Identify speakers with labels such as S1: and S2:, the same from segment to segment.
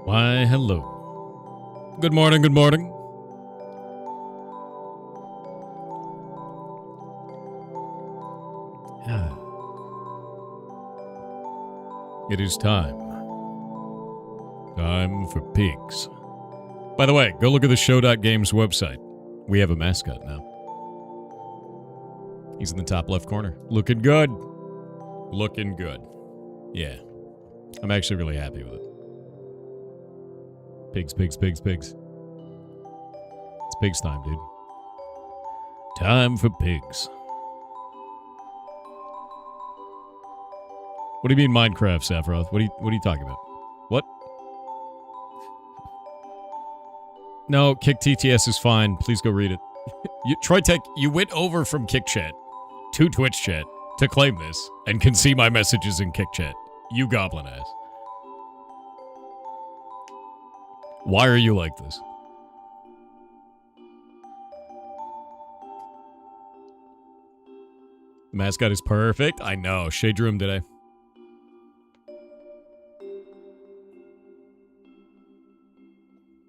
S1: Why, hello. Good morning, good morning. It is time. Time for pigs. By the way, go look at the show.games website. We have a mascot now. He's in the top left corner. Looking good. Looking good. Yeah. I'm actually really happy with it. Pigs, pigs, pigs, pigs. It's pigs time, dude. Time for pigs. What do you mean Minecraft, Sephiroth? What are you talking about? What? No, Kick TTS is fine. Please go read it. Troy Tech, you went over from Kick Chat to Twitch Chat to claim this and can see my messages in Kick Chat. You goblin ass. Why are you like this? The mascot is perfect. I know. Shade room today.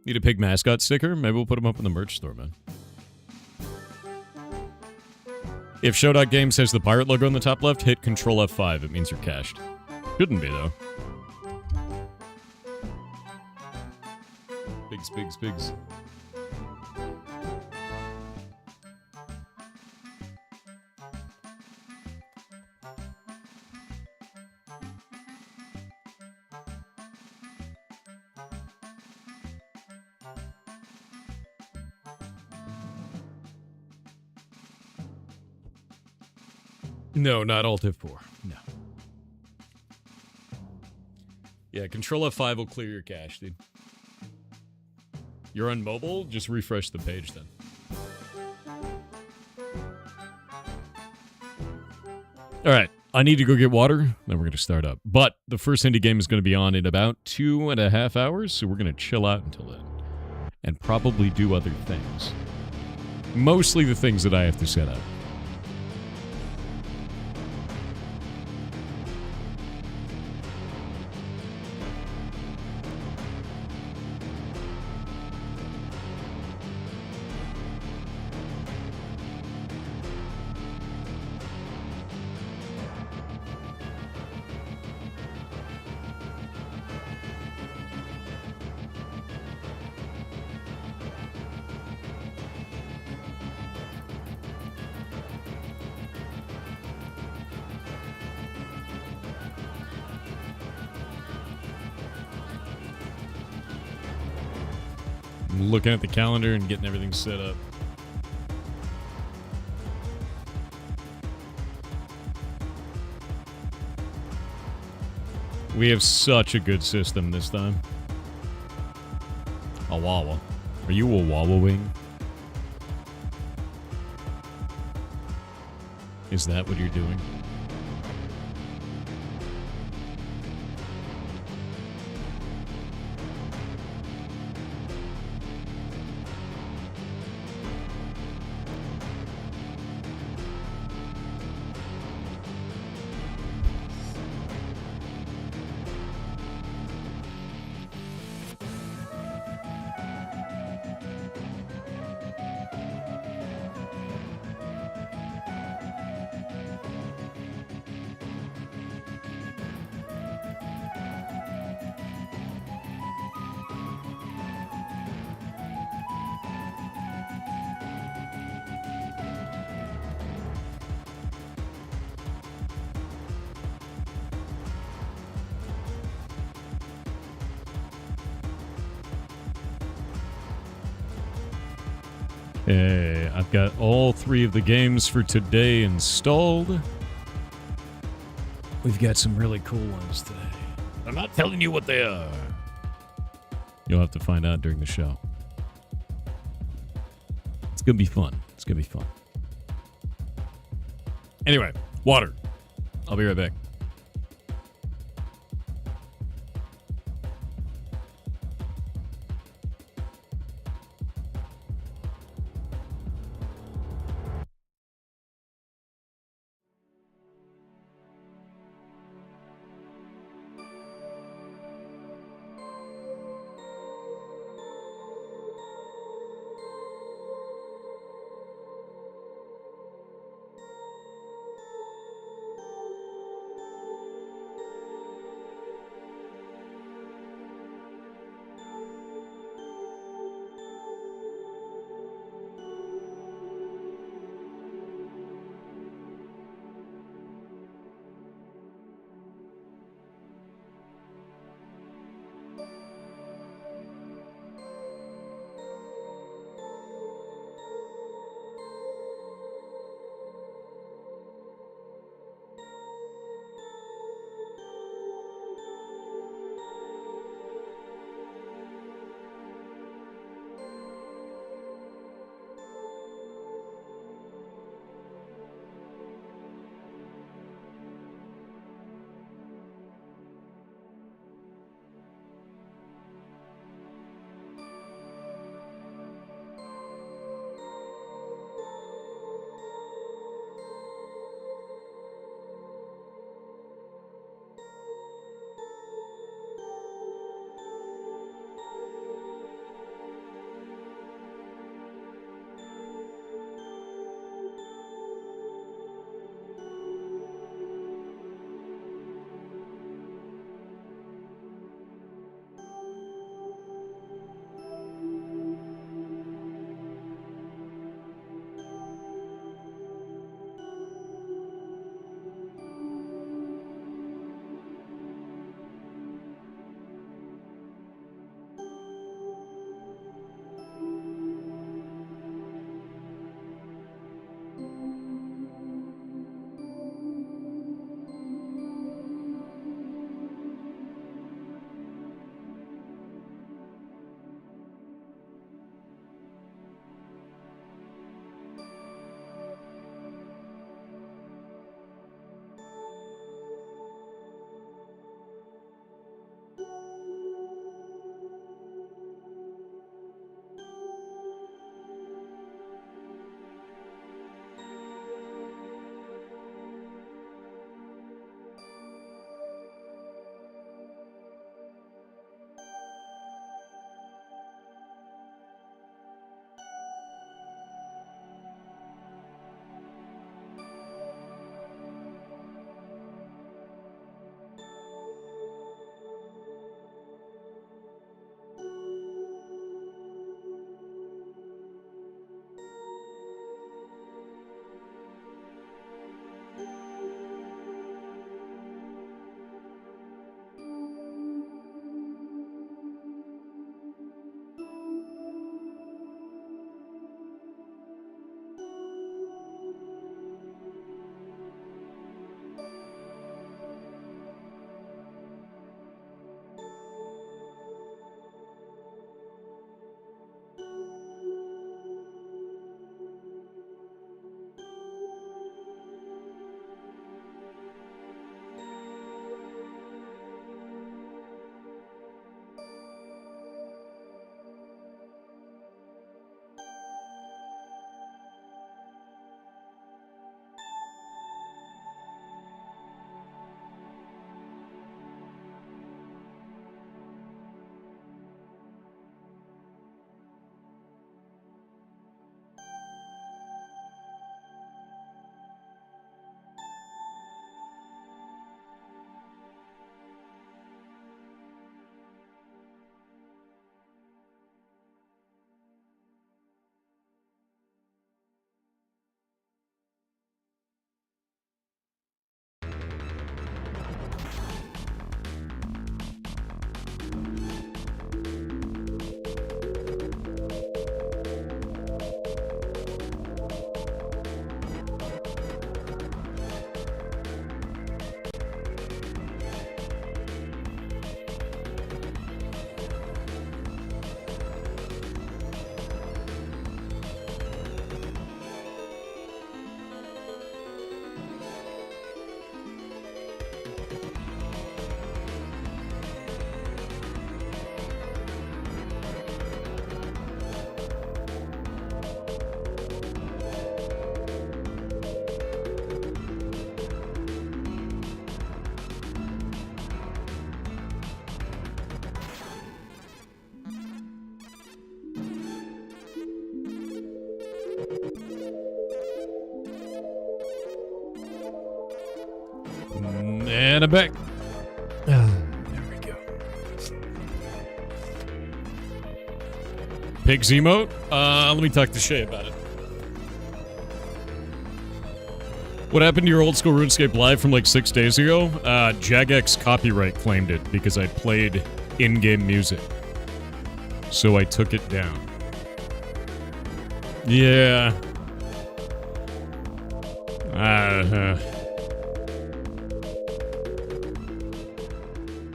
S1: Need a pig mascot sticker? Maybe we'll put them up in the merch store, man. If Show.Games has the pirate logo in the top left, hit Control F5. It means you're cached. Shouldn't be, though. Pigs, pigs, pigs. No, not Alt F4. No. Yeah, Control F5 will clear your cache, dude. You're on mobile? Just refresh the page then. Alright, I need to go get water, then we're going to start up. But the first indie game is going to be on in about 2.5 hours, so we're going to chill out until then. and probably do other things. Mostly the things that I have to set up. I'm looking at the calendar and getting everything set up. We have such a good system this time. A Wawa. Are you a Wawa wing? Is that what you're doing? Okay, I've got all 3 of the games for today installed. We've got some really cool ones today. I'm not telling you what they are. You'll have to find out during the show. It's going to be fun. It's going to be fun. Anyway, water. I'll be right back. And I'm back. There we go. Pigs emote? Let me talk to Shay about it. What happened to your old school RuneScape live from like 6 days ago? Jagex copyright claimed it because I played in-game music. So I took it down. Yeah.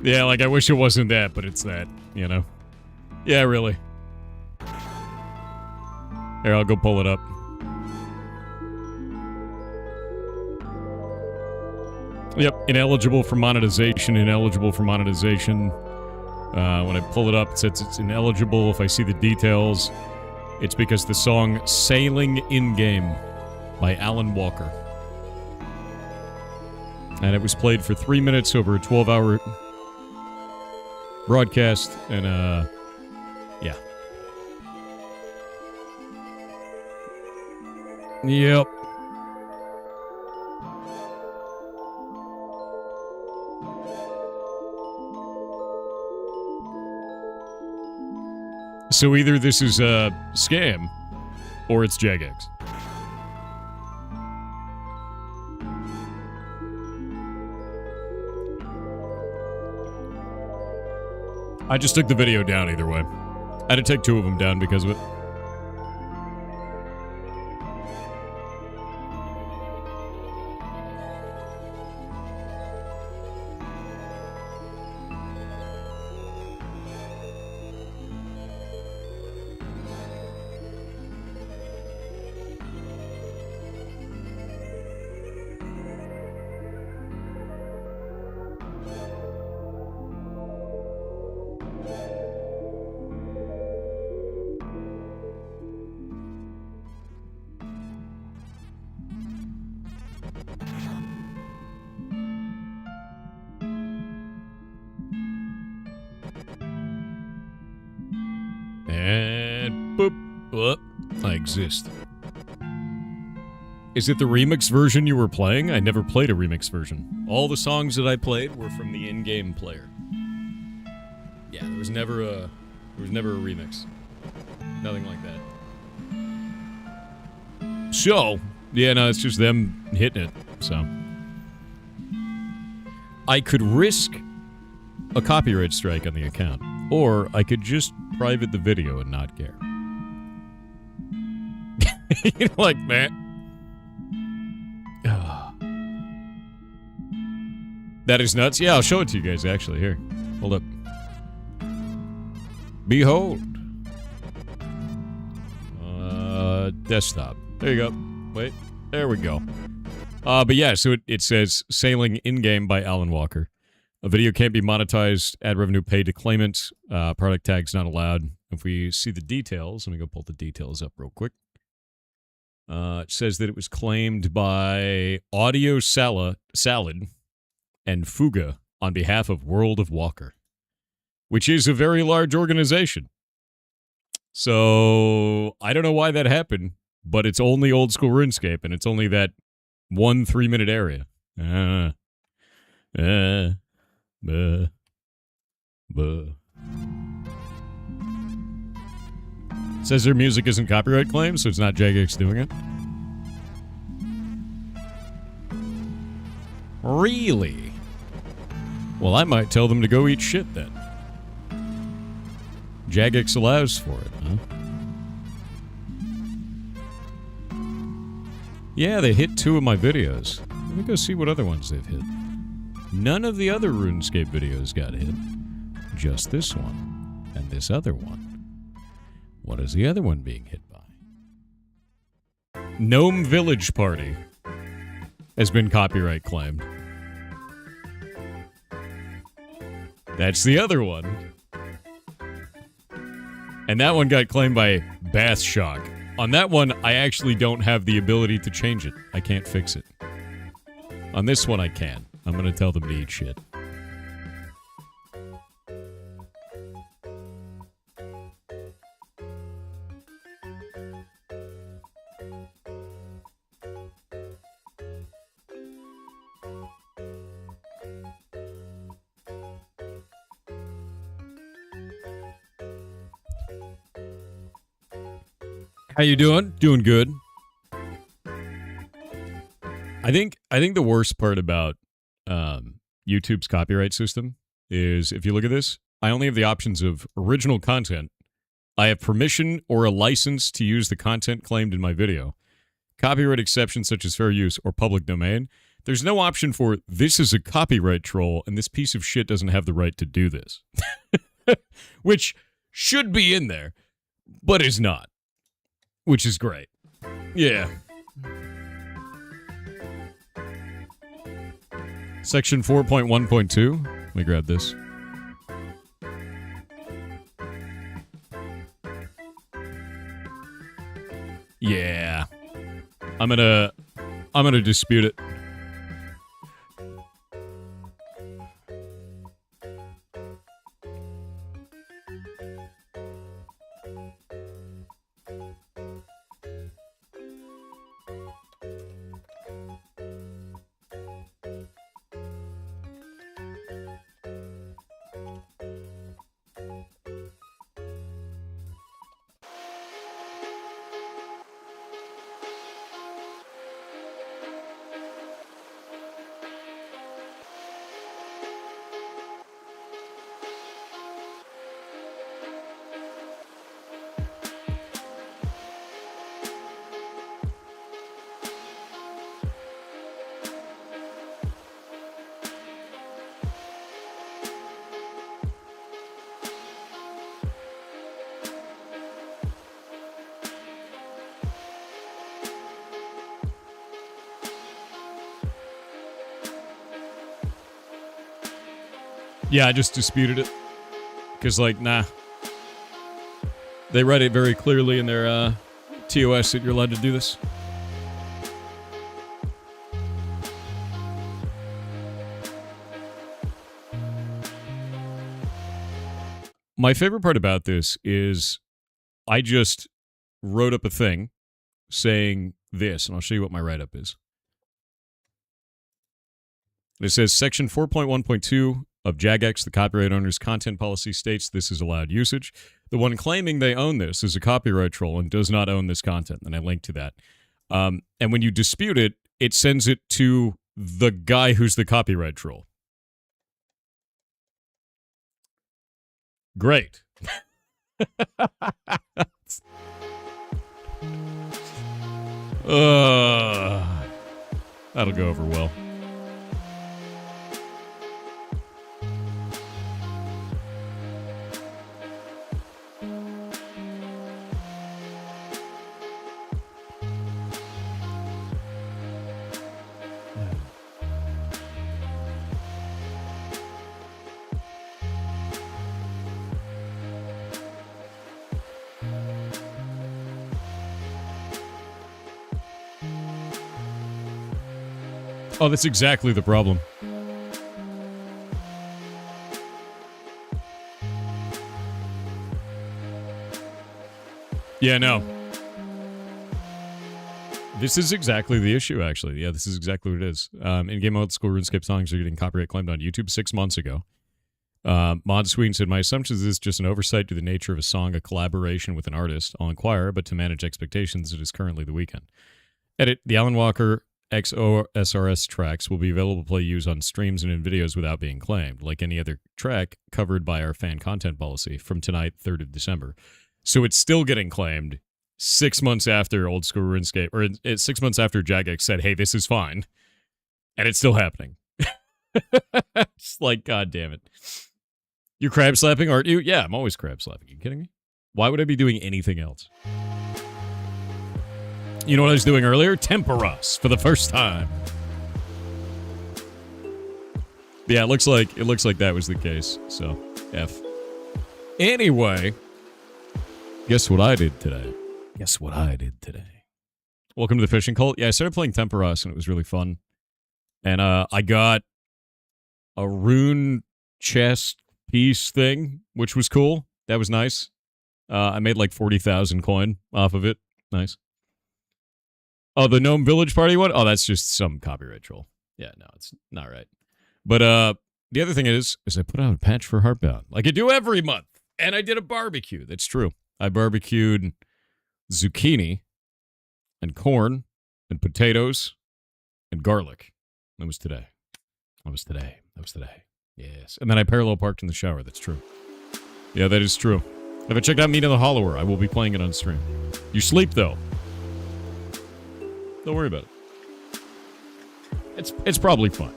S1: Yeah, like I wish it wasn't that, but it's that, you know? Yeah, really. Here, I'll go pull it up. Yep, ineligible for monetization, ineligible for monetization. When I pull it up, it says it's ineligible. If I see the details, it's because the song Sailing In-Game by Alan Walker. And it was played for 3 minutes over a 12-hour broadcast, and, yeah. Yep. So either this is a scam, or it's Jagex. I just took the video down either way. I had to take 2 of them down because of it. And boop. Oh, I exist. Is it the remix version you were playing? I never played a remix version. All the songs that I played were from the in-game player. Yeah, there was never a remix. Nothing like that. So, yeah, no, it's just them hitting it, so. I could risk a copyright strike on the account, or I could just private the video and not care. You know, like that. That is nuts. Yeah, I'll show it to you guys, actually. Here. Hold up. Behold. Desktop. There you go. Wait. There we go. But yeah, so it says Sailing In-Game by Alan Walker. A video can't be monetized, ad revenue paid to claimants, product tags not allowed. If we see the details, let me go pull the details up real quick. It says that it was claimed by Audio Salad and Fuga on behalf of World of Walker, which is a very large organization. So, I don't know why that happened, but it's only old school RuneScape, and it's only that 1 3-minute area. It says their music isn't copyright claimed, so it's not Jagex doing it. Really? Well, I might tell them to go eat shit then. Jagex allows for it, huh? Yeah, they hit 2 of my videos. Let me go see what other ones they've hit. None of the other RuneScape videos got hit. Just this one. And this other one. What is the other one being hit by? Gnome Village Party has been copyright claimed. That's the other one. And that one got claimed by Bath Shock. On that one, I actually don't have the ability to change it. I can't fix it. On this one, I can. I'm gonna tell them to eat shit. How you doing? Doing good. I think the worst part about YouTube's copyright system is if you look at this, I only have the options of original content. I have permission or a license to use the content claimed in my video. Copyright exceptions such as fair use or public domain. There's no option for this is a copyright troll and this piece of shit doesn't have the right to do this. Which should be in there, but is not. Which is great. Yeah. Section 4.1.2. Let me grab this. Yeah. I'm gonna dispute it. Yeah, I just disputed it. Because, like, nah. They write it very clearly in their TOS that you're allowed to do this. My favorite part about this is I just wrote up a thing saying this, and I'll show you what my write-up is. It says Section 4.1.2 of Jagex, the copyright owner's content policy states this is allowed usage. The one claiming they own this is a copyright troll and does not own this content. And I link to that. And when you dispute it, it sends it to the guy who's the copyright troll. Great. That'll go over well. Oh, that's exactly the problem. Yeah, no. This is exactly the issue, actually. Yeah, this is exactly what it is. In-game old school RuneScape songs are getting copyright claimed on YouTube 6 months ago. Mod Sweden said, my assumption is this is just an oversight to the nature of a song, a collaboration with an artist. I'll inquire, but to manage expectations, it is currently the weekend. Edit, the Alan Walker XOSRS tracks will be available to play use on streams and in videos without being claimed, like any other track covered by our fan content policy from tonight, 3rd of December. So it's still getting claimed 6 months after old school RuneScape, or it's 6 months after Jagex said, hey, this is fine. And it's still happening. It's like, God damn it. You're crab slapping, aren't you? Yeah, I'm always crab slapping. Are you kidding me? Why would I be doing anything else? You know what I was doing earlier? Temperos for the first time. Yeah, it looks like that was the case. So, F. Anyway, guess what I did today? Welcome to the fishing cult. Yeah, I started playing Temperos and it was really fun. And I got a rune chest piece thing, which was cool. That was nice. I made like 40,000 coin off of it. Nice. Oh, the Gnome Village Party one? Oh, that's just some copyright troll. Yeah, no, it's not right. But the other thing is I put out a patch for Heartbound. Like I do every month. And I did a barbecue. That's true. I barbecued zucchini, and corn, and potatoes, and garlic. That was today. That was today. Yes. And then I parallel parked in the shower. That's true. Yeah, that is true. If I checked out Meet of the Hollower, I will be playing it on stream. You sleep, though. Don't worry about it. It's probably fun.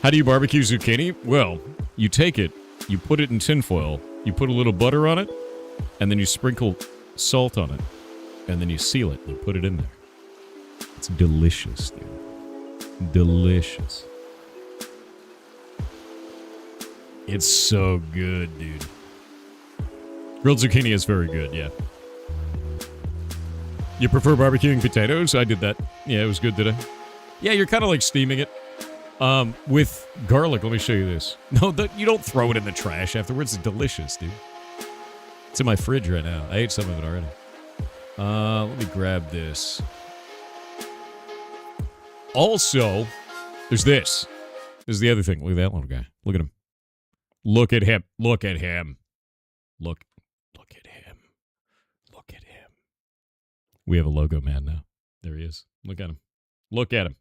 S1: How do you barbecue zucchini? Well, you take it, you put it in tinfoil, you put a little butter on it, and then you sprinkle salt on it, and then you seal it and you put it in there. It's delicious, dude. Delicious. It's so good, dude. Grilled zucchini is very good, yeah. You prefer barbecuing potatoes? I did that. Yeah, it was good today. Yeah, you're kind of like steaming it. With garlic, let me show you this. No, you don't throw it in the trash afterwards. It's delicious, dude. It's in my fridge right now. I ate some of it already. Let me grab this. Also, there's this. This is the other thing. Look at that little guy. Look at him. Look at him. Look at him. Look at him. Look at him. We have a logo man now. There he is. Look at him. Look at him.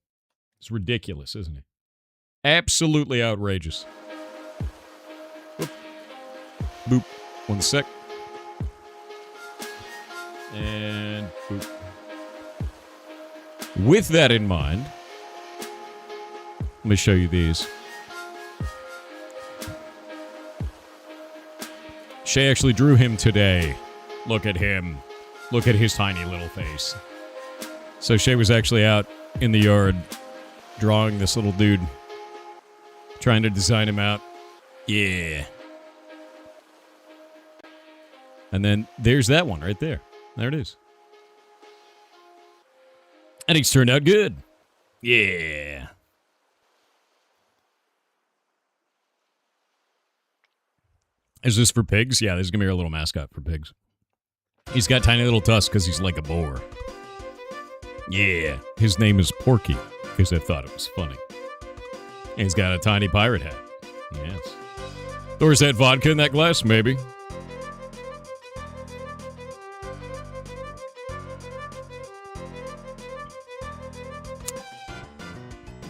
S1: It's ridiculous, isn't it? Absolutely outrageous. Boop. Boop. 1 sec. And boop. With that in mind, let me show you these. Shay actually drew him today. Look at him. Look at his tiny little face. So Shay was actually out in the yard drawing this little dude. Trying to design him out. Yeah. And then there's that one right there. There it is. And he's turned out good. Yeah. Is this for pigs? Yeah, this is going to be our little mascot for pigs. He's got tiny little tusks because he's like a boar. Yeah. His name is Porky because I thought it was funny. And he's got a tiny pirate hat. Yes. Or is that vodka in that glass? Maybe.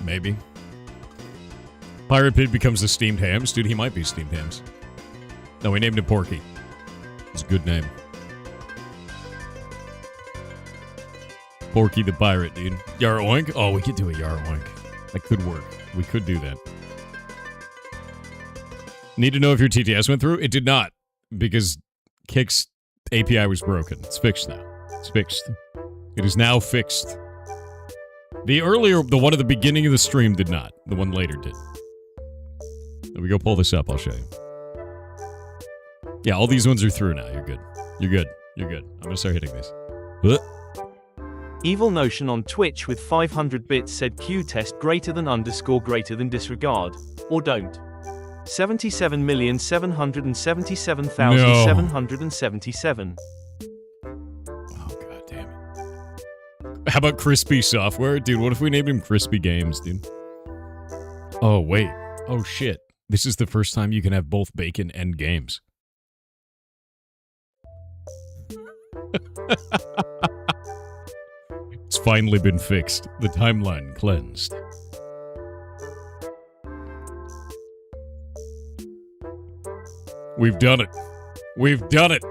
S1: Maybe. Pirate Pig becomes the steamed hams. Dude, he might be steamed hams. No, we named him Porky. It's a good name. Porky the Pirate, dude. Yar Oink? Oh, we could do a Yar Oink. That could work. We could do that. Need to know if your TTS went through? It did not. Because Kick's API was broken. It's fixed now. It's fixed. It is now fixed. The one at the beginning of the stream did not. The one later did. Let me go pull this up. I'll show you. Yeah, all these ones are through now. You're good. You're good. You're good. I'm going to start hitting these.
S2: Evil Notion on Twitch with 500 bits said Q test greater than disregard. Or don't. 77,777,777.
S1: How about Crispy Software? Dude, what if we named him Crispy Games, dude? Oh, wait. Oh, shit. This is the first time you can have both bacon and games. It's finally been fixed. The timeline cleansed. We've done it. We've done it.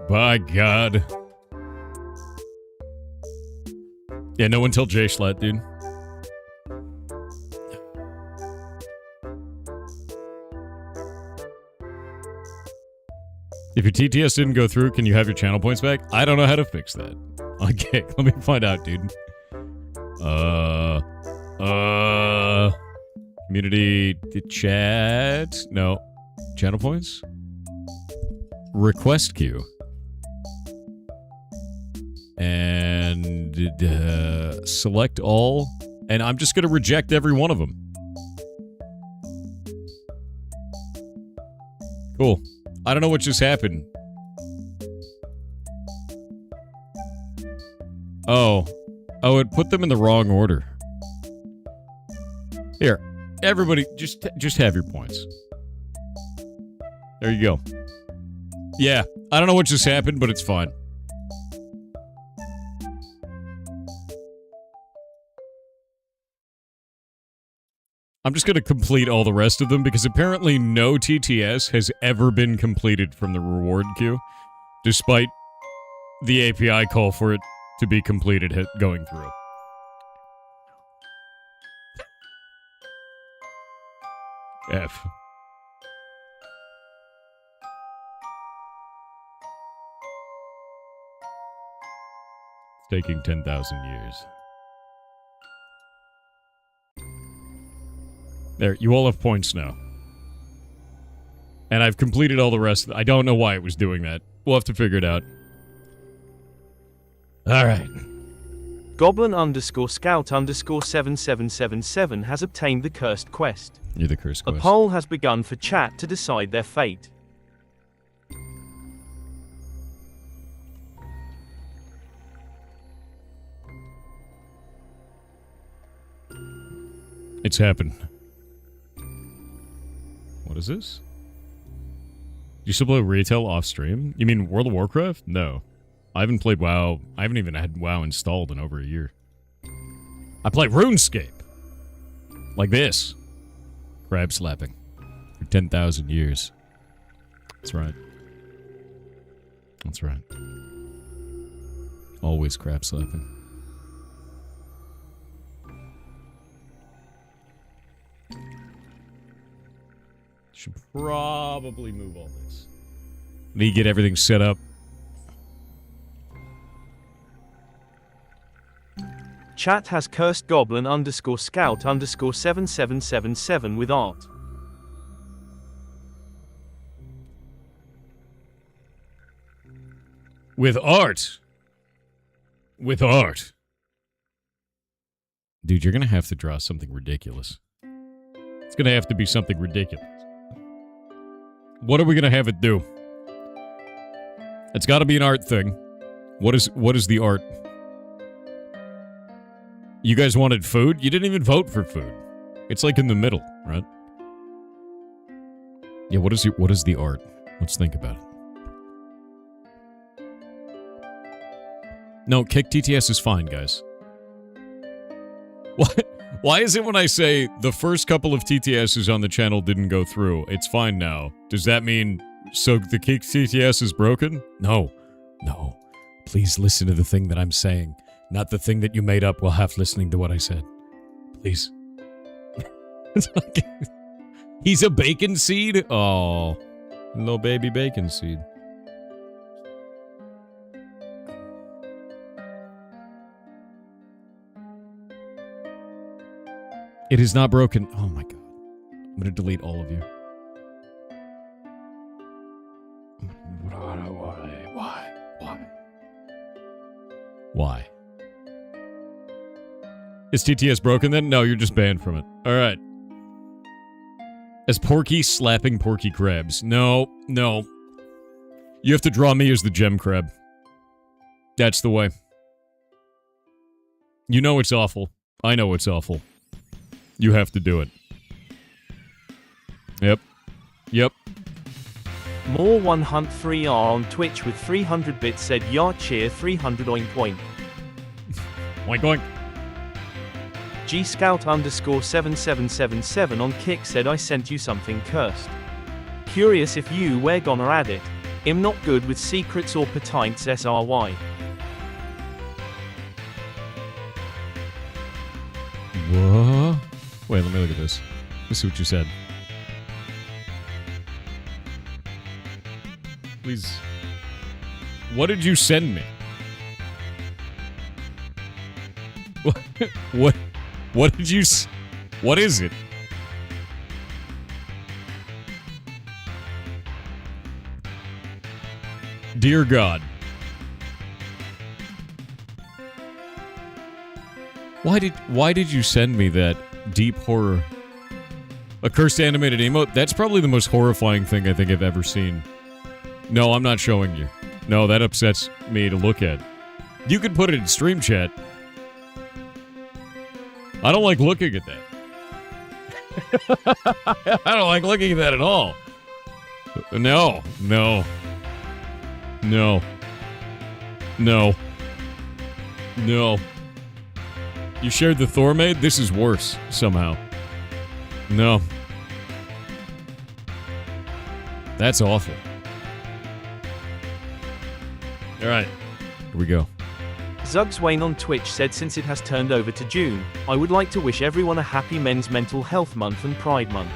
S1: By God. Yeah, no one tell Jay Schlatt, dude. If your TTS didn't go through, can you have your channel points back? I don't know how to fix that. Okay, let me find out, dude. Community chat? No. Channel points? Request queue. And select all. And I'm just going to reject every one of them. Cool. I don't know what just happened. Oh, it put them in the wrong order. Here, everybody, just have your points. There you go. Yeah, I don't know what just happened, but it's fine. I'm just going to complete all the rest of them because apparently no TTS has ever been completed from the reward queue, despite the API call for it to be completed going through. F. It's taking 10,000 years. There, you all have points now. And I've completed all the rest. I don't know why it was doing that. We'll have to figure it out. Alright.
S2: Goblin _scout _7777 has obtained the cursed quest.
S1: You're the cursed quest.
S2: A poll has begun for chat to decide their fate.
S1: It's happened. What is this? You still play retail off stream? You mean World of Warcraft? No. I haven't played WoW. I haven't even had WoW installed in over a year. I play RuneScape. Like this. Crab slapping. For 10,000 years. That's right. That's right. Always crab slapping. Should probably move all this. Need to get everything set up.
S2: Chat has cursed goblin _scout _7777 with art.
S1: With art. With art. Dude, you're gonna have to draw something ridiculous. It's gonna have to be something ridiculous. What are we gonna have it do? It's gotta be an art thing. What is the art? You guys wanted food? You didn't even vote for food. It's like in the middle, right? Yeah, what is the art? Let's think about it. No, kick TTS is fine, guys. What? Why is it when I say the first couple of TTSs on the channel didn't go through, it's fine now? Does that mean, so the kick TTS is broken? No. No. Please listen to the thing that I'm saying, not the thing that you made up while half listening to what I said. Please. It's like, he's a bacon seed? Oh. Little baby bacon seed. It is not broken. Oh my god. I'm gonna delete all of you. Why? Is TTS broken then? No, you're just banned from it. Alright. As Porky slapping Porky crabs. No, no. You have to draw me as the gem crab. That's the way. You know it's awful. I know it's awful. You have to do it. Yep. Yep.
S2: More 103R on Twitch with 300 bits said "Yar cheer 300 oink oink."
S1: Oink oink.
S2: G-Scout _7777 on Kick said "I sent you something cursed. Curious if you were gonna add it. I'm not good with secrets or patines SRY.
S1: What? Wait, let me look at this. Let's see what you said. Please. What did you send me? What did you what is it? Dear God. Why did you send me that deep horror? A cursed animated emote? That's probably the most horrifying thing I think I've ever seen. No, I'm not showing you. No, that upsets me to look at. You could put it in stream chat. I don't like looking at that. I don't like looking at that at all. No. No. No. No. No. You shared the Thormaid? This is worse, somehow. No. That's awful. Alright. Here we go.
S2: Zugs Wayne on Twitch said since it has turned over to June, I would like to wish everyone a happy Men's Mental Health Month and Pride Month.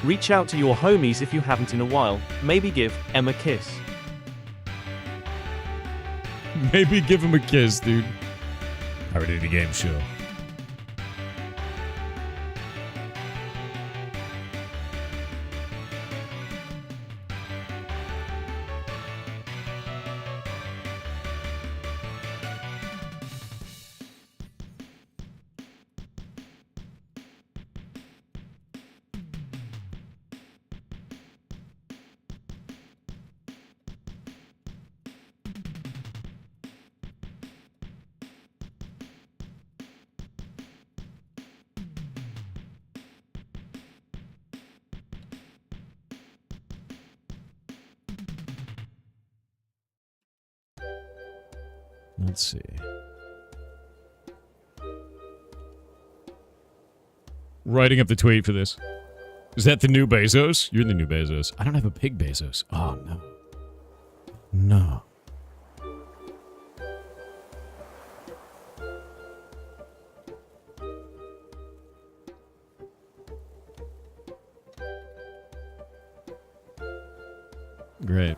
S2: Reach out to your homies if you haven't in a while, maybe give Em a kiss.
S1: Maybe give him a kiss, dude. Already the game show. Let's see. Writing up the tweet for this. Is that the new Bezos? You're the new Bezos. I don't have a pig Bezos. Oh, no. No. Great.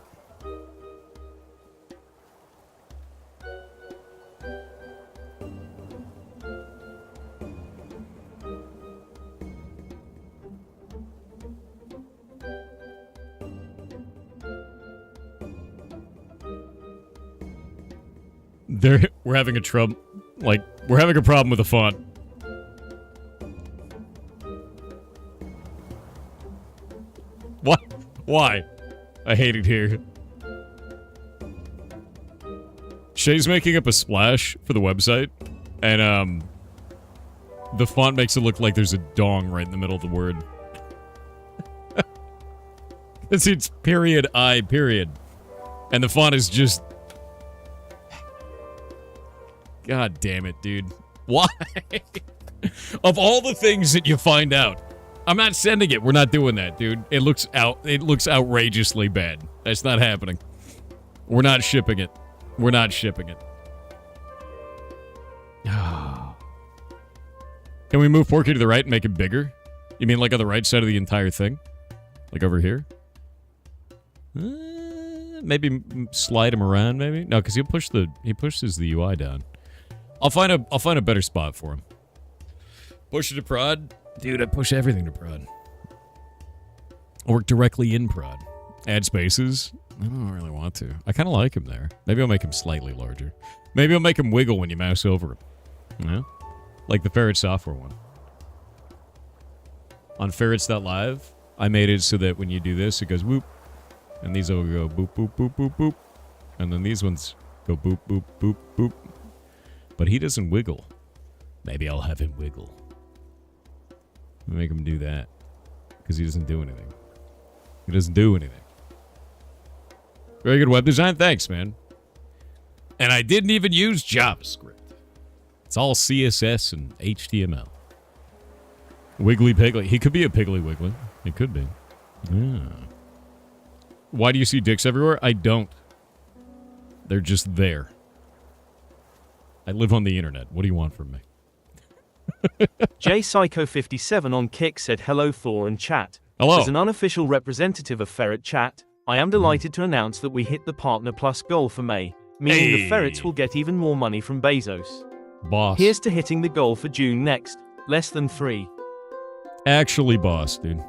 S1: We're having we're having a problem with the font. What? Why? I hate it here. Shay's making up a splash for the website, and the font makes it look like there's a dong right in the middle of the word. It's period I period, and the font is just. God damn it, dude. Why? Of all the things that you find out, I'm not sending it. We're not doing that, dude. It looks outrageously bad. That's not happening. We're not shipping it. We're not shipping it. Can we move Porky to the right and make it bigger? You mean like on the right side of the entire thing? Like over here? Maybe slide him around, maybe? No, because he pushes the UI down. I'll find a better spot for him. Push it to prod? Dude, I push everything to prod. I work directly in prod. Add spaces? I don't really want to. I kind of like him there. Maybe I'll make him slightly larger. Maybe I'll make him wiggle when you mouse over him. Yeah? Like the Ferret software one. On ferrets.live, I made it so that when you do this, it goes whoop. And these will go boop, boop, boop, boop, boop. And then these ones go boop, boop, boop, boop. But he doesn't wiggle. Maybe I'll have him wiggle. Make him do that. Because he doesn't do anything. He doesn't do anything. Very good web design. Thanks, man. And I didn't even use JavaScript. It's all CSS and HTML. Wiggly Piggly. He could be a Piggly Wiggly. He could be. Yeah. Why do you see dicks everywhere? I don't. They're just there. I live on the internet. What do you want from me?
S2: JPsycho57 on Kick said hello Thor and chat.
S1: Hello.
S2: As an unofficial representative of Ferret Chat, I am delighted to announce that we hit the Partner Plus goal for May, meaning the ferrets will get even more money from Bezos.
S1: Boss.
S2: Here's to hitting the goal for June next. Less than 3.
S1: Actually, boss, dude.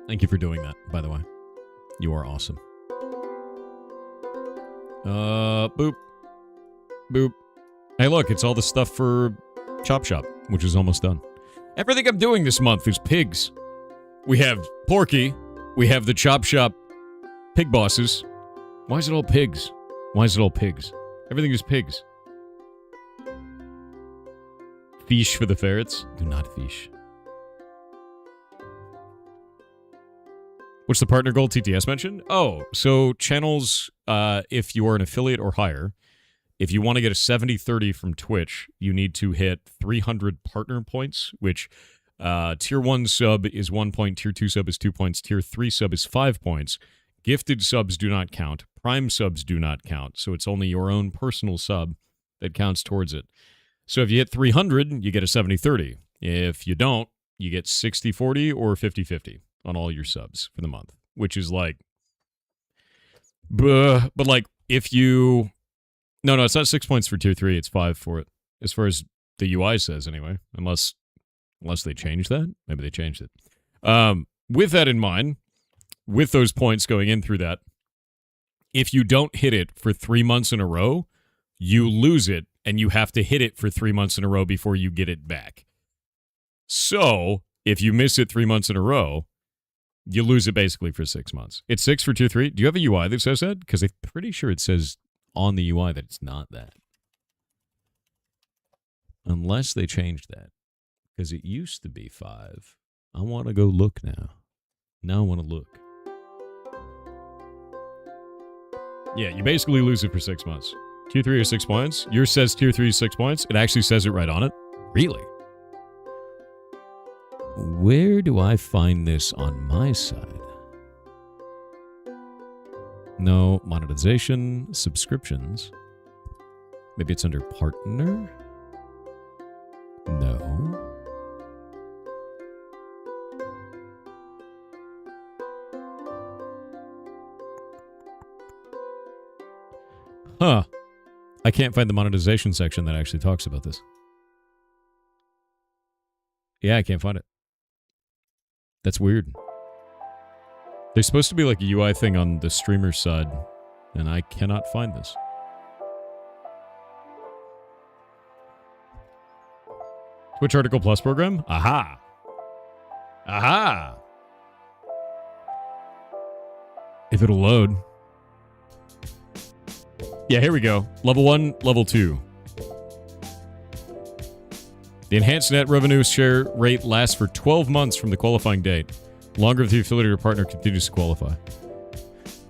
S1: Thank you for doing that, by the way. You are awesome. Boop. Boop. Hey, look, it's all the stuff for Chop Shop, which is almost done. Everything I'm doing this month is pigs. We have Porky. We have the Chop Shop pig bosses. Why is it all pigs? Why is it all pigs? Everything is pigs. Fish for the ferrets. Do not fish. What's the partner goal TTS mentioned? Oh, so channels, if you are an affiliate or higher, if you want to get a 70-30 from Twitch, you need to hit 300 partner points, which tier 1 sub is 1 point, tier 2 sub is 2 points, tier 3 sub is 5 points. Gifted subs do not count. Prime subs do not count. So it's only your own personal sub that counts towards it. So if you hit 300, you get a 70-30. If you don't, you get 60-40 or 50-50 on all your subs for the month, which is like, but like if you, no, it's not 6 points for tier 3, it's 5 for it, as far as the UI says anyway, unless they change that. Maybe they changed it. With that in mind, with those points going in through that, if you don't hit it for 3 months in a row, you lose it, and you have to hit it for 3 months in a row before you get it back. So if you miss it 3 months in a row, you lose it basically for 6 months. It's 6 for tier 3. Do you have a UI that says that? Because I'm pretty sure it says on the UI that it's not that. Unless they changed that. Because it used to be 5. I want to go look now. Now I want to look. Yeah, you basically lose it for 6 months. Tier 3 is 6 points. Yours says tier 3 is 6 points. It actually says it right on it. Really? Where do I find this on my side? No, monetization, subscriptions. Maybe it's under partner? No. Huh. I can't find the monetization section that actually talks about this. Yeah, I can't find it. That's weird. There's supposed to be like a UI thing on the streamer side, and I cannot find this. Twitch Article Plus program? Aha! Aha! If it'll load. Yeah, here we go. Level 1, Level 2. The enhanced net revenue share rate lasts for 12 months from the qualifying date. Longer if the affiliate or partner continues to qualify.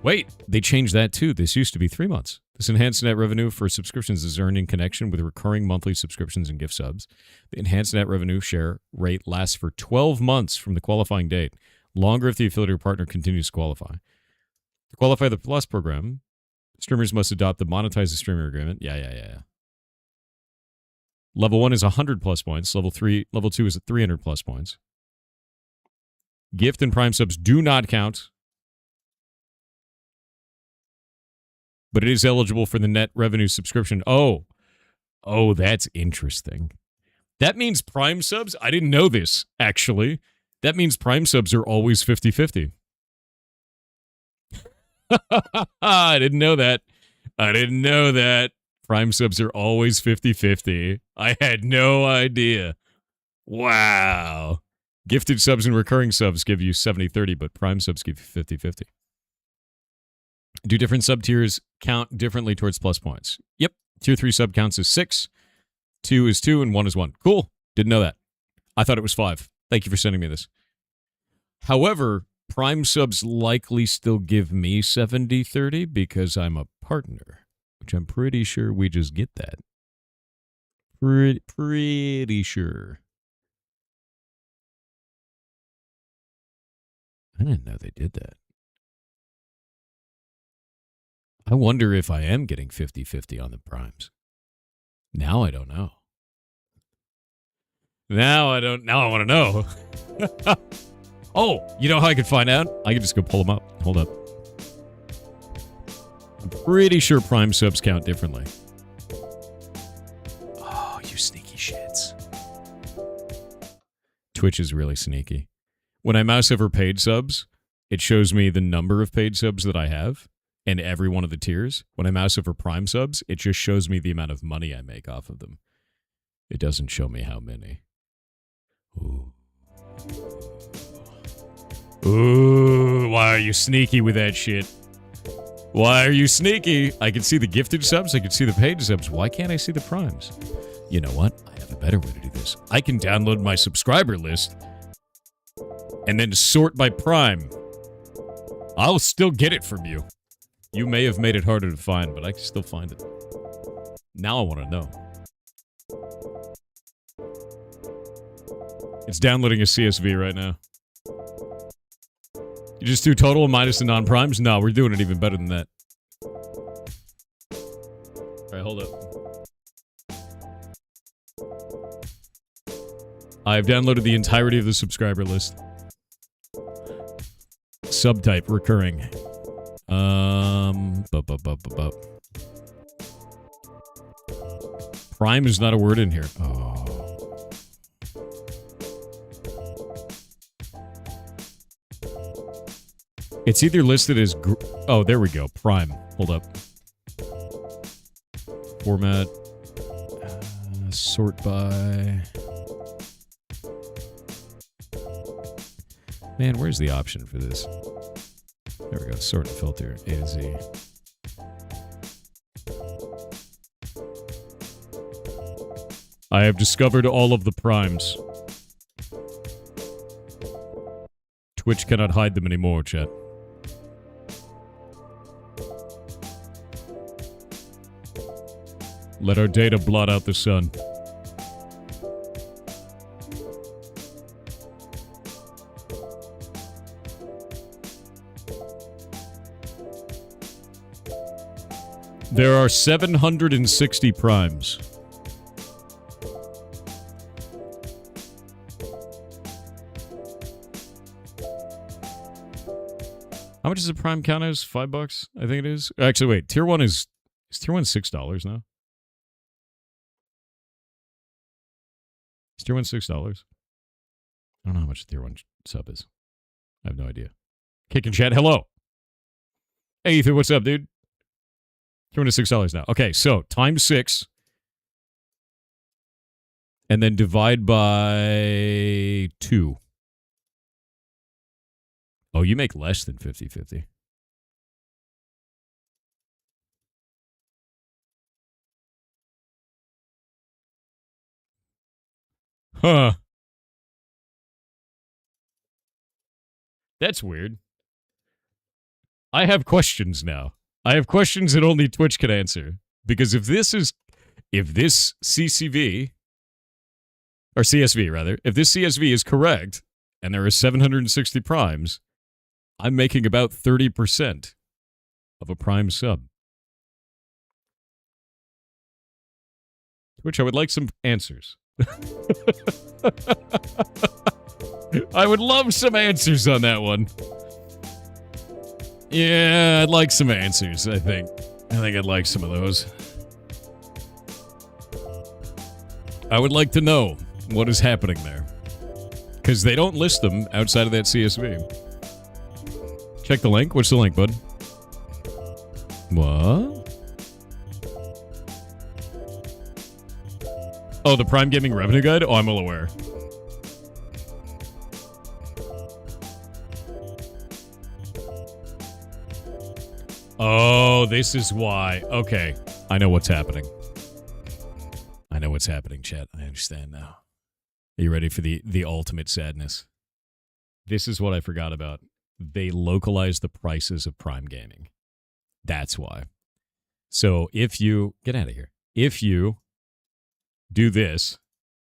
S1: Wait, they changed that too. This used to be 3 months. This enhanced net revenue for subscriptions is earned in connection with recurring monthly subscriptions and gift subs. The enhanced net revenue share rate lasts for 12 months from the qualifying date. Longer if the affiliate or partner continues to qualify. To qualify the Plus program, streamers must adopt the monetize the streamer agreement. Yeah. Level 1 is 100 plus points. Level 2 is at 300 plus points. Gift and Prime subs do not count, but it is eligible for the net revenue subscription. Oh, that's interesting. That means Prime subs, I didn't know this, actually. That means Prime subs are always 50-50. I didn't know that. Prime subs are always 50-50. I had no idea. Wow. Gifted subs and recurring subs give you 70-30, but Prime subs give you 50-50. Do different sub tiers count differently towards plus points? Yep. Tier 3 sub counts as 6, 2 is 2, and 1 is 1. Cool. Didn't know that. I thought it was 5. Thank you for sending me this. However, Prime subs likely still give me 70-30 because I'm a partner, which I'm pretty sure we just get that. Pretty sure. I didn't know they did that. I wonder if I am getting 50-50 on the primes. Now I don't know. Now I want to know. Oh, you know how I could find out? I could just go pull them up. Hold up. I'm pretty sure Prime subs count differently. Oh, you sneaky shits. Twitch is really sneaky. When I mouse over paid subs, it shows me the number of paid subs that I have and every one of the tiers. When I mouse over Prime subs, it just shows me the amount of money I make off of them. It doesn't show me how many. Ooh. Ooh, why are you sneaky with that shit? Why are you sneaky? I can see the gifted subs. I can see the paid subs. Why can't I see the primes? You know what? I have a better way to do this. I can download my subscriber list and then sort by prime. I'll still get it from you. You may have made it harder to find, but I can still find it. Now I want to know. It's downloading a CSV right now. You just do total minus the non-primes? No, we're doing it even better than that. Alright, hold up. I've downloaded the entirety of the subscriber list. Subtype recurring. Prime is not a word in here. Oh. It's either listed as... oh, there we go. Prime. Hold up. Format. Sort by... Man, where's the option for this? There we go. Sort and filter. A to Z. I have discovered all of the primes. Twitch cannot hide them anymore, chat. Let our data blot out the sun. There are 760 primes. How much does a prime count as? $5? I think it is. Actually, wait. Tier 1 is Tier 1 $6 now? Is Tier 1 $6? I don't know how much Tier 1 sub is. I have no idea. Kicking chat, hello. Hey, Ethan, what's up, dude? Tier 1 is $6 now. Okay, so times 6. And then divide by 2. Oh, you make less than 50-50. Huh. That's weird. I have questions now. I have questions that only Twitch can answer. Because if this CCV, or CSV rather, if this CSV is correct, and there are 760 primes, I'm making about 30% of a prime sub. Twitch, I would like some answers. I would love some answers on that one. Yeah, I'd like some answers, I think. I'd like some of those. I would like to know what is happening there. Because they don't list them outside of that CSV. Check the link. What's the link, bud? What? Oh, the Prime Gaming Revenue Guide? Oh, I'm well aware. Oh, this is why. Okay. I know what's happening. I know what's happening, chat. I understand now. Are you ready for the ultimate sadness? This is what I forgot about. They localize the prices of Prime Gaming. That's why. So if you... Get out of here. If you do this,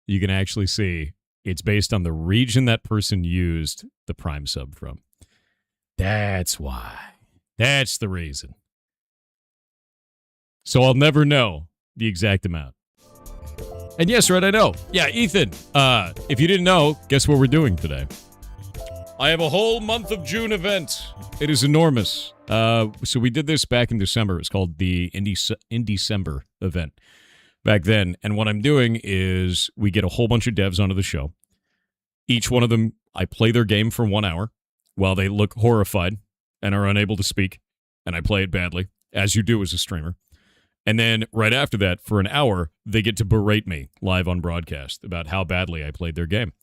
S1: you can actually see it's based on the region that person used the Prime sub from. That's why. That's the reason. So I'll never know the exact amount. And yes, right, I know. Yeah, Ethan, if you didn't know, guess what we're doing today? I have a whole month of June event. It is enormous. So we did this back in December. It's called the In December event back then. And what I'm doing is we get a whole bunch of devs onto the show. Each one of them, I play their game for 1 hour while they look horrified and are unable to speak. And I play it badly, as you do as a streamer. And then right after that, for an hour, they get to berate me live on broadcast about how badly I played their game.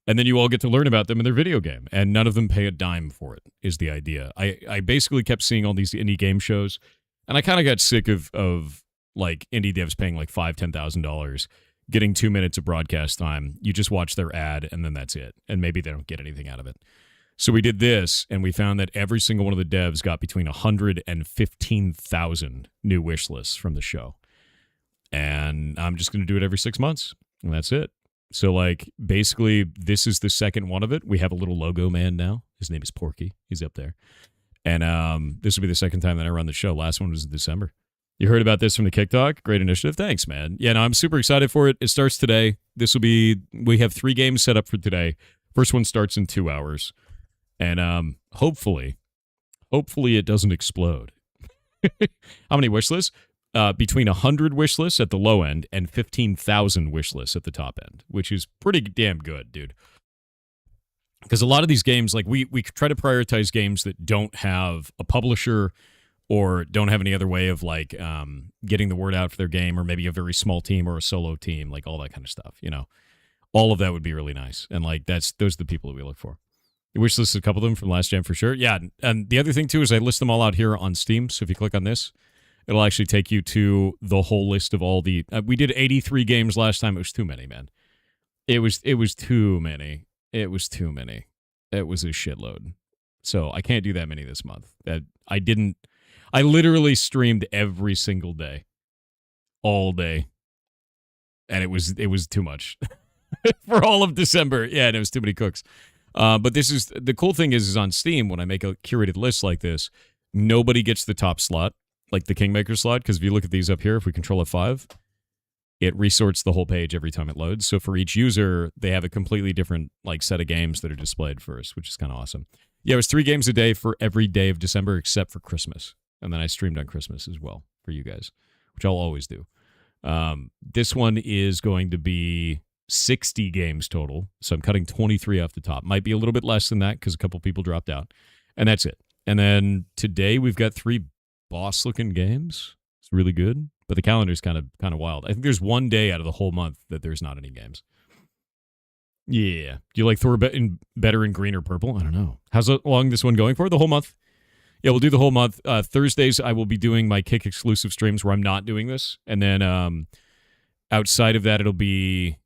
S1: And then you all get to learn about them in their video game. And none of them pay a dime for it, is the idea. I basically kept seeing all these indie game shows. And I kind of got sick of like indie devs paying like $5,000, $10,000, getting 2 minutes of broadcast time. You just watch their ad and then that's it. And maybe they don't get anything out of it. So we did this, and we found that every single one of the devs got between 100 and 15,000 new wish lists from the show. And I'm just going to do it every 6 months, and that's it. So, like, basically, this is the second one of it. We have a little logo man now. His name is Porky. He's up there. And this will be the second time that I run the show. Last one was in December. You heard about this from the Kick Talk? Great initiative. Thanks, man. Yeah, no, I'm super excited for it. It starts today. We have 3 games set up for today. First one starts in 2 hours. And hopefully it doesn't explode. How many wish lists? Between 100 wish lists at the low end and 15,000 wish lists at the top end, which is pretty damn good, dude. Because a lot of these games, like we try to prioritize games that don't have a publisher or don't have any other way of like getting the word out for their game, or maybe a very small team or a solo team, like all that kind of stuff. You know, all of that would be really nice. And like those are the people that we look for. You wish list a couple of them from last gen for sure. Yeah, and the other thing too is I list them all out here on Steam. So if you click on this, it'll actually take you to the whole list of all the. We did 83 games last time. It was too many, man. It was too many. It was too many. It was a shitload. So I can't do that many this month. I literally streamed every single day, all day, and it was too much for all of December. Yeah, and it was too many cooks. But this is the cool thing is on Steam, when I make a curated list like this, nobody gets the top slot, like the Kingmaker slot, because if you look at these up here, if we control F5, it resorts the whole page every time it loads. So for each user, they have a completely different like set of games that are displayed first, which is kind of awesome. Yeah, it was 3 games a day for every day of December except for Christmas. And then I streamed on Christmas as well for you guys, which I'll always do. This one is going to be 60 games total, so I'm cutting 23 off the top. Might be a little bit less than that because a couple people dropped out, and that's it. And then today we've got 3 boss-looking games. It's really good, but the calendar's kind of wild. I think there's one day out of the whole month that there's not any games. Yeah. Do you like Thor better in green or purple? I don't know. How's long this one going for? The whole month? Yeah, we'll do the whole month. Thursdays, I will be doing my Kick exclusive streams where I'm not doing this, and then outside of that, it'll be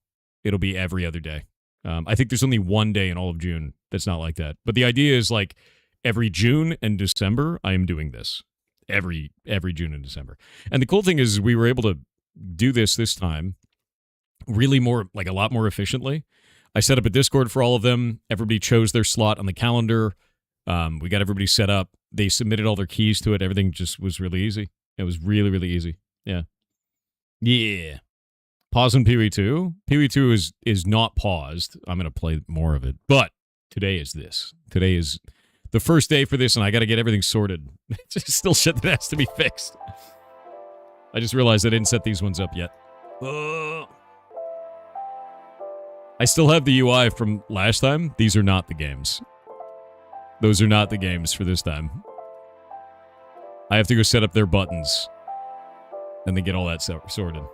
S1: every other day. I think there's only one day in all of June that's not like that. But the idea is like every June and December, I am doing this. Every June and December. And the cool thing is we were able to do this time really more, like a lot more efficiently. I set up a Discord for all of them. Everybody chose their slot on the calendar. We got everybody set up. They submitted all their keys to it. Everything just was really easy. It was really, really easy. Yeah. Yeah. Pause on PW2. PW2 is not paused. I'm going to play more of it. But today is this. Today is the first day for this, and I got to get everything sorted. It's still shit that has to be fixed. I just realized I didn't set these ones up yet. I still have the UI from last time. These are not the games. Those are not the games for this time. I have to go set up their buttons and then get all that sorted.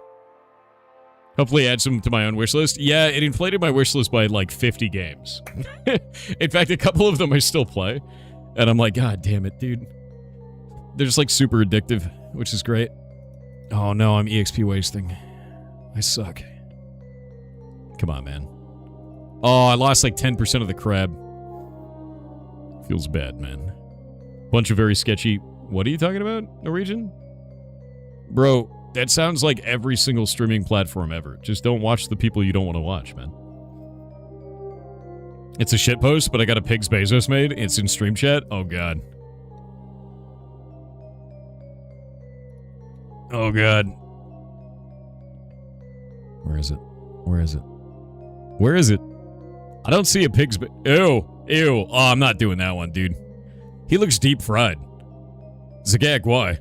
S1: Hopefully add some to my own wish list. Yeah, it inflated my wish list by like 50 games. In fact, a couple of them I still play. And I'm like, God damn it, dude. They're just like super addictive, which is great. Oh no, I'm EXP wasting. I suck. Come on, man. Oh, I lost like 10% of the crab. Feels bad, man. Bunch of very sketchy... What are you talking about, Norwegian? Bro, that sounds like every single streaming platform ever. Just don't watch the people you don't want to watch, man. It's a shitpost, but I got a Pigs Bezos made. It's in stream chat. Oh, God. Oh, God. Where is it? Where is it? Where is it? I don't see a Pigs... Ew. Ew. Oh, I'm not doing that one, dude. He looks deep fried. Zagag, why?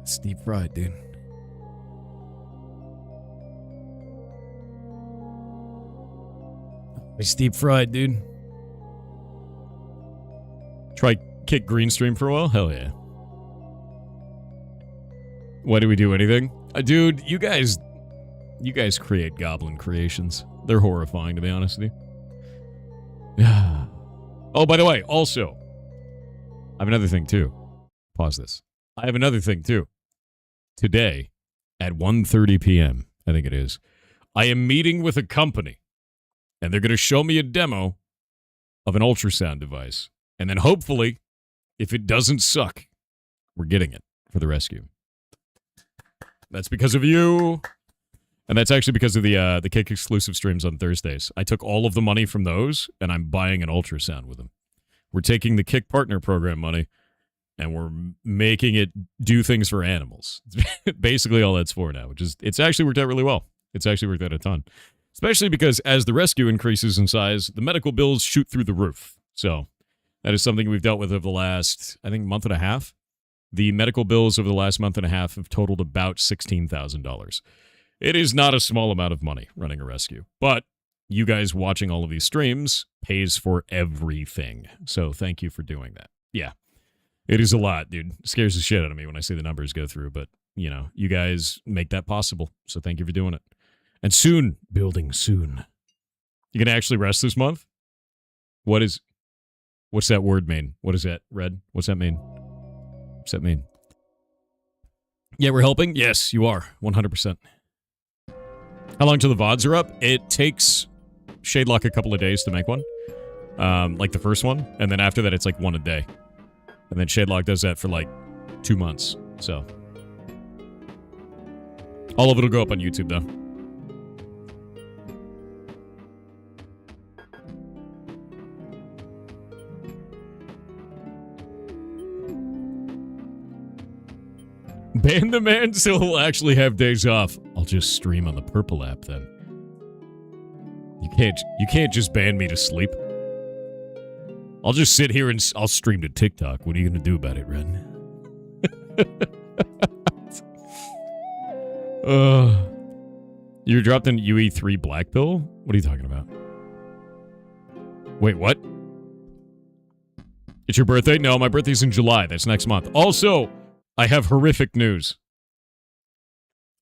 S1: It's deep fried, dude. It's deep fried, dude. Try kick green stream for a while? Hell yeah. Why do we do anything? Dude, you guys create goblin creations. They're horrifying, to be honest with you. Oh, by the way, also, I have another thing, too. Pause this. I have another thing, too. Today, at 1:30 p.m., I think it is, I am meeting with a company And they're going to show me a demo of an ultrasound device. And then hopefully, if it doesn't suck, we're getting it for the rescue. That's because of you. And that's actually because of the Kick exclusive streams on Thursdays. I took all of the money from those, and I'm buying an ultrasound with them. We're taking the Kick Partner Program money, and we're making it do things for animals. It's basically all that's for now, which is, it's actually worked out really well. It's actually worked out a ton. Especially because as the rescue increases in size, the medical bills shoot through the roof. So that is something we've dealt with over the last, I think, month and a half. The medical bills over the last month and a half have totaled about $16,000. It is not a small amount of money running a rescue, but you guys watching all of these streams pays for everything. So thank you for doing that. Yeah, it is a lot, dude. It scares the shit out of me when I see the numbers go through, but, you know, you guys make that possible. So thank you for doing it. And soon, building soon. You gonna actually rest this month? What's that word mean? What is that, Red? What's that mean? What's that mean? Yeah, we're helping? Yes, you are. 100%. How long till the VODs are up? It takes Shadelock a couple of days to make one. Like the first one. And then after that, it's like one a day. And then Shadelock does that for like 2 months. So. All of it will go up on YouTube, though. Ban the man so he'll actually have days off. I'll just stream on the Purple app then. You can't just ban me to sleep. I'll just sit here and I'll stream to TikTok. What are you going to do about it, Ren? You're dropped in UE3 Black Pill? What are you talking about? Wait, what? It's your birthday? No, my birthday's in July. That's next month. Also, I have horrific news.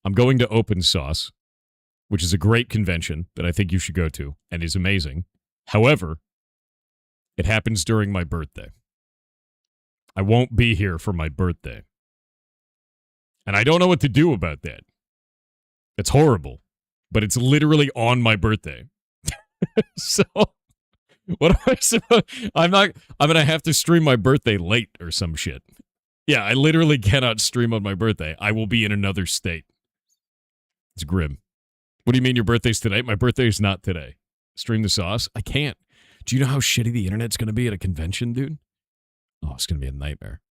S1: I'm going to Open Sauce, which is a great convention that I think you should go to and is amazing. However, it happens during my birthday. I won't be here for my birthday. And I don't know what to do about that. It's horrible, but it's literally on my birthday. So, what am I supposed? I'm going to have to stream my birthday late or some shit. Yeah, I literally cannot stream on my birthday. I will be in another state. It's grim. What do you mean your birthday's today? My birthday is not today. Stream the sauce? I can't. Do you know how shitty the internet's going to be at a convention, dude? Oh, it's going to be a nightmare.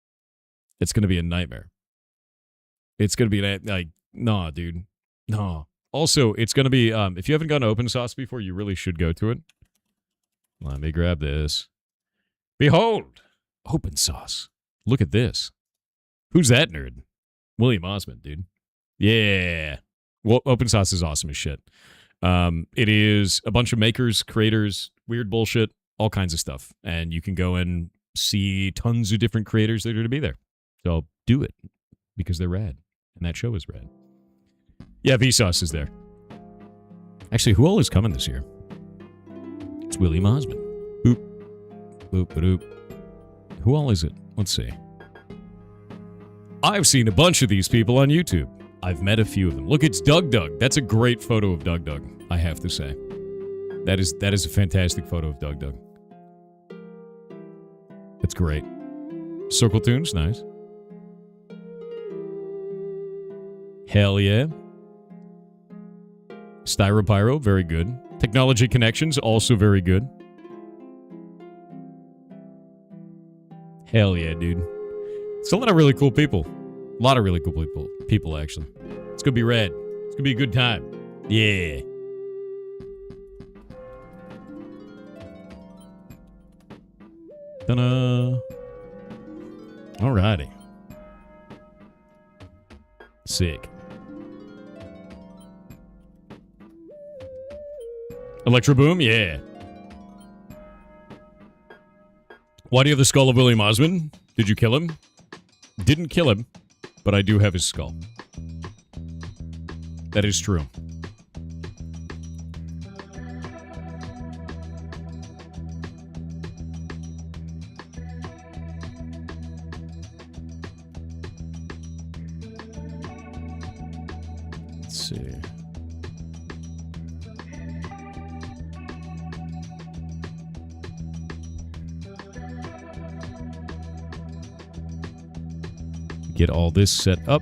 S1: It's going to be a nightmare. It's going to be like, nah, dude. No. Also, it's going to be, if you haven't gone to Open Sauce before, you really should go to it. Let me grab this. Behold, Open Sauce. Look at this. Who's that nerd? William Osmond, dude. Yeah. Well, Open Sauce is awesome as shit. It is a bunch of makers, creators, weird bullshit, all kinds of stuff. And you can go and see tons of different creators that are going to be there. So do it because they're rad. And that show is rad. Yeah, Vsauce is there. Actually, who all is coming this year? It's William Osmond. Boop. Boop, ba-doop. Who all is it? Let's see. I've seen a bunch of these people on YouTube. I've met a few of them. Look, it's Doug Doug. That's a great photo of Doug Doug, I have to say. That is a fantastic photo of Doug Doug. It's great. Circle Tunes, nice. Hell yeah. Styropyro, very good. Technology Connections, also very good. Hell yeah, dude. It's a lot of really cool people. A lot of really cool people, actually. It's going to be rad. It's going to be a good time. Yeah. Ta-da. Alrighty. Sick. Electro Boom, yeah. Why do you have the skull of William Osmond? Did you kill him? Didn't kill him, but I do have his skull. That is true. Let's see. get all this set up.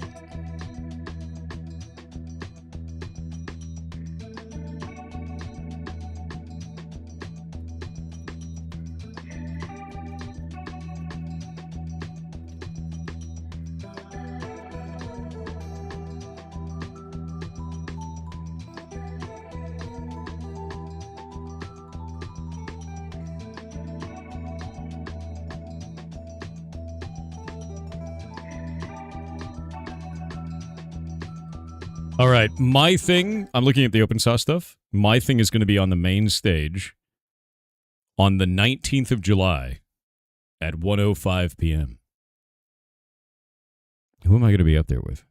S1: All right, my thing, I'm looking at the open source stuff. My thing is going to be on the main stage on the 19th of July at 1:05 p.m. Who am I going to be up there with?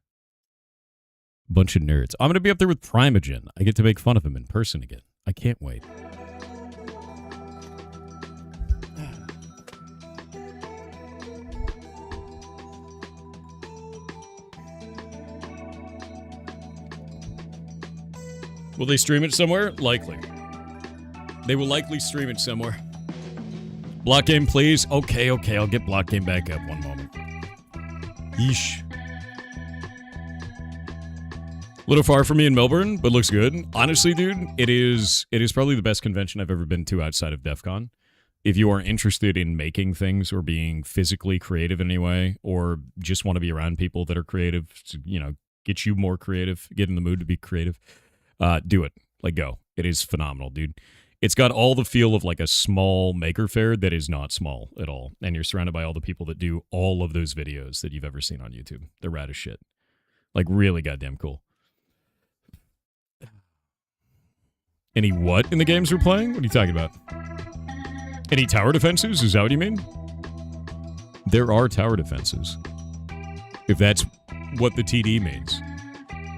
S1: A bunch of nerds. I'm going to be up there with Primogen. I get to make fun of him in person again. I can't wait. Will they stream it somewhere? Likely. They will likely stream it somewhere. Block game, please. Okay, I'll get block game back up. One moment. Yeesh. A little far from me in Melbourne, but looks good. Honestly, dude, it is probably the best convention I've ever been to outside of DEF CON. If you are interested in making things or being physically creative in any way, or just want to be around people that are creative, to, get you more creative, get in the mood to be creative, do it. Like, go. It is phenomenal, dude. It's got all the feel of like a small maker fair that is not small at all. And you're surrounded by all the people that do all of those videos that you've ever seen on YouTube. They're rad as shit. Like, really goddamn cool. Any what in the games we're playing? What are you talking about? Any tower defenses? Is that what you mean? There are tower defenses. If that's what the TD means.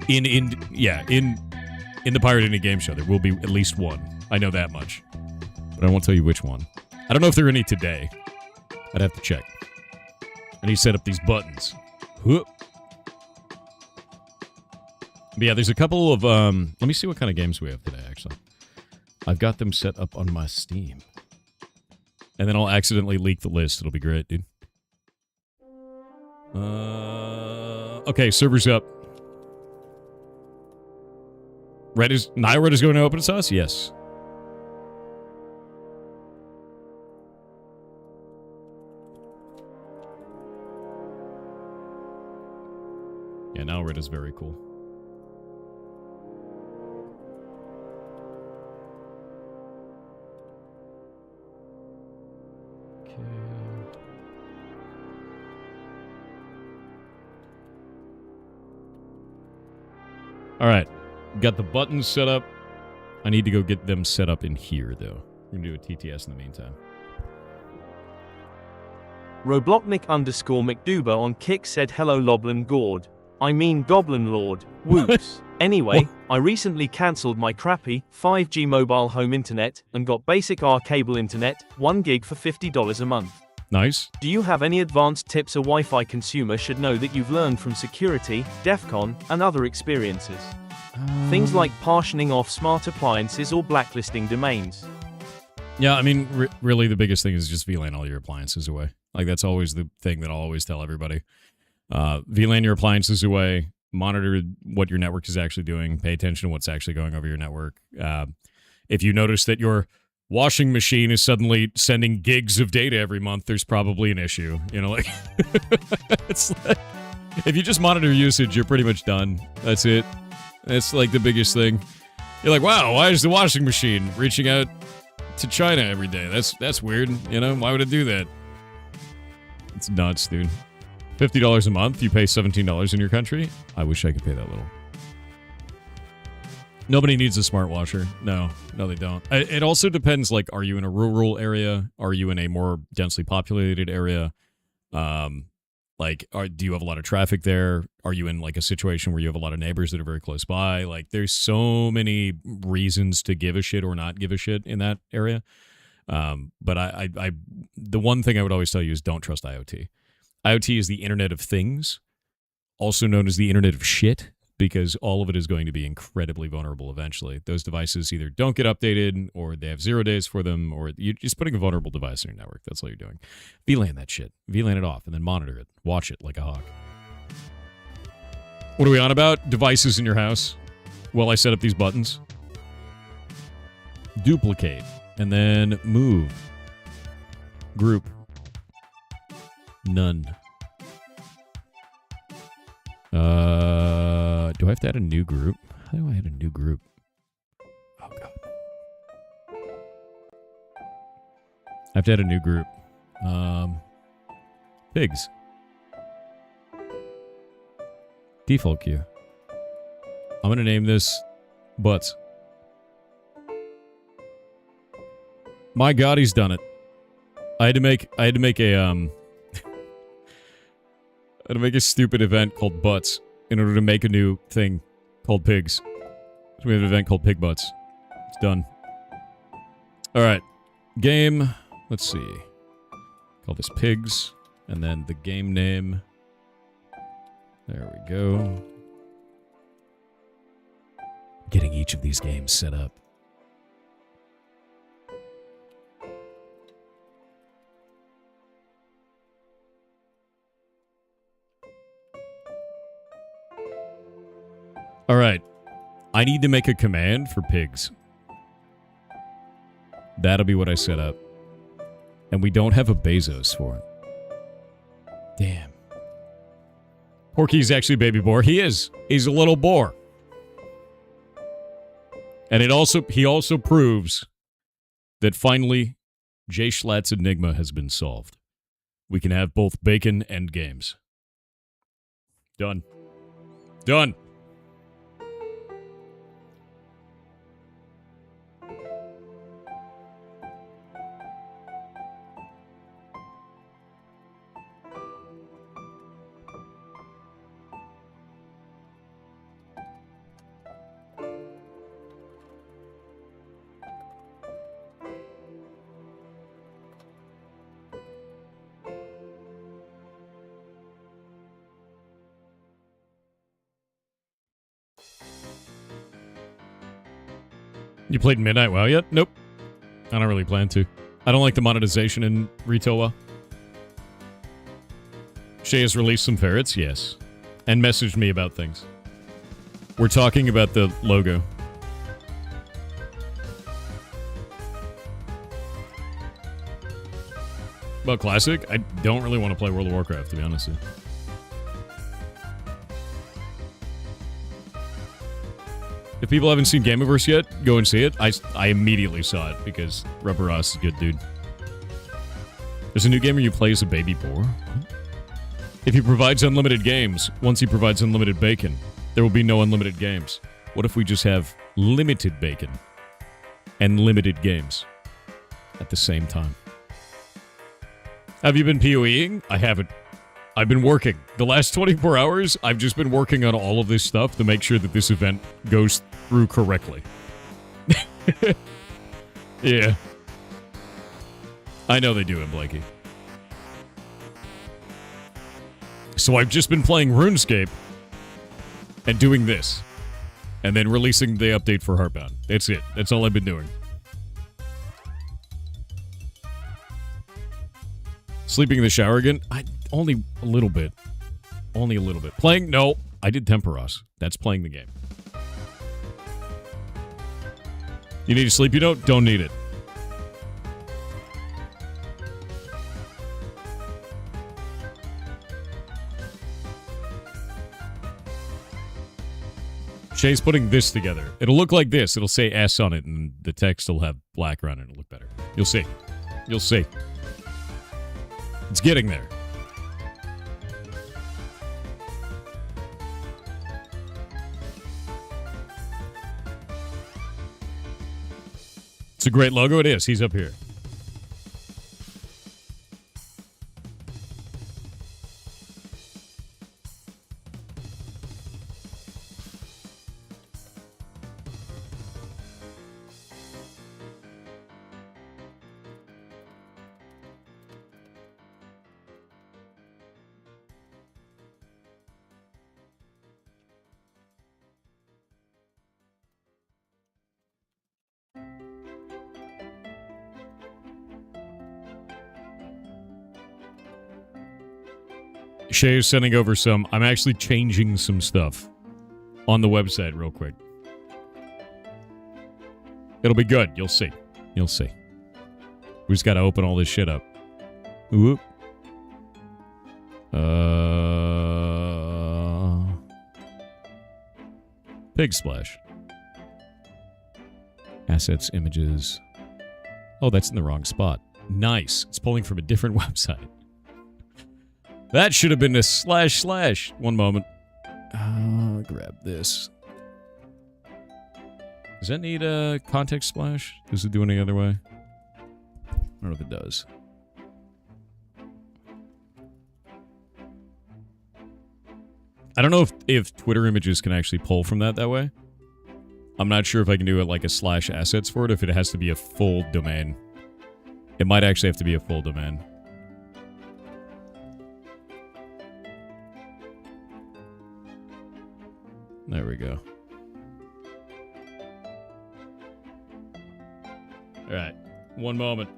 S1: In the Pirate Indie Game Show, there will be at least one. I know that much. But I won't tell you which one. I don't know if there are any today. I'd have to check. I need to set up these buttons. Whoop. But yeah, there's a couple of, let me see what kind of games we have today, actually. I've got them set up on my Steam. And then I'll accidentally leak the list. It'll be great, dude. Okay, server's up. Red is going to open source? Yes. Yeah, now Red is very cool. Okay. All right. Got the buttons set up. I need to go get them set up in here, though. We're going to do a TTS in the meantime.
S2: Roblochnik_McDuber on Kick said hello Loblin Gord. I mean Goblin Lord. Whoops. Anyway, I recently cancelled my crappy 5G mobile home internet and got basic R cable internet, 1 gig for $50 a month.
S1: Nice.
S2: Do you have any advanced tips a Wi-Fi consumer should know that you've learned from security, DEF CON, and other experiences? Things like partitioning off smart appliances or blacklisting domains.
S1: Yeah, I mean, really the biggest thing is just VLAN all your appliances away. Like, that's always the thing that I'll always tell everybody. VLAN your appliances away, monitor what your network is actually doing, pay attention to what's actually going over your network. If you notice that your washing machine is suddenly sending gigs of data every month, there's probably an issue. Like, it's like, if you just monitor usage, you're pretty much done. That's it. That's like the biggest thing. You're like, wow, why is the washing machine reaching out to China every day? That's weird. Why would it do that? It's nuts, dude. $50 a month, you pay $17 in your country? I wish I could pay that little. Nobody needs a smart washer. No, they don't. It also depends, like, are you in a rural area? Are you in a more densely populated area? Do you have a lot of traffic there? Are you in, like, a situation where you have a lot of neighbors that are very close by? Like, there's so many reasons to give a shit or not give a shit in that area. But the one thing I would always tell you is don't trust IoT. IoT is the Internet of Things, also known as the Internet of Shit, because all of it is going to be incredibly vulnerable eventually. Those devices either don't get updated, or they have 0 days for them, or you're just putting a vulnerable device in your network. That's all you're doing. VLAN that shit. VLAN it off, and then monitor it. Watch it like a hawk. What are we on about? Devices in your house. While I set up these buttons. Duplicate. And then move. Group. None. Do I have to add a new group? How do I add a new group? Oh, God. I have to add a new group. Pigs. Default queue. I'm going to name this Butts. My God, he's done it. I had to make a, I had to make a stupid event called Butts in order to make a new thing called Pigs. So we have an event called Pig Butts. It's done. Alright. Game. Let's see. Call this Pigs. And then the game name. There we go. Getting each of these games set up. All right. I need to make a command for pigs. That'll be what I set up. And we don't have a Bezos for it. Damn. Porky's actually a baby boar. He is. He's a little boar. And he also proves that finally Jay Schlatt's enigma has been solved. We can have both bacon and games. Done. Done. You played Midnight WoW yet? Nope. I don't really plan to. I don't like the monetization in retail WoW. Shay has released some ferrets, yes. And messaged me about things. We're talking about the logo. About Classic? I don't really want to play World of Warcraft, to be honest with you. If people haven't seen Gameverse yet, go and see it. I immediately saw it because Rubber Ross is a good dude. There's a new game where you play as a baby boar. If he provides unlimited games, once he provides unlimited bacon, there will be no unlimited games. What if we just have limited bacon and limited games at the same time? Have you been PoEing? I haven't. I've been working. The last 24 hours, I've just been working on all of this stuff to make sure that this event goes through correctly. Yeah. I know they do it, Blakey. So I've just been playing RuneScape and doing this. And then releasing the update for Heartbound. That's it. That's all I've been doing. Sleeping in the shower again? Only a little bit. Only a little bit. Playing? No. I did Temperos. That's playing the game. You need to sleep? You don't? Don't need it. Shay's putting this together. It'll look like this. It'll say S on it, and the text will have black around it. It'll look better. You'll see. You'll see. It's getting there. It's a great logo. It is. He's up here. Shay is sending over some. I'm actually changing some stuff on the website real quick. It'll be good. You'll see. You'll see. We just got to open all this shit up. Whoop. Pig Splash. Assets, images. Oh, that's in the wrong spot. Nice. It's pulling from a different website. That should have been a // One moment. Grab this. Does that need a context splash? Does it do any other way? I don't know if it does. I don't know if Twitter images can actually pull from that way. I'm not sure if I can do it like a /assets for it, if it has to be a full domain. It might actually have to be a full domain. There we go. All right. One moment.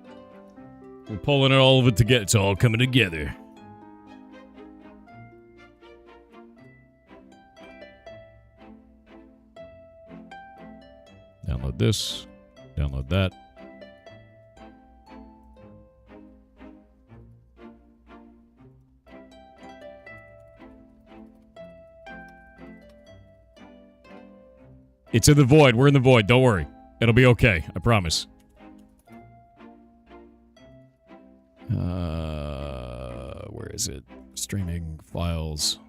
S1: We're pulling it all of it together. It's all coming together. Download this. Download that. It's in the void. We're in the void. Don't worry. It'll be okay. I promise. Where is it? Streaming files.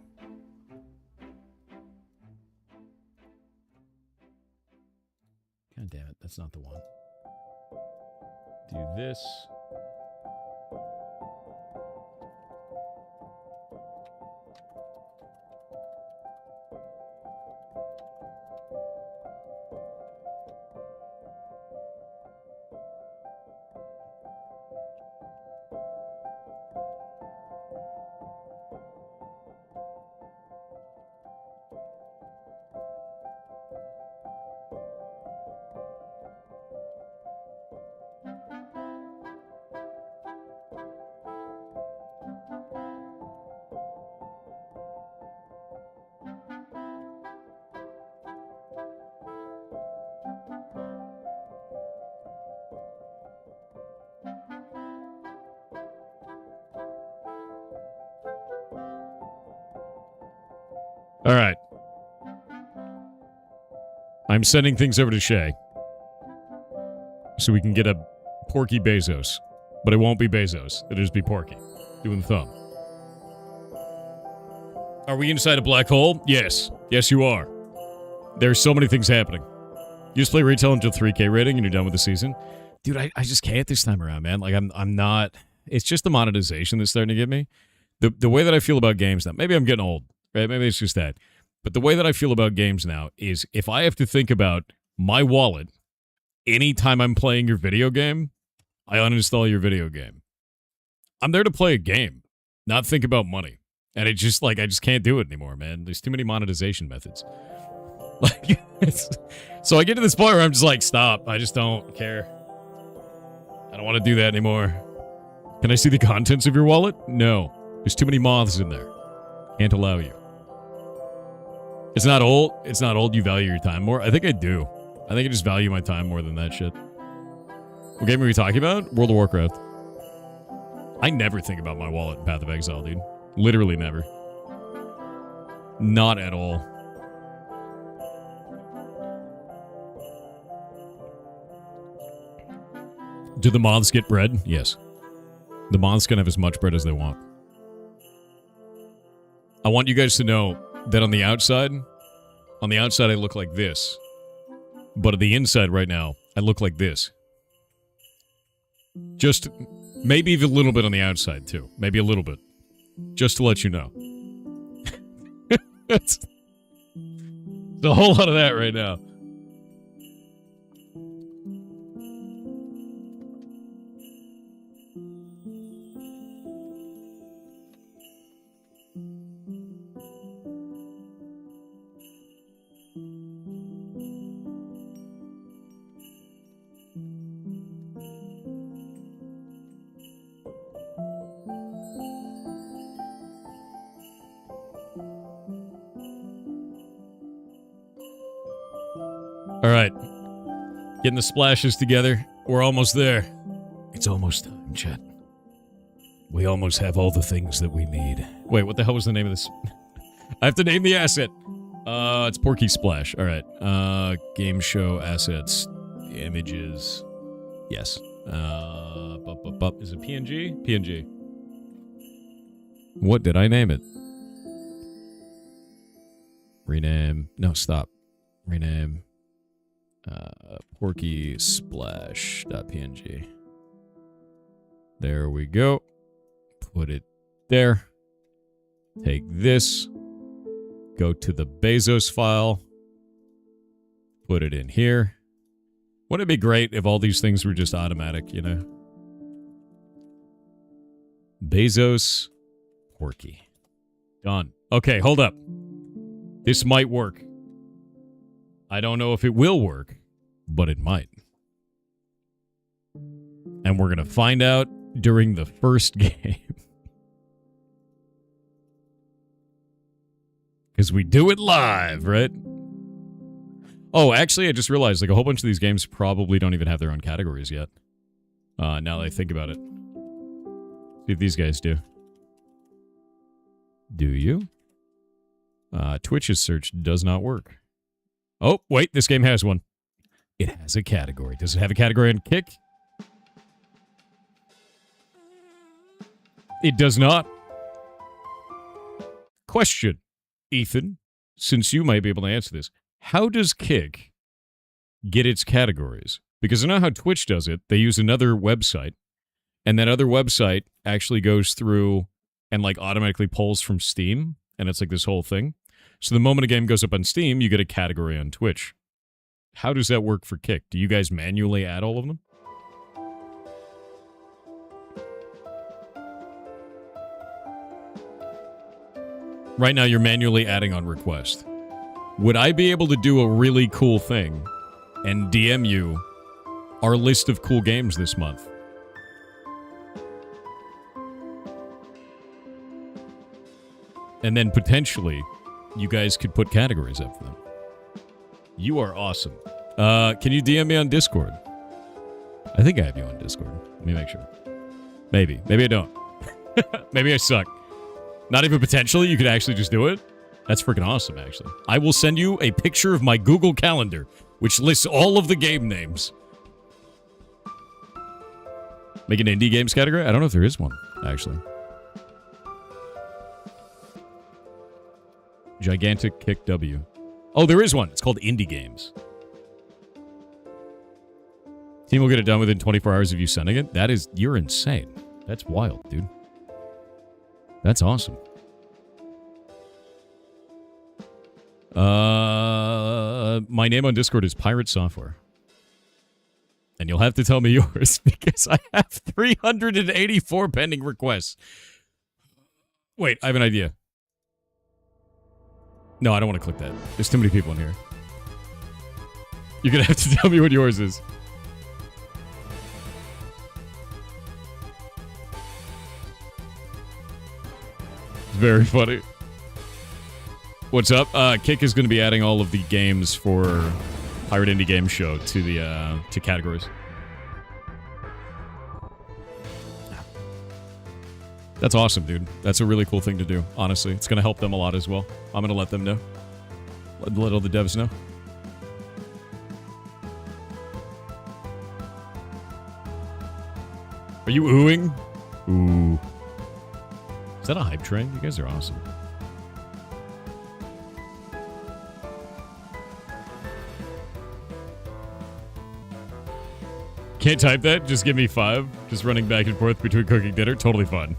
S1: God damn it. That's not the one. Do this. All right. I'm sending things over to Shay so we can get a Porky Bezos. But it won't be Bezos. It'll just be Porky. Doing the thumb. Are we inside a black hole? Yes. Yes, you are. There's so many things happening. You just play retail until 3K rating and you're done with the season? Dude, I just can't this time around, man. Like, I'm not... It's just the monetization that's starting to get me. The way that I feel about games now... Maybe I'm getting old. Right? Maybe it's just that. But the way that I feel about games now is if I have to think about my wallet anytime I'm playing your video game, I uninstall your video game. I'm there to play a game, not think about money. And it just, like, I just can't do it anymore, man. There's too many monetization methods. Like, so I get to this point where I'm just like, stop. I just don't care. I don't want to do that anymore. Can I see the contents of your wallet? No. There's too many moths in there. Can't allow you. It's not old. It's not old. You value your time more. I think I do. I think I just value my time more than that shit. What game are we talking about? World of Warcraft. I never think about my wallet in Path of Exile, dude. Literally never. Not at all. Do the moths get bread? Yes. The moths can have as much bread as they want. I want you guys to know that on the outside I look like this. But on the inside right now, I look like this. Just maybe even a little bit on the outside too. Maybe a little bit. Just to let you know. It's a whole lot of that right now. All right. Getting the splashes together. We're almost there. It's almost time, chat. We almost have all the things that we need. Wait, what the hell was the name of this? I have to name the asset. It's Porky Splash. All right. Game show assets. Images. Yes. Is it PNG? PNG. What did I name it? Rename. No, stop. Rename. Porky Splash.png. There we go. Put it there. Take this. Go to the Bezos file. Put it in here. Wouldn't it be great if all these things were just automatic, you know? Bezos Porky. Done. Okay, hold up. This might work. I don't know if it will work, but it might. And we're going to find out during the first game. Because we do it live, right? Oh, actually, I just realized, like, a whole bunch of these games probably don't even have their own categories yet. Now that I think about it. See if these guys do. Do you? Twitch's search does not work. Oh, wait, this game has one. It has a category. Does it have a category on Kick? It does not. Question, Ethan, since you might be able to answer this. How does Kick get its categories? Because I know how Twitch does it. They use another website, and that other website actually goes through and like automatically pulls from Steam, and it's like this whole thing. So the moment a game goes up on Steam, you get a category on Twitch. How does that work for Kick? Do you guys manually add all of them? Right now, you're manually adding on request. Would I be able to do a really cool thing and DM you our list of cool games this month? And then potentially, you guys could put categories up for them. You are awesome. Can you DM me on Discord? I think I have you on Discord. Let me make sure. Maybe. Maybe I don't. Maybe I suck. Not even potentially, you could actually just do it? That's freaking awesome, actually. I will send you a picture of my Google Calendar, which lists all of the game names. Make an indie games category? I don't know if there is one, actually. Gigantic Kick W. Oh, there is one. It's called Indie Games. Team will get it done within 24 hours of you sending it. That is, you're insane. That's wild, dude. That's awesome. My name on Discord is Pirate Software. And you'll have to tell me yours because I have 384 pending requests. Wait, I have an idea. No, I don't want to click that. There's too many people in here. You're going to have to tell me what yours is. It's very funny. What's up? Kick is going to be adding all of the games for Pirate Indie Game Show to the to categories. That's awesome, dude. That's a really cool thing to do, honestly. It's going to help them a lot as well. I'm going to let them know. Let all the devs know. Are you oohing? Ooh. Is that a hype train? You guys are awesome. Can't type that? Just give me 5. Just running back and forth between cooking dinner. Totally fun.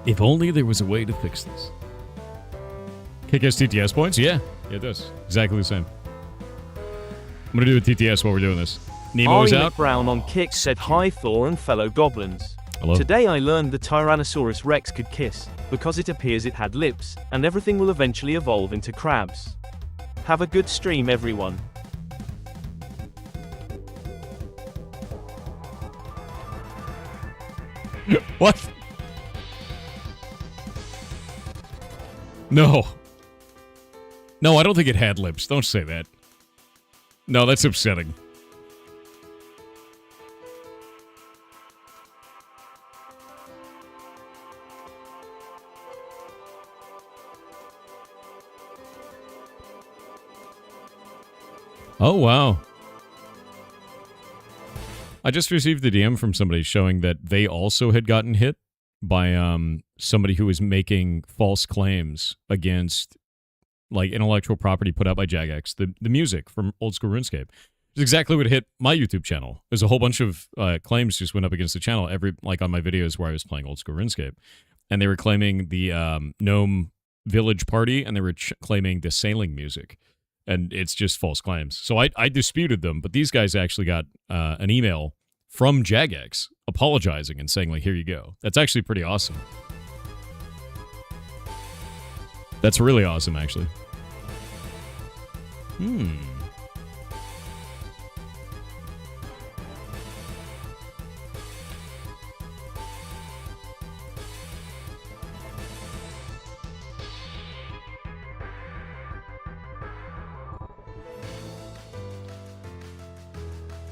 S1: If only there was a way to fix this. Kick has TTS points? Yeah. Yeah, it does. Exactly the same. I'm going to do a TTS while we're doing this. Nemo's
S2: Ari
S1: out.
S2: Brown on Kick said, "Hi Thor and fellow goblins.
S1: Hello.
S2: Today I learned the Tyrannosaurus Rex could kiss, because it appears it had lips, and everything will eventually evolve into crabs. Have a good stream, everyone."
S1: What? No. No, I don't think it had lips. Don't say that. No, that's upsetting. Oh, wow. I just received the DM from somebody showing that they also had gotten hit by somebody who was making false claims against like intellectual property put out by Jagex, the music from old school RuneScape. It's exactly what hit my YouTube channel. There's a whole bunch of claims just went up against the channel like on my videos where I was playing old school RuneScape, and they were claiming the gnome village party, and they were claiming the sailing music, and it's just false claims. So I disputed them, but these guys actually got an email from Jagex apologizing and saying like, here you go. That's actually pretty awesome. That's really awesome, actually.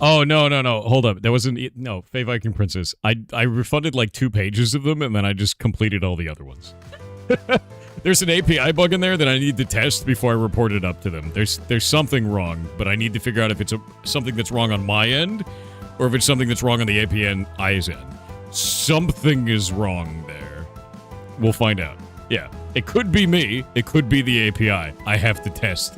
S1: Oh, no. Hold up. That wasn't... No, Fae Viking Princess. I refunded like 2 pages of them, and then I just completed all the other ones. There's an API bug in there that I need to test before I report it up to them. There's something wrong, but I need to figure out if it's something that's wrong on my end, or if it's something that's wrong on the API's end. Something is wrong there. We'll find out. Yeah. It could be me. It could be the API. I have to test.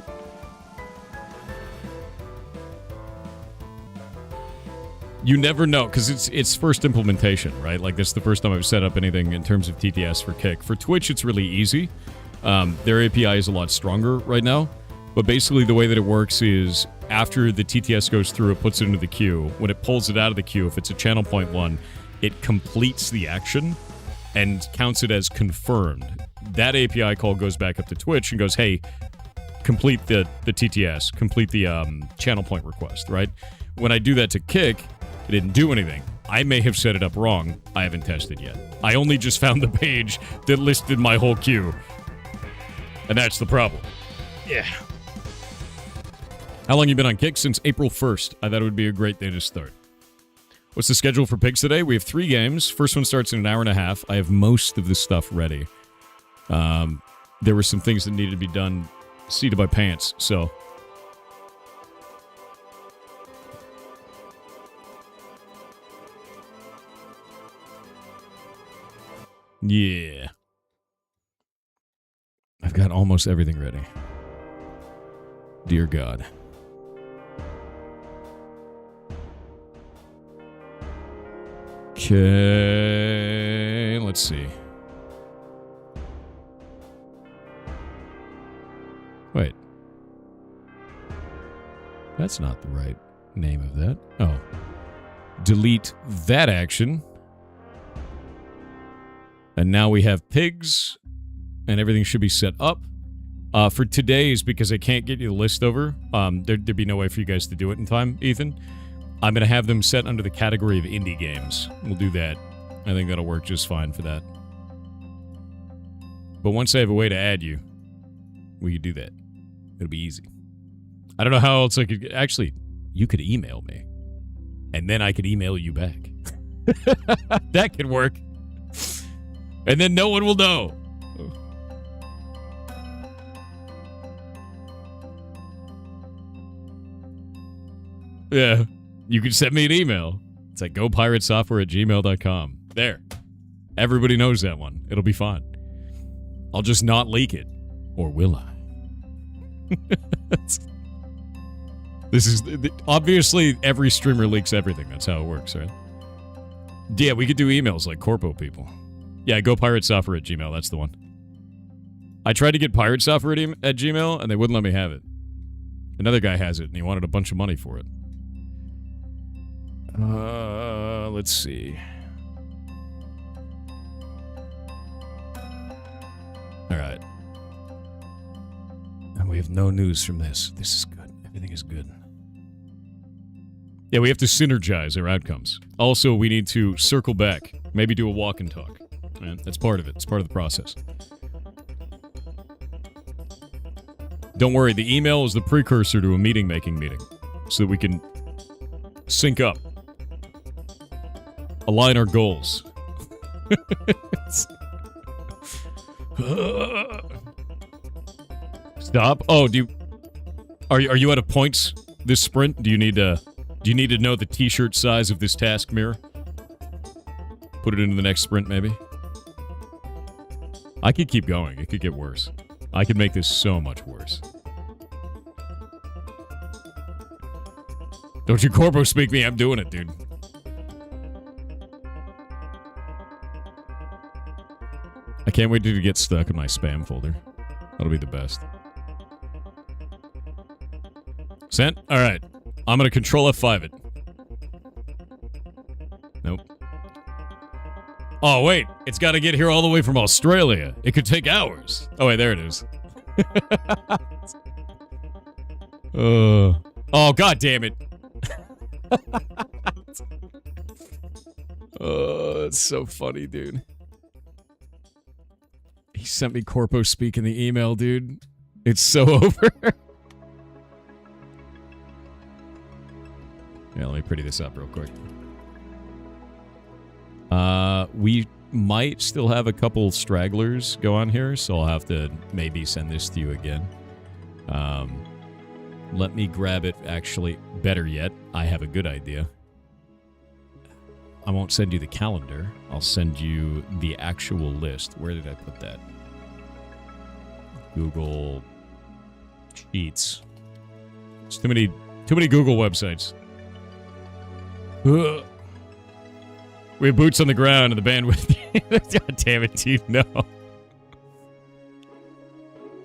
S1: You never know, because it's first implementation, right? Like, this is the first time I've set up anything in terms of TTS for Kick. For Twitch, it's really easy. Their API is a lot stronger right now. But basically, the way that it works is after the TTS goes through, it puts it into the queue. When it pulls it out of the queue, if it's a channel point 1, it completes the action and counts it as confirmed. That API call goes back up to Twitch and goes, hey, complete the TTS, complete the channel point request, right? When I do that to Kick, it didn't do anything. I may have set it up wrong. I haven't tested yet. I only just found the page that listed my whole queue. And that's the problem. Yeah. How long you been on Kick? Since April 1st. I thought it would be a great day to start. What's the schedule for Pigs today? We have 3 games. First one starts in an hour and a half. I have most of the stuff ready. There were some things that needed to be done seated by pants, so... Yeah. I've got almost everything ready. Dear God. Okay, let's see. Wait. That's not the right name of that. Oh. Delete that action. And now we have pigs, and everything should be set up. For today's, because I can't get you the list over, there'd be no way for you guys to do it in time, Ethan. I'm going to have them set under the category of indie games. We'll do that. I think that'll work just fine for that. But once I have a way to add you, we could do that. It'll be easy. I don't know how else I could... Actually, you could email me. And then I could email you back. That could work. And then no one will know. Yeah. You can send me an email. It's like gopiratesoftware@gmail.com. There. Everybody knows that one. It'll be fun. I'll just not leak it. Or will I? This is... Obviously, every streamer leaks everything. That's how it works, right? Yeah, we could do emails like corpo people. Yeah, gopiratesoftware@gmail. That's the one. I tried to get piratesoftware at Gmail, and they wouldn't let me have it. Another guy has it, and he wanted a bunch of money for it. Let's see. All right. And we have no news from this. This is good. Everything is good. Yeah, we have to synergize our outcomes. Also, we need to circle back. Maybe do a walk and talk. Right? That's part of it. It's part of the process. Don't worry, the email is the precursor to a meeting-making meeting. So that we can sync up. Align our goals. Stop. Oh, are you out of points this sprint? Do you need to know the t-shirt size of this task mirror? Put it into the next sprint, maybe? I could keep going. It could get worse. I could make this so much worse. Don't you corpo speak me, I'm doing it, dude. I can't wait to get stuck in my spam folder. That'll be the best. Sent? Alright. I'm gonna control F5 it. Nope. Oh, wait. It's gotta get here all the way from Australia. It could take hours. Oh, wait, there it is. Oh, god damn it. Oh, it's so funny, dude. He sent me corpo speak in the email, dude. It's so over. Yeah, let me pretty this up real quick. We might still have a couple stragglers go on here, so I'll have to maybe send this to you again. Let me grab it. Actually, better yet, I have a good idea. I won't send you the calendar. I'll send you the actual list. Where did I put that? Google Sheets. It's too many Google websites. Ugh. We have boots on the ground and the bandwidth. God damn it, dude, no.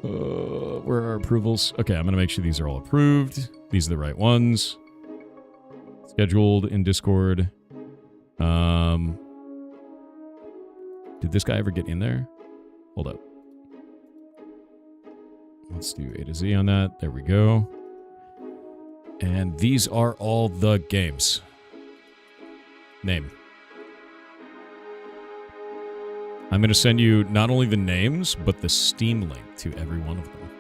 S1: Where are our approvals? Okay, I'm going to make sure these are all approved. These are the right ones. Scheduled in Discord. Did this guy ever get in there? Hold up. Let's do A to Z on that. There we go. And these are all the games. Name. I'm going to send you not only the names, but the Steam link to every one of them.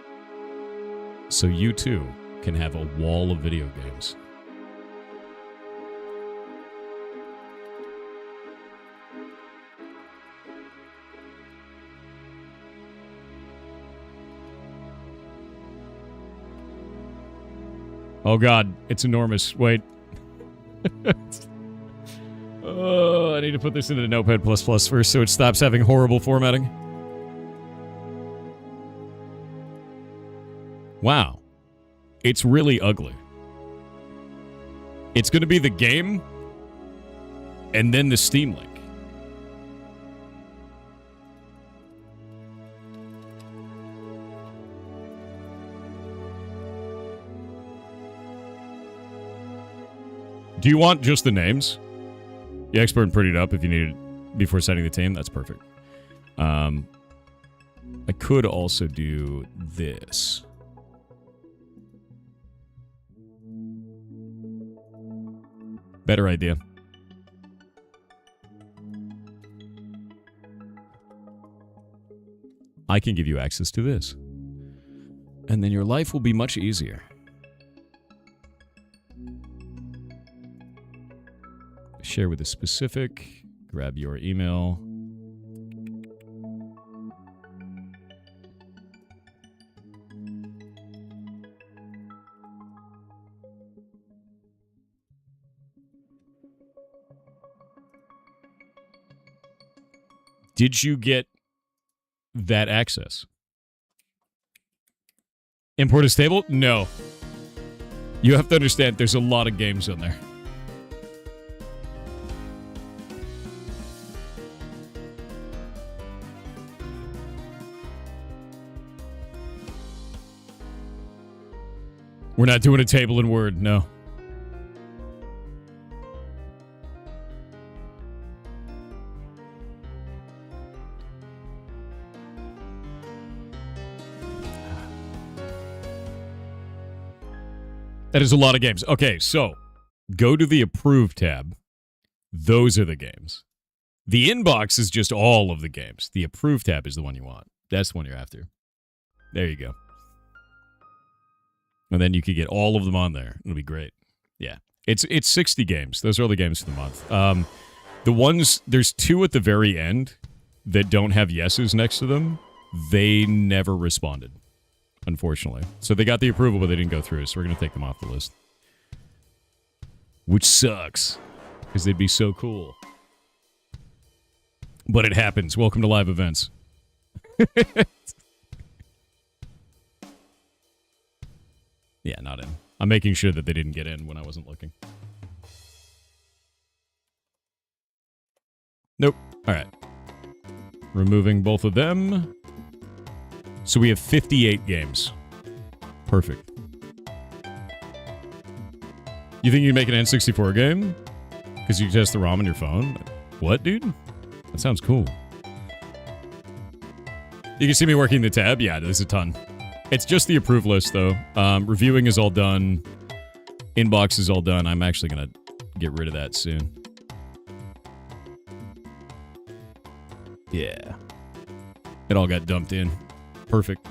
S1: So you too can have a wall of video games. Oh god, it's enormous. Wait. Oh, I need to put this into the Notepad++ first so it stops having horrible formatting. Wow. It's really ugly. It's going to be the game and then the Steam link. Do you want just the names? The expert and prettied up if you need it before setting the team. That's perfect. I could also do this. Better idea. I can give you access to this. And then your life will be much easier. Share with a specific. Grab your email. Did you get that access? Import is stable? No. You have to understand there's a lot of games on there. We're not doing a table in Word, no. That is a lot of games. Okay, so go to the Approved tab. Those are the games. The inbox is just all of the games. The Approved tab is the one you want. That's the one you're after. There you go. And then you could get all of them on there. It'll be great. Yeah. It's 60 games. Those are all the games for the month. The ones, there's 2 at the very end that don't have yeses next to them. They never responded, unfortunately. So they got the approval, but they didn't go through, so we're going to take them off the list. Which sucks, because they'd be so cool. But it happens. Welcome to live events. Yeah, not in. I'm making sure that they didn't get in when I wasn't looking. Nope. All right. Removing both of them. So we have 58 games. Perfect. You think you can make an N64 game? Because you test the ROM on your phone? What, dude? That sounds cool. You can see me working the tab? Yeah, there's a ton. It's just the approved list, though. Reviewing is all done. Inbox is all done. I'm actually going to get rid of that soon. Yeah. It all got dumped in. Perfect.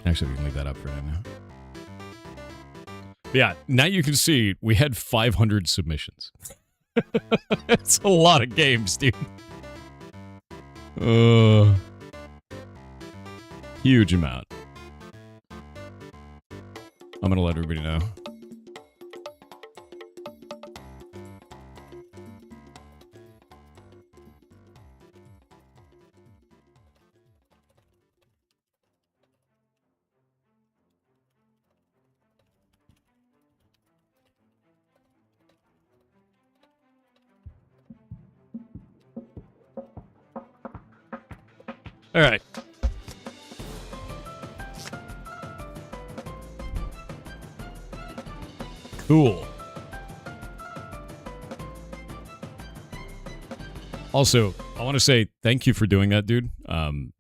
S1: Actually, we can leave that up for now. But yeah, now you can see we had 500 submissions. It's a lot of games, dude. Huge amount. I'm going to let everybody know. All right. Cool. Also, I want to say thank you for doing that, dude.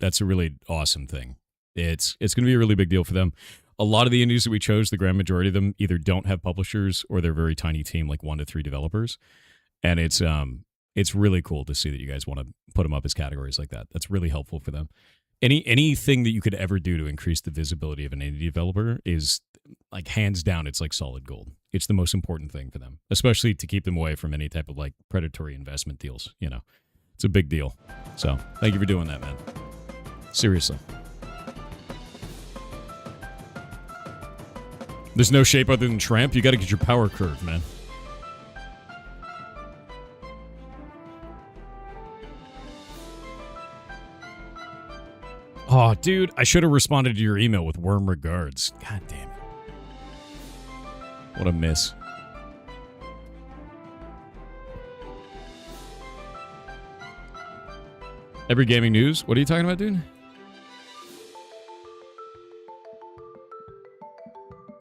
S1: That's a really awesome thing. It's going to be a really big deal for them. A lot of the indies that we chose, the grand majority of them either don't have publishers or they're a very tiny team, like 1 to 3 developers. And it's really cool to see that you guys want to put them up as categories like that. That's really helpful for them. Anything that you could ever do to increase the visibility of an indie developer is, like, hands down, it's like solid gold. It's the most important thing for them, especially to keep them away from any type of, like, predatory investment deals. You know, it's a big deal. So thank you for doing that, man. Seriously. There's no shape other than tramp. You got to get your power curve, man. Oh, dude, I should have responded to your email with warm regards. God damn it. What a miss. Every gaming news? What are you talking about, dude?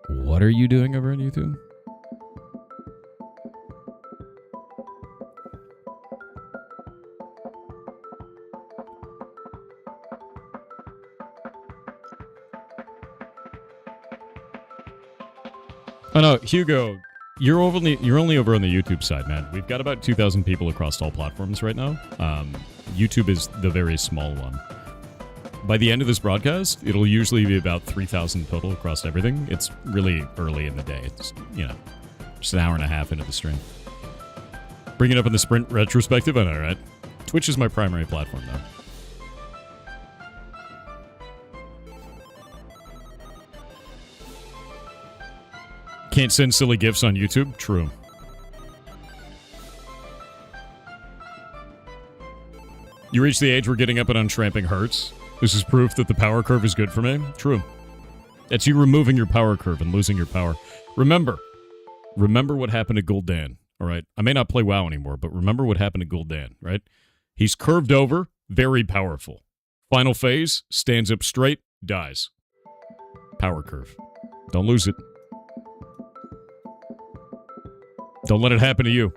S1: What are you doing over on YouTube? Oh no, Hugo, you're only over on the YouTube side, man. We've got about 2,000 people across all platforms right now. YouTube is the very small one. By the end of this broadcast, it'll usually be about 3,000 total across everything. It's really early in the day. It's, you know, just an hour and a half into the stream. Bring it up in the sprint retrospective, I know, right? Twitch is my primary platform, though. Can't send silly gifs on YouTube? True. You reach the age where getting up and untramping hurts. This is proof that the power curve is good for me? True. That's you removing your power curve and losing your power. Remember what happened to Gul'dan, all right? I may not play WoW anymore, but remember what happened to Gul'dan, right? He's curved over, very powerful. Final phase, stands up straight, dies. Power curve. Don't lose it. Don't let it happen to you.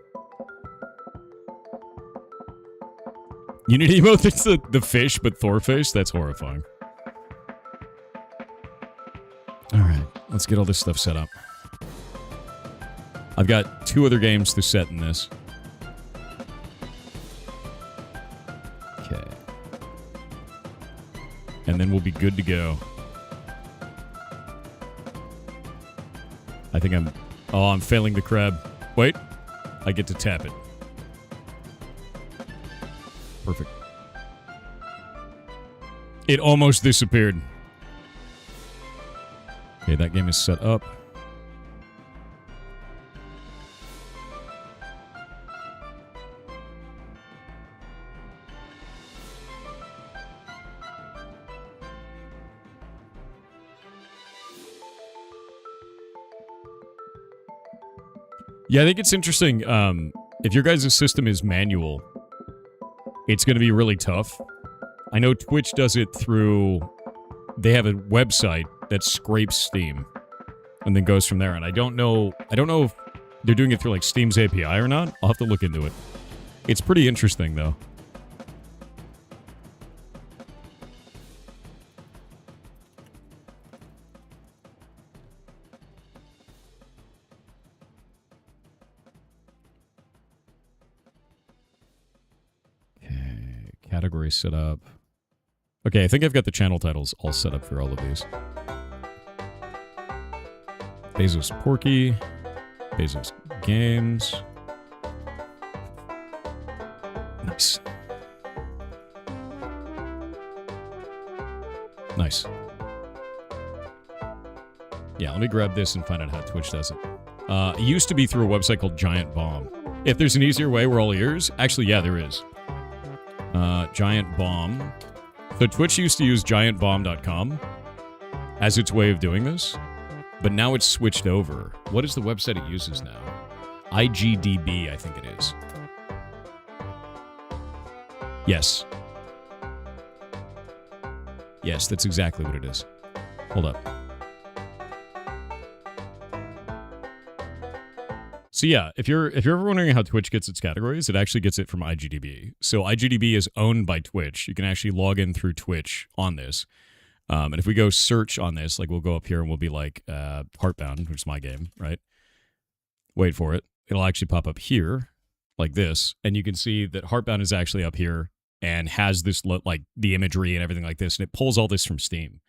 S1: You need emote that's the fish, but Thor face? That's horrifying. Alright, let's get all this stuff set up. I've got 2 other games to set in this. Okay. And then we'll be good to go. I think I'm... Oh, I'm failing the crab. Wait. I get to tap it. Perfect. It almost disappeared. Okay, that game is set up. Yeah, I think it's interesting. If your guys' system is manual, it's going to be really tough. I know Twitch does it through... They have a website that scrapes Steam and then goes from there. And I don't know if they're doing it through like Steam's API or not. I'll have to look into it. It's pretty interesting, though. Category set up. Okay, I think I've got the channel titles all set up for all of these. Bezos Porky. Bezos Games. Nice. Nice. Yeah, let me grab this and find out how Twitch does it. It used to be through a website called Giant Bomb. If there's an easier way, we're all ears. Actually, yeah, there is. Giant Bomb. So Twitch used to use giantbomb.com as its way of doing this, but now it's switched over. What is the website it uses now? IGDB, I think it is. Yes. Yes, that's exactly what it is. Hold up. So yeah, if you're ever wondering how Twitch gets its categories, it actually gets it from IGDB. So IGDB is owned by Twitch. You can actually log in through Twitch on this. And if we go search on this, like we'll go up here and we'll be like Heartbound, which is my game, right? Wait for it. It'll actually pop up here like this. And you can see that Heartbound is actually up here and has this like the imagery and everything like this. And it pulls all this from Steam.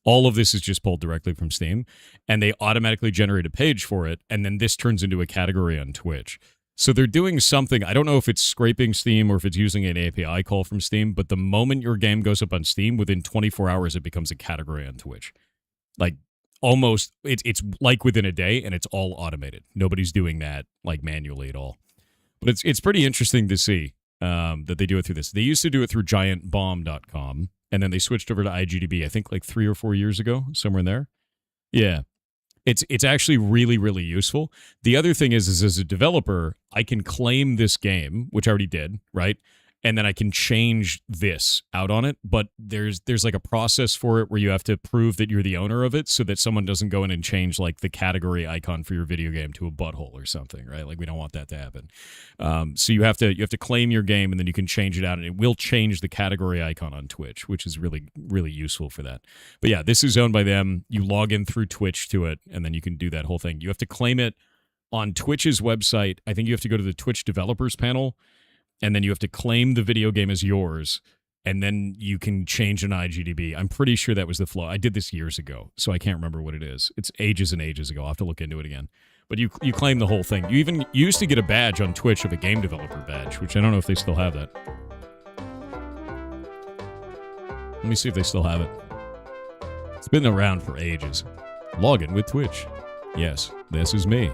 S1: All of this is just pulled directly from Steam, and they automatically generate a page for it, and then this turns into a category on Twitch. So they're doing something. I don't know if it's scraping Steam or if it's using an API call from Steam, but the moment your game goes up on Steam, within 24 hours, it becomes a category on Twitch. Like, almost, it's like within a day, and it's all automated. Nobody's doing that, like, manually at all. But it's pretty interesting to see that they do it through this. They used to do it through giantbomb.com. And then they switched over to IGDB, I think like 3 or 4 years ago, somewhere in there. Yeah. It's actually really, really useful. The other thing is as a developer, I can claim this game, which I already did, right? And then I can change this out on it. But there's like a process for it where you have to prove that you're the owner of it so that someone doesn't go in and change like the category icon for your video game to a butthole or something, right? Like we don't want that to happen. So you have to claim your game and then you can change it out and it will change the category icon on Twitch, which is really, really useful for that. But yeah, this is owned by them. You log in through Twitch to it and then you can do that whole thing. You have to claim it on Twitch's website. I think you have to go to the Twitch developers panel. And then you have to claim the video game as yours, and then you can change an IGDB. I'm pretty sure that was the flow. I did this years ago, so I can't remember what it is. It's ages and ages ago. I'll have to look into it again. But you claim the whole thing. You used to get a badge on Twitch of a game developer badge, which I don't know if they still have that. Let me see if they still have it. It's been around for ages. Log in with Twitch. Yes, this is me.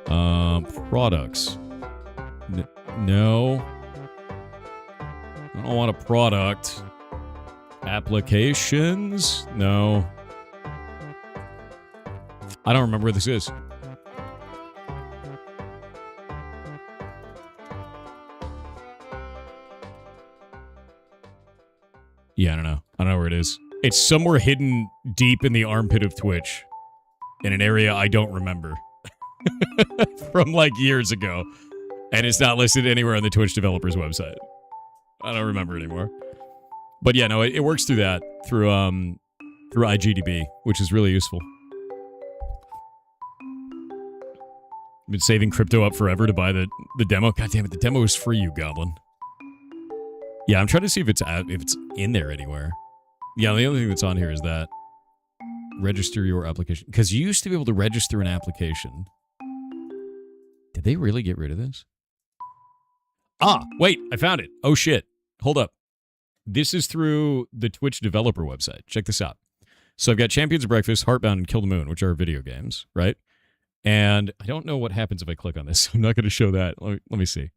S1: Products. No. I don't want a product. Applications? No. I don't remember where this is. Yeah, I don't know. I don't know where it is. It's somewhere hidden deep in the armpit of Twitch. In an area I don't remember. From like years ago. And it's not listed anywhere on the Twitch developers website. I don't remember anymore. But yeah, no, it works through that, through IGDB, which is really useful. I've been saving crypto up forever to buy the demo. God damn it, the demo is free, you goblin. Yeah, I'm trying to see if it's in there anywhere. Yeah, the only thing that's on here is that. register your application. Because you used to be able to register an application. Did they really get rid of this? Ah, wait, I found it. Oh, shit. Hold up. This is through the Twitch developer website. Check this out. So I've got Champions of Breakfast, Heartbound, and Kill the Moon, which are video games, right? And I don't know what happens if I click on this. I'm not going to show that. Let me see.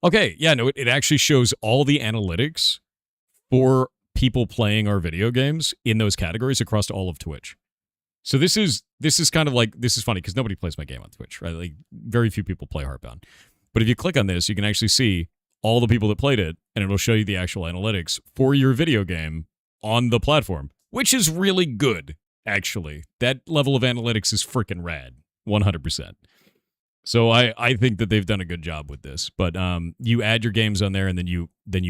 S1: Okay, yeah, no, it actually shows all the analytics for people playing our video games in those categories across all of Twitch. So this is kind of like, this is funny because nobody plays my game on Twitch, right? Like very few people play Heartbound. But if you click on this, you can actually see all the people that played it, and it'll show you the actual analytics for your video game on the platform, which is really good, actually. That level of analytics is freaking rad, 100%. So I think that they've done a good job with this. But you add your games on there, and then you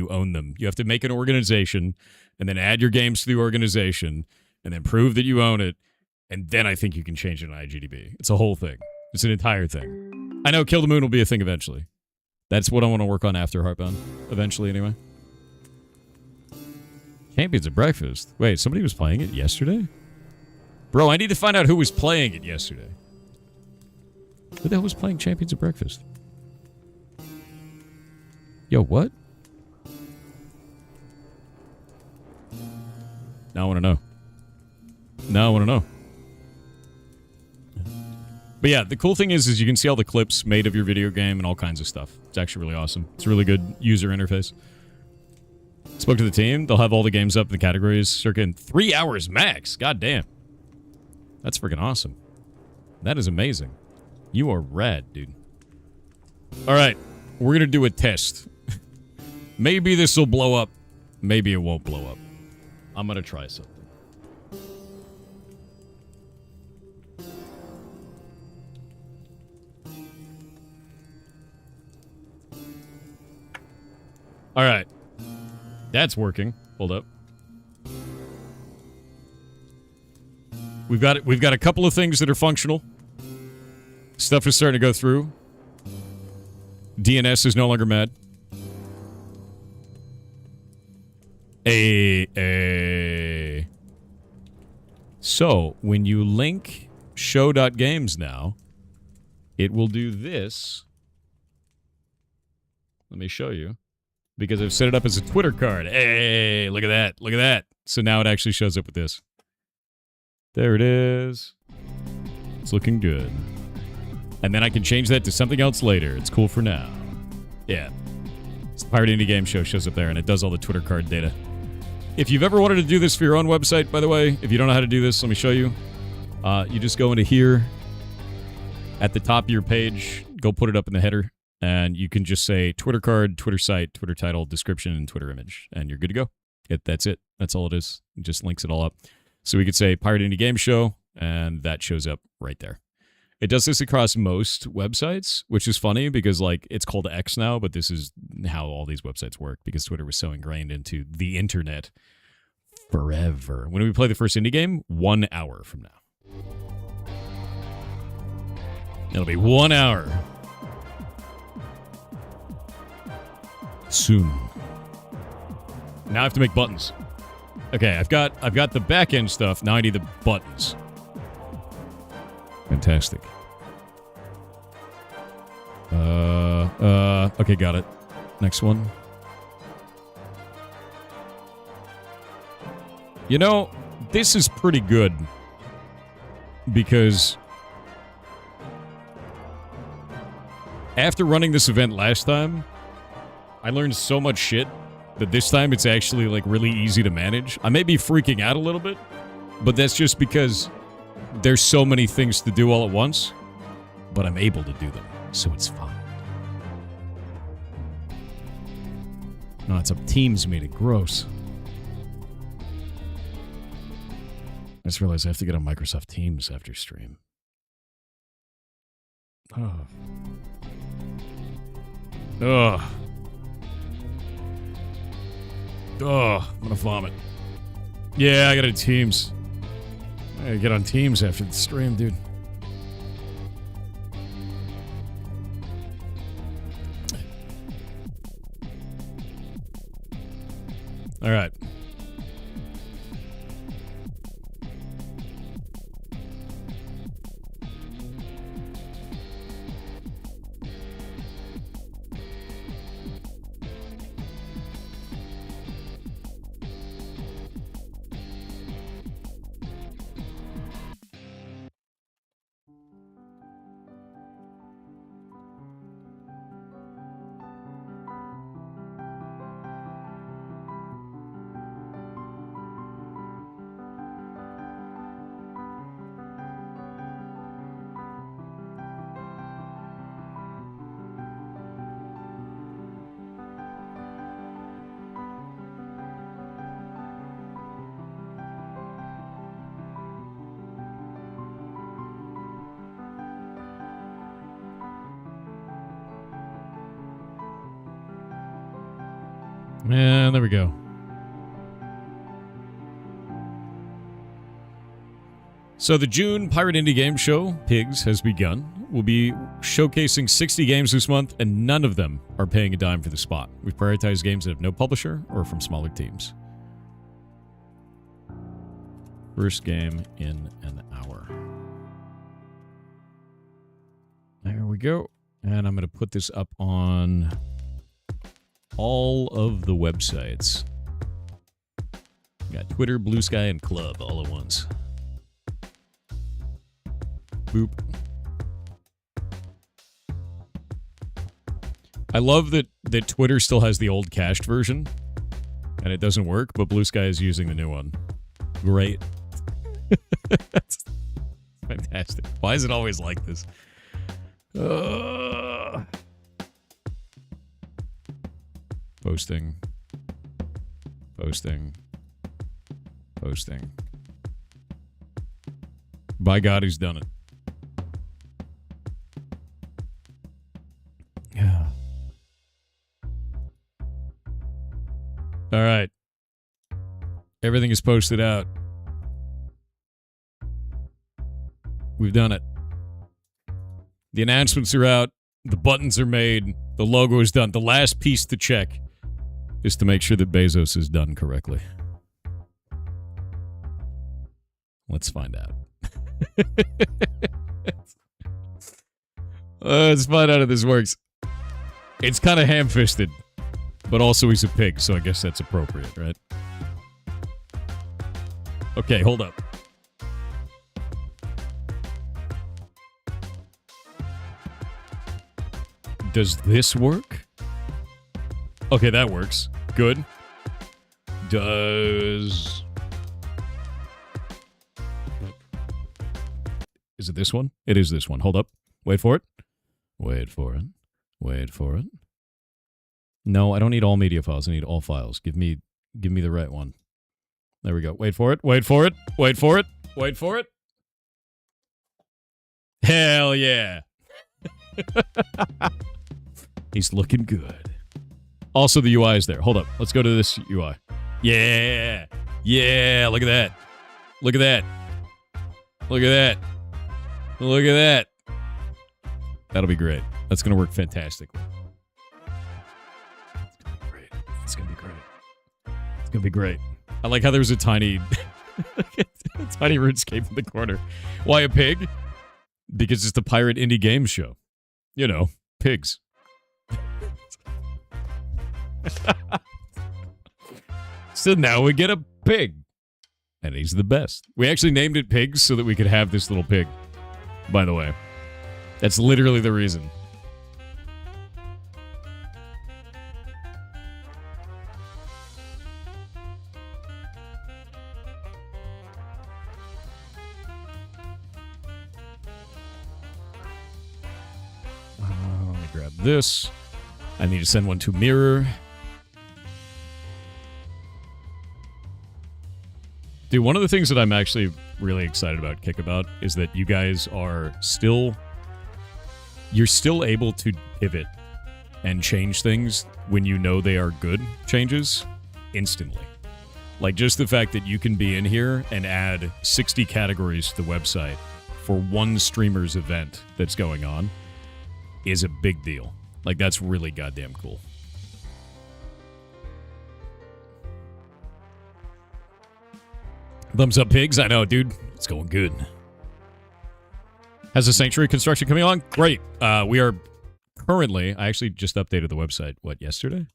S1: own them. You have to make an organization, and then add your games to the organization, and then prove that you own it, and then I think you can change it on IGDB. It's a whole thing. It's an entire thing. I know Kill the Moon will be a thing eventually. That's what I want to work on after Heartbound. Eventually, anyway. Champions of Breakfast. Wait, somebody was playing it yesterday? Bro, I need to find out who was playing it yesterday. Who the hell was playing Champions of Breakfast? Yo, what? Now I want to know. Now I want to know. But yeah, the cool thing is you can see all the clips made of your video game and all kinds of stuff. It's actually really awesome. It's a really good user interface. Spoke to the team. They'll have all the games up in the categories circa in 3 hours max. God damn. That's freaking awesome. That is amazing. You are rad, dude. All right. We're going to do a test. Maybe this will blow up. Maybe it won't blow up. I'm going to try something. All right. That's working. Hold up. We've got a couple of things that are functional. Stuff is starting to go through. DNS is no longer mad. So, when you link show.games now, it will do this. Let me show you. Because I've set it up as a Twitter card. Hey, look at that. Look at that. So now it actually shows up with this. There it is. It's looking good. And then I can change that to something else later. It's cool for now. Yeah. It's the Pirate Indie Game Show shows up there, and it does all the Twitter card data. If you've ever wanted to do this for your own website, by the way, if you don't know how to do this, let me show you. You just go into here. At the top of your page, go put it up in the header. And you can just say Twitter card, Twitter site, Twitter title, description, and Twitter image. And you're good to go. That's it. That's all it is. It just links it all up. So we could say Pirate Indie Game Show, and that shows up right there. It does this across most websites, which is funny because, like, it's called X now, but this is how all these websites work because Twitter was so ingrained into the internet forever. When we play the first indie game, 1 hour from now. It'll be 1 hour. Soon. Now I have to make buttons. Okay, I've got the back end stuff. Now I need the buttons. Fantastic. Okay, got it. Next one. You know, this is pretty good because after running this event last time, I learned so much shit that this time it's actually, like, really easy to manage. I may be freaking out a little bit, but that's just because there's so many things to do all at once, but I'm able to do them, so it's fine. No, it's a Teams meeting. Gross. I just realized I have to get on Microsoft Teams after stream. Oh. Ugh. Oh, I'm gonna vomit. Yeah, I gotta do Teams. I gotta get on Teams after the stream, dude. All right. And there we go. So the June Pirate Indie Game Show, Pigs, has begun. We'll be showcasing 60 games this month, and none of them are paying a dime for the spot. We've prioritized games that have no publisher or from smaller teams. First game in an hour. There we go. And I'm going to put this up on all of the websites. Got Twitter, Blue Sky, and Club all at once. Boop. I love that Twitter still has the old cached version, and it doesn't work, but Blue Sky is using the new one. Great. That's fantastic. Why is it always like this? Posting. By God, he's done it. Yeah. All right. Everything is posted out. We've done it. The announcements are out. The buttons are made. The logo is done. The last piece to check is to make sure that Bezos is done correctly. Let's find out. Let's find out if this works. It's kind of ham-fisted, but also he's a pig, so I guess that's appropriate, right? Okay, hold up. Does this work? Okay, that works. Good. Does... Is it this one? It is this one. Hold up. Wait for it. Wait for it. Wait for it. No, I don't need all media files. I need all files. Give me the right one. There we go. Wait for it. Wait for it. Wait for it. Wait for it. Hell yeah. He's looking good. Also, the UI is there. Hold up. Let's go to this UI. Yeah. Yeah. Look at that. Look at that. Look at that. Look at that. That'll be great. That's going to work fantastically. It's going to be great. It's going to be great. I like how there's a tiny RuneScape in the corner. Why a pig? Because it's the Pirate Indie Game Show. You know, pigs. So now we get a pig. And he's the best. We actually named it Pigs so that we could have this little pig. By the way. That's literally the reason. Let me grab this. I need to send one to Mirror. Dude, one of the things that I'm actually really excited about Kickabout is that you guys are still... You're still able to pivot and change things when you know they are good changes instantly. Like, just the fact that you can be in here and add 60 categories to the website for one streamer's event that's going on is a big deal. Like, that's really goddamn cool. Thumbs up, pigs. I know, dude. It's going good. Has the sanctuary construction coming on? Great. We are currently... I actually just updated the website, yesterday?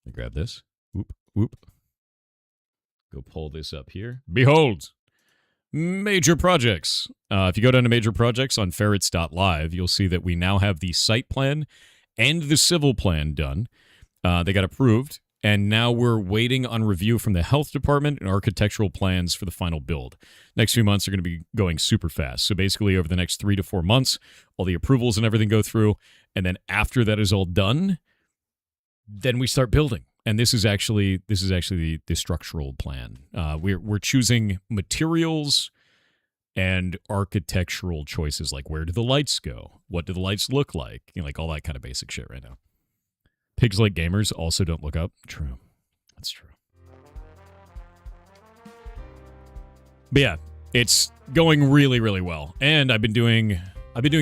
S1: Let me grab this. Whoop, whoop. Go pull this up here. Behold! Major projects. If you go down to major projects on ferrets.live, you'll see that we now have the site plan and the civil plan done. They got approved. And now we're waiting on review from the health department and architectural plans for the final build. Next few months are going to be going super fast. So basically over the next 3 to 4 months, all the approvals and everything go through. And then after that is all done, then we start building. And this is actually the structural plan. We're choosing materials and architectural choices, like where do the lights go? What do the lights look like? You know, like all that kind of basic shit right now. Pigs like gamers also don't look up. True. That's true. But yeah, it's going really, really well. And I've been doing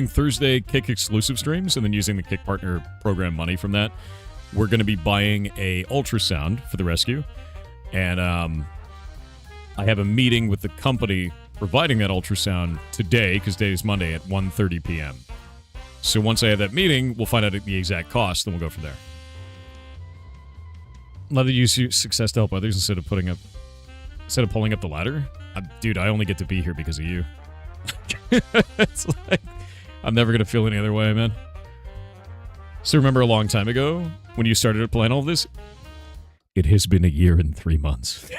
S1: Thursday Kick exclusive streams and then using the Kick partner program money from that. We're going to be buying a ultrasound for the rescue. And I have a meeting with the company providing that ultrasound today, because today is Monday, at 1:30 p.m. So once I have that meeting, we'll find out the exact cost, then we'll go from there. Love to use success to help others instead of pulling up the ladder. Dude, I only get to be here because of you. It's like, I'm never going to feel any other way, man. So remember a long time ago when you started to plan all this? It has been a year and 3 months.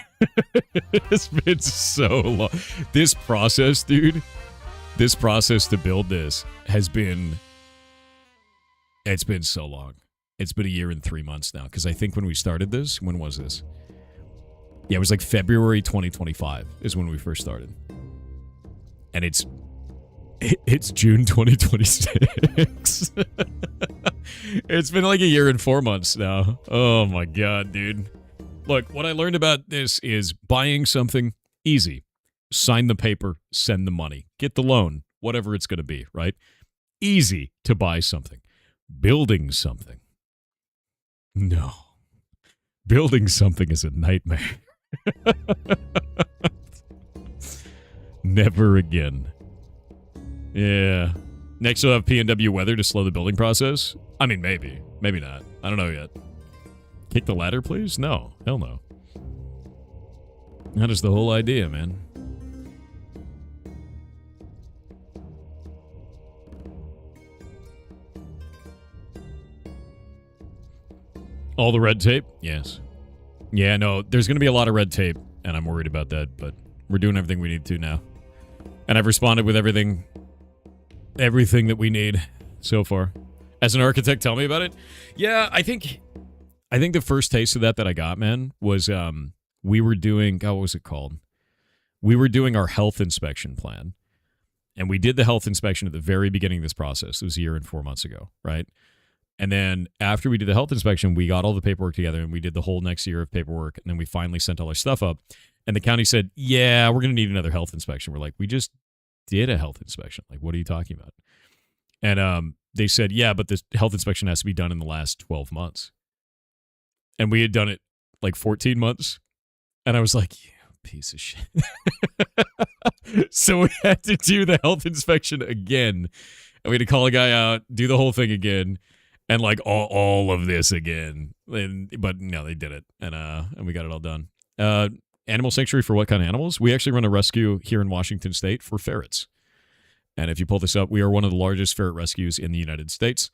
S1: It's been so long. This process, dude, this process to build this has been, it's been so long. It's been a year and 3 months now, because I think when we started this, when was this? Yeah, it was like February 2025 is when we first started. And it's June 2026. It's been like a year and 4 months now. Oh my God, dude. Look, what I learned about this is buying something, easy. Sign the paper, send the money. Get the loan, whatever it's going to be, right? Easy to buy something. Building something. No. Building something is a nightmare. Never again. Yeah. Next we'll have PNW weather to slow the building process. I mean, maybe. Maybe not. I don't know yet. Kick the ladder, please? No. Hell no. That is the whole idea, man. All the red tape? Yes. Yeah, no, there's going to be a lot of red tape, and I'm worried about that, but we're doing everything we need to now. And I've responded with everything that we need so far. As an architect, tell me about it. Yeah, I think the first taste of that I got, man, was we were doing, what was it called? We were doing our health inspection plan. And we did the health inspection at the very beginning of this process. It was a year and 4 months ago, right? And then after we did the health inspection, we got all the paperwork together and we did the whole next year of paperwork. And then we finally sent all our stuff up. And the county said, yeah, we're going to need another health inspection. We're like, we just did a health inspection. Like, what are you talking about? And they said, yeah, but this health inspection has to be done in the last 12 months. And we had done it like 14 months. And I was like, you piece of shit. So we had to do the health inspection again. And we had to call a guy out, do the whole thing again. And like all of this again. But no, they did it. And we got it all done. Animal sanctuary for what kind of animals? We actually run a rescue here in Washington State for ferrets. And if you pull this up, we are one of the largest ferret rescues in the United States.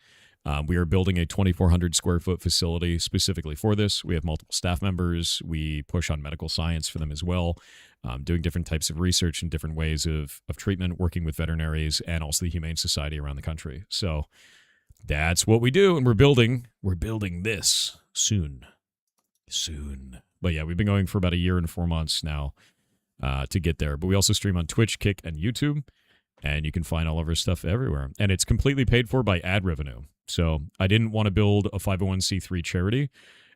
S1: We are building a 2,400 square foot facility specifically for this. We have multiple staff members. We push on medical science for them as well, doing different types of research and different ways of treatment, working with veterinaries and also the Humane Society around the country. So that's what we do. And we're building this soon. But yeah, we've been going for about a year and 4 months now to get there. But we also stream on Twitch, Kick, and YouTube. And you can find all of our stuff everywhere. And it's completely paid for by ad revenue. So I didn't want to build a 501c3 charity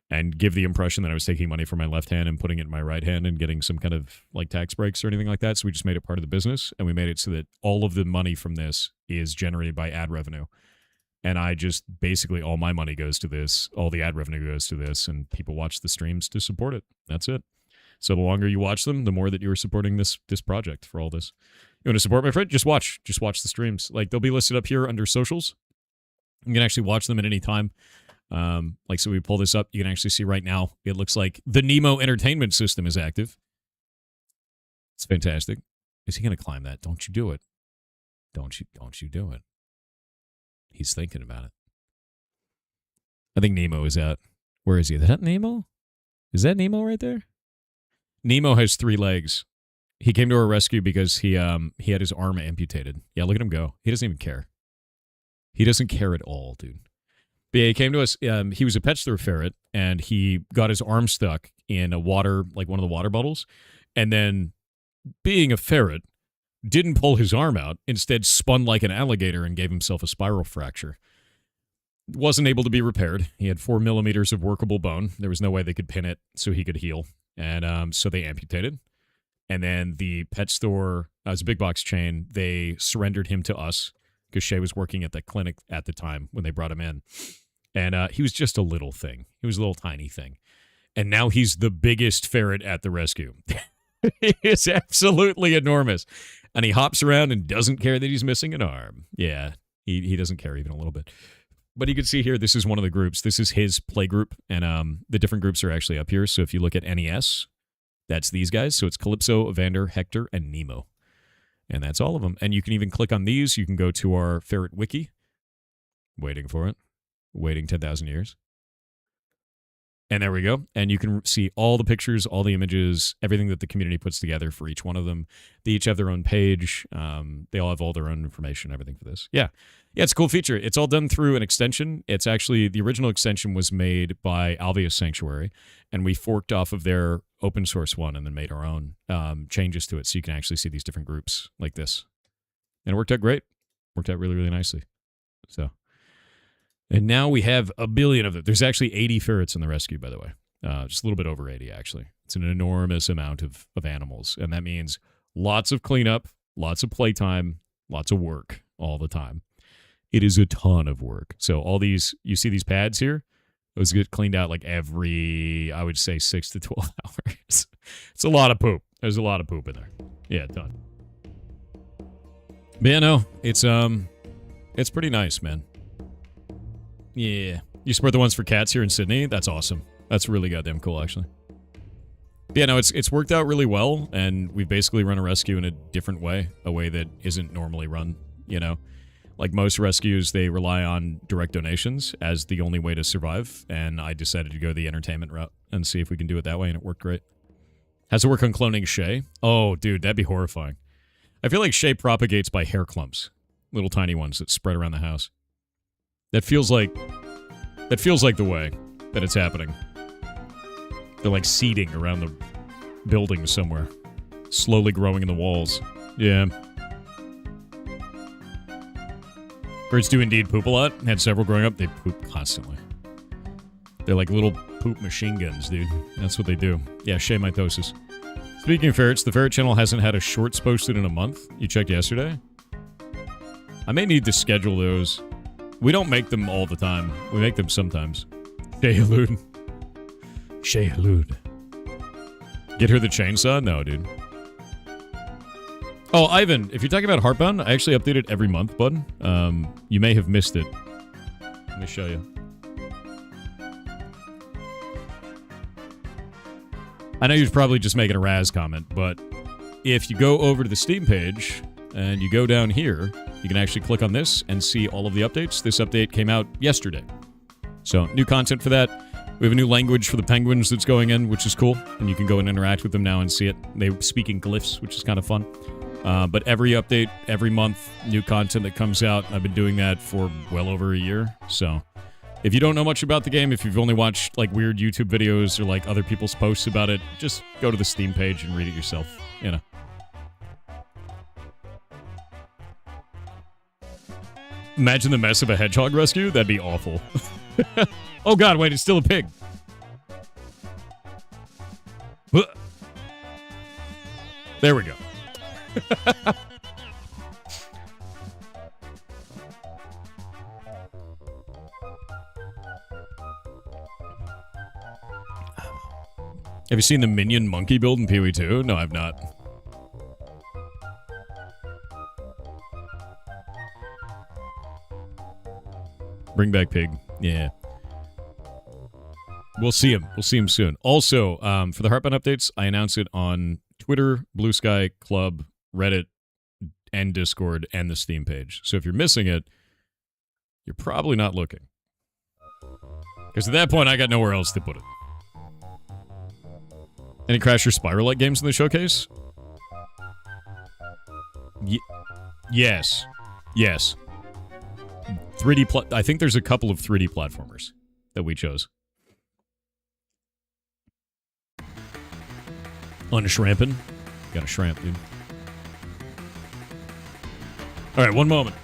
S1: and give the impression that I was taking money from my left hand and putting it in my right hand and getting some kind of like tax breaks or anything like that. So we just made it part of the business. And we made it so that all of the money from this is generated by ad revenue. And I just basically all my money goes to this. All the ad revenue goes to this. And people watch the streams to support it. That's it. So the longer you watch them, the more that you are supporting this project for all this. You want to support my friend? Just watch the streams. Like they'll be listed up here under socials. You can actually watch them at any time. Like so we pull this up, you can actually see right now. It looks like the Nemo entertainment system is active. It's fantastic. Is he going to climb that? Don't you do it. Don't you do it. He's thinking about it. I think Nemo is out. Where is he? Is that Nemo? Is that Nemo right there? Nemo has 3 legs. He came to our rescue because he had his arm amputated. Yeah, look at him go. He doesn't even care. He doesn't care at all, dude. But yeah, he came to us. He was a pet store ferret, and he got his arm stuck in a water, like one of the water bottles. And then, being a ferret, didn't pull his arm out. Instead, spun like an alligator and gave himself a spiral fracture. wasn't able to be repaired. He had 4 millimeters of workable bone. There was no way they could pin it so he could heal. And so they amputated. And then the pet store, as a big box chain, they surrendered him to us because Shay was working at that clinic at the time when they brought him in. And he was just a little thing. He was a little tiny thing. And now he's the biggest ferret at the rescue. He is absolutely enormous. And he hops around and doesn't care that he's missing an arm. Yeah, he doesn't care even a little bit. But you can see here, this is one of the groups. This is his play group. And the different groups are actually up here. So if you look at NES, that's these guys. So it's Calypso, Evander, Hector, and Nemo. And that's all of them. And you can even click on these. You can go to our ferret wiki. Waiting for it. Waiting 10,000 years. And there we go. And you can see all the pictures, all the images, everything that the community puts together for each one of them. They each have their own page. They all have all their own information, everything for this. Yeah. Yeah, it's a cool feature. It's all done through an extension. It's actually, the original extension was made by Alveus Sanctuary, and we forked off of their open source one and then made our own changes to it so you can actually see these different groups like this. And it worked out great. Worked out really, really nicely. So... And now we have a billion of them. There's actually 80 ferrets in the rescue, by the way. Just a little bit over 80, actually. It's an enormous amount of animals. And that means lots of cleanup, lots of playtime, lots of work all the time. It is a ton of work. So all these, you see these pads here? Those get cleaned out like every, I would say, 6 to 12 hours. It's a lot of poop. There's a lot of poop in there. Yeah, a ton. But yeah, no, it's pretty nice, man. Yeah. You support the ones for cats here in Sydney? That's awesome. That's really goddamn cool, actually. Yeah, no, it's worked out really well, and we've basically run a rescue in a different way, a way that isn't normally run, you know? Like most rescues, they rely on direct donations as the only way to survive, and I decided to go the entertainment route and see if we can do it that way, and it worked great. Has to work on cloning Shay? Oh, dude, that'd be horrifying. I feel like Shay propagates by hair clumps. Little tiny ones that spread around the house. That feels like the way that it's happening. They're like seeding around the building somewhere. Slowly growing in the walls. Yeah. Birds do indeed poop a lot. Had several growing up. They poop constantly. They're like little poop machine guns, dude. That's what they do. Yeah, Shay mitosis. Speaking of ferrets, the Ferret channel hasn't had a shorts posted in a month. You checked yesterday? I may need to schedule those. We don't make them all the time. We make them sometimes. Shay Halud. Shay Halud. Get her the chainsaw? No, dude. Oh, Ivan, if you're talking about Heartbound, I actually update it every month, bud. You may have missed it. Let me show you. I know you're probably just making a Raz comment, but if you go over to the Steam page and you go down here, you can actually click on this and see all of the updates. This update came out yesterday. So, new content for that. We have a new language for the penguins that's going in, which is cool. And you can go and interact with them now and see it. They speak in glyphs, which is kind of fun. But every update, every month, new content that comes out. I've been doing that for well over a year. So, if you don't know much about the game, if you've only watched like weird YouTube videos or like other people's posts about it, just go to the Steam page and read it yourself, you know. Imagine the mess of a hedgehog rescue. That'd be awful. Oh god, wait, it's still a pig. There we go. Have you seen the minion monkey build in Pee-wee 2? No, I've not. Bring back pig. Yeah. We'll see him. We'll see him soon. Also, for the Heartbound updates, I announce it on Twitter, Blue Sky, Club, Reddit, and Discord, and the Steam page. So if you're missing it, you're probably not looking. Because at that point, I got nowhere else to put it. Any Crasher Spyro-like games in the showcase? Yes. Yes. 3D I think there's a couple of 3D platformers that we chose. Unshramping. Got a shrimp, dude. Alright, one moment.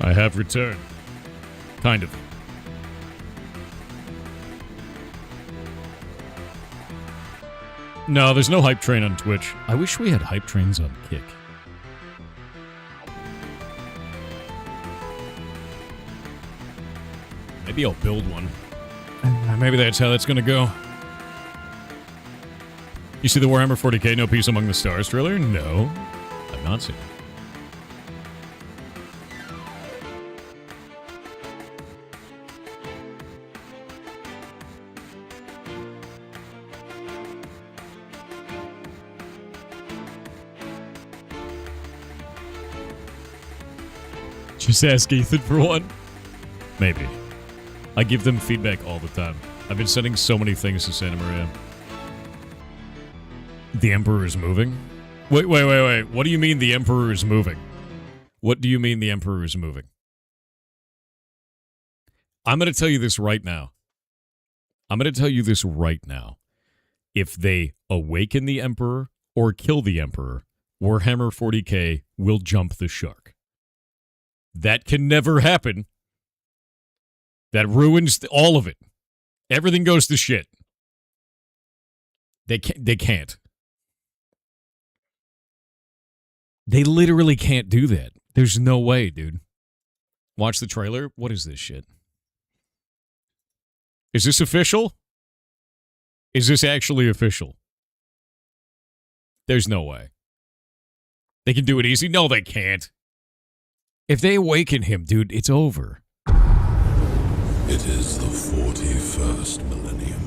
S1: I have returned. Kind of. No, there's no hype train on Twitch. I wish we had hype trains on Kick. Maybe I'll build one. Maybe that's how that's gonna go. You see the Warhammer 40k No Peace Among the Stars trailer? No. I've not seen it. Just ask Ethan for one. Maybe. I give them feedback all the time. I've been sending so many things to Santa Maria. The Emperor is moving? Wait. What do you mean the Emperor is moving? What do you mean the Emperor is moving? I'm going to tell you this right now. If they awaken the Emperor or kill the Emperor, Warhammer 40k will jump the shark. That can never happen. That ruins all of it. Everything goes to shit. They can't. They literally can't do that. There's no way, dude. Watch the trailer. What is this shit? Is this official? Is this actually official? There's no way. They can do it easy? No, they can't. If they awaken him, dude, it's over.
S3: It is the 41st millennium.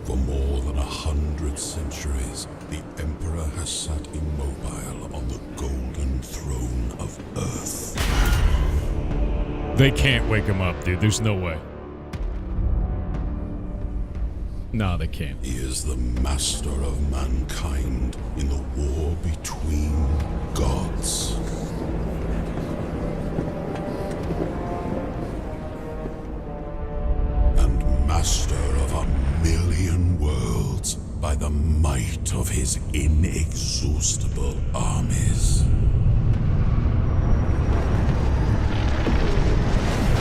S3: For more than 100 centuries, the Emperor has sat immobile on the golden throne of Earth.
S1: They can't wake him up, dude. There's no way. No, they can't.
S3: He is the master of mankind in the war between gods. Master of 1,000,000 worlds by the might of his inexhaustible armies.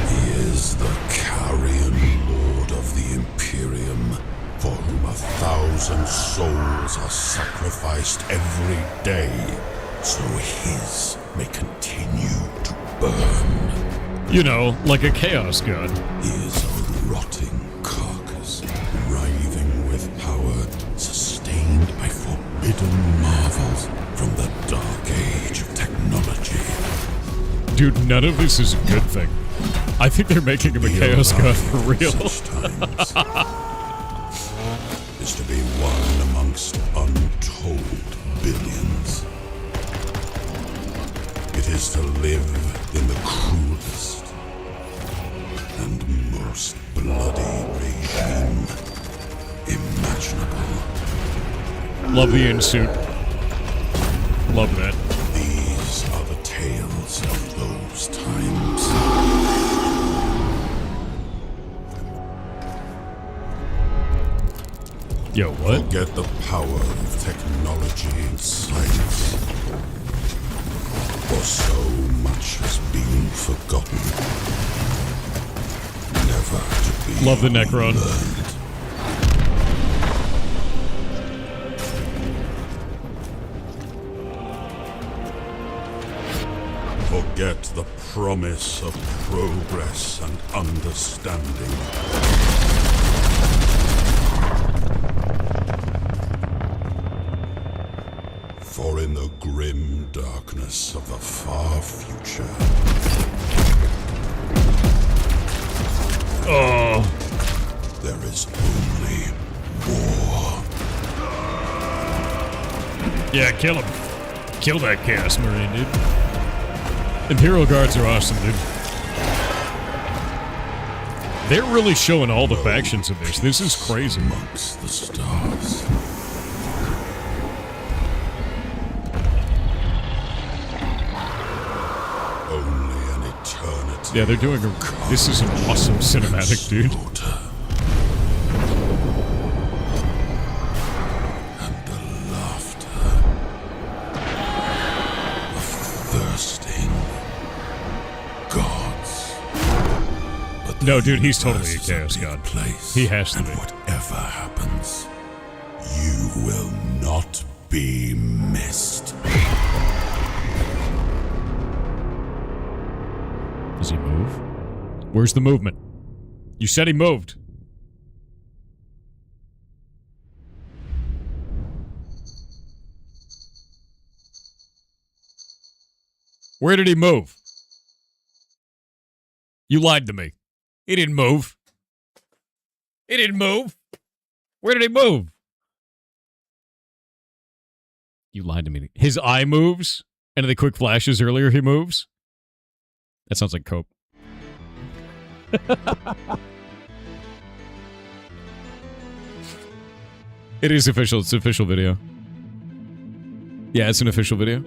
S3: He is the carrion lord of the Imperium, for whom 1,000 souls are sacrificed every day, so his may continue to burn.
S1: You know, like a chaos god.
S3: He is a rotting carcass, writhing with power, sustained by forbidden marvels from the dark age of technology.
S1: Dude, none of this is a good thing. I think they're making him a chaos god for real.
S3: Such times is to be one amongst untold billions. It is to live in the cruelest and most bloody regime imaginable.
S1: Love the in-suit. Love that.
S3: These are the tales of those times.
S1: Yo, what?
S3: Forget the power of technology and science. For so much has been forgotten. Never to be
S1: Love the Necron.
S3: learned. Forget the promise of progress and understanding. For in the grim darkness of the far future,
S1: Oh,
S3: there is only war.
S1: yeah, kill him. Kill that Chaos Marine, dude. Imperial Guards are awesome, dude. They're really showing all the factions of this. This is crazy.
S3: Amongst the stars. Only an eternity.
S1: Yeah, they're doing a... This is an awesome cinematic, dude.
S3: Slaughter. And the laughter of thirsting.
S1: No, dude, he's totally a
S3: Verses
S1: chaos
S3: are being
S1: god.
S3: placed,
S1: He has to
S3: and
S1: be.
S3: whatever happens, you will not be missed.
S1: Does he move? Where's the movement? You said he moved. Where did he move? You lied to me. He didn't move. He didn't move. Where did he move? You lied to me. His eye moves, and in the quick flashes earlier, he moves. That sounds like cope. It is official. It's an official video. Yeah, it's an official video.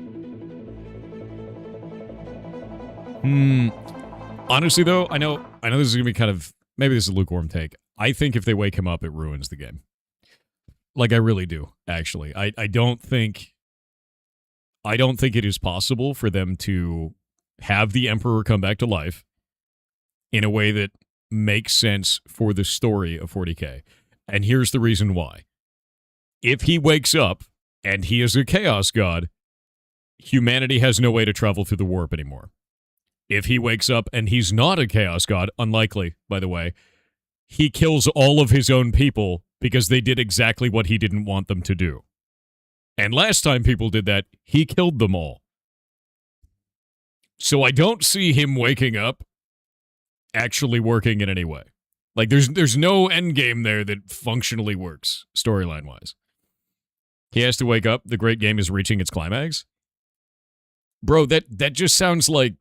S1: Honestly, though, I know this is gonna be kind of, maybe this is a lukewarm take. I think if they wake him up, it ruins the game. Like, I really do. Actually, I don't think it is possible for them to have the Emperor come back to life in a way that makes sense for the story of 40K. And here's the reason why. If he wakes up and he is a Chaos God, humanity has no way to travel through the warp anymore. If he wakes up and he's not a Chaos God, unlikely, by the way, he kills all of his own people because they did exactly what he didn't want them to do. And last time people did that, he killed them all. So I don't see him waking up actually working in any way. Like, there's no end game there that functionally works, storyline-wise. He has to wake up, the great game is reaching its climax. Bro, that just sounds like...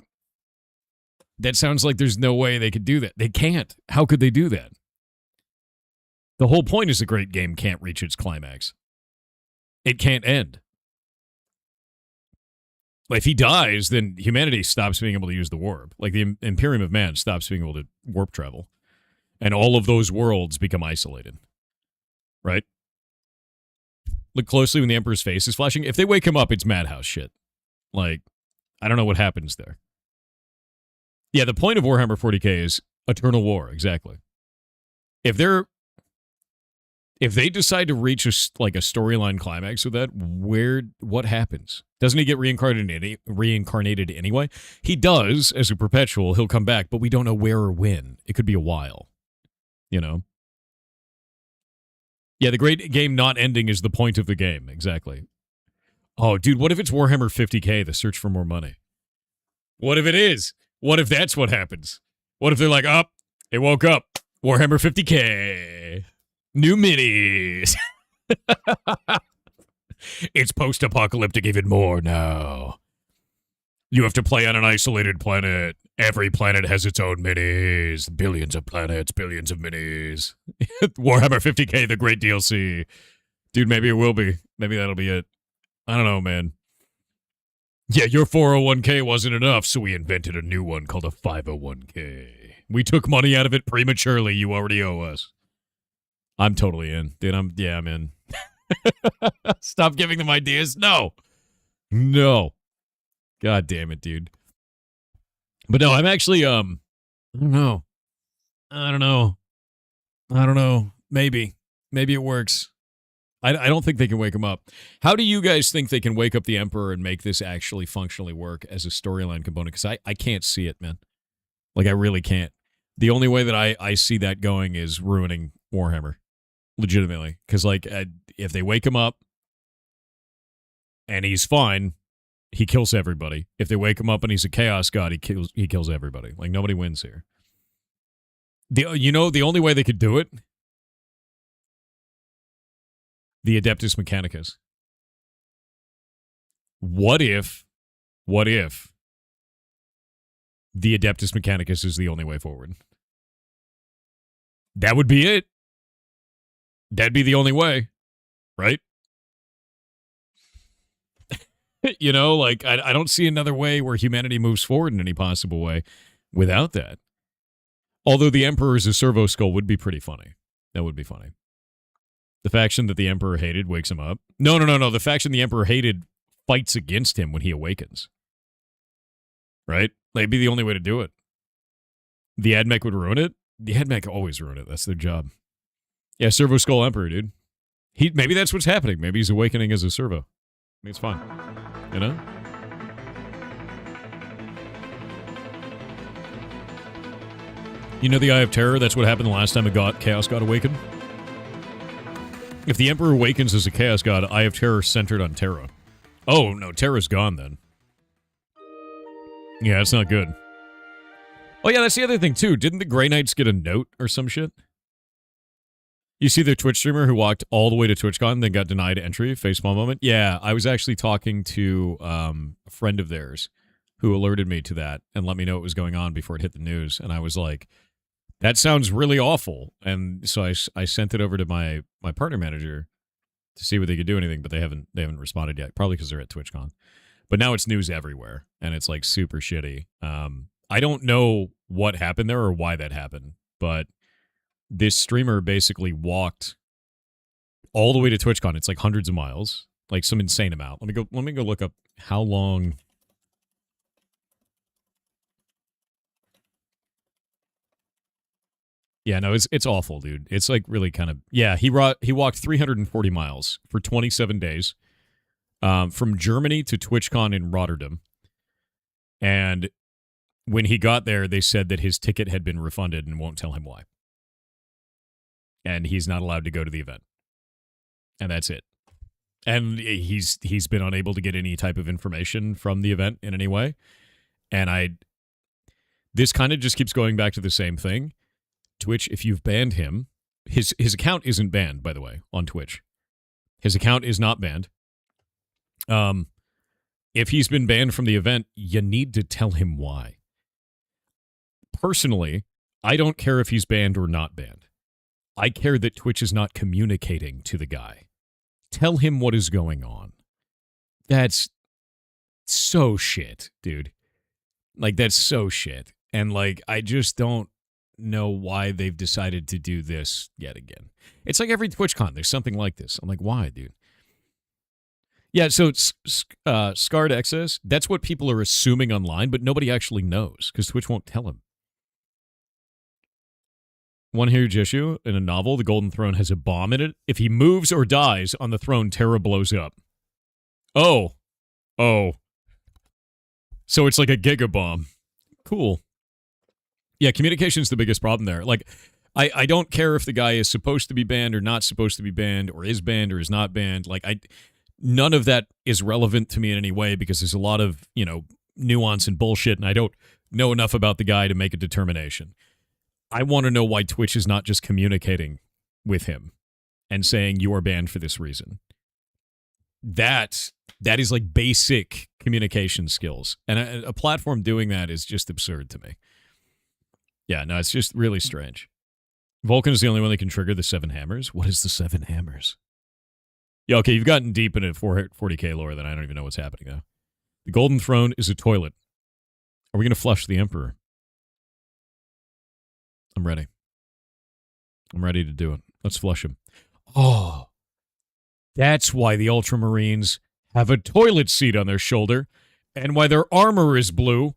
S1: That sounds like there's no way they could do that. They can't. How could they do that? The whole point is the great game can't reach its climax. It can't end. Like, if he dies, then humanity stops being able to use the warp. Like, the Imperium of Man stops being able to warp travel. And all of those worlds become isolated. Right? Look closely when the Emperor's face is flashing. If they wake him up, it's madhouse shit. Like, I don't know what happens there. Yeah, the point of Warhammer 40K is eternal war, exactly. If they decide to reach a storyline climax with that, what happens? Doesn't he get reincarnated anyway? He does, as a perpetual, he'll come back, but we don't know where or when. It could be a while. You know? Yeah, the great game not ending is the point of the game, exactly. Oh, dude, what if it's Warhammer 50K, the search for more money? What if it is? What if that's what happens? What if they're like, it woke up. Warhammer 50K. New minis. It's post-apocalyptic even more now. You have to play on an isolated planet. Every planet has its own minis. Billions of planets, billions of minis. Warhammer 50K, the great DLC. Dude, maybe it will be. Maybe that'll be it. I don't know, man. Yeah, your 401k wasn't enough, so we invented a new one called a 501k. We took money out of it prematurely. You already owe us. I'm totally in. Dude, I'm in. Stop giving them ideas. No. God damn it, dude. But no, I'm actually, I don't know. Maybe it works. I don't think they can wake him up. How do you guys think they can wake up the Emperor and make this actually functionally work as a storyline component? Because I can't see it, man. Like, I really can't. The only way that I see that going is ruining Warhammer. Legitimately. Because, like, if they wake him up and he's fine, he kills everybody. If they wake him up and he's a Chaos God, he kills everybody. Like, nobody wins here. The only way they could do it? The Adeptus Mechanicus. What if the Adeptus Mechanicus is the only way forward? That would be it. That'd be the only way, right? You know, like, I don't see another way where humanity moves forward in any possible way without that. Although the Emperor as a servo skull would be pretty funny. That would be funny. The faction that the Emperor hated wakes him up. No. The faction the Emperor hated fights against him when he awakens. Right? Like, it'd be the only way to do it. The AdMech would ruin it. The head mech always ruin it. That's their job. Yeah, Servo Skull Emperor, dude. Maybe that's what's happening. Maybe he's awakening as a servo. I mean, it's fine. You know? You know the Eye of Terror? That's what happened the last time a Chaos God awakened. If the Emperor awakens as a Chaos God, Eye of Terror centered on Terra. Oh, no, Terra's gone then. Yeah, it's not good. Oh, yeah, that's the other thing, too. Didn't the Grey Knights get a note or some shit? You see the Twitch streamer who walked all the way to TwitchCon, then got denied entry, facepalm moment? Yeah, I was actually talking to a friend of theirs who alerted me to that and let me know what was going on before it hit the news. And I was like, that sounds really awful. And so I sent it over to my partner manager to see what they could do anything, but they haven't responded yet, probably because they're at TwitchCon. But now it's news everywhere, and it's like super shitty. I don't know what happened there or why that happened, but this streamer basically walked all the way to TwitchCon. It's like hundreds of miles, like some insane amount. Let me go look up how long. Yeah, no, it's awful, dude. It's like really kind of, yeah, he walked 340 miles for 27 days from Germany to TwitchCon in Rotterdam. And when he got there, they said that his ticket had been refunded and won't tell him why. And he's not allowed to go to the event. And that's it. And he's been unable to get any type of information from the event in any way. And this kind of just keeps going back to the same thing. Twitch, if you've banned him, his account isn't banned, by the way, on Twitch. His account is not banned. If he's been banned from the event, you need to tell him why. Personally, I don't care if he's banned or not banned. I care that Twitch is not communicating to the guy. Tell him what is going on. That's so shit, dude. Like, that's so shit. And, like, I just don't know why they've decided to do this yet again. It's like every TwitchCon, there's something like this. I'm like, why, dude? Yeah, so it's Scarred Excess, that's what people are assuming online, but nobody actually knows, because Twitch won't tell him. One huge issue in a novel, the Golden Throne has a bomb in it. If he moves or dies on the throne, Terra blows up. Oh. So it's like a gigabomb. Cool. Yeah, communication's the biggest problem there. Like, I don't care if the guy is supposed to be banned or not supposed to be banned, or is banned or is not banned. Like, none of that is relevant to me in any way, because there's a lot of, nuance and bullshit, and I don't know enough about the guy to make a determination. I want to know why Twitch is not just communicating with him and saying you are banned for this reason. That is like basic communication skills. And a platform doing that is just absurd to me. Yeah, no, it's just really strange. Vulcan is the only one that can trigger the 7 hammers. What is the 7 hammers? Yeah, okay, you've gotten deep into 40k lore that I don't even know what's happening now. The Golden Throne is a toilet. Are we going to flush the Emperor? I'm ready. I'm ready to do it. Let's flush him. Oh, that's why the Ultramarines have a toilet seat on their shoulder, and why their armor is blue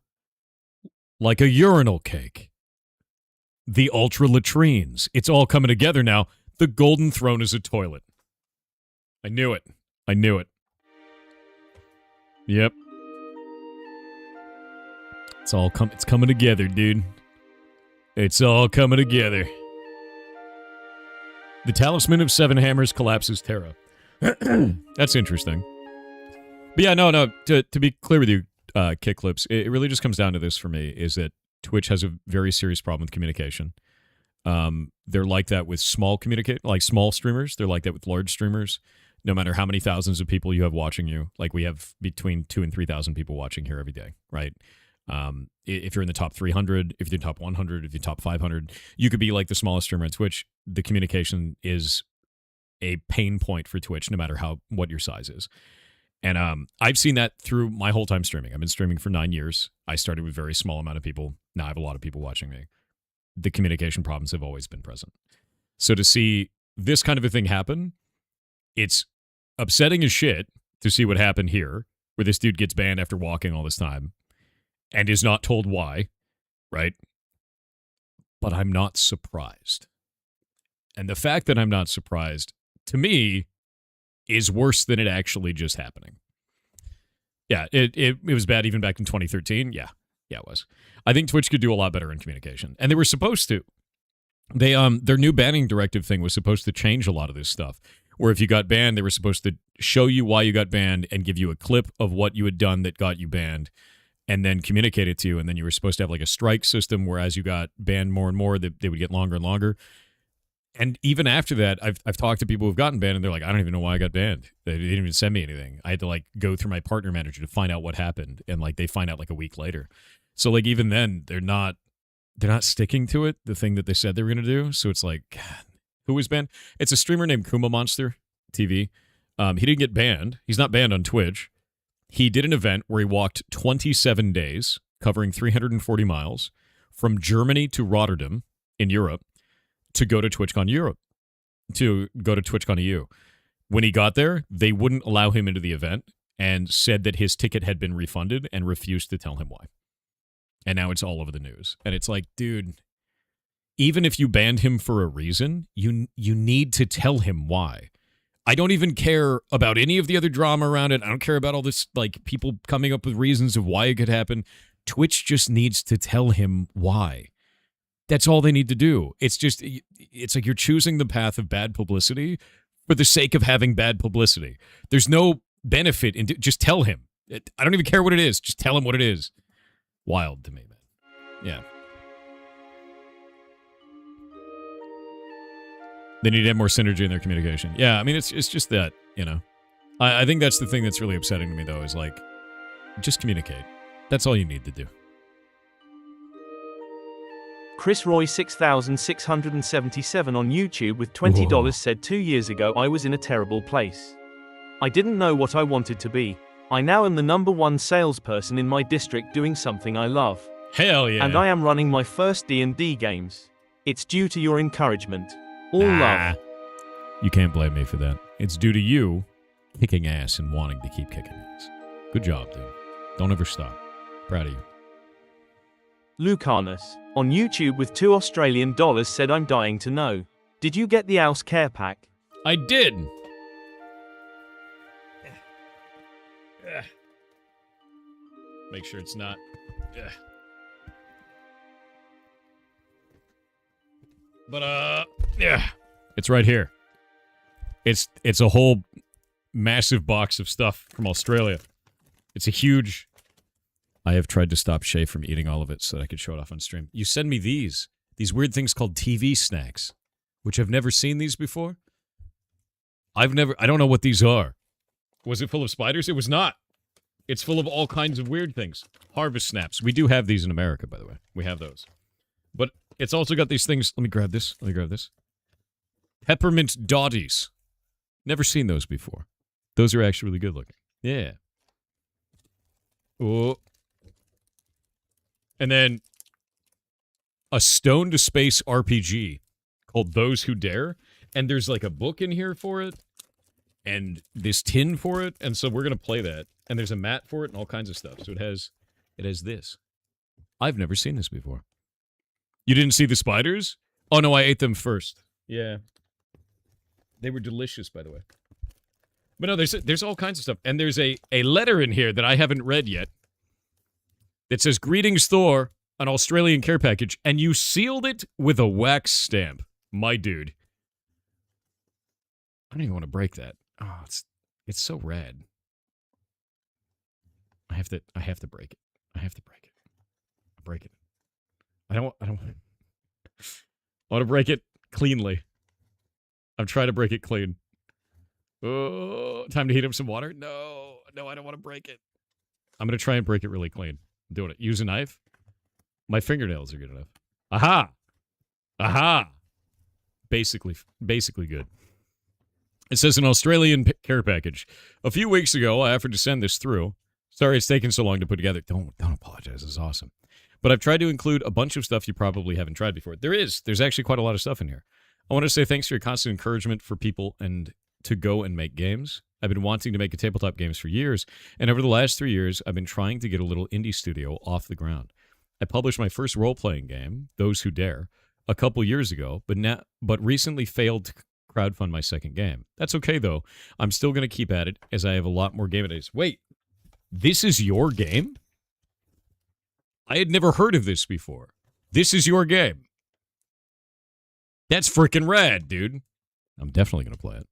S1: like a urinal cake. The Ultra Latrines. It's all coming together now. The Golden Throne is a toilet. I knew it. Yep. It's coming together, dude. It's all coming together. The Talisman of 7 Hammers collapses Terra. That's interesting. But yeah, no. To be clear with you, Kickflips, it really just comes down to this for me, is that Twitch has a very serious problem with communication. They're like that with small streamers. They're like that with large streamers. No matter how many thousands of people you have watching you, like we have between 2,000 and 3,000 people watching here every day, right? If you're in the top 300, if you're in the top 100, if you're top 500, you could be like the smallest streamer on Twitch. The communication is a pain point for Twitch, no matter what your size is. And I've seen that through my whole time streaming. I've been streaming for 9 years. I started with a very small amount of people. Now I have a lot of people watching me. The communication problems have always been present. So to see this kind of a thing happen, it's upsetting as shit to see what happened here, where this dude gets banned after walking all this time and is not told why, right? but I'm not surprised. And the fact that I'm not surprised, to me, is worse than it actually just happening. Yeah, it was bad even back in 2013. Yeah, it was. I think Twitch could do a lot better in communication, and they were supposed to. They their new banning directive thing was supposed to change a lot of this stuff. Where if you got banned, they were supposed to show you why you got banned and give you a clip of what you had done that got you banned, and then communicate it to you. And then you were supposed to have like a strike system where as you got banned more and more, they would get longer and longer. And even after that, I've talked to people who've gotten banned, and they're like, I don't even know why I got banned. They didn't even send me anything. I had to like go through my partner manager to find out what happened, and like they find out like a week later. So like even then, they're not sticking to it, the thing that they said they were going to do. So it's like, God, who was banned? It's a streamer named Kuma Monster TV. He didn't get banned. He's not banned on Twitch. He did an event where he walked 27 days, covering 340 miles from Germany to Rotterdam in Europe, to go to TwitchCon Europe, to go to TwitchCon EU. When he got there, they wouldn't allow him into the event and said that his ticket had been refunded and refused to tell him why. And now it's all over the news. And it's like, dude, even if you banned him for a reason, you need to tell him why. I don't even care about any of the other drama around it. I don't care about all this, like, people coming up with reasons of why it could happen. Twitch just needs to tell him why. That's all they need to do. It's just, it's like you're choosing the path of bad publicity for the sake of having bad publicity. There's no benefit in just tell him. I don't even care what it is. Just tell him what it is. Wild to me, man. Yeah. They need to have more synergy in their communication. Yeah, I mean, it's just that, you know. I think that's the thing that's really upsetting to me, though, is like, just communicate. That's all you need to do.
S2: Chris Roy 6677 on YouTube with $20 said 2 years ago I was in a terrible place. I didn't know what I wanted to be. I now am the #1 salesperson in my district doing something I love.
S1: Hell yeah.
S2: And I am running my first D&D games. It's due to your encouragement. All love.
S1: You can't blame me for that. It's due to you kicking ass and wanting to keep kicking ass. Good job, dude. Don't ever stop. Proud of you.
S2: Lucanus, on YouTube with $2 Australian said I'm dying to know. Did you get the Ouse Care Pack?
S1: I did. Make sure it's not. But yeah, it's right here. It's a whole massive box of stuff from Australia. It's a huge. I have tried to stop Shay from eating all of it so that I could show it off on stream. You send me these weird things called TV snacks, which I've never seen these before. I don't know what these are. Was it full of spiders? It was not. It's full of all kinds of weird things. Harvest snaps. We do have these in America, by the way. We have those. But it's also got these things. Let me grab this. Peppermint dotties. Never seen those before. Those are actually really good looking. Yeah. Oh. And then a Stone to Space RPG called Those Who Dare. And there's like a book in here for it. And this tin for it. And so we're going to play that. And there's a mat for it and all kinds of stuff. So it has this. I've never seen this before. You didn't see the spiders? Oh, no, I ate them first. Yeah. They were delicious, by the way. But no, there's all kinds of stuff. And there's a letter in here that I haven't read yet. That says, "Greetings, Thor, an Australian care package." And you sealed it with a wax stamp. My dude. I don't even want to break that. Oh, it's so rad. I have to break it. Break it. I want to break it cleanly. I'm trying to break it clean. Oh, time to heat up some water? No, I don't want to break it. I'm going to try and break it really clean. I'm doing it. Use a knife. My fingernails are good enough. Aha. Basically good. It says an Australian care package. A few weeks ago, I offered to send this through. Sorry it's taken so long to put together. Don't apologize. This is awesome. But I've tried to include a bunch of stuff you probably haven't tried before. There's actually quite a lot of stuff in here. I want to say thanks for your constant encouragement for people and to go and make games. I've been wanting to make a tabletop games for years, and over the last 3 years, I've been trying to get a little indie studio off the ground. I published my first role-playing game, Those Who Dare, a couple years ago, but recently failed to crowdfund my second game. That's okay, though. I'm still going to keep at it, as I have a lot more game days. Wait, this is your game? I had never heard of this before. This is your game. That's freaking rad, dude. I'm definitely going to play it.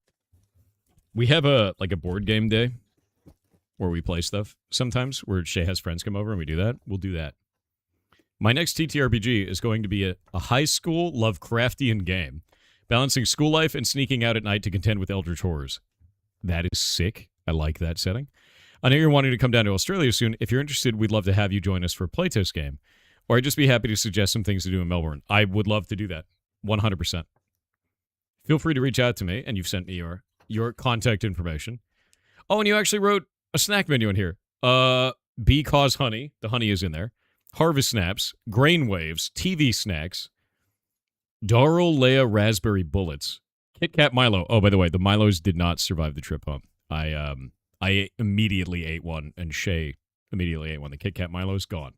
S1: We have a board game day where we play stuff sometimes, where Shay has friends come over and we do that. We'll do that. My next TTRPG is going to be a high school Lovecraftian game, balancing school life and sneaking out at night to contend with eldritch horrors. That is sick. I like that setting. I know you're wanting to come down to Australia soon. If you're interested, we'd love to have you join us for a playtest game. Or I'd just be happy to suggest some things to do in Melbourne. I would love to do that. 100%. Feel free to reach out to me, and you've sent me your contact information. Oh, and you actually wrote a snack menu in here. Because honey. The honey is in there. Harvest snaps. Grain waves. TV snacks. Darl Leia raspberry bullets. Kit Kat Milo. Oh, by the way, the Milos did not survive the trip home. I immediately ate one, and Shay immediately ate one. The Kit Kat Milo's gone.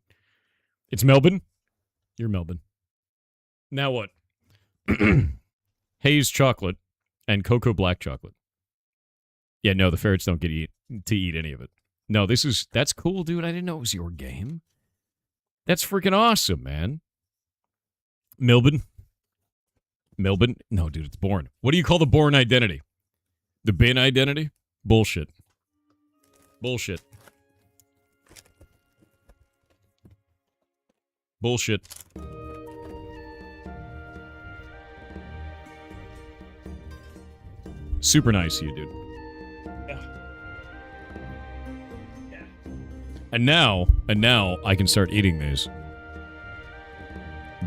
S1: It's Melbourne. You're Melbourne. Now what? Haze chocolate and cocoa black chocolate. Yeah, no, the ferrets don't get to eat any of it. No, that's cool, dude. I didn't know it was your game. That's freaking awesome, man. Melbourne. No, dude, it's Bourne. What do you call the Bourne identity? The bin identity? Bullshit. Bullshit. Super nice of you, dude. Yeah. And now I can start eating these.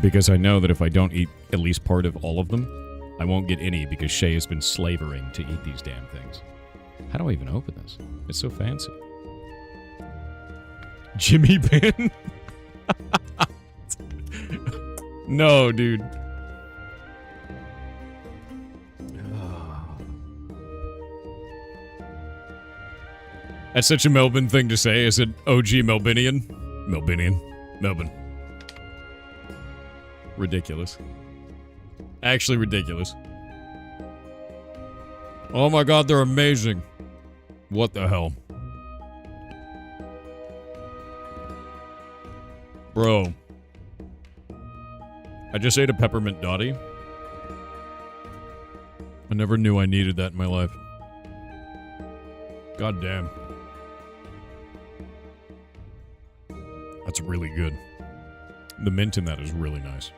S1: Because I know that if I don't eat at least part of all of them, I won't get any because Shay has been slavering to eat these damn things. How do I even open this? It's so fancy. Jimmy Bin? No, dude. That's such a Melbourne thing to say. Is it OG Melbinian? Melbourne. Ridiculous. Actually ridiculous. Oh my god, they're amazing. What the hell? Bro. I just ate a peppermint dottie. I never knew I needed that in my life. God damn. That's really good. The mint in that is really nice.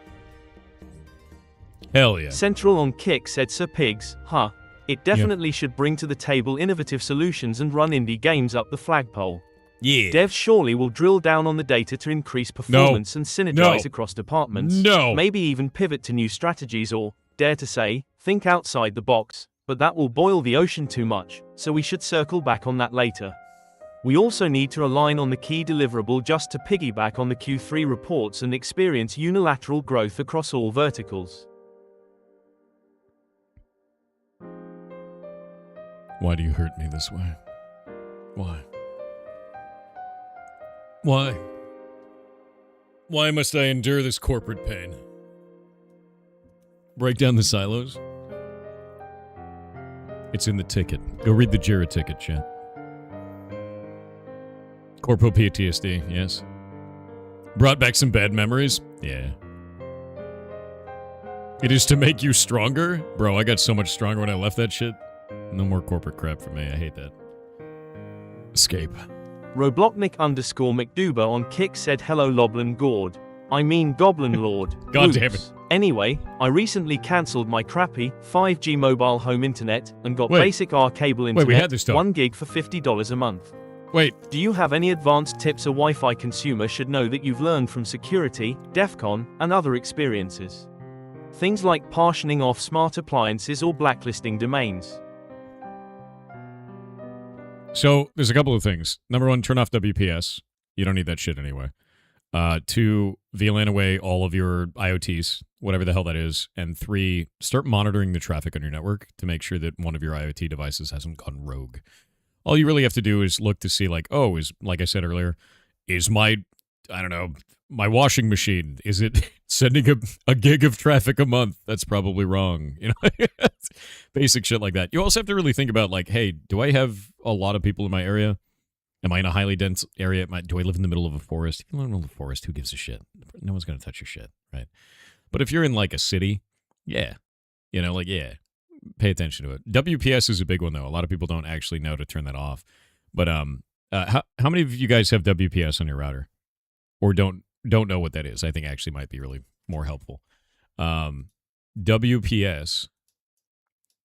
S1: Hell yeah.
S2: Central on Kick said Sir Pigs, huh? It definitely should bring to the table innovative solutions and run indie games up the flagpole.
S1: Yeah.
S2: Devs surely will drill down on the data to increase performance and synergize across departments. Maybe even pivot to new strategies or, dare to say, think outside the box, but that will boil the ocean too much, so we should circle back on that later. We also need to align on the key deliverable just to piggyback on the Q3 reports and experience unilateral growth across all verticals.
S1: Why do you hurt me this way? Why? Why? Why must I endure this corporate pain? Break down the silos? It's in the ticket. Go read the JIRA ticket, chat. Corpo PTSD, yes. Brought back some bad memories? Yeah. It is to make you stronger? Bro, I got so much stronger when I left that shit. No more corporate crap for me. I hate that. Escape.
S2: Roblochnik_McDuba on Kick said hello Loblin Gord. I mean Goblin Lord.
S1: God damn it.
S2: Anyway, I recently cancelled my crappy 5G mobile home internet and got basic R cable internet,
S1: we had this stuff.
S2: 1 gig for $50 a month.
S1: Wait.
S2: Do you have any advanced tips a Wi-Fi consumer should know that you've learned from security, DEF CON, and other experiences? Things like partitioning off smart appliances or blacklisting domains.
S1: So, there's a couple of things. Number one, turn off WPS. You don't need that shit anyway. Two, VLAN away all of your IoTs, whatever the hell that is. And three, start monitoring the traffic on your network to make sure that one of your IoT devices hasn't gone rogue. All you really have to do is look to see, like, oh, like I said earlier, is my my washing machine, is it sending a gig of traffic a month? That's probably wrong. You know, basic shit like that. You also have to really think about, like, hey, do I have a lot of people in my area? Am I in a highly dense area? Do I live in the middle of a forest? If you live in the middle of a forest, who gives a shit? No one's going to touch your shit, right? But if you're in, like, a city, yeah. You know, like, yeah, pay attention to it. WPS is a big one, though. A lot of people don't actually know to turn that off. But how many of you guys have WPS on your router? Or don't know what that is? I think actually might be really more helpful. WPS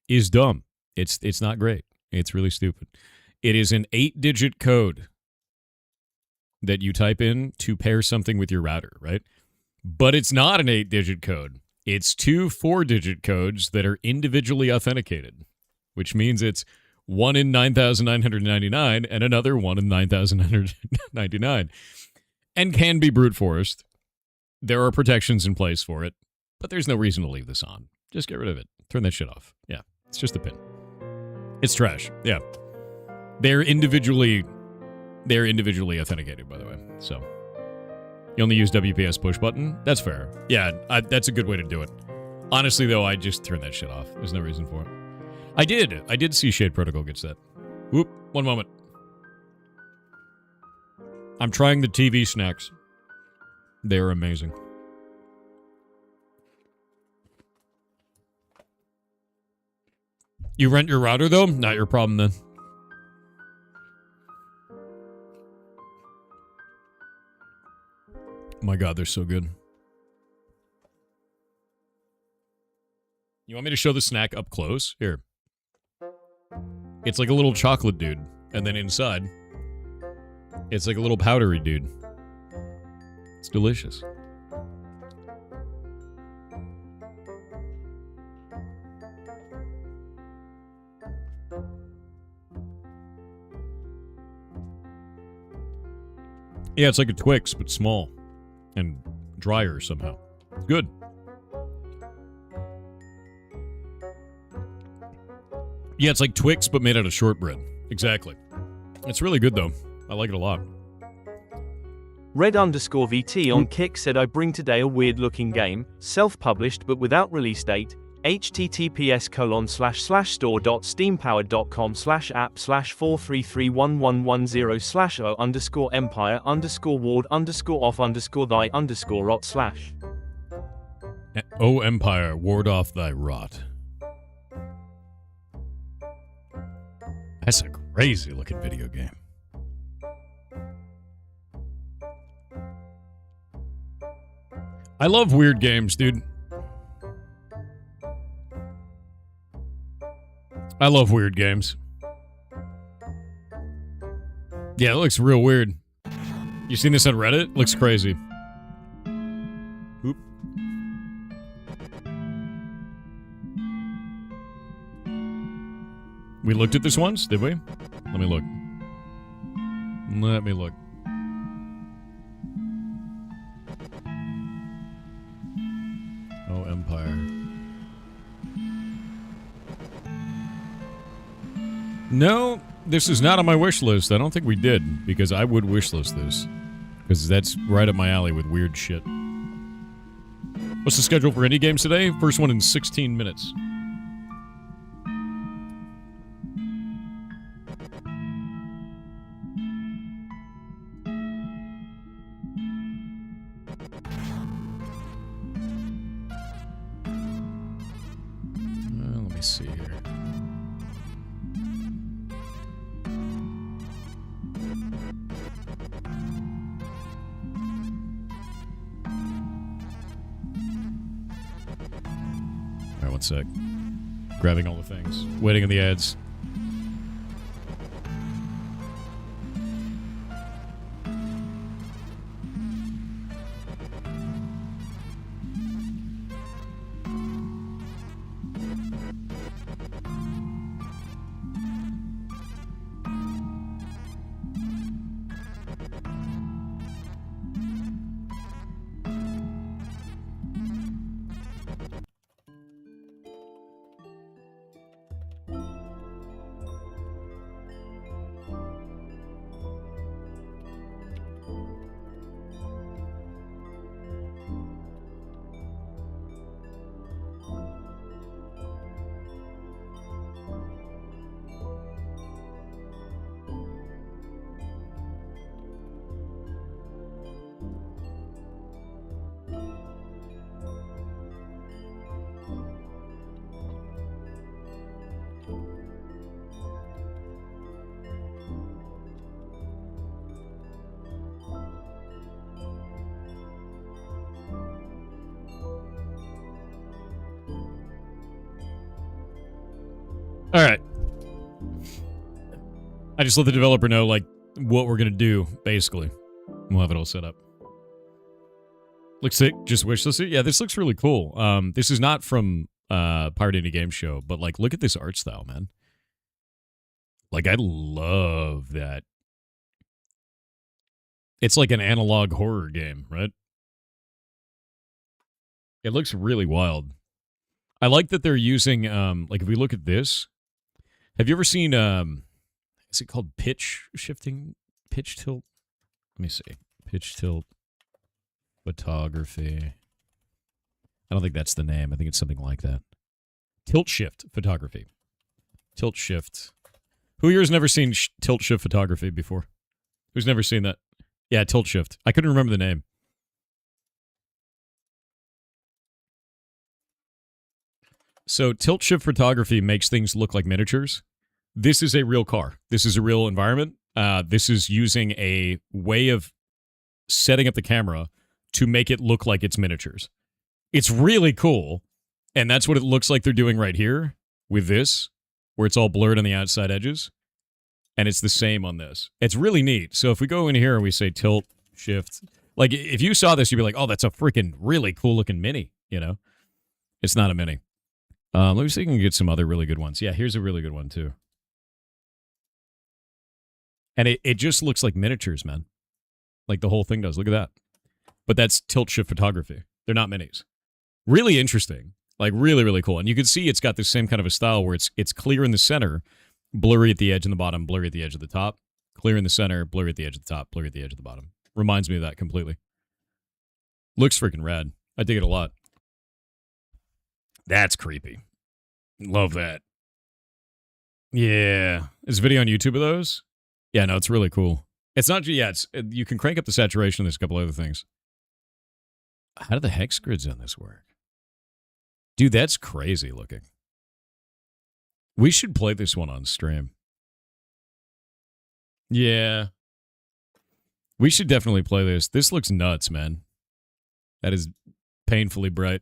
S1: is dumb. It's not great. It's really stupid. It is an 8-digit code that you type in to pair something with your router, right? But it's not an 8-digit code. It's 2 4-digit codes that are individually authenticated, which means it's 1 in 9,999 and another 1 in 9,999, and can be brute forced. There are protections in place for it, but there's no reason to leave this on. Just get rid of it. Turn that shit off. Yeah, it's just a pin. It's trash. Yeah. They're individually authenticated, by the way. So you only use WPS push button. That's fair. Yeah, that's a good way to do it. Honestly, though, I just turn that shit off. There's no reason for it. I did see Shade Protocol gets that. Whoop, one moment. I'm trying the TV snacks. They're amazing. You rent your router, though? Not your problem, then. Oh my god, they're so good. You want me to show the snack up close? Here. It's like a little chocolate dude. And then inside, it's like a little powdery dude. It's delicious. Yeah, it's like a Twix, but small. And drier somehow. Good. Yeah, it's like Twix, but made out of shortbread. Exactly. It's really good, though. I like it a lot.
S2: Red_VT on Kick said, I bring today a weird-looking game, self-published but without release date. https://store.steampowered.com/app/4331110/o_empire_ward_thy_rot/.
S1: O Empire, ward off thy rot. That's a crazy looking video game. I love weird games, dude. I love weird games. Yeah, it looks real weird. You seen this on Reddit? Looks crazy. Oop. We looked at this once, did we? Let me look. Let me look. Oh, Empire. No, this is not on my wish list. I don't think we did, because I would wish list this. Because that's right up my alley with weird shit. What's the schedule for indie games today? First one in 16 minutes. Let me see here. Alright, one sec. Grabbing all the things. Waiting on the ads. I just let the developer know, like, what we're going to do, basically. We'll have it all set up. Looks sick. Just wishlist it. Yeah, this looks really cool. This is not from Pirate Indie Game Show, but, like, look at this art style, man. Like, I love that. It's like an analog horror game, right? It looks really wild. I like that they're using, like, if we look at this, have you ever seen, is it called pitch shifting? Pitch tilt? Let me see. Pitch tilt photography. I don't think that's the name. I think it's something like that. Tilt shift photography. Tilt shift. Who here has never seen tilt shift photography before? Who's never seen that? Yeah, tilt shift. I couldn't remember the name. So tilt shift photography makes things look like miniatures. This is a real car. This is a real environment. This is using a way of setting up the camera to make it look like it's miniatures. It's really cool. And that's what it looks like they're doing right here with this, where it's all blurred on the outside edges. And it's the same on this. It's really neat. So if we go in here and we say tilt, shift, like if you saw this, you'd be like, oh, that's a freaking really cool looking mini, you know? It's not a mini. Let me see if we can get some other really good ones. Yeah, here's a really good one too. And it just looks like miniatures, man. Like the whole thing does. Look at that. But that's tilt shift photography. They're not minis. Really interesting. Like really, really cool. And you can see it's got this same kind of a style where it's clear in the center, blurry at the edge and the bottom, blurry at the edge of the top, clear in the center, blurry at the edge of the top, blurry at the edge of the bottom. Reminds me of that completely. Looks freaking rad. I dig it a lot. That's creepy. Love that. Yeah. Is video on YouTube of those? Yeah, no, it's really cool. It's not, yeah, you can crank up the saturation. There's a couple other things. How do the hex grids on this work? Dude, that's crazy looking. We should play this one on stream. Yeah. We should definitely play this. This looks nuts, man. That is painfully bright.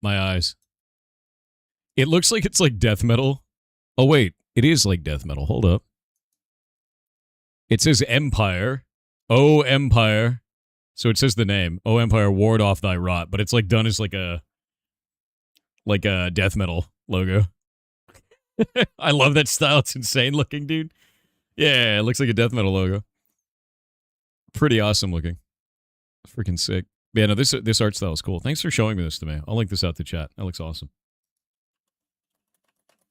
S1: My eyes. It looks like it's like death metal. Oh, wait. It is like death metal. Hold up. It says Empire. Oh, Empire. So it says the name. Oh, Empire, ward off thy rot. But it's like done as like a death metal logo. I love that style. It's insane looking, dude. Yeah, it looks like a death metal logo. Pretty awesome looking. Freaking sick. Yeah, no, this art style is cool. Thanks for showing me this to me. I'll link this out to chat. That looks awesome.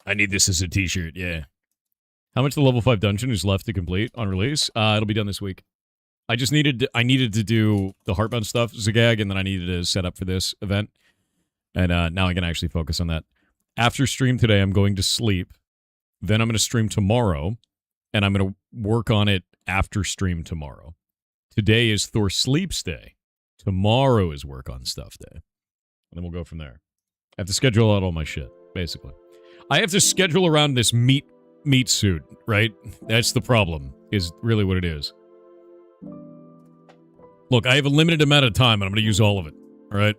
S1: I need this as a t-shirt, yeah. How much the level 5 dungeon is left to complete on release? It'll be done this week. I needed to do the Heartbound stuff, Zagag, and then I needed to set up for this event. And now I can actually focus on that. After stream today, I'm going to sleep. Then I'm going to stream tomorrow, and I'm going to work on it after stream tomorrow. Today is Thor Sleeps Day. Tomorrow is Work on Stuff Day. And then we'll go from there. I have to schedule out all my shit, basically. I have to schedule around this meat suit, right? That's the problem, is really what it is. Look, I have a limited amount of time, and I'm going to use all of it, all right?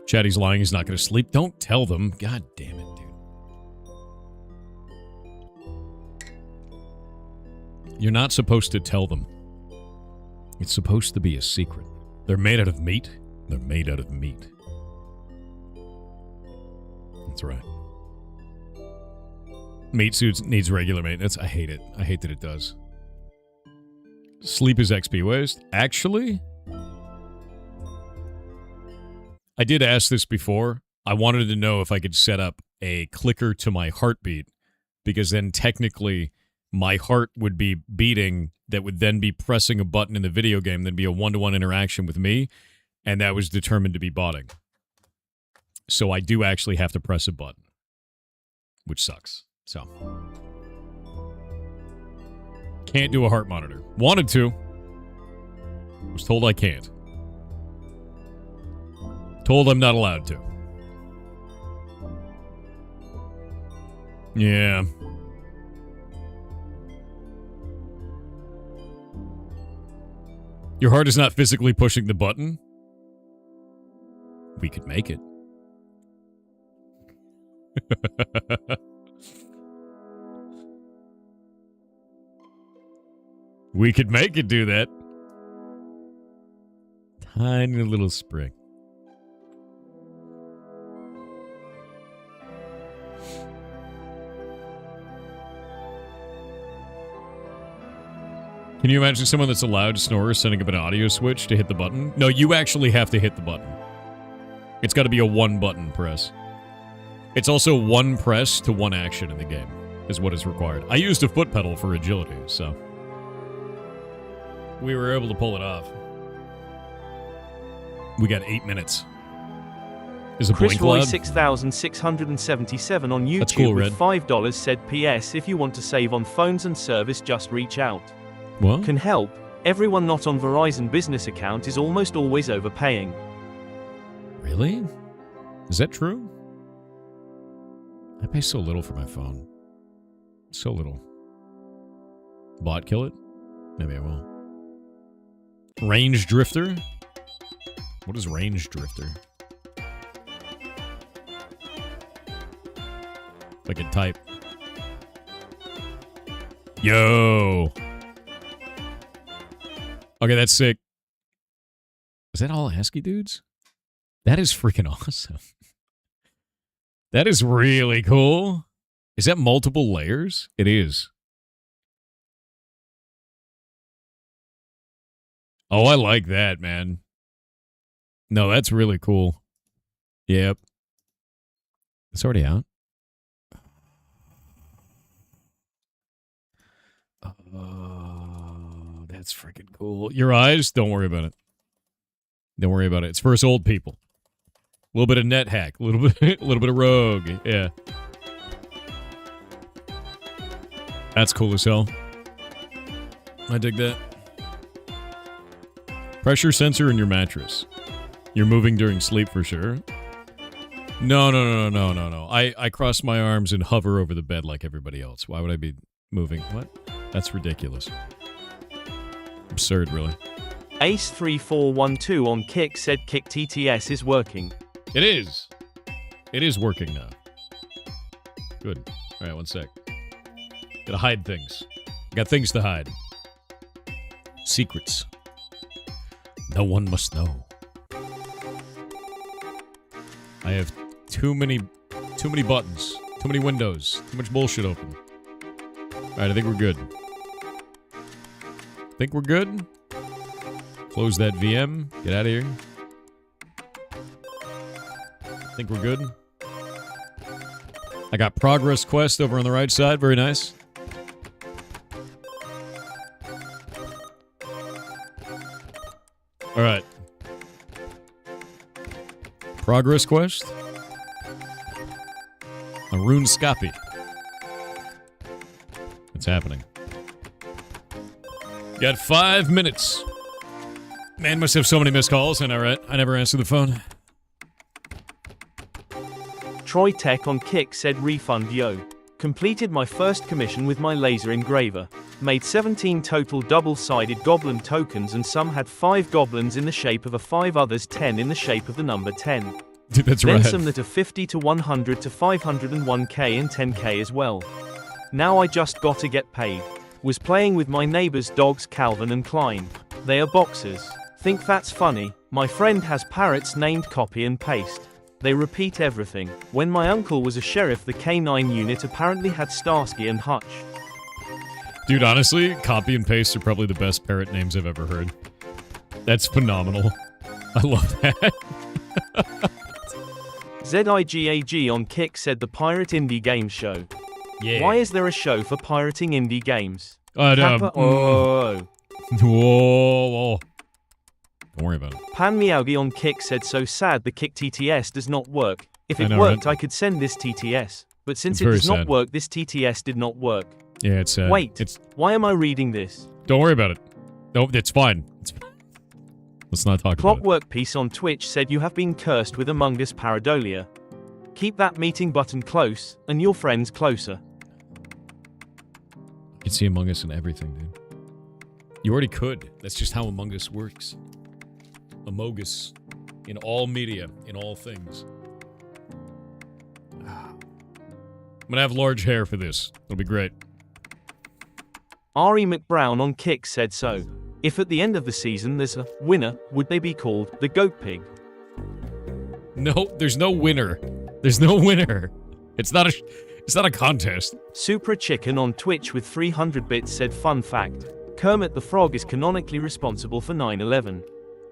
S1: Chatty's lying, he's not going to sleep. Don't tell them. God damn it, dude. You're not supposed to tell them. It's supposed to be a secret. They're made out of meat. They're made out of meat. That's right. Meat suits needs regular maintenance. I hate it. I hate that it does. Sleep is XP waste. Actually, I did ask this before. I wanted to know if I could set up a clicker to my heartbeat, because then technically my heart would be beating, that would then be pressing a button in the video game, then be a one-to-one interaction with me, and that was determined to be botting. So I do actually have to press a button, which sucks. So can't do a heart monitor. Wanted to. Was told I can't. Told I'm not allowed to. Yeah. Your heart is not physically pushing the button? We could make it. We could make it do that. Tiny little spring. Can you imagine someone that's a loud snorer setting up an audio switch to hit the button? No, you actually have to hit the button. It's got to be a one-button press. It's also one press to one action in the game, is what is required. I used a foot pedal for agility, so we were able to pull it off. We got 8 minutes. Is a
S2: Chris
S1: blink
S2: Roy
S1: loud?
S2: 6677 on YouTube
S1: That's cool,
S2: with
S1: Red.
S2: $5 said, PS, if you want to save on phones and service, just reach out.
S1: What?
S2: Can help. Everyone not on Verizon business account is almost always overpaying.
S1: Really? Is that true? I pay so little for my phone. So little. Bot kill it? Maybe I will. Range drifter? What is range drifter? Like a type. Yo! Okay, that's sick. Is that all ASCII dudes? That is freaking awesome. That is really cool. Is that multiple layers? It is. Oh, I like that, man. No, that's really cool. Yep. It's already out. Oh, that's freaking cool. Your eyes? Don't worry about it. Don't worry about it. It's for us old people. A little bit of net hack, a little bit of rogue. Yeah. That's cool as hell. I dig that. Pressure sensor in your mattress. You're moving during sleep for sure. No. I cross my arms and hover over the bed like everybody else. Why would I be moving? What? That's ridiculous. Absurd, really.
S2: Ace3412 on Kick said Kick TTS is working.
S1: It is. It is working now. Good. All right, one sec. Gotta hide things. Got things to hide. Secrets. No one must know. I have too many buttons, too many windows, too much bullshit open. All right, I think we're good. Think we're good? Close that VM. Get out of here. Think we're good. I got Progress Quest over on the right side. Very nice. All right. Progress Quest. A Rune Scapi. What's happening? Got 5 minutes. Man must have so many missed calls, I know, right? I never answer the phone.
S2: Troy Tech on Kick said refund yo. Completed my first commission with my laser engraver. Made 17 total double-sided goblin tokens and some had 5 goblins in the shape of a 5 others 10 in the shape of the number 10.
S1: Dude, that's
S2: then
S1: right.
S2: some that are 50 to 100 to 501k and 10k as well. Now I just gotta get paid. Was playing with my neighbor's dogs Calvin and Klein. They are boxers. Think that's funny? My friend has parrots named Copy and Paste. They repeat everything. When my uncle was a sheriff, the K9 unit apparently had Starsky and Hutch.
S1: Dude, honestly, Copy and Paste are probably the best parrot names I've ever heard. That's phenomenal. I love that.
S2: ZIGAG on Kick said the Pirate Indie Games Show.
S1: Yeah.
S2: Why is there a show for pirating indie games?
S1: Kappa,
S2: Oh.
S1: Whoa. Don't worry about it.
S2: Pan Miyagi on Kick said so sad the Kick TTS does not work. If
S1: I
S2: it
S1: know,
S2: worked,
S1: right?
S2: I could send this TTS. But since
S1: It's
S2: it
S1: very
S2: does not
S1: sad.
S2: work, this TTS did not work.
S1: Yeah, it's
S2: Wait, why am I reading this?
S1: Don't worry about it. No, it's fine. Let's not talk about it.
S2: Clockwork Piece on Twitch said you have been cursed with Among Us pareidolia. Keep that meeting button close, and your friends closer.
S1: You can see Among Us in everything, dude. You already could. That's just how Among Us works. Among Us. In all media. In all things. I'm gonna have large hair for this. It'll be great.
S2: Ari McBrown on Kick said so. If at the end of the season there's a winner, would they be called the Goat Pig?
S1: No, there's no winner. There's no winner. It's not a contest.
S2: Supra Chicken on Twitch with 300 bits said fun fact. Kermit the Frog is canonically responsible for 9/11.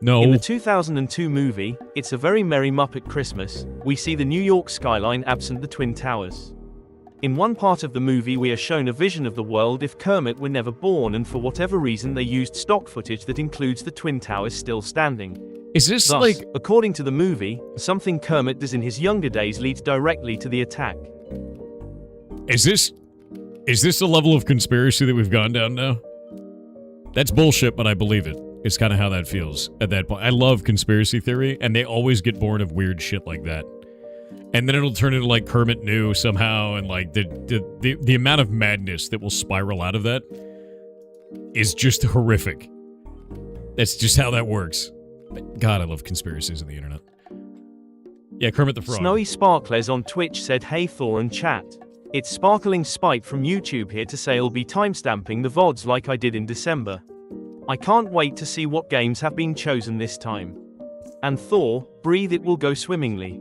S1: No.
S2: In the 2002 movie, It's a Very Merry Muppet Christmas, we see the New York skyline absent the Twin Towers. In one part of the movie we are shown a vision of the world if Kermit were never born, and for whatever reason they used stock footage that includes the Twin Towers still standing.
S1: Is this
S2: Thus,
S1: like...
S2: according to the movie, something Kermit does in his younger days leads directly to the attack.
S1: Is this the level of conspiracy that we've gone down now? That's bullshit, but I believe it. It's kind of how that feels at that point. I love conspiracy theory, and they always get born of weird shit like that. And then it'll turn into like Kermit knew somehow, and like the amount of madness that will spiral out of that is just horrific. That's just how that works. God, I love conspiracies on the internet. Yeah, Kermit the Frog.
S2: Snowy Sparklers on Twitch said, "Hey Thor and chat. It's Sparkling Spite from YouTube here to say I'll be timestamping the VODs like I did in December. I can't wait to see what games have been chosen this time. And Thor, breathe, it will go swimmingly."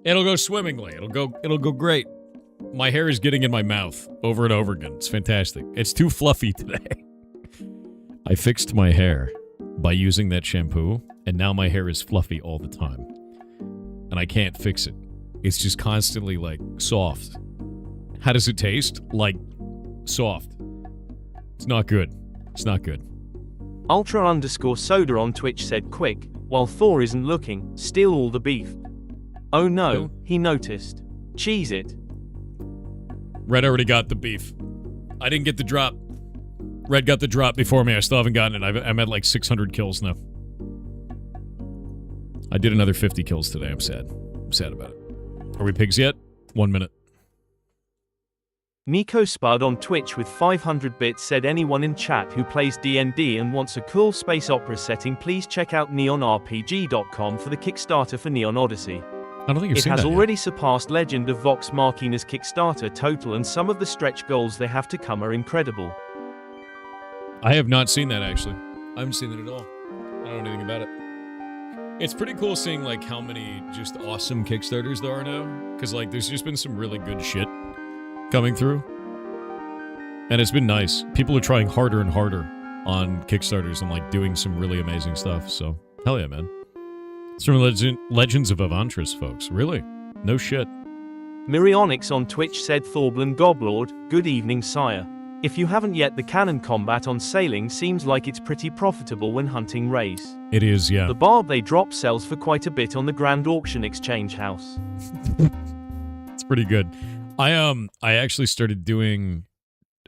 S1: It'll go swimmingly. It'll go great. My hair is getting in my mouth over and over again. It's fantastic. It's too fluffy today. I fixed my hair by using that shampoo, and now my hair is fluffy all the time. And I can't fix it. It's just constantly, like, soft. How does it taste? Like, soft. It's not good. It's not good.
S2: Ultra_soda on Twitch said, "Quick, while Thor isn't looking, steal all the beef." Oh no, he noticed. Cheese it.
S1: Red already got the beef. I didn't get the drop. Red got the drop before me. I still haven't gotten it. I'm at like 600 kills now. I did another 50 kills today. I'm sad. I'm sad about it. Are we pigs yet? 1 minute.
S2: Nico Spud on Twitch with 500 bits said, "Anyone in chat who plays D&D and wants a cool space opera setting, please check out neonrpg.com for the Kickstarter for Neon Odyssey.
S1: I don't think you've
S2: It
S1: seen
S2: has
S1: that
S2: already surpassed Legend of Vox Machina's Kickstarter total, and some of the stretch goals they have to come are incredible."
S1: yet. I have not seen that, actually. I haven't seen it at all. I don't know anything about it. It's pretty cool seeing, like, how many just awesome Kickstarters there are now. Because, like, there's just been some really good shit coming through. And it's been nice. People are trying harder and harder on Kickstarters and, like, doing some really amazing stuff. So, hell yeah, man. It's from Legends of Avantris, folks. Really? No shit.
S2: Myrionyx on Twitch said, "Thorblin Goblord, good evening sire. If you haven't yet, the cannon combat on sailing seems like it's pretty profitable when hunting rays.
S1: It is, yeah.
S2: The barb they drop sells for quite a bit on the Grand Auction Exchange House."
S1: It's pretty good. I actually started doing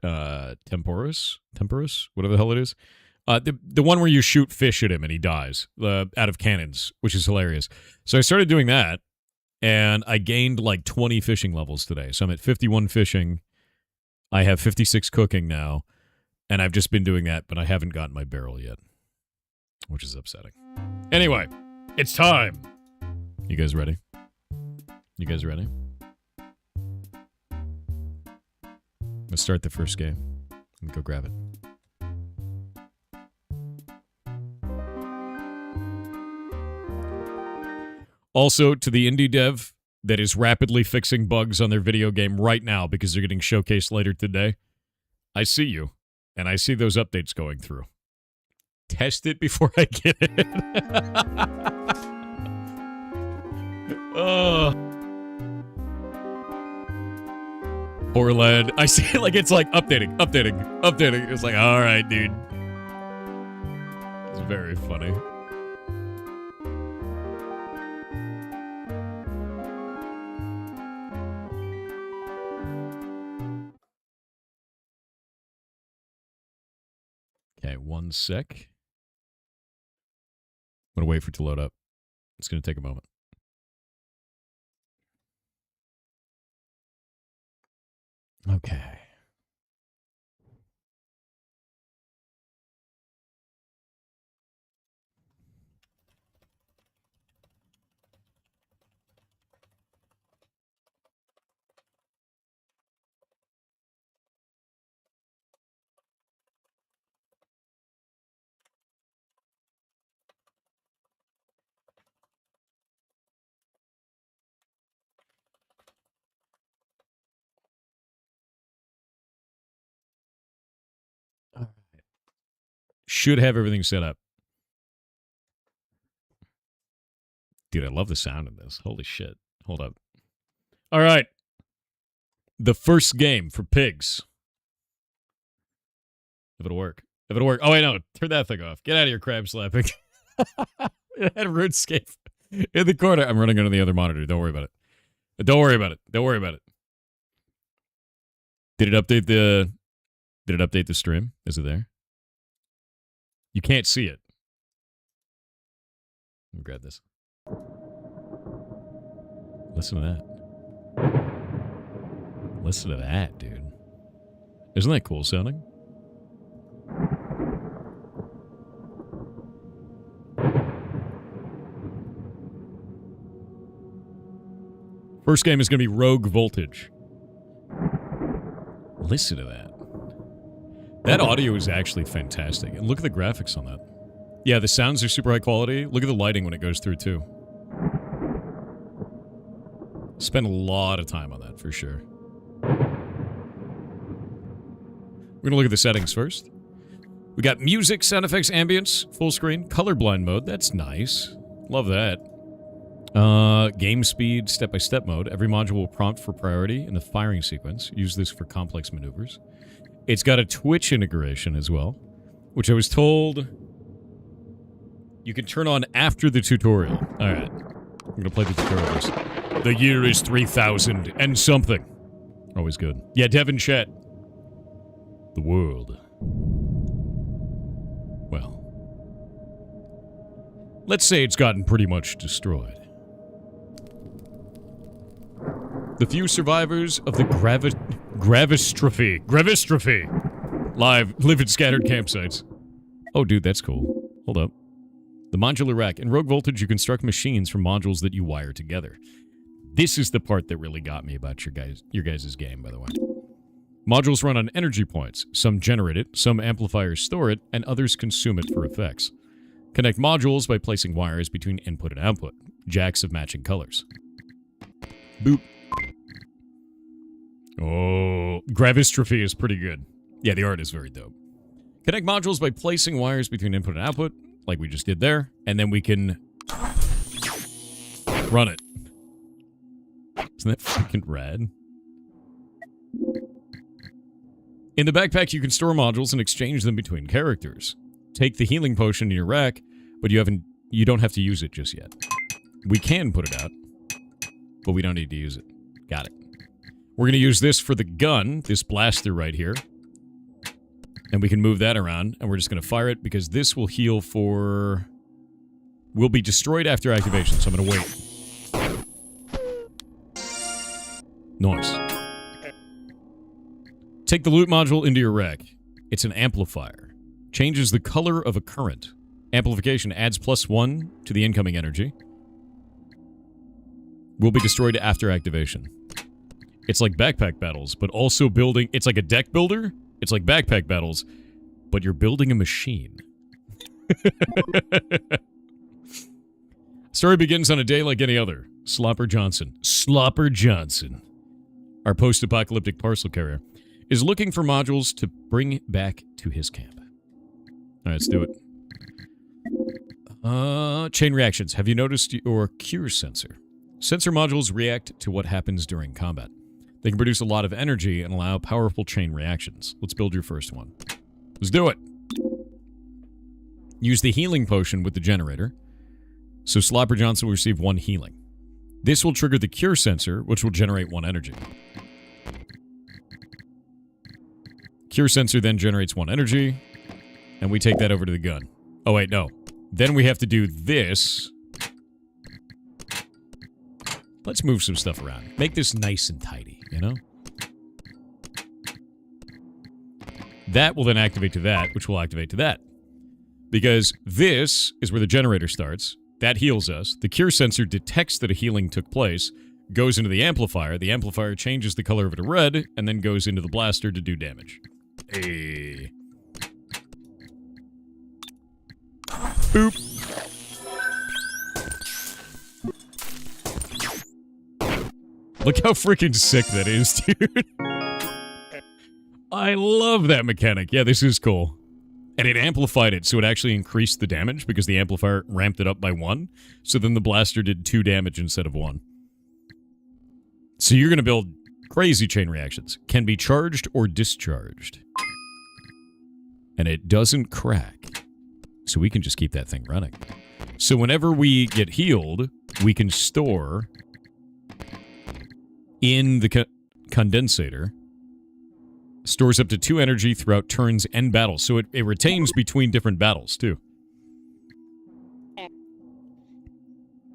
S1: Temporus, whatever the hell it is. The one where you shoot fish at him and he dies out of cannons, which is hilarious. So I started doing that, and I gained like 20 fishing levels today. So I'm at 51 fishing. I have 56 cooking now, and I've just been doing that, but I haven't gotten my barrel yet, which is upsetting. Anyway, it's time. You guys ready? You guys ready? Let's start the first game. Let me go grab it. Also, to the indie dev that is rapidly fixing bugs on their video game right now because they're getting showcased later today, I see you, and I see those updates going through. Test it before I get it. Oh. Poor lad. I see it like it's like updating. It's like, all right, dude. It's very funny. Okay, 1 sec. I'm going to wait for it to load up. It's going to take a moment. Okay. Should have everything set up. Dude, I love the sound of this. Holy shit. Hold up. All right. The first game for pigs. If it'll work. If it'll work. Oh, wait, no. Turn that thing off. Get out of here, crab slapping. It had RuneScape in the corner. I'm running under the other monitor. Don't worry about it. Don't worry about it. Don't worry about it. Did it update the stream? Is it there? You can't see it. Let me grab this. Listen to that. Listen to that, dude. Isn't that cool sounding? First game is going to be Rogue Voltage. Listen to that. That audio is actually fantastic. And look at the graphics on that. Yeah, the sounds are super high quality. Look at the lighting when it goes through, too. Spend a lot of time on that, for sure. We're going to look at the settings first. We got music, sound effects, ambience, full screen, colorblind mode. That's nice. Love that. Game speed, step-by-step mode. Every module will prompt for priority in the firing sequence. Use this for complex maneuvers. It's got a Twitch integration as well, which I was told you can turn on after the tutorial. All right. I'm going to play the tutorial first. The year is 3000 and something. Always good. Yeah, Devin chat. The world. Well, let's say it's gotten pretty much destroyed. The few survivors of the Gravistrophe live in scattered campsites. Oh, dude, that's cool. Hold up. The modular rack. In Rogue Voltage, you construct machines from modules that you wire together. This is the part that really got me about your guys' game, by the way. Modules run on energy points. Some generate it, some amplifiers store it, and others consume it for effects. Connect modules by placing wires between input and output. Jacks of matching colors. Boop. Oh, Gravistrophe is pretty good. Yeah, the art is very dope. Connect modules by placing wires between input and output, like we just did there, and then we can run it. Isn't that freaking rad? In the backpack, you can store modules and exchange them between characters. Take the healing potion in your rack, but you don't have to use it just yet. We can put it out, but we don't need to use it. Got it. We're going to use this for the gun, this blaster right here. And we can move that around, and we're just going to fire it, because this will heal for... will be destroyed after activation, so I'm going to wait. Nice. Take the loot module into your rack. It's an amplifier. Changes the color of a current. Amplification adds +1 to the incoming energy. Will be destroyed after activation. It's like backpack battles, but also building... It's like a deck builder. It's like backpack battles, but you're building a machine. Story begins on a day like any other. Slopper Johnson. Our post-apocalyptic parcel carrier, is looking for modules to bring back to his camp. Alright, let's do it. Chain reactions. Have you noticed your cure sensor? Sensor modules react to what happens during combat. They can produce a lot of energy and allow powerful chain reactions. Let's build your first one. Let's do it! Use the healing potion with the generator. So Slopper Johnson will receive 1 healing. This will trigger the cure sensor, which will generate 1 energy. Cure sensor then generates 1 energy, and we take that over to the gun. Oh wait, no. Then we have to do this. Let's move some stuff around. Make this nice and tidy, you know? That will then activate to that, which will activate to that. Because this is where the generator starts. That heals us. The cure sensor detects that a healing took place, goes into the amplifier. The amplifier changes the color of it to red, and then goes into the blaster to do damage. Hey. Boop. Look how freaking sick that is, dude. I love that mechanic. Yeah, this is cool. And it amplified it, so it actually increased the damage because the amplifier ramped it up by 1. So then the blaster did 2 damage instead of 1. So you're going to build crazy chain reactions. Can be charged or discharged. And it doesn't crack. So we can just keep that thing running. So whenever we get healed, we can store in the condensator. Stores up to 2 energy throughout turns and battles. So it retains between different battles, too.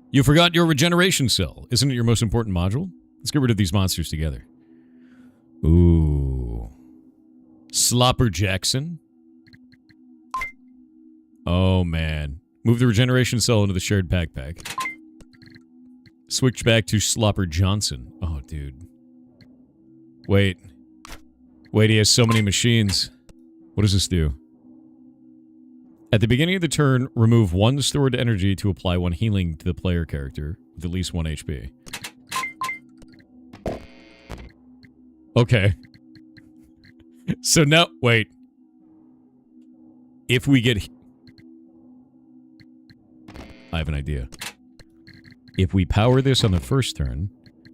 S1: You forgot your regeneration cell. Isn't it your most important module? Let's get rid of these monsters together. Ooh. Slopper Jackson. Oh, man. Move the regeneration cell into the shared backpack. Switch back to Slopper Johnson. Oh, dude. Wait. Wait, he has so many machines. What does this do? At the beginning of the turn, remove 1 stored energy to apply 1 healing to the player character with at least 1 HP. Okay. So now, wait. If we get... I have an idea. If we power this on the first turn,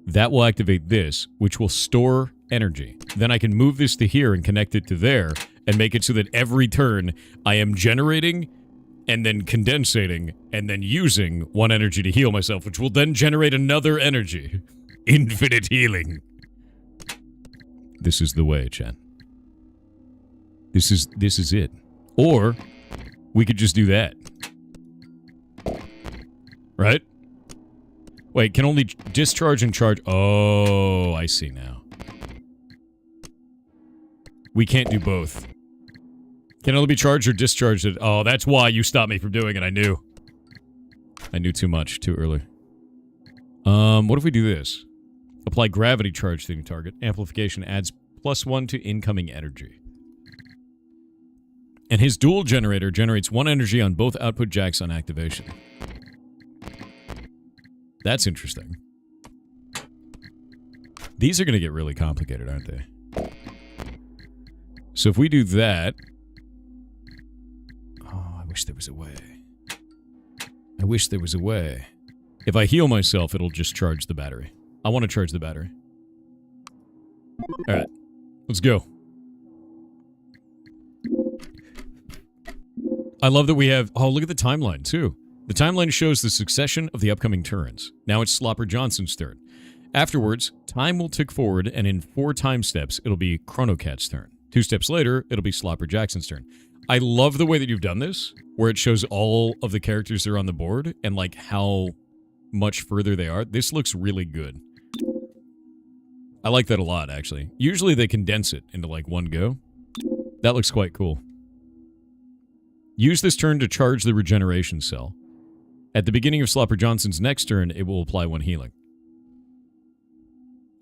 S1: that will activate this, which will store energy. Then I can move this to here and connect it to there and make it so that every turn I am generating and then condensating and then using 1 energy to heal myself, which will then generate another energy. Infinite healing. This is the way, chat. This is it. Or we could just do that. Right? Wait, can only discharge and charge. Oh, I see now. We can't do both. Can only be charged or discharged. Oh, that's why you stopped me from doing it. I knew. I knew too much, too early. What if we do this? Apply gravity charge to the target. Amplification adds +1 to incoming energy. And his dual generator generates 1 energy on both output jacks on activation. That's interesting. These are going to get really complicated, aren't they? So if we do that... Oh, I wish there was a way. I wish there was a way. If I heal myself, it'll just charge the battery. I want to charge the battery. Alright. Let's go. I love that we have... Oh, look at the timeline, too. The timeline shows the succession of the upcoming turns. Now it's Slopper Johnson's turn. Afterwards, time will tick forward, and in 4 time steps, it'll be Chronocat's turn. 2 steps later, it'll be Slopper Jackson's turn. I love the way that you've done this, where it shows all of the characters that are on the board, and like how much further they are. This looks really good. I like that a lot, actually. Usually they condense it into like one go. That looks quite cool. Use this turn to charge the regeneration cell. At the beginning of Slopper Johnson's next turn, it will apply 1 healing.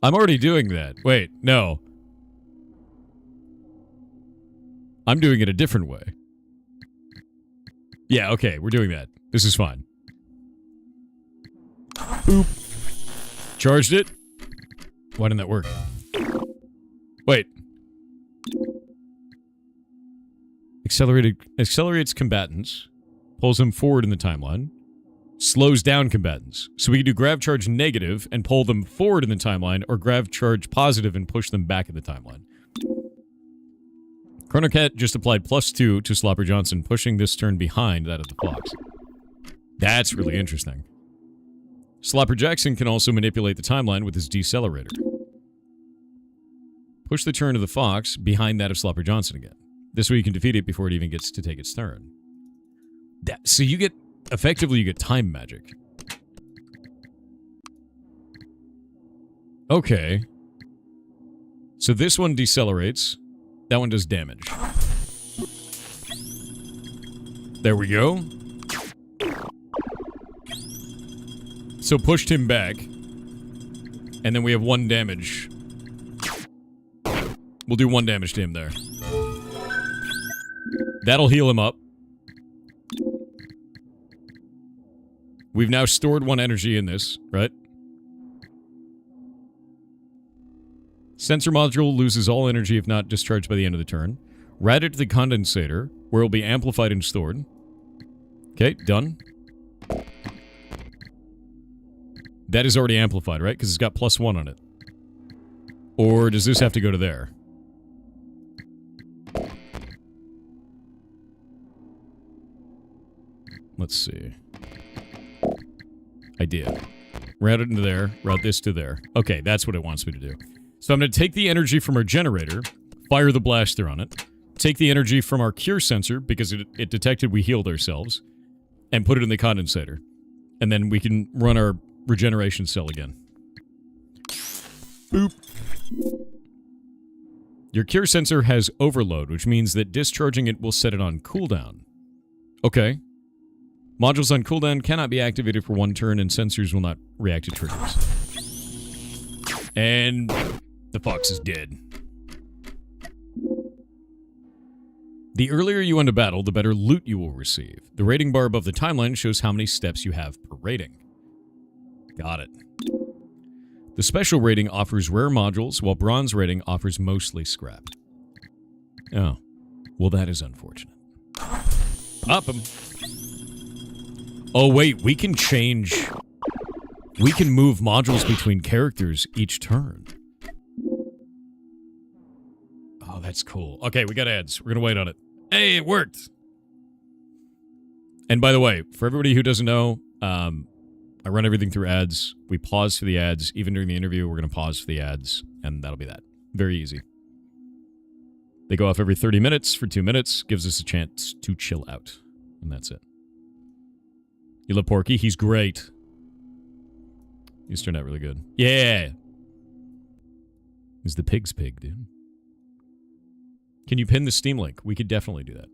S1: I'm already doing that. Wait, no. I'm doing it a different way. Yeah, okay, we're doing that. This is fine. Boop. Charged it. Why didn't that work? Wait. Accelerates combatants. Pulls them forward in the timeline. Slows down combatants. So we can do grav charge negative and pull them forward in the timeline, or grav charge positive and push them back in the timeline. Chronocat just applied +2 to Slopper Johnson, pushing this turn behind that of the Fox. That's really interesting. Slopper Jackson can also manipulate the timeline with his decelerator. Push the turn of the Fox behind that of Slopper Johnson again. This way you can defeat it before it even gets to take its turn. So you get... Effectively, you get time magic. Okay. So this one decelerates. That one does damage. There we go. So pushed him back. And then we have 1 damage. We'll do 1 damage to him there. That'll heal him up. We've now stored 1 energy in this, right? Sensor module loses all energy if not discharged by the end of the turn. Route it to the condensator. where it'll be amplified and stored. Okay, done. That is already amplified, right? Because it's got +1 on it. Or does this have to go to there? Let's see. Idea. Route it into there. Route this to there. Okay, that's what it wants me to do. So I'm going to take the energy from our generator, fire the blaster on it, take the energy from our cure sensor, because it detected we healed ourselves, and put it in the condensator. And then we can run our regeneration cell again. Boop. Your cure sensor has overload, which means that discharging it will set it on cooldown. Okay. Modules on cooldown cannot be activated for 1 turn, and sensors will not react to triggers. And the fox is dead. The earlier you end a battle, the better loot you will receive. The rating bar above the timeline shows how many steps you have per rating. Got it. The special rating offers rare modules, while bronze rating offers mostly scrap. Oh. Well, that is unfortunate. Pop 'em. Oh, wait, we can change... We can move modules between characters each turn. Oh, that's cool. Okay, we got ads. We're gonna wait on it. Hey, it worked! And by the way, for everybody who doesn't know, I run everything through ads. We pause for the ads. Even during the interview, we're gonna pause for the ads, and that'll be that. Very easy. They go off every 30 minutes for 2 minutes, gives us a chance to chill out. And that's it. You love Porky? He's great. He's turned out really good. Yeah! He's the pig's pig, dude. Can you pin the Steam link? We could definitely do that.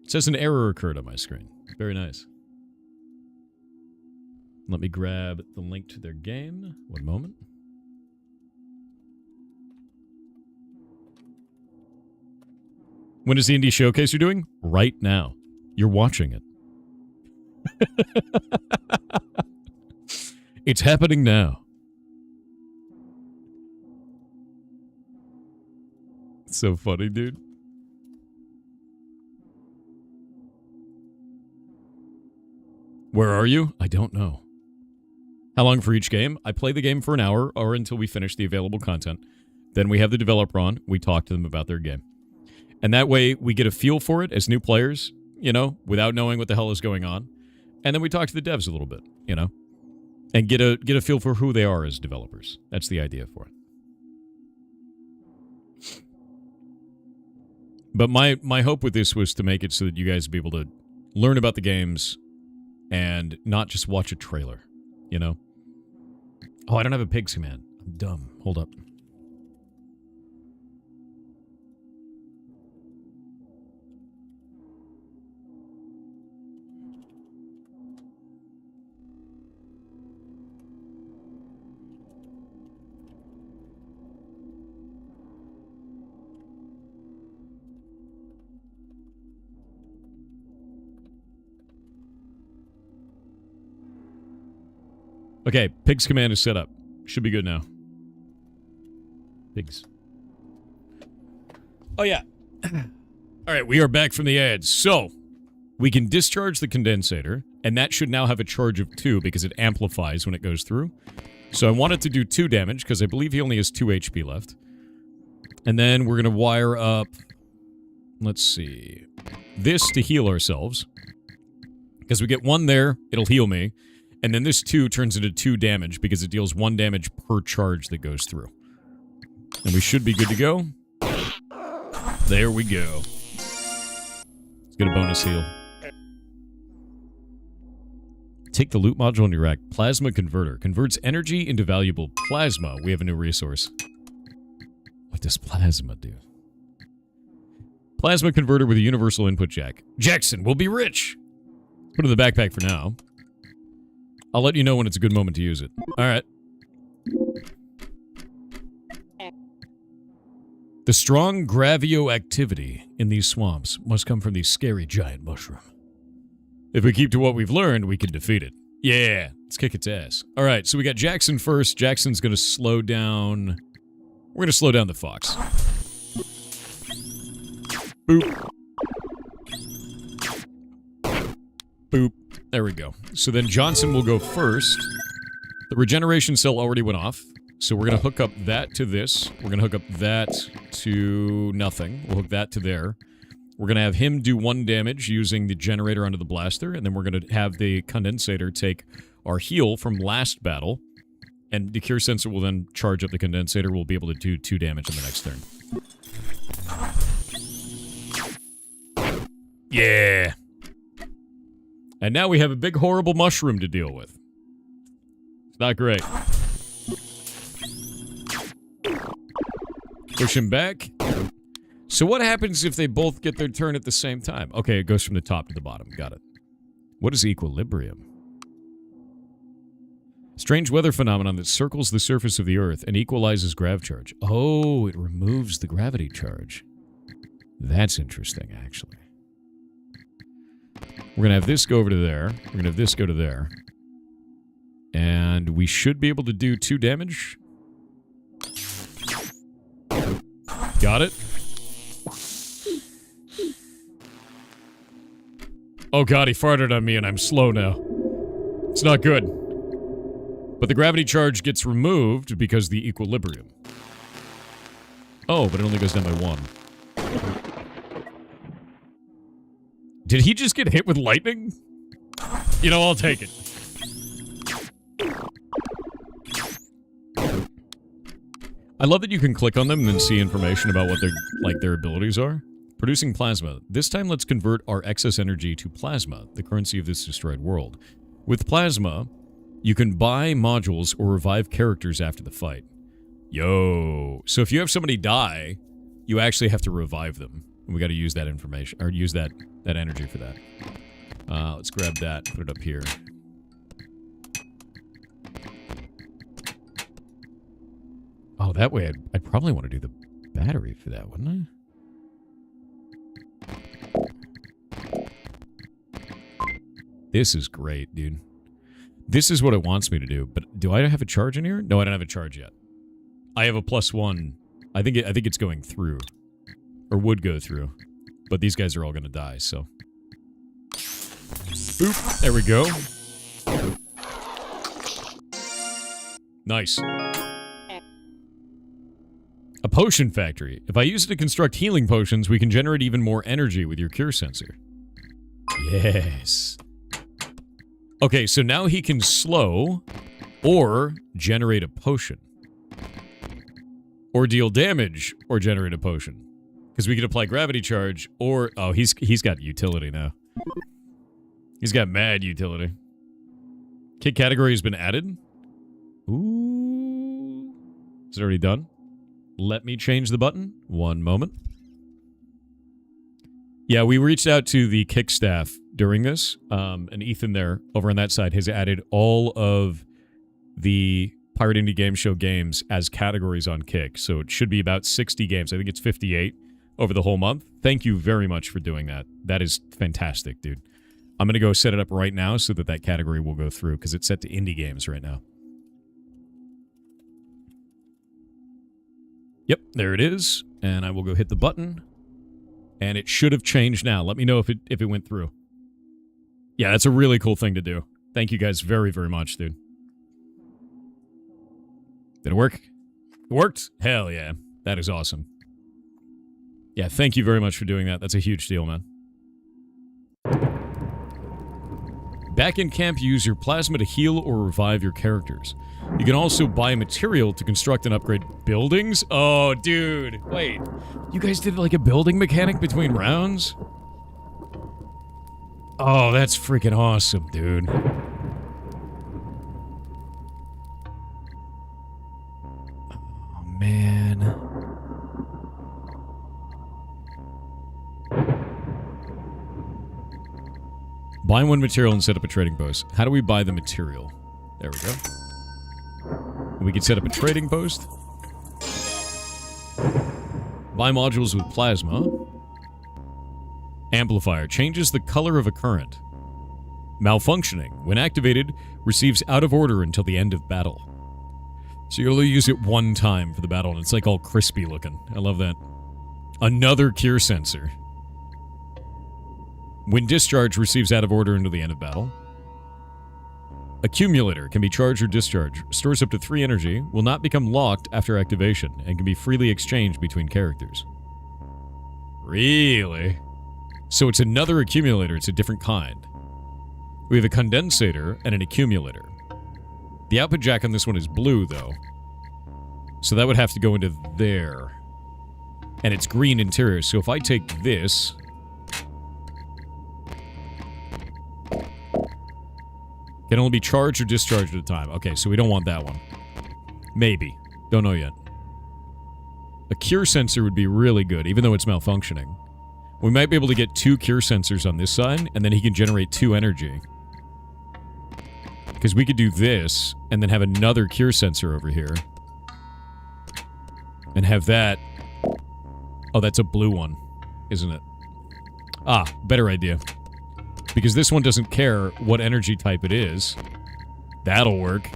S1: It says an error occurred on my screen. Very nice. Let me grab the link to their game. One moment. When is the indie showcase you're doing? Right now. You're watching it. It's happening now. It's so funny, dude. Where are you? I don't know. How long for each game? I play the game for an hour or until we finish the available content. Then we have the developer on. We talk to them about their game. And that way we get a feel for it as new players, you know, without knowing what the hell is going on. And then we talk to the devs a little bit, you know, and get a feel for who they are as developers. That's the idea for it. But my hope with this was to make it so that you guys would be able to learn about the games and not just watch a trailer, you know? Oh, I don't have a pigs command. I'm dumb. Hold up. Okay, Pigs command is set up. Should be good now. Pigs. Oh, yeah. All right, we are back from the ads. So, we can discharge the condensator, and that should now have a charge of 2 because it amplifies when it goes through. So I want it to do 2 damage because I believe he only has 2 HP left. And then we're going to wire up, let's see, this to heal ourselves. Because we get 1 there, it'll heal me. And then this 2 turns into 2 damage because it deals 1 damage per charge that goes through. And we should be good to go. There we go. Let's get a bonus heal. Take the loot module in your rack. Plasma Converter. Converts energy into valuable plasma. We have a new resource. What does plasma do? Plasma Converter with a universal input jack. Jackson will be rich! Put it in the backpack for now. I'll let you know when it's a good moment to use it. Alright. The strong gravioactivity in these swamps must come from the scary giant mushroom. If we keep to what we've learned, we can defeat it. Yeah, let's kick its ass. Alright, so we got Jackson first. Jackson's gonna slow down... We're gonna slow down the fox. Boop. There we go. So then Johnson will go first. The regeneration cell already went off. So we're going to hook up that to this. We're going to hook up that to nothing. We'll hook that to there. We're going to have him do 1 damage using the generator onto the blaster. And then we're going to have the condensator take our heal from last battle. And the cure sensor will then charge up the condensator. We'll be able to do 2 damage on the next turn. Yeah. And now we have a big horrible mushroom to deal with. It's not great. Push him back. So what happens if they both get their turn at the same time? Okay, it goes from the top to the bottom. Got it. What is equilibrium? Strange weather phenomenon that circles the surface of the Earth and equalizes grav charge. Oh, it removes the gravity charge. That's interesting, actually. We're going to have this go over to there. We're going to have this go to there. And we should be able to do 2 damage. Got it. Oh god, he farted on me and I'm slow now. It's not good. But the gravity charge gets removed because of the equilibrium. Oh, but it only goes down by 1. Did he just get hit with lightning? You know, I'll take it. I love that you can click on them and then see information about what their abilities are. Producing plasma. This time let's convert our excess energy to plasma, the currency of this destroyed world. With plasma, you can buy modules or revive characters after the fight. Yo. So if you have somebody die, you actually have to revive them. And we got to use that information, or use that energy for that. Let's grab that, put it up here. Oh, that way I'd probably want to do the battery for that, wouldn't I? This is great, dude. This is what it wants me to do, but do I have a charge in here? No, I don't have a charge yet. I have a +1. I think it's going through. Or would go through. But these guys are all going to die, so. Boop. There we go. Nice. A potion factory. If I use it to construct healing potions, we can generate even more energy with your cure sensor. Yes. Okay, so now he can slow or generate a potion. Or deal damage or generate a potion. Because we can apply gravity charge or... Oh, he's got utility now. He's got mad utility. Kit category has been added. Ooh. Is it already done? Let me change the button. One moment. Yeah, we reached out to the Kick staff during this. And Ethan there, over on that side, has added all of the Pirate Indie Game Show games as categories on Kick. So it should be about 60 games. I think it's 58 over the whole month. Thank you very much for doing that. That is fantastic, dude. I'm going to go set it up right now so that category will go through, because it's set to indie games right now. Yep, there it is. And I will go hit the button. And it should have changed now. Let me know if it went through. Yeah, that's a really cool thing to do. Thank you guys very, very much, dude. Did it work? It worked? Hell yeah. That is awesome. Yeah, thank you very much for doing that. That's a huge deal, man. Back in camp, use your plasma to heal or revive your characters. You can also buy material to construct and upgrade buildings. Oh, dude. Wait. You guys did like a building mechanic between rounds? Oh, that's freaking awesome, dude. Oh, man. Buy one material and set up a trading post. How do we buy the material? There we go. We can set up a trading post. Buy modules with plasma. Amplifier. Changes the color of a current. Malfunctioning. When activated, receives out of order until the end of battle. So you'll only use it one time for the battle, and it's like all crispy looking. I love that. Another cure sensor. When discharged, receives out of order until the end of battle. Accumulator can be charged or discharged. Stores up to 3 energy. Will not become locked after activation and can be freely exchanged between characters. Really? So it's another accumulator. It's a different kind. We have a condensator and an accumulator. The output jack on this one is blue, though. So that would have to go into there. And it's green interior. So if I take this... Can only be charged or discharged at a time. Okay, so we don't want that one. Maybe. Don't know yet. A cure sensor would be really good, even though it's malfunctioning. We might be able to get 2 cure sensors on this side, and then he can generate 2 energy. Because we could do this, and then have another cure sensor over here. And have that... Oh, that's a blue one, isn't it? Ah, better idea. Because this one doesn't care what energy type it is. That'll work.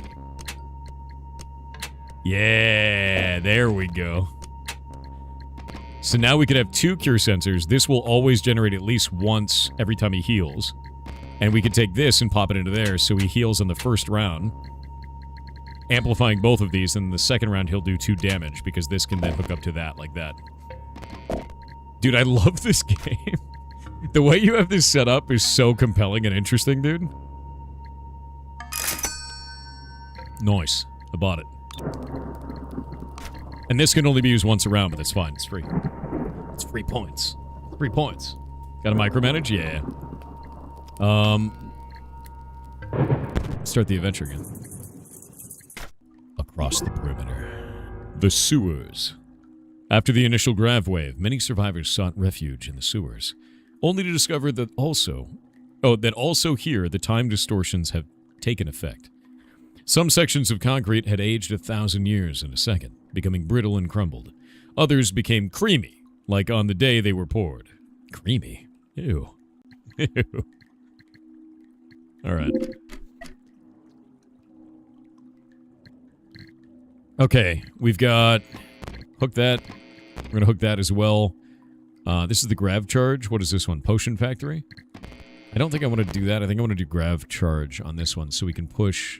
S1: Yeah, there we go. So now we could have 2 cure sensors. This will always generate at least once every time he heals. And we could take this and pop it into there so he heals in the first round. Amplifying both of these, and in the second round he'll do 2 damage because this can then hook up to that like that. Dude, I love this game. The way you have this set up is so compelling and interesting, dude. Nice. I bought it. And this can only be used once around, but that's fine. It's free. It's free points. 3 points. Got a micromanage? Yeah. Start the adventure again. Across the perimeter. The sewers. After the initial grav wave, many survivors sought refuge in the sewers, only to discover that also here the time distortions have taken effect. Some sections of concrete had aged 1,000 years in a second, becoming brittle and crumbled. Others became creamy, like on the day they were poured. Creamy? Ew. Ew. Alright. Okay, we've got... Hook that. We're gonna hook that as well. This is the grav charge. What is this one? Potion factory? I don't think I want to do that. I think I want to do grav charge on this one so we can push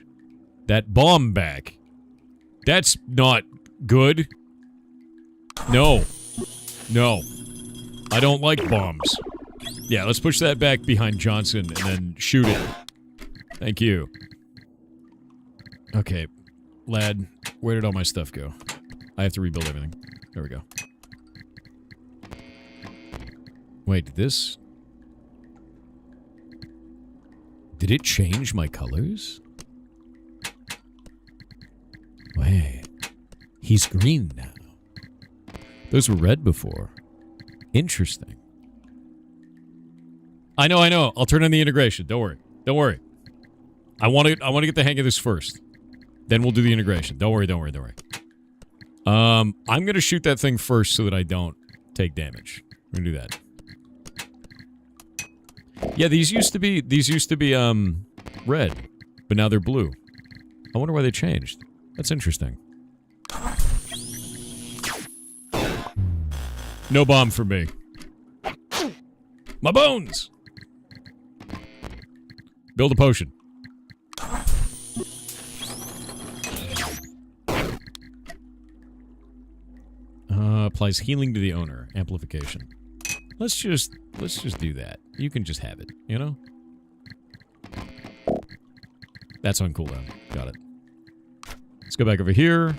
S1: that bomb back. That's not good. No. No. I don't like bombs. Yeah, let's push that back behind Johnson and then shoot it. Thank you. Okay. Lad, where did all my stuff go? I have to rebuild everything. There we go. Wait, this... Did it change my colors? Wait. He's green now. Those were red before. Interesting. I know. I'll turn on the integration. Don't worry. Don't worry. I want to get the hang of this first. Then we'll do the integration. Don't worry. I'm going to shoot that thing first so that I don't take damage. We're going to do that. Yeah, these used to be red, but now they're blue. I wonder why they changed. That's interesting. No bomb for me. My bones! Build a potion. Applies healing to the owner. Amplification. Let's just do that. You can just have it, you know? That's on cooldown. Got it. Let's go back over here.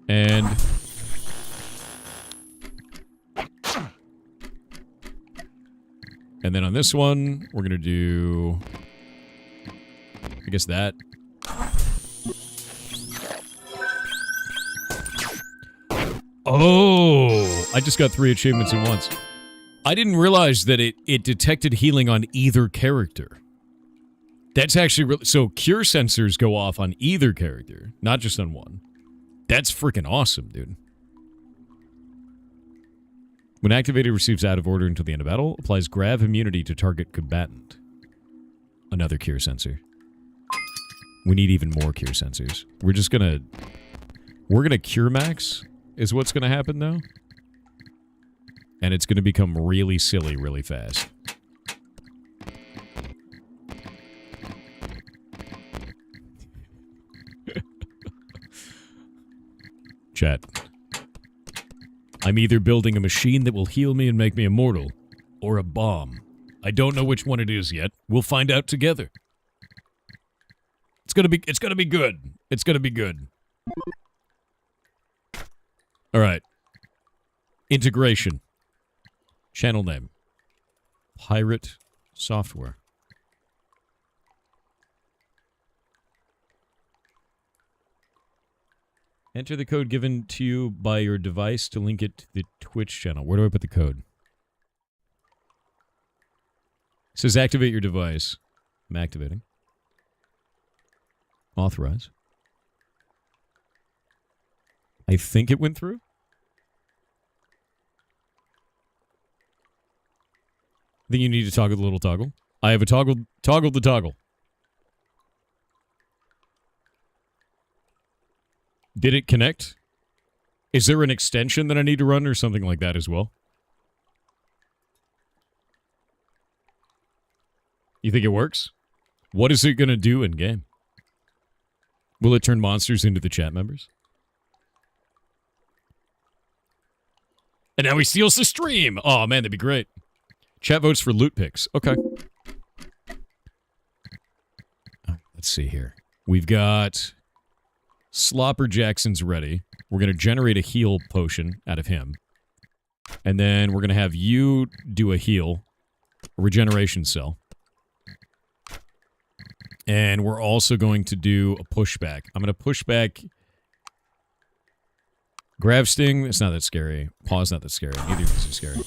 S1: And... And then on this one, we're going to do... I guess that. Oh! I just got 3 achievements at once. I didn't realize that it detected healing on either character. That's actually really... So, cure sensors go off on either character, not just on one. That's freaking awesome, dude. When activated, receives out of order until the end of battle. Applies grav immunity to target combatant. Another cure sensor. We need even more cure sensors. We're just gonna... We're gonna cure max, is what's gonna happen, though. And it's gonna become really silly really fast. Chat. I'm either building a machine that will heal me and make me immortal, or a bomb. I don't know which one it is yet. We'll find out together. It's gonna be good. It's gonna be good. Alright. Integration. Channel name. Pirate Software. Enter the code given to you by your device to link it to the Twitch channel. Where do I put the code? It says activate your device. I'm activating. Authorize. I think it went through. I think you need to toggle the little toggle. I have a toggle. Toggle the toggle. Did it connect? Is there an extension that I need to run or something like that as well? You think it works? What is it going to do in game? Will it turn monsters into the chat members? And now he steals the stream! Oh man, that'd be great. Chat votes for loot picks. Okay. Let's see here. We've got Slopper Jackson's ready. We're going to generate a heal potion out of him. And then we're going to have you do a heal. A regeneration cell. And we're also going to do a pushback. I'm going to push back Grav Sting. It's not that scary. Paw's not that scary. Neither of these are scary.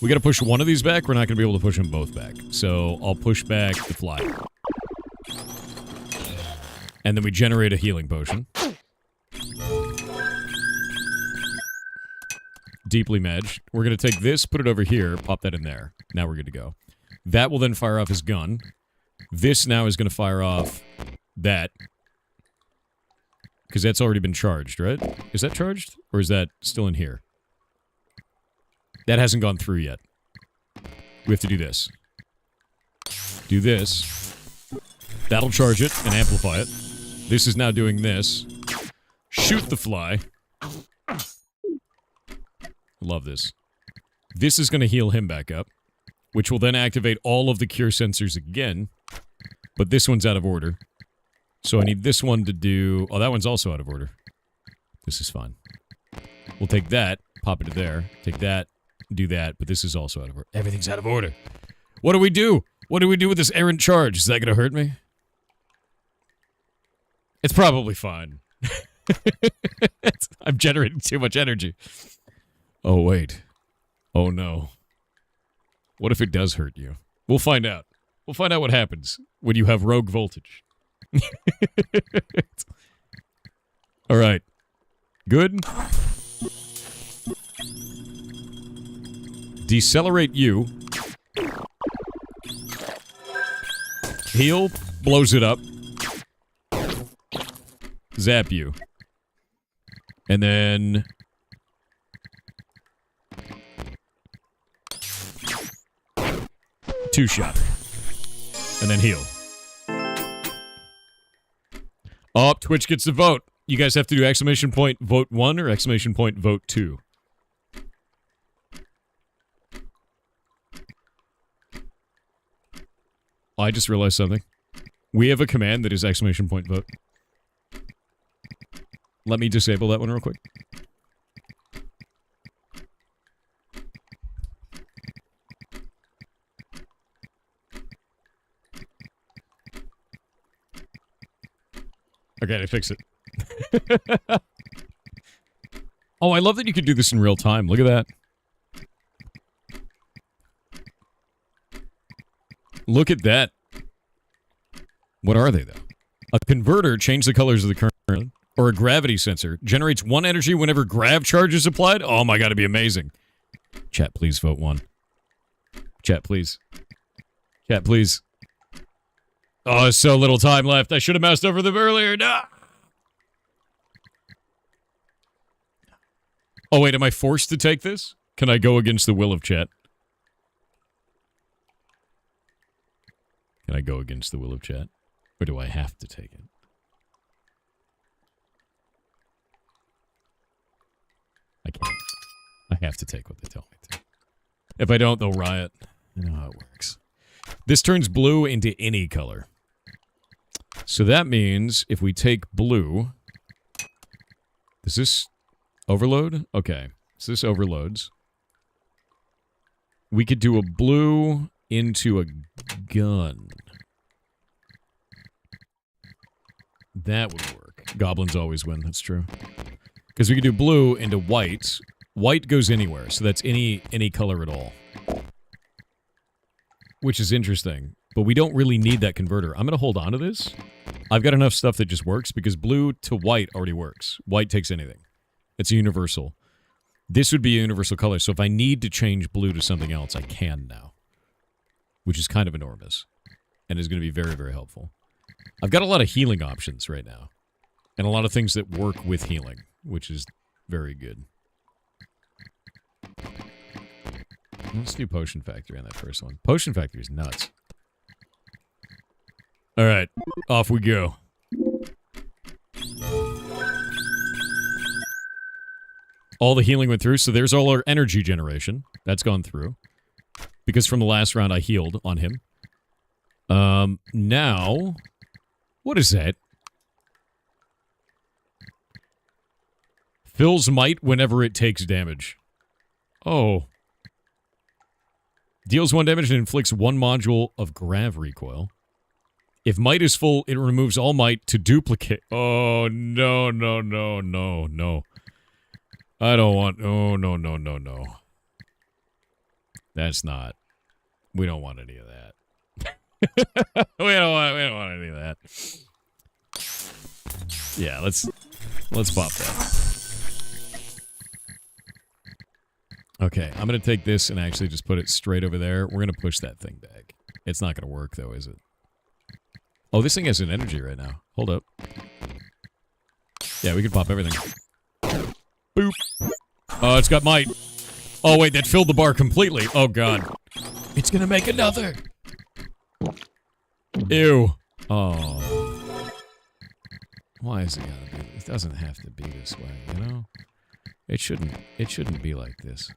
S1: We got to push one of these back. We're not going to be able to push them both back. So I'll push back the fly. And then we generate a healing potion. Deeply Medged. We're going to take this, put it over here, pop that in there. Now we're good to go. That will then fire off his gun. This now is going to fire off that. Because that's already been charged, right? Is that charged? Or is that still in here? That hasn't gone through yet. We have to do this. Do this. That'll charge it and amplify it. This is now doing this. Shoot the fly. Love this. This is going to heal him back up, which will then activate all of the cure sensors again. But this one's out of order. So I need this one to do... Oh, that one's also out of order. This is fine. We'll take that, pop it to there, take that, do that, but this is also out of order. Everything's out of order. What do we do? What do we do with this errant charge? Is that going to hurt me? It's probably fine. I'm generating too much energy. Oh, wait. Oh, no. What if it does hurt you? We'll find out. We'll find out what happens when you have rogue voltage. All right. Good. Decelerate you. Heal. Blows it up. Zap you. And then... two-shot. And then heal. Oh, Twitch gets the vote. You guys have to do exclamation point vote 1 or exclamation point vote 2. Oh, I just realized something. We have a command that is exclamation point vote. Let me disable that one real quick. Okay, I fixed it. Oh, I love that you can do this in real time. Look at that. Look at that. What are they, though? A converter, change the colors of the current, or a gravity sensor, generates 1 energy whenever grav charge is applied? Oh my god, it'd be amazing. Chat, please vote 1. Chat, please. Chat, please. Oh, there's so little time left. I should have moused over them earlier. No! Oh, wait, am I forced to take this? Can I go against the will of chat? Can I go against the will of chat? Or do I have to take it? I can't. I have to take what they tell me to. If I don't, they'll riot. You know how it works. This turns blue into any color. So that means if we take blue... Does this overload? Okay. So this overloads. We could do a blue into a gun. That would work. Goblins always win, that's true. Because we could do blue into white. White goes anywhere, so that's any color at all. Which is interesting. But we don't really need that converter. I'm going to hold on to this. I've got enough stuff that just works because blue to white already works. White takes anything. It's a universal. This would be a universal color, so if I need to change blue to something else, I can now. Which is kind of enormous. And is going to be very, very helpful. I've got a lot of healing options right now. And a lot of things that work with healing, which is very good. Let's do Potion Factory on that first one. Potion Factory is nuts. Alright, off we go. All the healing went through, so there's all our energy generation. That's gone through. Because from the last round I healed on him. Now... What is that? Fills might whenever it takes damage. Oh. Deals 1 damage and inflicts 1 module of grav recoil. If might is full, it removes all might to duplicate. Oh, no, no, no, no, no. I don't want... Oh, no, no, no, no. That's not... We don't want any of that. we don't want any of that. Yeah, let's pop that. Okay, I'm going to take this and actually just put it straight over there. We're going to push that thing back. It's not going to work, though, is it? Oh, this thing has an energy right now. Hold up. Yeah, we can pop everything. Boop. Oh, it's got might. Oh, wait, that filled the bar completely. Oh, God. It's going to make another. Ew. Oh. Why is it gotta be? It doesn't have to be this way, you know? It shouldn't be like this.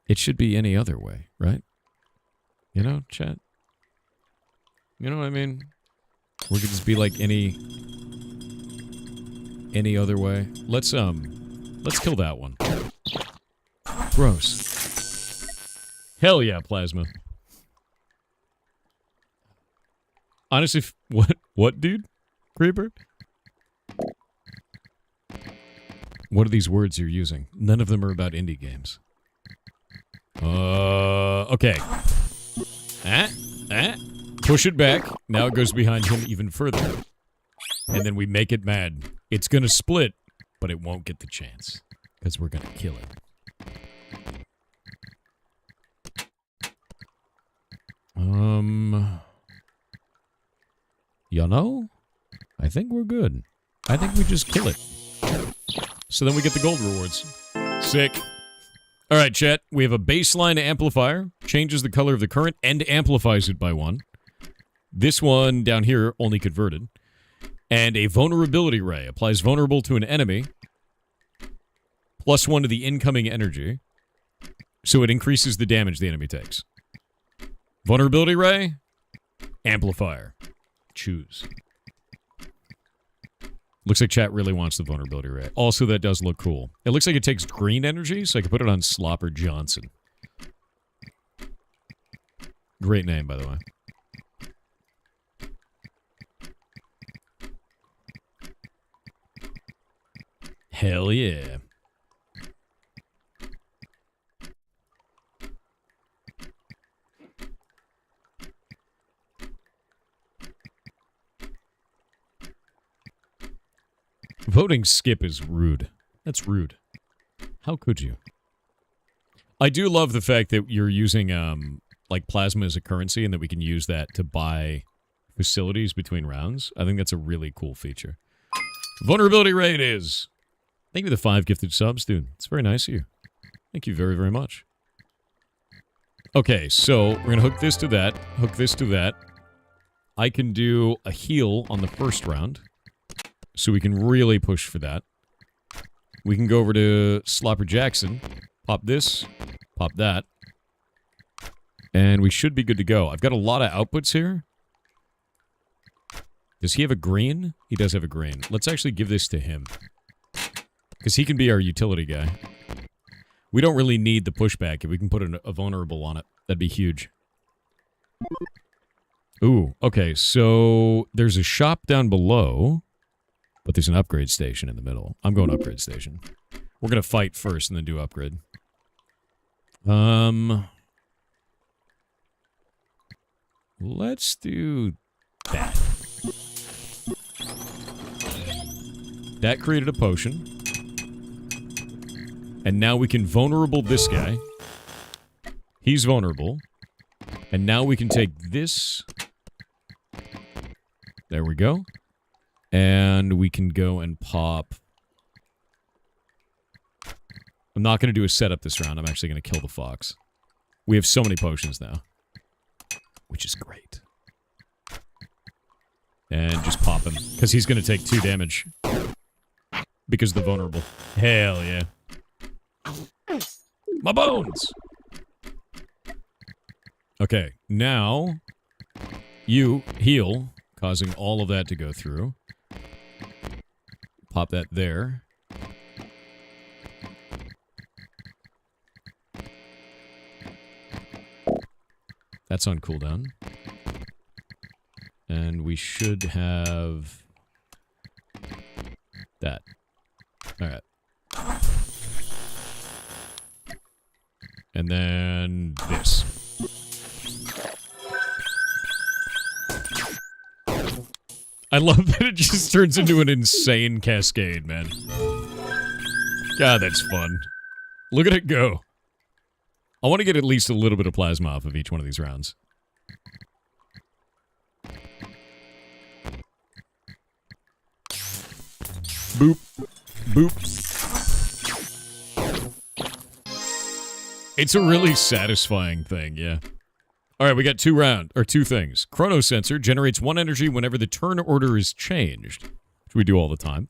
S1: It should be any other way, right? You know, chat? You know what I mean? We could just be like any other way. Let's kill that one. Gross. Hell yeah, plasma. Honestly, what, dude? Creeper? What are these words you're using? None of them are about indie games. Okay. Push it back. Now it goes behind him even further. And then we make it mad. It's gonna split, but it won't get the chance. Because we're gonna kill it. You know? I think we're good. I think we just kill it. So then we get the gold rewards. Sick. Alright, chat. We have a baseline amplifier. Changes the color of the current and amplifies it by 1. This one down here only converted. And a vulnerability ray. Applies vulnerable to an enemy. +1 to the incoming energy. So it increases the damage the enemy takes. Vulnerability ray. Amplifier. Choose. Looks like chat really wants the vulnerability ray. Also, that does look cool. It looks like it takes green energy, so I can put it on Slopper Johnson. Great name, by the way. Hell yeah. Voting skip is rude. That's rude. How could you? I do love the fact that you're using, like, plasma as a currency and that we can use that to buy facilities between rounds. I think that's a really cool feature. Vulnerability rate is... Thank you for the 5 gifted subs, dude. It's very nice of you. Thank you very, very much. Okay, so we're going to hook this to that. Hook this to that. I can do a heal on the first round. So we can really push for that. We can go over to Slopper Jackson, pop this, pop that, and we should be good to go. I've got a lot of outputs here. Does he have a green? He does have a green. Let's actually give this to him, because he can be our utility guy. We don't really need the pushback. If we can put a vulnerable on it, that'd be huge. Ooh, okay, so there's a shop down below, but there's an upgrade station in the middle. I'm going upgrade station. We're going to fight first and then do upgrade. Let's do that. That created a potion. And now we can vulnerable this guy. He's vulnerable. And now we can take this. There we go. And we can go and pop. I'm not going to do a setup this round. I'm actually going to kill the fox. We have so many potions now. Which is great. And just pop him. Because he's going to take 2 damage. Because the vulnerable. Hell yeah. My bones! Okay, now you heal, causing all of that to go through. Pop that there. That's on cooldown. And we should have that. Alright. And then this. I love that it just turns into an insane cascade, man. God, that's fun. Look at it go. I want to get at least a little bit of plasma off of each one of these rounds. Boop. Boop. It's a really satisfying thing, yeah. Alright, we got 2 things. Chrono Sensor generates 1 energy whenever the turn order is changed, which we do all the time.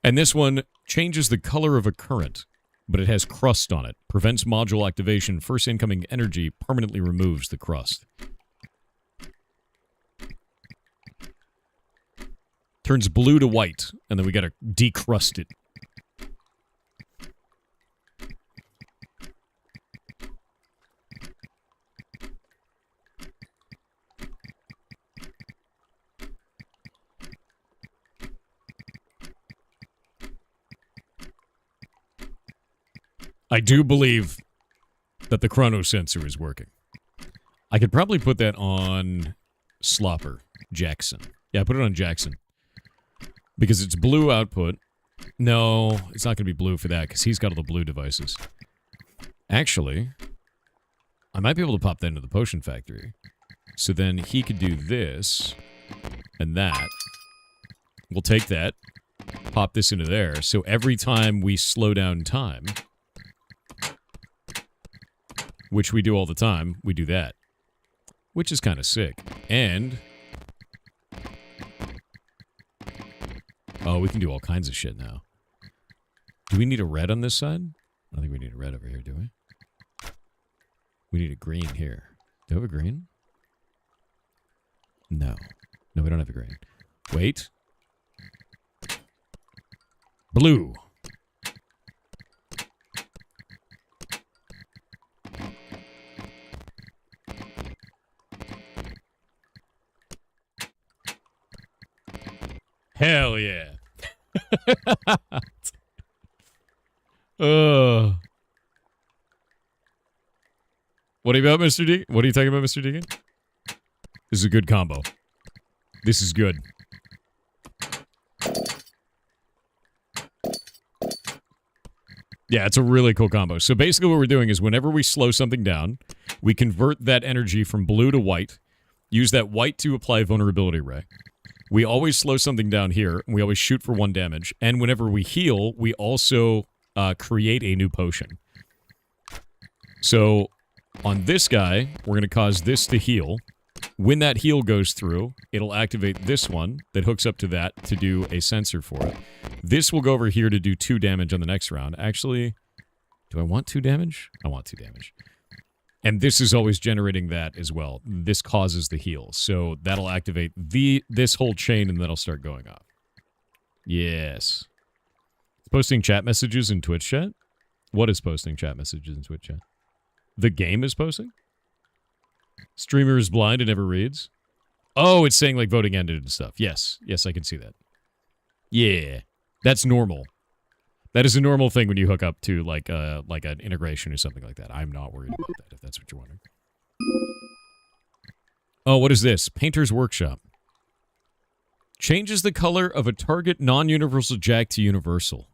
S1: And this one changes the color of a current, but it has crust on it. Prevents module activation. First incoming energy permanently removes the crust. Turns blue to white, and then we gotta decrust it. I do believe that the chrono sensor is working. I could probably put that on Slopper Jackson. Yeah, put it on Jackson. Because it's blue output. No, it's not going to be blue for that, because he's got all the blue devices. Actually, I might be able to pop that into the potion factory. So then he could do this, and that. We'll take that, pop this into there, so every time we slow down time, which we do all the time, we do that. Which is kind of sick. And oh, we can do all kinds of shit now. Do we need a red on this side? I don't think we need a red over here, do we? We need a green here. Do we have a green? No. No, we don't have a green. Wait. Blue. Hell yeah. What are you about, Mr. D? What are you talking about, Mr. Deacon? This is a good combo. This is good. Yeah, it's a really cool combo. So basically what we're doing is whenever we slow something down, we convert that energy from blue to white, use that white to apply vulnerability ray. We always slow something down here, and we always shoot for 1 damage. And whenever we heal, we also create a new potion. So, on this guy, we're going to cause this to heal. When that heal goes through, it'll activate this one that hooks up to that to do a sensor for it. This will go over here to do 2 damage on the next round. Actually, do I want 2 damage? I want 2 damage. And this is always generating that as well. This causes the heal. So that'll activate this whole chain and that'll start going off. Yes. It's posting chat messages in Twitch chat? What is posting chat messages in Twitch chat? The game is posting? Streamer is blind and never reads? Oh, it's saying like voting ended and stuff. Yes. Yes, I can see that. Yeah. That's normal. That is a normal thing when you hook up to like an integration or something like that. I'm not worried about that, if that's what you're wondering. Oh, what is this? Painter's Workshop. Changes the color of a target non-universal jack to universal.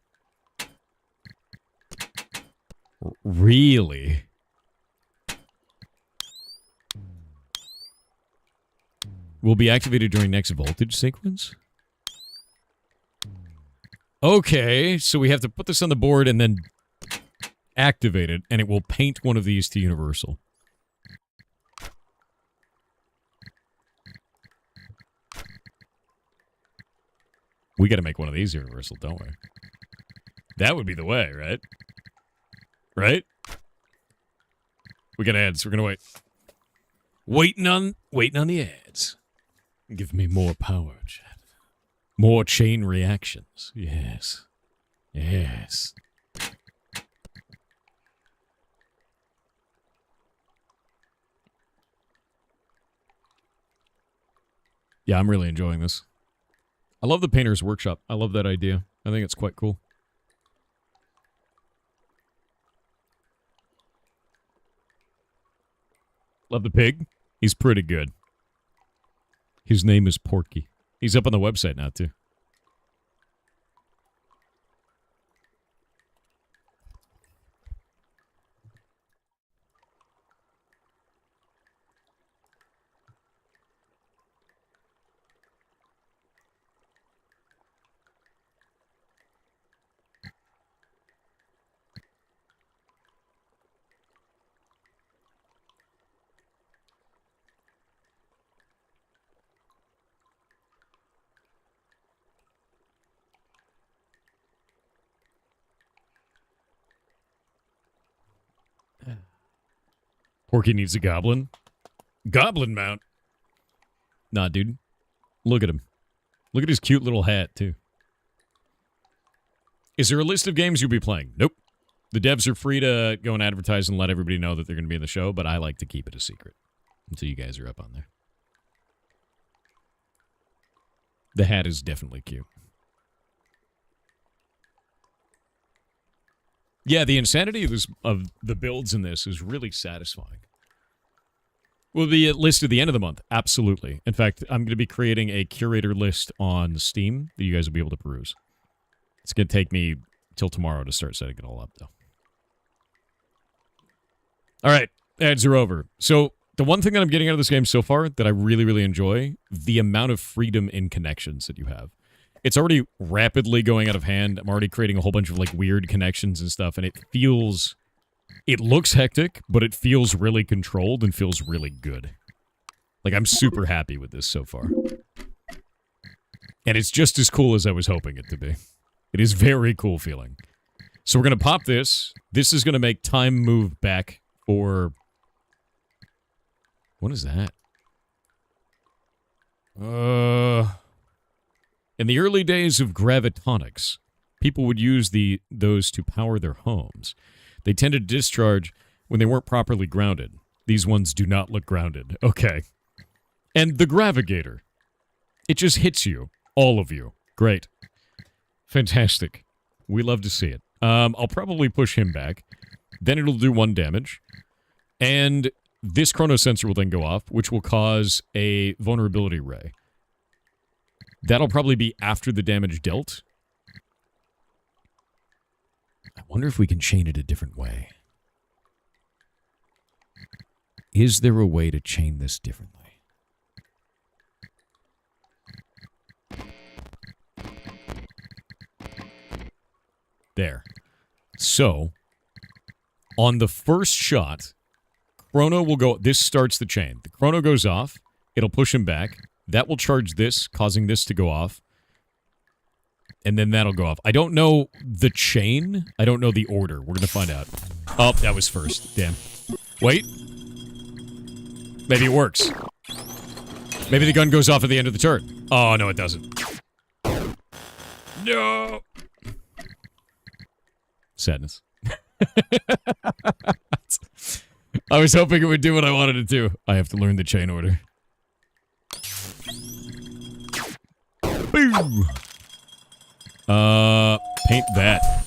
S1: Really? Will be activated during next voltage sequence? Okay, so we have to put this on the board and then activate it, and it will paint one of these to universal. We gotta make one of these universal, don't we? That would be the way, right? Right? We got ads, we're gonna wait. Waiting on the ads. Give me more power, chat. More chain reactions. Yes. Yes. Yeah, I'm really enjoying this. I love the Painter's Workshop. I love that idea. I think it's quite cool. Love the pig. He's pretty good. His name is Porky. He's up on the website now, too. Porky needs a goblin. Goblin mount? Nah, dude. Look at him. Look at his cute little hat, too. Is there a list of games you'll be playing? Nope. The devs are free to go and advertise and let everybody know that they're going to be in the show, but I like to keep it a secret until you guys are up on there. The hat is definitely cute. Yeah, the insanity of the builds in this is really satisfying. Will be a list at the end of the month. Absolutely. In fact, I'm going to be creating a curator list on Steam that you guys will be able to peruse. It's going to take me till tomorrow to start setting it all up, though. All right, ads are over. So the one thing that I'm getting out of this game so far that I really, really enjoy, the amount of freedom in connections that you have. It's already rapidly going out of hand. I'm already creating a whole bunch of like weird connections and stuff, and it looks hectic, but it feels really controlled and feels really good. Like, I'm super happy with this so far. And it's just as cool as I was hoping it to be. It is very cool feeling. So we're going to pop this. This is going to make time move back for... What is that? In the early days of gravitonics, people would use those to power their homes. They tended to discharge when they weren't properly grounded. These ones do not look grounded. Okay. And the Gravigator. It just hits you. All of you. Great. Fantastic. We love to see it. I'll probably push him back. Then it'll do 1 damage. And this chrono sensor will then go off, which will cause a vulnerability ray. That'll probably be after the damage dealt. I wonder if we can chain it a different way. Is there a way to chain this differently? There. So, on the first shot, chrono will go... This starts the chain. The chrono goes off. It'll push him back. That will charge this, causing this to go off. And then that'll go off. I don't know the chain. I don't know the order. We're going to find out. Oh, that was first. Damn. Wait. Maybe it works. Maybe the gun goes off at the end of the turn. Oh, no, it doesn't. No. Sadness. I was hoping it would do what I wanted it to. I have to learn the chain order. Boom. Paint that.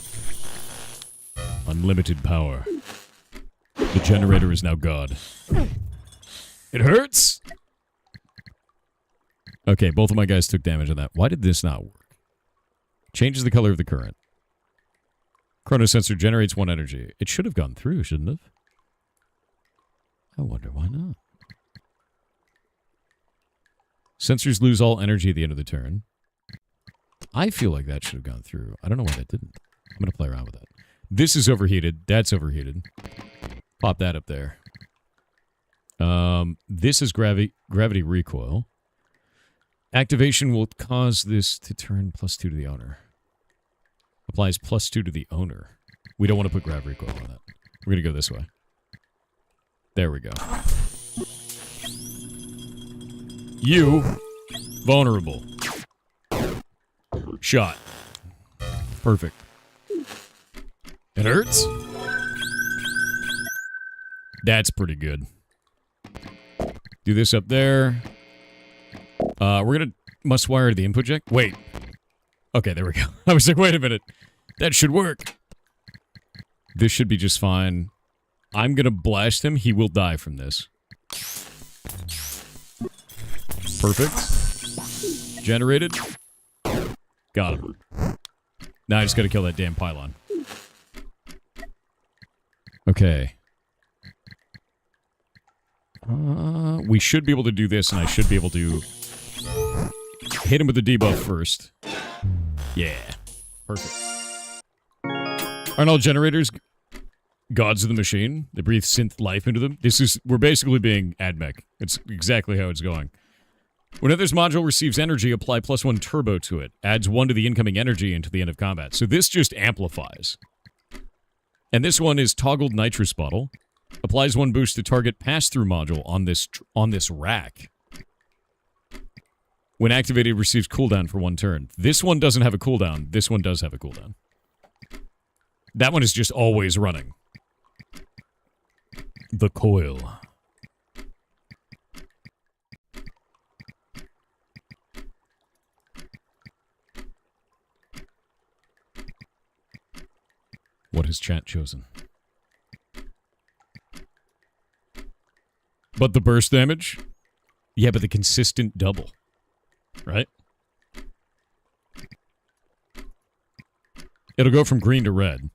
S1: Unlimited power. The generator is now God. It hurts! Okay, both of my guys took damage on that. Why did this not work? Changes the color of the current. Chronosensor generates 1 energy. It should have gone through, shouldn't it? I wonder why not. Sensors lose all energy at the end of the turn. I feel like that should have gone through. I don't know why that didn't. I'm going to play around with that. This is overheated. That's overheated. Pop that up there. This is gravity recoil. Activation will cause this to turn +2 to the owner. Applies +2 to the owner. We don't want to put gravity recoil on that. We're going to go this way. There we go. You, vulnerable. Shot. Perfect. It hurts? That's pretty good. Do this up there. We're gonna must wire the input jack. Wait. Okay, there we go. I was like, wait a minute. That should work. This should be just fine. I'm gonna blast him. He will die from this. Perfect. Generated. Got him. Now I just gotta kill that damn pylon. Okay. We should be able to do this, and I should be able to hit him with the debuff first. Yeah. Perfect. Aren't all generators gods of the machine? They breathe synth life into them? We're basically being AdMech. It's exactly how it's going. Whenever this module receives energy, apply +1 turbo to it. Adds 1 to the incoming energy into the end of combat. So this just amplifies. And this one is toggled nitrous bottle. Applies 1 boost to target pass-through module on this rack. When activated, receives cooldown for 1 turn. This one doesn't have a cooldown. This one does have a cooldown. That one is just always running. The coil. What has chat chosen? But the burst damage? Yeah, but the consistent double. Right? It'll go from green to red.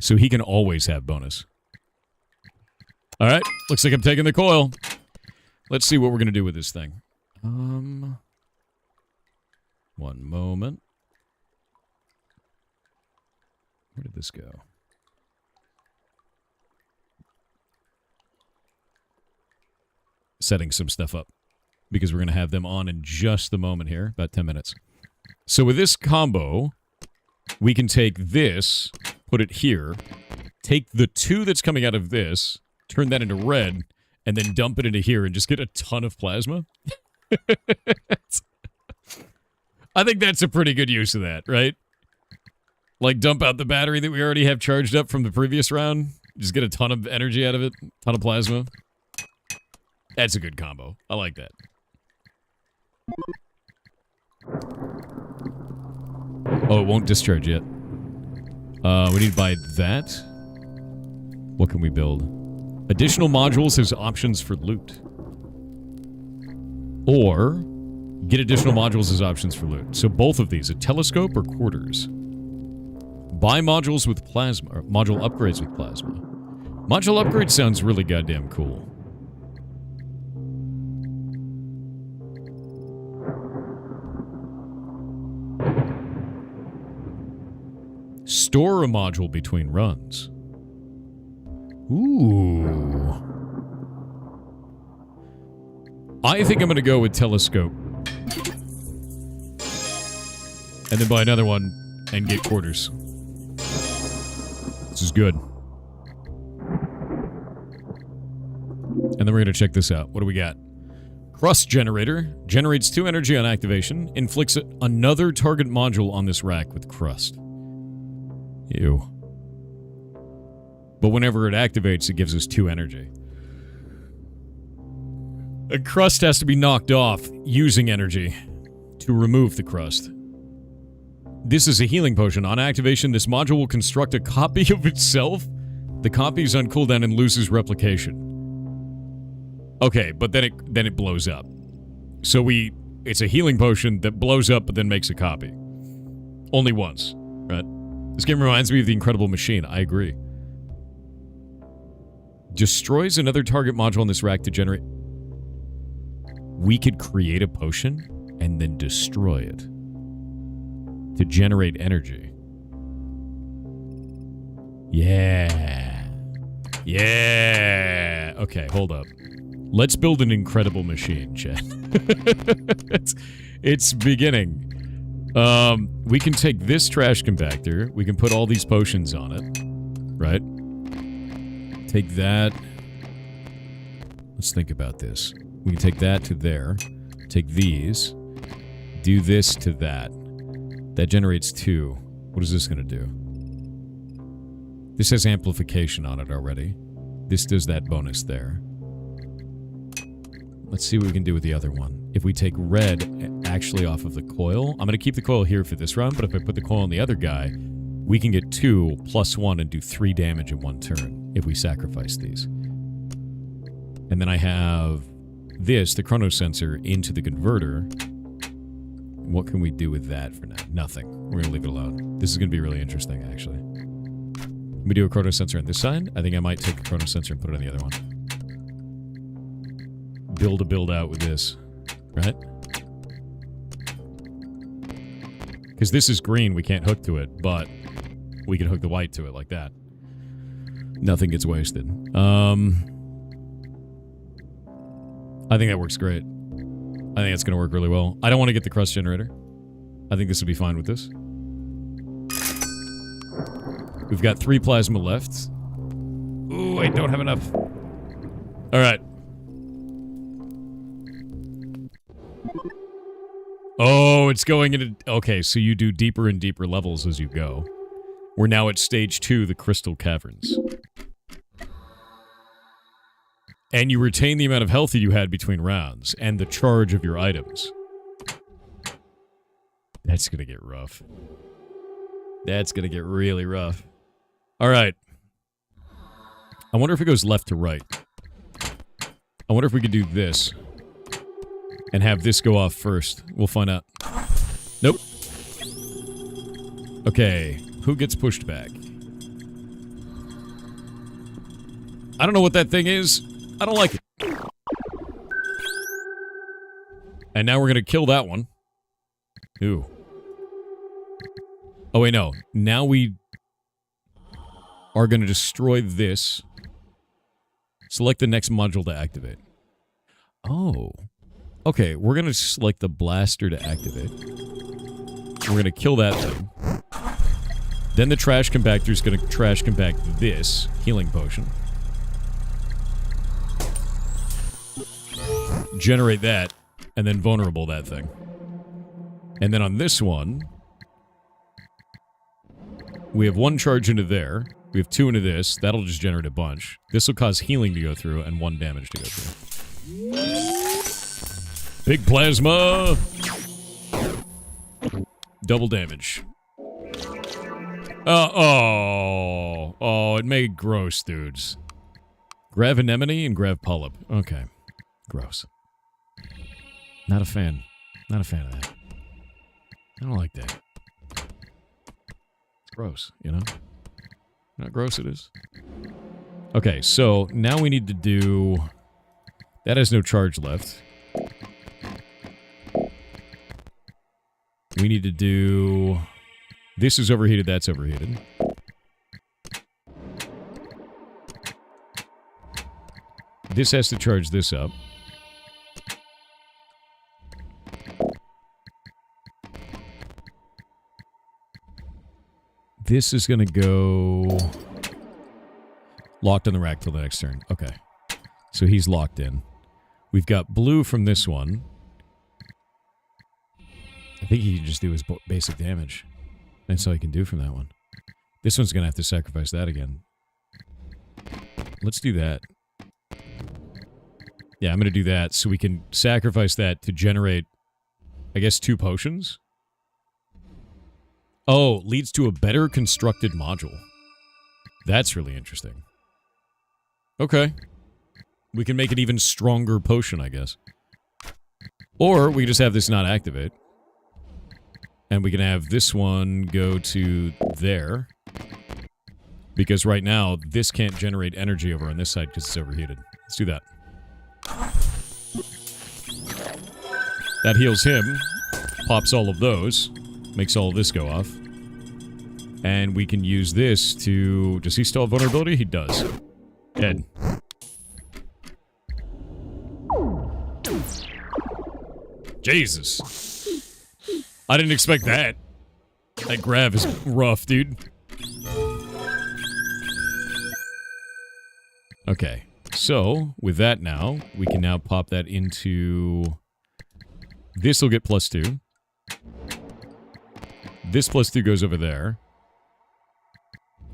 S1: So he can always have bonus. Alright, looks like I'm taking the coil. Let's see what we're going to do with this thing. One moment. Where did this go? Setting some stuff up. Because we're going to have them on in just a moment here. About 10 minutes. So with this combo, we can take this, put it here, take the 2 that's coming out of this, turn that into red, and then dump it into here and just get a ton of plasma. I think that's a pretty good use of that, right? Like, dump out the battery that we already have charged up from the previous round. Just get a ton of energy out of it. Ton of plasma. That's a good combo. I like that. Oh, it won't discharge yet. We need to buy that. What can we build? Additional modules has options for loot. Or, get additional modules as options for loot. So both of these, a telescope or quarters. Buy modules with plasma, or module upgrades with plasma. Module upgrade sounds really goddamn cool. Store a module between runs. Ooh. I think I'm going to go with telescope. And then buy another one and get quarters. This is good. And then we're going to check this out. What do we got? Crust generator. Generates 2 energy on activation. Inflicts another target module on this rack with crust. Ew. But whenever it activates, it gives us 2 energy. A crust has to be knocked off using energy to remove the crust. This is a healing potion. On activation, this module will construct a copy of itself. The copy is on cooldown and loses replication. Okay, but then it blows up. So it's a healing potion that blows up but then makes a copy. Only once, right? This game reminds me of the Incredible Machine. I agree. Destroys another target module on this rack to generate... We could create a potion and then destroy it to generate energy. Yeah. Yeah. Okay, hold up. Let's build an incredible machine, chat. it's beginning. We can take this trash compactor. We can put all these potions on it. Right? Take that. Let's think about this. We can take that to there. Take these. Do this to that. That generates 2. What is this going to do? This has amplification on it already. This does that bonus there. Let's see what we can do with the other one. If we take red actually off of the coil, I'm going to keep the coil here for this round, but if I put the coil on the other guy, we can get 2 plus 1 and do 3 damage in 1 turn if we sacrifice these. And then I have this, the chrono sensor, into the converter. What can we do with that for now? Nothing. We're going to leave it alone. This is going to be really interesting, actually. Can we do a chrono sensor on this side? I think I might take the chrono sensor and put it on the other one. Build out with this, right? Because this is green, we can't hook to it, but we can hook the white to it like that. Nothing gets wasted. I think that works great. I think it's going to work really well. I don't want to get the crust generator. I think this will be fine with this. We've got 3 plasma left. Ooh, I don't have enough. Alright. Oh, it's going into... Okay, so you do deeper and deeper levels as you go. We're now at stage 2, the Crystal Caverns. And you retain the amount of health that you had between rounds, and the charge of your items. That's gonna get rough. That's gonna get really rough. Alright. I wonder if it goes left to right. I wonder if we could do this. And have this go off first. We'll find out. Nope. Okay. Who gets pushed back? I don't know what that thing is. I don't like it. And now we're gonna kill that one. Ooh. Oh, wait, no. Now we are gonna destroy this. Select the next module to activate. Oh. Okay, we're gonna select the blaster to activate. We're gonna kill that thing. Then the trash compactor is gonna trash compact this healing potion. Generate that, and then vulnerable that thing. And then on this one, we have 1 charge into there. We have 2 into this. That'll just generate a bunch. This will cause healing to go through and 1 damage to go through. Big plasma! Double damage. Oh, it made gross, dudes. Grav anemone and grav polyp. Okay. Gross. Not a fan. Not a fan of that. I don't like that. It's gross, you know? How gross it is. Okay, so now we need to do... That has no charge left. We need to do... This is overheated, that's overheated. This has to charge this up. this is going to go... Locked on the rack till the next turn. Okay. So he's locked in. We've got blue from this one. I think he can just do his basic damage. That's all he can do from that one. This one's going to have to sacrifice that again. Let's do that. Yeah, I'm going to do that so we can sacrifice that to generate, I guess, 2 potions. Oh, leads to a better constructed module. That's really interesting. Okay. We can make an even stronger potion, I guess. Or we just have this not activate. And we can have this one go to there. Because right now, this can't generate energy over on this side because it's overheated. Let's do that. That heals him. Pops all of those. Makes all of this go off. And we can use this to... Does he still have vulnerability? He does. Dead. Jesus. I didn't expect that. That grab is rough, dude. Okay. So, with that now, we can now pop that into... This will get +2. This +2 goes over there.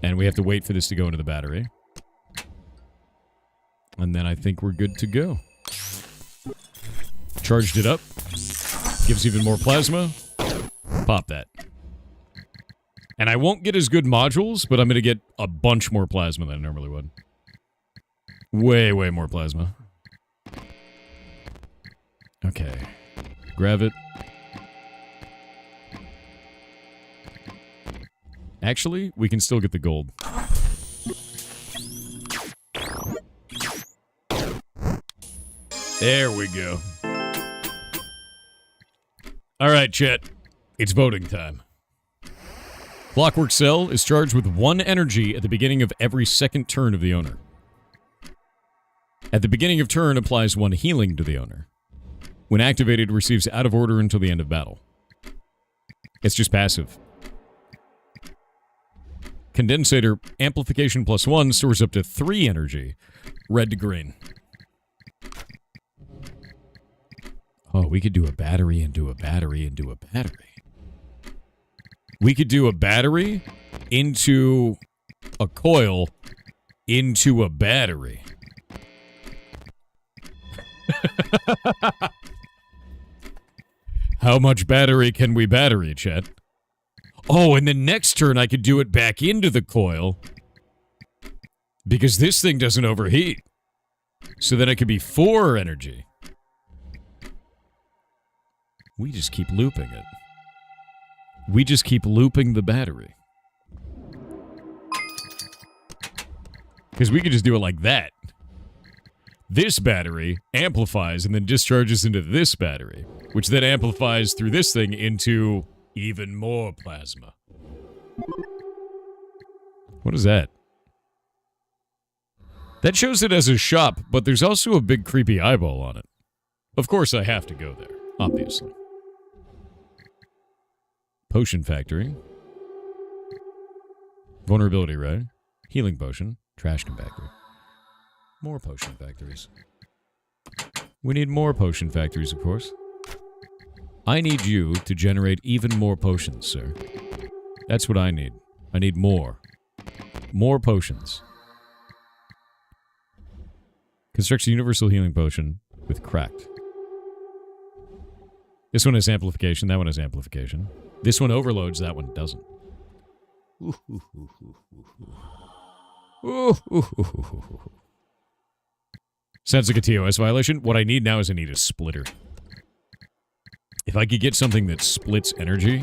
S1: And we have to wait for this to go into the battery. And then I think we're good to go. Charged it up. Gives even more plasma. Pop that. And I won't get as good modules, but I'm going to get a bunch more plasma than I normally would. Way, way more plasma. Okay. Grab it. Actually, we can still get the gold. There we go. Alright, chat. It's voting time. Clockwork Cell is charged with 1 energy at the beginning of every second turn of the owner. At the beginning of turn, applies 1 healing to the owner. When activated, receives out of order until the end of battle. It's just passive. Condensator amplification +1 stores up to 3 energy. Red to green. Oh, we could do a battery and do a battery and do a battery. We could do a battery into a coil into a battery. How much battery can we battery, chat? Oh, and the next turn I could do it back into the coil. Because this thing doesn't overheat. So then it could be 4 energy. We just keep looping it. We just keep looping the battery. Because we could just do it like that. This battery amplifies and then discharges into this battery, which then amplifies through this thing into even more plasma. What is that? That shows it as a shop, but there's also a big creepy eyeball on it. Of course I have to go there, obviously. Potion factory. Vulnerability ray. Healing potion. Trash compactor. More potion factories. We need more potion factories, of course. I need you to generate even more potions, sir. That's what I need. I need more. More potions. Constructs a universal healing potion with cracked. This one has amplification, that one has amplification. This one overloads, that one doesn't. Sounds like a TOS violation. What I need now is I need a splitter. If I could get something that splits energy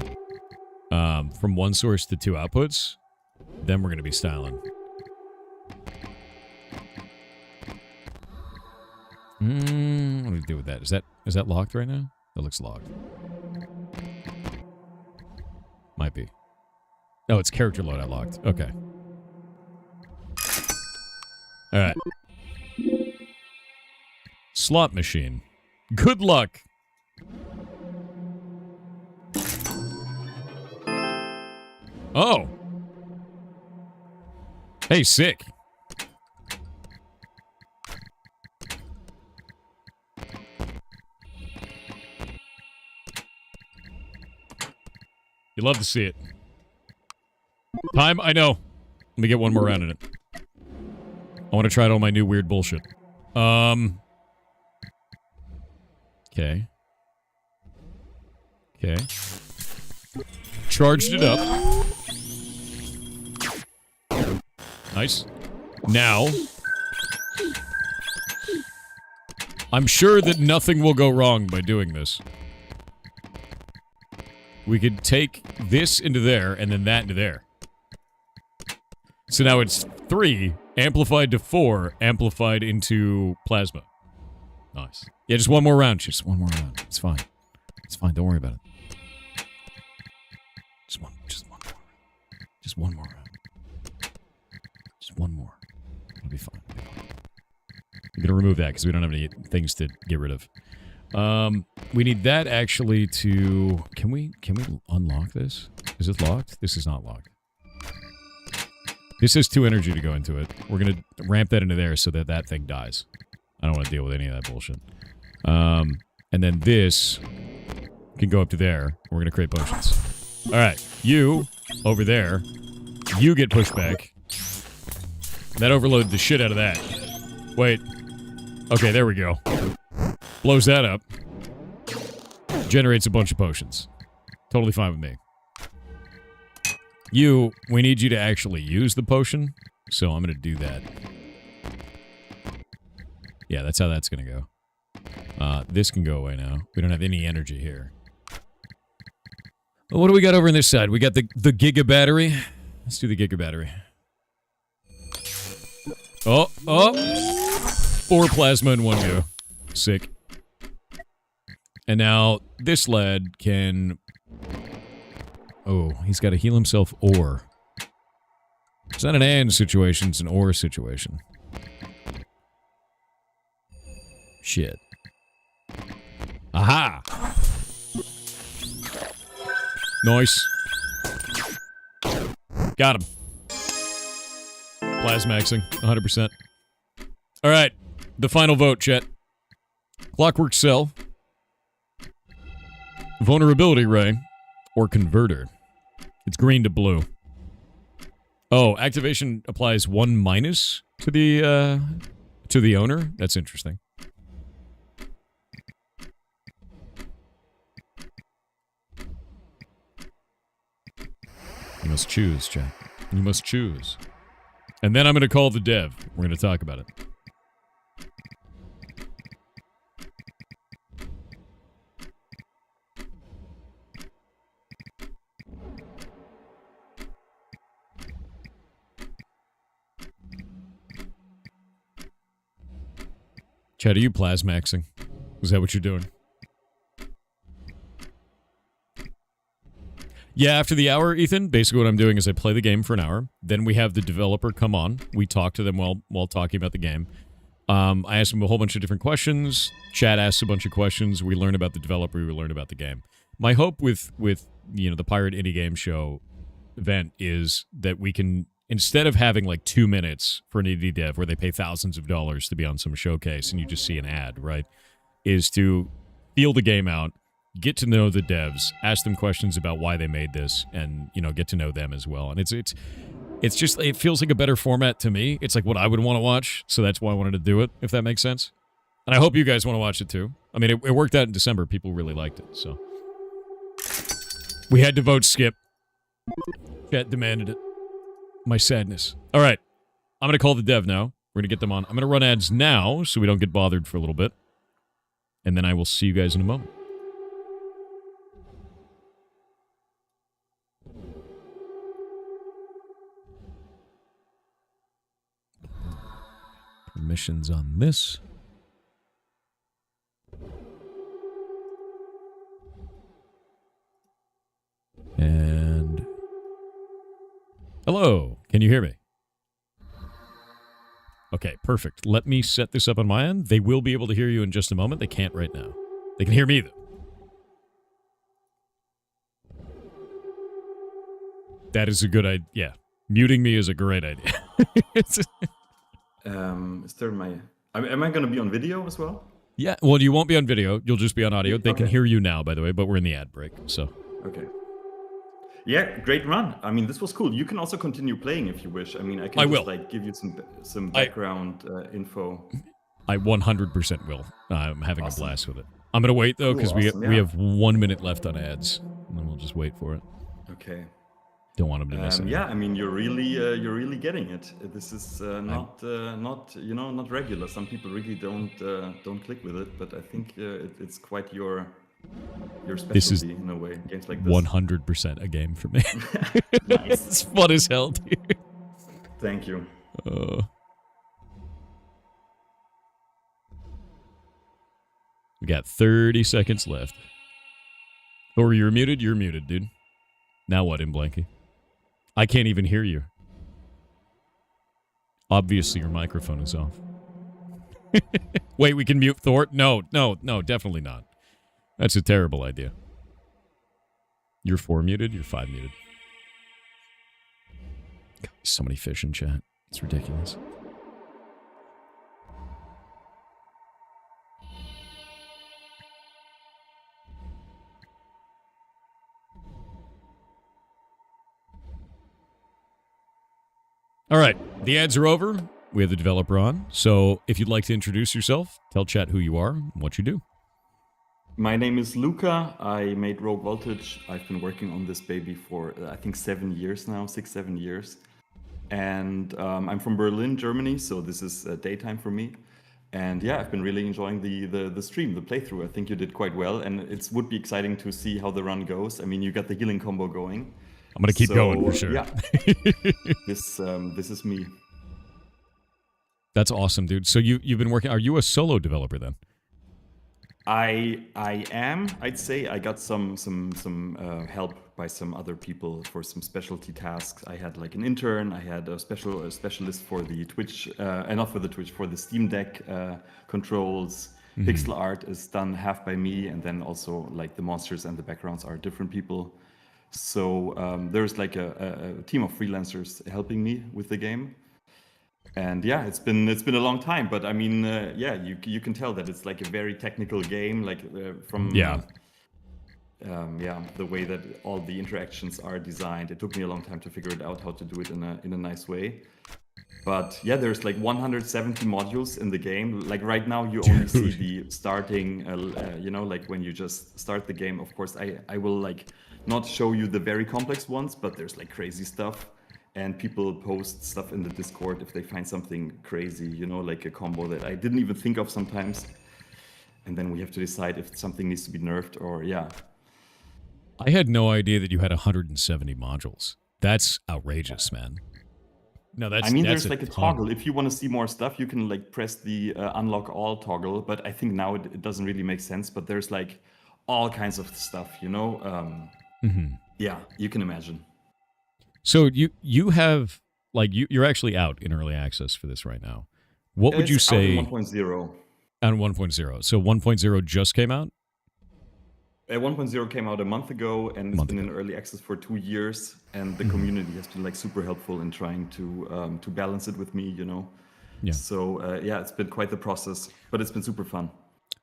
S1: from one source to 2 outputs, then we're going to be styling. What do we do with that? Is that locked right now? That looks locked. Might be. Oh, it's character loadout locked. Okay. Alright. Slot machine. Good luck! Oh! Hey, sick. You love to see it. Time? I know. Let me get one more round in it. I want to try out all my new weird bullshit. Okay. Okay. Charged it up. Nice. Now, I'm sure that nothing will go wrong by doing this. We could take this into there, and then that into there. So now it's 3, amplified to 4, amplified into plasma. Nice. Yeah, just one more round. Just one more round. It's fine. It's fine. Don't worry about it. Just one more. Just one more round. Just one more. It'll be fine. We're gonna remove that because we don't have any things to get rid of. We need that actually to... Can we unlock this? Is it locked? This is not locked. This has 2 energy to go into it. We're gonna ramp that into there so that that thing dies. I don't want to deal with any of that bullshit. And then this can go up to there. We're gonna create potions. Alright, you, over there, you get pushed back. That overloaded the shit out of that. Wait. Okay, there we go. Blows that up. Generates a bunch of potions. Totally fine with me. You, we need you to actually use the potion, so I'm gonna do that. Yeah, that's how that's gonna go. This can go away now. We don't have any energy here. Well, what do we got over on this side? We got the Giga Battery. Let's do the Giga Battery. Oh! 4 plasma in one go. Sick. And now, this lad can... Oh, he's got to heal himself or. It's not an and situation, it's an or situation. Shit. Aha! Nice. Got him. Plasmaxing, 100%. Alright, the final vote, chat. Clockwork Cell. Vulnerability Ray. Or Converter. It's green to blue. Oh, activation applies 1 minus to the owner? That's interesting. You must choose, chat. You must choose. And then I'm going to call the dev. We're going to talk about it. Chad, are you plasmaxing? Is that what you're doing? Yeah, after the hour, Ethan, basically what I'm doing is I play the game for an hour. Then we have the developer come on. We talk to them while talking about the game. I ask them a whole bunch of different questions. Chad asks a bunch of questions. We learn about the developer. We learn about the game. My hope with you know, the Pirate Indie Game Show event is that we can, instead of having like 2 minutes for an indie dev where they pay thousands of dollars to be on some showcase and you just see an ad, right? Is to feel the game out, get to know the devs, ask them questions about why they made this, and, you know, get to know them as well. And it's just, it feels like a better format to me. It's like what I would want to watch, so that's why I wanted to do it, if that makes sense. And I hope you guys want to watch it too. I mean, it worked out in December. People really liked it, so. We had to vote skip. Chat demanded it. My sadness. All right. I'm going to call the dev now. We're going to get them on. I'm going to run ads now so we don't get bothered for a little bit. And then I will see you guys in a moment. Permissions on this. And... Hello, can you hear me? Okay, perfect. Let me set this up on my end. They will be able to hear you in just a moment. They can't right now. They can hear me, though. That is a good idea. Yeah, muting me is a great idea. It's-
S4: Is there my... Am I going to be on video as well?
S1: yeah, well, you won't be on video. You'll just be on audio. They can
S4: Okay.
S1: hear you now, by the way, but we're in the ad break, so.
S4: Okay. Yeah, great run. I mean, this was cool. You can also continue playing if you wish. I mean, I can
S1: I
S4: just
S1: will.
S4: like give you some background info.
S1: I 100% will. I'm having
S4: Awesome.
S1: a blast with it. I'm going to wait, though,
S4: Cool,
S1: because
S4: awesome,
S1: we
S4: yeah.
S1: have 1 minute left on ads, and then we'll just wait for it.
S4: Okay.
S1: Don't want them to miss it.
S4: Yeah, I mean, you're really getting it. This is not regular. Some people really don't click with it, but I think it's quite your specialty
S1: This is
S4: in a way. Games like this.
S1: 100% a game for me.
S4: Nice.
S1: It's fun as hell, dude.
S4: Thank you.
S1: We got 30 seconds left. Or you're muted, dude. Now what, in Blanky? I can't even hear you. Obviously, your microphone is off. Wait, we can mute Thor? No, definitely not. That's a terrible idea. You're 4 muted, you're 5 muted. God, so many fish in chat. It's ridiculous. All right, the ads are over. We have the developer on. So if you'd like to introduce yourself, tell chat who you are and what you do.
S4: My name is Luca. I made Rogue Voltage. I've been working on this baby for, I think, 7 years now, 6-7 years. And I'm from Berlin, Germany, so this is daytime for me. And yeah, I've been really enjoying the stream, the playthrough. I think you did quite well, and it would be exciting to see how the run goes. I mean, you got the healing combo going.
S1: I'm going to keep going for sure.
S4: Yeah, this is me.
S1: That's awesome, dude. So you've been working. Are you a solo developer then?
S4: I am. I'd say I got some help by some other people for some specialty tasks. I had like an intern. I had a specialist for the Twitch, not for the Twitch, for the Steam Deck controls. Mm-hmm. Pixel art is done half by me, and then also like the monsters and the backgrounds are different people. So there's like a team of freelancers helping me with the game. And yeah, it's been a long time, but I mean, yeah, you can tell that it's like a very technical game, like from the way that all the interactions are designed. It took me a long time to figure it out how to do it in a nice way. But yeah, there's like 170 modules in the game. Like right now, you only see the starting, like when you just start the game. Of course, I will like not show you the very complex ones, but there's like crazy stuff. And people post stuff in the Discord if they find something crazy, like a combo that I didn't even think of sometimes. And then we have to decide if something needs to be nerfed or yeah.
S1: I had no idea that you had 170 modules. That's outrageous, man. No, that's.
S4: I mean,
S1: that's
S4: there's like a toggle. If you want to see more stuff, you can like press the unlock all toggle. But I think now it doesn't really make sense. But there's like all kinds of stuff, Yeah, you can imagine.
S1: So you have like you're actually out in early access for this right now. What would you say?
S4: Out 1.0.
S1: On 1.0. So 1.0 just came out?
S4: 1.0 came out a month ago, and it's been in early access for 2 years. And the community has been like super helpful in trying to balance it with me, Yeah. So yeah, it's been quite the process, but it's been super fun.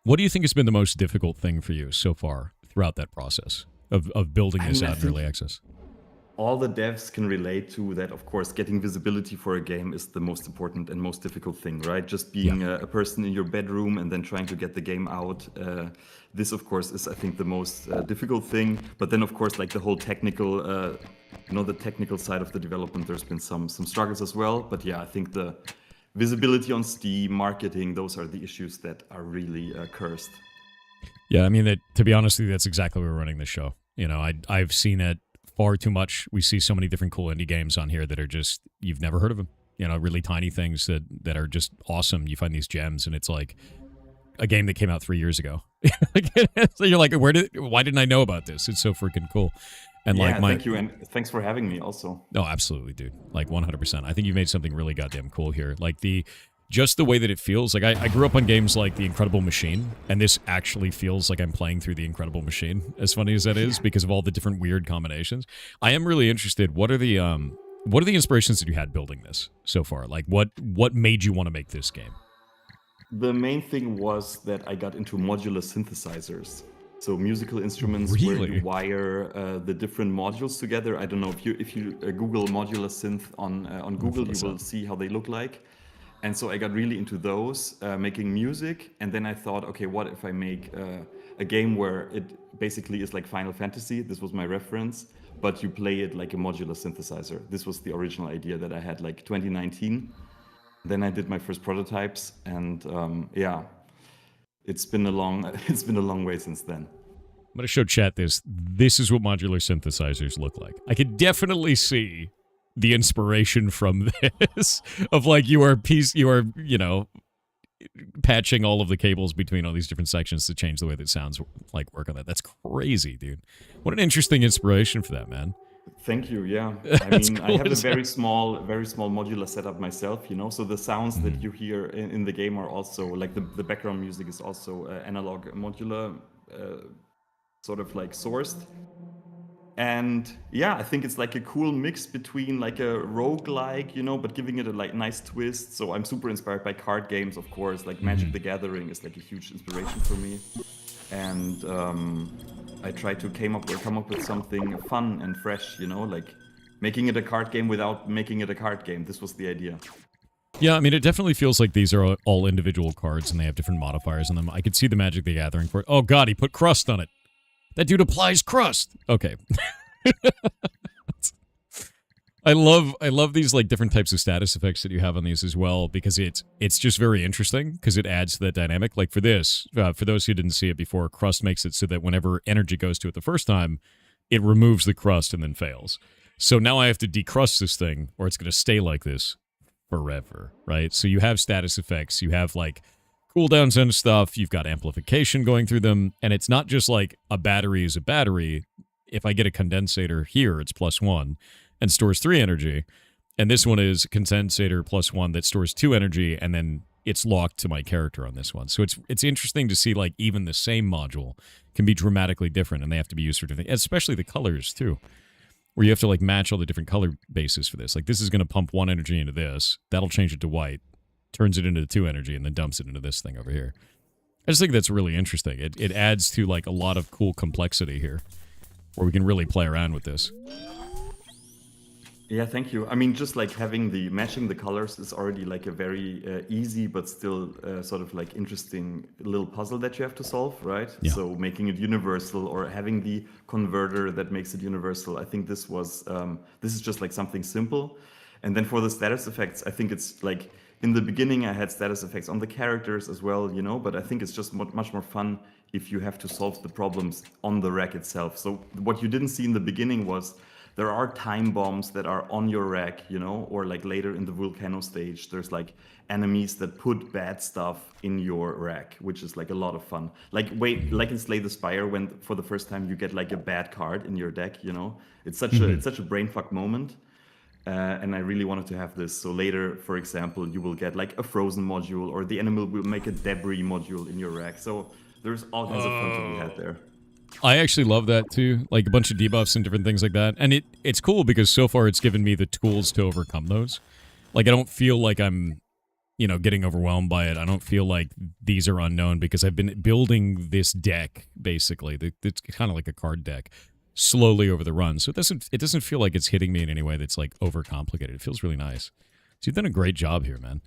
S1: What do you think has been the most difficult thing for you so far throughout that process of building this out in early access?
S4: All the devs can relate to that. Of course, getting visibility for a game is the most important and most difficult thing, right? Just being a person in your bedroom and then trying to get the game out. This, of course, is, I think, the most difficult thing. But then, of course, like the whole technical, the technical side of the development, there's been some struggles as well. But yeah, I think the visibility on Steam, marketing, those are the issues that are really cursed.
S1: Yeah, I mean, to be honest with you, that's exactly why we're running this show. I've seen it far too much. We see so many different cool indie games on here that are just, you've never heard of them. Really tiny things that are just awesome. You find these gems, and it's like a game that came out 3 years ago. So you're like, why didn't I know about this? It's so freaking cool. And
S4: yeah, thank you, and thanks for having me also.
S1: No, absolutely, dude. Like 100%. I think you made something really goddamn cool here. Like just the way that it feels. Like I grew up on games like The Incredible Machine, and this actually feels like I'm playing through The Incredible Machine, as funny as that is, because of all the different weird combinations. I am really interested. What are the what are the inspirations that you had building this so far? Like, what made you want to make this game?
S4: The main thing was that I got into modular synthesizers. So musical instruments where
S1: Really?
S4: you wire the different modules together. I don't know if you Google modular synth on Google, you will see how they look like. And so I got really into those, making music. And then I thought, okay, what if I make a game where it basically is like Final Fantasy? This was my reference, but you play it like a modular synthesizer. This was the original idea that I had like 2019. Then I did my first prototypes, and yeah, it's been a long way since then.
S1: I'm going to show chat this. This is what modular synthesizers look like. I could definitely see the inspiration from this of like you are, you know, patching all of the cables between all these different sections to change the way that sounds like work on that. That's crazy, dude. What an interesting inspiration for that, man.
S4: Thank you. Yeah, I mean, cool. I have a very small modular setup myself, you know. So the sounds that you hear in the game are also like the background music is also analog modular, sort of like sourced. And yeah, I think it's like a cool mix between like a roguelike, you know, but giving it a like nice twist. So I'm super inspired by card games, of course. Like Magic the Gathering is like a huge inspiration for me. And I tried to come up with something fun and fresh, you know, like making it a card game without making it a card game. This was the idea.
S1: Yeah, I mean, it definitely feels like these are all individual cards and they have different modifiers in them. I could see the Magic the Gathering for it. Oh god, he put crust on it. That dude applies crust. Okay. I love these like different types of status effects that you have on these as well, because it's just very interesting because it adds to that dynamic. Like for this, for those who didn't see it before, crust makes it so that whenever energy goes to it the first time, it removes the crust and then fails. So now I have to decrust this thing, or it's going to stay like this forever, right? So you have status effects, you have like cooldowns and stuff, you've got amplification going through them, and it's not just like a battery is a battery. If I get a condensator here, it's +1 and stores 3 energy, and this one is condensator +1 that stores 2 energy, and then it's locked to my character on this one. So it's interesting to see like even the same module can be dramatically different, and they have to be used for different, especially the colors too, where you have to like match all the different color bases for this. Like this is going to pump 1 energy into this, that'll change it to white, turns it into 2 energy, and then dumps it into this thing over here. I just think that's really interesting. It adds to like a lot of cool complexity here, where we can really play around with this.
S4: Yeah, thank you. I mean, just like matching the colors is already like a very easy but still sort of like interesting little puzzle that you have to solve, right?
S1: Yeah.
S4: So making it universal or having the converter that makes it universal. I think this is just like something simple. And then for the status effects, I think it's like in the beginning I had status effects on the characters as well, you know, but I think it's just much more fun if you have to solve the problems on the rack itself. So what you didn't see in the beginning was there are time bombs that are on your rack, you know, or like later in the volcano stage, there's like enemies that put bad stuff in your rack, which is like a lot of fun. Like in Slay the Spire, when for the first time you get like a bad card in your deck, you know, it's such a brainfuck moment. And I really wanted to have this. So later, for example, you will get like a frozen module, or the enemy will make a debris module in your rack. So there's all kinds of fun to be had there.
S1: I actually love that too, like a bunch of debuffs and different things like that. And it's cool because so far it's given me the tools to overcome those. Like I don't feel like I'm, you know, getting overwhelmed by it. I don't feel like these are unknown because I've been building this deck basically. It's kind of like a card deck slowly over the run. So it doesn't feel like it's hitting me in any way that's like overcomplicated. It feels really nice. So you've done a great job here, man.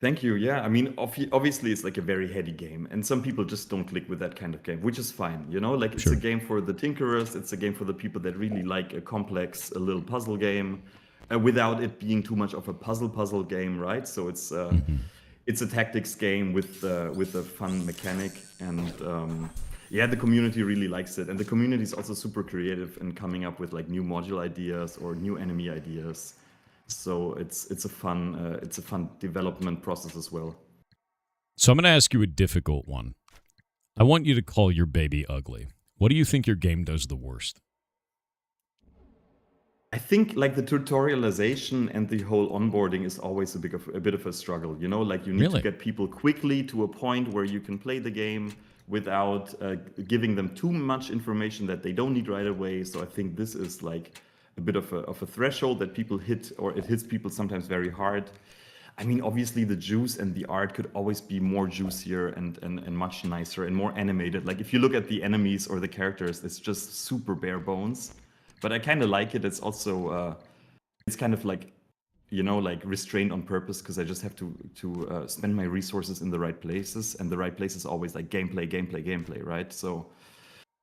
S4: Thank you. Yeah, I mean, obviously it's like a very heady game, and some people just don't click with that kind of game, which is fine, you know? Like, it's a game for the tinkerers, it's a game for the people that really like a complex, a little puzzle game, without it being too much of a puzzle game, right? So it's a tactics game with a fun mechanic, and yeah, the community really likes it, and the community is also super creative in coming up with like new module ideas or new enemy ideas. So it's a fun development process as well.
S1: So I'm going to ask you a difficult one. I want you to call your baby ugly. What do you think your game does the worst?
S4: I think like the tutorialization and the whole onboarding is always a bit of a struggle. You know, like you need to get people quickly to a point where you can play the game without giving them too much information that they don't need right away. So I think this is like bit of a threshold that people hit, or it hits people sometimes very hard. I mean, obviously the juice and the art could always be more juicier and much nicer and more animated. Like if you look at the enemies or the characters, it's just super bare bones. But I kind of like it. It's also it's kind of like, you know, like restrained on purpose, because I just have to spend my resources in the right places, and the right place is always like gameplay, right? So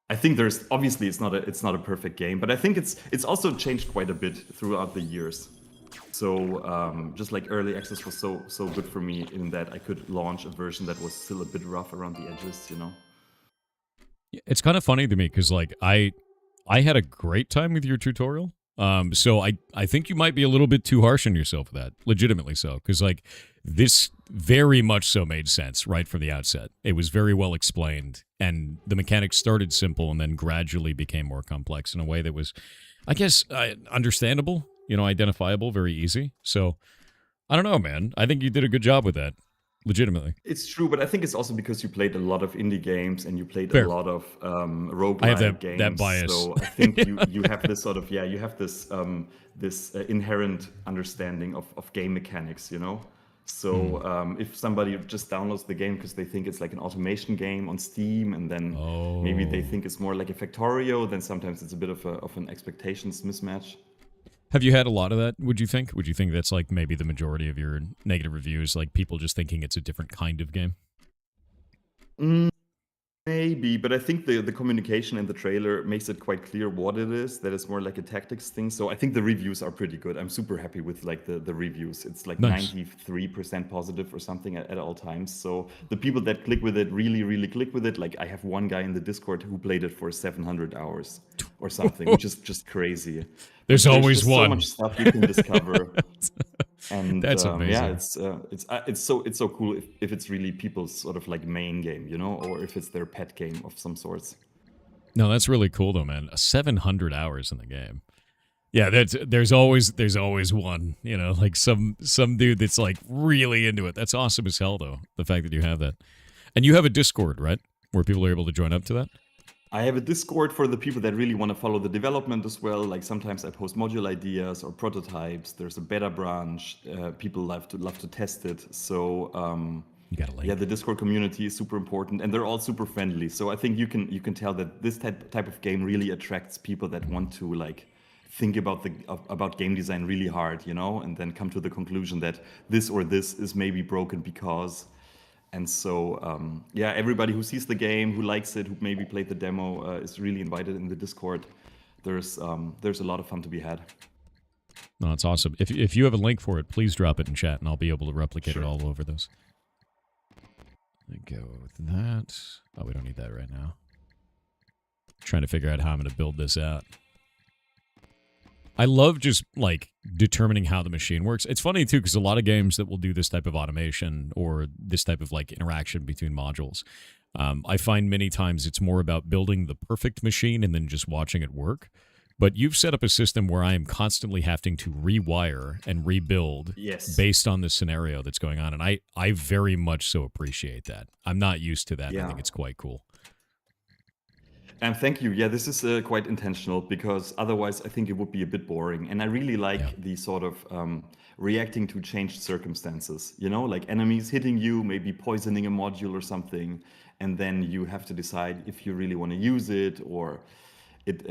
S4: I think there's obviously it's not a perfect game, but I think it's also changed quite a bit throughout the years. So just like early access was so good for me in that I could launch a version that was still a bit rough around the edges, you know.
S1: It's kind of funny to me because like I had a great time with your tutorial. So I think you might be a little bit too harsh on yourself with that, legitimately so, because like this very much so made sense right from the outset. It was very well explained, and the mechanics started simple and then gradually became more complex in a way that was, I guess, understandable, you know, identifiable, very easy. So I don't know, man. I think you did a good job with that, legitimately.
S4: It's true, but I think it's also because you played a lot of indie games and you played
S1: Fair.
S4: a lot of
S1: I have
S4: roguelike games.
S1: that bias.
S4: So I think you have this sort of, you have this this inherent understanding of game mechanics, you know. So if somebody just downloads the game because they think it's like an automation game on Steam, and then maybe they think it's more like a Factorio, then sometimes it's a bit of an expectations mismatch.
S1: Have you had a lot of that, would you think? Would you think that's like maybe the majority of your negative reviews, like people just thinking it's a different kind of game?
S4: Maybe, but I think the communication in the trailer makes it quite clear what it is. That is more like a tactics thing. So I think the reviews are pretty good. I'm super happy with like the reviews. It's like
S1: Nice.
S4: 93% positive or something at all times. So the people that click with it really click with it. Like I have one guy in the Discord who played it for 700 hours or something, which is just crazy.
S1: There's always
S4: just
S1: one.
S4: so much stuff you can discover. And
S1: That's
S4: yeah,
S1: amazing.
S4: it's so cool if it's really people's sort of like main game, you know, or if it's their pet game of some sorts.
S1: No, that's really cool though, man. 700 hours in the game. Yeah, there's always one, you know, like some dude that's like really into it. That's awesome as hell though, the fact that you have that. And you have a Discord, right? Where people are able to join up to that?
S4: I have a Discord for the people that really want to follow the development as well. Like sometimes I post module ideas or prototypes. There's a beta branch. People love to test it. So
S1: You got a link.
S4: yeah, the Discord community is super important, and they're all super friendly. So I think you can tell that this type of game really attracts people that want to like think about game design really hard, you know, and then come to the conclusion that this or this is maybe broken because. And so, yeah, everybody who sees the game, who likes it, who maybe played the demo, is really invited in the Discord. There's a lot of fun to be had.
S1: No, that's awesome. If you have a link for it, please drop it in chat, and I'll be able to replicate it all over those. Let me go with that. Oh, we don't need that right now. Trying to figure out how I'm going to build this out. I love just, like, determining how the machine works. It's funny, too, because a lot of games that will do this type of automation or this type of, like, interaction between modules, I find many times it's more about building the perfect machine and then just watching it work. But you've set up a system where I am constantly having to rewire and rebuild based on the scenario that's going on. And I very much so appreciate that. I'm not used to that. Yeah. I think it's quite cool.
S4: And thank you. Yeah, this is quite intentional, because otherwise I think it would be a bit boring. And I really like the sort of reacting to changed circumstances, you know, like enemies hitting you, maybe poisoning a module or something. And then you have to decide if you really want to use it, or it.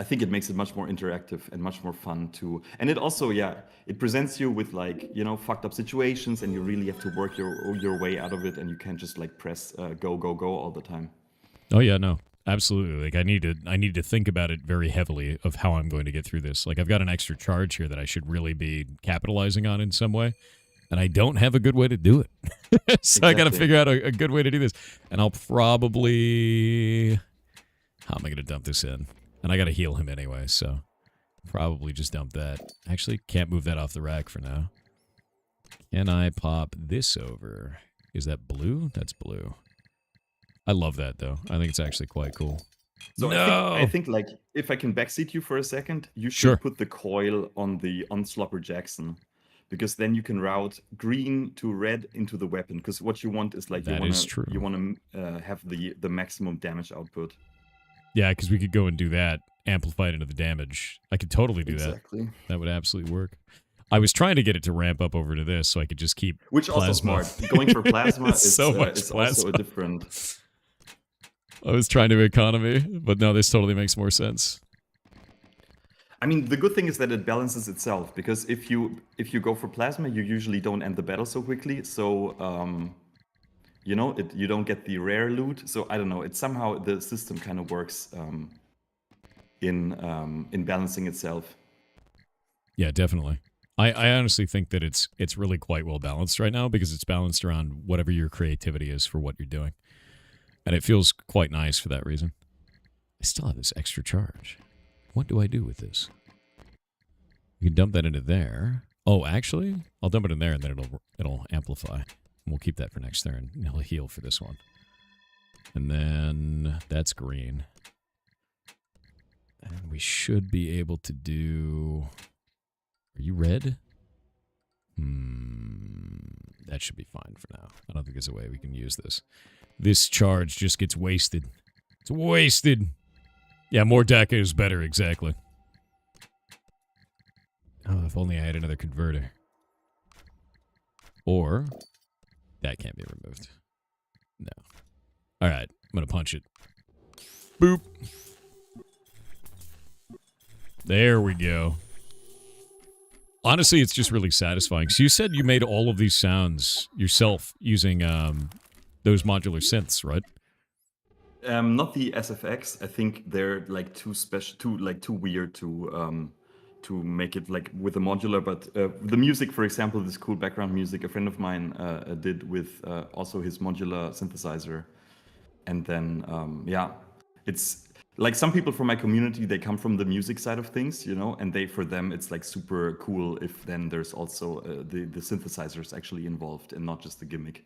S4: I think it makes it much more interactive and much more fun too. And it also, it presents you with like, you know, fucked up situations, and you really have to work your way out of it. And you can't just like press go all the time.
S1: Oh yeah, no. Absolutely. Like I need to think about it very heavily of how I'm going to get through this. Like I've got an extra charge here that I should really be capitalizing on in some way, and I don't have a good way to do it. So exactly. I got to figure out a good way to do this. And I'll probably, how am I going to dump this in? And I got to heal him anyway, so probably just dump that. Actually, can't move that off the rack for now. Can I pop this over? Is that blue? That's blue. I love that, though. I think it's actually quite cool.
S4: So no! I think like, if I can backseat you for a second, you should put the coil on the Slopper Jackson, because then you can route green to red into the weapon. Because what you want is like, you want to have the maximum damage output.
S1: Yeah, because we could go and do that, amplify it into the damage. I could totally do
S4: Exactly.
S1: that. That would absolutely work. I was trying to get it to ramp up over to this so I could just keep
S4: Which also
S1: plasma.
S4: smart. Going for plasma
S1: It's
S4: is,
S1: so much
S4: is
S1: plasma.
S4: also a different.
S1: I was trying to economy, but no, this totally makes more sense.
S4: I mean, the good thing is that it balances itself, because if you go for plasma, you usually don't end the battle so quickly. So you know, you don't get the rare loot. So I don't know. It's somehow the system kind of works in balancing itself.
S1: Yeah, definitely. I honestly think that it's really quite well balanced right now because it's balanced around whatever your creativity is for what you're doing. And it feels quite nice for that reason. I still have this extra charge. What do I do with this? You can dump that into there. Oh, actually, I'll dump it in there and then it'll amplify. And we'll keep that for next turn. It'll heal for this one. And then that's green. And we should be able to do... Are you red? That should be fine for now. I don't think there's a way we can use this. This charge just gets wasted. It's wasted. Yeah, more DACA is better, exactly. Oh, if only I had another converter. Or, that can't be removed. No. Alright, I'm gonna punch it. Boop. There we go. Honestly, it's just really satisfying. So you said you made all of these sounds yourself using those modular synths, right?
S4: Not the SFX. I think they're like too special, too weird to make it like with a modular. But the music, for example, this cool background music, a friend of mine did with also his modular synthesizer. And then yeah, it's like some people from my community, they come from the music side of things, you know, and for them it's like super cool if then there's also the synthesizers actually involved and not just the gimmick.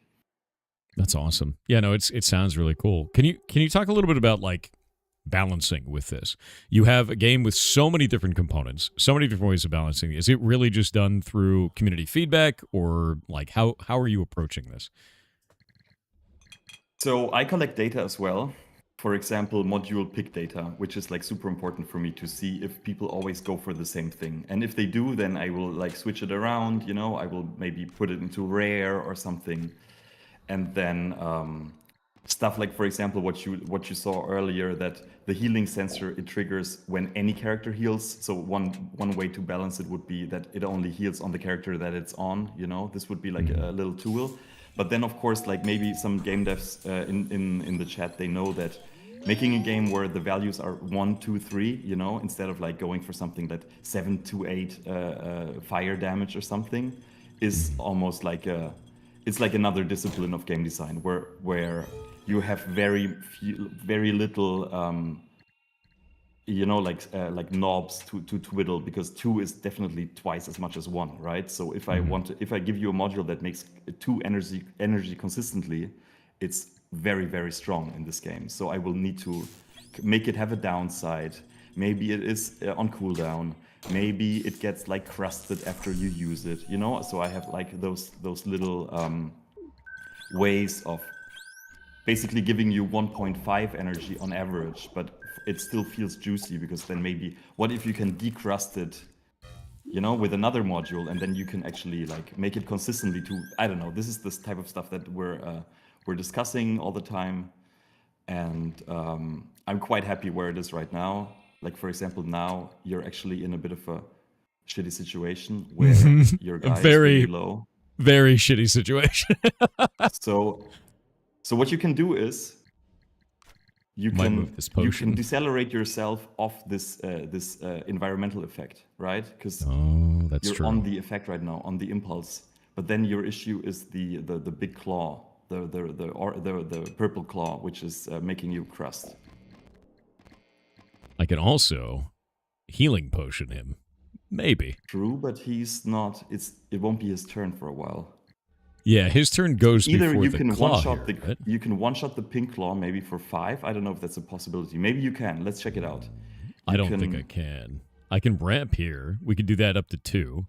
S1: That's awesome. Yeah, no, it sounds really cool. Can you talk a little bit about like balancing with this? You have a game with so many different components, so many different ways of balancing. Is it really just done through community feedback, or like how are you approaching this?
S4: So I collect data as well. For example, module pick data, which is like super important for me to see if people always go for the same thing. And if they do, then I will like switch it around, you know, I will maybe put it into rare or something. And then stuff like, for example, what you saw earlier, that the healing sensor, it triggers when any character heals. So one way to balance it would be that it only heals on the character that it's on, you know, this would be like a little tool. But then, of course, like maybe some game devs in the chat, they know that making a game where the values are 1, 2, 3, you know, instead of like going for something that 7 to 8 fire damage or something, is almost like it's like another discipline of game design where you have very little you know, like knobs to twiddle, because 2 is definitely twice as much as 1, right? So if I give you a module that makes 2 energy consistently, it's very, very strong in this game. So I will need to make it have a downside. Maybe it is on cooldown. Maybe it gets like crusted after you use it, you know? So I have like those little ways of basically giving you 1.5 energy on average, but it still feels juicy, because then maybe what if you can decrust it, you know, with another module, and then you can actually like make it consistently to, I don't know, this is this type of stuff that we're discussing all the time. And I'm quite happy where it is right now. Like, for example, now you're actually in a bit of a shitty situation where your guy is really low.
S1: Very shitty situation.
S4: So what you can do is you can decelerate yourself off this environmental effect, right? Because you're
S1: true.
S4: on the effect right now, on the impulse. But then your issue is the big claw, the purple claw, which is making you crust.
S1: I can also healing potion him, maybe.
S4: True, but he's not. It won't be his turn for a while.
S1: Yeah, his turn goes
S4: either
S1: before
S4: you
S1: the
S4: can
S1: claw
S4: one shot
S1: here, right?
S4: you can one shot the pink claw maybe for 5. I don't know if that's a possibility. Maybe you can. Let's check it out.
S1: I don't think I can. I can ramp here. We could do that up to 2.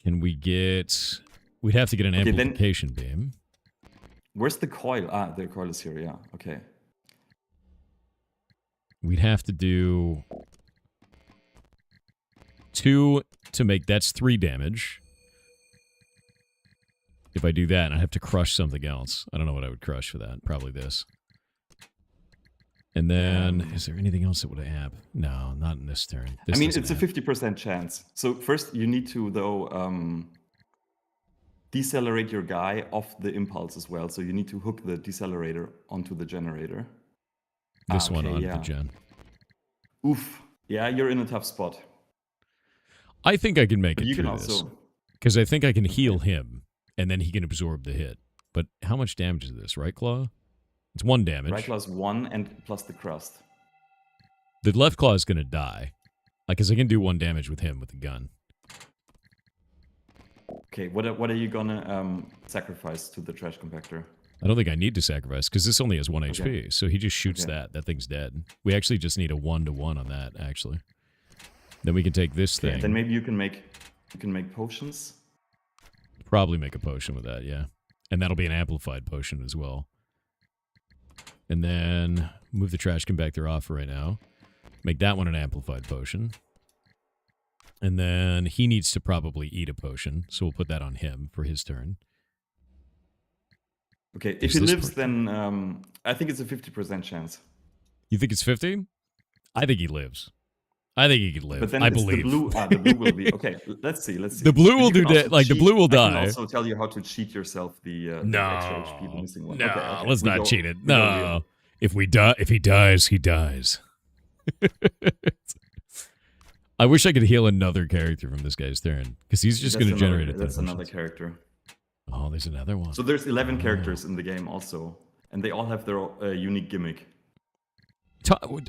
S1: Can we get? We'd have to get an amplification beam.
S4: Where's the coil? Ah, the coil is here. Yeah. Okay.
S1: We'd have to do 2 to make... That's 3 damage. If I do that, I'd have to crush something else. I don't know what I would crush for that. Probably this. And then, is there anything else that would happen? No, not in this turn. This
S4: I mean, it's a
S1: happen.
S4: 50% chance. So first, you need to, though, decelerate your guy off the impulse as well. So you need to hook the decelerator onto the generator.
S1: This one
S4: okay,
S1: on
S4: yeah.
S1: the gen.
S4: Oof. Yeah, you're in a tough spot.
S1: I think I can make
S4: But
S1: it
S4: you can
S1: through this.
S4: also...
S1: Because I think I can heal him, and then he can absorb the hit. But how much damage is this, right, Claw? It's 1 damage.
S4: Right claw's 1 and plus the crust.
S1: The left claw is going to die. Because I can do 1 damage with him with the gun.
S4: Okay, what are you gonna sacrifice to the trash compactor?
S1: I don't think I need to sacrifice, because this only has 1 HP. So he just shoots
S4: Okay.
S1: that. That thing's dead. We actually just need a 1-to-1 on that, actually. Then we can take this
S4: Okay,
S1: thing.
S4: then maybe you can make potions.
S1: Probably make a potion with that, yeah. And that'll be an amplified potion as well. And then move the trash compactor off right now. Make that one an amplified potion. And then he needs to probably eat a potion, so we'll put that on him for his turn.
S4: Okay, if
S1: There's
S4: he
S1: this
S4: lives,
S1: part.
S4: then I think it's a 50% chance.
S1: You think it's 50? I think he lives. I think he could live.
S4: But then
S1: I
S4: it's
S1: believe.
S4: the blue will be okay. Let's see.
S1: The blue will do that. Like the blue will
S4: I can
S1: die.
S4: also tell you how to cheat yourself the extra HP, the missing one.
S1: No,
S4: Okay,
S1: let's
S4: we
S1: not
S4: go-
S1: cheat it.
S4: we go
S1: No.
S4: real.
S1: If he dies, he dies. I wish I could heal another character from this guy's turn, because he's just
S4: That's
S1: going to
S4: another-
S1: generate a ton
S4: That's
S1: of
S4: another
S1: potions.
S4: character.
S1: Oh, there's another one.
S4: So there's 11 characters in the game also, and they all have their unique gimmick.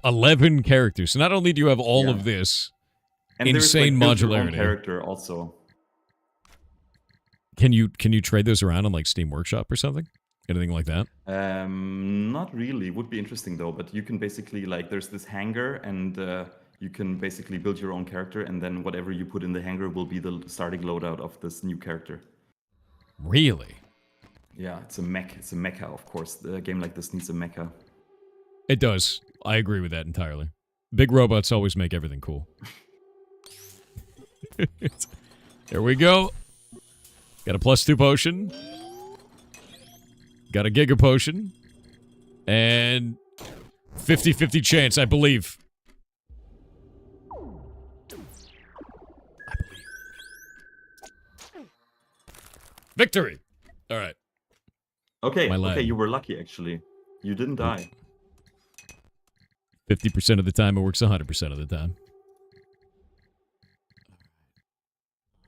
S1: 11 characters. So not only do you have all
S4: Yeah.
S1: of this,
S4: And
S1: insane
S4: there's, like, build your own
S1: modularity.
S4: character also.
S1: Can you trade those around on like Steam Workshop or something? Anything like that?
S4: Not really. Would be interesting though. But you can basically there's this hangar, and you can basically build your own character, and then whatever you put in the hangar will be the starting loadout of this new character.
S1: Really?
S4: Yeah, it's a mech. It's a mecha, of course. A game like this needs a mecha.
S1: It does. I agree with that entirely. Big robots always make everything cool. There we go. Got a +2 potion. Got a Giga potion. And 50-50 chance, I believe. Victory! All right.
S4: Okay,
S1: My lad.
S4: okay, you were lucky actually. You didn't die.
S1: 50% of the time, it works 100% of the time.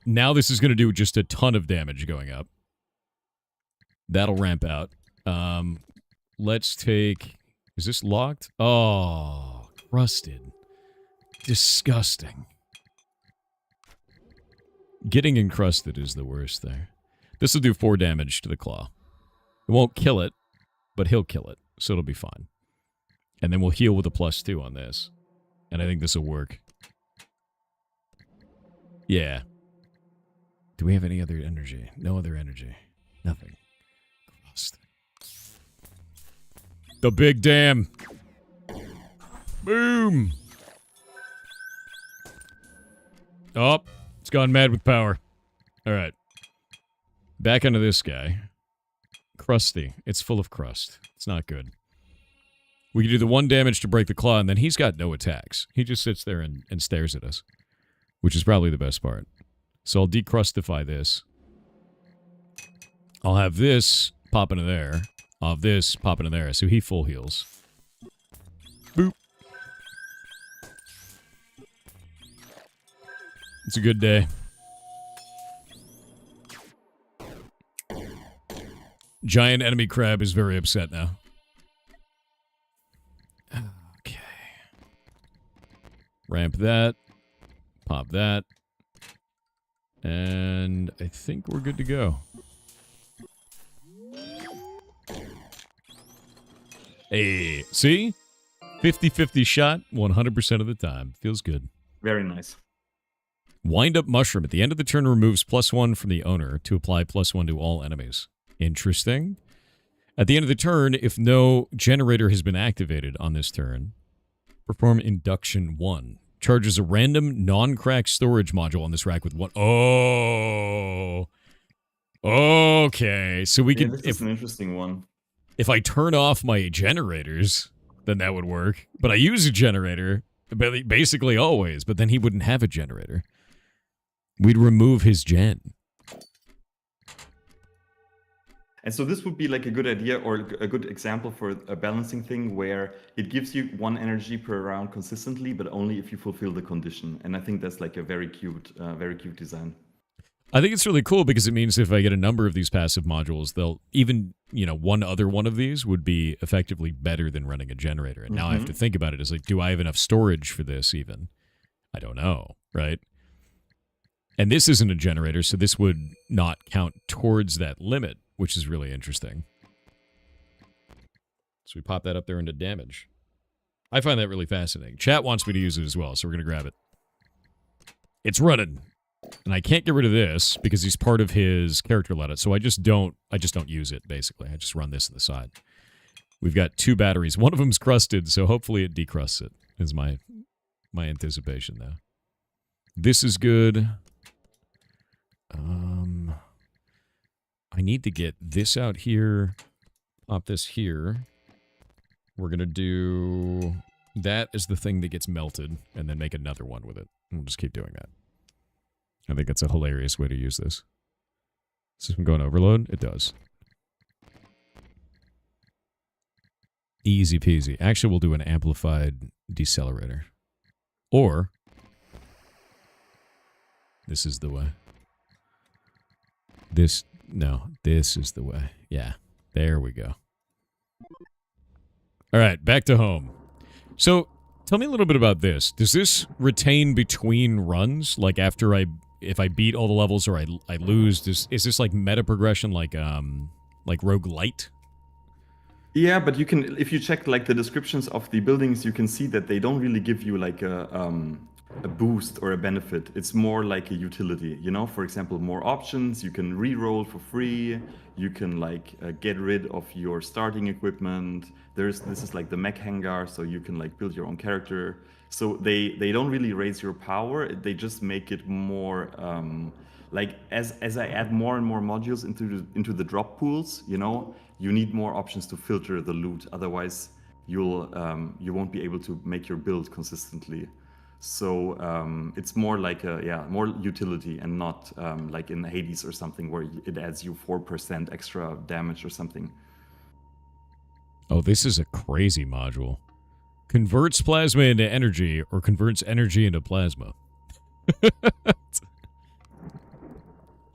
S1: Now this is going to do just a ton of damage going up. That'll ramp out. Let's take... Is this locked? Oh, crusted. Disgusting. Getting encrusted is the worst there. This will do 4 damage to the claw. It won't kill it, but he'll kill it, so it'll be fine. And then we'll heal with a +2 on this. And I think this will work. Yeah. Do we have any other energy? No other energy. Nothing. Crust. The big dam. Boom. Oh, it's gone mad with power. All right. Back onto this guy. Crusty. It's full of crust. It's not good. We can do the 1 damage to break the claw, and then he's got no attacks. He just sits there and stares at us, which is probably the best part. So I'll decrustify this. I'll have this pop into there. I'll have this pop into there. So he full heals. Boop. It's a good day. Giant enemy crab is very upset now. Okay. Ramp that. Pop that. And I think we're good to go. Hey, see? 50-50 shot 100% of the time. Feels good.
S4: Very nice.
S1: Wind up mushroom. At the end of the turn removes +1 from the owner to apply +1 to all enemies. Interesting. At the end of the turn, if no generator has been activated on this turn, Perform induction 1. Charges a random non-cracked storage module on this rack with one. Oh. Okay. So we could.
S4: This is an interesting one.
S1: If I turn off my generators, then that would work. But I use a generator basically always, but then he wouldn't have a generator. We'd remove his gen.
S4: And so this would be like a good idea or a good example for a balancing thing where it gives you 1 energy per round consistently, but only if you fulfill the condition. And I think that's like a very cute design.
S1: I think it's really cool because it means if I get a number of these passive modules, they'll even, one other one of these would be effectively better than running a generator. And now I have to think about it as like, do I have enough storage for this even? I don't know, right? And this isn't a generator, so this would not count towards that limit, which is really interesting. So we pop that up there into damage. I find that really fascinating. Chat wants me to use it as well, so we're going to grab it. It's running. And I can't get rid of this because he's part of his character loadout, so I just don't use it, basically. I just run this to the side. We've got 2 batteries. One of them's crusted, so hopefully it decrusts it, is my anticipation, though. This is good. I need to get this out here, pop this here. We're going to do that as the thing that gets melted, and then make another one with it. We'll just keep doing that. I think that's a hilarious way to use this. System going overload? It does. Easy peasy. Actually, we'll do an amplified decelerator. Or, this is the way. This is the way. Yeah, there we go. All right, back to home. So, tell me a little bit about this. Does this retain between runs? Like if I beat all the levels or I lose, is this like meta progression like roguelite?
S4: Yeah, but you can, if you check like the descriptions of the buildings, you can see that they don't really give you like a boost or a benefit. It's more like a utility, For example, more options. You can re-roll for free. You can like get rid of your starting equipment. This is like the mech hangar, so you can like build your own character. So they don't really raise your power. They just make it more like as I add more and more modules into the drop pools, you need more options to filter the loot. Otherwise, you won't be able to make your build consistently. So it's more like more utility and not like in Hades or something where it adds you 4% extra damage or something.
S1: Oh, this is a crazy module. Converts plasma into energy or converts energy into plasma. I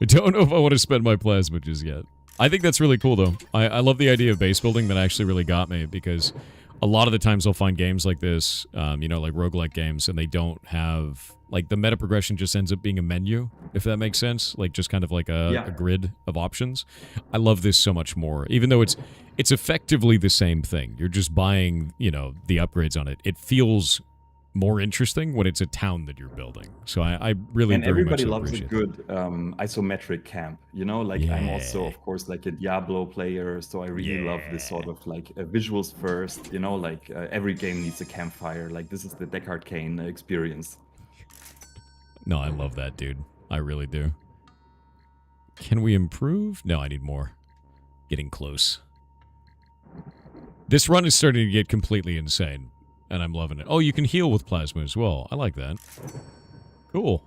S1: don't know if I want to spend my plasma just yet. I think that's really cool, though. I love the idea of base building. That actually really got me because a lot of the times I'll find games like this, like roguelike games, and they don't have, like, the meta progression just ends up being a menu, if that makes sense. Like, just kind of like a grid of options. I love this so much more, even though it's effectively the same thing. You're just buying, the upgrades on it. It feels more interesting when it's a town that you're building. So I really
S4: and
S1: very much
S4: everybody loves a
S1: appreciate
S4: good isometric camp. I'm also of course like a Diablo player, so I really love this sort of like visuals first. Every game needs a campfire. Like this is the Deckard Cain experience.
S1: No, I love that, dude. I really do. Can we improve? No, I need more. Getting close. This run is starting to get completely insane, and I'm loving it. Oh, you can heal with plasma as well. I like that. Cool.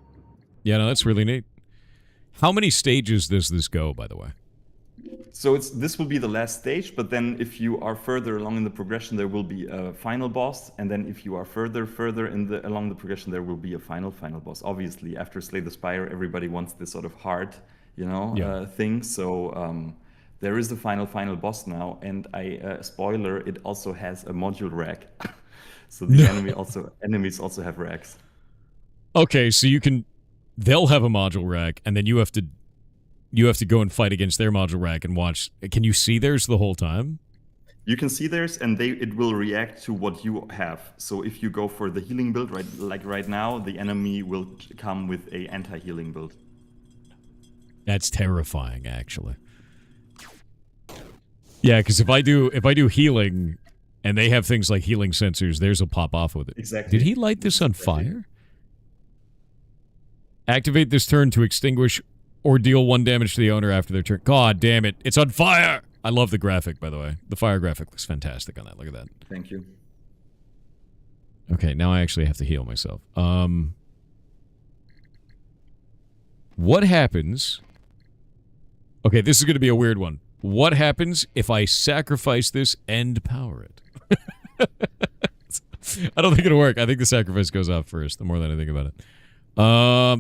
S1: Yeah, no, that's really neat. How many stages does this go, by the way?
S4: So this will be the last stage, but then if you are further along in the progression, there will be a final boss, and then if you are further along the progression, there will be a final boss. Obviously, after Slay the Spire, everybody wants this sort of hard, thing. So there is the final boss now, and spoiler, it also has a module rack. So the enemies also have racks.
S1: Okay, so they'll have a module rack, and then you have to go and fight against their module rack and watch. Can you see theirs the whole time?
S4: You can see theirs, and it will react to what you have. So if you go for the healing build, right now, the enemy will come with a anti-healing build.
S1: That's terrifying, actually. Yeah, because if I do healing And they have things like healing sensors. Theirs will pop off with it.
S4: Exactly.
S1: Did he light this on fire? Activate this turn to extinguish or deal 1 damage to the owner after their turn. God damn it. It's on fire! I love the graphic, by the way. The fire graphic looks fantastic on that. Look at that.
S4: Thank you.
S1: Okay, now I actually have to heal myself. What happens... Okay, this is going to be a weird one. What happens if I sacrifice this and power it? I don't think it'll work. I think the sacrifice goes off first, the more that I think about it.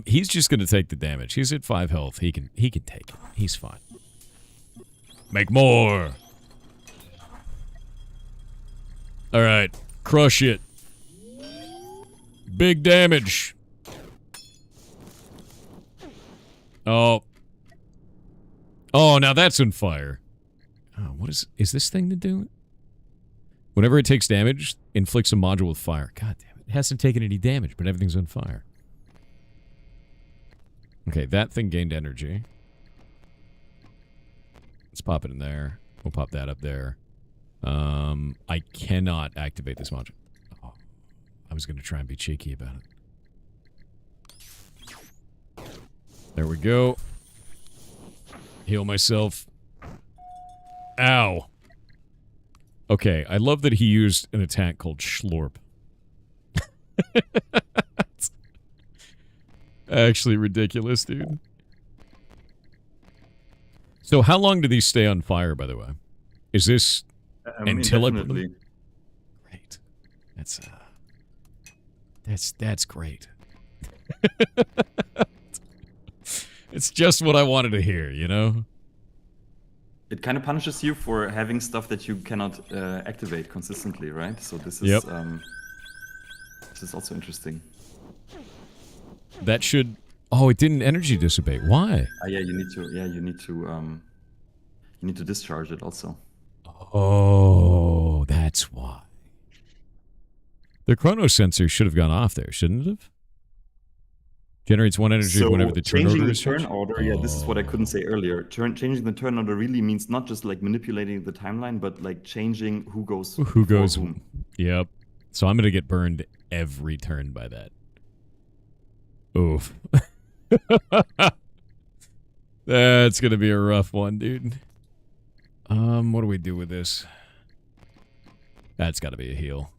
S1: He's just going to take the damage. He's at 5 health. He can take it. He's fine. Make more. All right. Crush it. Big damage. Oh. Oh, now that's on fire. Oh, what is this thing to do? Whenever it takes damage, inflicts a module with fire. God damn it. It hasn't taken any damage, but everything's on fire. Okay, that thing gained energy. Let's pop it in there. We'll pop that up there. I cannot activate this module. Oh, I was going to try and be cheeky about it. There we go. Heal myself. Ow. Okay, I love that he used an attack called Schlorp. Actually ridiculous, dude. So how long do these stay on fire, by the way? Is this until
S4: indefinitely?
S1: Great. That's great. It's just what I wanted to hear, you know?
S4: It kind of punishes you for having stuff that you cannot activate consistently, right? So this is this is also interesting.
S1: That should. Oh, it didn't energy dissipate. Why?
S4: Yeah, you need to. Yeah, you need to discharge it also.
S1: Oh, that's why. The chrono sensor should have gone off there, shouldn't it have? Generates 1 energy
S4: So
S1: whenever the turn order is
S4: turn
S1: changed?
S4: order, yeah, this is what I couldn't say earlier. Changing the turn order really means not just like manipulating the timeline, but like changing who goes
S1: Who goes?
S4: whom.
S1: Yep. So I'm gonna get burned every turn by that. Oof. That's gonna be a rough one, dude. What do we do with this? That's gotta be a heal.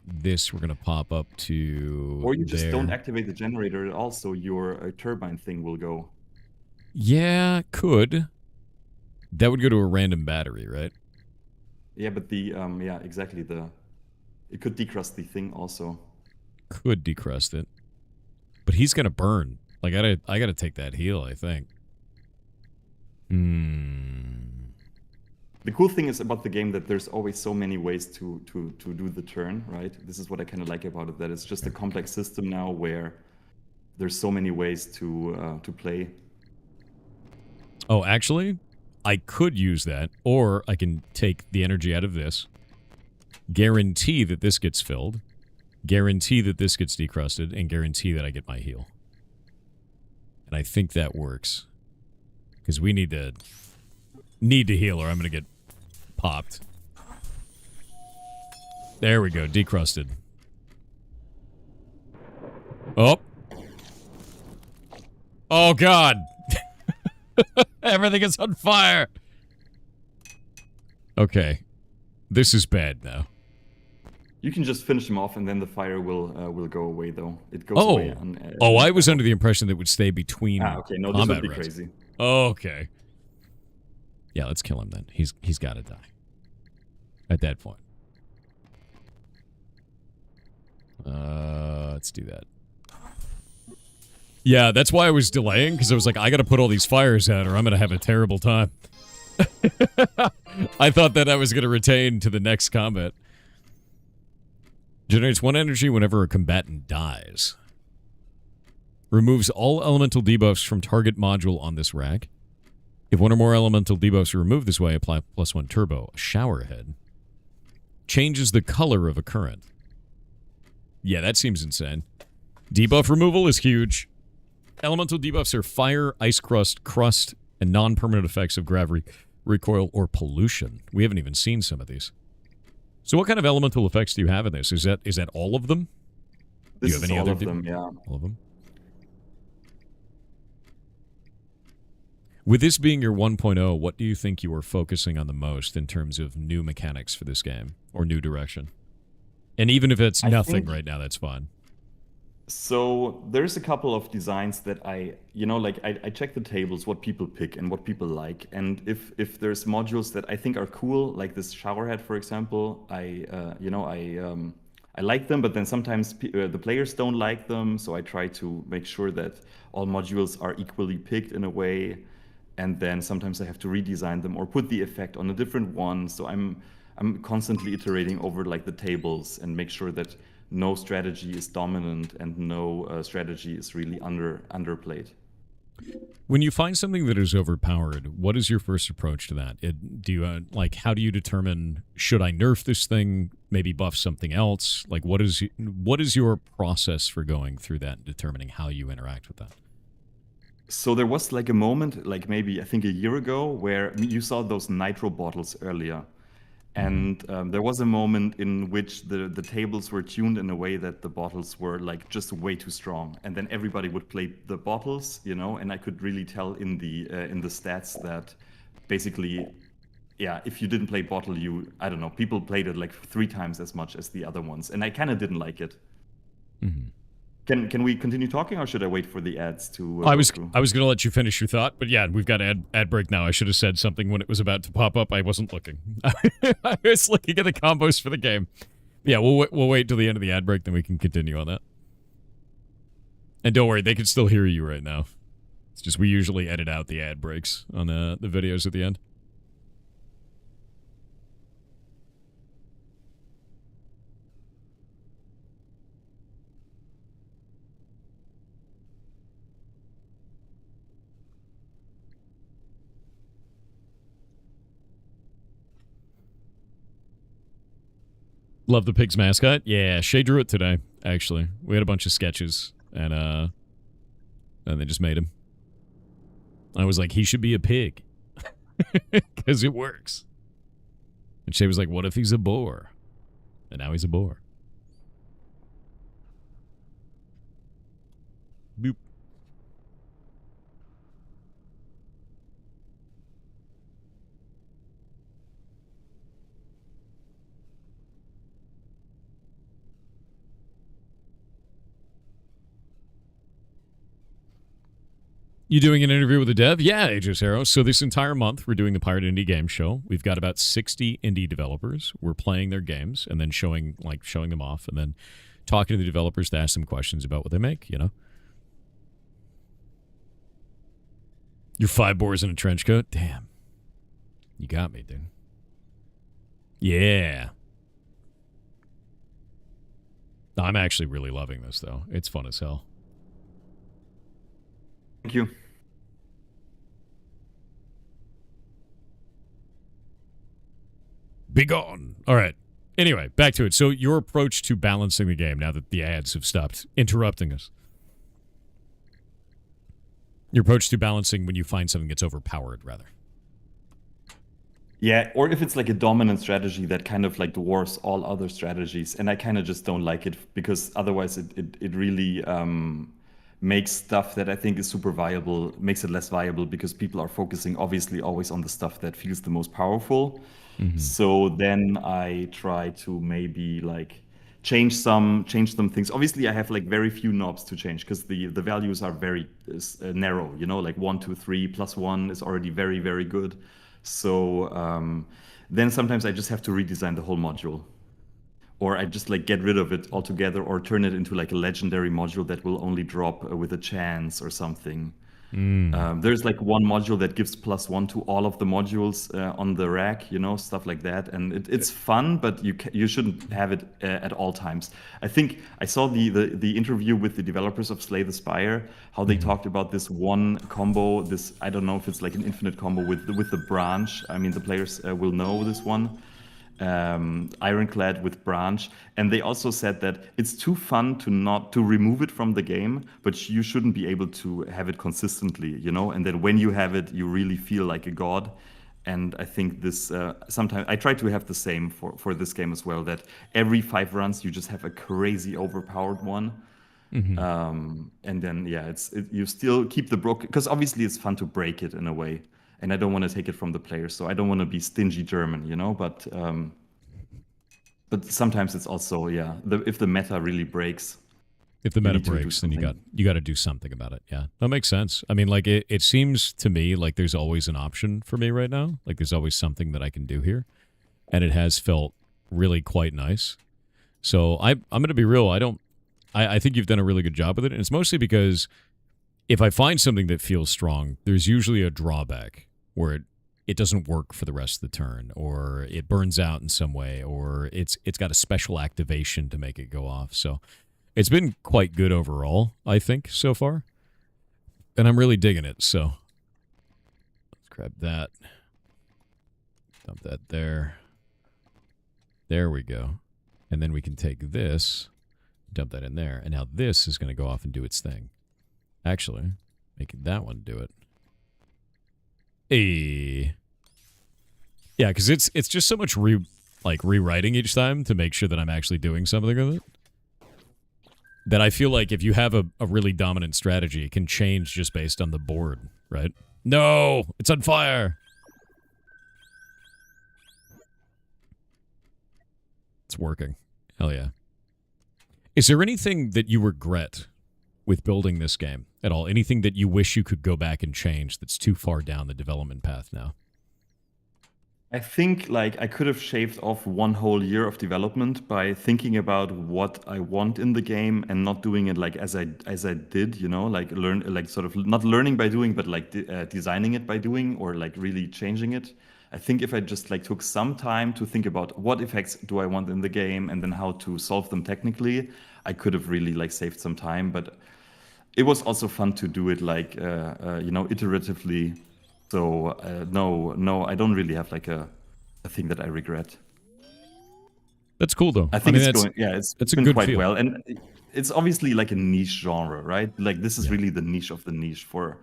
S1: This we're gonna pop up to.
S4: Or you just
S1: there.
S4: don't activate the generator at all, so your turbine thing will go.
S1: Yeah, could. That would go to a random battery, right?
S4: Yeah, but the yeah, exactly, it could decrust the thing also.
S1: Could decrust it. But he's gonna burn. Like I gotta take that heal, I think.
S4: The cool thing is about the game that there's always so many ways to do the turn, right? This is what I kind of like about it, that it's just a complex system now where there's so many ways to play.
S1: Oh, actually, I could use that, or I can take the energy out of this, guarantee that this gets filled, guarantee that this gets decrusted, and guarantee that I get my heal. And I think that works. Because we need to heal or I'm going to get popped. There we go, decrusted. Oh. Oh, God. Everything is on fire. Okay. This is bad now.
S4: You can just finish him off, and then the fire will go away. Though it goes away.
S1: I was under the impression that it would stay between.
S4: Okay, no, this would be crazy.
S1: Okay. Yeah, let's kill him then. He's got to die. At that point. Let's do that. Yeah, that's why I was delaying, because I was like, I got to put all these fires out, or I'm going to have a terrible time. I thought that I was going to retain to the next combat. Generates 1 energy whenever a combatant dies. Removes all elemental debuffs from target module on this rack. If one or more elemental debuffs are removed this way, apply +1 turbo. A shower head. Changes the color of a current. Yeah, that seems insane. Debuff removal is huge. Elemental debuffs are fire, ice crust, and non-permanent effects of gravity, recoil, or pollution. We haven't even seen some of these. So what kind of elemental effects do you have in this? Is that all of them?
S4: This
S1: you have
S4: is
S1: any
S4: all
S1: other
S4: of them, yeah.
S1: All of them? With this being your 1.0, what do you think you are focusing on the most in terms of new mechanics for this game or new direction? And even if it's nothing right now, that's fine.
S4: So there's a couple of designs that I check the tables, what people pick and what people like. And if there's modules that I think are cool, like this shower head, for example, I like them, but then sometimes the players don't like them. So I try to make sure that all modules are equally picked in a way. And then sometimes I have to redesign them or put the effect on a different one. So I'm constantly iterating over like the tables and make sure that no strategy is dominant and no strategy is really underplayed.
S1: When you find something that is overpowered, what is your first approach to that? How do you determine, should I nerf this thing, maybe buff something else? Like, what is your process for going through that and determining how you interact with that?
S4: So there was like a moment, like maybe I think a year ago, where you saw those nitro bottles earlier. And there was a moment in which the tables were tuned in a way that the bottles were like just way too strong, and then everybody would play the bottles, and I could really tell in the stats that basically, yeah, if you didn't play bottle, I don't know, people played it like 3 times as much as the other ones, and I kind of didn't like it.
S1: Mm-hmm.
S4: Can we continue talking, or should I wait for the ads to?
S1: I was going to let you finish your thought, but yeah, we've got ad break now. I should have said something when it was about to pop up. I wasn't looking. I was looking at the combos for the game. Yeah, we'll wait till the end of the ad break, then we can continue on that. And don't worry, they can still hear you right now. It's just we usually edit out the ad breaks on the videos at the end. Love the pig's mascot. Yeah, Shay drew it today, actually. We had a bunch of sketches, and they just made him. I was like, he should be a pig. Because it works. And Shay was like, what if he's a boar? And now he's a boar. Boop. You doing an interview with a dev? Yeah, Aegis Arrow. So this entire month, we're doing the Pirate Indie Game Show. We've got about 60 indie developers. We're playing their games and then showing them off and then talking to the developers to ask them questions about what they make, You're 5 boars in a trench coat? Damn. You got me, dude. Yeah. I'm actually really loving this, though. It's fun as hell.
S4: Thank you.
S1: Be gone. All right. Anyway, back to it. So your approach to balancing the game now that the ads have stopped interrupting us. Your approach to balancing when you find something that's overpowered, rather.
S4: Yeah, or if it's like a dominant strategy that kind of like dwarfs all other strategies, and I kind of just don't like it because otherwise it really makes stuff that I think is super viable, makes it less viable because people are focusing obviously always on the stuff that feels the most powerful. Mm-hmm. So then I try to maybe like change some things. Obviously I have like very few knobs to change because the values are very narrow, like 1, 2, 3 plus 1 is already very, very good. So then sometimes I just have to redesign the whole module. Or I just like get rid of it altogether or turn it into like a legendary module that will only drop with a chance or something. There's like one module that gives +1 to all of the modules on the rack, stuff like that. And it's fun, but you shouldn't have it at all times. I think I saw the interview with the developers of Slay the Spire, how they talked about this one combo, I don't know if it's like an infinite combo with the branch. I mean, the players will know this one. Ironclad with branch, and they also said that it's too fun to remove it from the game, but you shouldn't be able to have it consistently, and then when you have it, you really feel like a god. And I think this sometimes I try to have the same for this game as well. That every 5 runs you just have a crazy overpowered one, and then yeah, you still keep the broken, because obviously it's fun to break it in a way, and I don't want to take it from the players, so I don't want to be stingy German, you know. But sometimes it's also if the meta really breaks.
S1: If the meta breaks, then you got to do something about it. Yeah, that makes sense. I mean, like it seems to me like there's always an option for me right now. Like there's always something that I can do here, and it has felt really quite nice. So I'm going to be real. I think you've done a really good job with it, and it's mostly because if I find something that feels strong, there's usually a drawback where it doesn't work for the rest of the turn, or it burns out in some way, or it's got a special activation to make it go off. So it's been quite good overall, I think, so far. And I'm really digging it, so let's grab that. Dump that there. There we go. And then we can take this, dump that in there, and now this is going to go off and do its thing. Actually, making that one do it. Hey. Yeah, because it's just so much rewriting each time to make sure that I'm actually doing something with it, that I feel like if you have a really dominant strategy, it can change just based on the board, right? No! It's on fire! It's working. Hell yeah. Is there anything that you regret with building this game at all? Anything that you wish you could go back and change that's too far down the development path now?
S4: I think like I could have shaved off 1 whole year of development by thinking about what I want in the game and not doing it like as I did, you know, like sort of not learning by doing, but like designing it by doing, or like really changing it. I think if I just like took some time to think about what effects do I want in the game and then how to solve them technically, I could have really like saved some time. But it was also fun to do it like you know, iteratively. So no, I don't really have like a thing that I regret.
S1: That's cool though.
S4: I think it's been
S1: good
S4: quite
S1: feel.
S4: well, and it's obviously like a niche genre, right? Like this is really the niche of the niche for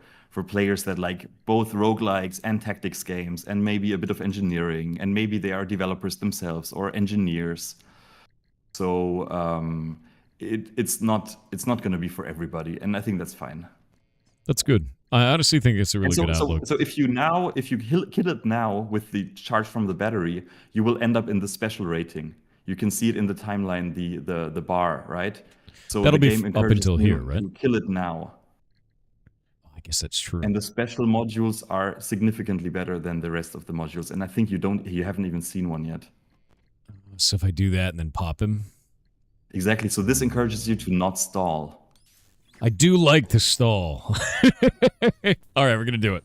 S4: players that like both roguelikes and tactics games, and maybe a bit of engineering, and maybe they are developers themselves or engineers. So it's not going to be for everybody, and I think that's fine.
S1: That's good. I honestly think it's a really good outlook.
S4: So if you kill it now with the charge from the battery, you will end up in the special rating. You can see it in the timeline, the bar, right? So
S1: that'll
S4: the
S1: be
S4: game
S1: up until here, right?
S4: You kill it now.
S1: I guess that's true.
S4: And the special modules are significantly better than the rest of the modules, and I think you haven't even seen one yet.
S1: So if I do that and then pop him?
S4: Exactly. So this encourages you to not stall.
S1: I do like to stall. All right, we're going to do it.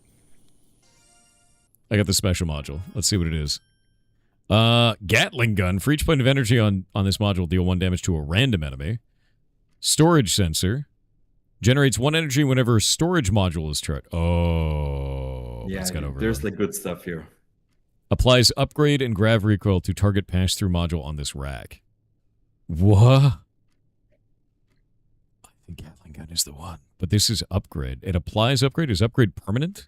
S1: I got the special module. Let's see what it is. Gatling gun. For each point of energy on this module, deal 1 damage to a random enemy. Storage sensor. Generates 1 energy whenever a storage module is charged. Oh.
S4: Yeah,
S1: it's got overload.
S4: There's like good stuff here.
S1: Applies upgrade and grav recoil to target pass-through module on this rack. What? Gatling gun is the one. But this is upgrade. It applies upgrade. Is upgrade permanent?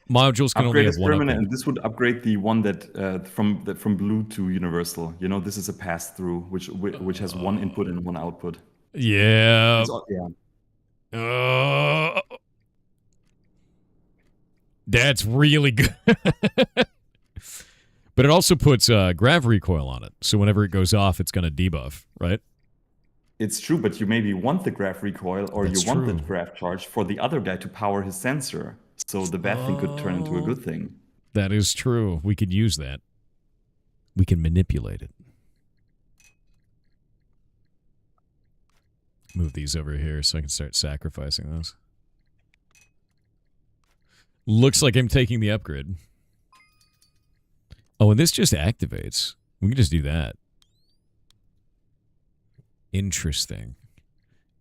S1: Modules can only have one
S4: permanent,
S1: upgrade.
S4: and this would upgrade the one that from blue to universal. You know, this is a pass-through, which has 1 input and 1 output.
S1: Yeah.
S4: Yeah.
S1: That's really good. But it also puts grav recoil on it. So whenever it goes off, it's going to debuff, right?
S4: It's true, but you maybe want the grav recoil, or you want the grav charge for the other guy to power his sensor. So the bad thing could turn into a good thing.
S1: That is true. We could use that. We can manipulate it. Move these over here so I can start sacrificing those. Looks like I'm taking the upgrade. Oh, and this just activates. We can just do that. Interesting.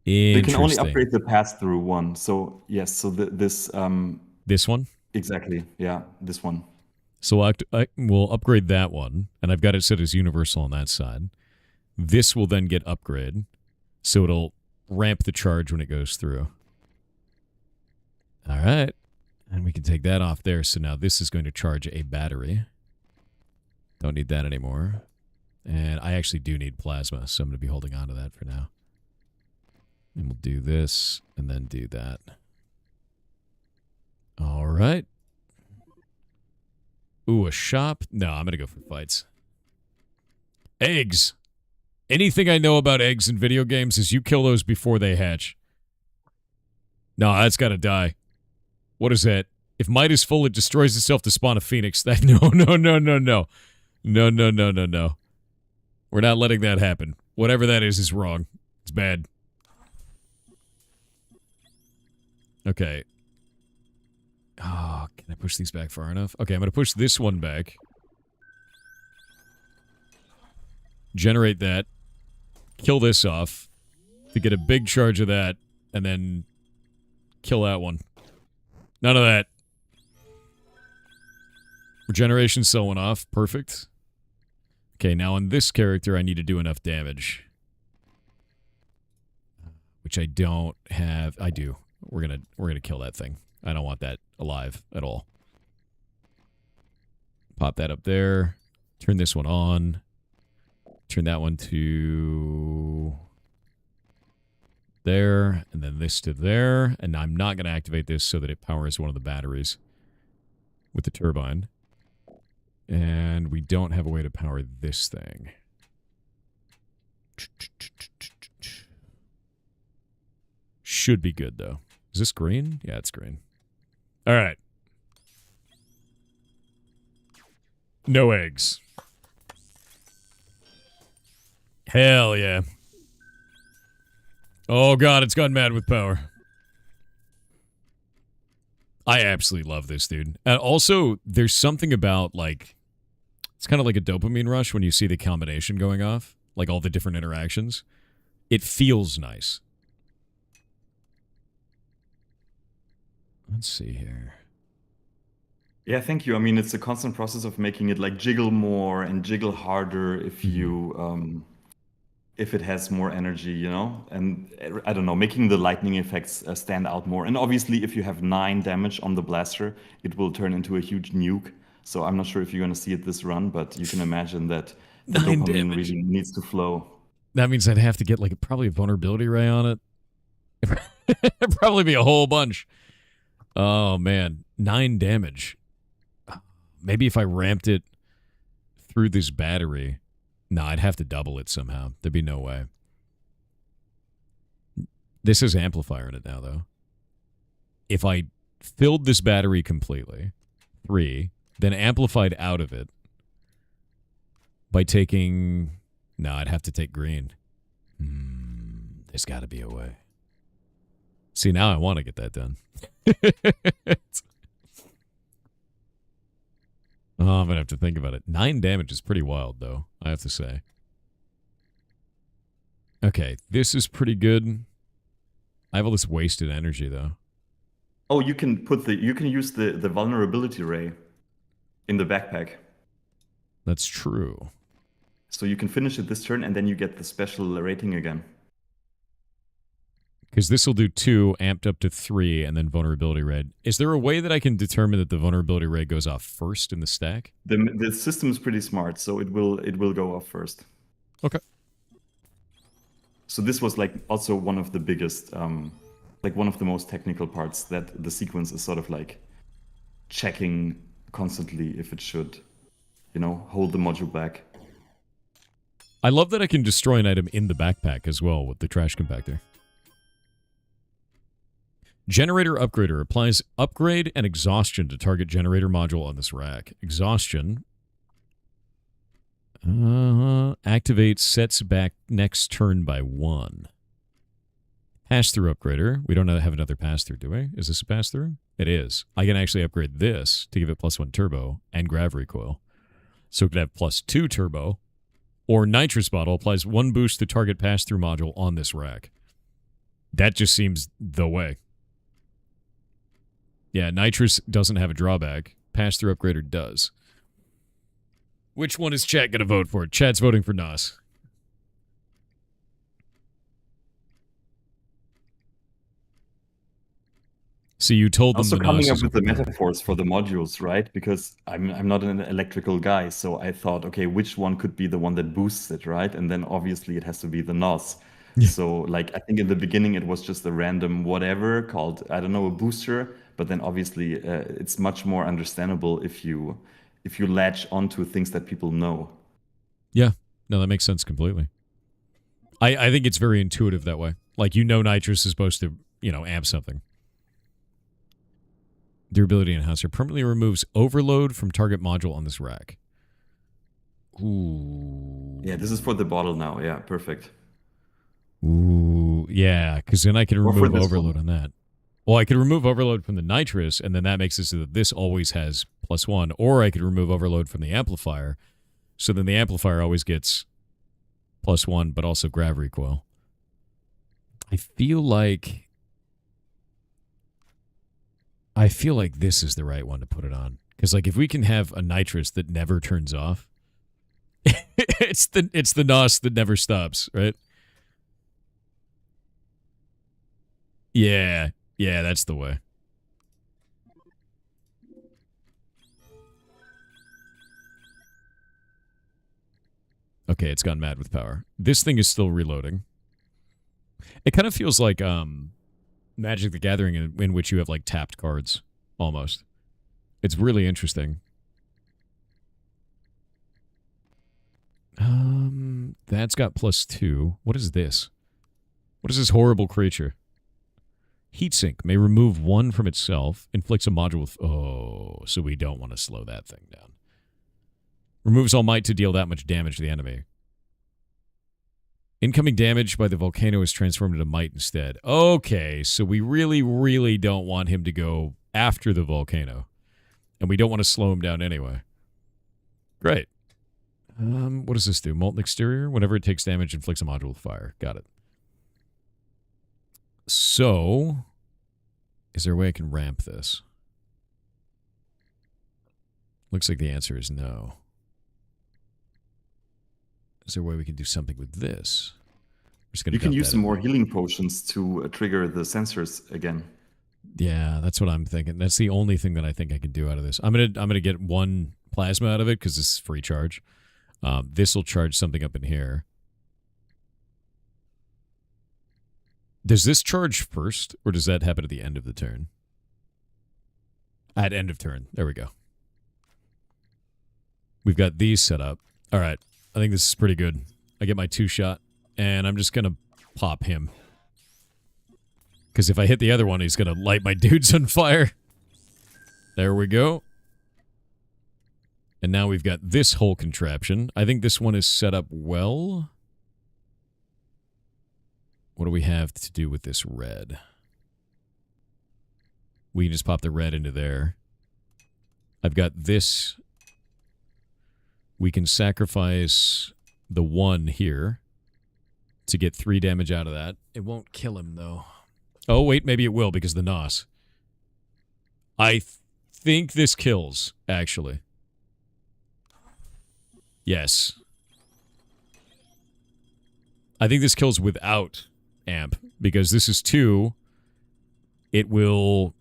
S4: They can only upgrade the pass-through one. So yes, so this
S1: one?
S4: Exactly. Yeah, this one.
S1: So we'll upgrade that one, and I've got it set as universal on that side. This will then get upgrade, so it'll ramp the charge when it goes through. All right. And we can take that off there. So now this is going to charge a battery. Don't need that anymore. And I actually do need plasma, so I'm going to be holding on to that for now. And we'll do this and then do that. All right. Ooh, a shop? No, I'm going to go for fights. Eggs. Anything I know about eggs in video games is you kill those before they hatch. No, that's got to die. What is that? If might is full, it destroys itself to spawn a phoenix. That no. No. We're not letting that happen. Whatever that is wrong. It's bad. Okay. Oh, can I push these back far enough? Okay, I'm going to push this one back. Generate that. Kill this off. To get a big charge of that. And then kill that one. None of that. Regeneration cell went off. Perfect. Okay, now on this character, I need to do enough damage. Which I don't have. I do. We're gonna kill that thing. I don't want that alive at all. Pop that up there. Turn this one on. Turn that one to there, and then this to there. And I'm not going to activate this so that it powers one of the batteries with the turbine. And we don't have a way to power this thing. Should be good, though. Is this green? Yeah, it's green. All right. No eggs. Hell yeah. Oh god, it's gone mad with power. I absolutely love this, dude. And also, there's something about, like, it's kind of like a dopamine rush when you see the combination going off. Like, all the different interactions. It feels nice. Let's see here.
S4: Yeah, thank you. I mean, it's a constant process of making it like jiggle more and jiggle harder if you if it has more energy, you know? And I don't know, making the lightning effects stand out more. And obviously, if you have 9 damage on the blaster, it will turn into a huge nuke. So I'm not sure if you're going to see it this run, but you can imagine that the
S1: 9
S4: dopamine
S1: damage.
S4: really needs to flow.
S1: That means I'd have to get, like, probably a vulnerability ray on it. It'd probably be a whole bunch. Oh, man. 9 damage. Maybe if I ramped it through this battery. No, I'd have to double it somehow. There'd be no way. This is amplifier in it now, though. If I filled this battery completely, 3, then amplified out of it by taking... No, I'd have to take green. There's got to be a way. See, now I want to get that done. Oh, I'm going to have to think about it. 9 damage is pretty wild, though, I have to say. Okay, this is pretty good. I have all this wasted energy, though.
S4: Oh, you can use the vulnerability ray in the backpack.
S1: That's true.
S4: So you can finish it this turn, and then you get the special rating again.
S1: Because this will do 2, amped up to 3, and then vulnerability ray. Is there a way that I can determine that the vulnerability ray goes off first in the stack?
S4: The system is pretty smart, so it will go off first.
S1: Okay.
S4: So this was like also one of the biggest, like one of the most technical parts, that the sequence is sort of like checking constantly if it should, you know, hold the module back.
S1: I love that I can destroy an item in the backpack as well with the trash compactor. Generator Upgrader applies upgrade and exhaustion to target generator module on this rack. Exhaustion activates, sets back next turn by 1. Pass-through upgrader. We don't have another pass-through, do we? Is this a pass-through? It is. I can actually upgrade this to give it +1 turbo and grav recoil. So it could have +2 turbo. Or nitrous bottle applies 1 boost to target pass-through module on this rack. That just seems the way. Yeah, nitrous doesn't have a drawback. Pass-through upgrader does. Which one is chat going to vote for? Chat's voting for Nos. So you told them
S4: Also
S1: the
S4: coming
S1: NOS
S4: up
S1: is
S4: with the
S1: overpowered.
S4: metaphors for the modules, right? Because I'm not an electrical guy, so I thought, okay, which one could be the one that boosts it, right? And then obviously it has to be the NOS.
S1: Yeah.
S4: So like I think in the beginning it was just a random whatever called, I don't know, a booster, but then obviously it's much more understandable if you latch onto things that people know.
S1: Yeah. No, that makes sense completely. I think it's very intuitive that way. Like, nitrous is supposed to, amp something. Durability enhancer permanently removes overload from target module on this rack. Ooh.
S4: Yeah, this is for the bottle now. Yeah, perfect.
S1: Ooh, yeah, because then I can
S4: Or for
S1: remove
S4: this
S1: overload
S4: one.
S1: on that. Well, I could remove overload from the nitrous, and then that makes it so that this always has +1. Or I could remove overload from the amplifier, so then the amplifier always gets +1, but also grav recoil. I feel like this is the right one to put it on. Because like if we can have a nitrous that never turns off, it's the NOS that never stops, right? Yeah, that's the way. Okay, it's gone mad with power. This thing is still reloading. It kind of feels like Magic the Gathering in which you have like tapped cards, almost. It's really interesting. That's got +2. What is this? What is this horrible creature? Heatsink may remove 1 from itself, inflicts a module with... Oh, so we don't want to slow that thing down. Removes all might to deal that much damage to the enemy. Incoming damage by the volcano is transformed into might instead. Okay, so we really, really don't want him to go after the volcano. And we don't want to slow him down anyway. Great. What does this do? Molten exterior? Whenever it takes damage, inflicts a module with fire. Got it. So, is there a way I can ramp this? Looks like the answer is no. Is there a way we can do something with this?
S4: You can use some more healing potions to trigger the sensors again.
S1: Yeah, that's what I'm thinking. That's the only thing that I think I can do out of this. I'm gonna get 1 plasma out of it because this is free charge. This will charge something up in here. Does this charge first, or does that happen at the end of the turn? At end of turn. There we go. We've got these set up. All right. I think this is pretty good. I get my 2-shot, and I'm just going to pop him. Because if I hit the other one, he's going to light my dudes on fire. There we go. And now we've got this whole contraption. I think this one is set up well. What do we have to do with this red? We can just pop the red into there. I've got this. We can sacrifice the 1 here to get 3 damage out of that. It won't kill him, though. Oh, wait, maybe it will because of the NOS. I think this kills, actually. Yes. I think this kills without amp because this is 2. It will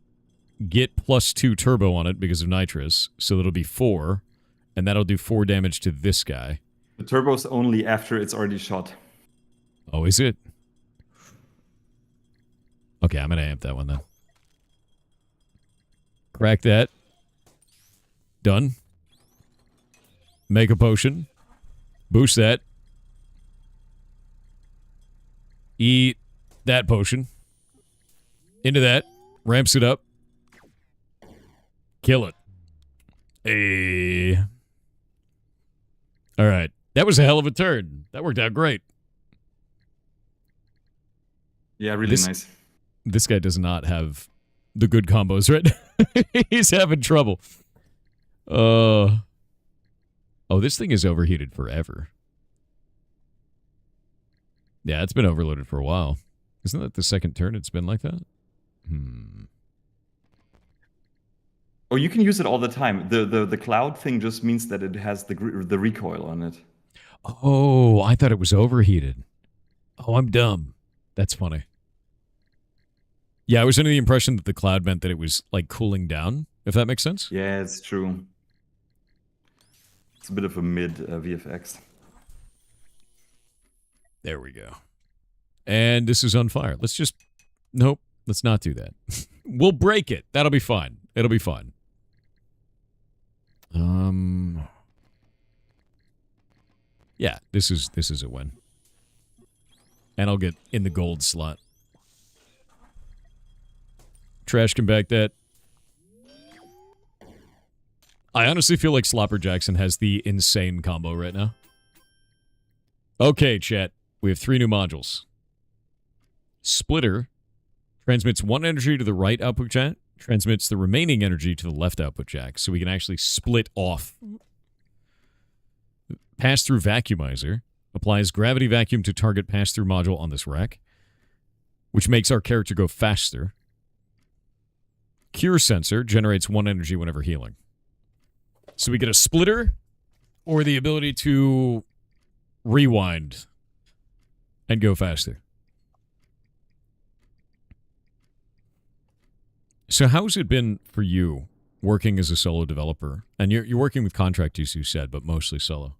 S1: get +2 turbo on it because of nitrous, so that'll be 4, and that'll do 4 damage to this guy.
S4: The turbo's only after it's already shot.
S1: Oh, is it? Okay, I'm gonna amp that one then. Crack that. Done. Make a potion. Boost that. Eat that potion. Into that. Ramps it up. Kill it. Hey. All right. That was a hell of a turn. That worked out great.
S4: Yeah, really nice.
S1: This guy does not have the good combos, right? He's having trouble. Oh, this thing is overheated forever. Yeah, it's been overloaded for a while. Isn't that the second turn it's been like that?
S4: Oh, you can use it all the time. The cloud thing just means that it has the recoil on it.
S1: Oh, I thought it was overheated. Oh, I'm dumb. That's funny. Yeah, I was under the impression that the cloud meant that it was like cooling down, if that makes sense.
S4: Yeah, it's true. It's a bit of a mid VFX.
S1: There we go. And this is on fire. Let's just... Nope, let's not do that. We'll break it. That'll be fine. It'll be fine. Yeah, this is a win. And I'll get in the gold slot. Trash can back that. I honestly feel like Slopper Jackson has the insane combo right now. Okay, chat. We have 3 new modules. Splitter transmits 1 energy to the right output jack, transmits the remaining energy to the left output jack, so we can actually split off. Pass-through vacuumizer applies gravity vacuum to target pass-through module on this rack, which makes our character go faster. Cure sensor generates 1 energy whenever healing. So we get a splitter or the ability to rewind and go faster. So how's it been for you working as a solo developer? And you're working with contractors, you said, but mostly solo.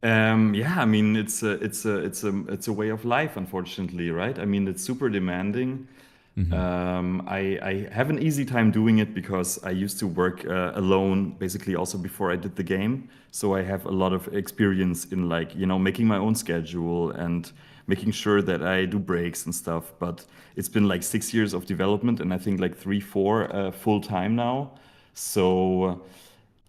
S4: Yeah, I mean it's a way of life, unfortunately, right? I mean it's super demanding. I have an easy time doing it because I used to work alone, basically also before I did the game. So I have a lot of experience in like, you know, making my own schedule and making sure that I do breaks and stuff. But it's been like 6 years of development and I think like 3, 4 full time now. So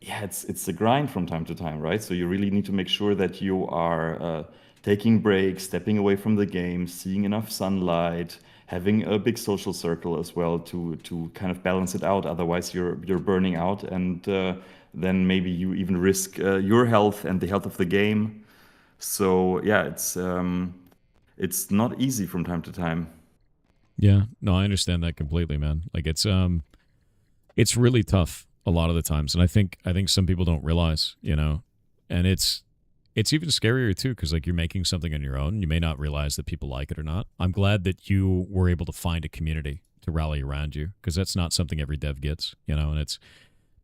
S4: yeah, it's a grind from time to time, right? So you really need to make sure that you are taking breaks, stepping away from the game, seeing enough sunlight, having a big social circle as well to kind of balance it out. Otherwise, you're burning out, and then maybe you even risk your health and the health of the game. So yeah, it's not easy from time to time.
S1: Yeah, no, I understand that completely, man. Like it's really tough a lot of the times, and I think some people don't realize, you know, and it's even scarier too because like you're making something on your own, you may not realize that people like it or not. I'm glad that you were able to find a community to rally around you because that's not something every dev gets, you know, and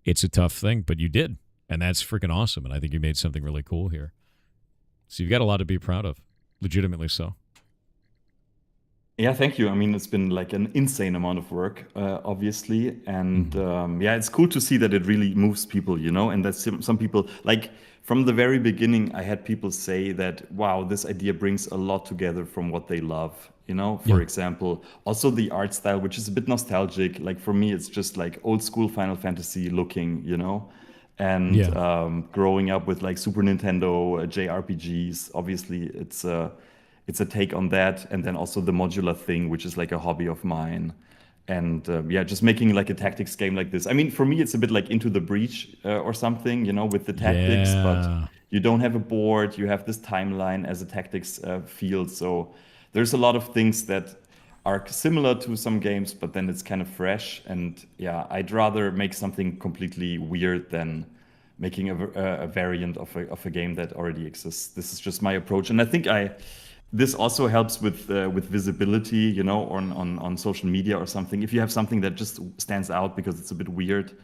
S1: it's a tough thing, but you did, and that's freaking awesome, and I think you made something really cool here. So you've got a lot to be proud of, legitimately so.
S4: Yeah, thank you. I mean, it's been like an insane amount of work, obviously, and yeah, it's cool to see that it really moves people, you know, and that some people, like from the very beginning, I had people say that, wow, this idea brings a lot together from what they love, you know. For example, also the art style, which is a bit nostalgic. Like for me, it's just like old school Final Fantasy looking, you know, and growing up with like Super Nintendo JRPGs, obviously, it's a take on that, and then also the modular thing, which is like a hobby of mine, and yeah, just making like a tactics game like this. I mean, for me, it's a bit like Into the Breach or something, you know, with the tactics, but you don't have a board, you have this timeline as a tactics field, so there's a lot of things that are similar to some games, but then it's kind of fresh, and yeah, I'd rather make something completely weird than making a variant of a game that already exists. This is just my approach, and I think this also helps with visibility, you know, on social media or something. If you have something that just stands out because it's a bit weird,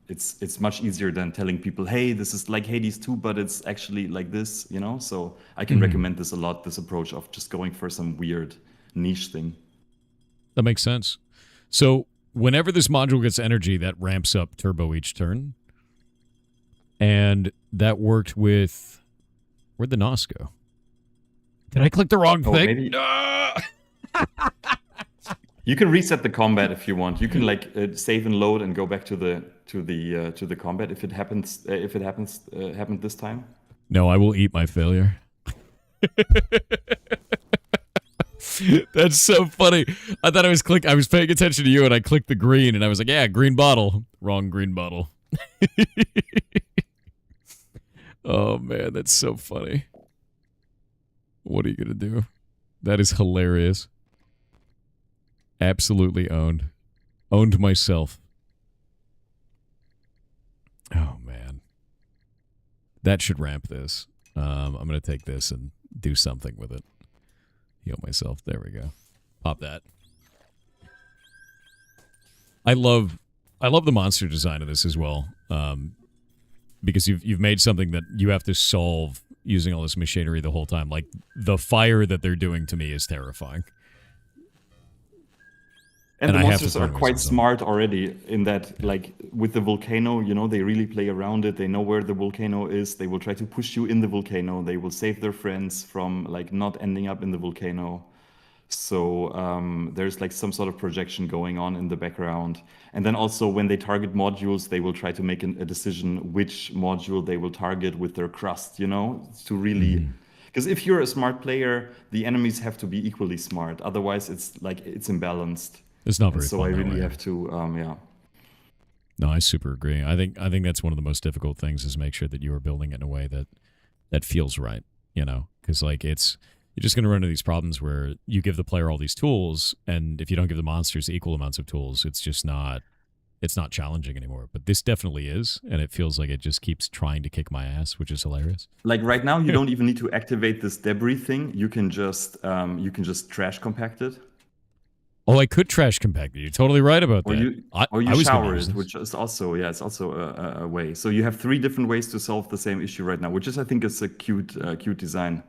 S4: it's much easier than telling people, hey, this is like Hades 2, but it's actually like this, you know? So I can recommend this a lot, this approach of just going for some weird niche thing.
S1: That makes sense. So whenever this module gets energy, that ramps up turbo each turn. And that worked with... Where'd the NOS go? Did I click the wrong thing?
S4: Maybe... You can reset the combat if you want. You can like save and load and go back to the combat if it happened this time.
S1: No, I will eat my failure. That's so funny. I thought I was paying attention to you, and I clicked the green, and I was like, yeah, green bottle. Wrong green bottle. Oh man, that's so funny. What are you gonna do? That is hilarious. Absolutely owned. Owned myself. Oh man. That should ramp this. I'm gonna take this and do something with it. Heal myself. There we go. Pop that. I love the monster design of this as well, because you've made something that you have to solve using all this machinery the whole time. Like, the fire that they're doing to me is terrifying.
S4: And the
S1: I have
S4: monsters
S1: to
S4: are
S1: throw
S4: quite
S1: myself.
S4: smart already in that, like, with the volcano, you know, they really play around it. They know where the volcano is. They will try to push you in the volcano. They will save their friends from, like, not ending up in the volcano. So there's like some sort of projection going on in the background. And then also when they target modules, they will try to make a decision which module they will target with their crust, you know, to really. Because if you're a smart player, the enemies have to be equally smart. Otherwise, it's like it's imbalanced.
S1: It's not
S4: And
S1: very
S4: so
S1: fun
S4: I
S1: that
S4: really
S1: way.
S4: have to, yeah.
S1: No, I super agree. I think that's one of the most difficult things is make sure that you are building it in a way that feels right, you know, because like you're just going to run into these problems where you give the player all these tools, and if you don't give the monsters equal amounts of tools, it's not challenging anymore. But this definitely is, and it feels like it just keeps trying to kick my ass, which is hilarious.
S4: Like right now, you don't even need to activate this debris thing. You can just trash compact it.
S1: Oh, I could trash compact it. You're totally right about
S4: Or
S1: that.
S4: you
S1: I was gonna
S4: shower
S1: use
S4: it,
S1: this.
S4: which is also it's also a way. So you have 3 different ways to solve the same issue right now, which is I think is a cute design.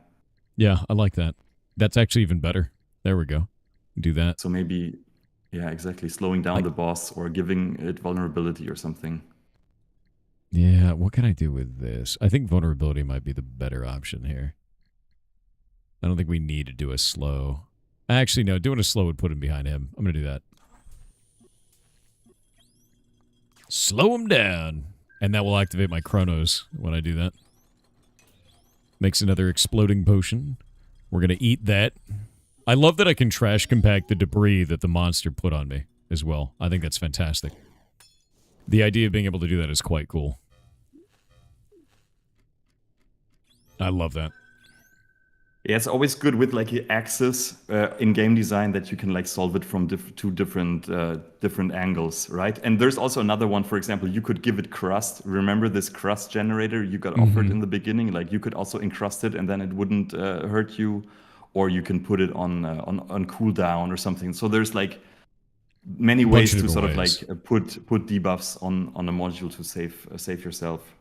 S1: Yeah, I like that. That's actually even better. There we go. Do that.
S4: So maybe, yeah, exactly, slowing down the boss or giving it vulnerability or something.
S1: Yeah, what can I do with this? I think vulnerability might be the better option here. I don't think we need to do a slow. Actually, no, doing a slow would put him behind him. I'm going to do that. Slow him down. And that will activate my chronos when I do that. Makes another exploding potion. We're going to eat that. I love that I can trash compact the debris that the monster put on me as well. I think that's fantastic. The idea of being able to do that is quite cool. I love that.
S4: Yeah, it's always good with like axes in game design that you can like solve it from two different angles, right? And there's also another one. For example, you could give it crust. Remember this crust generator you got offered in the beginning? Like you could also encrust it, and then it wouldn't hurt you, or you can put it on cooldown or something. So there's like many ways to sort of like put debuffs on a module to save yourself.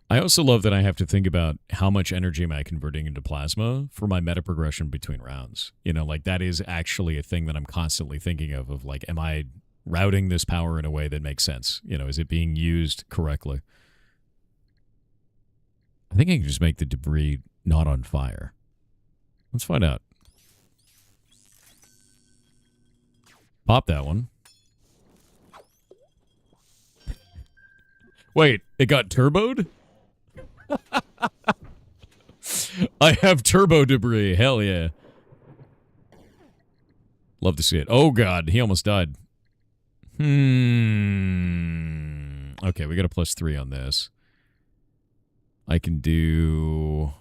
S1: I also love that I have to think about how much energy am I converting into plasma for my meta progression between rounds. You know, like that is actually a thing that I'm constantly thinking of like, am I routing this power in a way that makes sense? You know, is it being used correctly? I think I can just make the debris not on fire. Let's find out. Pop that one. Wait, it got turboed? I have turbo debris. Hell yeah. Love to see it. Oh god, he almost died. Okay, we got a +3 on this. I can do...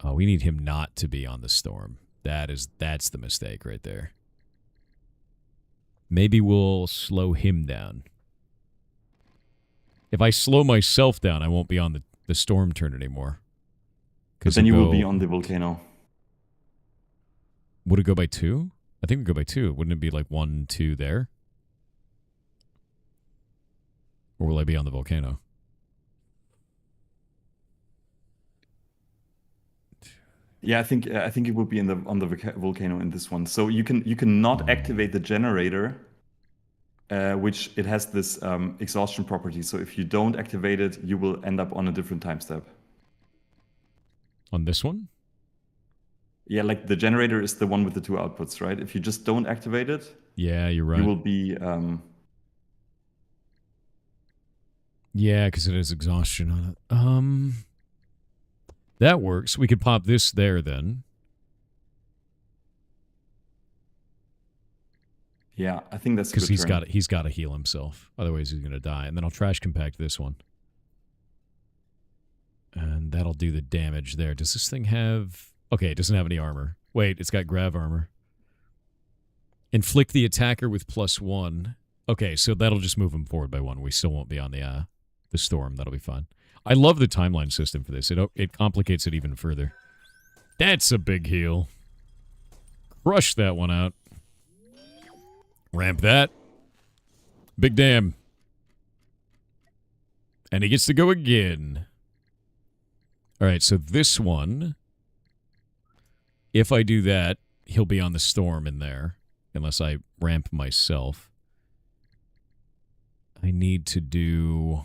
S1: Oh, we need him not to be on the storm. That's the mistake right there. Maybe we'll slow him down. If I slow myself down, I won't be on the storm turn anymore.
S4: Because then you will be on the volcano.
S1: Would it go by 2? I think we go by 2. Wouldn't it be like 1, 2 there? Or will I be on the volcano?
S4: Yeah, I think it would be on the volcano in this one. So you can not activate the generator, which it has this exhaustion property. So if you don't activate it, you will end up on a different time step.
S1: On this one?
S4: Yeah, like the generator is the one with the 2 outputs, right? If you just don't activate it,
S1: yeah, you're right.
S4: You will be.
S1: Yeah, because it has exhaustion on it. That works. We could pop this there then.
S4: Yeah, I think that's
S1: because he's got to heal himself. Otherwise, he's gonna die. And then I'll trash compact this one, and that'll do the damage there. Does this thing have? Okay, it doesn't have any armor. Wait, it's got grav armor. Inflict the attacker with +1. Okay, so that'll just move him forward by 1. We still won't be on the storm. That'll be fine. I love the timeline system for this. It complicates it even further. That's a big heal. Crush that one out. Ramp that. Big damn. And he gets to go again. All right, so this one, if I do that, he'll be on the storm in there, unless I ramp myself. I need to do...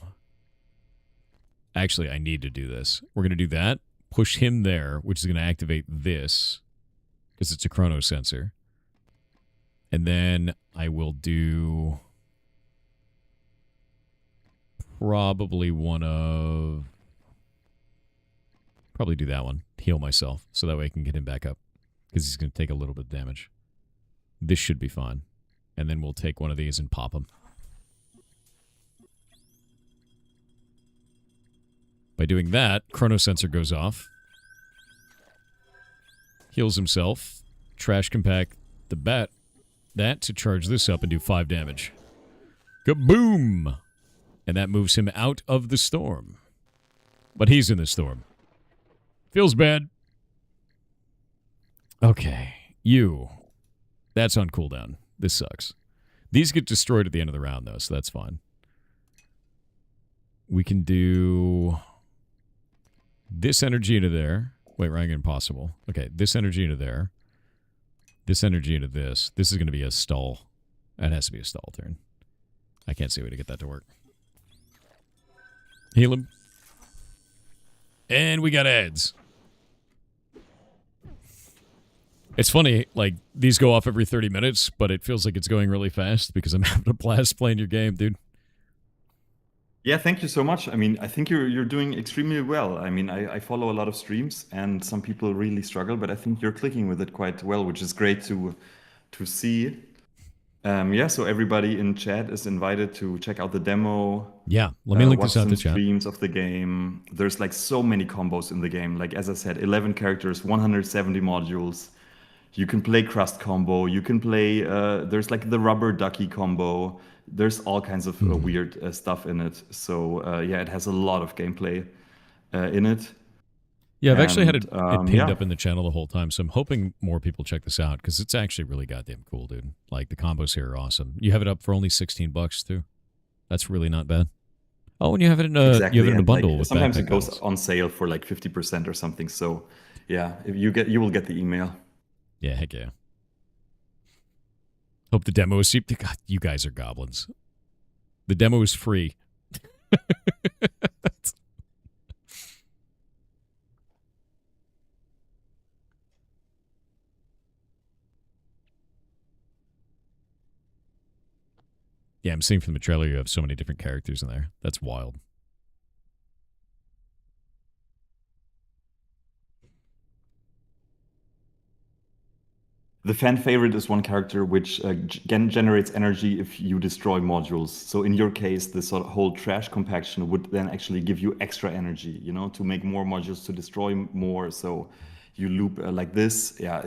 S1: Actually, I need to do this. We're going to do that, push him there, which is going to activate this, because it's a chrono sensor. And then I will do probably probably do that one. Heal myself, so that way I can get him back up, because he's going to take a little bit of damage. This should be fine. And then we'll take one of these and pop him. By doing that, chrono sensor goes off. Heals himself. Trash compact the bat. That to charge this up and do 5 damage. Kaboom! And that moves him out of the storm. But he's in the storm. Feels bad. Okay. You. That's on cooldown. This sucks. These get destroyed at the end of the round, though, so that's fine. We can do this energy into there. Wait, Ryan, impossible. Okay, this energy into there. This energy into this. This is going to be a stall. That has to be a stall turn. I can't see a way to get that to work. Heal him. And we got ads. It's funny, like, these go off every 30 minutes, but it feels like it's going really fast because I'm having a blast playing your game, dude.
S4: Yeah, thank you so much. I mean, I think you're doing extremely well. I mean, I follow a lot of streams, and some people really struggle, but I think you're clicking with it quite well, which is great to see. Yeah, so everybody in chat is invited to check out the demo.
S1: Yeah, let me link
S4: watch
S1: this out
S4: some
S1: to chat.
S4: streams of the game. There's like so many combos in the game. Like as I said, 11 characters, 170 modules. You can play crust combo. You can play. There's like the rubber ducky combo. There's all kinds of weird stuff in it. So yeah, it has a lot of gameplay in it.
S1: Yeah, I've actually had it pinned
S4: yeah.
S1: up in the channel the whole time, so I'm hoping more people check this out, because it's actually really goddamn cool, dude. Like, the combos here are awesome. You have it up for only $16, too. That's really not bad. Oh, and you have it in a,
S4: Exactly,
S1: you have it in a
S4: and,
S1: bundle
S4: like,
S1: with
S4: sometimes
S1: backpack
S4: it goes
S1: bundles.
S4: on sale for like 50% or something. So yeah, if you will get the email.
S1: Yeah, heck yeah. Hope the demo is cheap. God, you guys are goblins. The demo is free. Yeah, I'm seeing from the trailer you have so many different characters in there. That's wild.
S4: The fan favorite is one character which generates energy if you destroy modules. So in your case, the sort of whole trash compaction would then actually give you extra energy, you know, to make more modules, to destroy more. So you loop like this. Yeah,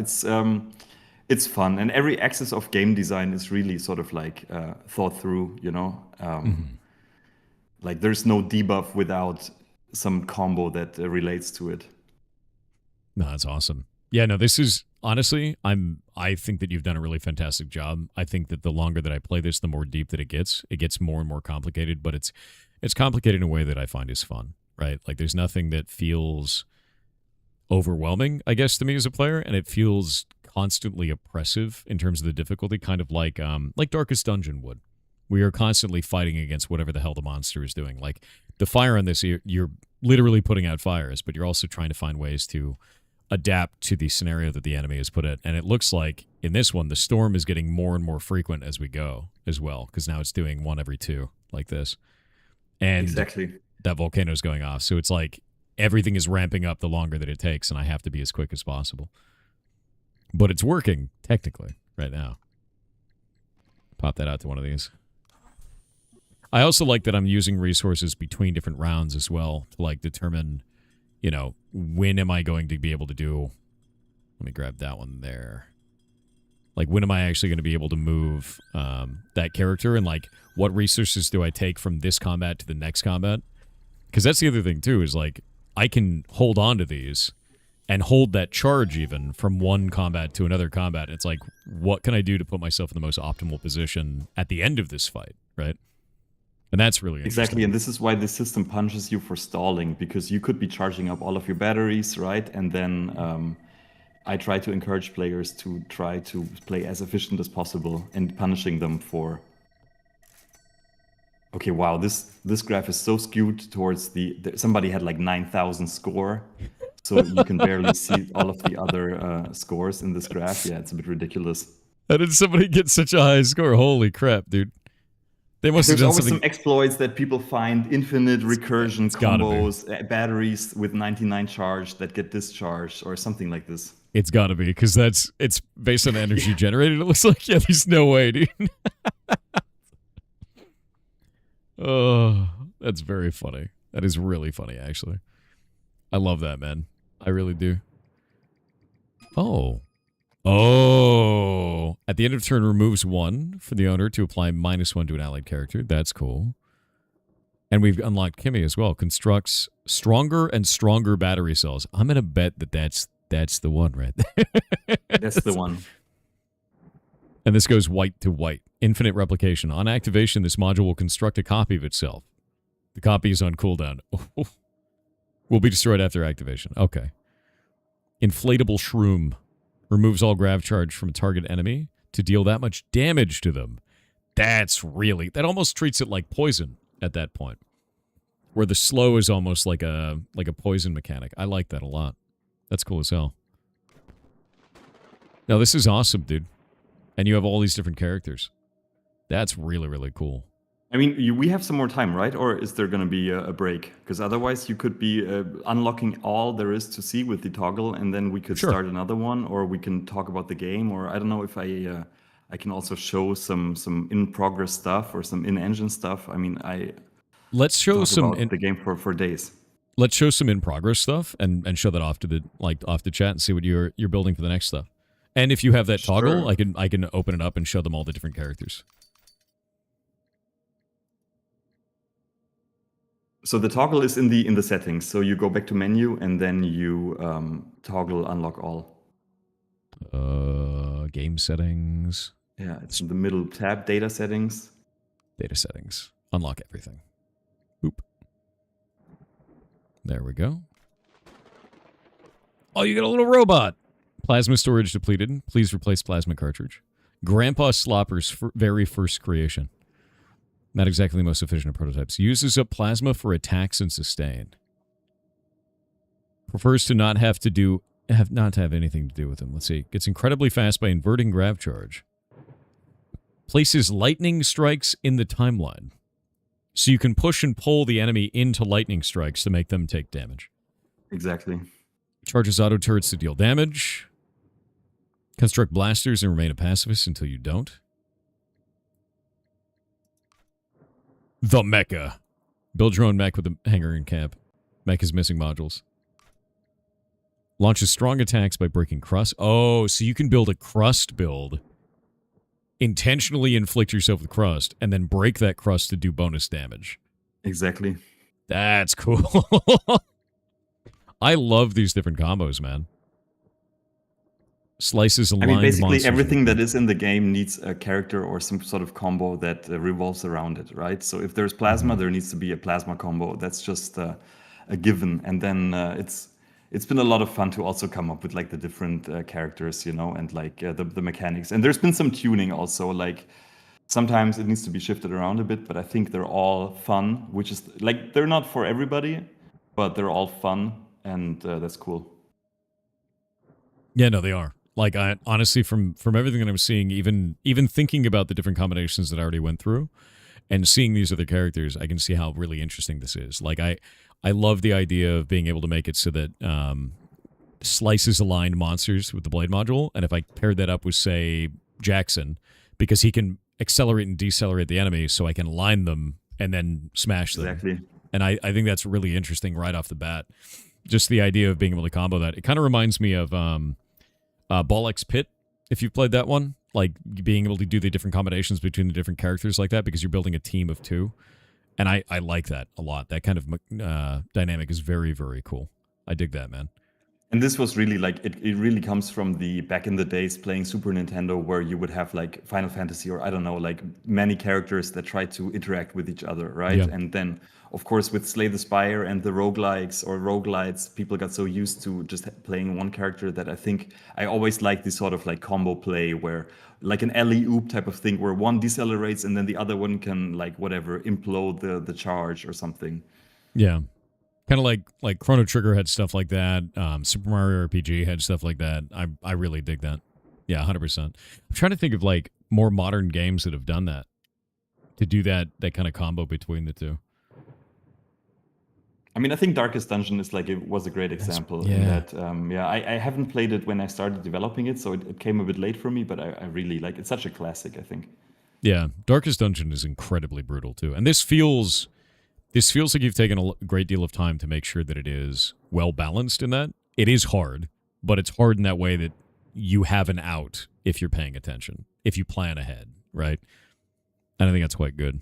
S4: it's fun. And every axis of game design is really sort of like thought through, you know. Like there's no debuff without some combo that relates to it.
S1: No, that's awesome. Yeah, no, this is honestly, I think that you've done a really fantastic job. I think that the longer that I play this, the more deep that it gets more and more complicated, but it's complicated in a way that I find is fun, right? Like there's nothing that feels overwhelming, I guess, to me as a player, and it feels constantly oppressive in terms of the difficulty, kind of like Darkest Dungeon would. We are constantly fighting against whatever the hell the monster is doing. Like the fire on this, you're literally putting out fires, but you're also trying to find ways to adapt to the scenario that the enemy has put it. And it looks like in this one, the storm is getting more and more frequent as we go as well, because now it's doing 1 every 2 like this. And
S4: exactly,
S1: that volcano is going off. So it's like everything is ramping up the longer that it takes, and I have to be as quick as possible. But it's working, technically, right now. Pop that out to one of these. I also like that I'm using resources between different rounds as well to like determine, you know, when am I going to be able to do... Let me grab that one there. Like, when am I actually going to be able to move that character? And, like, what resources do I take from this combat to the next combat? Because that's the other thing, too, is, like, I can hold on to these and hold that charge even from one combat to another combat. It's like, what can I do to put myself in the most optimal position at the end of this fight, right? And that's really interesting.
S4: Exactly, and this is why the system punishes you for stalling, because you could be charging up all of your batteries, right? And then I try to encourage players to try to play as efficient as possible and punishing them for... Okay, wow, this graph is so skewed towards somebody had like 9,000 score, so you can barely see all of the other scores in this graph. Yeah, it's a bit ridiculous.
S1: How did somebody get such a high score? Holy crap, dude. They must have
S4: There's
S1: done
S4: always
S1: something...
S4: some exploits that people find, infinite recursion combos, batteries with 99 charge that get discharged, or something like this.
S1: It's gotta be, because it's based on energy generated, it looks like. Yeah, there's no way, dude. Oh, that's very funny. That is really funny, actually. I love that, man. I really do. Oh. Oh. At the end of turn, removes 1 for the owner to apply -1 to an allied character. That's cool. And we've unlocked Kimmy as well. Constructs stronger and stronger battery cells. I'm going to bet that's the one right there.
S4: That's the one.
S1: And this goes white to white. Infinite replication. On activation, this module will construct a copy of itself. The copy is on cooldown. Will be destroyed after activation. Okay. Inflatable shroom. Removes all grav charge from a target enemy to deal that much damage to them. That's really... That almost treats it like poison at that point. Where the slow is almost like a poison mechanic. I like that a lot. That's cool as hell. Now, this is awesome, dude. And you have all these different characters. That's really, really cool.
S4: I mean, we have some more time, right? Or is there going to be a break? Because otherwise you could be unlocking all there is to see with the toggle, and then we could start another one, or we can talk about the game, or I don't know if I can also show some in-progress stuff or some in-engine stuff. I mean,
S1: let's show some
S4: the game for days.
S1: Let's show some in-progress stuff and show that off to the chat and see what you're building for the next stuff. And if you have that toggle, I can open it up and show them all the different characters.
S4: So the toggle is in the settings. So you go back to menu and then you toggle unlock all.
S1: Game settings.
S4: Yeah, it's in the middle tab, data settings.
S1: Data settings. Unlock everything. Boop. There we go. Oh, you got a little robot. Plasma storage depleted. Please replace plasma cartridge. Grandpa Slopper's very first creation. Not exactly the most efficient of prototypes. Uses up plasma for attacks and sustain. Prefers to not have anything to do with them. Let's see. Gets incredibly fast by inverting grav charge. Places lightning strikes in the timeline. So you can push and pull the enemy into lightning strikes to make them take damage.
S4: Exactly.
S1: Charges auto turrets to deal damage. Construct blasters and remain a pacifist until you don't. The mecha. Build your own mech with a hangar and camp. Mech is missing modules. Launches strong attacks by breaking crust. Oh, so you can build a crust build. Intentionally inflict yourself with crust, and then break that crust to do bonus damage.
S4: Exactly.
S1: That's cool. I love these different combos, man. Slices aligned monsters.
S4: Basically everything that is in the game needs a character or some sort of combo that revolves around it, right? So if there's plasma, there needs to be a plasma combo. That's just a given. And then it's been a lot of fun to also come up with like the different characters, you know, and like the mechanics. And there's been some tuning also, like sometimes it needs to be shifted around a bit, but I think they're all fun, which is like, they're not for everybody, but they're all fun, and that's cool.
S1: Yeah, no, they are. Like, I honestly, from everything that I'm seeing, even thinking about the different combinations that I already went through, and seeing these other characters, I can see how really interesting this is. Like, I love the idea of being able to make it so that slices aligned monsters with the blade module, and if I paired that up with, say, Jackson, because he can accelerate and decelerate the enemy, so I can line them and then smash them.
S4: Exactly.
S1: And I think that's really interesting right off the bat. Just the idea of being able to combo that. It kind of reminds me of Bollock's Pit, if you've played that one. Like, being able to do the different combinations between the different characters like that, because you're building a team of two. And I like that a lot. That kind of dynamic is very, very cool. I dig that, man.
S4: And this was really like it really comes from the back in the days playing Super Nintendo, where you would have like Final Fantasy, or I don't know, like many characters that try to interact with each other, right?
S1: Yeah.
S4: And then of course with Slay the Spire and the roguelikes or roguelites, people got so used to just playing one character that I think I always like this sort of like combo play where like an alley oop type of thing where one decelerates and then the other one can like whatever implode the charge or something.
S1: Yeah. Kind of like Chrono Trigger had stuff like that. Super Mario RPG had stuff like that. I really dig that. Yeah, 100%. I'm trying to think of like more modern games that have done that, to do that kind of combo between the two.
S4: I mean, I think Darkest Dungeon is like it was a great example in
S1: yeah.
S4: that. I haven't played it when I started developing it, so it came a bit late for me. But I really like it's such a classic. I think.
S1: Yeah, Darkest Dungeon is incredibly brutal too, and this feels like you've taken a great deal of time to make sure that it is well balanced. In that it is hard, but it's hard in that way that you have an out if you're paying attention, if you plan ahead, right? And I think that's quite good.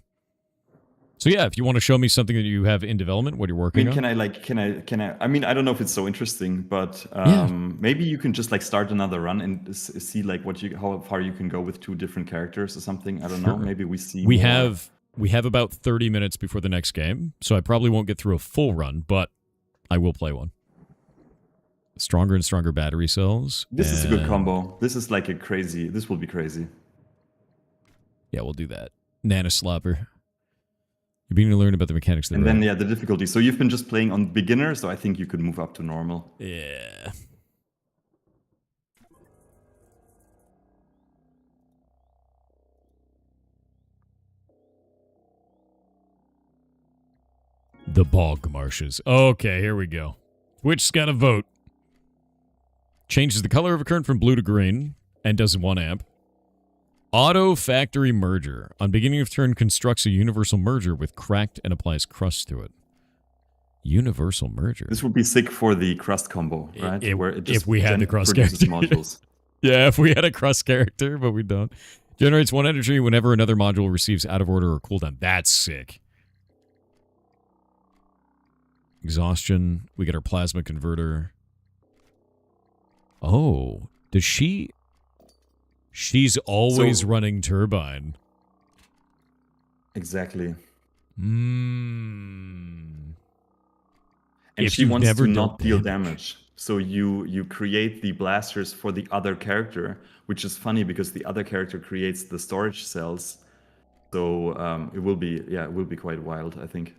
S1: So yeah, if you want to show me something that you have in development, what you're
S4: I
S1: working
S4: mean,
S1: on.
S4: can I? I mean, I don't know if it's so interesting, but
S1: Yeah.
S4: maybe you can just like start another run and see like how far you can go with two different characters or something. I don't know.
S1: Sure.
S4: Maybe we see.
S1: We
S4: more.
S1: have about 30 minutes before the next game, so I probably won't get through a full run, but I will play one. Stronger and stronger battery cells.
S4: This is a good combo. This is like a crazy. This will be crazy.
S1: Yeah, we'll do that. Nana Slopper. You're beginning to learn about the mechanics of the
S4: And
S1: road.
S4: then, yeah, the difficulty. So you've been just playing on beginner, so I think you could move up to normal.
S1: Yeah. The bog marshes. Okay, here we go. Twitch's got a vote. Changes the color of a current from blue to green and does 1 amp. Auto factory merger. On beginning of turn, constructs a universal merger with cracked and applies crust to it. Universal merger.
S4: This would be sick for the crust combo, right? Where it just
S1: if we had the crust
S4: produces
S1: character.
S4: modules.
S1: Yeah, if we had a crust character, but we don't. Generates 1 energy whenever another module receives out of order or cooldown. That's sick. Exhaustion. We get our plasma converter. Oh, does she... She's always running turbine.
S4: Exactly.
S1: And
S4: And she wants to not deal damage. So you create the blasters for the other character, which is funny because the other character creates the storage cells. So it will be quite wild, I think.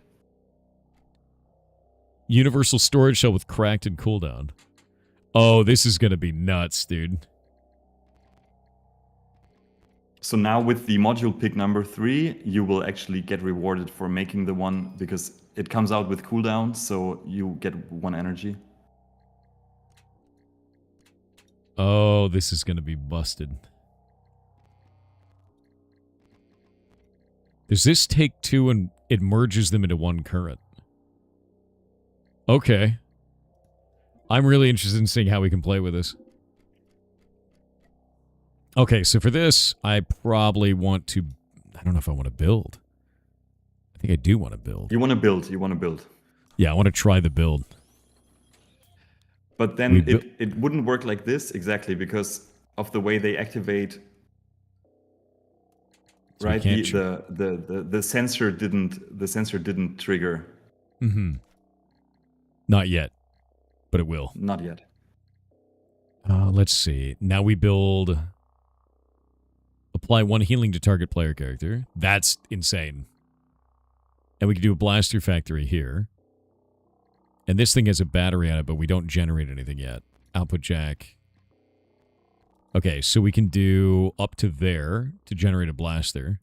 S1: Universal storage cell with cracked and cooldown. Oh, this is going to be nuts, dude.
S4: So now with the module pick number 3, you will actually get rewarded for making the one because it comes out with cooldown, so you get 1 energy.
S1: Oh, this is going to be busted. Does this take 2 and it merges them into 1 current? Okay. I'm really interested in seeing how we can play with this. Okay, so for this, I probably want to... I don't know if I want to build. I think I do want to build.
S4: You want to build.
S1: Yeah, I want to try the build.
S4: But then it wouldn't work like this exactly because of the way they activate. So right, the sensor didn't trigger.
S1: Mm-hmm. Not yet, but it will.
S4: Not yet.
S1: Let's see. Now we build. Apply 1 healing to target player character. That's insane. And we can do a blaster factory here. And this thing has a battery on it, but we don't generate anything yet. Output jack. Okay, so we can do up to there to generate a blaster.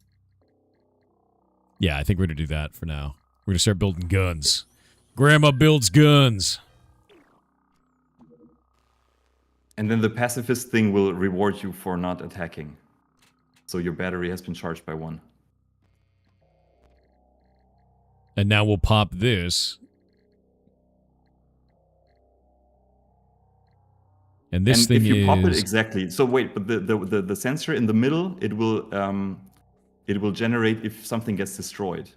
S1: Yeah, I think we're going to do that for now. We're going to start building guns. Grandma builds guns.
S4: And then the pacifist thing will reward you for not attacking. So your battery has been charged by 1.
S1: And now we'll pop this. And this thing
S4: if you
S1: is...
S4: pop it exactly. So wait, but the sensor in the middle, it will generate if something gets destroyed.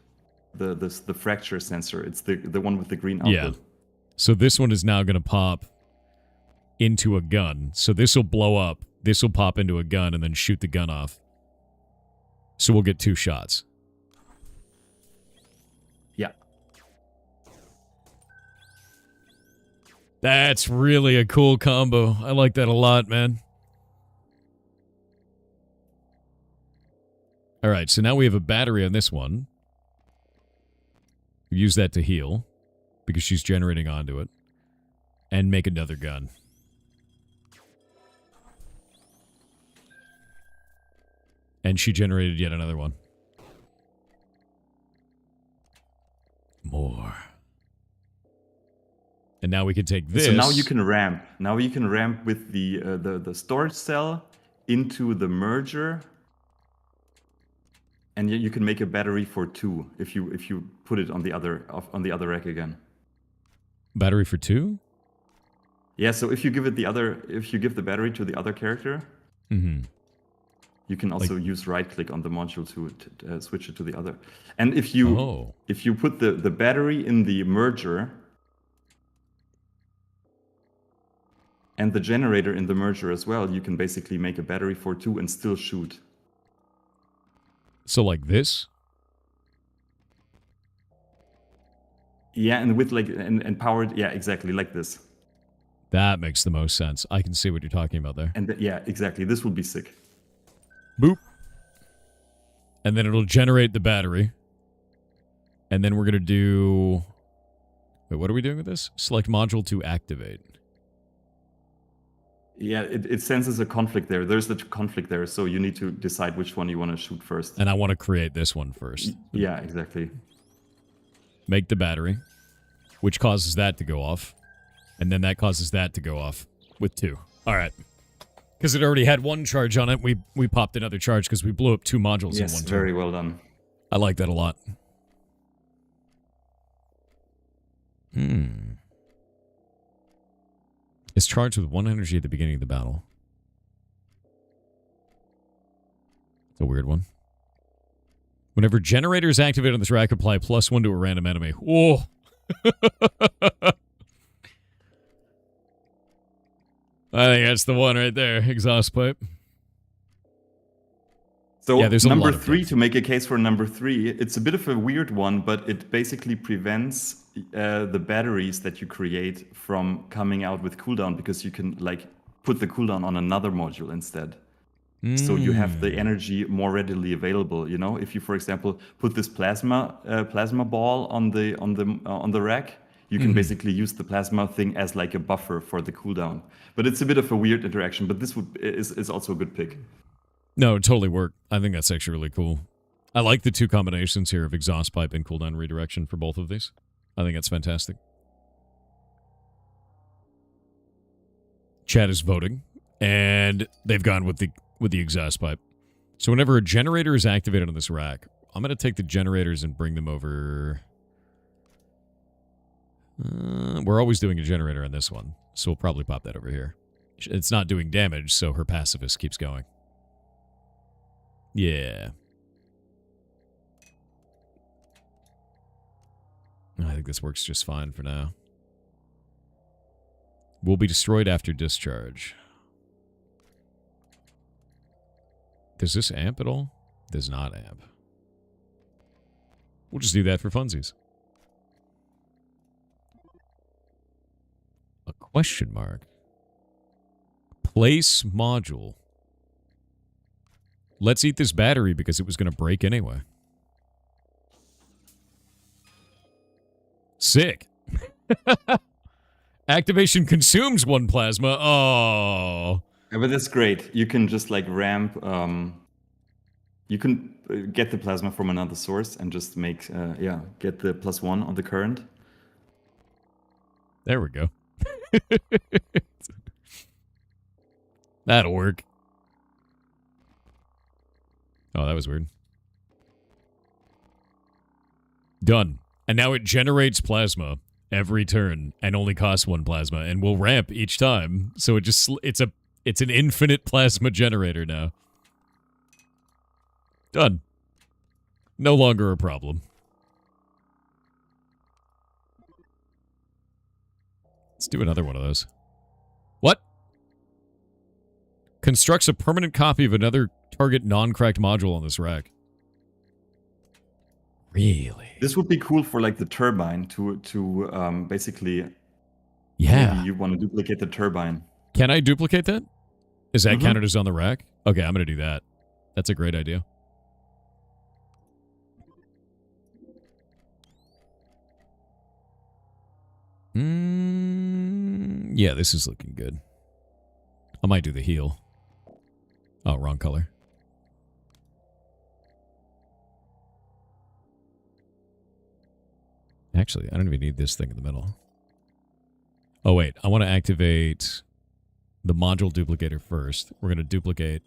S4: The fracture sensor. It's the one with the green output.
S1: Yeah. So this one is now going to pop into a gun. So this will blow up. This will pop into a gun and then shoot the gun off. So we'll get 2 shots.
S4: Yeah.
S1: That's really a cool combo. I like that a lot, man. All right, so now we have a battery on this one. Use that to heal, because she's generating onto it. And make another gun. And she generated yet another one. More. And now we can take this.
S4: So now you can ramp. Now you can ramp with the storage cell into the merger. And you can make a battery for 2 if you put it on the other rack again.
S1: Battery for 2?
S4: Yeah. So if you give the battery to the other character, you can also use right click on the module to switch it to the other. And if you put the battery in the merger and the generator in the merger as well, you can basically make a battery for 2 and still shoot.
S1: So like this?
S4: Yeah, and with and powered, yeah, exactly like this.
S1: That makes the most sense. I can see what you're talking about there.
S4: And yeah, exactly. This will be sick.
S1: Boop. And then it'll generate the battery. And then we're going to do... Wait, what are we doing with this? Select module to activate.
S4: Yeah, it senses a conflict there. There's the conflict there, so you need to decide which one you want to shoot first.
S1: And I want to create this one first.
S4: Yeah, exactly.
S1: Make the battery, which causes that to go off. And then that causes that to go off with 2. All right. Because it already had 1 charge on it, we popped another charge because we blew up 2 modules in one turn.
S4: Yes, very well done.
S1: I like that a lot. It's charged with 1 energy at the beginning of the battle. It's a weird one. Whenever generator is activated on this rack, apply +1 to a random enemy. Whoa! I think that's the one right there. Exhaust pipe.
S4: So
S1: yeah, there's
S4: number 3, to make a case for number 3, it's a bit of a weird one, but it basically prevents the batteries that you create from coming out with cooldown, because you can put the cooldown on another module instead. So you have the energy more readily available. You know, if you, for example, put this plasma ball on the rack, you can basically use the plasma thing as like a buffer for the cooldown. But it's a bit of a weird interaction. But this is also a good pick.
S1: No, it totally worked. I think that's actually really cool. I like the 2 combinations here of exhaust pipe and cooldown redirection for both of these. I think that's fantastic. Chat is voting, and they've gone with the exhaust pipe. So whenever a generator is activated on this rack, I'm going to take the generators and bring them over. We're always doing a generator on this one, so we'll probably pop that over here. It's not doing damage, so her pacifist keeps going. Yeah. I think this works just fine for now. Will be destroyed after discharge. Does this amp at all? Does not amp. We'll just do that for funsies. A question mark. Place module. Let's eat this battery because it was going to break anyway. Sick. Activation consumes 1 plasma. Oh.
S4: Yeah, but that's great. You can just ramp. You can get the plasma from another source and just make, get the +1 on the current.
S1: There we go. That'll work. Oh, that was weird. Done. And now it generates plasma every turn and only costs 1 plasma and will ramp each time. So it's an infinite plasma generator now. Done. No longer a problem. Let's do another one of those. What? Constructs a permanent copy of another target non-cracked module on this rack. Really?
S4: This would be cool for like the turbine to basically.
S1: Yeah.
S4: Maybe you want to duplicate the turbine.
S1: Can I duplicate that? Is that counted as on the rack? Okay, I'm going to do that. That's a great idea. Yeah, this is looking good. I might do the heel. Oh, wrong color. Actually, I don't even need this thing in the middle. Oh, wait. I want to activate the module duplicator first. We're going to duplicate.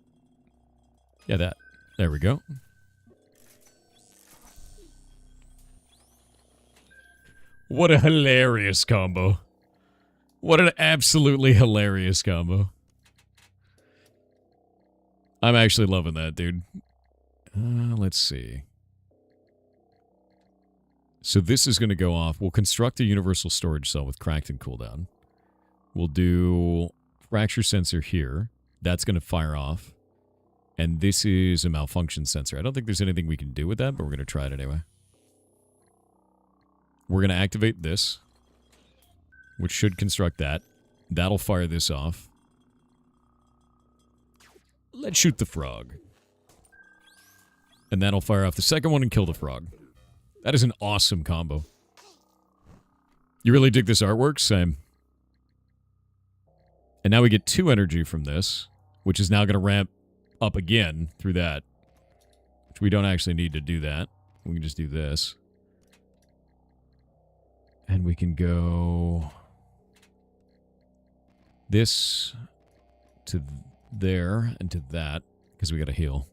S1: Yeah, that. There we go. What a hilarious combo. What an absolutely hilarious combo. I'm actually loving that, dude. Let's see. So this is going to go off. We'll construct a universal storage cell with cracked and cooldown. We'll do fracture sensor here. That's going to fire off. And this is a malfunction sensor. I don't think there's anything we can do with that, but we're going to try it anyway. We're going to activate this, which should construct that. That'll fire this off. Let's shoot the frog. And that'll fire off the second one and kill the frog. That is an awesome combo. You really dig this artwork? Same. And now we get 2 energy from this, which is now going to ramp up again through that. Which we don't actually need to do that. We can just do this. And we can go this to there and to that, because we got to heal.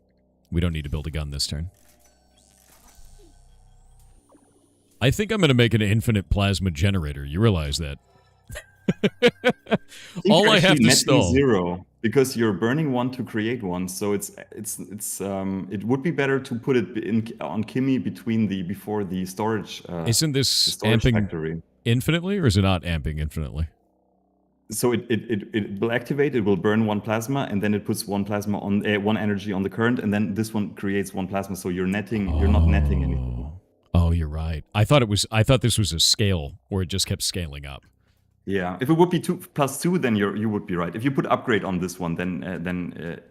S1: We don't need to build a gun this turn. I think I'm going to make an infinite plasma generator. You realize that? All I have to stall
S4: 0 because you're burning one to create one. So it would be better to put it on Kimmy before the storage.
S1: Isn't this
S4: storage
S1: amping
S4: factory
S1: infinitely, or is it not amping infinitely?
S4: So it will activate. It will burn 1 plasma, and then it puts 1 plasma on 1 energy on the current, and then this one creates 1 plasma. So you're netting. You're not netting anything.
S1: Oh, you're right. I thought this was a scale where it just kept scaling up.
S4: Yeah, if it would be 2+2, then you would be right. If you put upgrade on this one, then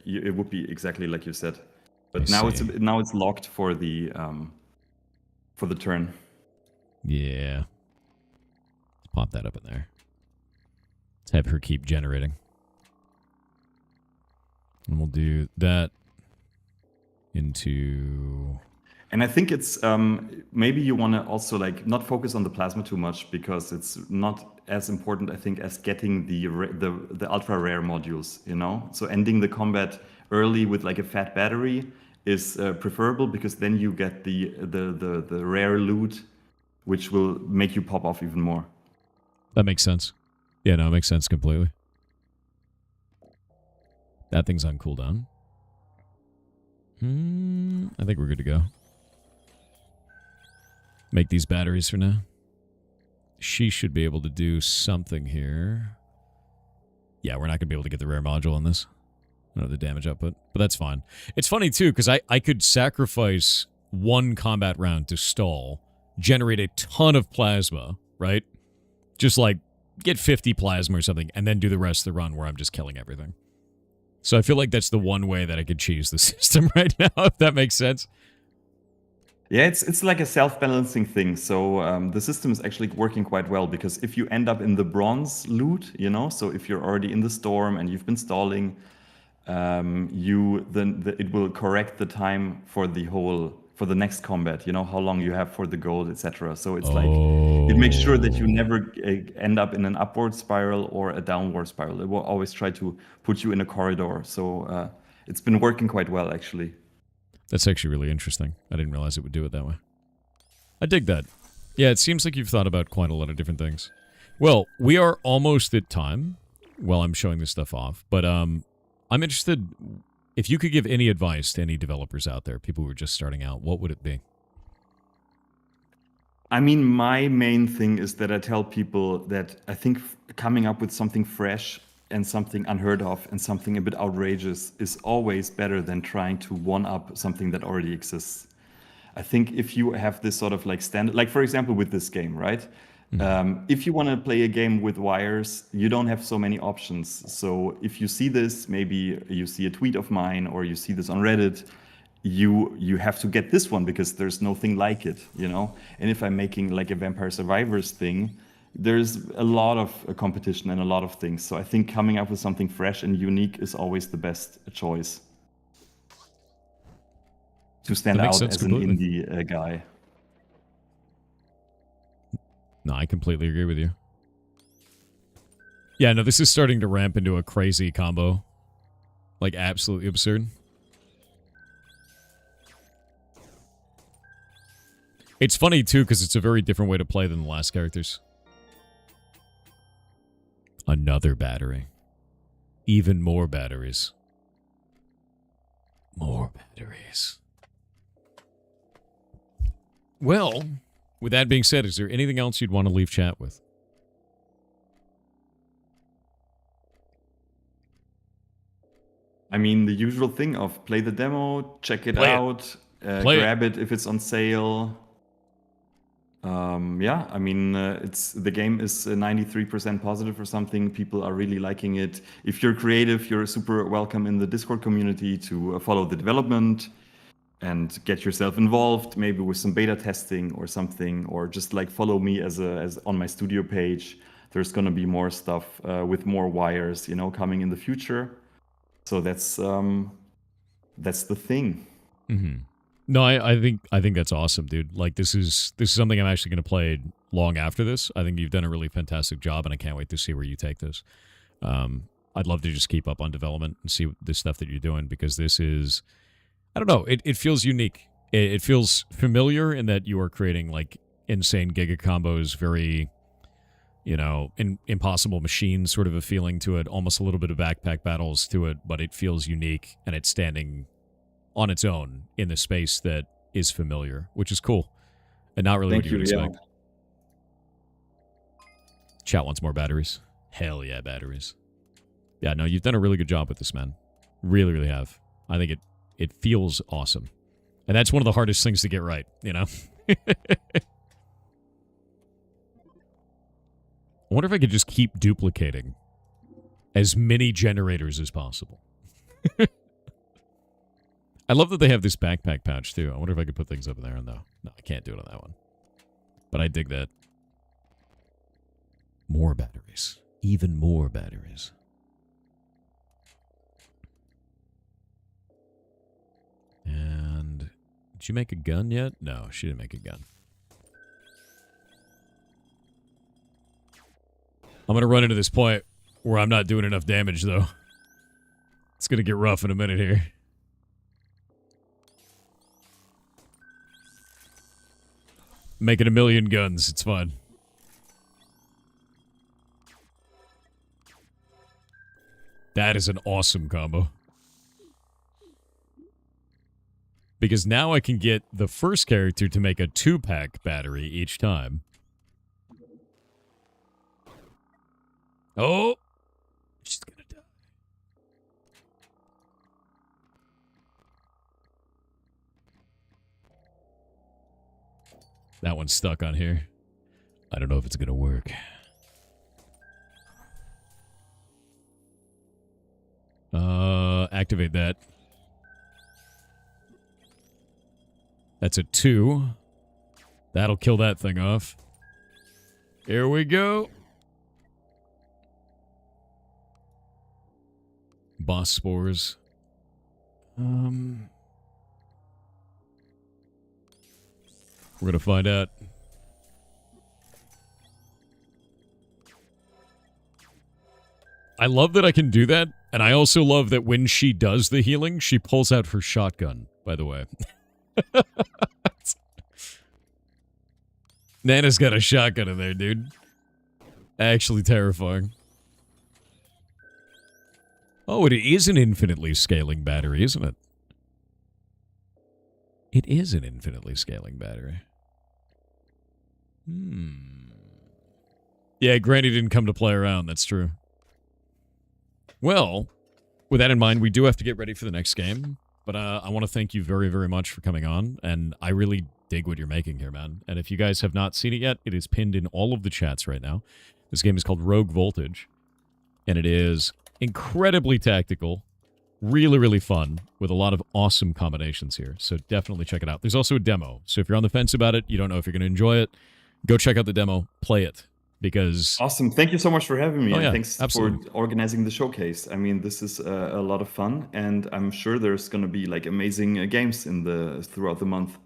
S4: it would be exactly like you said. But now it's locked for the turn.
S1: Yeah. Let's pop that up in there. Let's have her keep generating. And we'll do that into...
S4: And I think it's maybe you want to also like not focus on the plasma too much, because it's not as important, I think, as getting the ultra rare modules. You know, so ending the combat early with like a fat battery is preferable, because then you get the rare loot, which will make you pop off even more.
S1: That makes sense. Yeah, no, it makes sense completely. That thing's on cooldown. I think we're good to go. Make these batteries for now. She should be able to do something here. Yeah, we're not going to be able to get the rare module on this. I don't know the damage output, but that's fine. It's funny, too, because I could sacrifice 1 combat round to stall, generate a ton of plasma, right? Just like get 50 plasma or something, and then do the rest of the run where I'm just killing everything. So I feel like that's the one way that I could cheese the system right now, if that makes sense.
S4: Yeah, it's like a self-balancing thing. So the system is actually working quite well, because if you end up in the bronze loot, you know, so if you're already in the storm and you've been stalling, it will correct the time for the next combat. You know, how long you have for the gold, etc. So it's like it makes sure that you never end up in an upward spiral or a downward spiral. It will always try to put you in a corridor. So it's been working quite well, actually.
S1: That's actually really interesting. I didn't realize it would do it that way. I dig that. Yeah, it seems like you've thought about quite a lot of different things. Well, we are almost at time while I'm showing this stuff off, but I'm interested if you could give any advice to any developers out there, people who are just starting out, what would it be?
S4: I mean, my main thing is that I tell people that I think coming up with something fresh and something unheard of and something a bit outrageous is always better than trying to one up something that already exists. I think if you have this sort of like standard, like for example with this game, right? If you want to play a game with wires, you don't have so many options. So if you see this, maybe you see a tweet of mine or you see this on Reddit, you have to get this one because there's nothing like it, you know? And if I'm making like a Vampire Survivors thing, there's a lot of competition and a lot of things. So I think coming up with something fresh and unique is always the best choice to stand out as
S1: completely.
S4: an indie guy.
S1: No, I completely agree with you. Yeah, no, this is starting to ramp into a crazy combo. Like, absolutely absurd. It's funny, too, because it's a very different way to play than the last characters. Another battery. Even more batteries. More batteries. Well, with that being said, is there anything else you'd want to leave chat with?
S4: I mean, the usual thing of play the demo, check it
S1: Play it.
S4: out,
S1: Play it.
S4: grab it if it's on sale. Yeah, I mean, the game is 93% positive or something. People are really liking it. If you're creative, you're super welcome in the Discord community to follow the development and get yourself involved, maybe with some beta testing or something, or just like follow me as on my studio page. There's gonna be more stuff with more wires, you know, coming in the future. So that's the thing.
S1: Mm-hmm. No, I think that's awesome, dude. Like this is something I'm actually going to play long after this. I think you've done a really fantastic job, and I can't wait to see where you take this. I'd love to just keep up on development and see the stuff that you're doing because this is, I don't know, it feels unique. It feels familiar in that you are creating like insane giga combos, very, you know, impossible machine sort of a feeling to it, almost a little bit of backpack battles to it, but it feels unique and it's standing on its own in the space that is familiar, which is cool. And not really what you would expect. Chat wants more batteries. Hell yeah, batteries. Yeah, no, you've done a really good job with this, man. Really, really have. I think it feels awesome. And that's one of the hardest things to get right, you know? I wonder if I could just keep duplicating as many generators as possible. I love that they have this backpack pouch, too. I wonder if I could put things up in there. No, I can't do it on that one. But I dig that. More batteries. Even more batteries. And did you make a gun yet? No, she didn't make a gun. I'm going to run into this point where I'm not doing enough damage, though. It's going to get rough in a minute here. Making 1,000,000 guns. It's fun. That is an awesome combo. Because now I can get the first character to make a 2-pack battery each time. Oh! She's gonna die. That one's stuck on here. I don't know if it's gonna work. Activate that. That's a 2. That'll kill that thing off. Here we go. Boss spores. We're gonna find out. I love that I can do that, and I also love that when she does the healing, she pulls out her shotgun, by the way. Nana's got a shotgun in there, dude. Actually terrifying. Oh, it is an infinitely scaling battery, isn't it? It is an infinitely scaling battery. Yeah, Granny didn't come to play around, that's true. Well, with that in mind, we do have to get ready for the next game. But I want to thank you very, very much for coming on. And I really dig what you're making here, man. And if you guys have not seen it yet, it is pinned in all of the chats right now. This game is called Rogue Voltage. And it is incredibly tactical. Really, really fun. With a lot of awesome combinations here. So definitely check it out. There's also a demo. So if you're on the fence about it, you don't know if you're going to enjoy it, go check out the demo. Play it. Because
S4: Awesome. Thank you so much for having me.
S1: Oh,
S4: and
S1: yeah,
S4: thanks
S1: absolutely.
S4: for organizing the showcase. I mean, this is a lot of fun, and I'm sure there's going to be like amazing games throughout the month.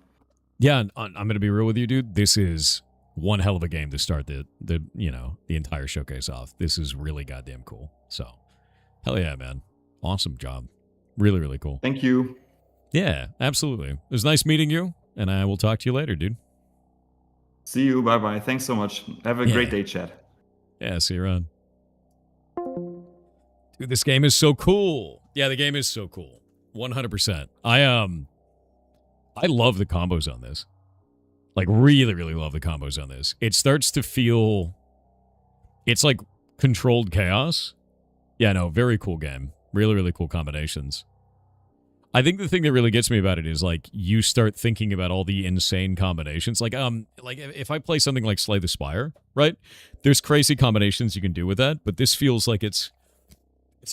S1: Yeah, I'm going to be real with you, dude. This is one hell of a game to start the entire showcase off. This is really goddamn cool. So, hell yeah, man. Awesome job. Really, really cool.
S4: Thank you.
S1: Yeah, absolutely. It was nice meeting you, and I will talk to you later, dude.
S4: See you. Bye bye. Thanks so much. Have a great day, chat.
S1: Yeah, see you around. Dude, this game is so cool. Yeah, the game is so cool. 100%. I love the combos on this. Like, really, really love the combos on this. It starts to feel... It's like controlled chaos. Yeah, no, very cool game. Really, really cool combinations. I think the thing that really gets me about it is, like, you start thinking about all the insane combinations. Like if I play something like Slay the Spire, right? There's crazy combinations you can do with that, but this feels like it's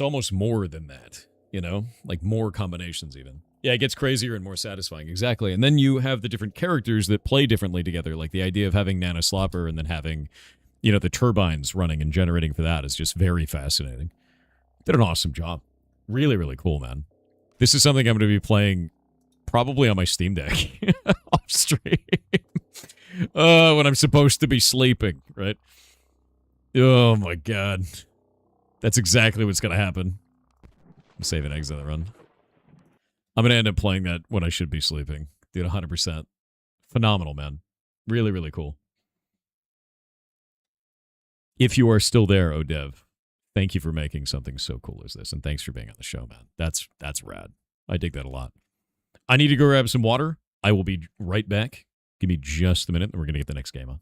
S1: almost more than that, you know? Like, more combinations, even. Yeah, it gets crazier and more satisfying, exactly. And then you have the different characters that play differently together, like the idea of having Nana Slopper and then having, you know, the turbines running and generating for that is just very fascinating. Did an awesome job. Really, really cool, man. This is something I'm going to be playing probably on my Steam Deck off stream when I'm supposed to be sleeping, right? Oh my god. That's exactly what's going to happen. I'm saving eggs on the run. I'm going to end up playing that when I should be sleeping. Dude, 100%. Phenomenal, man. Really, really cool. If you are still there, Odev, thank you for making something so cool as this, and thanks for being on the show, man. That's rad. I dig that a lot. I need to go grab some water. I will be right back. Give me just a minute, and we're going to get the next game on.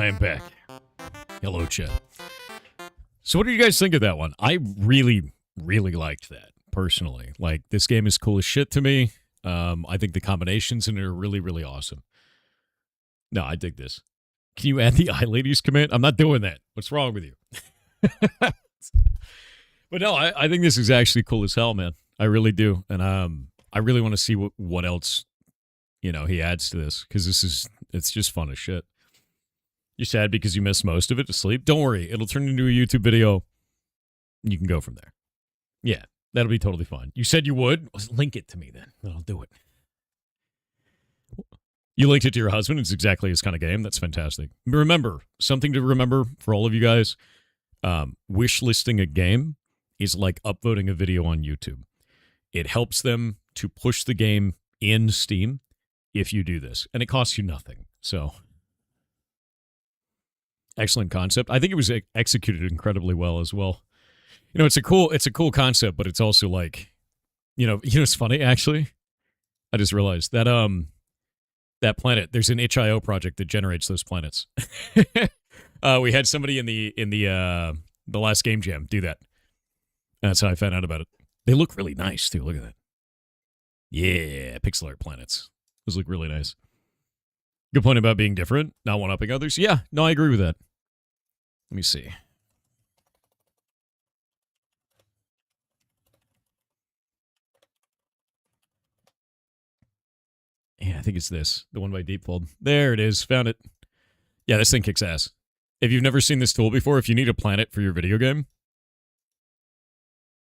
S1: I am back. Hello, chat. So what did you guys think of that one? I really, really liked that, personally. Like, this game is cool as shit to me. I think the combinations in it are really, really awesome. No, I dig this. Can you add the iLadies command? I'm not doing that. What's wrong with you? But no, I think this is actually cool as hell, man. I really do. And I really want to see what else, he adds to this. Because it's just fun as shit. You're sad because you missed most of it to sleep? Don't worry. It'll turn into a YouTube video. You can go from there. Yeah, that'll be totally fine. You said you would? Link it to me then. Then I'll do it. You linked it to your husband. It's exactly his kind of game. That's fantastic. Remember, something to remember for all of you guys. Wish listing a game is like upvoting a video on YouTube. It helps them to push the game in Steam if you do this. And it costs you nothing. So, excellent concept. I think it was executed incredibly well as well. It's a cool concept, but it's also like, it's funny, actually. I just realized that, that planet, there's an itch.io project that generates those planets. We had somebody in the last game jam do that. That's how I found out about it. They look really nice too. Look at that. Yeah, pixel art planets. Those look really nice. Good point about being different, not one-upping others. Yeah, no, I agree with that. Let me see. Yeah, I think it's this. The one by Deepfold. There it is. Found it. Yeah, this thing kicks ass. If you've never seen this tool before, if you need a planet for your video game,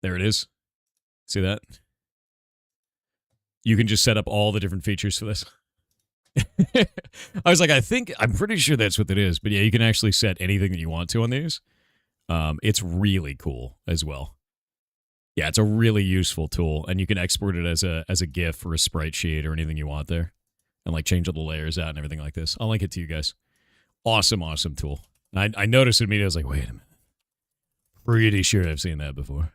S1: there it is. See that? You can just set up all the different features for this. I was like, I'm pretty sure that's what it is. But yeah, you can actually set anything that you want to on these. It's really cool as well. Yeah, it's a really useful tool, and you can export it as a GIF or a sprite sheet or anything you want there, and like change all the layers out and everything like this. I'll link it to you guys. Awesome tool. I noticed it immediately. I was like, wait a minute. Pretty sure I've seen that before.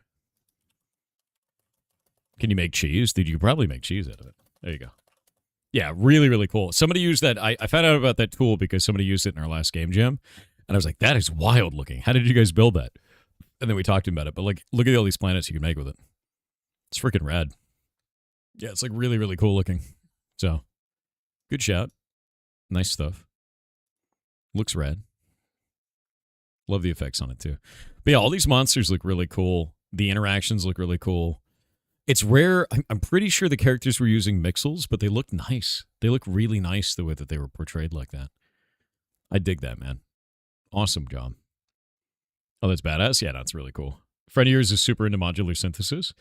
S1: Can you make cheese? Dude, you could probably make cheese out of it. There you go. Yeah, really, really cool. Somebody used that. I found out about that tool because somebody used it in our last game jam, and I was like, that is wild looking. How did you guys build that? And then we talked about it, but like, look at all these planets you can make with it. It's freaking rad. Yeah, it's like really, really cool looking. So, good shout. Nice stuff. Looks rad. Love the effects on it too. But yeah, all these monsters look really cool. The interactions look really cool. It's rare. I'm pretty sure the characters were using mixels, but they look nice. They look really nice the way that they were portrayed like that. I dig that, man. Awesome job. Oh, that's badass? Yeah, that's really cool. A friend of yours is super into modular synthesis.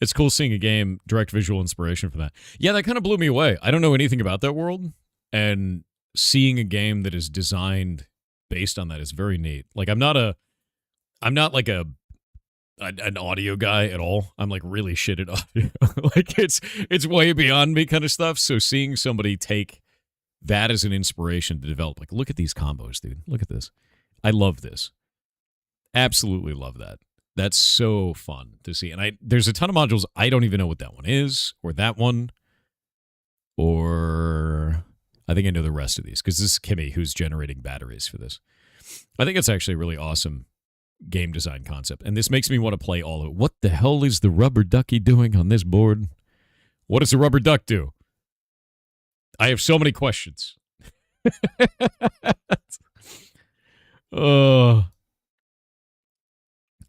S1: It's cool seeing a game, direct visual inspiration from that. Yeah, that kind of blew me away. I don't know anything about that world, and seeing a game that is designed based on that is very neat. Like, I'm not like an audio guy at all. I'm like really shit at audio. Like, it's way beyond me kind of stuff. So seeing somebody take that as an inspiration to develop, like, look at these combos, dude. Look at this. I love this. Absolutely love that. That's so fun to see. And there's a ton of modules. I don't even know what that one is, or that one, or I think I know the rest of these because this is Kimmy who's generating batteries for this. I think it's actually a really awesome game design concept. And this makes me want to play all of it. What the hell is the rubber ducky doing on this board? What does the rubber duck do? I have so many questions.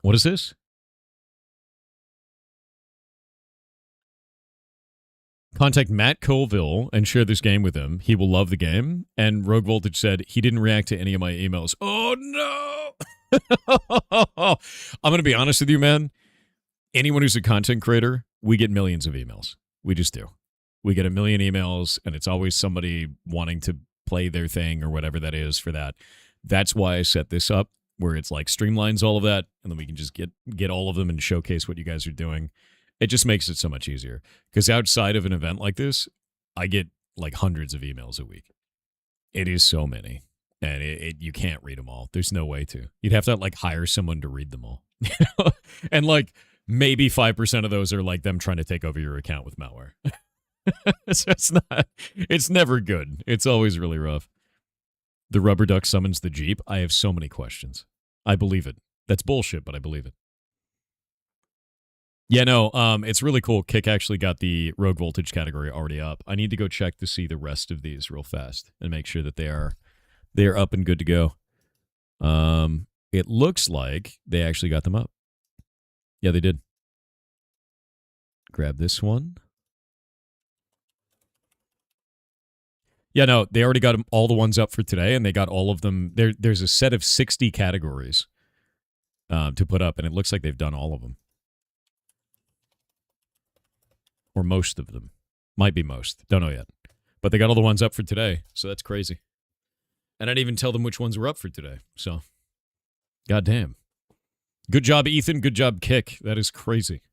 S1: What is this? Contact Matt Colville and share this game with him. He will love the game. And Rogue Voltage said he didn't react to any of my emails. Oh, no! I'm going to be honest with you, man. Anyone who's a content creator, we get millions of emails. We just do. We get a million emails, and it's always somebody wanting to play their thing or whatever that is for that. That's why I set this up, where it's like streamlines all of that, and then we can just get all of them and showcase what you guys are doing. It just makes it so much easier. Because outside of an event like this, I get like hundreds of emails a week. It is so many. And you can't read them all. There's no way to. You'd have to like hire someone to read them all. And like maybe 5% of those are like them trying to take over your account with malware. So it's never good. It's always really rough. The rubber duck summons the Jeep. I have so many questions. I believe it. That's bullshit, but I believe it. Yeah, no, it's really cool. Kick actually got the Rogue Voltage category already up. I need to go check to see the rest of these real fast and make sure that they are up and good to go. It looks like they actually got them up. Yeah, they did. Grab this one. Yeah, no, they already got all the ones up for today, and they got all of them. There's a set of 60 categories to put up, and it looks like they've done all of them. Or most of them. Might be most. Don't know yet. But they got all the ones up for today, so that's crazy. And I didn't even tell them which ones were up for today, so. Goddamn. Good job, Ethan. Good job, Kick. That is crazy.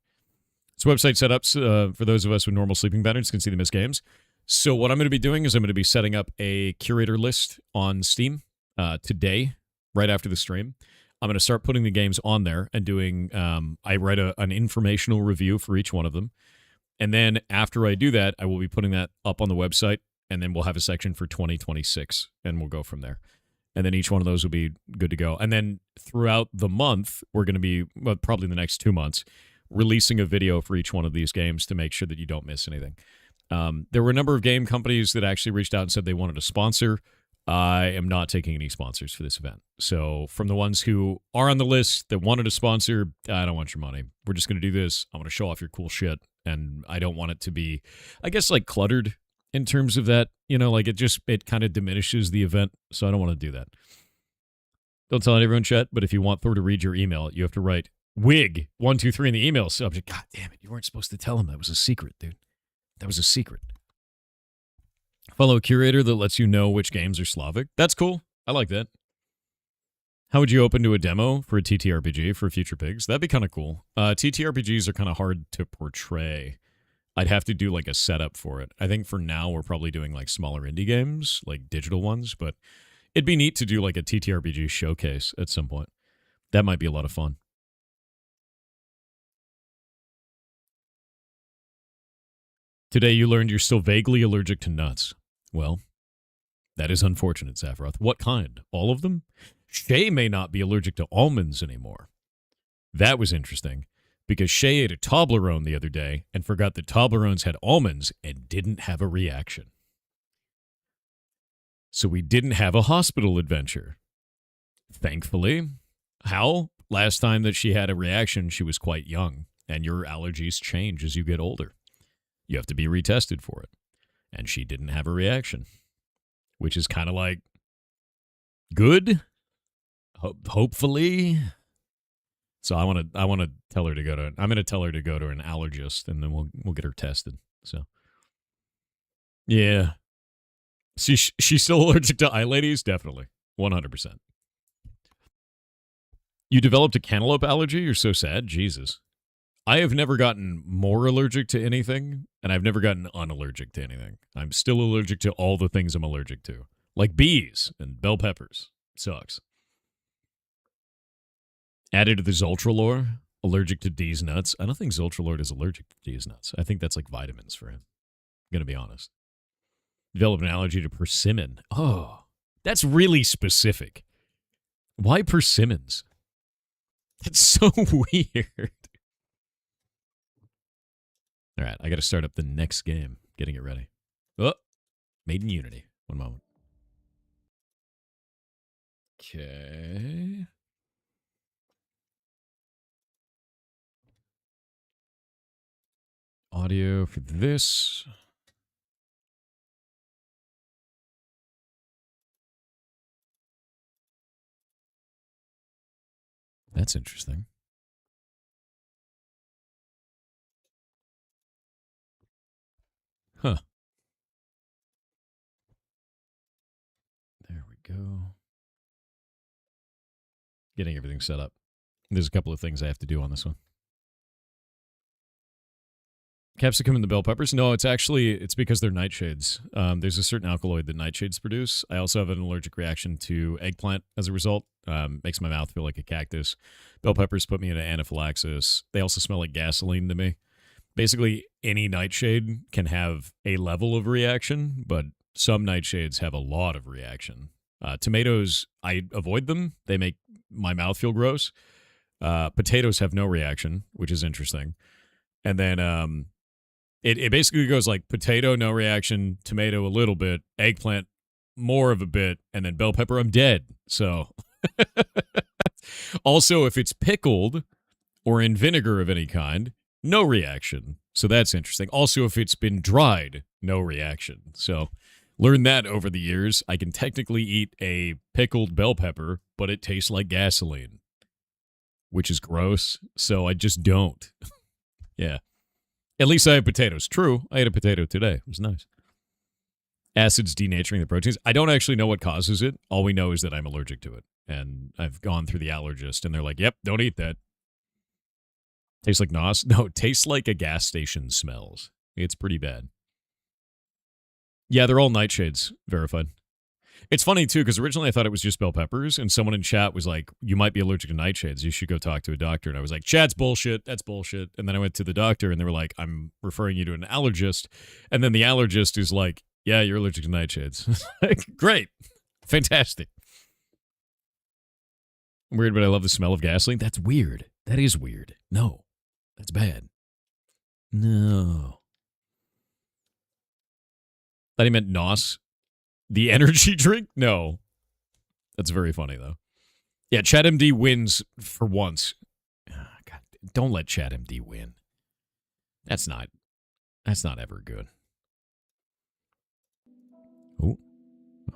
S1: This website setups, for those of us with normal sleeping patterns, can see the missed games. So what I'm going to be doing is I'm going to be setting up a curator list on Steam today, right after the stream. I'm going to start putting the games on there and doing, I write an informational review for each one of them. And then after I do that, I will be putting that up on the website, and then we'll have a section for 2026, and we'll go from there. And then each one of those will be good to go. And then throughout the month, we're going to be, well, probably the next 2 months, releasing a video for each one of these games to make sure that you don't miss anything. There were a number of game companies that actually reached out and said they wanted to sponsor. I am not taking any sponsors for this event. So from the ones who are on the list that wanted to sponsor, I don't want your money. We're just going to do this. I want to show off your cool shit. And I don't want it to be, I guess, like cluttered in terms of that. You know, like it kind of diminishes the event. So I don't want to do that. Don't tell everyone, chat, but if you want Thor to read your email, you have to write WIG123 in the email subject. God damn it. You weren't supposed to tell him. That was a secret, dude. That was a secret. Follow a curator that lets you know which games are Slavic. That's cool. I like that. How would you open to a demo for a TTRPG for Future Pigs? That'd be kind of cool. TTRPGs are kind of hard to portray. I'd have to do like a setup for it. I think for now we're probably doing like smaller indie games, like digital ones, but it'd be neat to do like a TTRPG showcase at some point. That might be a lot of fun. Today you learned you're still vaguely allergic to nuts. Well, that is unfortunate, Sephiroth. What kind? All of them? Shay may not be allergic to almonds anymore. That was interesting, because Shay ate a Toblerone the other day and forgot that Toblerones had almonds and didn't have a reaction. So we didn't have a hospital adventure. Thankfully. How? Last time that she had a reaction, she was quite young, and your allergies change as you get older. You have to be retested for it. And she didn't have a reaction, which is kind of like good. Hopefully. So I want to tell her to go to. I'm going to tell her to go to an allergist, and then we'll get her tested. So yeah, she's still allergic to eye ladies, definitely, 100%. You developed a cantaloupe allergy? You're so sad, Jesus. I have never gotten more allergic to anything, and I've never gotten unallergic to anything. I'm still allergic to all the things I'm allergic to, like bees and bell peppers. Sucks. Added to the Zoltra lore, allergic to D's nuts. I don't think Zoltralord is allergic to D's nuts. I think that's like vitamins for him. I'm going to be honest. Developed an allergy to persimmon. Oh, that's really specific. Why persimmons? That's so weird. All right, I got to start up the next game. Getting it ready. Oh, made in Unity. One moment. Okay. Audio for this. That's interesting. Huh. There we go. Getting everything set up. There's a couple of things I have to do on this one. Capsicum and the bell peppers? No, it's because they're nightshades. There's a certain alkaloid that nightshades produce. I also have an allergic reaction to eggplant as a result. Makes my mouth feel like a cactus. Bell peppers put me into anaphylaxis. They also smell like gasoline to me. Basically, any nightshade can have a level of reaction, but some nightshades have a lot of reaction. Tomatoes, I avoid them. They make my mouth feel gross. Potatoes have no reaction, which is interesting. And then it basically goes like potato, no reaction, tomato, a little bit, eggplant, more of a bit, and then bell pepper, I'm dead. So, also, if it's pickled or in vinegar of any kind, no reaction. So that's interesting. Also, if it's been dried, no reaction. So, learned that over the years. I can technically eat a pickled bell pepper, but it tastes like gasoline, which is gross. So I just don't. Yeah. At least I have potatoes. True, I ate a potato today. It was nice. Acids denaturing the proteins. I don't actually know what causes it. All we know is that I'm allergic to it. And I've gone through the allergist, and they're like, yep, don't eat that. Tastes like NOS? No, it tastes like a gas station smells. It's pretty bad. Yeah, they're all nightshades, verified. It's funny, too, because originally I thought it was just bell peppers, and someone in chat was like, you might be allergic to nightshades. You should go talk to a doctor. And I was like, chat's bullshit. That's bullshit. And then I went to the doctor, and they were like, I'm referring you to an allergist. And then the allergist is like, yeah, you're allergic to nightshades. Like, great. Fantastic. I'm weird, but I love the smell of gasoline. That's weird. That is weird. No, that's bad. No. Thought he meant NOS. The energy drink? No. That's very funny, though. Yeah, ChatMD wins for once. Oh, God, don't let ChatMD win. That's not ever good.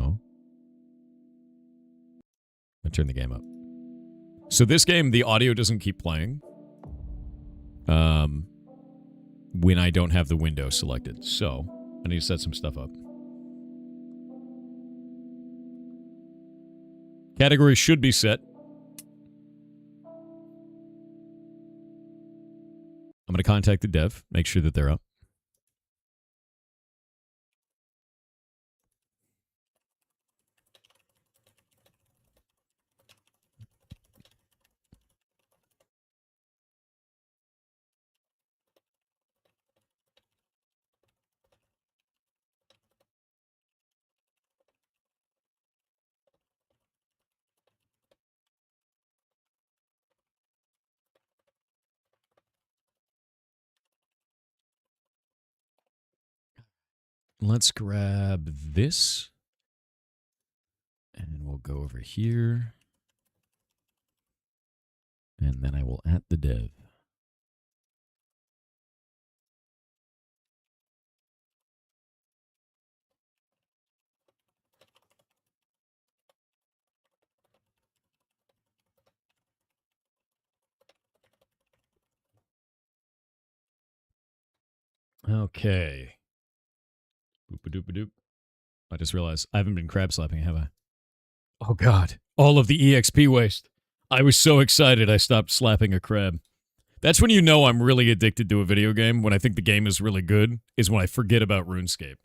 S1: Oh. I turn the game up. So this game, the audio doesn't keep playing when I don't have the window selected. So I need to set some stuff up. Category should be set. I'm going to contact the dev, make sure that they're up. Let's grab this. And we'll go over here. And then I will at the dev. Okay. Boop-a-doop-a-doop. I just realized I haven't been crab slapping, have I? Oh, God. All of the EXP waste. I was so excited I stopped slapping a crab. That's when you know I'm really addicted to a video game, when I think the game is really good, is when I forget about RuneScape.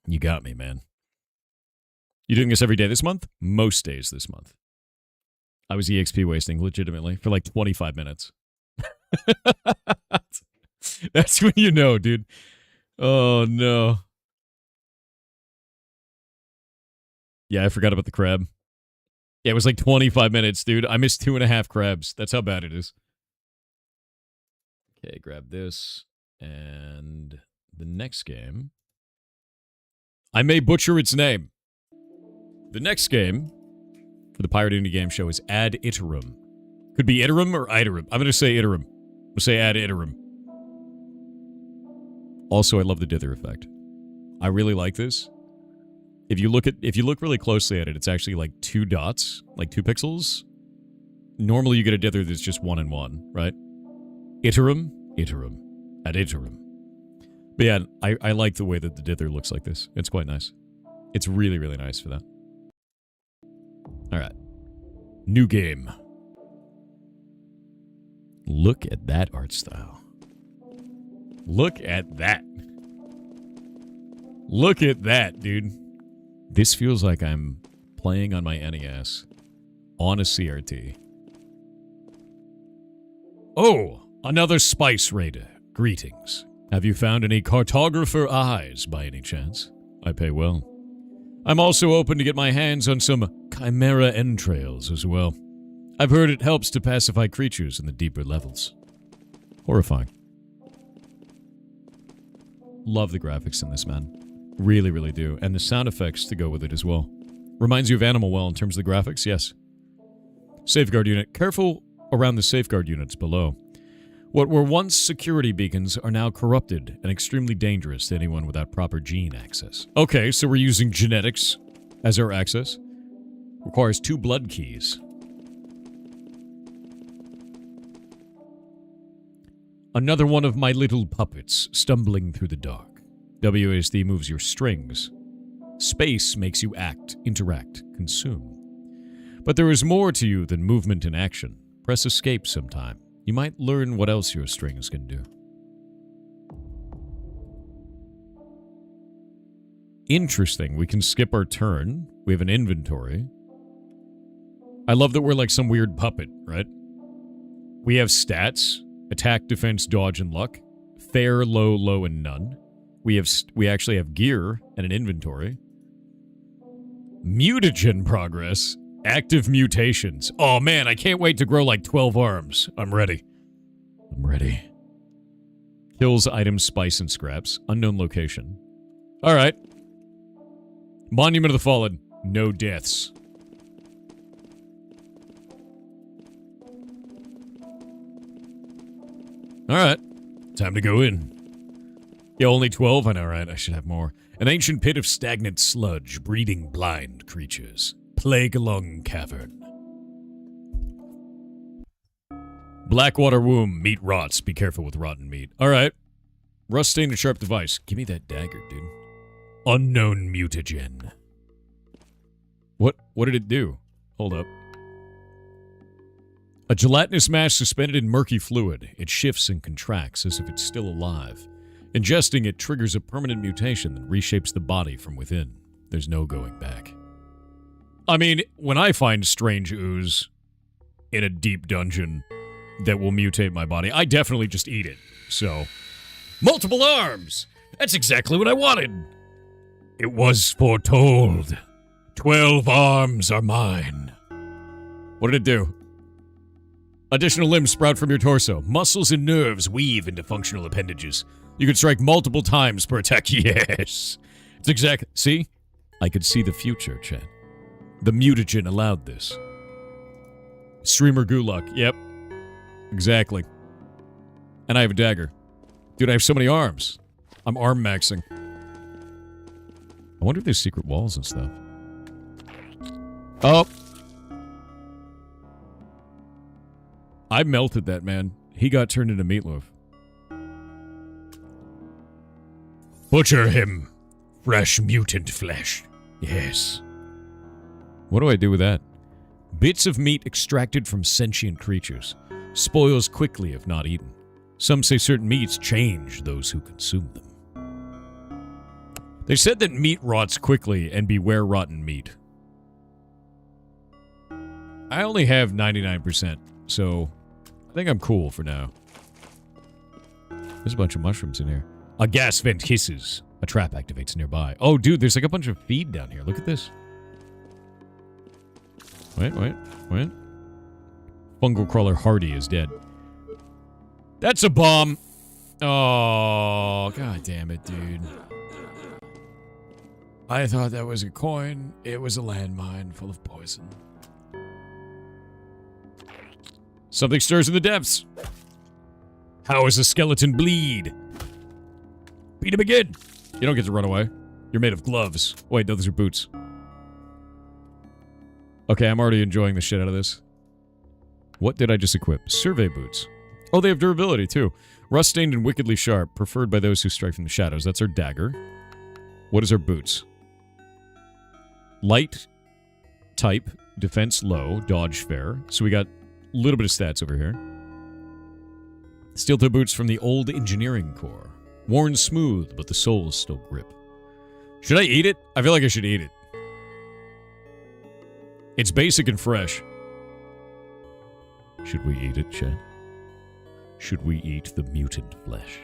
S1: You got me, man. You doing this every day this month? Most days this month. I was EXP wasting, legitimately, for like 25 minutes. That's when you know, dude. Oh, no. Yeah, I forgot about the crab. Yeah, it was like 25 minutes, dude. I missed 2.5 crabs. That's how bad it is. Okay, grab this. And the next game. I may butcher its name. The next game for the Pirate Indie Game Show is Ad Iterum. Could be Iterum or Iterum. I'm going to say Iterum. We'll say Ad Iterum. Also, I love the dither effect. I really like this. If you look really closely at it, it's actually like 2 dots, like 2 pixels. Normally you get a dither that's just 1 and 1, right? Iterum, Iterum, Ad Iterum. But yeah, I like the way that the dither looks like this. It's quite nice. It's really, really nice for that. Alright. New game. Look at that art style. Look at that. Look at that, dude. This feels like I'm playing on my NES on a CRT. Oh, another spice raider. Greetings. Have you found any cartographer eyes by any chance? I pay well. I'm also open to get my hands on some chimera entrails as well. I've heard it helps to pacify creatures in the deeper levels. Horrifying. Love the graphics in this, man. Really, really do. And the sound effects to go with it as well. Reminds you of Animal Well in terms of the graphics, yes. Safeguard unit. Careful around the safeguard units below. What were once security beacons are now corrupted and extremely dangerous to anyone without proper gene access. Okay, so we're using genetics as our access. Requires 2 blood keys. Another one of my little puppets stumbling through the dark. WASD moves your strings. Space makes you act, interact, consume. But there is more to you than movement and action. Press escape sometime. You might learn what else your strings can do. Interesting. We can skip our turn. We have an inventory. I love that we're like some weird puppet, right? We have stats. Attack, defense, dodge, and luck. Fair, low, low, and none. We actually have gear and an inventory. Mutagen progress. Active mutations. Oh man, I can't wait to grow like 12 arms. I'm ready. I'm ready. Kills, items, spice, and scraps. Unknown location. Alright. Monument of the Fallen. No deaths. Alright. Time to go in. Yeah, only 12? I know, right? I should have more. An ancient pit of stagnant sludge, breeding blind creatures. Plague-lung cavern. Blackwater womb. Meat rots. Be careful with rotten meat. Alright. Rust stain and sharp device. Give me that dagger, dude. Unknown mutagen. What did it do? Hold up. A gelatinous mass suspended in murky fluid. It shifts and contracts as if it's still alive. Ingesting it triggers a permanent mutation that reshapes the body from within. There's no going back. I mean, when I find strange ooze in a deep dungeon that will mutate my body, I definitely just eat it. So, multiple arms! That's exactly what I wanted! It was foretold. 12 arms are mine. What did it do? Additional limbs sprout from your torso. Muscles and nerves weave into functional appendages. You can strike multiple times per attack. Yes! It's exact. See? I could see the future, chat. The mutagen allowed this. Streamer Gulak. Yep. Exactly. And I have a dagger. Dude, I have so many arms. I'm arm maxing. I wonder if there's secret walls and stuff. Oh! I melted that man. He got turned into meatloaf. Butcher him. Fresh mutant flesh. Yes. What do I do with that? Bits of meat extracted from sentient creatures. Spoils quickly if not eaten. Some say certain meats change those who consume them. They said that meat rots quickly and beware rotten meat. I only have 99%, so I think I'm cool for now. There's a bunch of mushrooms in here. A gas vent hisses. A trap activates nearby. Oh, dude, there's like a bunch of feed down here. Look at this. Wait. Fungal crawler Hardy is dead. That's a bomb. Oh, god damn it, dude. I thought that was a coin. It was a landmine full of poison. Something stirs in the depths. How is a skeleton bleed? Beat him again. You don't get to run away. You're made of gloves. Wait, no, those are boots. Okay, I'm already enjoying the shit out of this. What did I just equip? Survey boots. Oh, they have durability, too. Rust-stained and wickedly sharp, preferred by those who strike from the shadows. That's our dagger. What is our boots? Light, type, defense low, dodge fair. So we got a little bit of stats over here. Steel-toe boots from the old engineering corps. Worn smooth, but the soles still grip. Should I eat it? I feel like I should eat it. It's basic and fresh. Should we eat it, Chad? Should we eat the mutant flesh?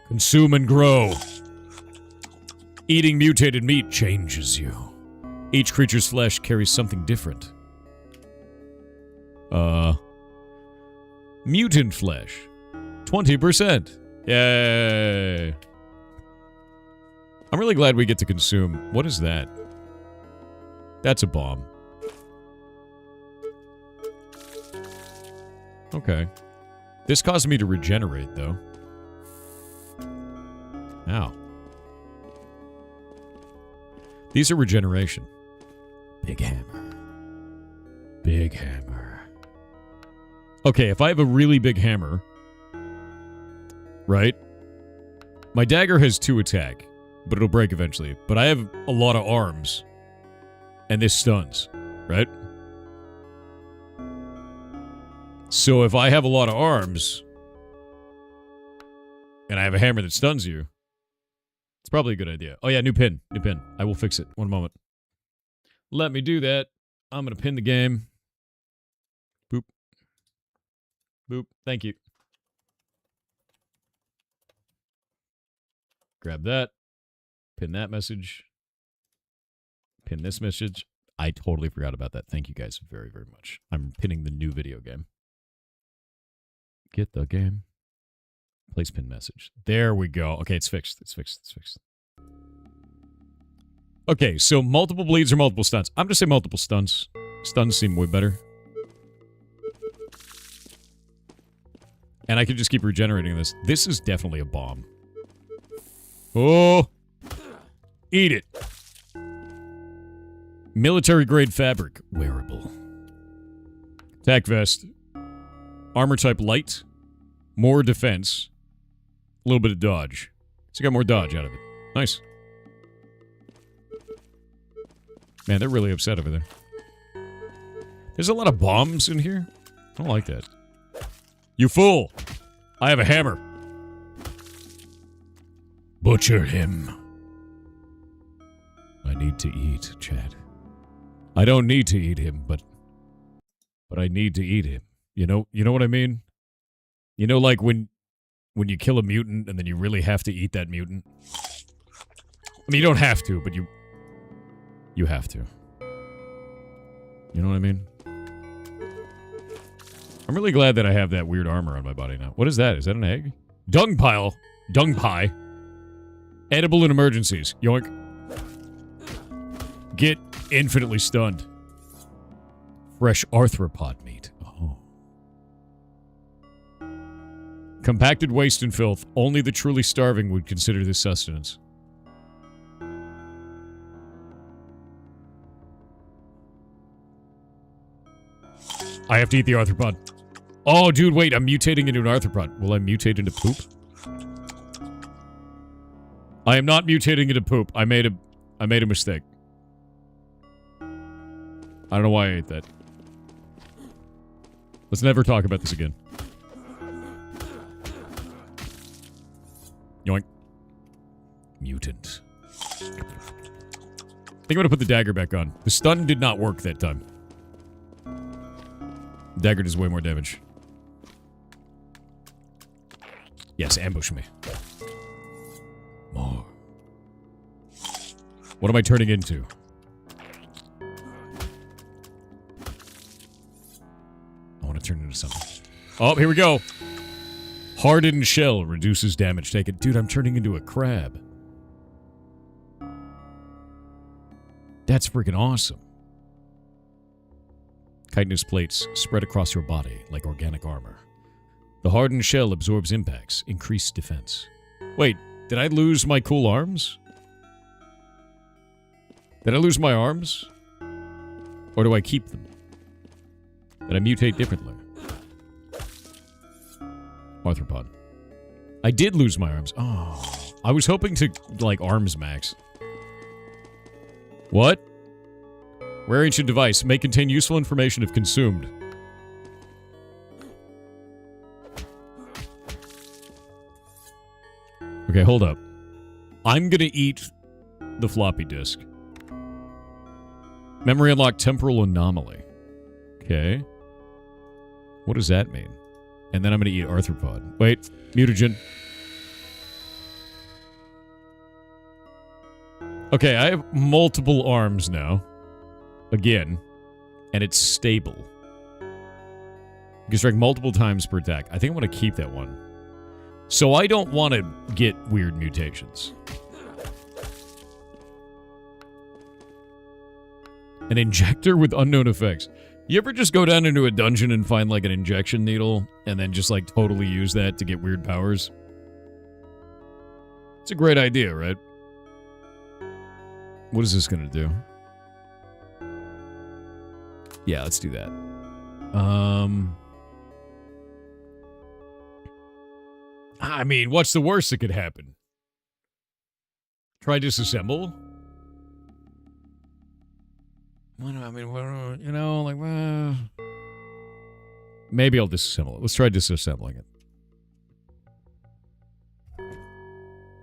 S1: Consume and grow. Eating mutated meat changes you. Each creature's flesh carries something different. Mutant flesh. 20%. Yay. I'm really glad we get to consume. What is that? That's a bomb. Okay. This caused me to regenerate, though. Ow. These are regeneration. Big hammer. Big hammer. Okay, if I have a really big hammer, right? My dagger has 2 attack, but it'll break eventually. But I have a lot of arms, and this stuns, right? So if I have a lot of arms, and I have a hammer that stuns you, it's probably a good idea. Oh yeah, new pin. New pin. I will fix it. One moment. Let me do that. I'm going to pin the game. Boop. Boop. Thank you. Grab that. Pin that message. Pin this message. I totally forgot about that. Thank you guys very, very much. I'm pinning the new video game. Get the game. Place pin message. There we go. Okay, it's fixed. It's fixed. It's fixed. Okay, so multiple bleeds or multiple stuns. I'm going to say multiple stuns. Stuns seem way better. And I could just keep regenerating this. This is definitely a bomb. Oh! Eat it! Military grade fabric. Wearable. Attack vest. Armor type light. More defense. A little bit of dodge. So I got more dodge out of it. Nice. Man, they're really upset over there. There's a lot of bombs in here. I don't like that. You fool! I have a hammer. Butcher him. I need to eat, Chad. I don't need to eat him, but I need to eat him. You know what I mean? You know, like when you kill a mutant and then you really have to eat that mutant? I mean, you don't have to, but you have to. You know what I mean? I'm really glad that I have that weird armor on my body now. What is that? Is that an egg? Dung pile. Dung pie. Edible in emergencies. Yoink. Get infinitely stunned. Fresh arthropod meat. Oh. Compacted waste and filth. Only the truly starving would consider this sustenance. I have to eat the arthropod. Oh, dude, wait. I'm mutating into an arthropod. Will I mutate into poop? I am not mutating into poop. I made a mistake. I don't know why I ate that. Let's never talk about this again. Yoink. Mutant. I think I'm gonna put the dagger back on. The stun did not work that time. Dagger does way more damage. Yes, ambush me. More. What am I turning into? I want to turn into something. Oh, here we go. Hardened shell reduces damage taken. Dude, I'm turning into a crab. That's freaking awesome. Chitinous plates spread across your body like organic armor. The hardened shell absorbs impacts, increased defense. Wait, did I lose my cool arms? Did I lose my arms? Or do I keep them? Did I mutate differently? Arthropod. I did lose my arms. Oh, I was hoping to, like, arms max. What? Rare ancient device may contain useful information if consumed. Okay, hold up. I'm gonna eat the floppy disk. Memory unlocked temporal anomaly. Okay. What does that mean? And then I'm gonna eat arthropod. Wait, mutagen. Okay, I have multiple arms now. Again. And it's stable. You can strike multiple times per attack. I think I want to keep that one. So I don't want to get weird mutations. An injector with unknown effects. You ever just go down into a dungeon and find like an injection needle and then just like totally use that to get weird powers? It's a great idea, right? What is this going to do? Yeah, let's do that. I mean, what's the worst that could happen? Try disassemble? I mean, you know, like, maybe I'll disassemble it. Let's try disassembling it.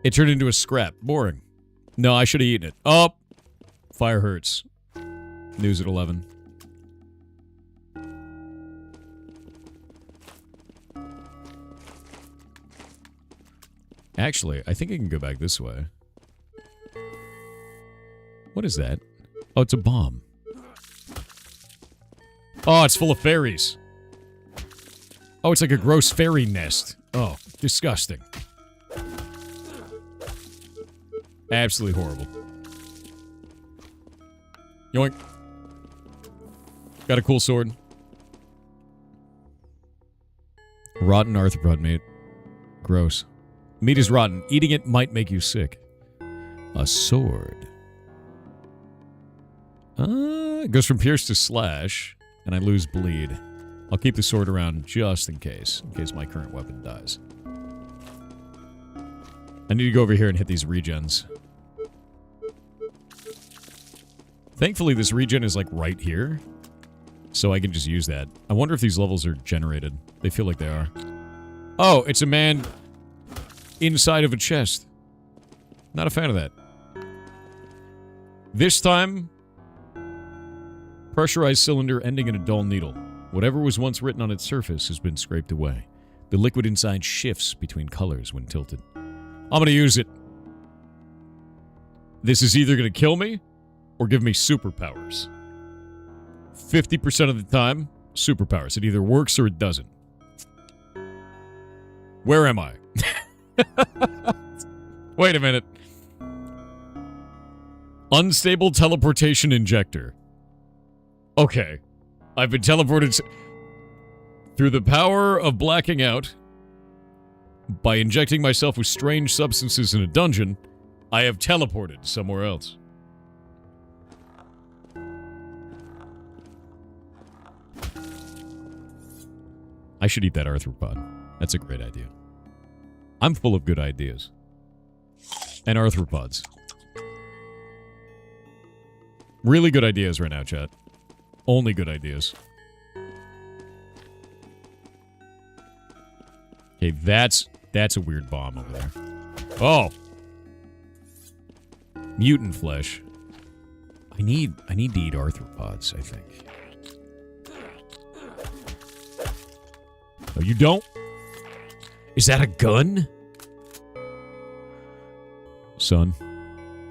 S1: It turned into a scrap. Boring. No, I should have eaten it. Oh! Fire hurts. News at 11. Actually, I think I can go back this way. What is that? Oh, it's a bomb. Oh, it's full of fairies. Oh, it's like a gross fairy nest. Oh, disgusting. Absolutely horrible. Yoink. Got a cool sword. Rotten arthropod meat. Gross. Meat is rotten. Eating it might make you sick. A sword. It goes from pierce to slash, and I lose bleed. I'll keep the sword around just in case my current weapon dies. I need to go over here and hit these regens. Thankfully, this regen is, like, right here. So I can just use that. I wonder if these levels are generated. They feel like they are. Oh, it's a man inside of a chest. Not a fan of that. This time, pressurized cylinder ending in a dull needle. Whatever was once written on its surface has been scraped away. The liquid inside shifts between colors when tilted. I'm going to use it. This is either going to kill me or give me superpowers. 50% of the time, superpowers. It either works or it doesn't. Where am I? Wait a minute. Unstable teleportation injector. Okay. I've been teleported through the power of blacking out. By injecting myself with strange substances in a dungeon, I have teleported somewhere else. I should eat that arthropod. That's a great idea. I'm full of good ideas. And arthropods. Really good ideas right now, chat. Only good ideas. Okay, that's a weird bomb over there. Oh! Mutant flesh. I need to eat arthropods, I think. Oh, you don't? Is that a gun? Son,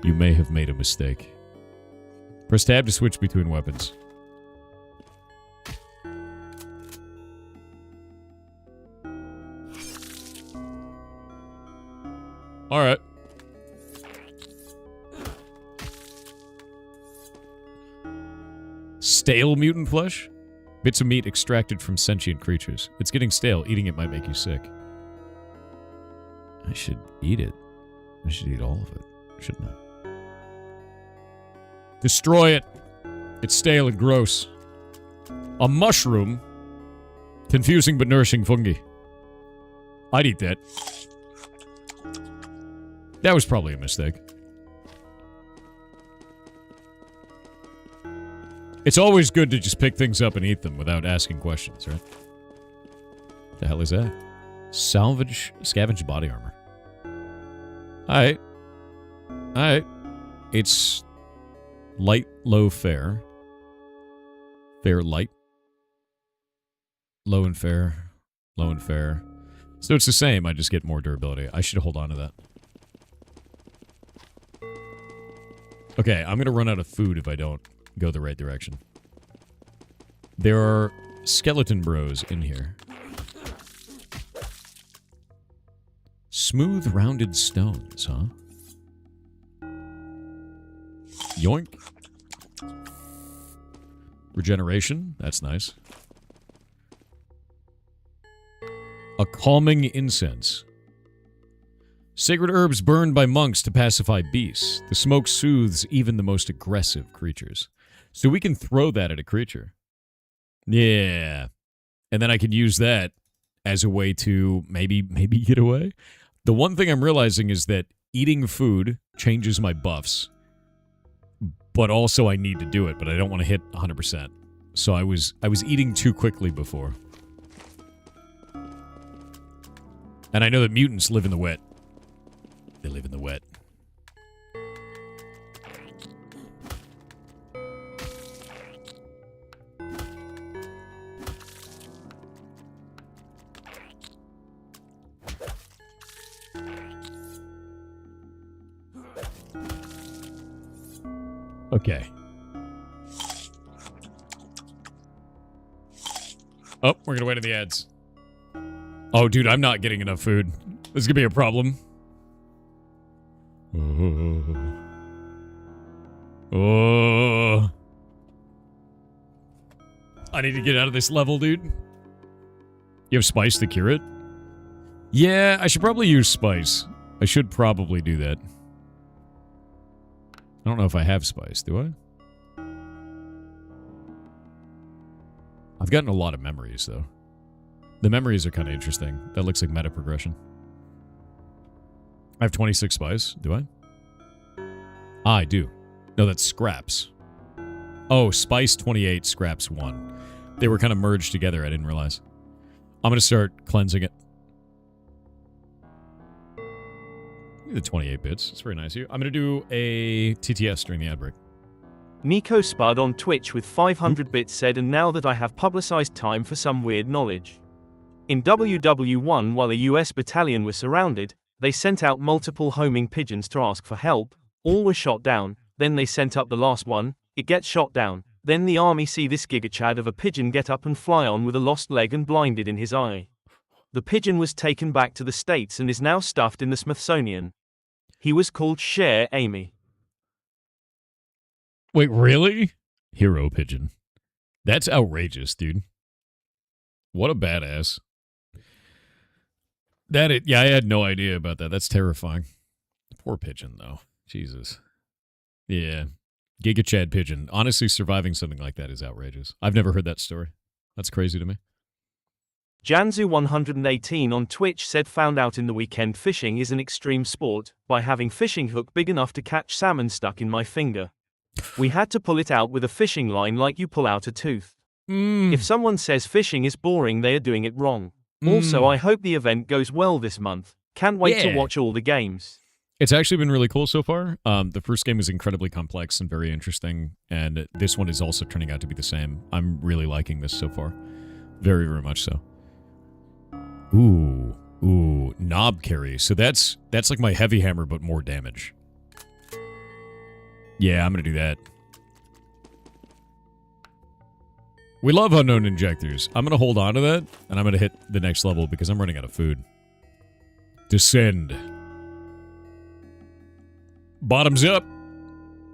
S1: you may have made a mistake. Press tab to switch between weapons. Alright. Stale mutant flesh? Bits of meat extracted from sentient creatures. It's getting stale. Eating it might make you sick. I should eat it. I should eat all of it, shouldn't I? Destroy it. It's stale and gross. A mushroom. Confusing but nourishing fungi. I'd eat that. That was probably a mistake. It's always good to just pick things up and eat them without asking questions, right? The hell is that? Scavenge body armor. Alright. Alright. It's light, low, fair. Fair, light. Low and fair. Low and fair. So it's the same, I just get more durability. I should hold on to that. Okay, I'm gonna run out of food if I don't go the right direction. There are skeleton bros in here. Smooth, rounded stones, huh? Yoink. Regeneration, that's nice. A calming incense. Sacred herbs burned by monks to pacify beasts. The smoke soothes even the most aggressive creatures. So we can throw that at a creature. Yeah. And then I could use that as a way to maybe get away. The one thing I'm realizing is that eating food changes my buffs. But also I need to do it, but I don't want to hit 100%. So I was eating too quickly before. And I know that mutants live in the wet. They live in the wet. Okay. Oh, we're gonna wait on the ads. Oh, dude, I'm not getting enough food. This is gonna be a problem. Oh. I need to get out of this level, dude. You have spice to cure it? Yeah, I should probably use spice. I should probably do that. I don't know if I have spice, do I? I've gotten a lot of memories, though. The memories are kind of interesting. That looks like meta progression. I have 26 spice, do I? Ah, I do. No, that's scraps. Oh, spice 28, scraps 1. They were kind of merged together, I didn't realize. I'm going to start cleansing it. The 28 bits. It's very nice of you. I'm going to do a TTS during the ad break.
S2: Nico Spud on Twitch with 500 bits said, and now that I have publicized time for some weird knowledge. In WW1, while a US battalion was surrounded, they sent out multiple homing pigeons to ask for help. All were shot down. Then they sent up the last one. It gets shot down. Then the army see this gigachad of a pigeon get up and fly on with a lost leg and blinded in his eye. The pigeon was taken back to the States and is now stuffed in the Smithsonian. He was called Cher Amy.
S1: Wait, really? Hero pigeon. That's outrageous, dude. What a badass. Yeah, I had no idea about that. That's terrifying. Poor pigeon, though. Jesus. Yeah. Giga Chad pigeon. Honestly, surviving something like that is outrageous. I've never heard that story. That's crazy to me.
S2: Janzu118 on Twitch said, found out in the weekend fishing is an extreme sport by having fishing hook big enough to catch salmon stuck in my finger. We had to pull it out with a fishing line like you pull out a tooth. If someone says fishing is boring, they are doing it wrong. Also, I hope the event goes well this month. Can't wait to watch all the games.
S1: It's actually been really cool so far. The first game was incredibly complex and very interesting, and this one is also turning out to be the same. I'm really liking this so far. Very, very much so. Ooh, knob carry. So that's like my heavy hammer, but more damage. Yeah, I'm gonna do that. We love unknown injectors. I'm gonna hold on to that, and I'm gonna hit the next level because I'm running out of food. Descend. Bottoms up.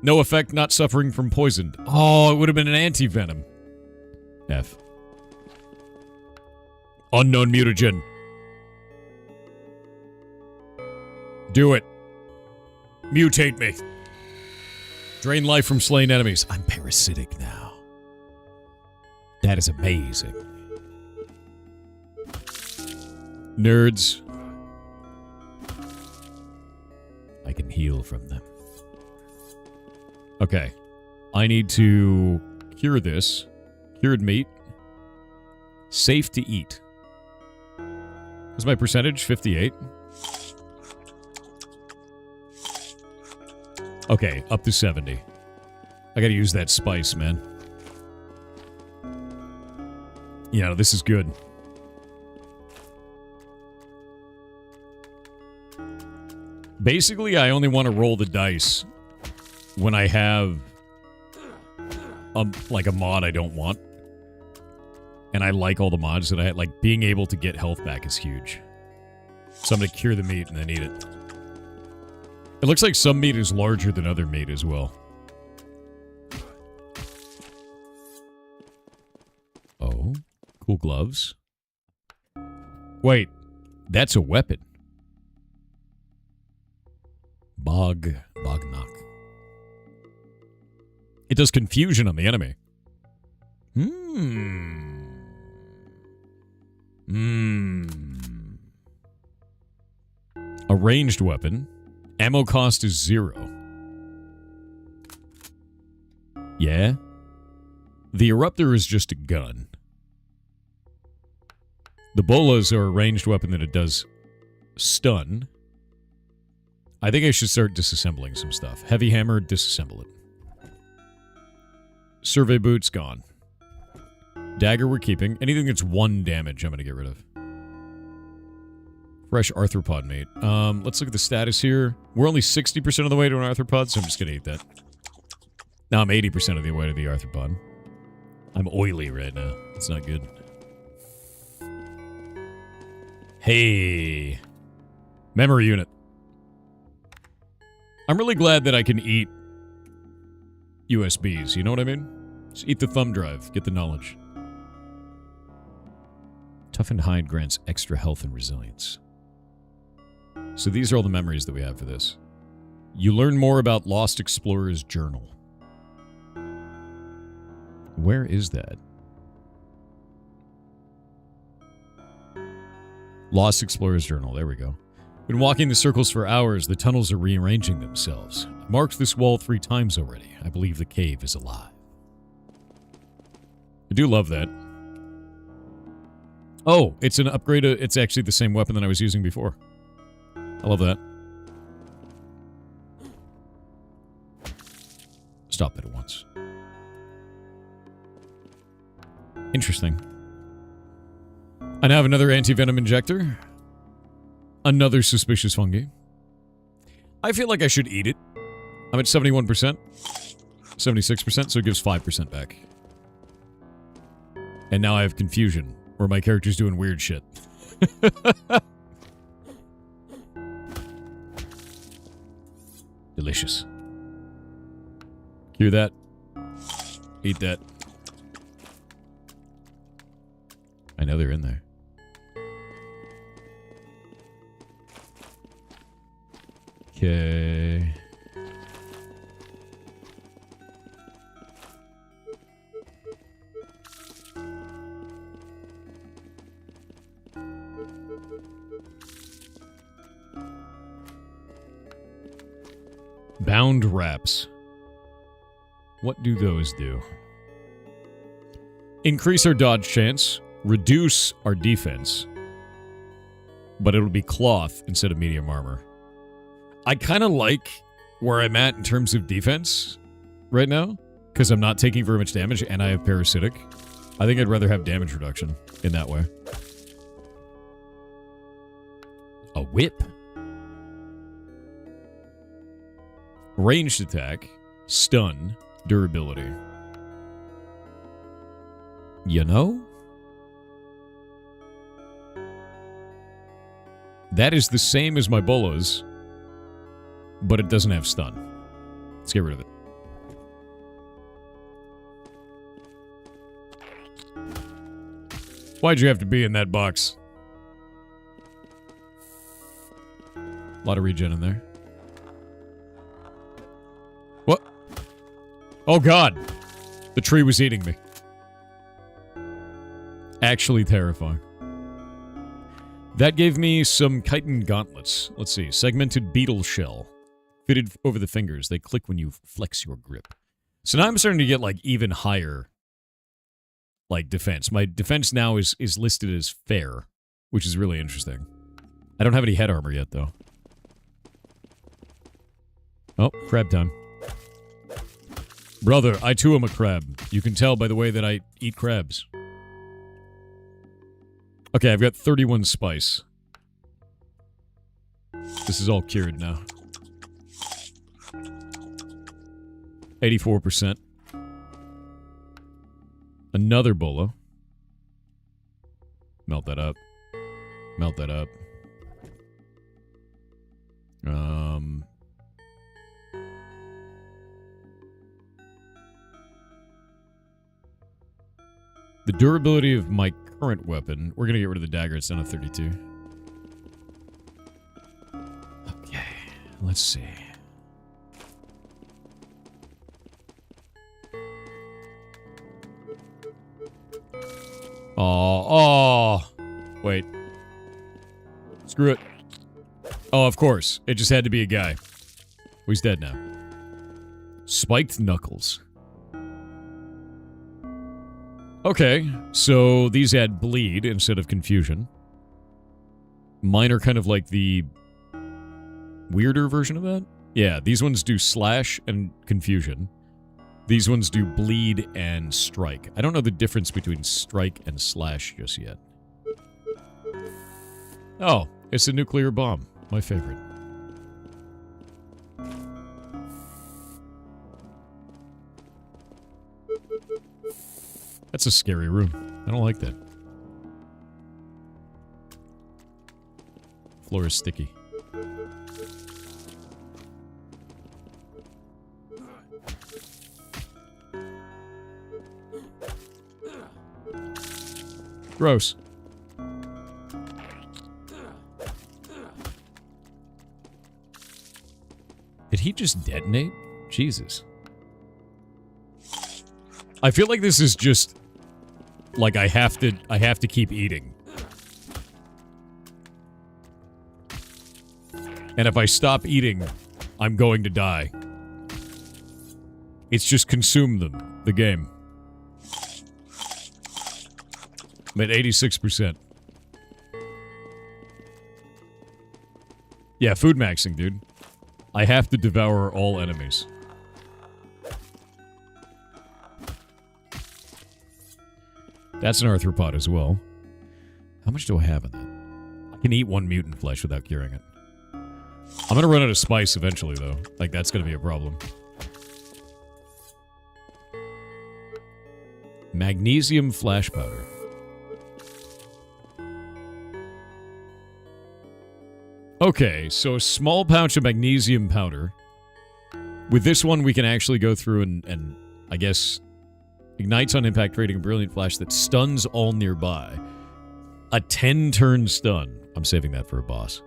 S1: No effect, not suffering from poison. Oh, it would have been an anti-venom. F. Unknown mutagen. Do it. Mutate me. Drain life from slain enemies. I'm parasitic now. That is amazing. Nerds. I can heal from them. Okay. I need to cure this. Cured meat. Safe to eat. What's my percentage? 58. Okay, up to 70. I gotta use that spice, man. Yeah, this is good. Basically, I only want to roll the dice when I have like a mod I don't want. And I like all the mods that I had. Like, being able to get health back is huge. So I'm going to cure the meat and then eat it. It looks like some meat is larger than other meat as well. Oh, cool gloves. Wait, that's a weapon. Bognock. It does confusion on the enemy. A ranged weapon. Ammo cost is 0. Yeah. The Eruptor is just a gun. The bolas are a ranged weapon that it does stun. I think I should start disassembling some stuff. Heavy hammer, disassemble it. Survey boots, gone. Dagger we're keeping. Anything that's 1 damage, I'm going to get rid of. Fresh arthropod meat. Let's look at the status here. We're only 60% of the way to an arthropod, so I'm just going to eat that. Now I'm 80% of the way to the arthropod. I'm oily right now. It's not good. Hey. Memory unit. I'm really glad that I can eat USBs, you know what I mean? Just eat the thumb drive, get the knowledge. Toughened hide grants extra health and resilience. So these are all the memories that we have for this. You learn more about Lost Explorer's Journal. Where is that? Lost Explorer's Journal, there we go. Been walking the circles for hours, the tunnels are rearranging themselves. I've marked this wall 3 times already. I believe the cave is alive. I do love that. Oh, it's an upgrade. It's actually the same weapon that I was using before. I love that. Stop that at once. Interesting. I now have another anti-venom injector. Another suspicious fungi. I feel like I should eat it. I'm at 71%. 76%, so it gives 5% back. And now I have confusion, where my character's doing weird shit. Delicious. Cure that. Eat that. I know they're in there. Okay. Bound wraps. What do those do? Increase our dodge chance, reduce our defense, but it'll be cloth instead of medium armor. I kind of like where I'm at in terms of defense right now, because I'm not taking very much damage and I have parasitic. I think I'd rather have damage reduction in that way. A whip. Ranged attack, stun, durability. You know? That is the same as my bolas, but it doesn't have stun. Let's get rid of it. Why'd you have to be in that box? A lot of regen in there. What? Oh god! The tree was eating me. Actually terrifying. That gave me some chitin gauntlets. Let's see. Segmented beetle shell. Fitted over the fingers. They click when you flex your grip. So now I'm starting to get, like, even higher, like, defense. My defense now is listed as fair, which is really interesting. I don't have any head armor yet, though. Oh, crab time. Brother, I too am a crab. You can tell by the way that I eat crabs. Okay, I've got 31 spice. This is all cured now. 84%. Another bola. Melt that up. Melt that up. The durability of my current weapon. We're going to get rid of the dagger. It's down to 32. Okay. Let's see. Oh. Wait. Screw it. Oh, of course. It just had to be a guy. He's dead now. Spiked knuckles. Okay, so these add bleed instead of confusion. Mine are kind of like the weirder version of that. Yeah, these ones do slash and confusion. These ones do bleed and strike. I don't know the difference between strike and slash just yet. Oh, it's a nuclear bomb. My favorite. That's a scary room. I don't like that. Floor is sticky. Gross. Did he just detonate? Jesus. I feel like this is just like I have to keep eating. And if I stop eating, I'm going to die. It's just consume them, the game. I'm at 86%. Yeah, food maxing, dude. I have to devour all enemies. That's an arthropod as well. How much do I have in that? I can eat one mutant flesh without curing it. I'm gonna run out of spice eventually, though. Like, that's gonna be a problem. Magnesium flash powder. Okay, so a small pouch of magnesium powder. With this one, we can actually go through and I guess, ignites on impact, creating a brilliant flash that stuns all nearby. A 10-turn stun. I'm saving that for a boss.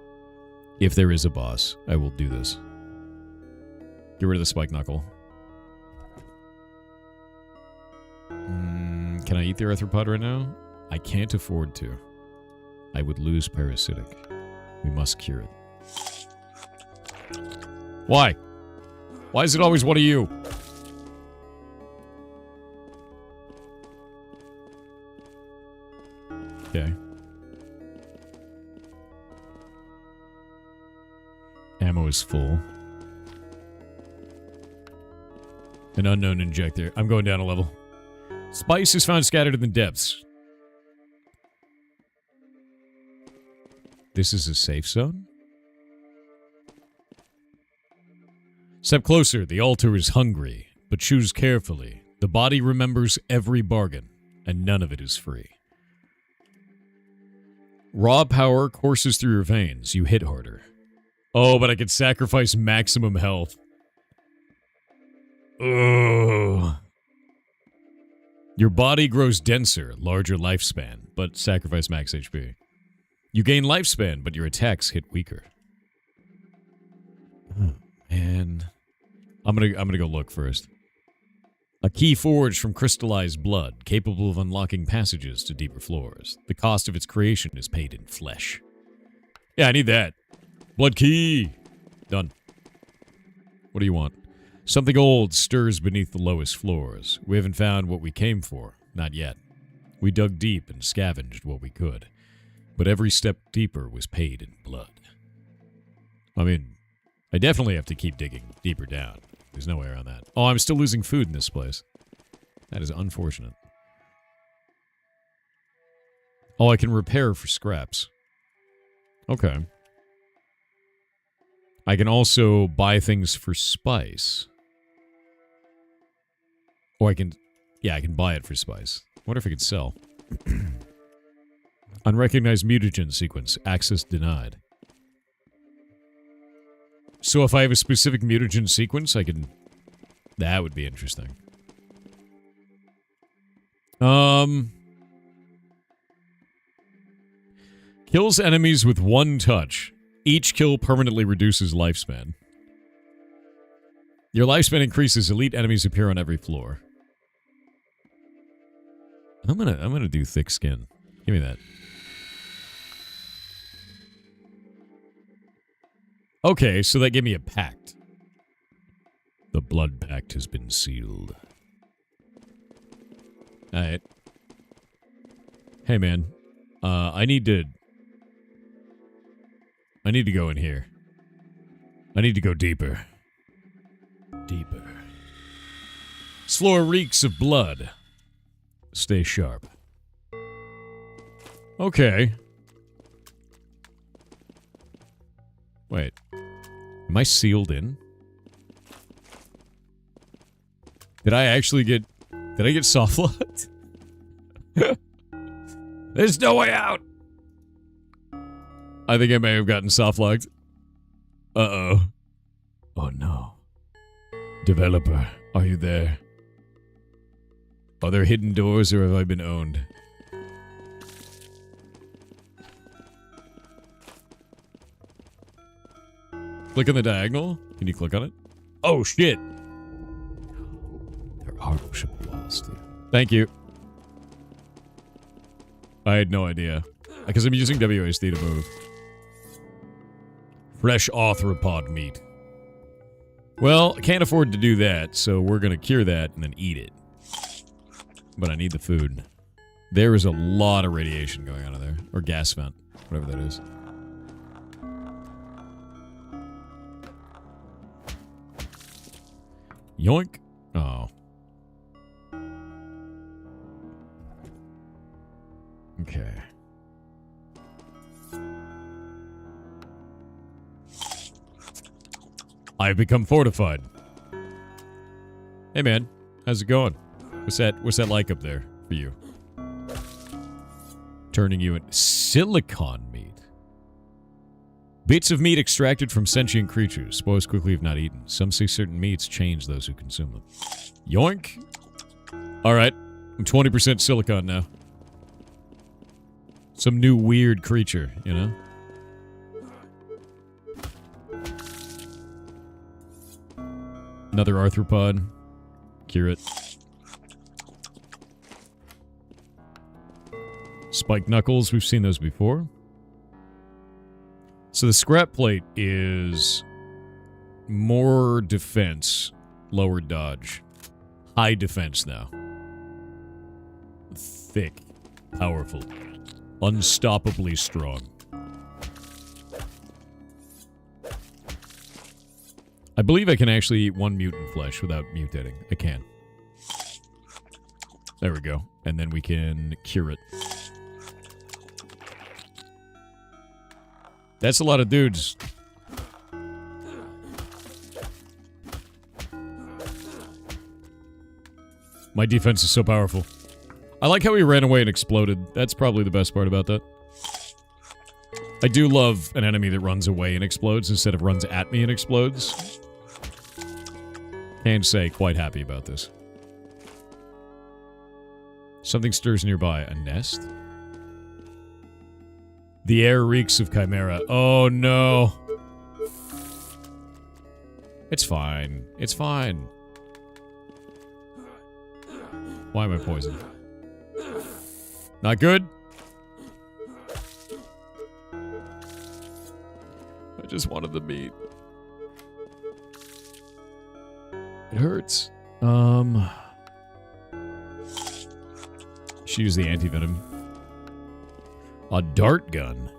S1: If there is a boss, I will do this. Get rid of the spike knuckle. Can I eat the arthropod right now? I can't afford to. I would lose parasitic. We must cure it. Why? Why is it always one of you? Okay. Ammo is full. An unknown injector. I'm going down a level. Spice is found scattered in the depths. This is a safe zone? Step closer. The altar is hungry, but choose carefully. The body remembers every bargain, and none of it is free. Raw power courses through your veins. You hit harder. Oh, but I could sacrifice maximum health. Ugh. Your body grows denser, larger lifespan, but sacrifice max HP. You gain lifespan, but your attacks hit weaker. Oh, man. I'm gonna go look first. A key forged from crystallized blood, capable of unlocking passages to deeper floors. The cost of its creation is paid in flesh. Yeah, I need that. Blood key! Done. What do you want? Something old stirs beneath the lowest floors. We haven't found what we came for. Not yet. We dug deep and scavenged what we could. But every step deeper was paid in blood. I mean, I definitely have to keep digging deeper down. There's no way around that. Oh, I'm still losing food in this place. That is unfortunate. Oh, I can repair for scraps. Okay. I can also buy things for spice. Or I can... Yeah, I can buy it for spice. I wonder if I could sell. Unrecognized mutagen sequence. Access denied. So if I have a specific mutagen sequence, I can... That would be interesting. Kills enemies with one touch. Each kill permanently reduces lifespan. Your lifespan increases. Elite enemies appear on every floor. I'm gonna do thick skin. Give me that. Okay, so that gave me a pact. The blood pact has been sealed. Alright. Hey man. I need to go in here. I need to go deeper. Deeper. This floor reeks of blood. Stay sharp. Okay. Wait. Am I sealed in? Did I actually get... Did I get soft locked? There's no way out! I think I may have gotten soft locked. Uh-oh. Oh no. Developer, are you there? Are there hidden doors or have I been owned? Click on the diagonal? Can you click on it? Oh shit! There are pushable walls too. Thank you. I had no idea. Because I'm using WASD to move. Fresh arthropod meat. Well, I can't afford to do that, so we're gonna cure that and then eat it. But I need the food. There is a lot of radiation going on in there. Or gas vent. Whatever that is. Yoink. Oh. Okay. I've become fortified. Hey man, how's it going? What's that like up there for you? Turning you into silicon meat. Bits of meat extracted from sentient creatures. Spoils quickly if not eaten. Some say certain meats change those who consume them. Yoink! Alright, I'm 20% silicon now. Some new weird creature, you know? Another arthropod. Cure it. Spike knuckles, we've seen those before. So the scrap plate is more defense, lower dodge. High defense now. Thick, powerful, unstoppably strong. I believe I can actually eat one mutant flesh without mutating. I can. There we go. And then we can cure it. That's a lot of dudes. My defense is so powerful. I like how he ran away and exploded. That's probably the best part about that. I do love an enemy that runs away and explodes instead of runs at me and explodes. Can't say quite happy about this. Something stirs nearby. A nest? The air reeks of chimera. Oh no. It's fine. It's fine. Why am I poisoned? Not good? I just wanted the meat. It hurts. She used the anti-venom. A dart gun.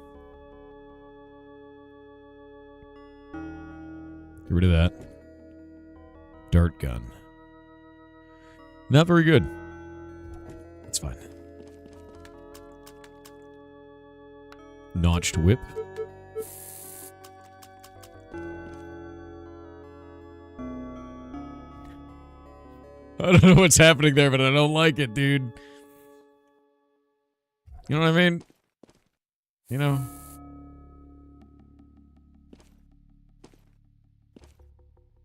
S1: Get rid of that. Dart gun. Not very good. That's fine. Notched whip. I don't know what's happening there, but I don't like it, dude. You know what I mean? You know?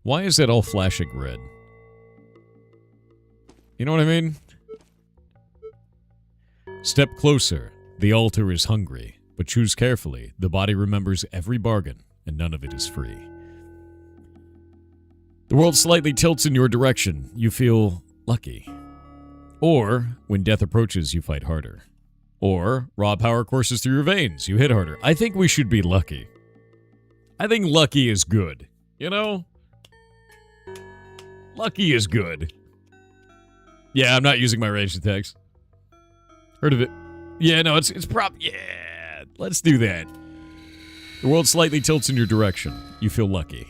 S1: Why is that all flashing red? You know what I mean? Step closer. The altar is hungry, but choose carefully. The body remembers every bargain, and none of it is free. The world slightly tilts in your direction. You feel lucky. Or, when death approaches, you fight harder. Or, raw power courses through your veins. You hit harder. I think we should be lucky. I think lucky is good. You know? Lucky is good. Yeah, I'm not using my ranged attacks. Heard of it. Yeah, no, it's yeah, let's do that. The world slightly tilts in your direction. You feel lucky.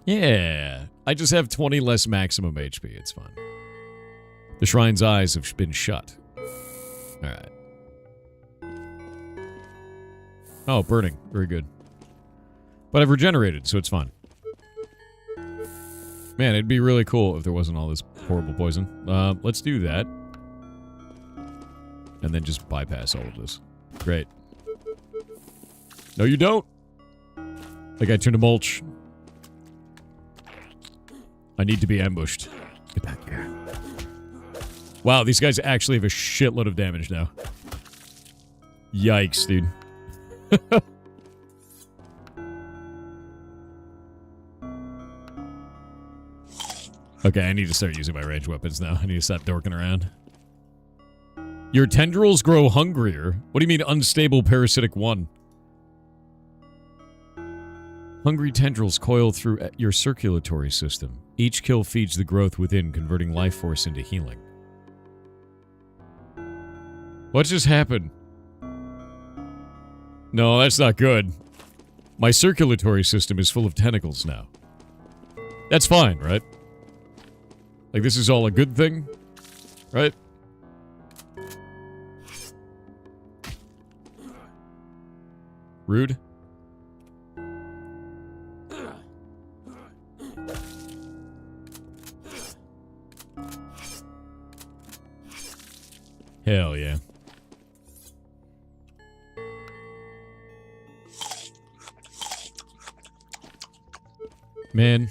S1: Yeah, I just have 20 less maximum HP. It's fine. The shrine's eyes have been shut. Alright. Oh, burning. Very good. But I've regenerated, so it's fine. Man, it'd be really cool if there wasn't all this horrible poison. Let's do that. And then just bypass all of this. Great. No, you don't! That guy turned to mulch. I need to be ambushed. Get back here. Wow, these guys actually have a shitload of damage now. Yikes, dude. Okay, I need to start using my ranged weapons now. I need to stop dorking around. Your tendrils grow hungrier? What do you mean unstable parasitic 1? Hungry tendrils coil through your circulatory system. Each kill feeds the growth within, converting life force into healing. What just happened? No, that's not good. My circulatory system is full of tentacles now. That's fine, right? Like, this is all a good thing? Right? Rude. Hell yeah. Man.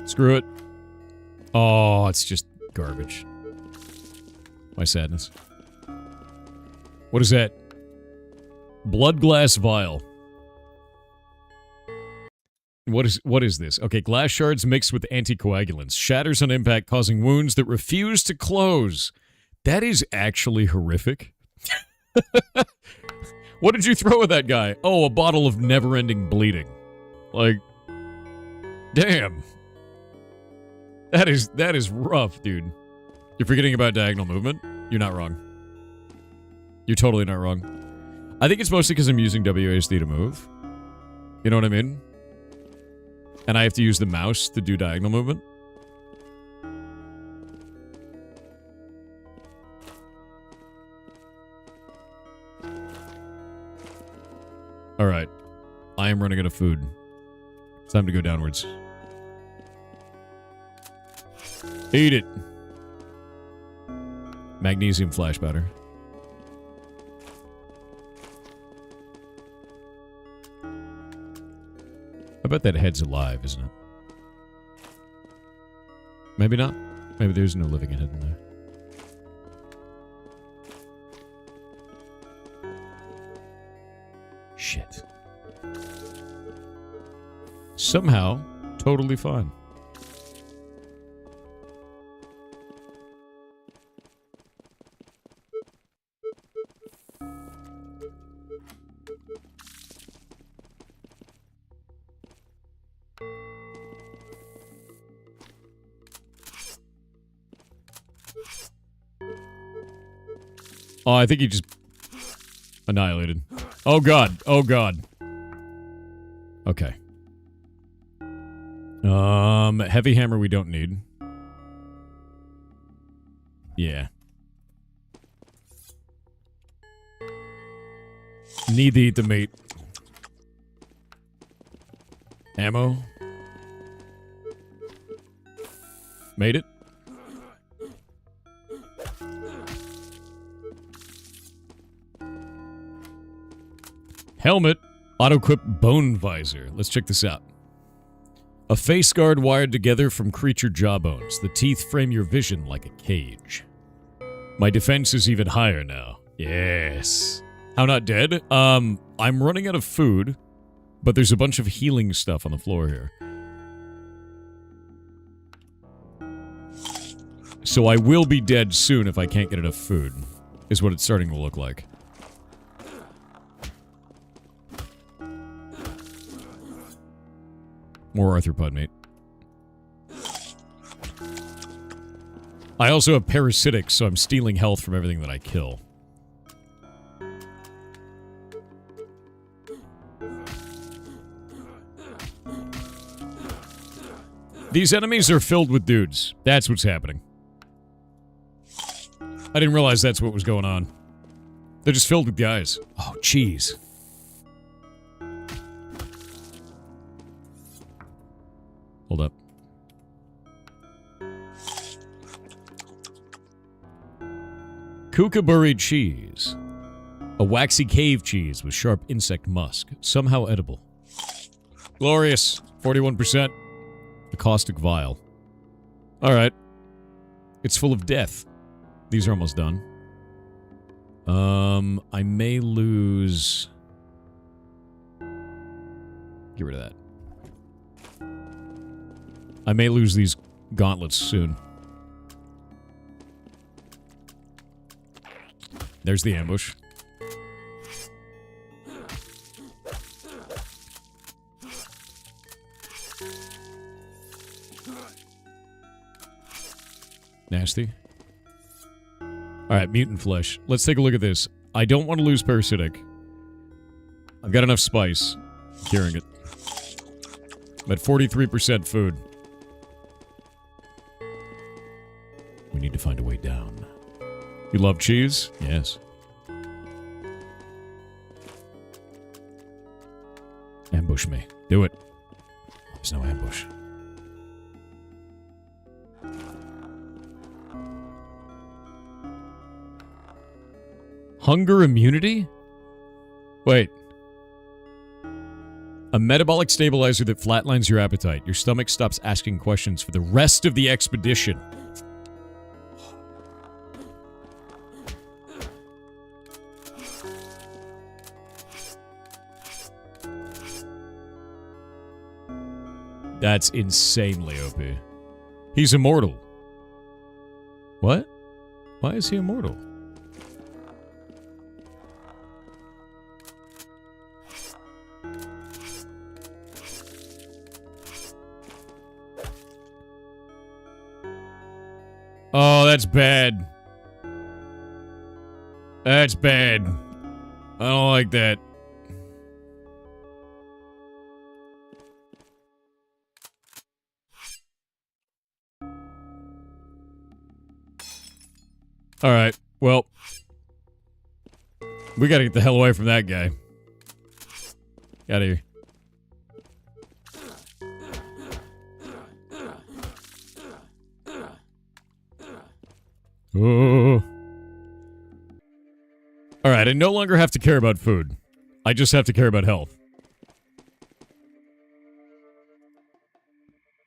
S1: Screw it. Oh, it's just garbage. My sadness. What is that? Blood glass vial. What is this? Okay, glass shards mixed with anticoagulants. Shatters on impact, causing wounds that refuse to close. That is actually horrific. What did you throw at that guy? Oh, a bottle of never-ending bleeding. Like, damn. That is rough, dude. You're forgetting about diagonal movement? You're not wrong. You're totally not wrong. I think it's mostly because I'm using WASD to move. You know what I mean? And I have to use the mouse to do diagonal movement. Alright. I am running out of food. It's time to go downwards. Eat it. Magnesium flash powder. I bet that head's alive, isn't it? Maybe not. Maybe there's no living head in there. Shit. Somehow, totally fine. Oh, I think he just annihilated. Oh god. Oh god. Okay. Heavy hammer we don't need. Yeah. Need to eat the meat. Ammo. Made it. Helmet. Auto-equip bone visor. Let's check this out. A face guard wired together from creature jawbones. The teeth frame your vision like a cage. My defense is even higher now. Yes. How not dead? I'm running out of food, but there's a bunch of healing stuff on the floor here. So I will be dead soon if I can't get enough food, is what it's starting to look like. More arthropod, mate. I also have parasitics, so I'm stealing health from everything that I kill. These enemies are filled with dudes. That's what's happening. I didn't realize that's what was going on. They're just filled with guys. Oh, jeez. Hold up. Kookaburra cheese. A waxy cave cheese with sharp insect musk. Somehow edible. Glorious. 41%. The caustic vial. Alright. It's full of death. These are almost done. I may lose... Get rid of that. I may lose these gauntlets soon. There's the ambush. Nasty. Alright, mutant flesh. Let's take a look at this. I don't want to lose parasitic. I've got enough spice. I'm curing it. I'm at 43% food. We need to find a way down. You love cheese? Yes. Ambush me. Do it. There's no ambush. Hunger immunity? Wait. A metabolic stabilizer that flatlines your appetite. Your stomach stops asking questions for the rest of the expedition. That's insanely OP. He's immortal. What? Why is he immortal? Oh, that's bad. That's bad. I don't like that. Alright, well. We gotta get the hell away from that guy. Get out of here. Oh. Alright, I no longer have to care about food. I just have to care about health.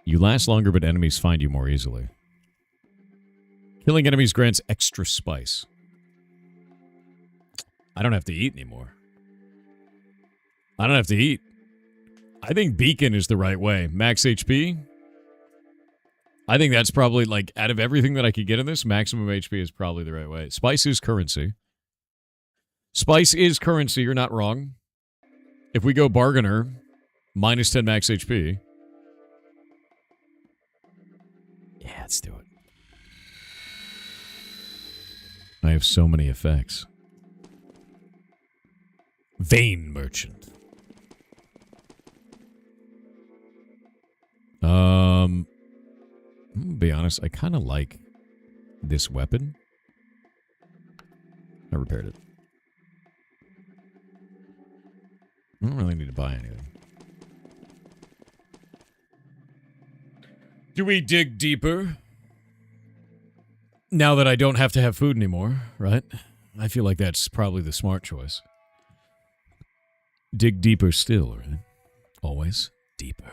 S1: You last longer, but enemies find you more easily. Killing enemies grants extra spice. I don't have to eat anymore. I don't have to eat. I think Beacon is the right way. Max HP? I think that's probably, like, out of everything that I could get in this, maximum HP is probably the right way. Spice is currency. Spice is currency, you're not wrong. If we go Bargainer, minus 10 max HP. Yeah, let's do it. I have so many effects. Vein Merchant. I'm gonna be honest, I kind of like this weapon. I repaired it. I don't really need to buy anything. Do we dig deeper? Now that I don't have to have food anymore, right? I feel like that's probably the smart choice. Dig deeper still, right? Always deeper.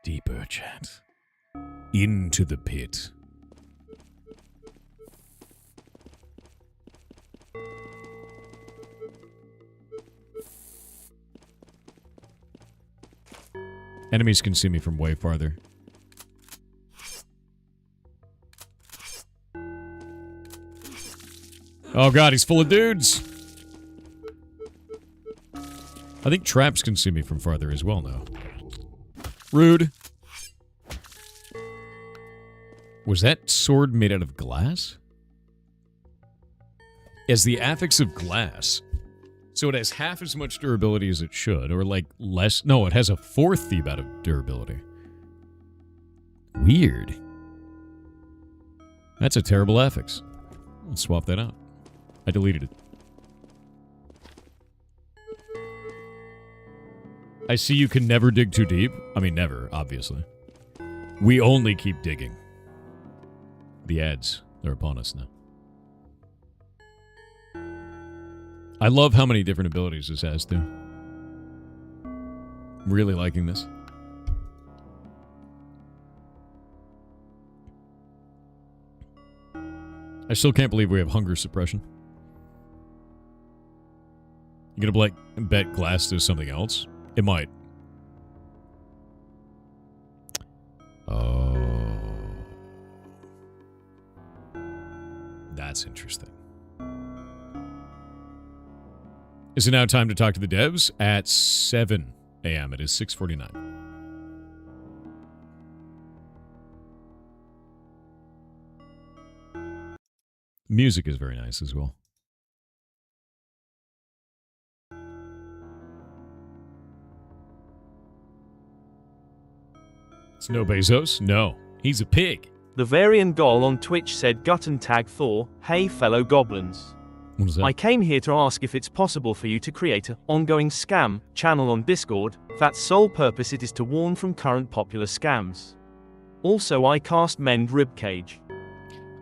S1: Deeper, chat. Into the pit. Enemies can see me from way farther. Oh god, he's full of dudes! I think traps can see me from farther as well now. Rude. Was that sword made out of glass? As the affix of glass. So it has half as much durability as it should, or like less. No, it has a fourth the amount of durability. Weird. That's a terrible affix. Let's swap that out. I deleted it. I see you can never dig too deep. I mean, never, obviously. We only keep digging. The ads, they're upon us now. I love how many different abilities this has, too. Really liking this. I still can't believe we have hunger suppression. You gonna bet glass does something else? It might. Oh. That's interesting. Is it now time to talk to the devs? At 7 a.m. It is 6:49. Music is very nice as well. It's no Bezos? No. He's a pig.
S2: The Varian Gol on Twitch said gut and tag Thor, hey fellow goblins.
S1: What was that?
S2: I came here to ask if it's possible for you to create an ongoing scam channel on Discord. That's sole purpose it is to warn from current popular scams. Also I cast Mend Ribcage.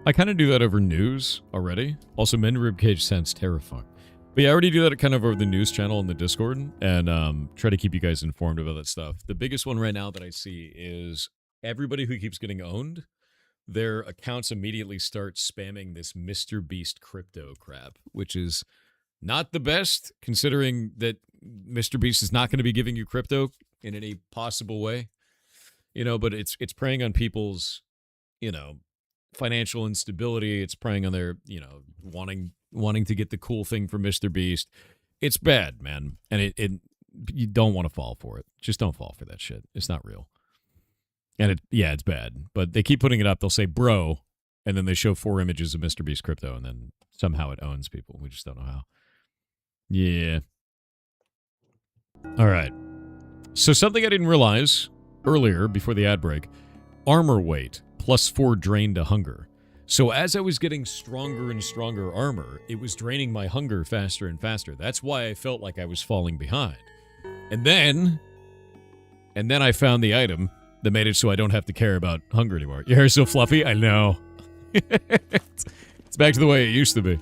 S1: I kind of do that over news already. Also, Mend Ribcage sounds terrifying. But yeah, I already do that kind of over the news channel in the Discord and try to keep you guys informed about that stuff. The biggest one right now that I see is everybody who keeps getting owned, their accounts immediately start spamming this Mr. Beast crypto crap, which is not the best considering that Mr. Beast is not going to be giving you crypto in any possible way. You know, but it's preying on people's, you know, financial instability. It's preying on their, you know, wanting to get the cool thing from Mr. Beast. It's bad, man. And you don't want to fall for it. Just don't fall for that shit. It's not real. And it's bad. But they keep putting it up. They'll say, bro, and then they show 4 images of Mr. Beast crypto, and then somehow it owns people. We just don't know how. Yeah. All right. So something I didn't realize earlier, before the ad break, armor weight, +4 drain to hunger. So as I was getting stronger and stronger armor, it was draining my hunger faster and faster. That's why I felt like I was falling behind. And then I found the item that made it so I don't have to care about hunger anymore. Your hair's so fluffy? I know. It's back to the way it used to be.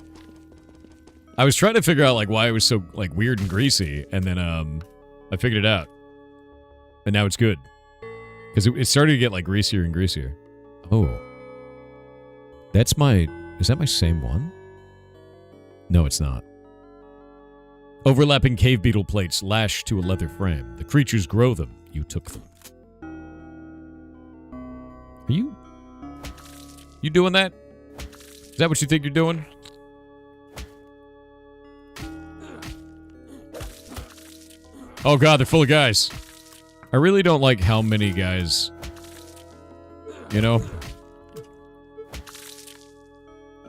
S1: I was trying to figure out like why it was so like weird and greasy, and then I figured it out. And now it's good. Because it started to get like greasier and greasier. Oh. That's my... Is that my same one? No, it's not. Overlapping cave beetle plates lash to a leather frame. The creatures grow them. You took them. Are you... You doing that? Is that what you think you're doing? Oh god, they're full of guys. I really don't like how many guys... You know?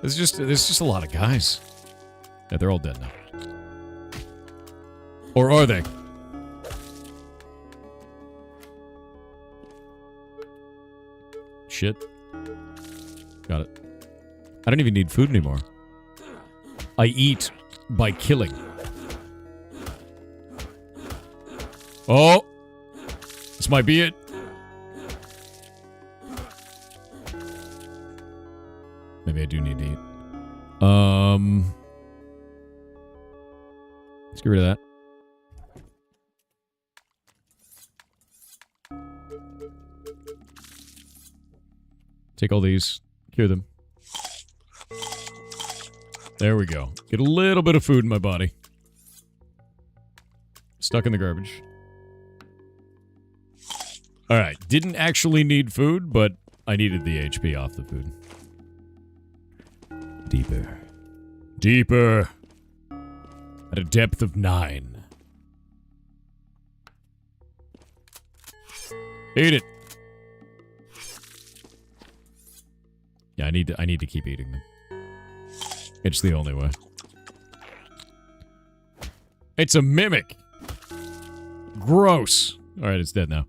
S1: There's just a lot of guys. Yeah, they're all dead now. Or are they? Shit. Got it. I don't even need food anymore. I eat by killing. Oh! This might be it. Maybe I do need to eat. Let's get rid of that. Take all these. Cure them. There we go. Get a little bit of food in my body. Stuck in the garbage. Alright. Didn't actually need food, but I needed the HP off the food. Deeper. Deeper. At a depth of 9. Eat it. Yeah, I need to keep eating them. It's the only way. It's a mimic. Gross. All right, it's dead now.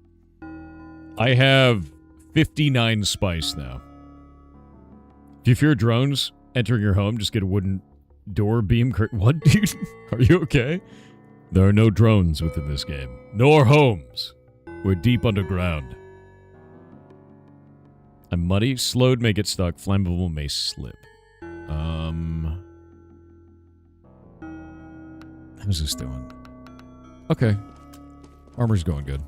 S1: I have 59 spice now. If you fear drones entering your home, just get a wooden door beam curtain. What, dude? Are you okay? There are no drones within this game. Nor homes. We're deep underground. I'm muddy. Slowed may get stuck. Flammable may slip. How's this doing? Okay. Armor's going good.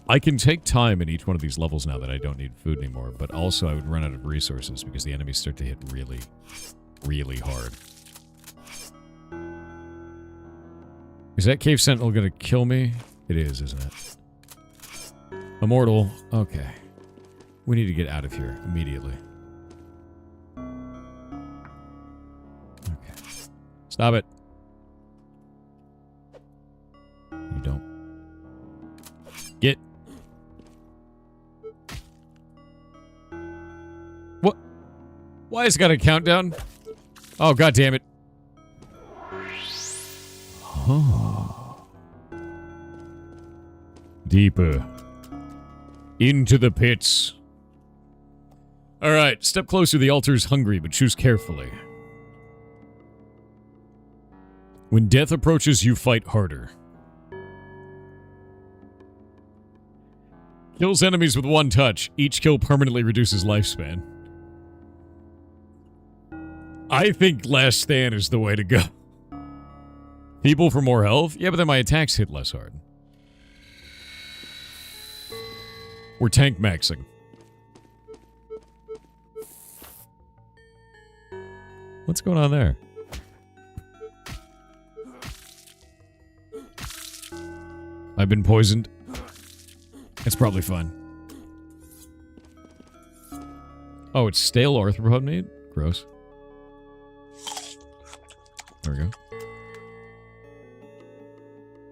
S1: I can take time in each one of these levels now that I don't need food anymore, but also I would run out of resources because the enemies start to hit really, really hard. Is that cave sentinel gonna kill me? It is, isn't it? Immortal. Okay. We need to get out of here immediately. Okay. Stop it. You don't. Get. What? Why has it got a countdown? Oh, god damn it. Oh. Deeper. Into the pits. Alright, step closer. The altar's hungry, but choose carefully. When death approaches, you fight harder. Kills enemies with one touch. Each kill permanently reduces lifespan. I think Last Stand is the way to go. People for more health? Yeah, but then my attacks hit less hard. We're tank maxing. What's going on there? I've been poisoned. It's probably fine. Oh, it's stale arthropod meat? Gross. There we go.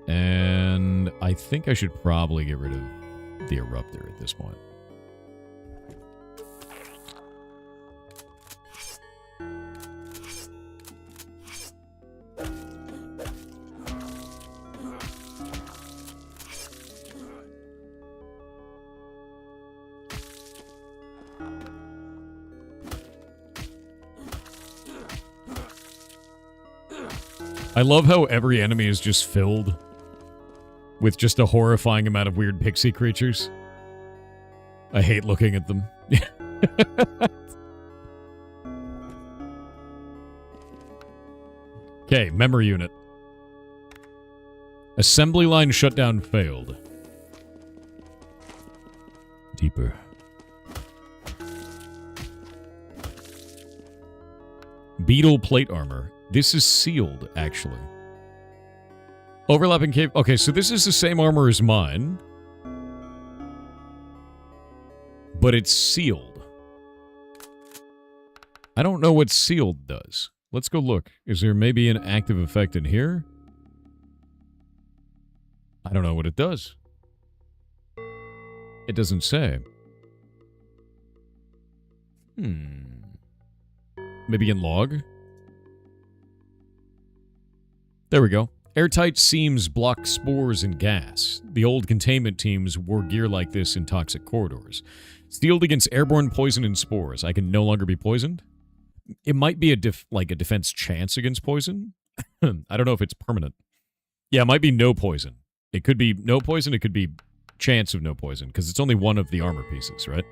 S1: And I think I should probably get rid of the eruptor at this point. I love how every enemy is just filled with just a horrifying amount of weird pixie creatures. I hate looking at them. Okay, memory unit. Assembly line shutdown failed. Deeper. Beetle plate armor. This is sealed, actually. Overlapping cave. Okay, so this is the same armor as mine. But it's sealed. I don't know what sealed does. Let's go look. Is there maybe an active effect in here? I don't know what it does. It doesn't say. Maybe in log? There we go. Airtight seams block spores and gas. The old containment teams wore gear like this in toxic corridors. Sealed against airborne poison and spores. I can no longer be poisoned? It might be a defense chance against poison. I don't know if it's permanent. Yeah, it might be no poison. It could be no poison, it could be chance of no poison, because it's only one of the armor pieces, right?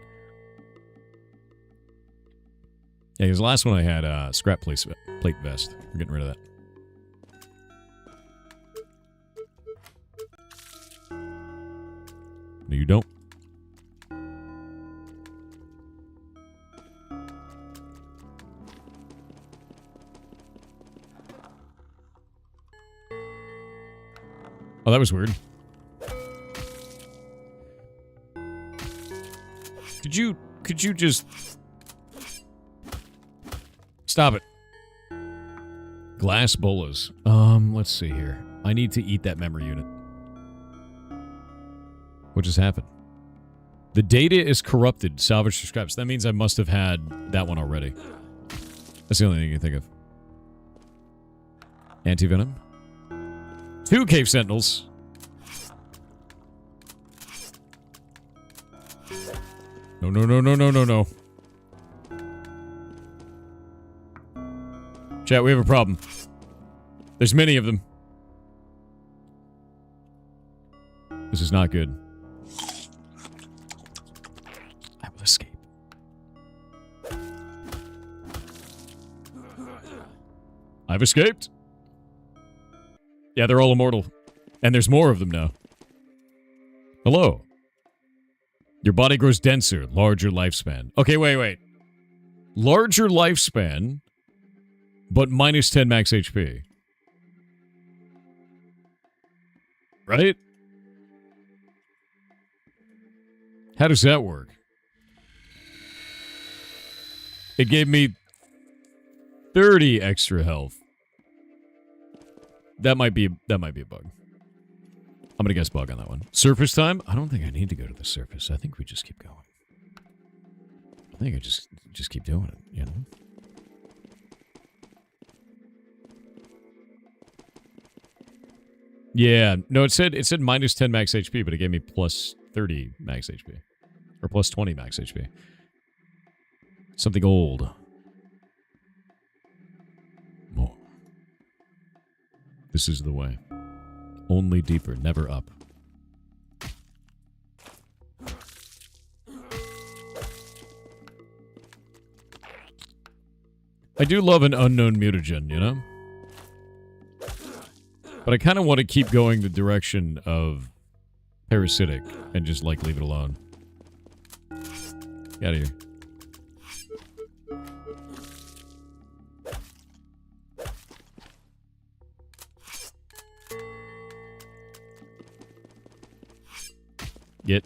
S1: Yeah, because the last one I had scrap plate vest. I'm getting rid of that. No, you don't. Oh, that was weird. Could you just stop it? Glass bolas. Let's see here. I need to eat that memory unit. What just happened? The data is corrupted. Salvage for scraps. That means I must have had that one already. That's the only thing I can think of. Anti-venom. 2 cave sentinels. No, no, no, no, no, no, no. Chat, we have a problem. There's many of them. This is not good. I will escape. I've escaped. Yeah, they're all immortal. And there's more of them now. Hello. Your body grows denser, larger lifespan. Okay, wait. Larger lifespan, but minus 10 max HP. Right? How does that work? It gave me 30 extra health. That might be a bug. I'm gonna guess bug on that one. Surface time? I don't think I need to go to the surface. I think we just keep going. I think I just keep doing it, you know? Yeah, no, it said minus 10 max HP, but it gave me plus 30 max HP. Or plus 20 max HP. Something old. More. This is the way. Only deeper, never up. I do love an unknown mutagen, you know? But I kind of want to keep going the direction of parasitic and just, like, leave it alone. Get out of here. Get.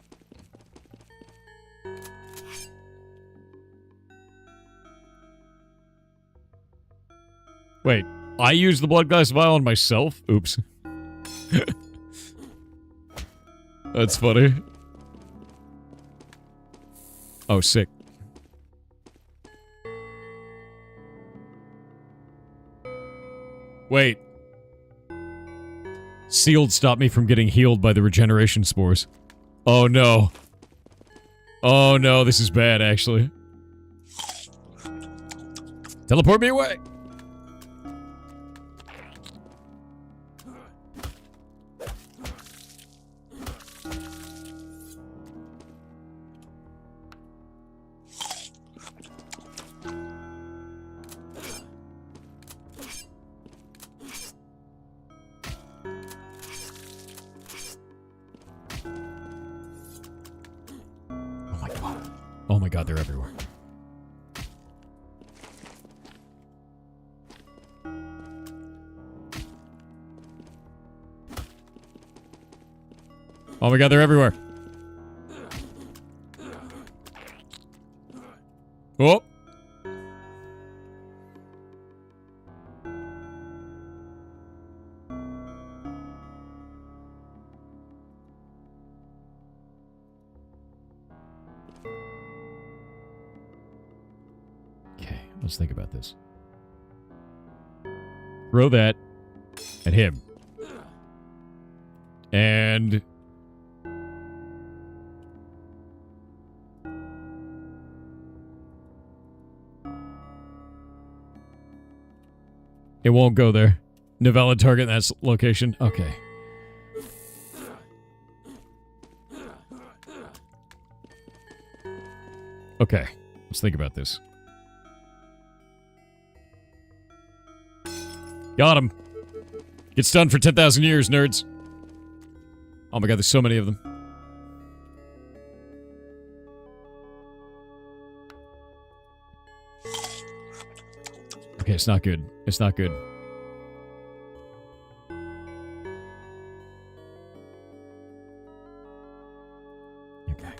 S1: Wait, I used the blood glass vial on myself? Oops. That's funny. Oh, sick. Wait. Sealed stopped me from getting healed by the regeneration spores. Oh no. Oh no, this is bad, actually. Teleport me away! Oh my god, they're everywhere. Oh my god, they're everywhere. Oh! Let's think about this. Throw that at him. And... it won't go there. No valid target in that location. Okay. Okay. Let's think about this. Got him. Get stunned for 10,000 years, nerds. Oh my god, there's so many of them. Okay, it's not good. It's not good. Okay.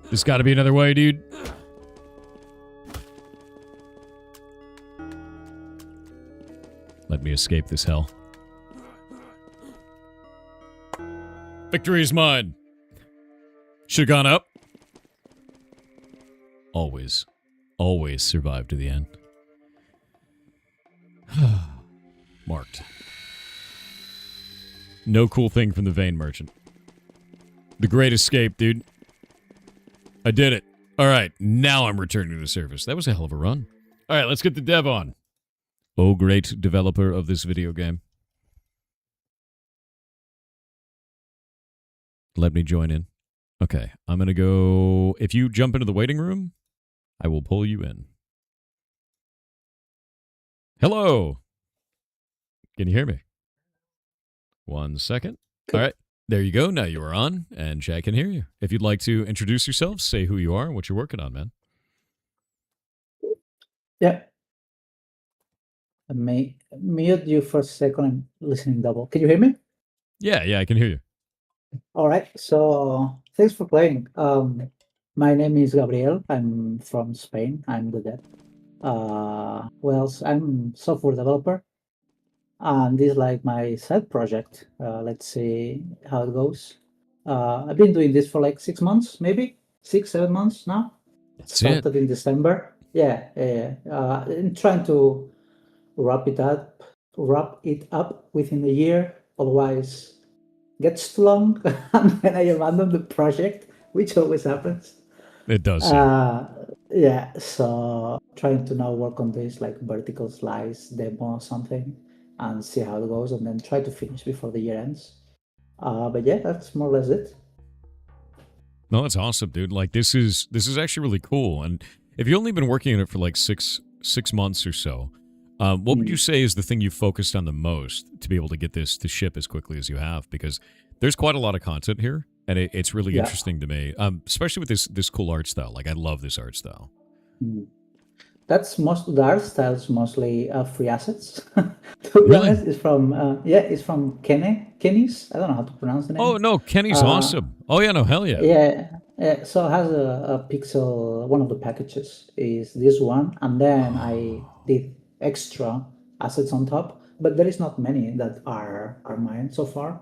S1: There's got to be another way, dude. Let me escape this hell. Victory is mine. Should have gone up. Always. Always survive to the end. Marked. No cool thing from the Vein Merchant. The Great Escape, dude. I did it. Alright, now I'm returning to the surface. That was a hell of a run. Alright, let's get the dev on. Oh, great developer of this video game. Let me join in. Okay, I'm going to go... If you jump into the waiting room, I will pull you in. Hello! Can you hear me? 1 second. All right, there you go. Now you are on, and chat can hear you. If you'd like to introduce yourself, say who you are and what you're working on, man.
S5: Yeah. I may mute you for a second. I'm listening double. Can you hear me?
S1: Yeah, I can hear you.
S5: All right. So thanks for playing. My name is Gabriel. I'm from Spain. I'm the dev. Well, I'm software developer, and this is like my side project. Let's see how it goes. I've been doing this for like 6 months, maybe 6-7 months now. Started in December. Yeah. I'm trying to wrap it up within a year. Otherwise, gets too long, and then I abandon the project, which always happens.
S1: It does.
S5: Yeah, so trying to now work on this like vertical slice demo or something and see how it goes, and then try to finish before the year ends. But yeah, that's more or less it.
S1: No, that's awesome, dude. Like this is actually really cool. And if you've only been working on it for like six months or so, what would you say is the thing you focused on the most to be able to get this to ship as quickly as you have? Because there's quite a lot of content here, and it's really interesting to me, especially with this cool art style. Like, I love this art style.
S5: That's the art style is mostly free assets. To be honest, it's from Kenny's. I don't know how to pronounce the name.
S1: Oh no, Kenny's awesome. Oh yeah, no, hell yeah.
S5: Yeah. So it has a pixel. One of the packages is this one, and then I did extra assets on top, but there is not many that are mine so far.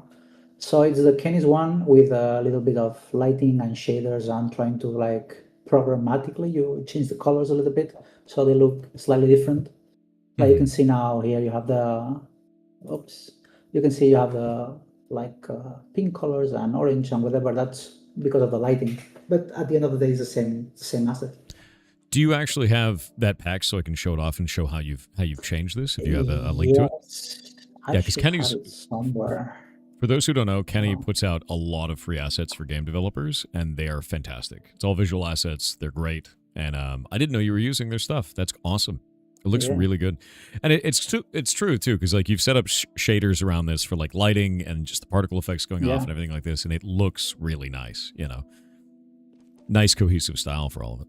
S5: So it's the Kenny's one with a little bit of lighting and shaders, and trying to like programmatically you change the colors a little bit so they look slightly different. Like you can see now here you have the like pink colors and orange and whatever. That's because of the lighting, but at the end of the day it's the same asset.
S1: Do you actually have that pack so I can show it off and show how you've changed this? If you have a link to it, yeah, because Kenny's
S5: somewhere.
S1: For those who don't know, Kenny puts out a lot of free assets for game developers, and they are fantastic. It's all visual assets; they're great, and I didn't know you were using their stuff. That's awesome. It looks really good, and it's true too, because like you've set up shaders around this for like lighting and just the particle effects going off and everything like this, and it looks really nice. You know, nice cohesive style for all of it.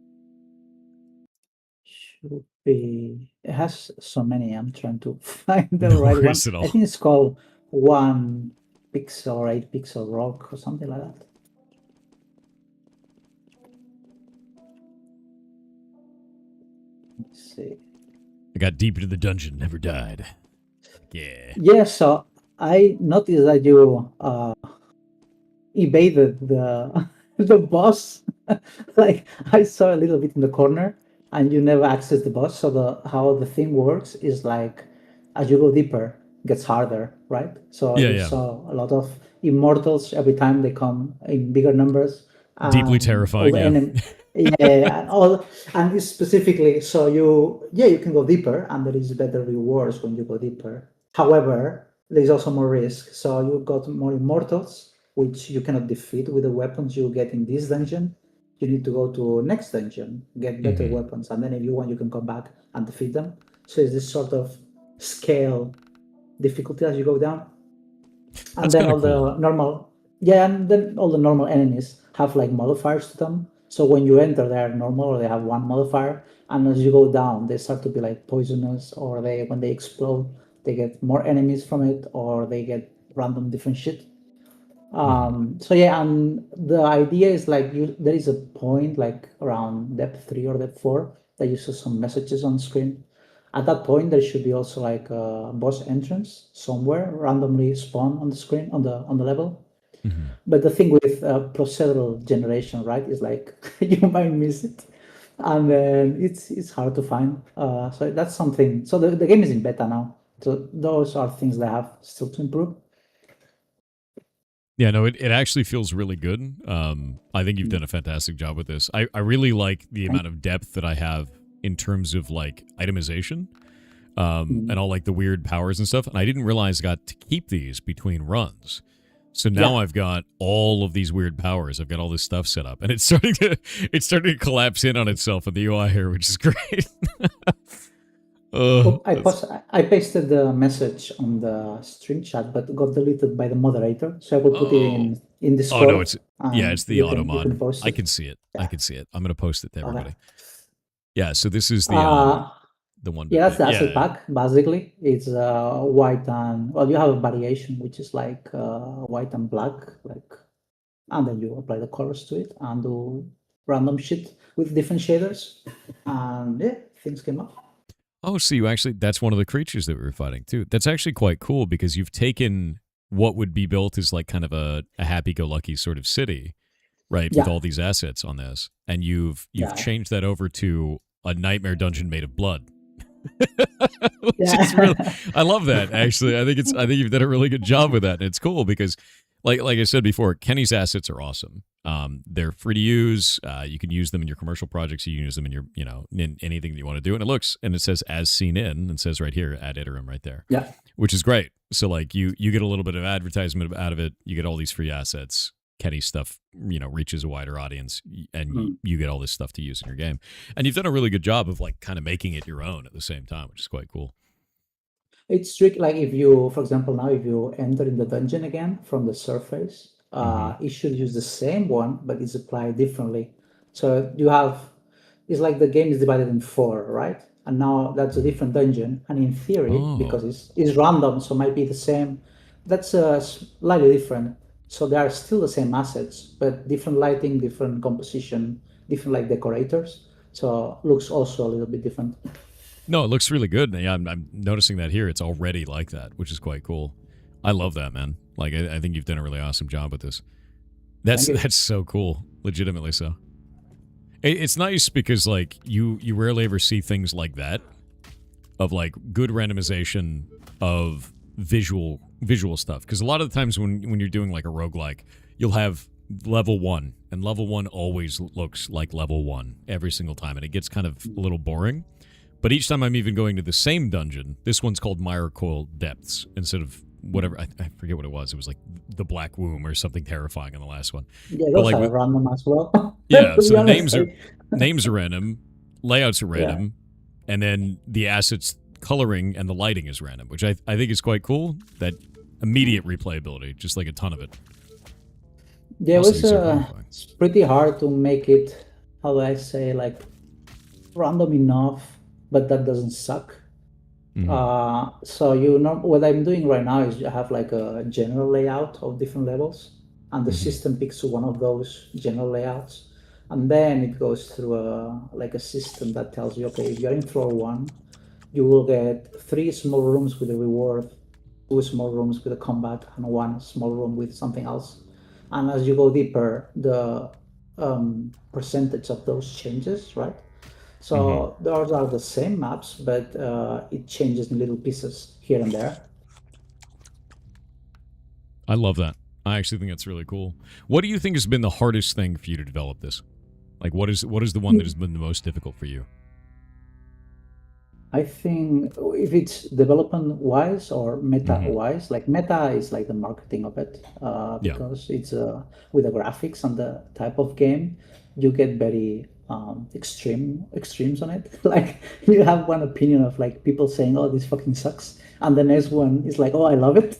S5: Should be. It has so many. I'm trying to find the right one. I think it's called 1 pixel or 8 pixel rock or something like that. Let's see.
S1: I got deep into the dungeon, never died. Yeah.
S5: Yeah. So I noticed that you evaded the boss. Like I saw a little bit in the corner, and you never access the boss. So how the thing works is like as you go deeper, it gets harder, right? So you saw a lot of immortals every time they come in bigger numbers.
S1: Deeply terrifying.
S5: And it's specifically so you can go deeper, and there is better rewards when you go deeper. However, there is also more risk. So you got more immortals, which you cannot defeat with the weapons you get in this dungeon. you need to go to next dungeon, get better
S1: Mhm.
S5: weapons, and then if you want, you can come back and defeat them. So it's this sort of scale difficulty as you go down. And
S1: That's
S5: then
S1: kind of
S5: all
S1: cool.
S5: the normal, yeah, and then all the normal enemies have like modifiers to them. So when you enter, they are normal or they have one modifier, and as you go down, they start to be like poisonous, or they when they explode, they get more enemies from it, or they get random different shit. So yeah, and the idea is like there is a point like around depth 3 or depth 4 that you saw some messages on screen. At that point, there should be also like a boss entrance somewhere randomly spawn on the screen on the level.
S1: Mhm.
S5: But the thing with procedural generation, right, is like you might miss it, and then it's hard to find. So that's something. So the game is in beta now. So those are things that have still to improve.
S1: Yeah, no, it actually feels really good. I think you've done a fantastic job with this. I really like the amount of depth that I have in terms of like itemization, and all like the weird powers and stuff. And I didn't realize I got to keep these between runs. So now
S5: Yeah.
S1: I've got all of these weird powers. I've got all this stuff set up, and it's starting to collapse in on itself in the UI here, which is great.
S5: Oh,
S1: That's-
S5: I pasted the message on the stream chat, but it got deleted by the moderator. So I will put it
S1: oh,
S5: in
S1: oh no,
S5: Discord,
S1: it's
S5: and
S1: the
S5: you
S1: automod.
S5: can post
S1: I
S5: it.
S1: can see it. I
S5: Yeah.
S1: can see it. I'm gonna post it to
S5: Okay.
S1: everybody. Yeah, so this is
S5: Uh,
S1: the one bit
S5: yeah, that's
S1: thing.
S5: the asset
S1: Yeah.
S5: pack. Basically, it's white and well, you have a variation which is like white and black, like, and then you apply the colors to it and do random shit with different shaders, and yeah, things came up.
S1: Oh, so you actually that's one of the creatures that we were fighting too. That's actually quite cool because you've taken what would be built as like kind of a happy-go-lucky sort of city, right, with
S5: Yeah,
S1: all these assets on this, and you've
S5: yeah,
S1: changed that over to a nightmare dungeon made of blood. Which is really
S5: yeah.
S1: I love that actually. I think you've done a really good job with that. And it's cool because like I said before, Kenny's assets are awesome. They're free to use. You can use them in your commercial projects. You can use them in your, in anything that you want to do. And it says as seen in, and it says right here, ad iterum right there,
S5: Yeah.
S1: which is great. So like you get a little bit of advertisement out of it. You get all these free assets. Kenny's stuff, reaches a wider audience, and you get all this stuff to use in your game. And you've done a really good job of like kind of making it your own at the same time, which is quite cool.
S5: It's tricky. Like if you, for example, now if you enter in the dungeon again from the surface, it should use the same one, but it's applied differently. So you have, it's like the game is divided in four, right? And now that's a different dungeon. And in theory, because
S1: Oh,
S5: it's random, so it might be the same. That's slightly different. So they are still the same assets, but different lighting, different composition, different like decorators. So looks also a little bit different.
S1: no, it looks really good. Yeah, I'm noticing that here. It's already like that, which is quite cool. I love that, man. Like, I think you've done a really awesome job with this.
S5: Thank you.
S1: That's so cool. Legitimately so. It's nice because like you rarely ever see things like that of like good randomization of visual stuff. Because a lot of the times when you're doing like a roguelike, you'll have level 1, and level 1 always looks like level 1 every single time, and it gets kind of a little boring. But each time I'm even going to the same dungeon, this one's called Mire-Coil Depths instead of whatever, I forget what it was. It was like the Black Womb or something terrifying in the last one.
S5: Yeah,
S1: But
S5: those
S1: like
S5: are
S1: with,
S5: random as well.
S1: yeah,
S5: To
S1: so
S5: be
S1: the
S5: honest,
S1: names are random, layouts are
S5: yeah,
S1: random, and then the assets coloring and the lighting is random, which I think is quite cool. That immediate replayability, just like a ton of it.
S5: yeah, it
S1: Also,
S5: was
S1: these are horrifying.
S5: it's pretty hard to make it. How do I say, like, random enough, but that doesn't suck. So you know what I'm doing right now is I have like a general layout of different levels, and the system picks one of those general layouts, and then it goes through a system that tells you, okay, if you're in floor 1, you will get 3 small rooms with a reward, 2 small rooms with a combat, and 1 small room with something else. And as you go deeper, the percentage of those changes, right? So those are the same maps, but it changes in little pieces here and there.
S1: I love that. I actually think that's really cool. What do you think has been the hardest thing for you to develop this? Like, what is the one that has been the most difficult for you?
S5: I think if it's development wise or meta
S1: Hmm.
S5: wise, like meta is like the marketing of it,
S1: Yeah.
S5: because it's with the graphics and the type of game, you get very extremes on it. Like you have one opinion of like people saying, "Oh, this fucking sucks," and the next one is like, "Oh, I love it."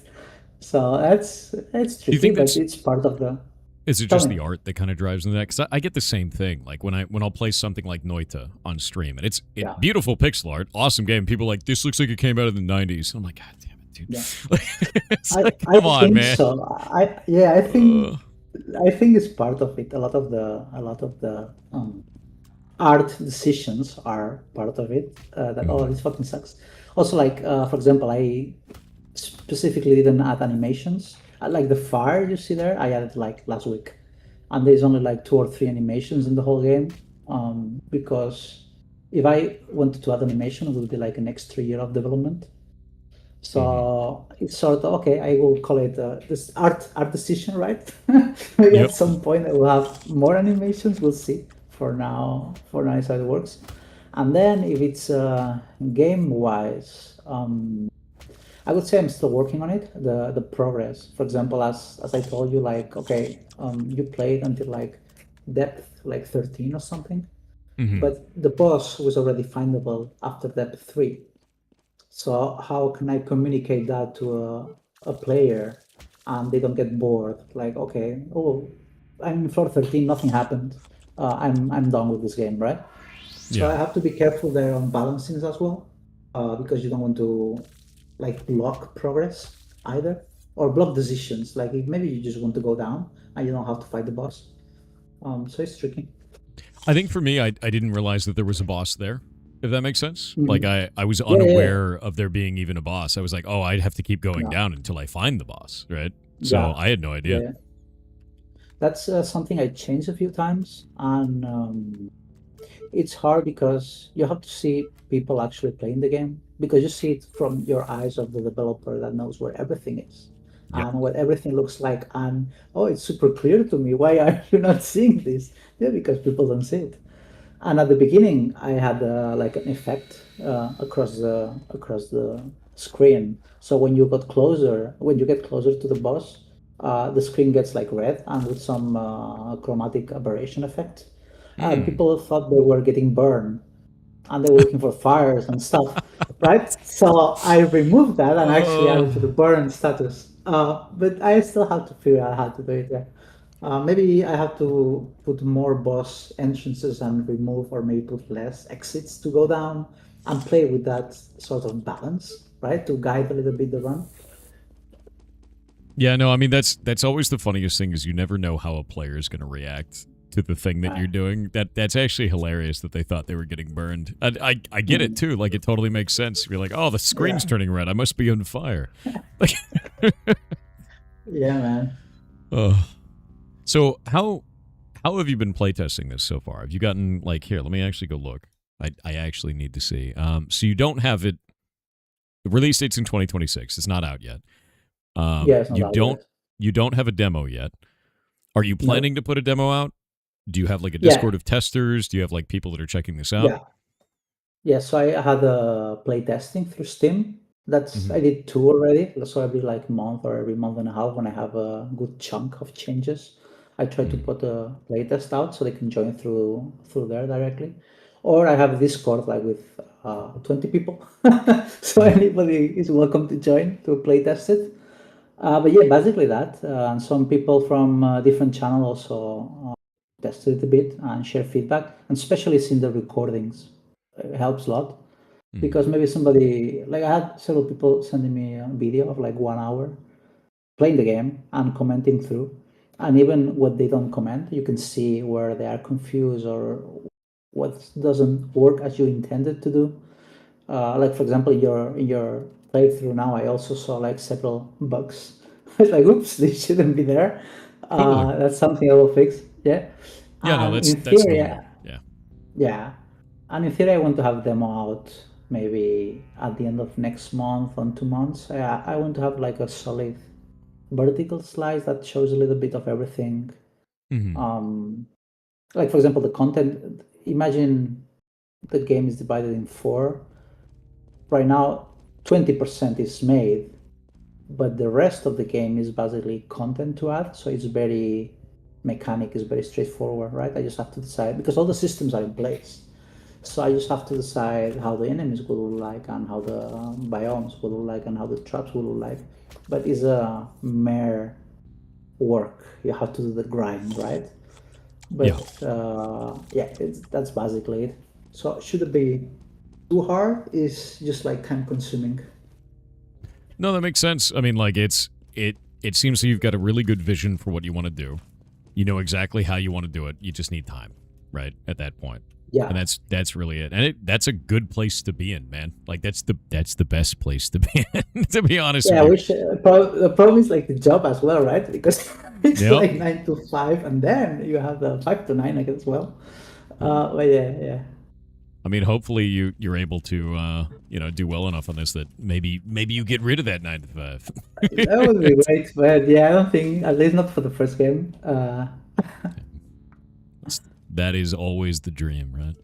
S5: So that's
S1: Do you
S5: tricky,
S1: think
S5: but
S1: that's
S5: it's part of the.
S1: is it
S5: Tell
S1: just
S5: me.
S1: the art that kind of drives into that? Because I get the same thing. Like when I'll play something like Noita on stream, and it's
S5: Yeah,
S1: beautiful pixel art, awesome game. People are like, this looks like it came out of the '90s. I'm like, God damn it, dude!
S5: yeah.
S1: It's
S5: I
S1: like,
S5: I
S1: come on,
S5: think
S1: man.
S5: so. I think
S1: Uh,
S5: I think it's part of it. A lot of the art decisions are part of it. That oh,
S1: mhm.
S5: this fucking sucks. Also, like for example, I specifically didn't add animations. Like the fire you see there, I added like last week, and there's only like two or three animations in the whole game. Because if I wanted to add animation, it would be like an extra year of development.
S1: Mhm.
S5: So it's sort of okay. I will call it this art decision, right? Maybe at
S1: Yep.
S5: some point I will have more animations. We'll see. For now, is how it works. And then if it's game wise, I would say I'm still working on it. The progress, for example, as I told you, like okay, you played until like depth like 13 or something,
S1: Hmm.
S5: but the boss was already findable after depth 3. So how can I communicate that to a player and they don't get bored? Like, okay, oh, I'm in floor 13, nothing happened. I'm done with this game, right? So
S1: Yeah.
S5: I have to be careful there on balancings as well, because you don't want to like block progress either or block decisions. Like if maybe you just want to go down and you don't have to fight the boss. So it's tricky.
S1: I think for me, I didn't realize that there was a boss there. If that makes sense. Like
S5: Mhm.
S1: I was
S5: Yeah, yeah, yeah,
S1: unaware of there being even a boss. I was like, oh, I'd have to keep going
S5: yeah,
S1: down until I find the boss, right? So
S5: yeah,
S1: I had no
S5: yeah,
S1: idea.
S5: yeah. That's something I changed a few times, and it's hard because you have to see people actually playing the game because you see it from your eyes of the developer that knows where everything is
S1: Yep.
S5: and what everything looks like. And oh, it's super clear to me. Why are you not seeing this? Yeah, because people don't see it. And at the beginning, I had like an effect across the screen. So when you get closer to the boss, the screen gets like red and with some chromatic aberration effect.
S1: Mm.
S5: People thought they were getting burned and they were looking for fires and stuff, right? So I removed that and actually added to the
S1: Oh.
S5: burn status. But I still have to figure out how to do it. Yeah. Maybe I have to put more boss entrances and remove, or maybe put less exits to go down and play with that sort of balance, right? To guide a little bit the run.
S1: Yeah, no, I mean that's always the funniest thing is you never know how a player is going to react to the thing that
S5: Right.
S1: you're doing. That's actually hilarious that they thought they were getting burned. I get it
S5: Mhm.
S1: too. Like it totally makes sense. You're like, oh, the screen's
S5: Yeah.
S1: turning red. I must be on fire. Like,
S5: Yeah, man.
S1: oh. So how have you been playtesting this so far? Have you gotten like here? Let me actually go look. I actually need to see. So you don't have it. The release date's in 2026. It's not out yet.
S5: Yeah, it's not
S1: You
S5: out
S1: don't
S5: yet.
S1: have a demo yet. Are you
S5: No.
S1: planning to put a demo out? Do you have like a
S5: Yeah.
S1: Discord of testers? Do you have like people that are checking this out?
S5: Yeah. Yeah, so I had a play testing through Steam. That's
S1: Hmm.
S5: I did two already. So every like month or every month and a half when I have a good chunk of changes, I try to
S1: Hmm.
S5: put a play test out so they can join through there directly. Or I have a Discord like with 20 people. So
S1: Yep.
S5: anybody is welcome to join to play test it. But yeah, basically that. And some people from different channels also tested it a bit and share feedback, and especially seeing the recordings. It helps a lot
S1: Hmm.
S5: because maybe somebody, like I had several people sending me a video of like 1 hour playing the game and commenting through. And even what they don't comment, you can see where they are confused or what doesn't work as you intended to do. Like for example, in your playthrough now, I also saw like several bugs. It's like, oops, this shouldn't be there.
S1: Totally.
S5: That's something I will fix. Yeah,
S1: Yeah, no,
S5: and in
S1: that's
S5: theory,
S1: normal. Yeah.
S5: yeah, and in theory, I want to have demo out maybe at the end of next month on 2 months. I want to have like a solid vertical slice that shows a little bit of everything.
S1: Hmm.
S5: Um, like for example, the content. Imagine the game is divided in four. right now 20% is made, but the rest of the game is basically content to add. So it's very mechanic, is very straightforward, right? I just have to decide because all the systems are in place. So I just have to decide how the enemies will look like and how the biomes will look like and how the traps will look like. But it's a mere work. You have to do the grind, right? But that's basically it. So should it be too hard? Is just like time consuming.
S1: No, that makes sense. I mean, like it seems that you've got a really good vision for what you want to do. You know exactly how you want to do it. You just need time, right? At that point.
S5: Yeah.
S1: And that's really it. And that's a good place to be in, man. Like that's the best place to be in, to be honest
S5: Yeah,
S1: with you.
S5: the problem is like the job as well, right? Because it's like 9 to 5, and then you have the 5 to 9, I guess, as well. But yeah.
S1: I mean, hopefully you're able to do well enough on this that maybe you get rid of that 9 to 5.
S5: That would be great, but yeah, I don't think, at least not for the first game.
S1: That is always the dream, right?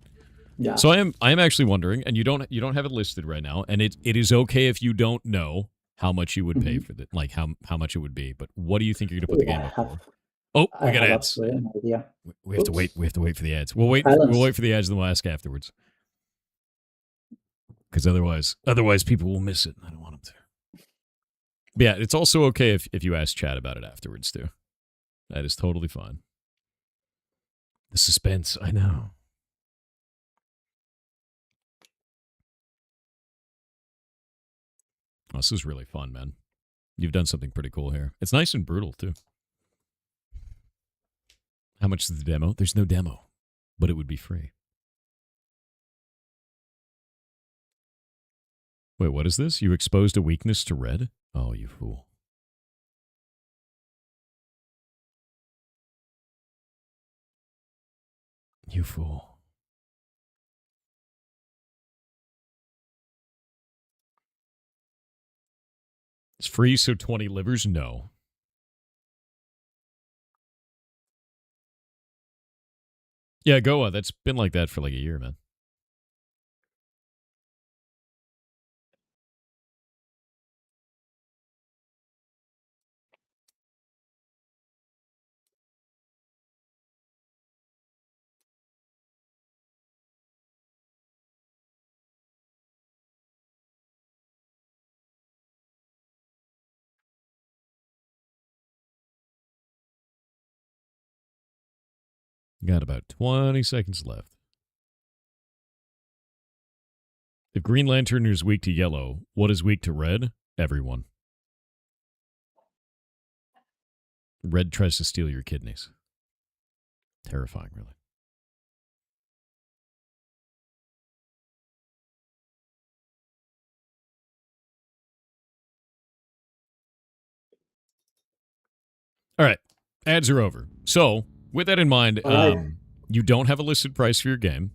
S5: Yeah.
S1: So I am actually wondering, and you don't have it listed right now, and it is okay if you don't know how much you would pay for it, like how much it would be. But what do you think you're gonna put the game up for? Oh, we got ads. We have to wait. We have to wait for the ads. We'll wait for the ads, and we'll ask afterwards. Because otherwise people will miss it. I don't want them to. But yeah, it's also okay if you ask chat about it afterwards too. That is totally fine. The suspense, I know. Oh, this is really fun, man. You've done something pretty cool here. It's nice and brutal too. How much is the demo? There's no demo, but it would be free. Wait, what is this? You exposed a weakness to red? Oh, you fool. You fool. It's free, so 20 livers? No. Yeah, Goa, that's been like that for like a year, man. Got about 20 seconds left. If Green Lantern is weak to yellow, what is weak to red? Everyone. Red tries to steal your kidneys. Terrifying, really. All right. Ads are over. So, with that in mind, you don't have a listed price for your game.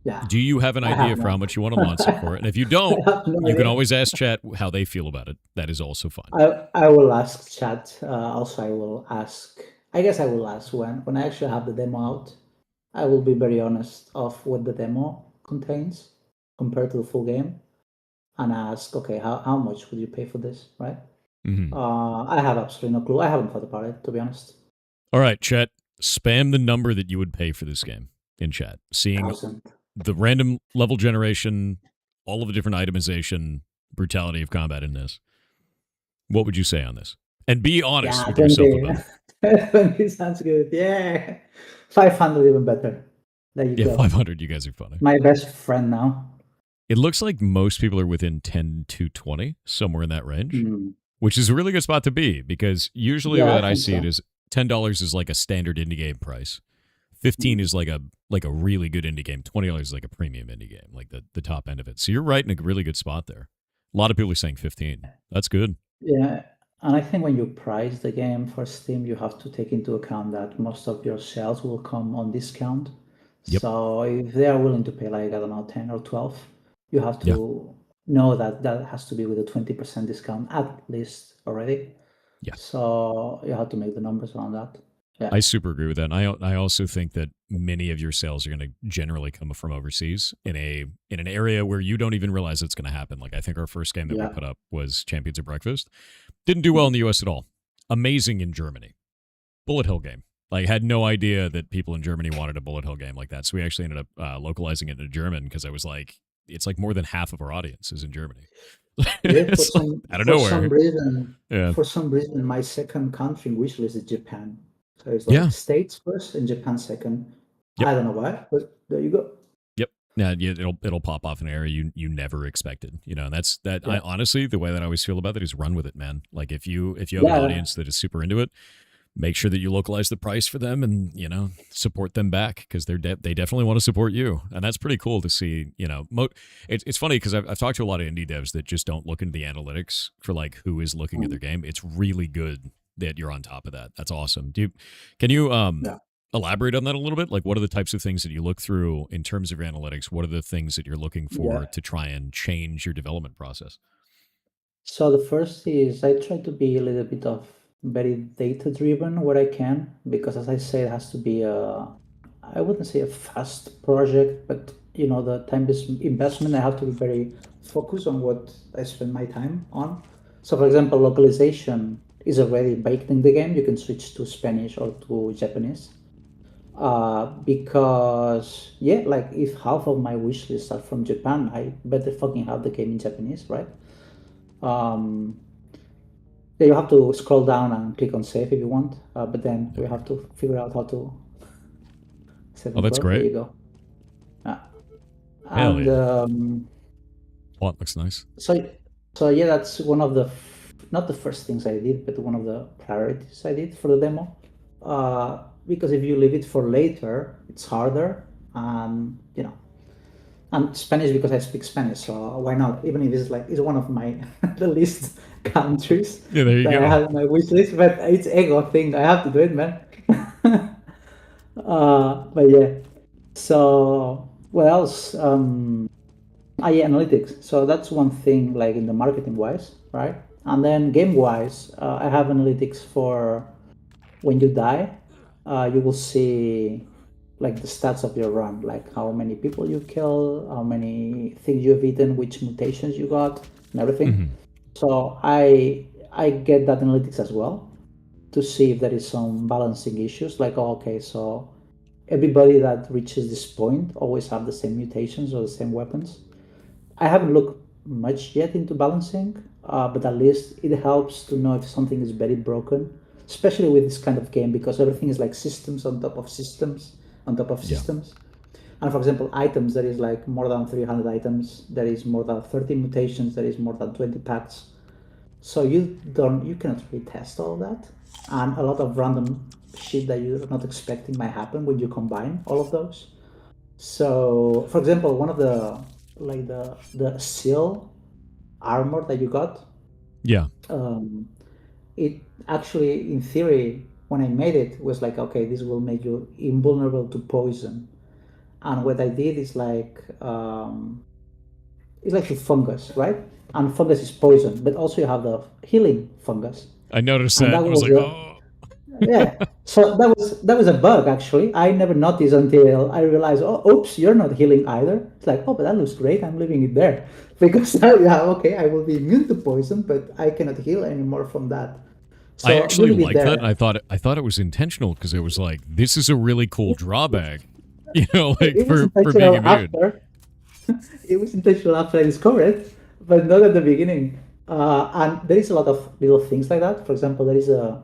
S5: Yeah.
S1: Do you have an idea for how much you want to launch it for? And if you don't, you can always ask chat how they feel about it. That is also fine.
S5: I will ask chat. Also, I will ask when I actually have the demo out. I will be very honest of what the demo contains compared to the full game, and ask, okay, how much would you pay for this, right?
S1: Mm-hmm.
S5: I have absolutely no clue. I haven't thought about it, to be honest.
S1: All right, chat. Spam the number that you would pay for this game in chat. Seeing
S5: 1,000.
S1: the random level generation, all of the different itemization, brutality of combat in this. What would you say on this? And be honest with yourself about it.
S5: It sounds good. Yeah. 500 even better. There you go.
S1: 500. You guys are funny.
S5: My best friend now.
S1: It looks like most people are within 10 to 20, somewhere in that range, which is a really good spot to be because usually what I see it is $10 is like a standard indie game price. 15 is like a really good indie game. $20 is like a premium indie game, like the top end of it. So you're right in a really good spot there. A lot of people are saying 15. That's good.
S5: Yeah, and I think when you price the game for Steam, you have to take into account that most of your sales will come on discount.
S1: Yep.
S5: So if they are willing to pay like, I don't know, 10 or 12, you have to know that that has to be with a 20% discount at least already.
S1: Yeah.
S5: So you have to make the numbers around that. Yeah.
S1: I super agree with that. And I also think that many of your sales are going to generally come from overseas in an area where you don't even realize it's going to happen. Like I think our first game that we
S5: Yeah.
S1: put up was Champions of Breakfast. Didn't do well in the US at all. Amazing in Germany. Bullet Hell game. Like had no idea that people in Germany wanted a bullet hell game like that. So we actually ended up localizing it into German because I was like, it's like more than half of our audience is in Germany.
S5: Yeah,
S1: It's like, out of nowhere. Yeah.
S5: For some reason, my second country wish list is Japan. So it's like
S1: Yeah.
S5: States first and Japan second.
S1: Yep.
S5: I don't know why, but there you go.
S1: Yep. Yeah, it'll pop off in an area you never expected. You know, and that's that.
S5: Yeah.
S1: I honestly, the way that I always feel about it is run with it, man. Like if you have
S5: Yeah.
S1: an audience that is super into it, make sure that you localize the price for them and, you know, support them back because they definitely want to support you. And that's pretty cool to see, you know, it's funny because I've talked to a lot of indie devs that just don't look into the analytics for like who is looking at their game. It's really good that you're on top of that. That's awesome. Can you elaborate on that a little bit? Like what are the types of things that you look through in terms of your analytics? What are the things that you're looking for to try and change your development process?
S5: So the first is I try to be a little bit of very data driven where I can, because as I say, it has to be I wouldn't say a fast project, but you know, the time is investment. I have to be very focused on what I spend my time on. So for example, localization is already baked in the game. You can switch to Spanish or to Japanese. Because like if half of my wish list are from Japan, I better fucking have the game in Japanese, right? Yeah, you have to scroll down and click on save if you want, but then we have to figure out how to save.
S1: Oh, that's
S5: There
S1: great.
S5: you go.
S1: Hell
S5: And
S1: yeah. Plot looks nice.
S5: so yeah, that's one of the not the first things I did, but one of the priorities I did for the demo. Because if you leave it for later, it's harder, and you know. And Spanish because I speak Spanish, so why not? Even if it's one of my the least countries
S1: Yeah, there you
S5: that I
S1: go.
S5: have in my wish list, but it's ego thing. I have to do it, man. But yeah. So what else? Yeah, analytics. So that's one thing, like in the marketing wise, right? And then game wise, I have analytics for when you die. You will see like the stats of your run, like how many people you kill, how many things you've eaten, which mutations you got, and everything. So I get that analytics as well to see if there is some balancing issues. Like, okay, so everybody that reaches this point always have the same mutations or the same weapons. I haven't looked much yet into balancing, but at least it helps to know if something is very broken, especially with this kind of game, because everything is like systems on top of systems on top of systems. And for example, items, there is like more than 300 items, there is more than 30 mutations, there is more than 20 packs. So you cannot really test all of that. And a lot of random shit that you're not expecting might happen when you combine all of those. So for example, one of the like the seal armor that you got, it actually, in theory, when I made it, was like, okay, this will make you invulnerable to poison. And what I did is like it's like a fungus, right? And fungus is poison, but also you have the healing fungus.
S1: I noticed
S5: And
S1: that. I was like, oh.
S5: Yeah. So that was a bug actually. I never noticed until I realized, oh, oops, you're not healing either. It's like, oh, but that looks great. I'm leaving it there because now, yeah, okay, I will be immune to poison, but I cannot heal anymore from that. So
S1: I actually
S5: leave it
S1: like
S5: there.
S1: that. I thought it was intentional because it was like, this is a really cool drawback, you know, like
S5: It was
S1: for being
S5: intentional
S1: immune.
S5: after. It was intentional after I discovered it, but not at the beginning. And there is a lot of little things like that. For example, there is a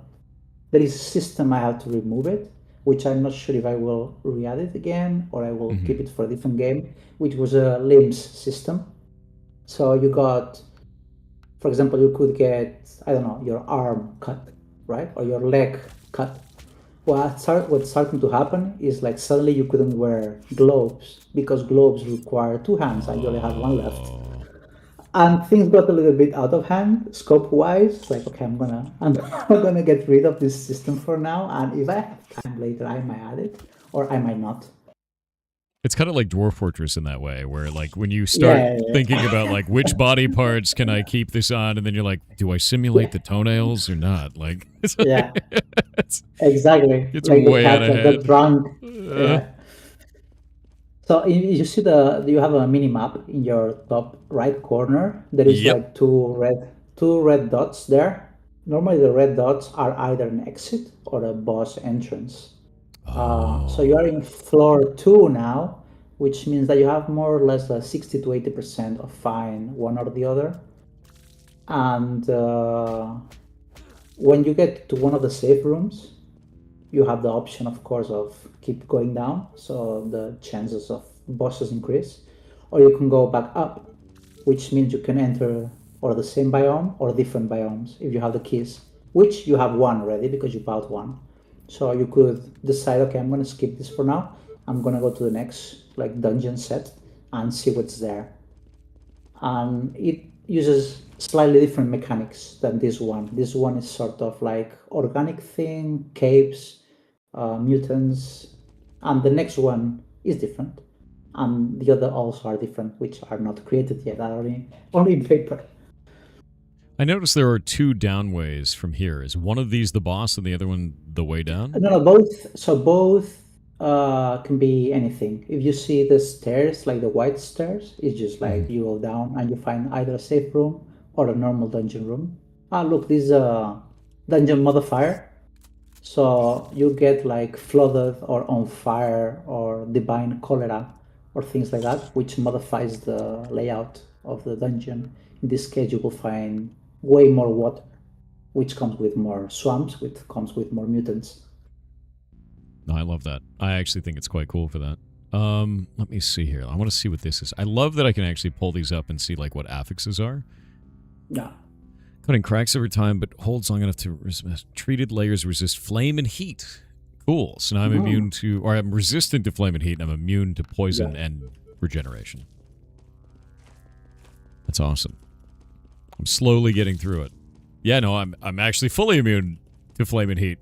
S5: system I have to remove it, which I'm not sure if I will re-add it again or I will keep it for a different game, which was a limbs system. So you got, for example, you could get, I don't know, your arm cut, right? Or your leg cut. What's starting to happen is like suddenly you couldn't wear gloves because gloves require two hands and you only have one left. And things got a little bit out of hand scope wise. Like, okay, I'm gonna get rid of this system for now, and if I have time later I might add it or I might not.
S1: It's kind of like Dwarf Fortress in that way, where like when you start thinking about like which body parts can I keep this on, and then you're like, do I simulate the toenails or not? Like,
S5: Exactly.
S1: It's
S5: like
S1: way
S5: the
S1: out
S5: cat
S1: of
S5: that got
S1: hand.
S5: drunk. Yeah. So you see you have a mini map in your top right corner. There is
S1: Yep.
S5: like two red dots there. Normally the red dots are either an exit or a boss entrance. So you are
S1: Oh.
S5: in floor 2 now, which means that you have more or less 60 to 80% of fine one or the other. And when you get to one of the safe rooms, you have the option, of course, of keep going down, so the chances of bosses increase, or you can go back up, which means you can enter or the same biome or different biomes if you have the keys, which you have one already because you bought one. So you could decide, okay, I'm going to skip this for now. I'm going to go to the next like dungeon set and see what's there. It uses slightly different mechanics than this one. This one is sort of like organic thing, caves, mutants, and the next one is different. And the other also are different, which are not created yet, are only in paper.
S1: I noticed there are two downways from here. Is one of these the boss and the other one the way down?
S5: No, both. So both can be anything. If you see the stairs, like the white stairs, it's just like you go down and you find either a safe room or a normal dungeon room. Ah, look, this is a dungeon modifier. So you get like flooded or on fire or divine cholera or things like that, which modifies the layout of the dungeon. In this case, you will find way more water, which comes with more swamps, which comes with more mutants.
S1: No, I love that. I actually think it's quite cool for that. Let me see here. I want to see what this is. I love that I can actually pull these up and see like what affixes are.
S5: Yeah.
S1: Cutting cracks over time, but holds long enough to treated layers resist flame and heat. Cool. So now I'm immune to, or I'm resistant to flame and heat, and I'm immune to poison and regeneration. That's awesome. I'm slowly getting through it. Yeah, no, I'm actually fully immune to flame and heat.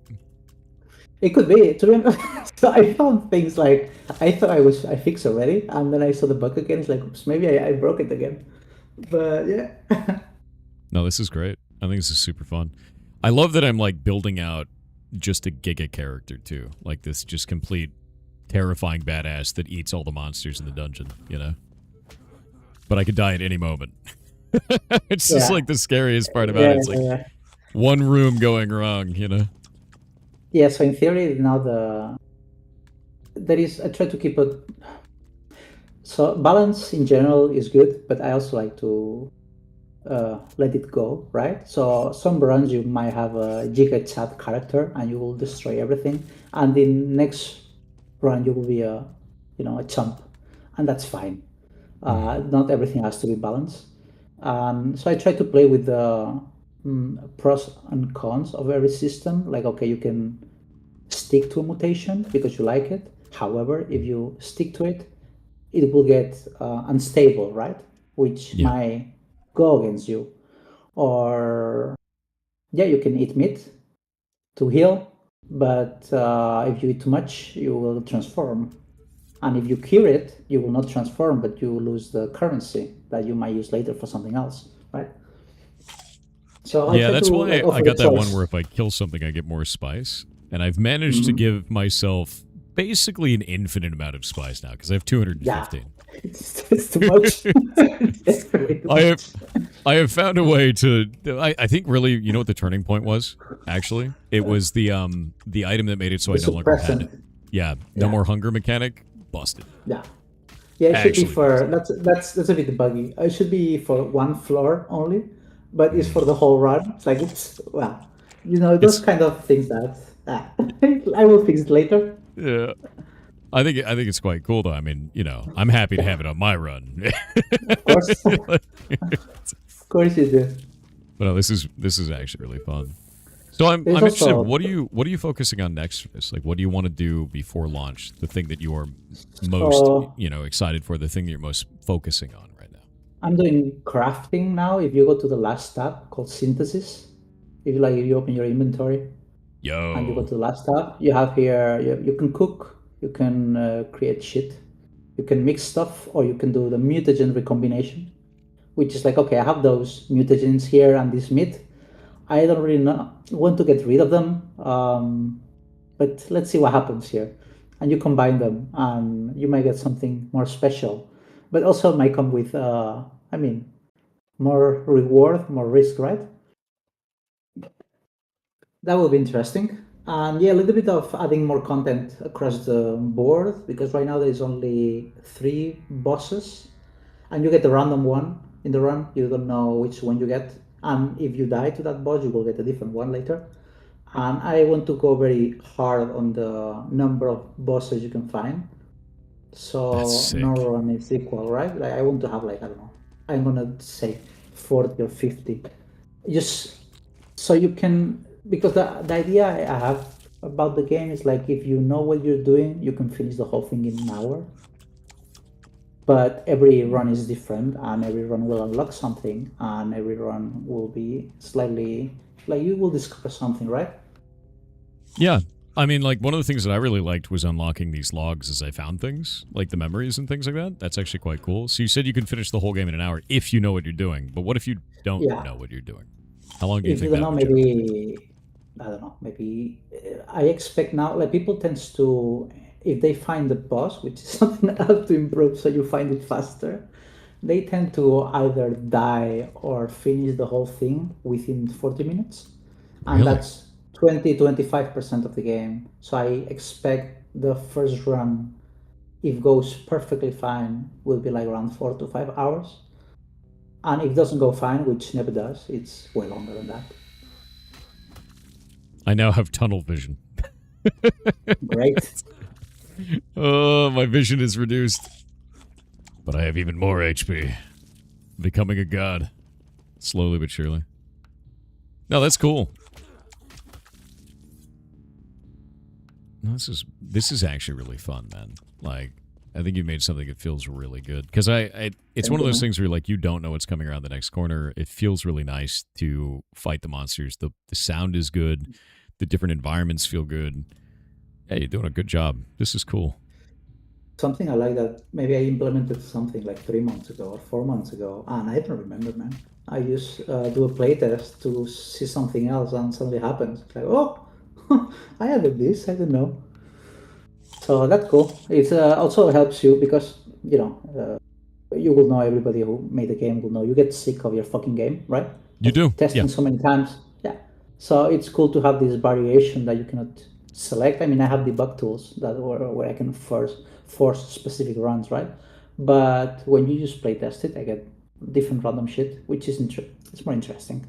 S5: It could be. To be honest, so I found things like I thought I fixed already, and then I saw the bug again. It's like, oops, maybe I broke it again. But yeah.
S1: No, this is great. I think this is super fun. I love that I'm like building out just a giga character too. Like this just complete terrifying badass that eats all the monsters in the dungeon, you know? But I could die at any moment. It's just like the scariest part about it. It's like one room going wrong, you know?
S5: Yeah, so in theory now I try to keep it, so balance in general is good, but I also like to let it go, right? So some runs you might have a giga chat character and you will destroy everything, and in next run you will be a chump, and that's fine. Not everything has to be balanced. So I try to play with the pros and cons of every system. Like, okay, you can stick to a mutation because you like it. However, if you stick to it, it will get unstable, right? Which might go against you. Or, yeah, you can eat meat to heal, but if you eat too much, you will transform. And if you cure it, you will not transform, but you will lose the currency that you might use later for something else, right? So
S1: yeah, that's why I got that one where if I kill something, I get more spice. And I've managed to give myself basically an infinite amount of spice now because I have 215.
S5: Yeah, it's too much.
S1: I have found a way to. I think really, you know what the turning point was? Actually, it was the item that made it so I no longer had. No more hunger mechanic. Busted.
S5: Yeah, it should be for that's a bit buggy. It should be for one floor only, but it's for the whole run. It's like those kind of things that I will fix it later.
S1: Yeah. I think it's quite cool though. I mean, I'm happy to have it on my run.
S5: Of course. Of course you do.
S1: But no, this is actually really fun. So I'm interested. What are you focusing on next for this? Like, what do you want to do before launch? The thing that you are most excited for. The thing that you're most focusing on right now.
S5: I'm doing crafting now. If you go to the last tab called synthesis, if you open your inventory, and you go to the last tab, you have here you can cook, you can create shit, you can mix stuff, or you can do the mutagen recombination, which is like, okay, I have those mutagens here and this meat. I don't really want to get rid of them, but let's see what happens here. and you combine them, and you might get something more special. But also might come with, I mean, more reward, more risk, right? That will be interesting. And yeah, a little bit of adding more content across the board because right now there's only 3 bosses, and you get a random one in the run. You don't know which one you get, and if you die to that boss, you will get a different one later. And I want to go very hard on the number of bosses you can find,
S1: That's
S5: so no
S1: sick.
S5: run is equal, right? Like I want to have like I don't know, I'm gonna say 40 or 50, just so you can, because the idea I have about the game is like if you know what you're doing, you can finish the whole thing in an hour. But every run is different, and every run will unlock something, and every run will be slightly like you will discover something, right?
S1: Yeah. I mean, like, one of the things that I really liked was unlocking these logs as I found things, like the memories and things like that. That's actually quite cool. So you said you can finish the whole game in an hour if you know what you're doing. But what if you don't
S5: Yeah.
S1: know what you're doing? How long do you
S5: If you
S1: think
S5: don't
S1: that
S5: know,
S1: would generally take?
S5: maybe I don't know. Maybe I expect now, like people tends to, if they find the boss, which is something I have to improve, so you find it faster. They tend to either die or finish the whole thing within 40 minutes, and
S1: Really?
S5: that's 20-25% of the game. So I expect the first run, if goes perfectly fine, will be like around 4 to 5 hours, and if it doesn't go fine, which never does, it's way longer than that.
S1: I now have tunnel vision.
S5: Great.
S1: Oh, my vision is reduced. But I have even more HP. Becoming a god. Slowly but surely. No, that's cool. No, this is actually really fun, man. Like, I think you made something that feels really good. Because it's
S5: Thank
S1: one of
S5: you,
S1: those
S5: man.
S1: things where like you don't know what's coming around the next corner. It feels really nice to fight the monsters. The sound is good. The different environments feel good. Hey, you're doing a good job. This is cool.
S5: Something I like that maybe I implemented something like 3 months ago or 4 months ago, and I don't remember, man. I just do a playtest to see something else, and something happens. It's like, oh, I added this. I don't know. So that's cool. It also helps you because you will know, everybody who made the game will know you get sick of your fucking game, right?
S1: You
S5: Of
S1: do? Yeah.
S5: testing so many times. Yeah. So it's cool to have this variation that you cannot select. I mean, I have debug tools that where I can force specific runs, right? But when you just play test it, I get different random shit, which is it's more interesting.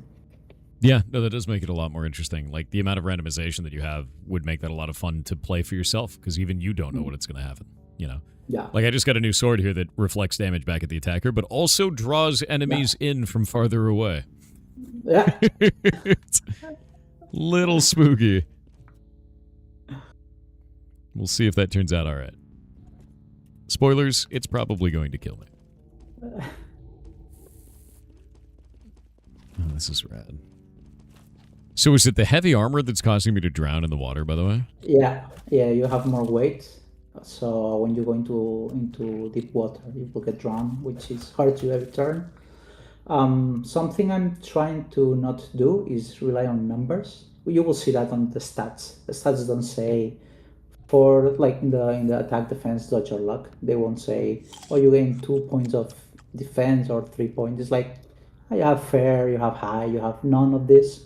S1: Yeah, no, that does make it a lot more interesting. Like, the amount of randomization that you have would make that a lot of fun to play for yourself, because even you don't know what it's going to happen, you know?
S5: Yeah.
S1: Like, I just got a new sword here that reflects damage back at the attacker, but also draws
S5: Yeah.
S1: enemies in from farther away.
S5: Yeah.
S1: It's little spooky. We'll see if that turns out all right. Spoilers, it's probably going to kill me. Oh, this is rad. So is it the heavy armor that's causing me to drown in the water, by the way?
S5: Yeah. Yeah. You have more weight. So when you go into deep water, you will get drowned, which is hard to every turn. Something I'm trying to not do is rely on numbers. You will see that on the stats. The stats don't say for like in the attack, defense, dodge or luck. They won't say, oh, you gain 2 points of defense or 3 points. It's like you have fair, you have high, you have none of this.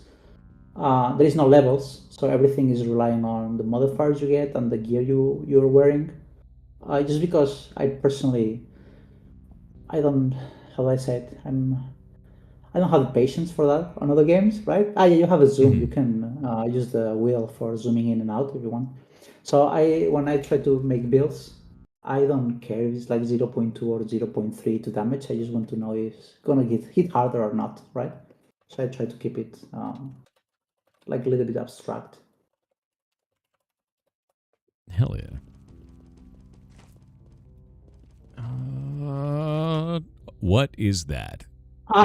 S5: There is no levels, so everything is relying on the modifiers you get and the gear you're wearing. Just because I personally, I don't, how do I say it? I don't have the patience for that on other games, right? Yeah, you have a zoom. You can use the wheel for zooming in and out if you want. So when I try to make builds, I don't care if it's like 0.2 or 0.3 to damage. I just want to know if it's gonna get hit harder or not, right? So I try to keep it like a little bit abstract.
S1: Hell yeah. What is that?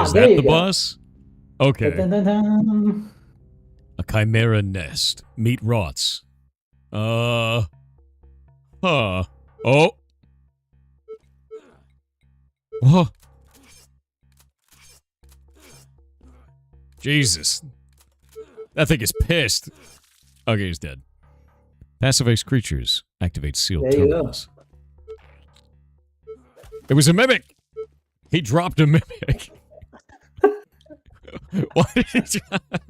S1: Is
S5: There
S1: that
S5: you
S1: the
S5: go.
S1: boss? Okay.
S5: Dun, dun, dun.
S1: A chimera nest. Meat rots. Huh. Oh. Oh. Jesus. That thing is pissed. Okay, he's dead. Pacifies creatures. Activate sealed
S5: There you go.
S1: terminals. It was a mimic. He dropped a mimic. What did you...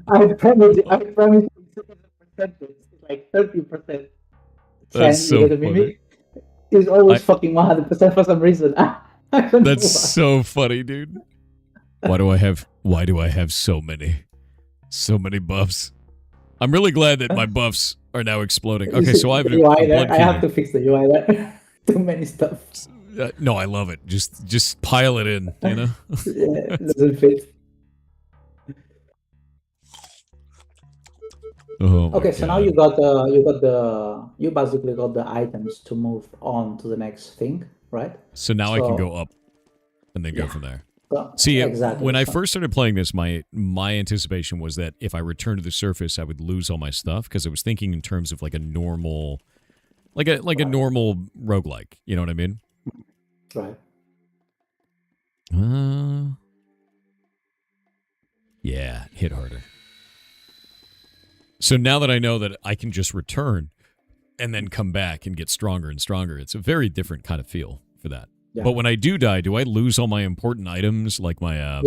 S5: I promise you, it's like 30%.
S1: That's so
S5: You get a
S1: funny.
S5: mimic? It's always fucking 100% for some reason. I don't know
S1: That's
S5: why.
S1: so funny, dude. Why do I have so many buffs? I'm really glad that my buffs are now exploding. Okay, so I have a
S5: UI there.
S1: blood
S5: I have
S1: feeder.
S5: to fix the UI there. Too many stuff.
S1: No, I love it. Just pile it in, you know?
S5: Yeah, it doesn't fit.
S1: Oh my
S5: Okay, so now
S1: God.
S5: you basically got the items to move on to the next thing, right?
S1: So now I can
S5: So-
S1: go up and then go
S5: Yeah.
S1: from there.
S5: So,
S1: See,
S5: exactly.
S1: when I
S5: So-
S1: first started playing this, my anticipation was that if I returned to the surface, I would lose all my stuff because I was thinking in terms of like a normal, like a normal roguelike. You know what I mean?
S5: right.
S1: Yeah, hit harder. So now that I know that I can just return and then come back and get stronger and stronger, it's a very different kind of feel for that.
S5: Yeah.
S1: But when I do die, do I lose all my important items like my
S5: Yeah,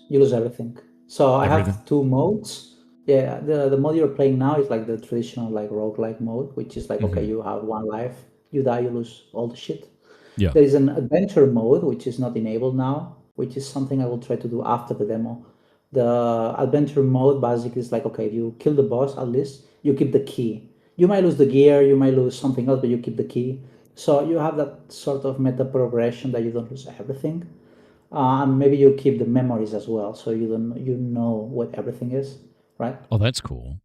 S5: you lose everything. So I
S1: Everything?
S5: have two modes. Yeah, the mode you're playing now is like the traditional like roguelike mode, which is like okay, you have one life, you die, you lose all the shit.
S1: Yeah.
S5: There is an adventure mode which is not enabled now, which is something I will try to do after the demo. The adventure mode basically is like okay, if you kill the boss at least, you keep the key. You might lose the gear, you might lose something else, but you keep the key. So you have that sort of meta progression that you don't lose everything. And maybe you keep the memories as well, so you know what everything is, right?
S1: Oh, that's cool.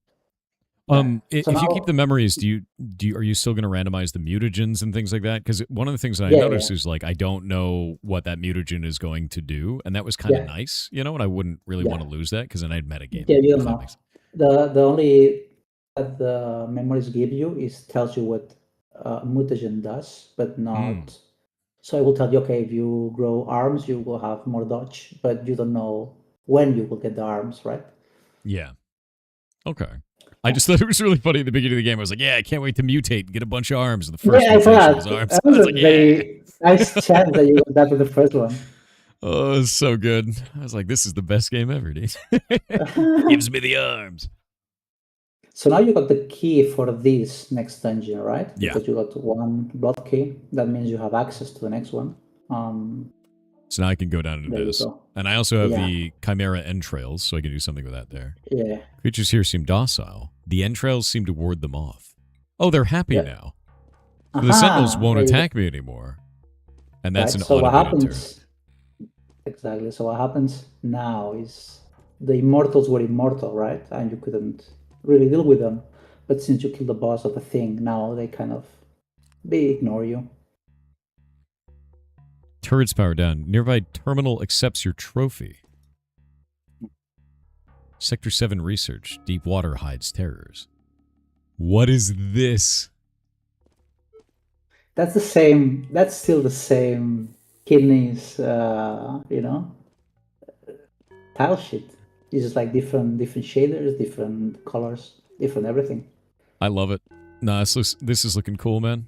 S5: Yeah.
S1: If
S5: So
S1: you
S5: now-
S1: keep the memories, are you still going to randomize the mutagens and things like that? Because one of the things that I
S5: Yeah,
S1: noticed
S5: yeah.
S1: is like I don't know what that mutagen is going to do, and that was kind of
S5: Yeah.
S1: nice, you know. And I wouldn't really
S5: Yeah.
S1: want to lose that because then I'd metagame.
S5: Yeah, you
S1: if
S5: don't
S1: that
S5: know.
S1: makes-
S5: The only that the memories give you is tells you what mutagen does, but not. So it will tell you, okay, if you grow arms, you will have more dodge, but you don't know when you will get the arms, right?
S1: Yeah. Okay. I just thought it was really funny at the beginning of the game. I was like, yeah, I can't wait to mutate and get a bunch of arms. And the first
S5: Yeah, I
S1: mutation
S5: thought
S1: was arms.
S5: that
S1: I
S5: was
S1: was
S5: a
S1: like,
S5: very nice chance that you got that with the first one.
S1: Oh, it's so good. I was like, this is the best game ever, dude. Gives me the arms.
S5: So now you got the key for this next dungeon, right?
S1: Yeah.
S5: Because you got one blood key. That means you have access to the next one.
S1: So now I can go down into
S5: There you
S1: this.
S5: go.
S1: And I also have
S5: Yeah.
S1: the Chimera entrails, so I can do something with that there.
S5: Yeah.
S1: Creatures here seem docile. The entrails seem to ward them off. Oh, they're happy
S5: Yeah.
S1: now. So the
S5: Aha,
S1: sentinels won't
S5: there you go.
S1: attack me anymore. And that's
S5: Right,
S1: an
S5: so what
S1: automated
S5: happens
S1: turn.
S5: exactly? So what happens now is the immortals were immortal, right? And you couldn't really deal with them. But since you killed the boss of the thing, now they ignore you.
S1: Turrets power down. Nearby terminal accepts your trophy. Sector 7 research. Deep water hides terrors. What is this?
S5: That's the same. That's still the same kidneys. Tile shit. It's just like different shaders, different colors, different everything.
S1: I love it. No, this is looking cool, man.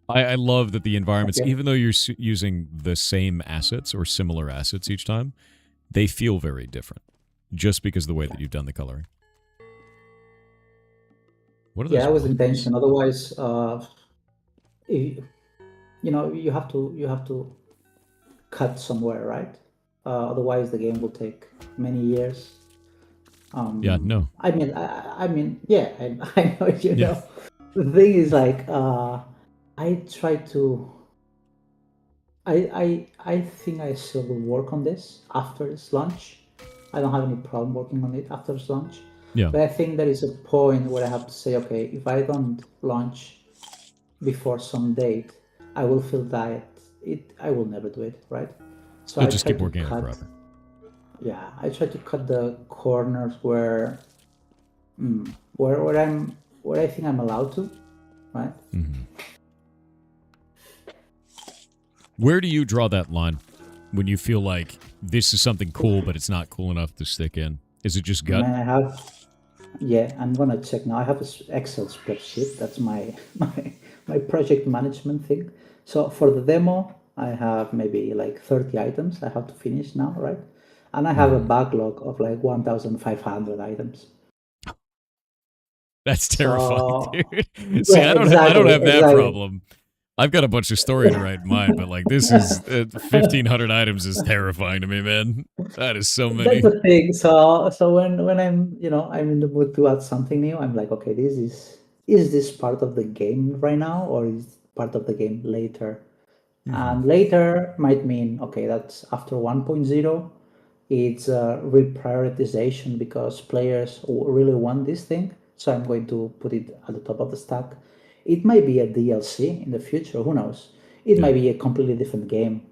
S1: I love that the environments,
S5: Okay.
S1: even though you're using the same assets or similar assets each time, they feel very different just because of the way that you've done the coloring. What are those?
S5: Yeah, it was
S1: buttons?
S5: intention. Otherwise, you have to cut somewhere, right? Otherwise, the game will take many years.
S1: Yeah, no.
S5: I mean, yeah, I know you
S1: Yeah.
S5: know. The thing is, like, I try to. I think I still will work on this after its launch. I don't have any problem working on it after its launch.
S1: Yeah.
S5: But I think there is a point where I have to say, okay, if I don't launch before some date, I will feel that I will never do it, right? So
S1: You'll
S5: I
S1: just
S5: try
S1: keep
S5: to
S1: working on it
S5: cut-
S1: forever.
S5: Yeah, I try to cut the corners where I think I'm allowed to, right?
S1: Mm-hmm. Where do you draw that line when you feel like this is something cool, but it's not cool enough to stick in? Is it just gut?
S5: Man, Yeah, I'm gonna check now. I have a Excel spreadsheet. That's my my project management thing. So for the demo, I have maybe like 30 items I have to finish now, right? And I have a
S1: Mhm.
S5: backlog of like 1,500 items.
S1: That's terrifying,
S5: So
S1: dude. See,
S5: yeah,
S1: I don't
S5: exactly,
S1: have that
S5: exactly.
S1: problem. I've got a bunch of story to write in mine, but like this is 1,500 items is terrifying to me, man. That is so
S5: That's
S1: many.
S5: the thing. So when I'm I'm in the mood to add something new, I'm like, okay, is this part of the game right now or is part of the game later?
S1: Mhm.
S5: And later might mean, okay, that's after 1.0. It's a reprioritization because players really want this thing. So I'm going to put it at the top of the stack. It might be a DLC in the future. Who knows? It
S1: Yeah.
S5: might be a completely different game.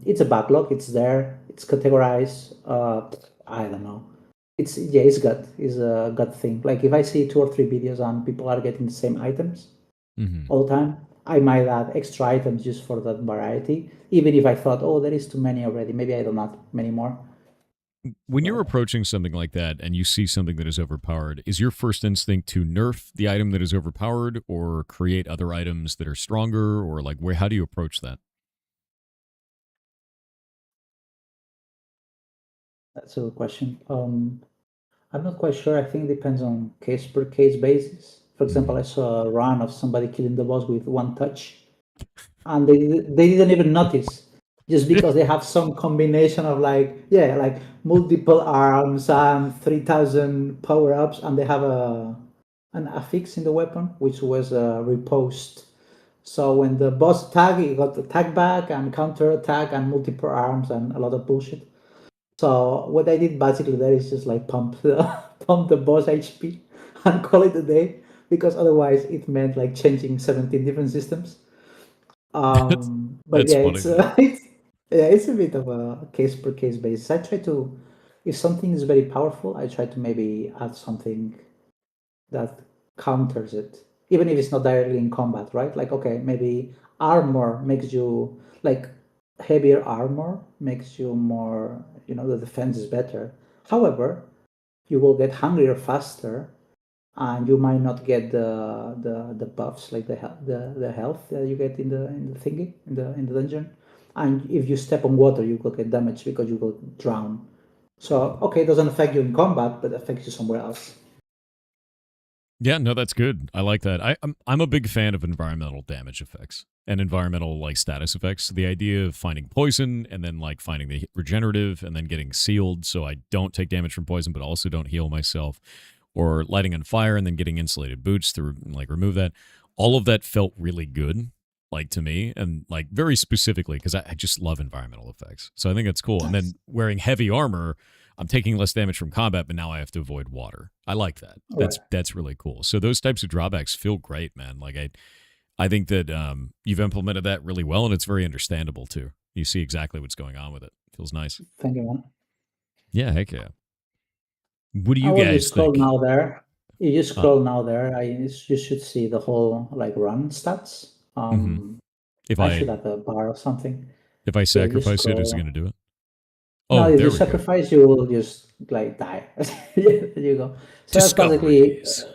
S5: It's a backlog. It's there. It's categorized. I don't know. It's a gut thing. Like if I see 2 or 3 videos and people are getting the same items,
S1: Mhm.
S5: all the time. I might add extra items just for that variety, even if I thought, oh, there is too many already. Maybe I don't add many more.
S1: When you're
S5: But
S1: approaching something like that and you see something that is overpowered, is your first instinct to nerf the item that is overpowered or create other items that are stronger or like where how do you approach that?
S5: that's a good question. I'm not quite sure. I think it depends on case per case basis. For example,
S1: Mhm.
S5: I saw a run of somebody killing the boss with one touch, and they didn't even notice, just because they have some combination of like multiple arms and 3,000 power ups, and they have an affix in the weapon, which was a riposte. So when the boss attack, you got attack back and counter attack and multiple arms and a lot of bullshit. So what I did basically there is just like pump the pump the boss HP and call it a day, because otherwise it meant like changing 17 different systems.
S1: That's
S5: But
S1: that's
S5: yeah,
S1: funny,
S5: it's
S1: man.
S5: it's a bit of a case per case basis. I try to, if something is very powerful, I try to maybe add something that counters it, even if it's not directly in combat, right? Like, okay, maybe armor makes you like heavier armor makes you more, the defense is better. However, you will get hungrier faster, and you might not get the buffs like the health that you get in the thingy in the dungeon. And if you step on water, you will get damage because you will drown. So okay, it doesn't affect you in combat, but affects you somewhere else.
S1: Yeah, no, that's good. I like that. I'm a big fan of environmental damage effects and environmental like status effects. The idea of finding poison and then like finding the regenerative and then getting sealed so I don't take damage from poison but also don't heal myself, or lighting on fire and then getting insulated boots to like remove that. All of that felt really good, like to me, and like very specifically because I just love environmental effects. So I think it's cool. And
S5: Nice.
S1: then wearing heavy armor, I'm taking less damage from combat, but now I have to avoid water. I like that.
S5: All right.
S1: That's really cool. So those types of drawbacks feel great, man. Like I think that you've implemented that really well, and it's very understandable too. You see exactly what's going on with it. Feels nice.
S5: Thank you, man.
S1: Yeah, heck yeah. What do
S5: I
S1: you
S5: will
S1: guys
S5: just scroll
S1: think?
S5: now there. You just
S1: Uh,
S5: scroll now there. You should see the whole like run stats.
S1: hmm If
S5: I
S1: I
S5: should have a bar or something.
S1: if I
S5: Yeah, just
S1: sacrifice it, is it going
S5: scroll.
S1: to do it?
S5: Now,
S1: Oh,
S5: if you
S1: there we go.
S5: sacrifice, you will just like die. Yeah, there you go. So that's basically,
S1: Discoveries.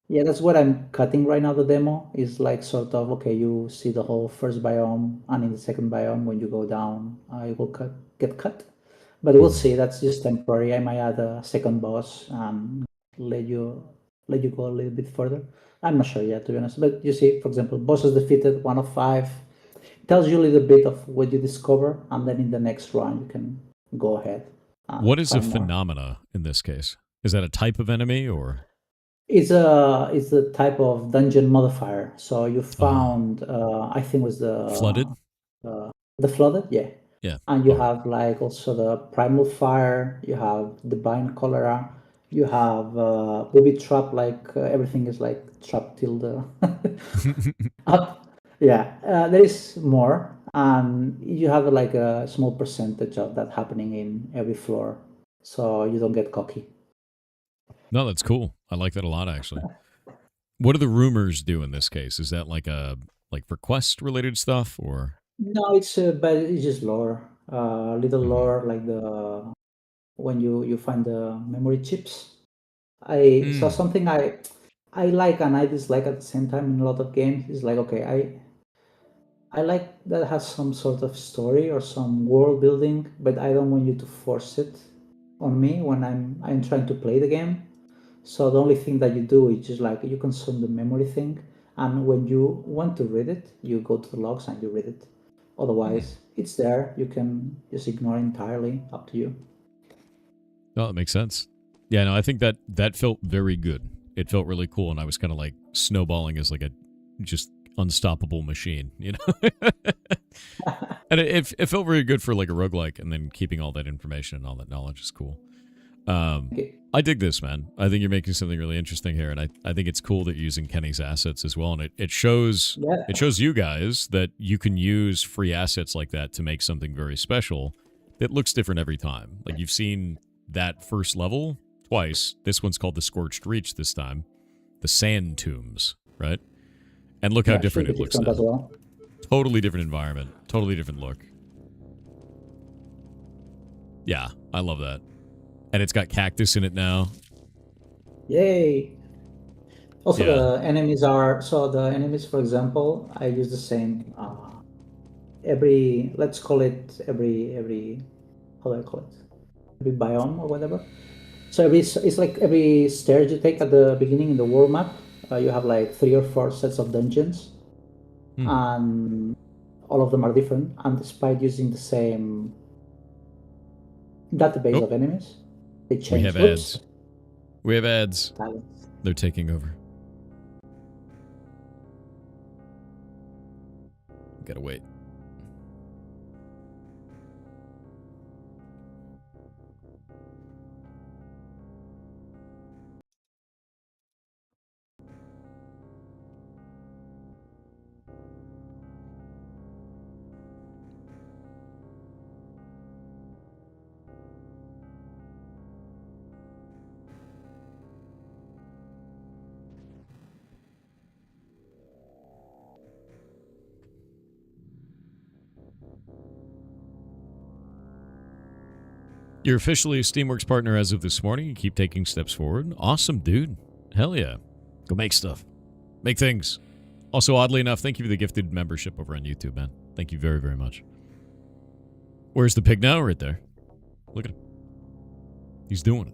S5: yeah, that's what I'm cutting right now. The demo is like sort of okay. You see the whole first biome, and in the second biome, when you go down, it will get cut. But we'll
S1: Mhm.
S5: see. That's just temporary. I might add a second boss and let you let you go a little bit further. I'm not sure yet, to be honest. But you see, for example, bosses defeated, 1 of 5. Tells you a little bit of what you discover, and then in the next run you can go ahead
S1: What
S5: and
S1: is a
S5: find more.
S1: phenomena in this case? Is that a type of enemy or
S5: It's a type of dungeon modifier. So you
S1: oh,
S5: found I think was
S1: flooded?
S5: the flooded, yeah.
S1: Yeah.
S5: And you
S1: Okay.
S5: have like also the primal fire. You have divine cholera. You have booby trap. Like everything is like trap till the up. Yeah, there is more, and you have like a small percentage of that happening in every floor, so you don't get cocky.
S1: No, that's cool. I like that a lot actually. What do the rumors do in this case? Is that like a like for quest related stuff or
S5: No, but it's just lore. Little
S1: Mhm.
S5: lore like the when you find the memory chips. So something I like and I dislike at the same time in a lot of games is like, okay, I like that it has some sort of story or some world building, but I don't want you to force it on me when I'm trying to play the game. So the only thing that you do is just like you consume the memory thing, and when you want to read it, you go to the logs and you read it. Otherwise, it's there. You can just ignore it entirely. Up to you.
S1: Oh, that makes sense. Yeah, no, I think that felt very good. It felt really cool, and I was kind of like snowballing as like a just unstoppable machine, you know? And it felt very good for like a roguelike, and then keeping all that information and all that knowledge is cool.
S5: Okay.
S1: I dig this, man. I think you're making something really interesting here, and I think it's cool that you're using Kenny's assets as well, and it shows
S5: Yeah.
S1: it shows you guys that you can use free assets like that to make something very special that looks different every time. Like you've seen that first level twice. This one's called the Scorched Reach this time. The Sand Tombs, right? And look how
S5: Yeah,
S1: different
S5: should
S1: it
S5: be
S1: looks
S5: different
S1: now.
S5: as well.
S1: Totally different environment. Totally different look. Yeah, I love that. And it's got cactus in it now.
S5: Yay! Also,
S1: Yeah.
S5: the enemies for example, I use the same. Let's call it every how do I call it? Every biome or whatever. So it's like every stairs you take at the beginning in the world map. You have like 3 or 4 sets of dungeons, and all of them are different. And despite using the same database of enemies, they change.
S1: We have ads. We have ads. They're taking over. Gotta wait. You're officially a Steamworks partner as of this morning. You keep taking steps forward. Awesome, dude. Hell yeah. Go make stuff. Make things. Also, oddly enough, thank you for the gifted membership over on YouTube, man. Thank you very, very much. Where's the pig now? Right there. Look at him. He's doing it.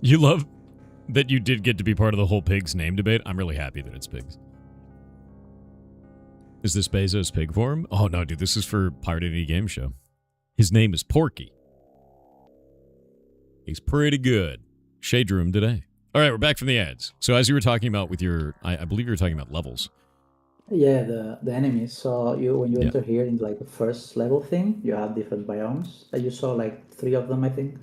S1: You love that you did get to be part of the whole pigs name debate. I'm really happy that it's pigs. Is this Bezos pig form? Oh no, dude, this is for Pirate Indie Game Show. His name is Porky. He's pretty good. Shade Room today. All right, we're back from the ads. So as you were talking about with your, I believe you were talking about levels.
S5: Yeah, the enemies. So when you enter here in like the first level thing, you have different biomes that you saw, like 3 of them, I think.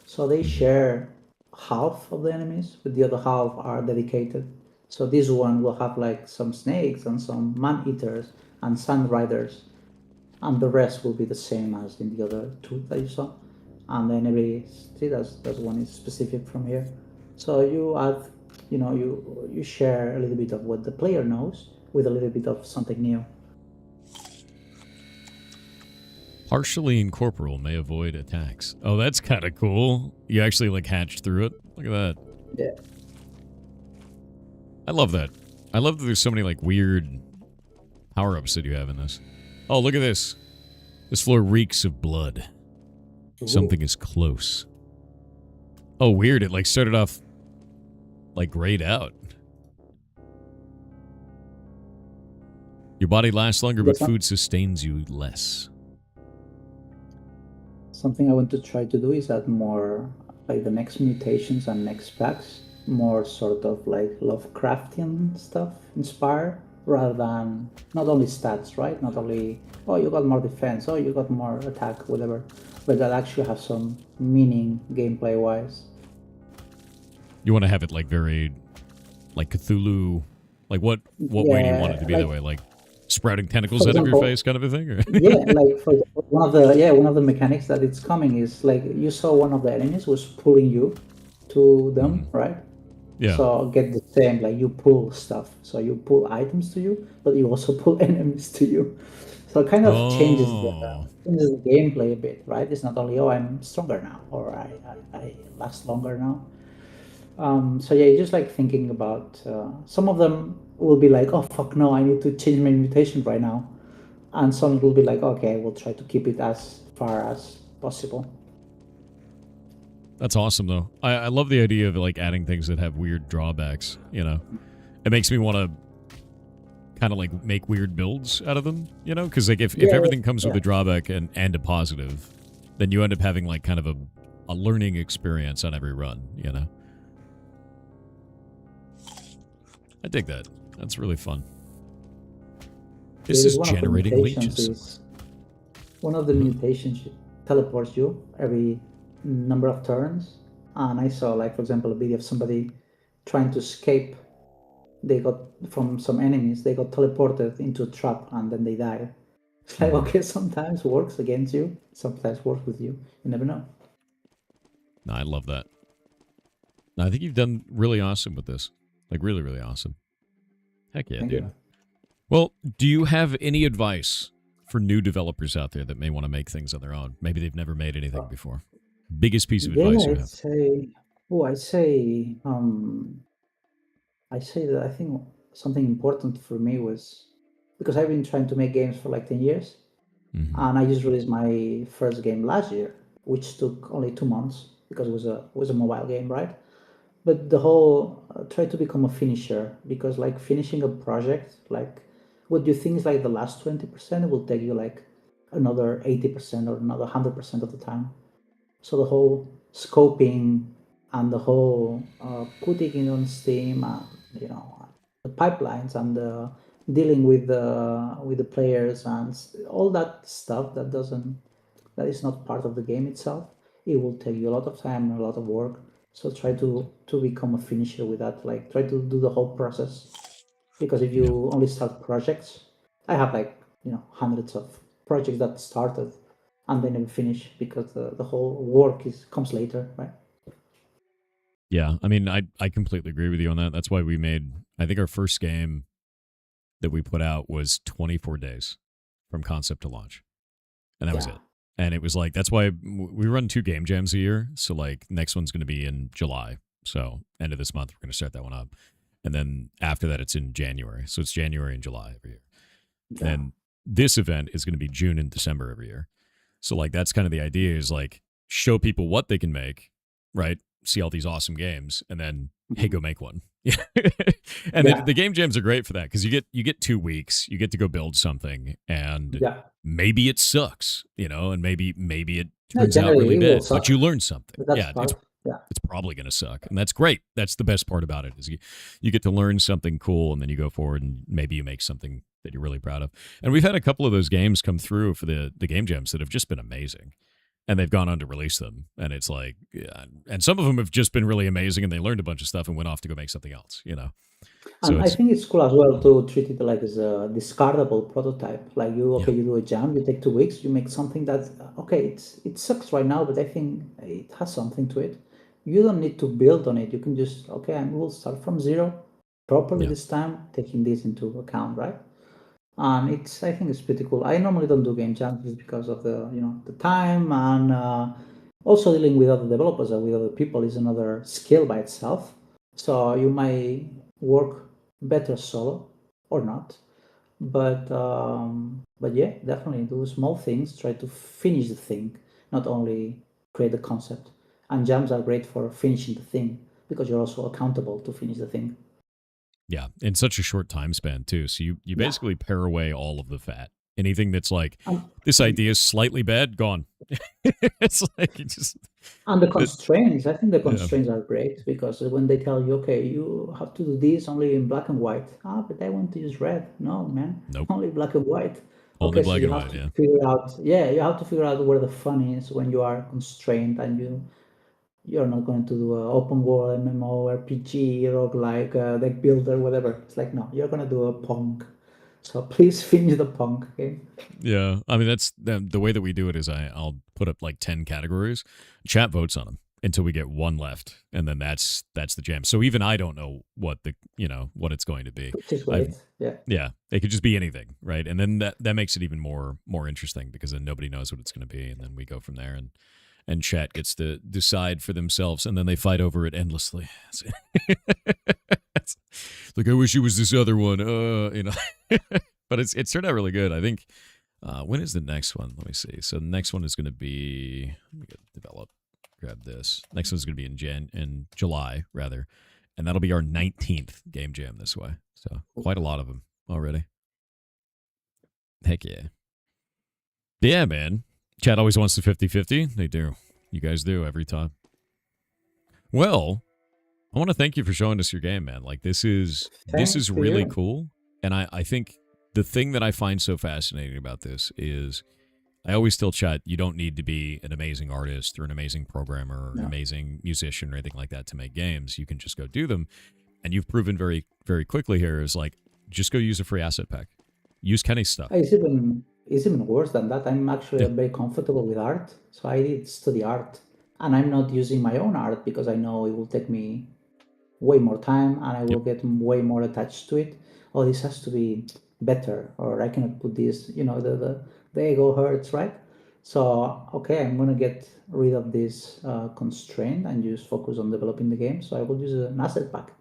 S5: So they share half of the enemies, but the other half are dedicated. So this one will have like some snakes and some man-eaters and sand riders, and the rest will be the same as in the other 2 that you saw. And then that's one is specific from here. So you add, you share a little bit of what the player knows with a little bit of something new.
S1: Partially incorporeal may avoid attacks. Oh, that's kind of cool. You actually like hatched through it. Look at that.
S5: Yeah.
S1: I love that. I love that there's so many like weird power-ups that you have in this. Oh, look at this. This floor reeks of blood. Ooh. Something is close. Oh, weird. It like started off like grayed out. Your body lasts longer, but food sustains you less.
S5: Something I want to try to do is add more, like the next mutations and next packs, more sort of like Lovecraftian stuff inspired, rather than not only stats, right? Not only, oh, you got more defense, oh, you got more attack, whatever, but that actually have some meaning gameplay wise.
S1: You want to have it like very, like Cthulhu. Like what way do you want it
S5: Yeah,
S1: to be that
S5: like
S1: way? Like sprouting
S5: for
S1: tentacles out of your
S5: example,
S1: face, kind of a thing? Or?
S5: yeah, like for example, one of the mechanics that it's coming is like you saw one of the enemies was pulling you to them, right?
S1: Yeah.
S5: So get the same, like you pull stuff. So you pull items to you, but you also pull enemies to you. So it kind of
S1: Oh.
S5: changes the gameplay a bit, right? It's not only, oh, I'm stronger now, or I last longer now. So yeah, you're just like thinking about some of them will be like, oh fuck no, I need to change my mutation right now, and some will be like, okay, we'll try to keep it as far as possible.
S1: That's awesome, though. I love the idea of like adding things that have weird drawbacks. You know, it makes me want to kind of like make weird builds out of them. You know, because like if
S5: Yeah,
S1: everything comes with
S5: yeah.
S1: a drawback and a positive, then you end up having like kind of a learning experience on every run. You know, I dig that. That's really fun. This is
S5: One of the
S1: generating
S5: mutations
S1: leeches.
S5: is one of the mutations teleports you every number of turns. And I saw, like, for example, a video of somebody trying to escape. They got from some enemies, they got teleported into a trap and then they died. It's like, okay, sometimes works against you, sometimes works with you. You never know.
S1: No, I love that. No, I think you've done really awesome with this. Like really, really awesome. Heck yeah,
S5: Thank
S1: dude.
S5: you.
S1: Well, do you have any advice for new developers out there that may want to make things on their own? Maybe they've never made anything before. Biggest piece of
S5: Yeah,
S1: advice you
S5: I'd
S1: have.
S5: say, oh, I say that I think something important for me was because I've been trying to make games for like 10 years.
S1: Mm-hmm.
S5: And I just released my first game last year, which took only 2 months because it was a mobile game, right? But the whole try to become a finisher because like finishing a project, like what you think is like the last 20% will take you like another 80% or another 100% of the time. So the whole scoping and the whole putting it on Steam and the pipelines and the dealing with the players and all that stuff that is not part of the game itself. It will take you a lot of time and a lot of work. So try to become a finisher with that. Like try to do the whole process because if
S1: Yeah.
S5: you only start projects, I have like hundreds of projects that started and they never finish because the whole work comes later, right?
S1: Yeah. I mean, I completely agree with you on that. That's why we made, I think our first game that we put out was 24 days from concept to launch. And that was
S5: Yeah.
S1: it. And it was like, that's why we run 2 game jams a year. So like next one's going to be in July. So end of this month, we're going to start that one up. And then after that, it's in January. So it's January and July every year.
S5: Yeah.
S1: And this event is going to be June and December every year. So like that's kind of the idea is like show people what they can make, right? See all these awesome games, and then hey, go make one. Yeah, and
S5: Yeah.
S1: the game jams are great for that because you get 2 weeks, you get to go build something, and
S5: Yeah.
S1: maybe it sucks, and maybe it
S5: No,
S1: turns out really
S5: generally it will
S1: bad,
S5: suck.
S1: but you learn something.
S5: But that's
S1: Yeah,
S5: part. Yeah.
S1: it's probably going to suck, and that's great. That's the best part about it is you get to learn something cool, and then you go forward and maybe you make something that you're really proud of. And we've had a couple of those games come through for the game jams that have just been amazing, and they've gone on to release them, and it's like, yeah, and some of them have just been really amazing, and they learned a bunch of stuff and went off to go make something else. So
S5: And I
S1: it's
S5: think it's cool as well to treat it like as a discardable prototype. Like
S1: yeah,
S5: you do a jam, you take 2 weeks, you make something that okay, it sucks right now, but I think it has something to it. You don't need to build on it. You can just okay, and we'll start from zero properly
S1: yeah,
S5: this time, taking this into account, right? And I think it's pretty cool. I normally don't do game jams just because of the time and also dealing with other developers or with other people is another skill by itself. So you might work better solo or not, but yeah, definitely do small things. Try to finish the thing, not only create the concept. And jams are great for finishing the thing because you're also accountable to finish the thing.
S1: yeah, in such a short time span too. So you
S5: Yeah.
S1: basically pare away all of the fat. Anything that's like
S5: Um,
S1: this idea is slightly bad, gone. It's like
S5: And the
S1: It-
S5: constraints, I think the
S1: yeah.
S5: constraints are great because when they tell you, okay, you have to do this only in black and white. Ah, but I want to use red. No, man,
S1: Nope.
S5: only black and white.
S1: Only
S5: Okay, so
S1: black
S5: you
S1: and
S5: have
S1: white.
S5: to
S1: Yeah.
S5: figure out, yeah, you have to figure out where the fun is when you are constrained and you're not going to do a open world MMO, RPG, roguelike, deck builder, whatever. It's like, no, you're gonna do a Pong. So please finish the Pong game.
S1: Yeah. I mean, that's the way that we do it is I'll put up like 10 categories, chat votes on them until we get one left, and then that's the jam. So even I don't know what what it's going to be.
S5: Which is great. Yeah.
S1: Yeah, it could just be anything, right? And then that makes it even more interesting because then nobody knows what it's going to be, and then we go from there, and chat gets to decide for themselves, and then they fight over it endlessly. It's like, I wish it was this other one, but it's turned out really good. I think. When is the next one? Let me see. So the next one is going to be. Let me go develop. Grab this. Next one's going to be in July rather, and that'll be our 19th game jam this way. So quite a lot of them already. Heck yeah. Yeah, man. Chat always wants the 50-50. They do. You guys do every time. Well, I want to thank you for showing us your game, man. Like this is
S5: Thanks to
S1: really
S5: you.
S1: cool. And I think the thing that I find so fascinating about this is I always tell chat you don't need to be an amazing artist or an amazing programmer or an
S5: No.
S1: amazing musician or anything like that to make games. You can just go do them. And you've proven very, very quickly here is like just go use a free asset pack. Use Kenny's stuff.
S5: It's even worse than that. I'm actually
S1: Yeah.
S5: very comfortable with art, so I did study art, and I'm not using my own art because I know it will take me way more time and I will get way more attached to it. Oh, this has to be better, or I cannot put this. The ego hurts, right? So okay, I'm gonna get rid of this constraint and just focus on developing the game. So I will use an asset pack.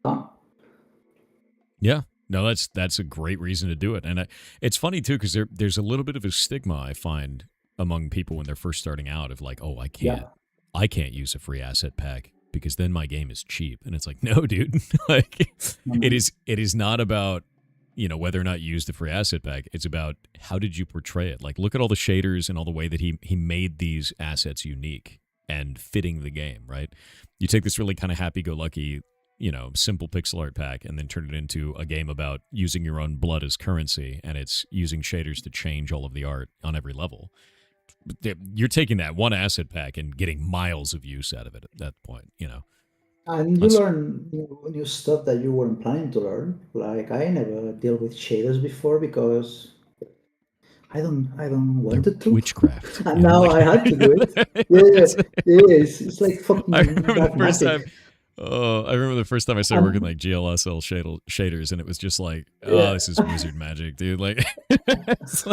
S5: Done.
S1: Yeah. No, that's a great reason to do it. And it's funny too because there's a little bit of a stigma I find among people when they're first starting out of like, oh, I can't use a free asset pack because then my game is cheap. And it's like, no, dude. Like it is not about whether or not you use the free asset pack. It's about how did you portray it? Like look at all the shaders and all the way that he made these assets unique and fitting the game, right? You take this really kind of happy-go-lucky simple pixel art pack and then turn it into a game about using your own blood as currency, and it's using shaders to change all of the art on every level. You're taking that one asset pack and getting miles of use out of it at that point,
S5: And you learn new stuff that you weren't planning to learn. Like I never dealt with shaders before because I don't wanted to.
S1: Witchcraft.
S5: And now I had to do it. Yeah, it's like fucking
S1: I remember
S5: black
S1: the first
S5: magic.
S1: time. Oh, I remember the first time I started working like GLSL shaders, and it was just like, oh,
S5: Yeah.
S1: this is wizard magic, dude. Like, it's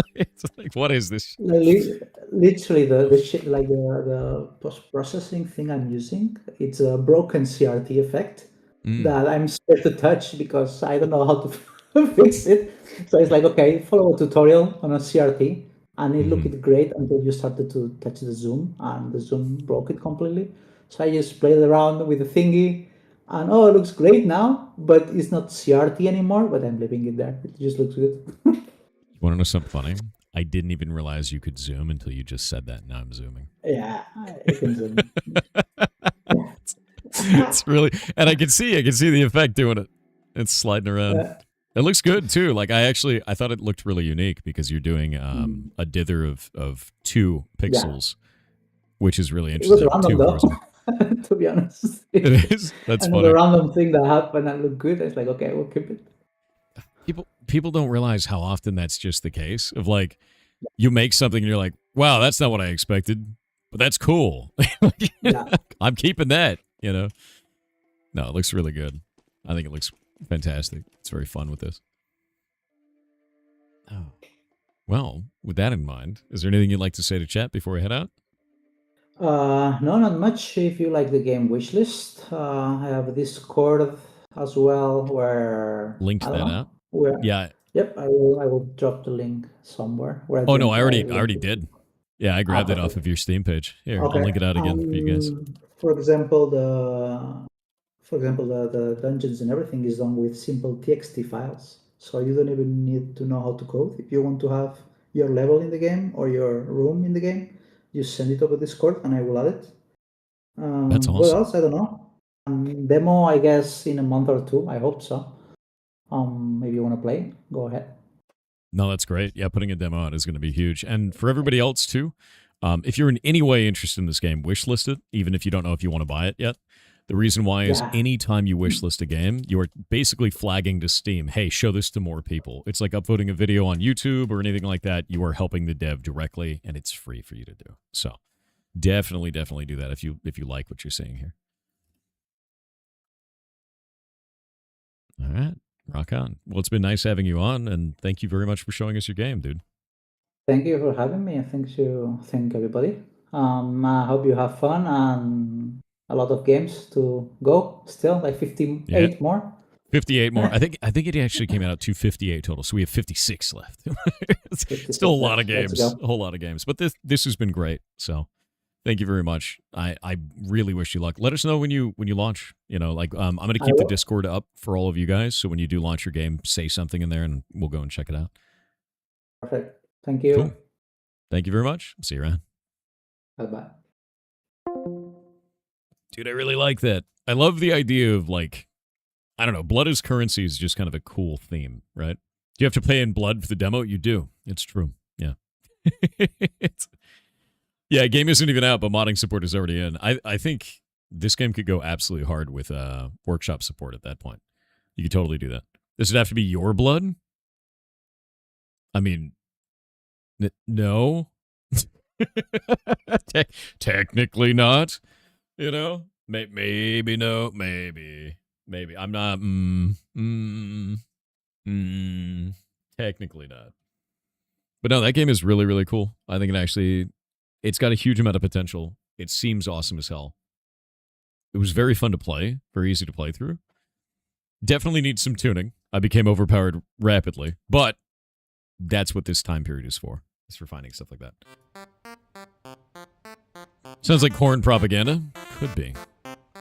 S1: like, what is this?
S5: Literally the shit, like the post processing thing I'm using, it's a broken CRT effect that I'm scared to touch because I don't know how to fix it. So it's like, okay, follow a tutorial on a CRT, and it looked great until you started to touch the zoom, and the zoom broke it completely. So I just played around with the thingy, and oh, it looks great now, but it's not CRT anymore. But I'm leaving it there. It just looks good.
S1: You want to know something funny? I didn't even realize you could zoom until you just said that. Now I'm zooming.
S5: Yeah, I can zoom.
S1: It's really, and I can see the effect doing it. It's sliding around. It looks good too. Like I thought it looked really unique because you're doing a dither of 2 pixels, which is really
S5: It was
S1: interesting.
S5: random
S1: 2
S5: though,
S1: horizontal.
S5: to be honest.
S1: It is. That's
S5: Another
S1: funny.
S5: random thing that happened and looked good. It's like, okay, we'll keep it.
S1: People don't realize how often that's just the case of like you make something and you're like, wow, that's not what I expected, but that's cool. I'm keeping that, No, it looks really good. I think it looks fantastic. It's very fun with this. Oh. Well, with that in mind, is there anything you'd like to say to chat before we head out?
S5: No, not much. If you like the game wishlist, I have a Discord as well where
S1: Linked
S5: I don't
S1: that
S5: know,
S1: out.
S5: where
S1: Yeah.
S5: Yep, I will drop the link somewhere. Where
S1: Oh no, I already
S5: linked it.
S1: did. Yeah, I grabbed it off
S5: perfect.
S1: of your Steam page. Here,
S5: Okay.
S1: I'll link it out again for you guys.
S5: For example, the dungeons and everything is done with simple TXT files. So you don't even need to know how to code. If you want to have your level in the game or your room in the game, you send it over Discord and I will add it.
S1: That's
S5: What
S1: awesome.
S5: else? I don't know. Demo, I guess, in a month or two. I hope so. If you want to play, go ahead.
S1: No, that's great. Yeah, putting a demo out is going to be huge. And for everybody else, too, if you're in any way interested in this game, wishlist it, even if you don't know if you want to buy it yet. The reason why is
S5: Yeah.
S1: anytime you wishlist a game, you are basically flagging to Steam, hey, show this to more people. It's like upvoting a video on YouTube or anything like that. You are helping the dev directly, and it's free for you to do. So definitely do that if you like what you're seeing here. All right. Rock on. Well, it's been nice having you on, and thank you very much for showing us your game, dude.
S5: Thank you for having me. Thank everybody. I hope you have fun and a lot of games to go. Still, like 58
S1: Yeah.
S5: more.
S1: 58 more. I think it actually came out at 258 total, so we have 56 left. It's
S5: 56
S1: still a lot of
S5: left. Let's
S1: games,
S5: go.
S1: a whole lot of games. But this has been great. So thank you very much. I really wish you luck. Let us know when you launch. You know, like I'm going to
S5: I
S1: keep the
S5: will.
S1: Discord up for all of you guys. So when you do launch your game, say something in there, and we'll go and check it out.
S5: Perfect. Thank you.
S1: Cool. Thank you very much. See you around.
S5: Bye-bye.
S1: Dude, I really like that. I love the idea of like, I don't know, blood as currency is just kind of a cool theme, right? Do you have to pay in blood for the demo? You do. It's true. Yeah. Yeah, game isn't even out, but modding support is already in. I think this game could go absolutely hard with workshop support at that point. You could totally do that. Does it have to be your blood? I mean, no. Technically not. You know? Maybe no. Maybe. I'm not. Technically not. But no, that game is really, really cool. I think it's got a huge amount of potential. It seems awesome as hell. It was very fun to play, very easy to play through. Definitely needs some tuning. I became overpowered rapidly, but that's what this time period is for. It's for finding stuff like that. Sounds like corn propaganda. Could be.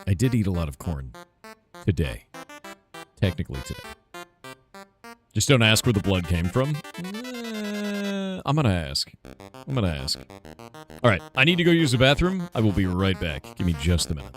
S1: I did eat a lot of corn today. Technically today. Just don't ask where the blood came from. I'm gonna ask. All right, I need to go use the bathroom. I will be right back. Give me just a minute.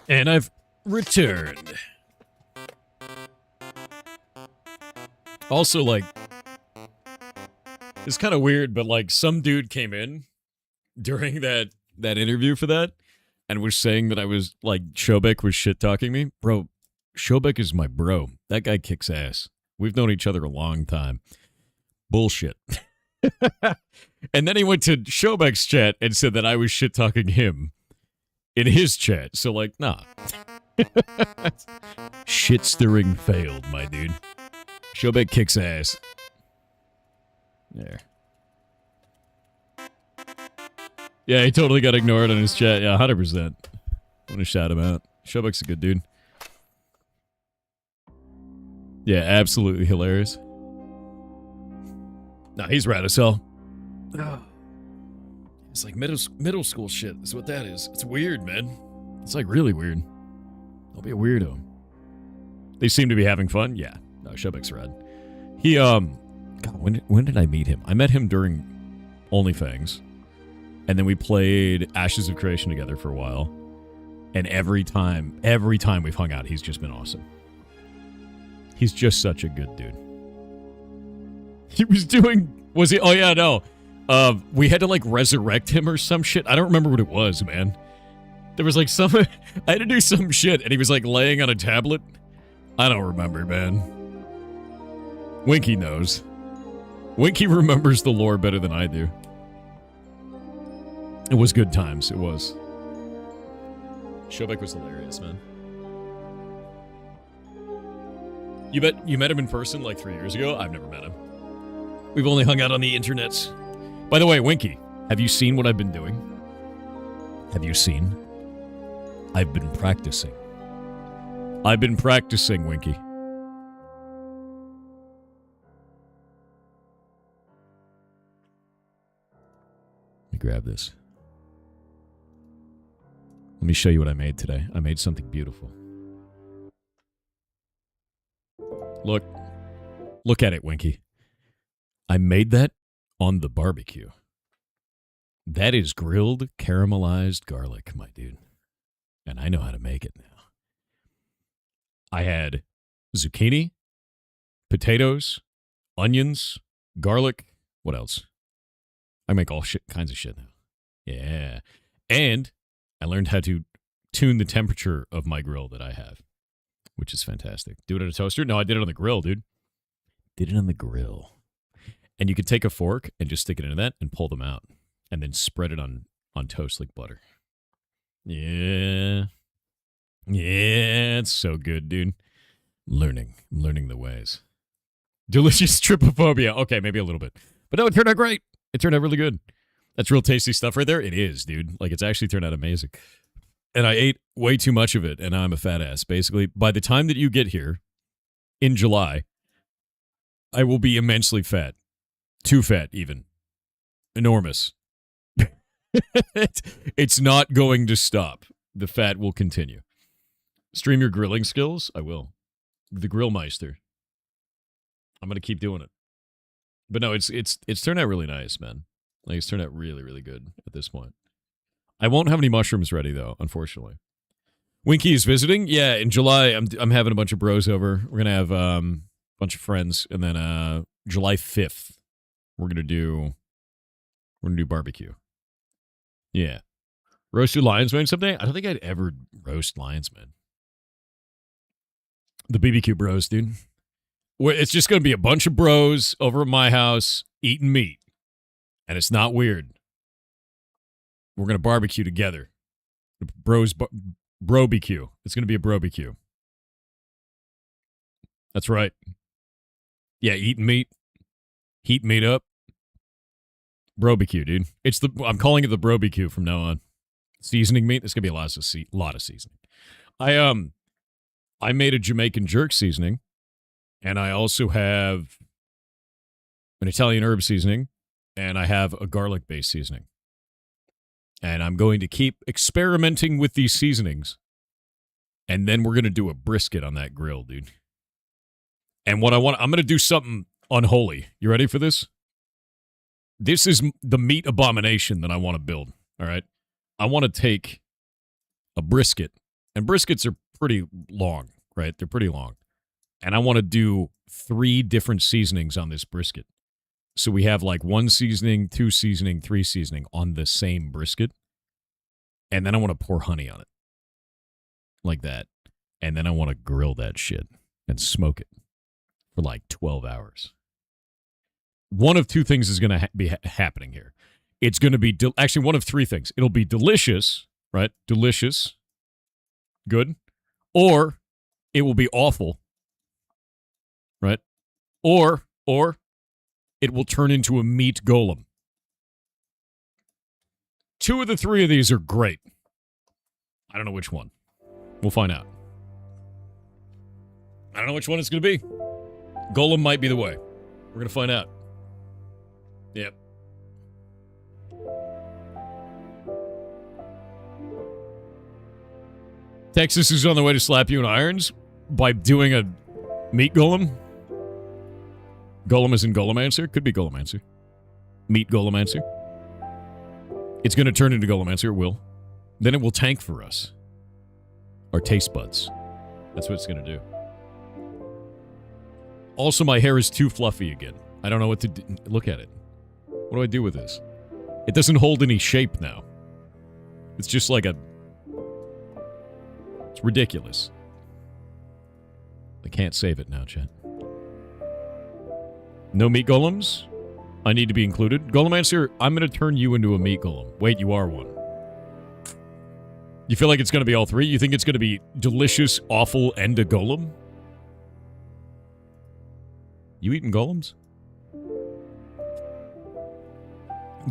S1: And I've returned. Also, like, it's kind of weird, but like some dude came in during that interview for that and was saying that I was like Shobek was shit talking me. Bro, Shobek is my bro. That guy kicks ass. We've known each other a long time. Bullshit. And then he went to Shobek's chat and said that I was shit talking him in his chat. So like, nah. Shit stirring failed, my dude. Shobek kicks ass. There. Yeah, he totally got ignored in his chat. Yeah, 100%. Want to shout him out. Shobek's a good dude. Yeah, absolutely hilarious. Nah, he's rad as hell. It's like middle school shit. That's what that is. It's weird, man. It's like really weird. Don't be a weirdo. They seem to be having fun. Yeah. No, Shobek's rad. He, God, when did I meet him? I met him during OnlyFans. And then we played Ashes of Creation together for a while. And every time we've hung out, he's just been awesome. He's just such a good dude. He was doing... Was he? Oh, yeah, no. We had to, like, resurrect him or some shit. I don't remember what it was, man. There was, like, some... I had to do some shit, and he was, like, laying on a tablet. I don't remember, man. Winky knows. Winky remembers the lore better than I do. It was good times. It was. Shobek was hilarious, man. You met him in person like 3 years ago? I've never met him. We've only hung out on the internets. By the way, Winky, have you seen what I've been doing? Have you seen? I've been practicing. I've been practicing, Winky. Let me grab this. Let me show you what I made today. I made something beautiful. Look. Look at it, Winky. I made that on the barbecue. That is grilled caramelized garlic, my dude. And I know how to make it now. I had zucchini, potatoes, onions, garlic. What else? I make all kinds of shit now. Yeah. And I learned how to tune the temperature of my grill that I have, which is fantastic. Do it on a toaster? No, I did it on the grill, dude. Did it on the grill. And you could take a fork and just stick it into that and pull them out. And then spread it on toast like butter. Yeah. Yeah, it's so good, dude. I'm learning the ways. Delicious trypophobia. Okay, maybe a little bit. But no, it turned out great. It turned out really good. That's real tasty stuff right there. It is, dude. Like, it's actually turned out amazing. And I ate way too much of it, and I'm a fat ass. Basically, by the time that you get here, in July, I will be immensely fat. Too fat, even. Enormous. It's not going to stop. The fat will continue. Stream your grilling skills? I will. The Grillmeister. I'm going to keep doing it. But no, it's turned out really nice, man. Like, it's turned out really, really good at this point. I won't have any mushrooms ready, though, unfortunately. Winky is visiting? Yeah, in July, I'm having a bunch of bros over. We're going to have a bunch of friends. And then July 5th, we're going to do barbecue. Yeah. Roasted lion's mane someday? I don't think I'd ever roast lion's mane. The BBQ bros, dude. It's just going to be a bunch of bros over at my house eating meat. And it's not weird. We're going to barbecue together. Bro-BQ. It's going to be a bro-BQ. That's right. Yeah, eating meat. Heat meat up. Bro-BQ, dude. I'm calling it the bro-BQ from now on. Seasoning meat. There's going to be a lot of seasoning. I made a Jamaican jerk seasoning. And I also have an Italian herb seasoning. And I have a garlic-based seasoning. And I'm going to keep experimenting with these seasonings. And then we're going to do a brisket on that grill, dude. And I'm going to do something unholy. You ready for this? This is the meat abomination that I want to build, all right? I want to take a brisket. And briskets are pretty long, right? They're pretty long. And I want to do 3 different seasonings on this brisket. So we have like 1 seasoning, 2 seasoning, 3 seasoning on the same brisket. And then I want to pour honey on it. Like that. And then I want to grill that shit and smoke it for like 12 hours. one of two things is going to be happening here. It's going to be, actually, one of three things. It'll be delicious, right? Delicious. Good. Or it will be awful, right? Or it will turn into a meat golem. Two of the three of these are great. I don't know which one. We'll find out. I don't know which one it's going to be. Golem might be the way. We're going to find out. Yep. Texas is on the way to slap you in irons by doing a meat golem. Golem is in Golemancer. Could be Golemancer. Meat Golemancer. It's going to turn into Golemancer. It will. Then it will tank for us. Our taste buds. That's what it's going to do. Also, my hair is too fluffy again. I don't know what to do. Look at it. What do I do with this? It doesn't hold any shape now. It's just like a... It's ridiculous. I can't save it now, chat. No meat golems? I need to be included. Golemancer, I'm going to turn you into a meat golem. Wait, you are one. You feel like it's going to be all three? You think it's going to be delicious, awful, and a golem? You eating golems?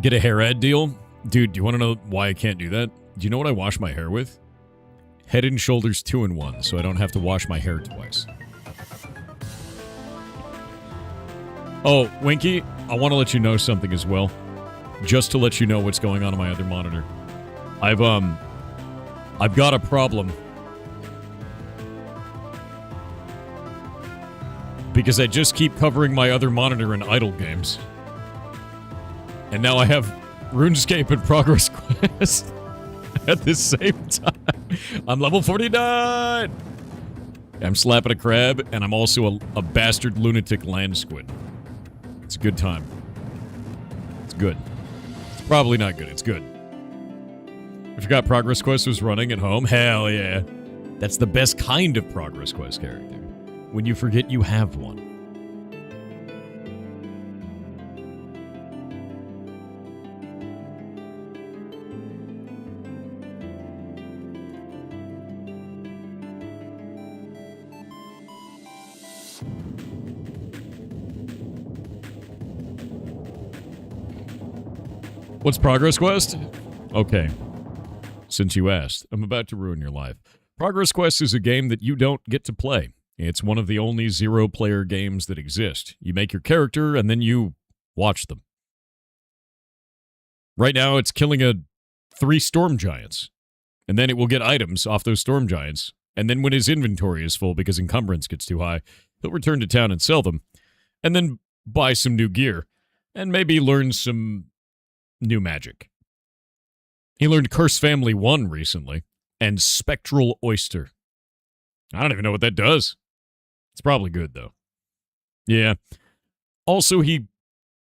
S1: Get a hair ad deal? Dude, do you want to know why I can't do that? Do you know what I wash my hair with? Head and Shoulders 2-in-1, so I don't have to wash my hair twice. Oh, Winky, I want to let you know something as well. Just to let you know what's going on my other monitor. I've got a problem. Because I just keep covering my other monitor in idle games. And now I have RuneScape and Progress Quest at the same time. I'm level 49! I'm slapping a crab, and I'm also a bastard lunatic land squid. It's a good time. It's good. It's probably not good. It's good. I forgot Progress Quest was running at home. Hell yeah. That's the best kind of Progress Quest character. When you forget you have one. What's Progress Quest? Okay. Since you asked, I'm about to ruin your life. Progress Quest is a game that you don't get to play. It's one of the only zero-player games that exist. You make your character, and then you watch them. Right now, it's killing 3 storm giants. And then it will get items off those storm giants. And then when his inventory is full because encumbrance gets too high, he'll return to town and sell them. And then buy some new gear. And maybe learn some new magic. He learned Curse Family 1 recently. And Spectral Oyster. I don't even know what that does. It's probably good, though. Yeah. Also, he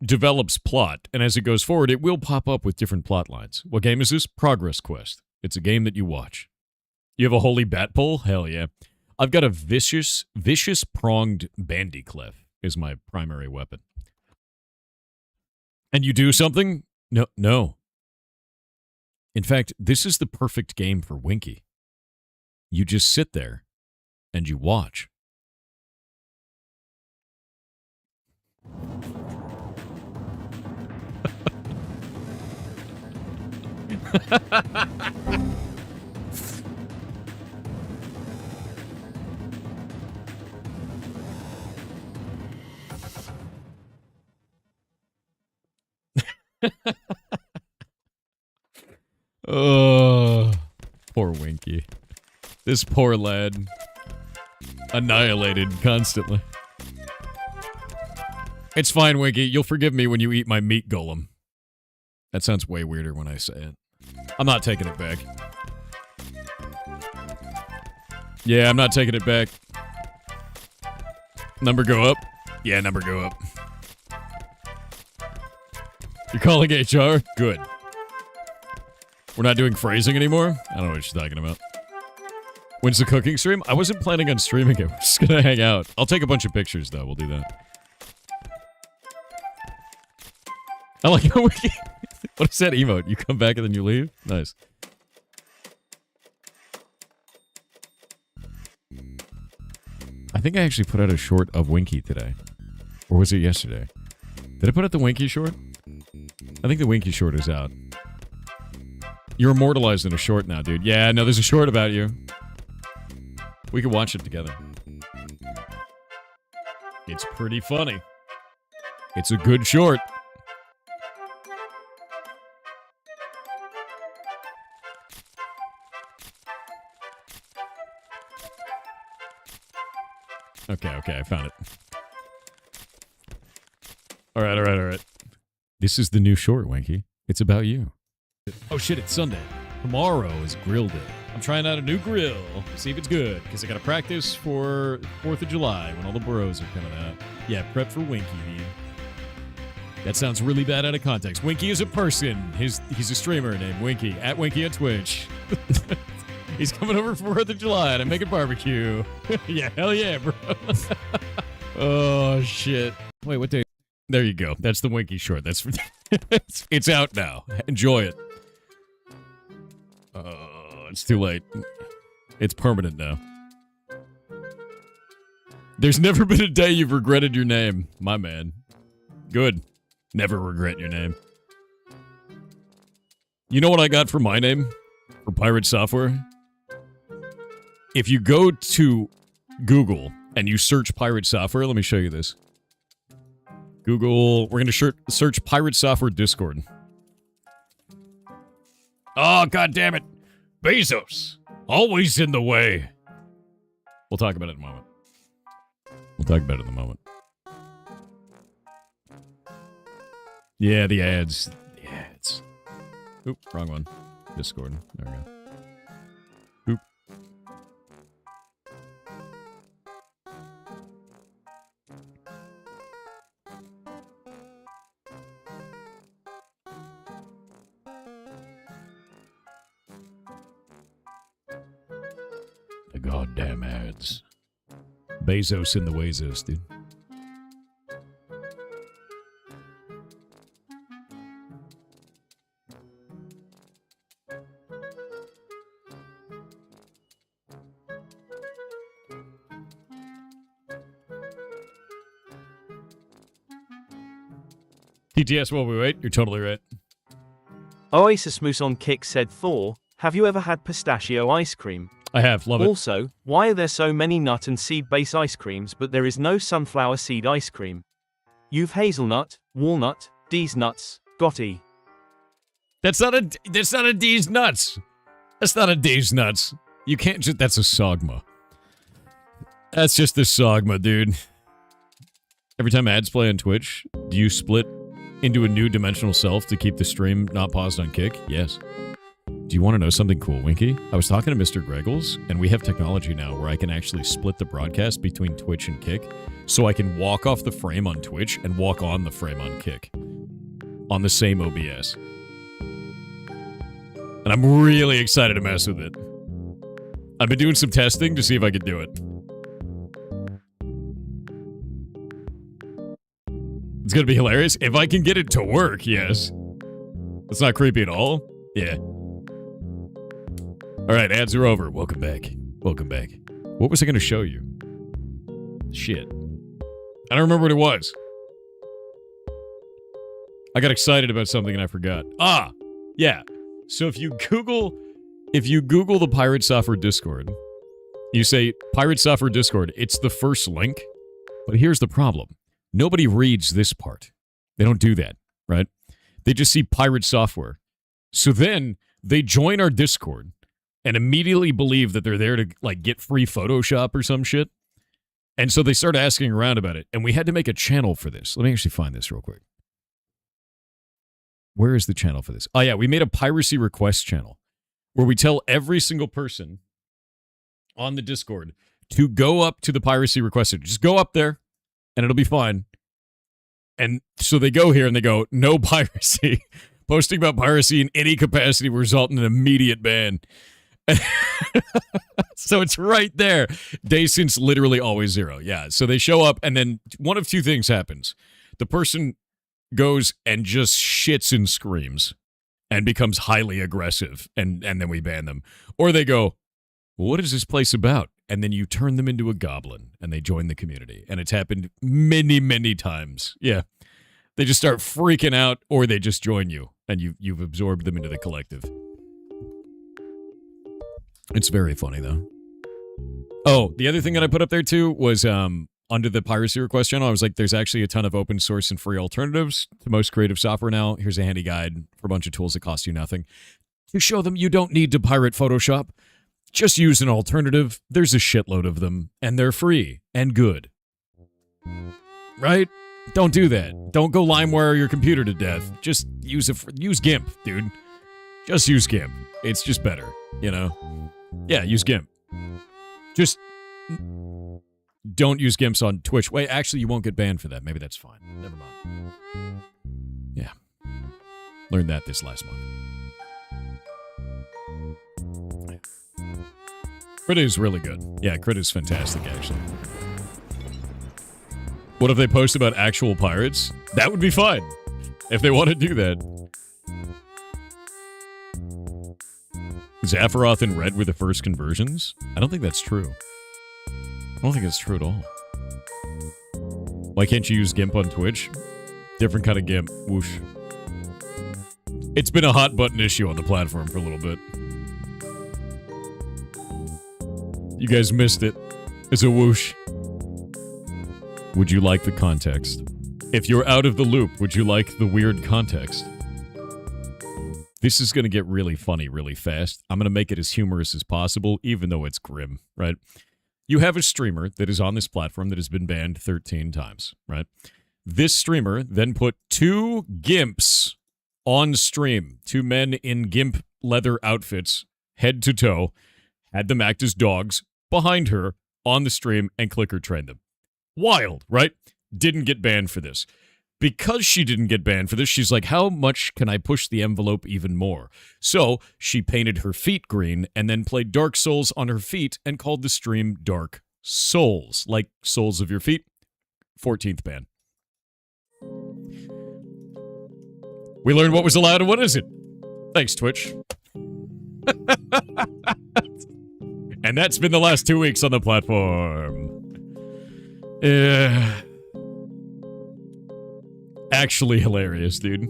S1: develops plot, and as it goes forward, it will pop up with different plot lines. What game is this? Progress Quest. It's a game that you watch. You have a holy bat pole? Hell yeah. I've got a vicious pronged bandyclef is my primary weapon. And you do something? No. In fact, this is the perfect game for Winky. You just sit there and you watch. Oh, poor Winky. This poor lad. Annihilated constantly. It's fine, Winky. You'll forgive me when you eat my meat golem. That sounds way weirder when I say it. I'm not taking it back. Yeah, I'm not taking it back. Number go up? Yeah, number go up. You're calling HR? Good. We're not doing phrasing anymore? I don't know what you're talking about. When's the cooking stream? I wasn't planning on streaming it. We're just gonna hang out. I'll take a bunch of pictures, though. We'll do that. I like how what is that emote? You come back and then you leave? Nice. I think I actually put out a short of Winky today. Or was it yesterday? Did I put out the Winky short? I think the Winky short is out. You're immortalized in a short now, dude. Yeah, no, there's a short about you. We can watch it together. It's pretty funny. It's a good short. Okay, I found it. All right. This is the new short, Winky. It's about you. Oh shit, it's Sunday. Tomorrow is grill day. I'm trying out a new grill. See if it's good, because I gotta practice for 4th of July when all the bros are coming out. Yeah, prep for Winky, dude. That sounds really bad out of context. Winky is a person. He's a streamer named Winky. At Winky on Twitch. He's coming over for 4th of July and I'm making barbecue. Yeah, hell yeah, bro. Oh, shit. Wait, what day? There you go. That's the Winky short. That's it's out now. Enjoy it. It's too late. It's permanent now. There's never been a day you've regretted your name, my man. Good. Never regret your name. You know what I got for my name? For Pirate Software? If you go to Google and you search Pirate Software, let me show you this. Google, we're going to search Pirate Software Discord. Oh, god damn it. Bezos. Always in the way. We'll talk about it in a moment. Yeah, the ads. Oop, wrong one. Discord. There we go. Oop. The goddamn ads. Bezos in the Wazos, dude. TTS while we wait, you're totally right.
S2: Oasis Moose on Kick said Thor, have you ever had pistachio ice cream?
S1: I have, love it.
S2: Also, why are there so many nut and seed-based ice creams but there is no sunflower seed ice cream? You've hazelnut, walnut, D's nuts, gotti.
S1: That's not a D's nuts. That's not a D's nuts. You can't just, that's a Sogma. That's just a Sogma, dude. Every time ads play on Twitch, do you split into a new dimensional self to keep the stream not paused on Kick? Yes. Do you want to know something cool, Winky? I was talking to Mr. Greggles, and we have technology now where I can actually split the broadcast between Twitch and Kick, so I can walk off the frame on Twitch and walk on the frame on Kick. On the same OBS. And I'm really excited to mess with it. I've been doing some testing to see if I could do it. It's gonna be hilarious. If I can get it to work, yes. It's not creepy at all. Yeah. Alright, ads are over. Welcome back. What was I gonna show you? Shit. I don't remember what it was. I got excited about something and I forgot. Ah! Yeah. So if you Google the Pirate Software Discord, you say Pirate Software Discord, it's the first link. But here's the problem. Nobody reads this part. They don't do that, right? They just see Pirate Software. So then they join our Discord and immediately believe that they're there to like get free Photoshop or some shit. And so they start asking around about it. And we had to make a channel for this. Let me actually find this real quick. Where is the channel for this? Oh yeah, we made a piracy request channel where we tell every single person on the Discord to go up to the piracy request. Just go up there and it'll be fine. And so they go here and they go, no piracy. Posting about piracy in any capacity will result in an immediate ban. So it's right there. Day since literally always 0. Yeah. So they show up and then one of two things happens. The person goes and just shits and screams and becomes highly aggressive, and then we ban them. Or they go, what is this place about? And then you turn them into a goblin, and they join the community. And it's happened many, many times. Yeah. They just start freaking out, or they just join you, and you've absorbed them into the collective. It's very funny, though. Oh, the other thing that I put up there, too, was under the piracy request channel, I was like, there's actually a ton of open source and free alternatives to most creative software now. Here's a handy guide for a bunch of tools that cost you nothing. To show them you don't need to pirate Photoshop. Just use an alternative. There's a shitload of them, and they're free and good. Right? Don't do that. Don't go LimeWire your computer to death. Just use GIMP, dude. Just use GIMP. It's just better, you know? Yeah, use GIMP. Just don't use GIMPs on Twitch. Wait, actually, you won't get banned for that. Maybe that's fine. Never mind. Yeah. Learned that this last month. Crit is really good. Yeah, Crit is fantastic, actually. What if they post about actual pirates? That would be fine. If they want to do that. Zaphiroth and Red were the first conversions? I don't think that's true. I don't think it's true at all. Why can't you use GIMP on Twitch? Different kind of GIMP. Whoosh. It's been a hot button issue on the platform for a little bit. You guys missed it. It's a whoosh. Would you like the context? If you're out of the loop, would you like the weird context? This is going to get really funny really fast. I'm going to make it as humorous as possible, even though it's grim, right? You have a streamer that is on this platform that has been banned 13 times, right? This streamer then put 2 gimps on stream. 2 men in gimp leather outfits, head to toe, had them act as dogs behind her on the stream and clicker trained them. Wild, right? Didn't get banned for this. Because she didn't get banned for this, she's like, how much can I push the envelope even more? So she painted her feet green and then played Dark Souls on her feet and called the stream Dark Souls. Like soles of your feet. 14th ban. We learned what was allowed and what isn't. Thanks, Twitch. And that's been the last 2 weeks on the platform. Actually hilarious, dude.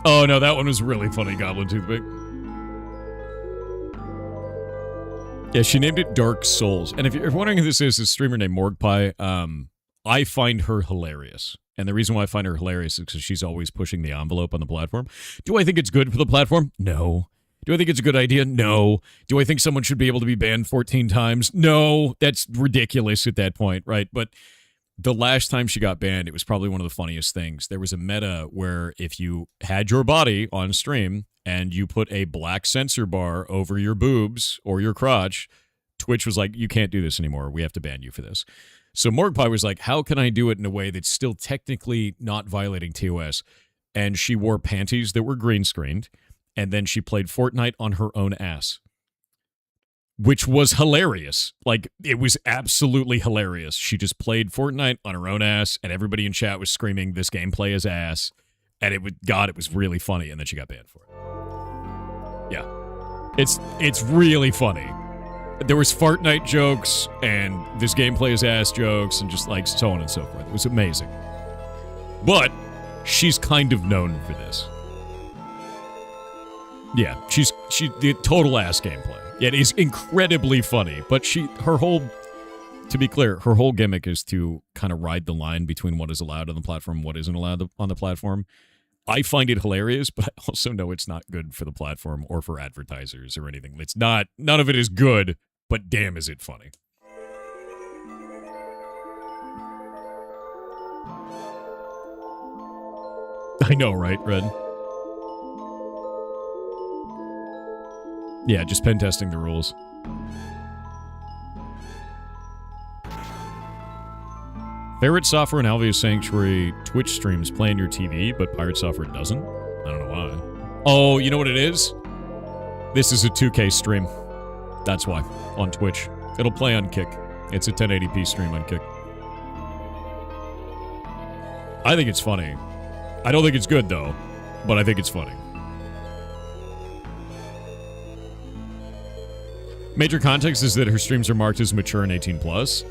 S1: Oh no, that one was really funny, Goblin Toothpick. Yeah, she named it Dark Souls. And if you're wondering who this is, a streamer named Morgpie. I find her hilarious. And the reason why I find her hilarious is because she's always pushing the envelope on the platform. Do I think it's good for the platform? No. Do I think it's a good idea? No. Do I think someone should be able to be banned 14 times? No. That's ridiculous at that point, right? But the last time she got banned, it was probably one of the funniest things. There was a meta where if you had your body on stream and you put a black censor bar over your boobs or your crotch, Twitch was like, you can't do this anymore. We have to ban you for this. So Morgpie was like, how can I do it in a way that's still technically not violating TOS? And she wore panties that were green screened, and then she played Fortnite on her own ass, which was hilarious. Like, it was absolutely hilarious. She just played Fortnite on her own ass, and everybody in chat was screaming, this gameplay is ass. And it was really funny, and then she got banned for it. Yeah. It's really funny. There was Fortnite jokes, and this gameplay is ass jokes, and just like so on and so forth. It was amazing. But she's kind of known for this. Yeah, she's the total ass gameplay. Yeah, it is incredibly funny, but to be clear, her whole gimmick is to kind of ride the line between what is allowed on the platform and what isn't allowed on the platform. I find it hilarious, but I also know it's not good for the platform or for advertisers or anything. None of it is good, but damn is it funny. I know, right, Red? Yeah, just pen testing the rules. Ferret Software and Alveus Sanctuary Twitch streams play on your TV, but Pirate Software doesn't? I don't know why. Oh, you know what it is? This is a 2K stream. That's why. On Twitch. It'll play on Kick. It's a 1080p stream on Kick. I think it's funny. I don't think it's good, though, but I think it's funny. Major context is that her streams are marked as mature and 18 plus.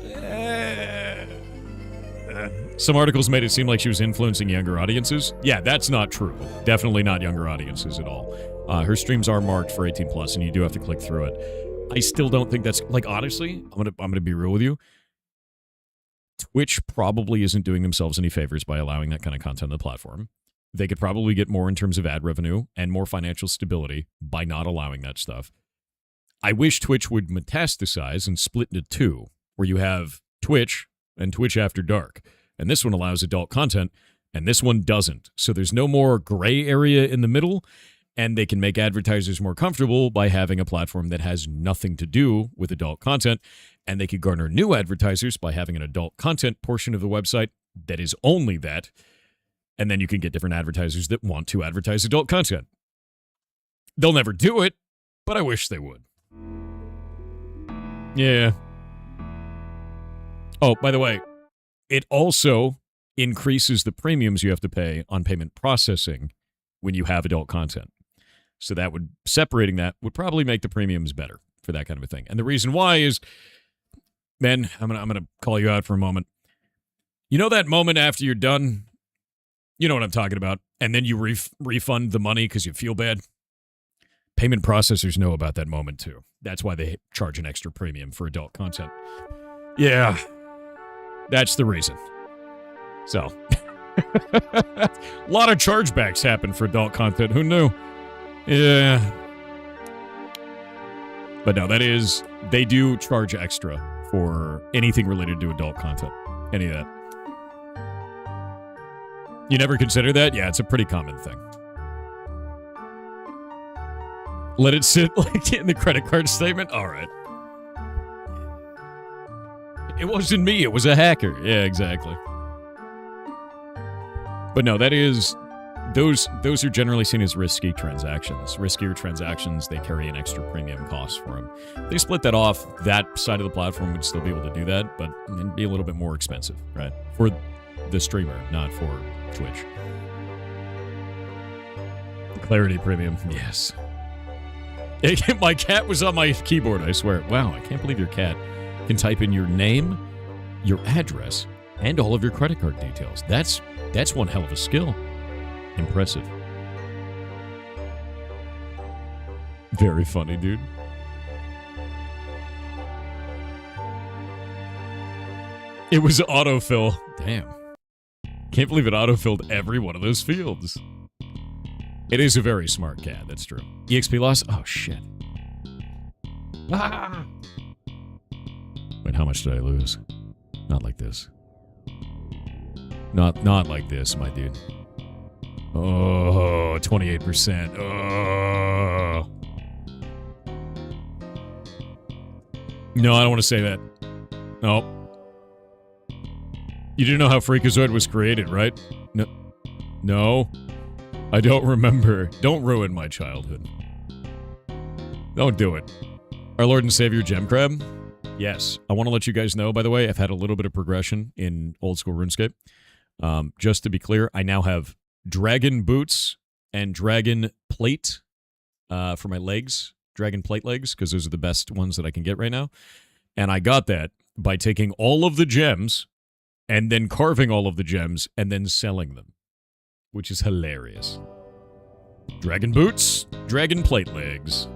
S1: Some articles made it seem like she was influencing younger audiences. Yeah, that's not true. Definitely not younger audiences at all. Her streams are marked for 18 plus, and you do have to click through it. I still don't think that's like, honestly, I'm gonna be real with you. Twitch probably isn't doing themselves any favors by allowing that kind of content on the platform. They could probably get more in terms of ad revenue and more financial stability by not allowing that stuff. I wish Twitch would metastasize and split into two, where you have Twitch and Twitch After Dark. And this one allows adult content, and this one doesn't. So there's no more gray area in the middle, and they can make advertisers more comfortable by having a platform that has nothing to do with adult content, and they could garner new advertisers by having an adult content portion of the website that is only that, and then you can get different advertisers that want to advertise adult content. They'll never do it, but I wish they would. Yeah. Oh, by the way, it also increases the premiums you have to pay on payment processing when you have adult content. So that would, separating that would probably make the premiums better for that kind of a thing. And the reason why is, Ben, I'm gonna call you out for a moment. You know that moment after you're done? You know what I'm talking about. And then you refund the money because you feel bad? Payment processors know about that moment too. That's why they charge an extra premium for adult content. Yeah, that's the reason. So, a lot of chargebacks happen for adult content. Who knew? Yeah. But no, that is, they do charge extra for anything related to adult content. Any of that. You never consider that? Yeah, it's a pretty common thing. Let it sit like in the credit card statement? All right. It wasn't me. It was a hacker. Yeah, exactly. But no, that is... Those are generally seen as risky transactions. Riskier transactions, they carry an extra premium cost for them. They split that off. That side of the platform would still be able to do that, but it'd be a little bit more expensive, right? For the streamer, not for Twitch. Clarity premium, yes. My cat was on my keyboard, I swear. Wow, I can't believe your cat can type in your name, your address, and all of your credit card details. That's one hell of a skill. Impressive. Very funny, dude. It was autofill. Damn. Can't believe it autofilled every one of those fields. It is a very smart cat, that's true. EXP loss? Oh, shit. Ah! Wait, how much did I lose? Not like this. Not like this, my dude. Oh, 28%. Oh. No, I don't want to say that. No. You didn't know how Freakazoid was created, right? No. No. I don't remember. Don't ruin my childhood. Don't do it. Our Lord and Savior Gem Crab? Yes. I want to let you guys know, by the way, I've had a little bit of progression in old school RuneScape. Just to be clear, I now have dragon boots and dragon plate for my legs. Dragon plate legs, because those are the best ones that I can get right now. And I got that by taking all of the gems and then carving all of the gems and then selling them, which is hilarious. Dragon boots, dragon plate legs.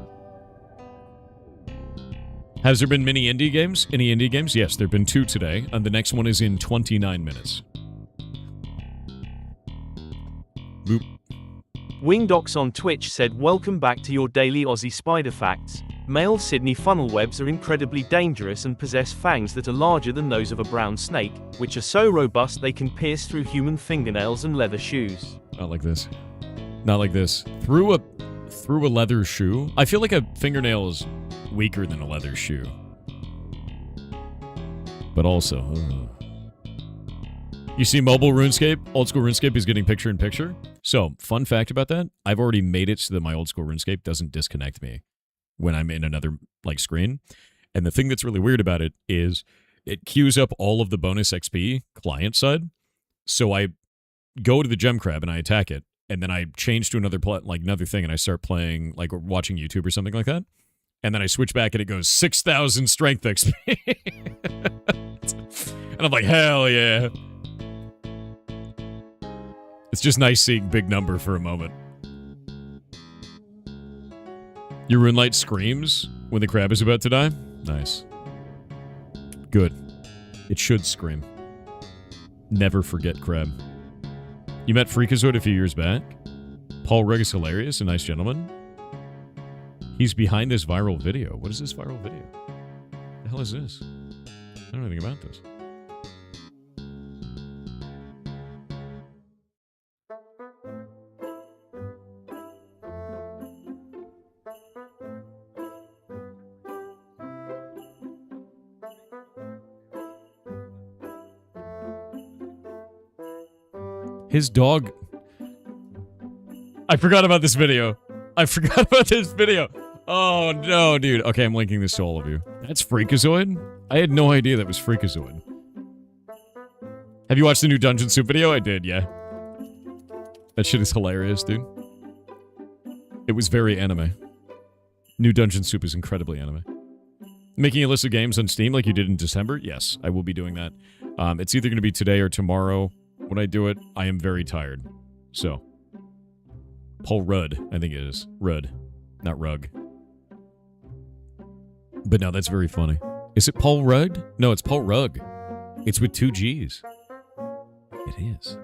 S1: Has there been many indie games? Any indie games? Yes, there have been 2 today, and the next one is in 29 minutes. Boop.
S2: Wingdocs on Twitch said, "Welcome back to your daily Aussie spider facts. Male Sydney funnel webs are incredibly dangerous and possess fangs that are larger than those of a brown snake, which are so robust they can pierce through human fingernails and leather shoes."
S1: Not like this. Not like this. Through a leather shoe? I feel like a fingernail is weaker than a leather shoe. But also... You see mobile RuneScape? Old school RuneScape is getting picture-in-picture. So, fun fact about that, I've already made it so that my old school RuneScape doesn't disconnect me when I'm in another, screen. And the thing that's really weird about it is it queues up all of the bonus XP client side. So I go to the gem crab and I attack it, and then I change to another thing, and I start playing, like, watching YouTube or something like that. And then I switch back and it goes 6,000 strength XP. And I'm like, hell yeah. It's just nice seeing big number for a moment. Your Runelight screams when the crab is about to die? Nice. Good. It should scream. Never forget crab. You met Freakazoid a few years back? Paul Rugg is hilarious, a nice gentleman. He's behind this viral video. What is this viral video? What the hell is this? I don't know anything about this. His dog... I forgot about this video. Oh, no, dude. Okay, I'm linking this to all of you. That's Freakazoid? I had no idea that was Freakazoid. Have you watched the new Dungeon Soup video? I did, yeah. That shit is hilarious, dude. It was very anime. New Dungeon Soup is incredibly anime. Making a list of games on Steam like you did in December? Yes, I will be doing that. It's either going to be today or tomorrow. When I do it, I am very tired. So. Paul Rudd, I think it is. Rudd, not Rugg. But no, that's very funny. Is it Paul Rudd? No, it's Paul Rugg. It's with 2 G's. It is.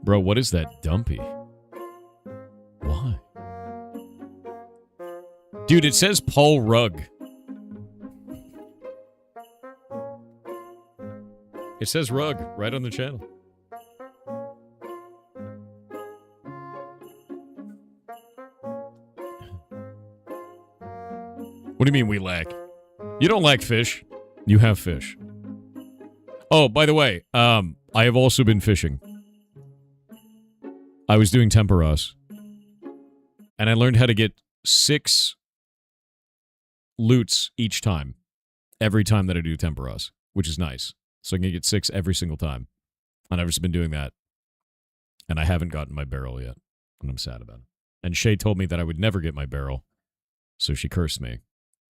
S1: Bro, what is that dumpy? Why? Dude, it says Paul Rugg. It says Rugg right on the channel. What do you mean we lack? You don't lack fish. You have fish. Oh, by the way, I have also been fishing. I was doing temporas. And I learned how to get 6 loots each time. Every time that I do temporas, which is nice. So I can get 6 every single time. And I've just been doing that. And I haven't gotten my barrel yet. And I'm sad about it. And Shay told me that I would never get my barrel. So she cursed me.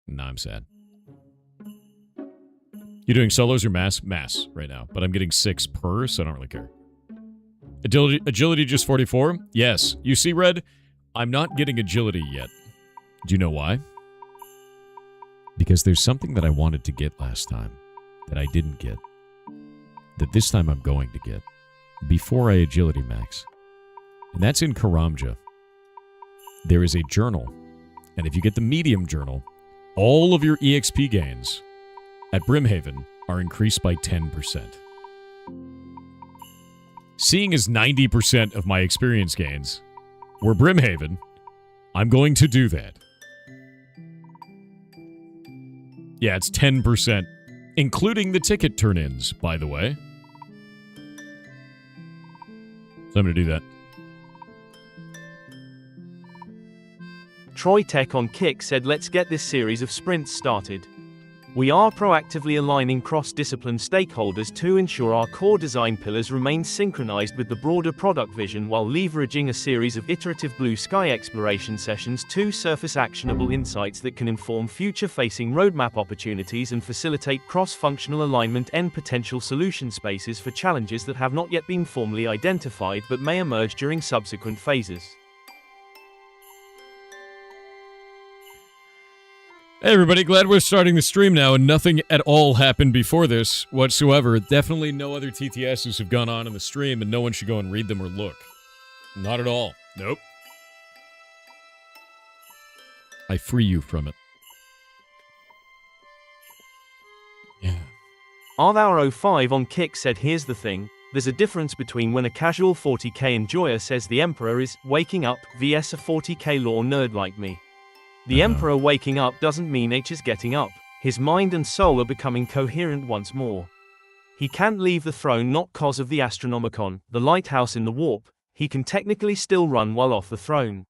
S1: And now I'm sad. You doing solos or mass? Mass right now. But I'm getting 6 per, so I don't really care. Agility just 44? Yes. You see, Red? I'm not getting agility yet. Do you know why? Because there's something that I wanted to get last time that I didn't get. That this time I'm going to get. Before I agility max. And that's in Karamja. There is a journal. And if you get the medium journal, all of your EXP gains at Brimhaven are increased by 10%. Seeing as 90% of my experience gains were Brimhaven, I'm going to do that. Yeah, it's 10%, including the ticket turn-ins, by the way. So I'm going to do that.
S2: Troy Tech on Kick said, let's get this series of sprints started. We are proactively aligning cross-discipline stakeholders to ensure our core design pillars remain synchronized with the broader product vision while leveraging a series of iterative blue sky exploration sessions to surface actionable insights that can inform future-facing roadmap opportunities and facilitate cross-functional alignment and potential solution spaces for challenges that have not yet been formally identified but may emerge during subsequent phases.
S1: Hey everybody, glad we're starting the stream now, and nothing at all happened before this whatsoever. Definitely no other TTSs have gone on in the stream, and no one should go and read them or look. Not at all. Nope. I free you from it. Yeah.
S2: Arthur05 on Kick said, here's the thing, there's a difference between when a casual 40k enjoyer says the Emperor is waking up vs a 40k lore nerd like me. The Emperor waking up doesn't mean H is getting up. His mind and soul are becoming coherent once more. He can't leave the throne not cause of the Astronomicon, the lighthouse in the warp. He can technically still run while off the throne.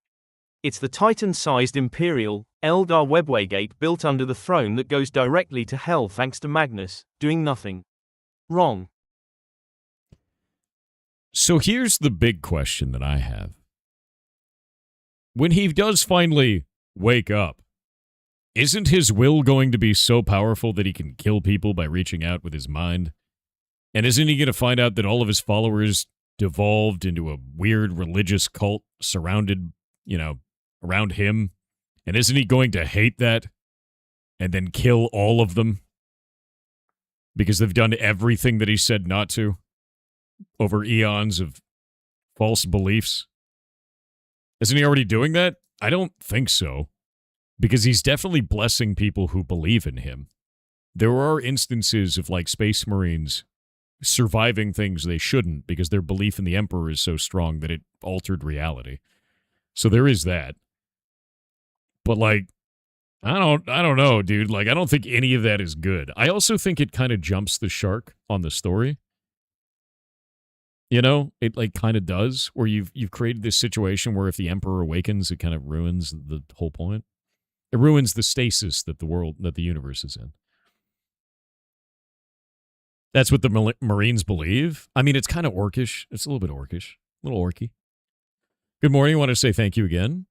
S2: It's the Titan-sized Imperial, Eldar Webway gate built under the throne that goes directly to hell thanks to Magnus, doing nothing wrong.
S1: So here's the big question that I have. When he does finally wake up, isn't his will going to be so powerful that he can kill people by reaching out with his mind? And isn't he going to find out that all of his followers devolved into a weird religious cult surrounded, around him? And isn't he going to hate that and then kill all of them because they've done everything that he said not to over eons of false beliefs? Isn't he already doing that? I don't think so, because he's definitely blessing people who believe in him. There are instances of Space Marines surviving things they shouldn't because their belief in the Emperor is so strong that it altered reality. So there is that. But I don't know, dude. I don't think any of that is good. I also think it kind of jumps the shark on the story. It kind of does, where you've created this situation where if the Emperor awakens, it kind of ruins the whole point. It ruins the stasis that the universe is in. That's what the Marines believe. I mean, it's kind of orcish. It's a little bit orcish. A little orky. Good morning. I want to say thank you again.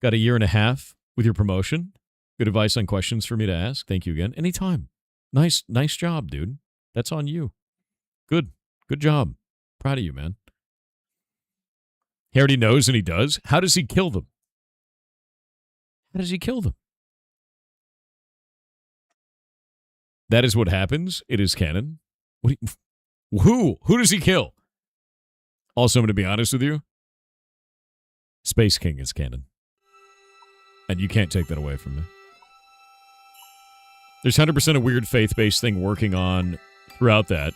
S1: Got a year and a half with your promotion. Good advice on questions for me to ask. Thank you again. Anytime. Nice job, dude. That's on you. Good job. Proud of you, man. He already knows and he does. How does he kill them? That is what happens. It is canon. Who does he kill? Also, I'm going to be honest with you. Space King is canon. And you can't take that away from me. There's 100% a weird faith-based thing working on throughout that.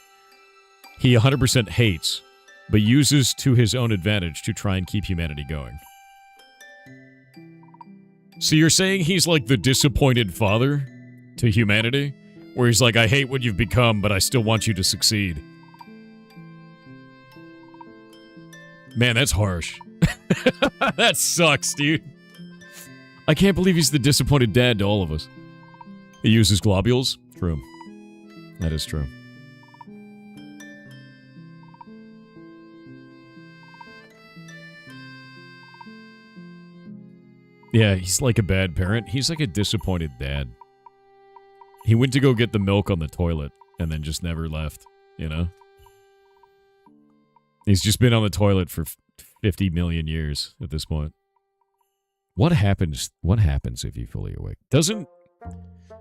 S1: He 100% hates, but uses to his own advantage to try and keep humanity going. So you're saying he's like the disappointed father to humanity? Where he's like, I hate what you've become, but I still want you to succeed. Man, that's harsh. That sucks, dude. I can't believe he's the disappointed dad to all of us. He uses globules? True. That is true. Yeah, he's like a bad parent. He's like a disappointed dad. He went to go get the milk on the toilet and then just never left, He's just been on the toilet for 50 million years at this point. What happens if he fully awakens?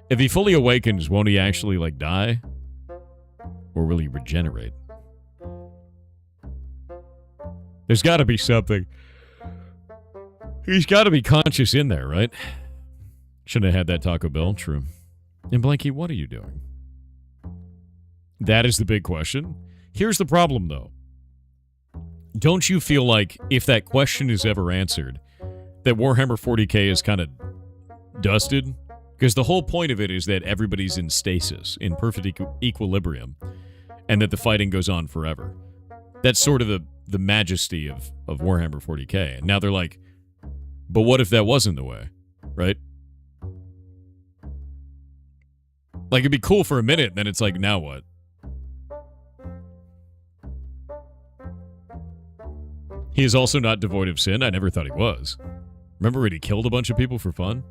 S1: If he fully awakens, won't he actually die? Or will he regenerate? There's got to be something. He's got to be conscious in there, right? Shouldn't have had that Taco Bell. True. And Blanky, what are you doing? That is the big question. Here's the problem, though. Don't you feel like if that question is ever answered, that Warhammer 40k is kind of dusted? Because the whole point of it is that everybody's in stasis, in perfect equilibrium, and that the fighting goes on forever. That's sort of the majesty of Warhammer 40k. And now they're like, but what if that wasn't the way, right? It'd be cool for a minute, then it's like, now what? He is also not devoid of sin. I never thought he was. Remember when he killed a bunch of people for fun?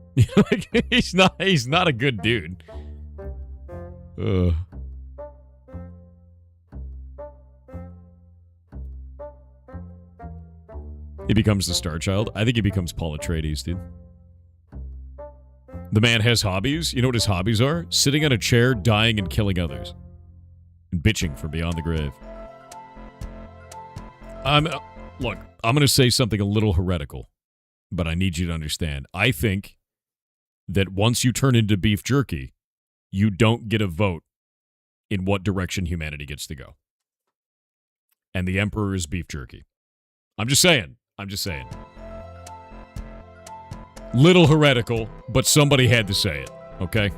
S1: He's not a good dude. He becomes the Star Child. I think he becomes Paul Atreides, dude. The man has hobbies. You know what his hobbies are? Sitting on a chair, dying, and killing others. And bitching from beyond the grave. Look, I'm going to say something a little heretical, but I need you to understand. I think that once you turn into beef jerky, you don't get a vote in what direction humanity gets to go. And the Emperor is beef jerky. I'm just saying. Little heretical, but somebody had to say it, okay?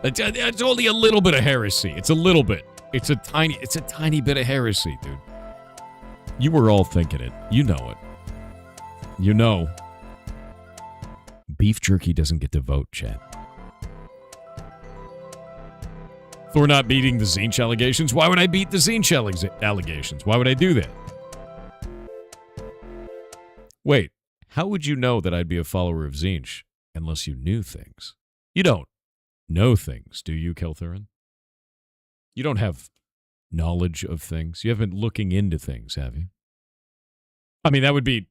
S1: It's only a little bit of heresy. It's a little bit. It's a tiny bit of heresy, dude. You were all thinking it. You know it. You know. Beef jerky doesn't get to vote, chat. Thor not beating the Zinch allegations. Why would I beat the Zinch allegations? Why would I do that? Wait, how would you know that I'd be a follower of Zinch unless you knew things? You don't know things, do you, Kelthurin? You don't have knowledge of things. You haven't been looking into things, have you? I mean, that would be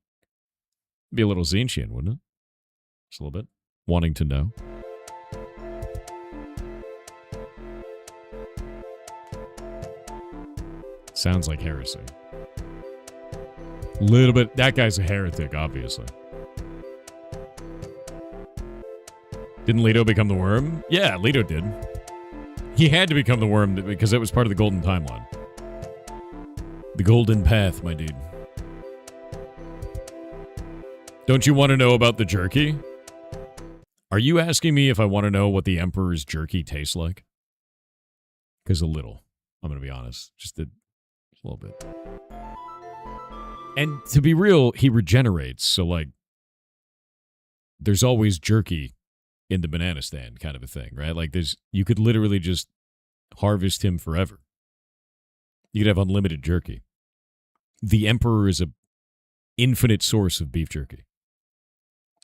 S1: a little Zinchian, wouldn't it? Just a little bit. Wanting to know. Sounds like heresy. Little bit. That guy's a heretic, obviously. Didn't Leto become the worm? Yeah, Leto did. He had to become the worm because that was part of the golden timeline. The golden path, my dude. Don't you want to know about the jerky? Are you asking me if I want to know what the Emperor's jerky tastes like? Because a little. I'm going to be honest. Just a little bit. And to be real, he regenerates. So, like, there's always jerky in the banana stand kind of a thing, right? Like, you could literally just harvest him forever. You could have unlimited jerky. The Emperor is an infinite source of beef jerky.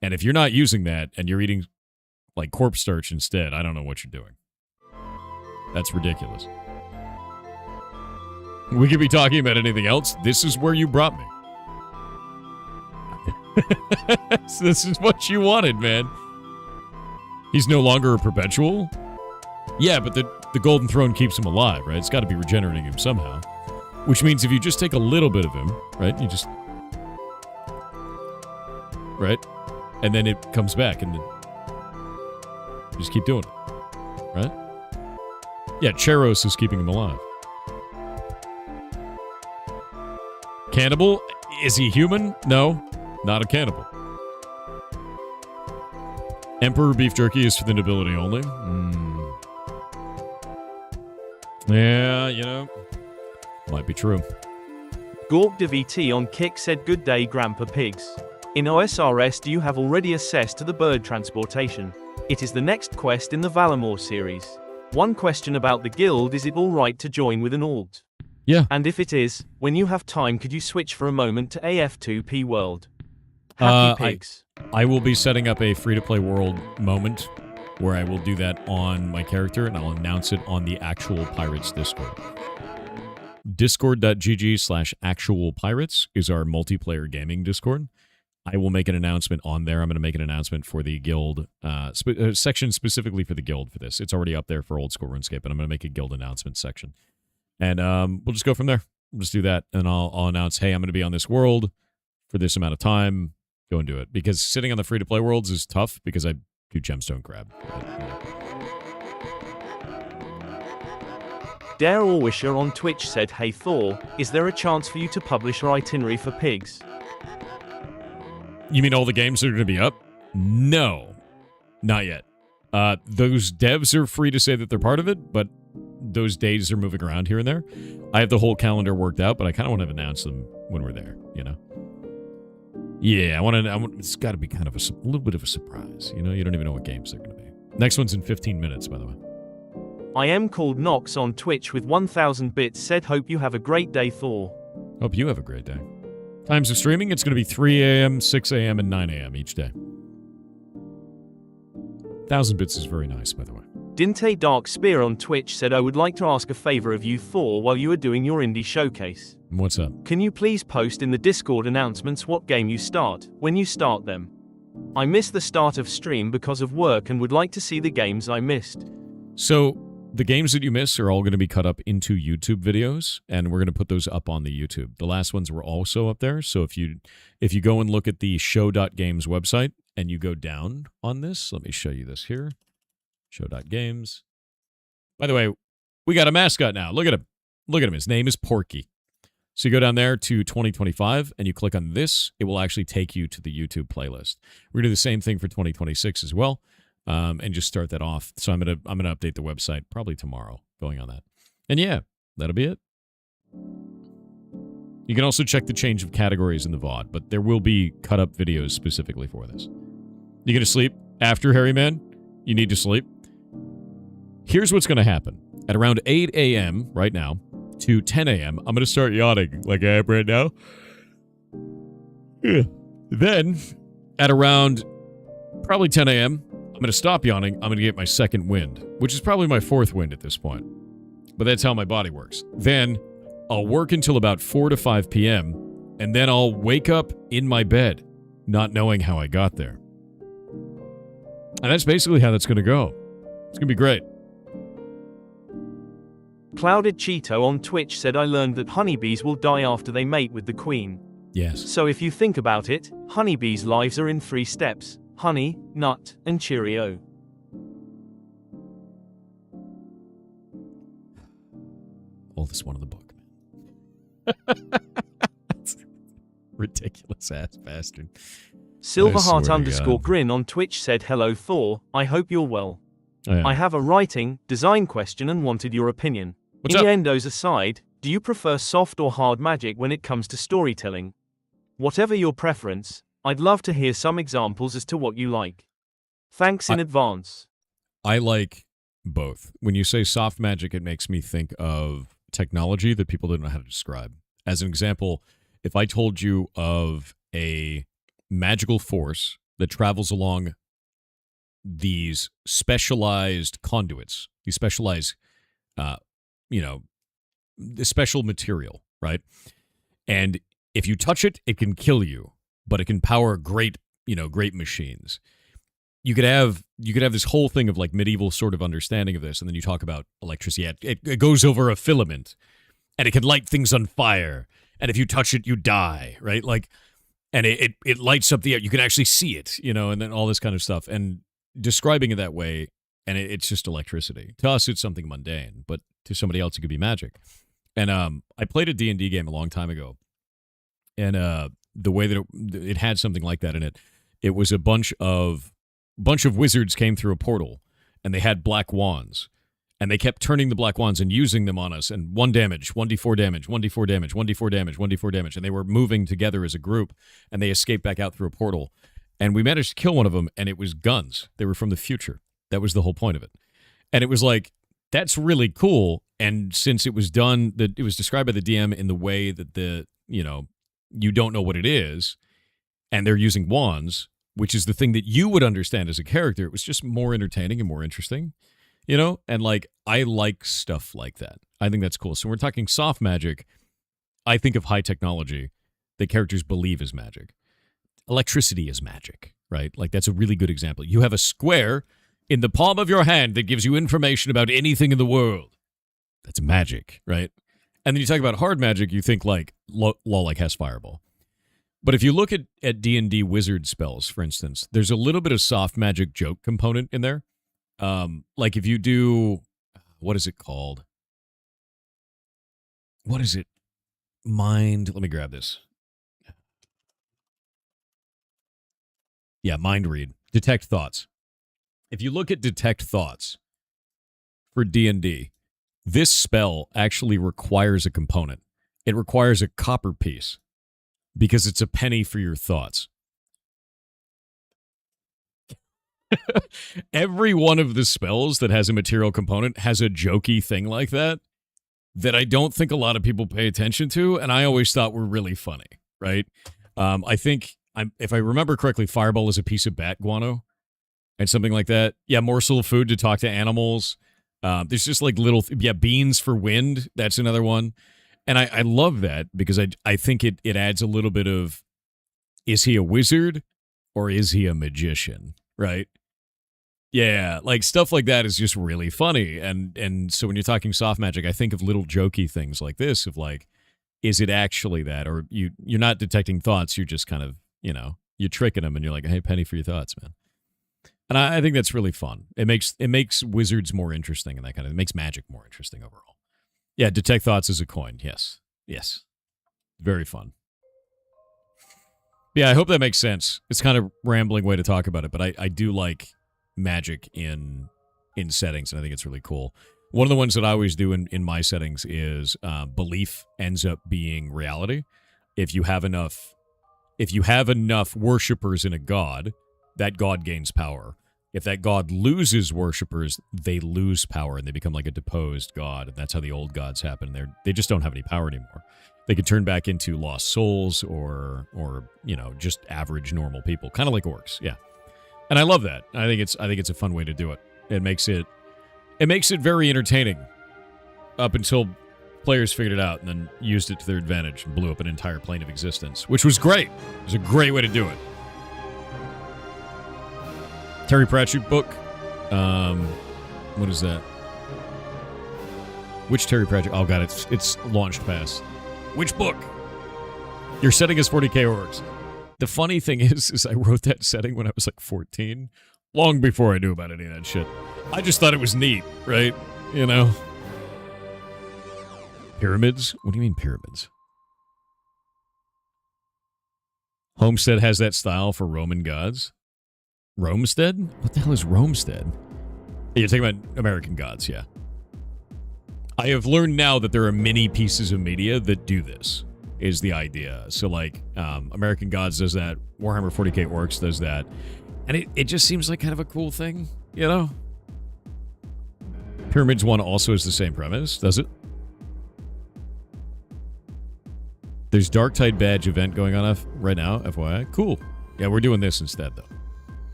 S1: And if you're not using that and you're eating, like, corpse starch instead, I don't know what you're doing. That's ridiculous. We could be talking about anything else. This is where you brought me. So this is what you wanted, man. He's no longer a perpetual? Yeah, but the Golden Throne keeps him alive, right? It's got to be regenerating him somehow. Which means if you just take a little bit of him, right? You just... Right? And then it comes back, and then you just keep doing it. Right? Yeah, Cheros is keeping him alive. Cannibal? Is he human? No, not a cannibal. Emperor beef jerky is for the nobility only. Yeah, you know, might be true.
S2: Gork DVT on Kick said, "Good day, Grandpa Pigs. In OSRS, do you have already access to the bird transportation? It is the next quest in the Valamore series. One question about the guild: is it alright to join with an alt?
S1: Yeah.
S2: And if it is, when you have time, could you switch for a moment to AF2P World? Happy Pigs."
S1: I will be setting up a free-to-play world moment where I will do that on my character, and I'll announce it on the Actual Pirates Discord. Discord.gg/actualpirates is our multiplayer gaming Discord. I will make an announcement on there. I'm going to make an announcement for the guild, section specifically for the guild for this. It's already up there for Old School RuneScape, but I'm going to make a guild announcement section. And we'll just go from there. We'll just do that, and I'll announce, hey, I'm going to be on this world for this amount of time. Go and do it. Because sitting on the free-to-play worlds is tough because I do gemstone crab.
S2: Dare Orwisher on Twitch said, "Hey Thor, is there a chance for you to publish our itinerary for pigs?"
S1: You mean all the games are going to be up? No, not yet. Those devs are free to say that they're part of it, but those days are moving around here and there. I have the whole calendar worked out, but I kind of want to announce them when we're there, you know? Yeah, I want it's got to be kind of a little bit of a surprise, you know? You don't even know what games they're going to be. Next one's in 15 minutes, by the way.
S2: I am called Nox on Twitch with 1000 bits said, "Hope you have a great day, Thor."
S1: Hope you have a great day. Times of streaming, it's going to be 3 a.m., 6 a.m., and 9 a.m. each day. 1000 bits is very nice, by the way.
S2: Dinte Dark Spear on Twitch said, "I would like to ask a favor of you, Thor, while you are doing your indie showcase.
S1: What's up?
S2: Can you please post in the Discord announcements what game you start, when you start them? I missed the start of stream because of work and would like to see the games I missed."
S1: So, the games that you miss are all going to be cut up into YouTube videos, and we're going to put those up on the YouTube. The last ones were also up there, so if you go and look at the show.games website, and you go down on this, let me show you this here. Show.games. By the way, we got a mascot now. Look at him. Look at him. His name is Porky. So you go down there to 2025, and you click on this. It will actually take you to the YouTube playlist. We're going to do the same thing for 2026 as well, and just start that off. So I'm gonna update the website probably tomorrow, going on that. And yeah, that'll be it. You can also check the change of categories in the VOD, but there will be cut-up videos specifically for this. You gonna sleep after Harry Man? You need to sleep? Here's what's gonna happen. At around 8 a.m. right now to 10 a.m., I'm gonna start yawning like I am right now. Then, at around probably 10 a.m., I'm going to stop yawning. I'm going to get my second wind, which is probably my fourth wind at this point. But that's how my body works. Then, I'll work until about 4 to 5 p.m., and then I'll wake up in my bed, not knowing how I got there. And that's basically how that's going to go. It's going to be great.
S2: Clouded Cheeto on Twitch said I learned that honeybees will die after they mate with the queen.
S1: Yes.
S2: So if you think about it, honeybees' lives are in 3 steps: honey, nut, and Cheerio.
S1: Oldest one in the book. Ridiculous ass bastard.
S2: Silverheart_grin on Twitch said hello Thor, I hope you're well.
S1: Oh, yeah.
S2: I have a writing, design question and wanted your opinion.
S1: What's up?
S2: Innuendos aside, do you prefer soft or hard magic when it comes to storytelling? Whatever your preference, I'd love to hear some examples as to what you like. Thanks in advance.
S1: I like both. When you say soft magic, it makes me think of technology that people don't know how to describe. As an example, if I told you of a magical force that travels along these specialized conduits, these specialized, the special material, right? And if you touch it, it can kill you, but it can power great machines. You could have this whole thing of like medieval sort of understanding of this, and then you talk about electricity. It goes over a filament, and it can light things on fire. And if you touch it, you die, right? Like, and it lights up the air. You can actually see it, and then all this kind of stuff. And describing it that way, and it's just electricity. To us, it's something mundane, but to somebody else, it could be magic. And I played a D&D game a long time ago. And the way that it had something like that in it, it was a bunch of wizards came through a portal, and they had black wands, and they kept turning the black wands and using them on us, and 1 damage, 1d4 damage, 1d4 damage, 1d4 damage, 1d4 damage, and they were moving together as a group, and they escaped back out through a portal, and we managed to kill one of them, and it was guns. They were from the future. That was the whole point of it. And it was like, that's really cool, and since it was done, that it was described by the DM in the way that you don't know what it is, and they're using wands, which is the thing that you would understand as a character. It was just more entertaining and more interesting, and like, I like stuff like that. I think that's cool. So when we're talking soft magic, I think of high technology that characters believe is magic. Electricity is magic, right? Like, that's a really good example. You have a square in the palm of your hand that gives you information about anything in the world. That's magic, right? And then you talk about hard magic, you think like LoL like has Fireball. But if you look at D&D wizard spells, for instance, there's a little bit of soft magic joke component in there. Like if you do, what is it called? What is it? Let me grab this. Yeah, mind read. Detect thoughts. If you look at detect thoughts for D&D, this spell actually requires a component. It requires a copper piece because it's a penny for your thoughts. Every one of the spells that has a material component has a jokey thing like that I don't think a lot of people pay attention to, and I always thought were really funny, right? I think, if I remember correctly, Fireball is a piece of bat guano and something like that. Yeah, morsel of food to talk to animals. There's just like little, beans for wind. That's another one. And I love that because I think it adds a little bit of, is he a wizard or is he a magician, right? Yeah, like stuff like that is just really funny. And so when you're talking soft magic, I think of little jokey things like this of like, is it actually that? Or you're not detecting thoughts, you're just kind of, you're tricking them and you're like, hey, penny for your thoughts, man. And I think that's really fun. It makes wizards more interesting and that kind of, it makes magic more interesting overall. Yeah, detect thoughts is a coin. Yes. Very fun. Yeah, I hope that makes sense. It's kind of rambling way to talk about it, but I do like magic in settings, and I think it's really cool. One of the ones that I always do in my settings is belief ends up being reality. if you have enough worshippers in a god, that god gains power. If that god loses worshippers, they lose power and they become like a deposed god. And that's how the old gods happen. They just don't have any power anymore. They can turn back into lost souls or just average normal people, kind of like orcs. Yeah, and I love that. I think it's a fun way to do it. It makes it very entertaining up until players figured it out and then used it to their advantage and blew up an entire plane of existence, which was great. It was a great way to do it. Terry Pratchett book. What is that? Which Terry Pratchett? Oh god, it's launched past. Which book? Your setting is 40k orcs. The funny thing is I wrote that setting when I was like 14, long before I knew about any of that shit. I just thought it was neat, right? You know? Pyramids? What do you mean pyramids? Homestead has that style for Roman gods. Romestead? What the hell is Romestead? You're talking about American gods, yeah. I have learned now that there are many pieces of media that do this, is the idea. So, like, American Gods does that, Warhammer 40k Orcs does that, and it just seems like kind of a cool thing, you know? Pyramids 1 also has the same premise, does it? There's Darktide Badge event going on right now, FYI. Cool. Yeah, we're doing this instead, though.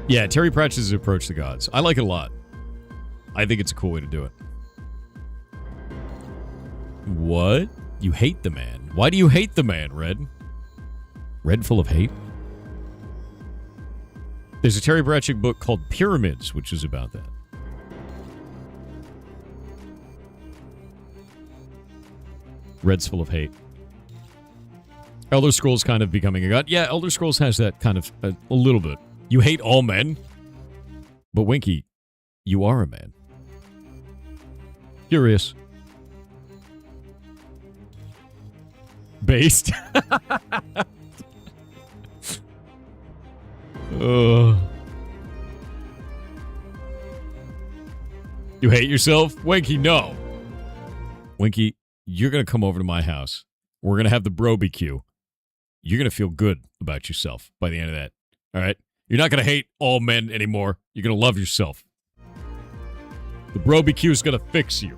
S1: Yeah, Terry Pratchett's approach to gods. I like it a lot. I think it's a cool way to do it. What? You hate the man. Why do you hate the man, Red? Red full of hate? There's a Terry Pratchett book called Pyramids, which is about that. Red's full of hate. Elder Scrolls kind of becoming a god. Yeah, Elder Scrolls has that kind of a little bit. You hate all men? But Winky, you are a man. Curious. Based. You hate yourself? Winky, no. Winky, you're going to come over to my house. We're going to have the bro-BQ. You're going to feel good about yourself by the end of that. All right? You're not going to hate all men anymore. You're going to love yourself. The bro-BQ is going to fix you.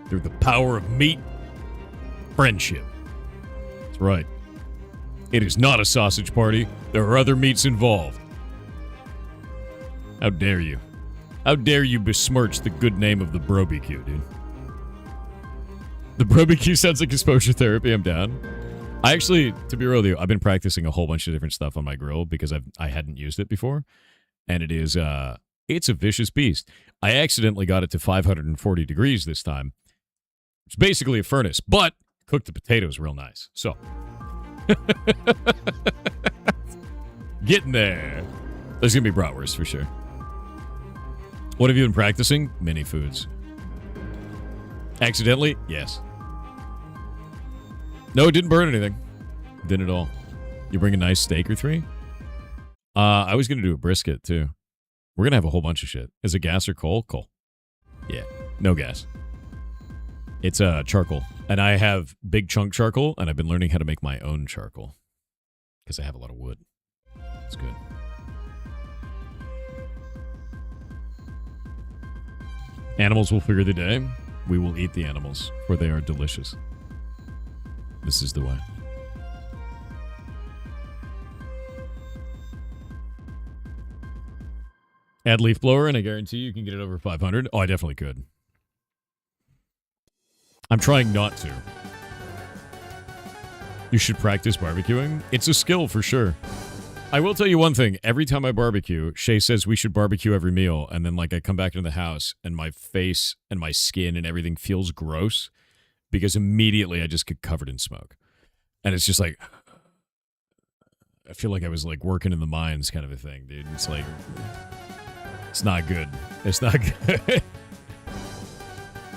S1: Through the power of meat, friendship. That's right. It is not a sausage party. There are other meats involved. How dare you? How dare you besmirch the good name of the bro-BQ, dude? The bro-BQ sounds like exposure therapy. I'm down. I actually, to be real with you, I've been practicing a whole bunch of different stuff on my grill because I hadn't used it before. And it is, it's a vicious beast. I accidentally got it to 540 degrees this time. It's basically a furnace, but cooked the potatoes real nice. So, getting there. There's going to be bratwurst for sure. What have you been practicing? Mini foods. Accidentally? Yes. No, it didn't burn anything. Didn't at all. You bring a nice steak or three? I was going to do a brisket, too. We're going to have a whole bunch of shit. Is it gas or coal? Coal. Yeah. No gas. It's charcoal. And I have big chunk charcoal, and I've been learning how to make my own charcoal. Because I have a lot of wood. It's good. Animals will figure the day. We will eat the animals, for they are delicious. This is the way. Add leaf blower, and I guarantee you can get it over 500. Oh, I definitely could. I'm trying not to. You should practice barbecuing. It's a skill for sure. I will tell you one thing. Every time I barbecue, Shay says we should barbecue every meal, and then like I come back into the house, and my face and my skin and everything feels gross because immediately I just get covered in smoke. And it's just like, I feel like I was like working in the mines kind of a thing, dude. It's like, it's not good. It's not good.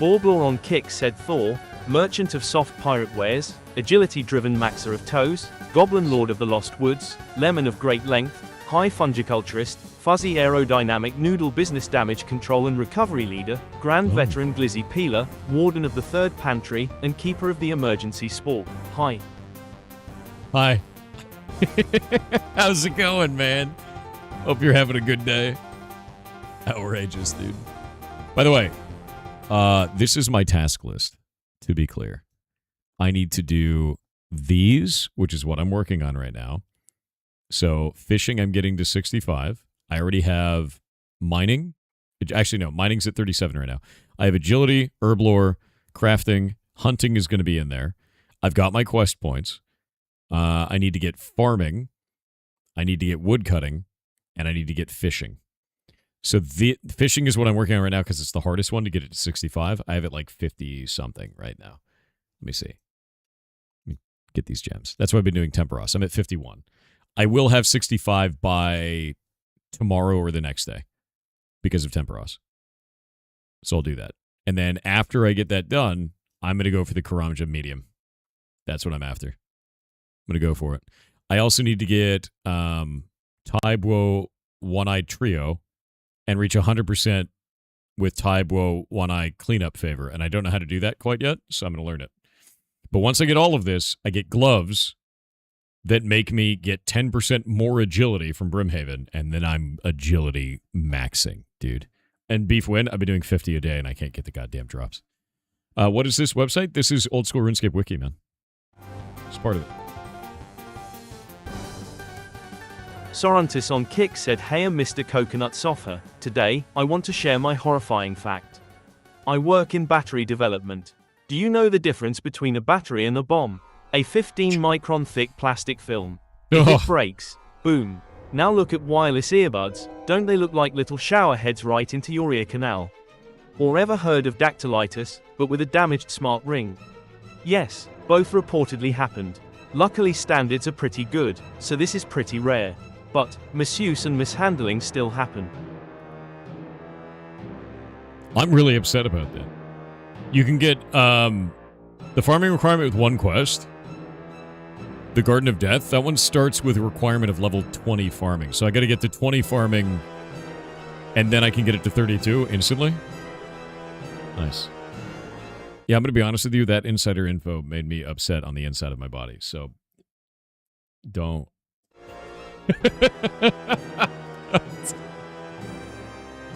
S2: Bauble on Kick said Thor, merchant of soft pirate wares, agility-driven maxer of toes, goblin lord of the lost woods, lemon of great length, high fungiculturist, Fuzzy Aerodynamic Noodle Business Damage Control and Recovery Leader, Grand Veteran Glizzy Peeler, Warden of the Third Pantry, and Keeper of the Emergency Sport. Hi.
S1: Hi. How's it going, man? Hope you're having a good day. Outrageous, dude. By the way, this is my task list, to be clear. I need to do these, which is what I'm working on right now. So fishing, I'm getting to 65. I already have mining. Actually, no, mining's at 37 right now. I have agility, herb lore, crafting, hunting is going to be in there. I've got my quest points. I need to get farming. I need to get wood cutting. And I need to get fishing. So the fishing is what I'm working on right now because it's the hardest one to get it to 65. I have it like 50-something right now. Let me see. Let me get these gems. That's why I've been doing Temperos. I'm at 51. I will have 65 by tomorrow or the next day because of Temperos. So I'll do that. And then after I get that done, I'm going to go for the Karamja medium. That's what I'm after. I'm going to go for it. I also need to get Taibo One-Eye Trio and reach 100% with Taibo One-Eye Cleanup Favor. And I don't know how to do that quite yet, so I'm going to learn it. But once I get all of this, I get gloves that make me get 10% more agility from Brimhaven, and then I'm agility maxing, dude. And Beef Win, I've been doing 50 a day, and I can't get the goddamn drops. What is this website? This is Old School RuneScape Wiki, man. It's part of it.
S2: Sorantis on Kick said, "Hey, Mr. Coconut Soffer. Today, I want to share my horrifying fact. I work in battery development. Do you know the difference between a battery and a bomb? A 15-micron thick plastic film. If it breaks, boom. Now look at wireless earbuds. Don't they look like little shower heads right into your ear canal? Or ever heard of dactylitis, but with a damaged smart ring? Yes, both reportedly happened. Luckily standards are pretty good, so this is pretty rare. But misuse and mishandling still happen."
S1: I'm really upset about that. You can get the farming requirement with one quest. The Garden of Death, that one starts with a requirement of level 20 farming. So I got to get to 20 farming, and then I can get it to 32 instantly. Nice. Yeah, I'm going to be honest with you. That insider info made me upset on the inside of my body. So don't.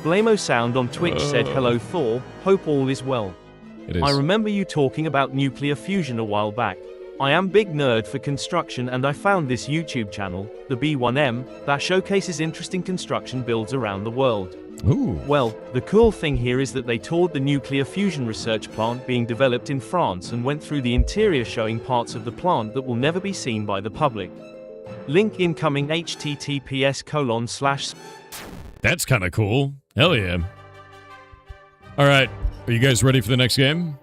S2: Blamo Sound on Twitch said, "Hello Thor, hope all is well.
S1: It is.
S2: I remember you talking about nuclear fusion a while back. I am big nerd for construction and I found this YouTube channel, the B1M, that showcases interesting construction builds around the world.
S1: Ooh.
S2: Well, the cool thing here is that they toured the nuclear fusion research plant being developed in France and went through the interior showing parts of the plant that will never be seen by the public. Link incoming https://
S1: That's kind of cool. Hell yeah. All right. Are you guys ready for the next game?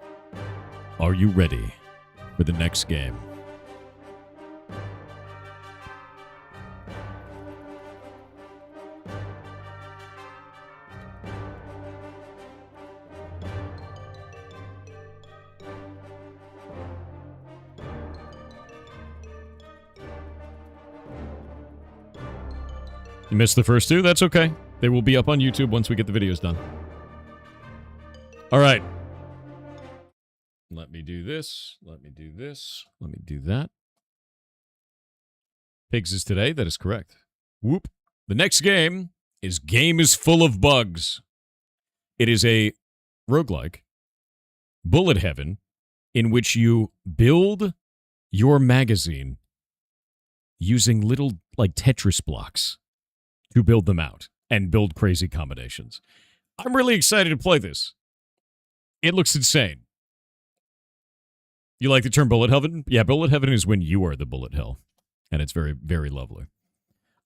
S1: Are you ready for the next game? You missed the first two? That's okay. They will be up on YouTube once we get the videos done. All right. Let me do this. Let me do this. Let me do that. Pigs is today. That is correct. Whoop. The next game is Game is Full of Bugs. It is a roguelike, bullet heaven, in which you build your magazine using little, like, Tetris blocks to build them out and build crazy combinations. I'm really excited to play this. It looks insane. You like the term bullet heaven? Yeah, bullet heaven is when you are the bullet hell. And it's very, very lovely.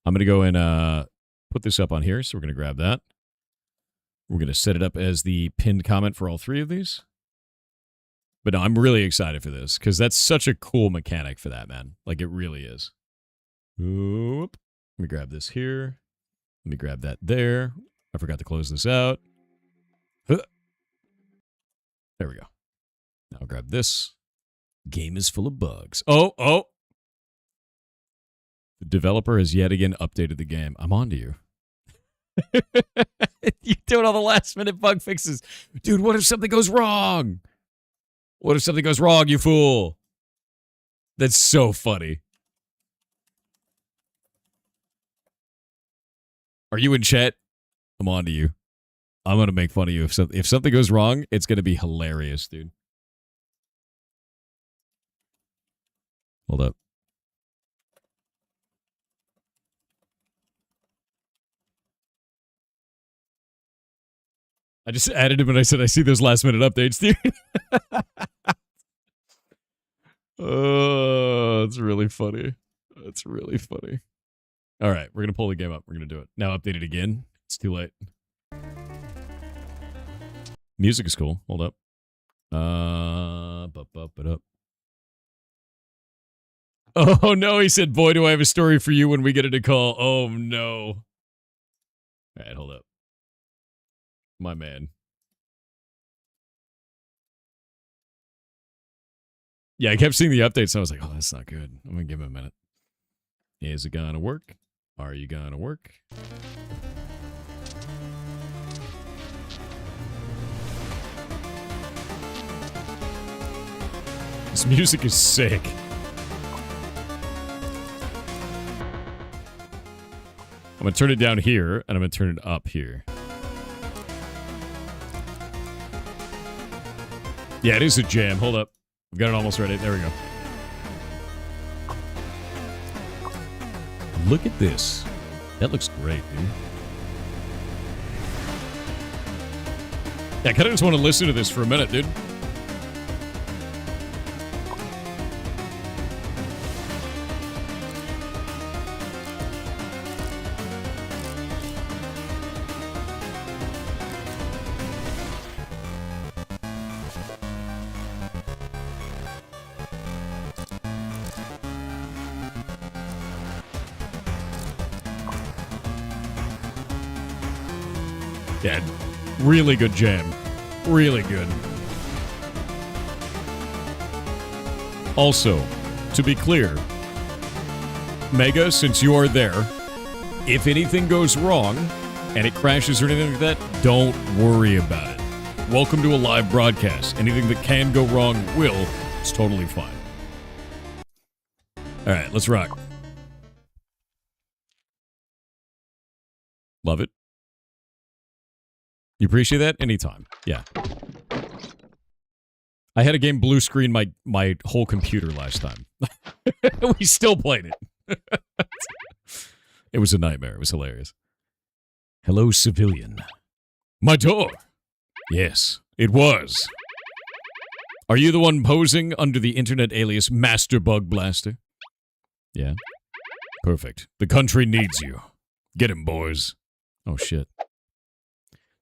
S1: I'm going to go and put this up on here. So we're going to grab that. We're going to set it up as the pinned comment for all three of these. But no, I'm really excited for this because that's such a cool mechanic for that, man. Like, it really is. Oop. Let me grab this here. Let me grab that there. I forgot to close this out. There we go. Now I'll grab this. Game is full of bugs. Oh. The developer has yet again updated the game. I'm on to you. You're doing all the last minute bug fixes. Dude, what if something goes wrong? What if something goes wrong, you fool? That's so funny. Are you in chat? I'm on to you. I'm going to make fun of you. If something goes wrong, it's going to be hilarious, dude. Hold up. I just added him and I said, I see those last minute updates, dude. Oh, it's really funny. That's really funny. All right, we're going to pull the game up. We're going to do it. Now update it again. It's too late. Music is cool. Hold up. Up. Oh, no, he said, boy, do I have a story for you when we get into call. Oh, no. All right, hold up. My man. Yeah, I kept seeing the updates, so I was like, oh, that's not good. I'm going to give him a minute. Is it going to work? Are you going to work? This music is sick. I'm going to turn it down here, and I'm going to turn it up here. Yeah, it is a jam. Hold up. I've got it almost ready. There we go. Look at this. That looks great, dude. Yeah, I kind of just want to listen to this for a minute, dude. Yeah, really good jam. Really good. Also, to be clear, Mega, since you are there, if anything goes wrong and it crashes or anything like that, don't worry about it. Welcome to a live broadcast. Anything that can go wrong will. It's totally fine. All right, let's rock. Love it. You appreciate that? Anytime. Yeah. I had a game blue screen my whole computer last time. We still played it. It was a nightmare. It was hilarious. Hello, civilian. My door. Yes, it was. Are you the one posing under the internet alias Master Bug Blaster? Yeah. Perfect. The country needs you. Get him, boys. Oh, shit.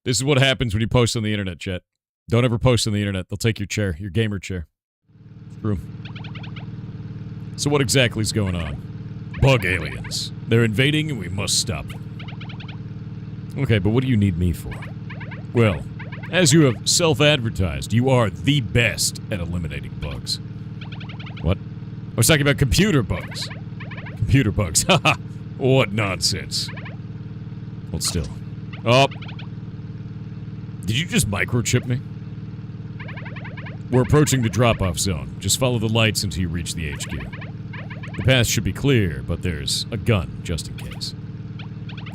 S1: This is what happens when you post on the internet, chat. Don't ever post on the internet. They'll take your chair, your gamer chair. True. So what exactly is going on? Bug aliens. They're invading and we must stop them. Okay, but what do you need me for? Well, as you have self-advertised, you are the best at eliminating bugs. What? I was talking about computer bugs. Computer bugs. Haha. What nonsense. Hold still. Oh. Did you just microchip me? We're approaching the drop-off zone. Just follow the lights until you reach the HQ. The path should be clear, but there's a gun, just in case.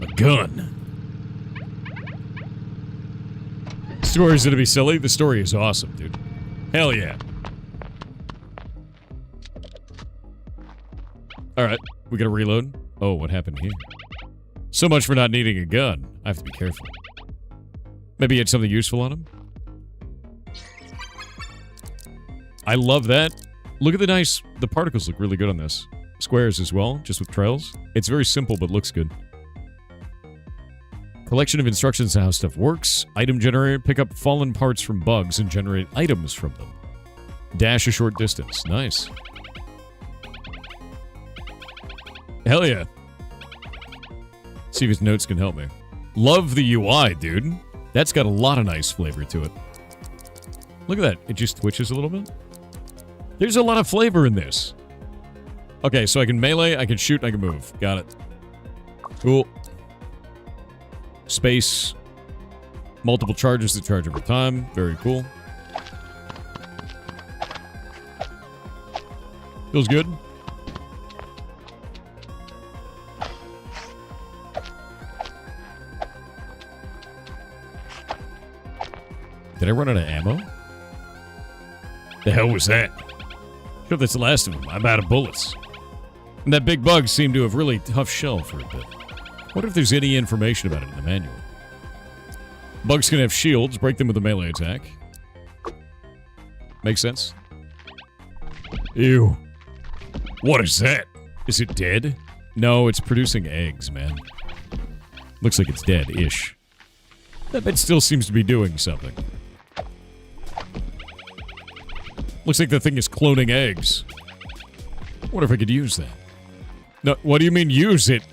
S1: A gun! The story's gonna be silly. The story is awesome, dude. Hell yeah. Alright, we gotta reload. Oh, what happened here? So much for not needing a gun. I have to be careful. Maybe he had something useful on him? I love that. Look at the particles look really good on this. Squares as well, just with trails. It's very simple, but looks good. Collection of instructions on how stuff works. Item generator, pick up fallen parts from bugs and generate items from them. Dash a short distance. Nice. Hell yeah. See if his notes can help me. Love the UI, dude. That's got a lot of nice flavor to it. Look at that. It just twitches a little bit. There's a lot of flavor in this. Okay, so I can melee, I can shoot, and I can move. Got it. Cool. Space. Multiple charges that charge over time. Very cool. Feels good. Did I run out of ammo? The hell was that? Sure, that's the last of them. I'm out of bullets. And that big bug seemed to have really tough shell for a bit. What if there's any information about it in the manual? Bugs can have shields. Break them with a melee attack. Makes sense. Ew. What is that? Is it dead? No, it's producing eggs, man. Looks like it's dead-ish. That bit still seems to be doing something. Looks like the thing is cloning eggs. Wonder if I could use that. No, what do you mean use it?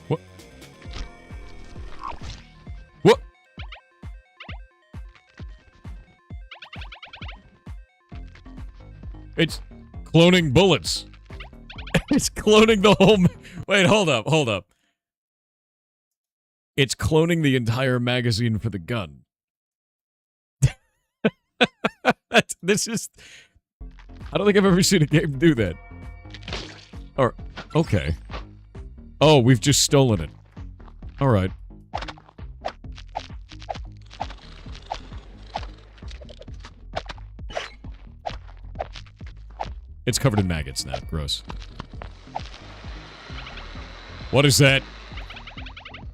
S1: What? What? It's cloning bullets. It's cloning the whole... Wait, hold up. It's cloning the entire magazine for the gun. This is... I don't think I've ever seen a game do that. Or, okay. Oh, we've just stolen it. Alright. It's covered in maggots now. Gross. What is that?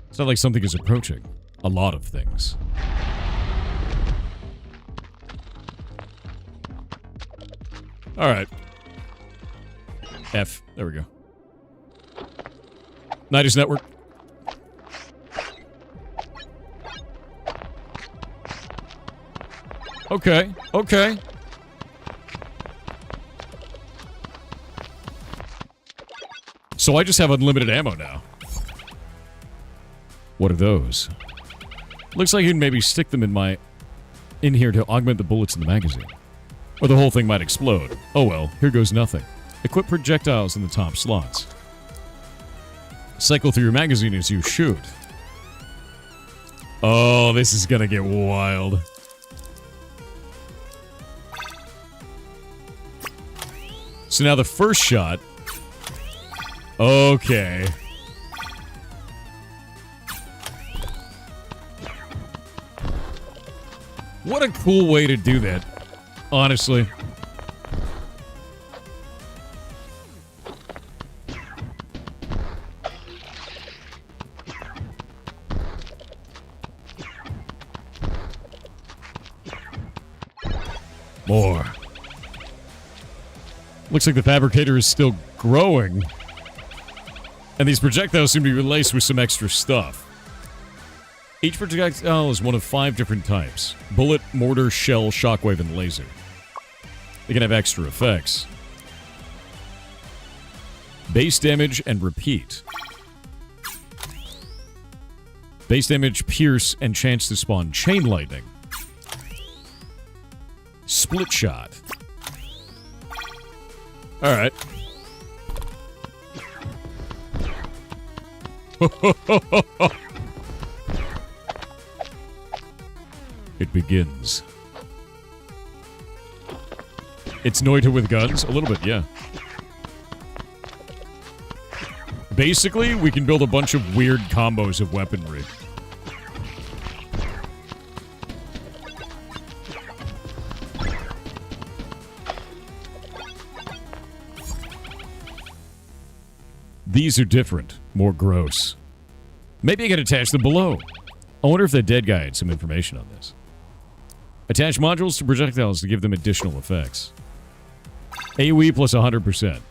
S1: It's not like something is approaching. A lot of things. Alright. F. There we go. Nidus Network. Okay. Okay. So I just have unlimited ammo now. What are those? Looks like you can maybe stick them in here to augment the bullets in the magazine. Or the whole thing might explode. Oh well, here goes nothing. Equip projectiles in the top slots. Cycle through your magazine as you shoot. Oh, this is gonna get wild. So now the first shot... Okay. What a cool way to do that. Honestly. More. Looks like the fabricator is still growing. And these projectiles seem to be laced with some extra stuff. Each projectile is one of 5 different types. Bullet, mortar, shell, shockwave, and laser. They can have extra effects. Base damage and repeat. Base damage, pierce, and chance to spawn chain lightning. Split shot. Alright. It begins. It's Noita with guns? A little bit, yeah. Basically, we can build a bunch of weird combos of weaponry. These are different, more gross. Maybe I can attach them below. I wonder if the dead guy had some information on this. Attach modules to projectiles to give them additional effects. AoE plus 100%.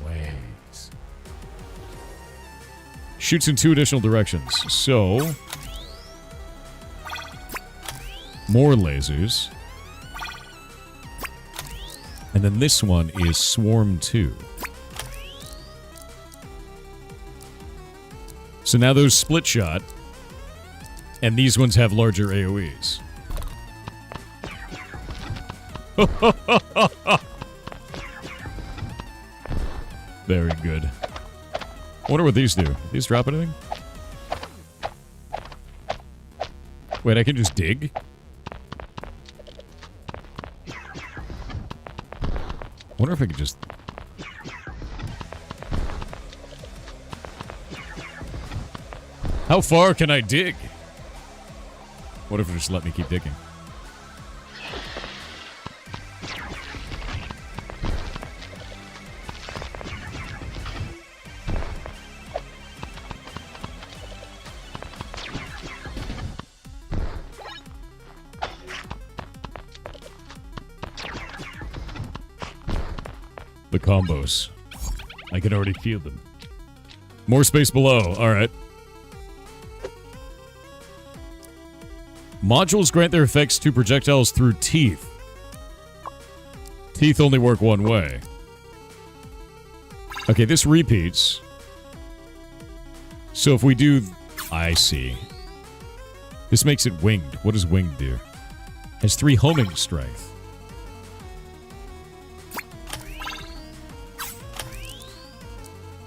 S1: Wait. Shoots in 2 additional directions. So... more lasers. And then this one is Swarm 2. So now those split shot, and these ones have larger AoEs. Very good. I wonder what these do. These drop anything? Wait, I can just dig? I wonder if I could just... How far can I dig? What if it just let me keep digging? The combos. I can already feel them. More space below. Alright. Modules grant their effects to projectiles through teeth. Teeth only work one way. Okay, this repeats. So if we do... I see. This makes it winged. What does winged do? Has 3 homing strength.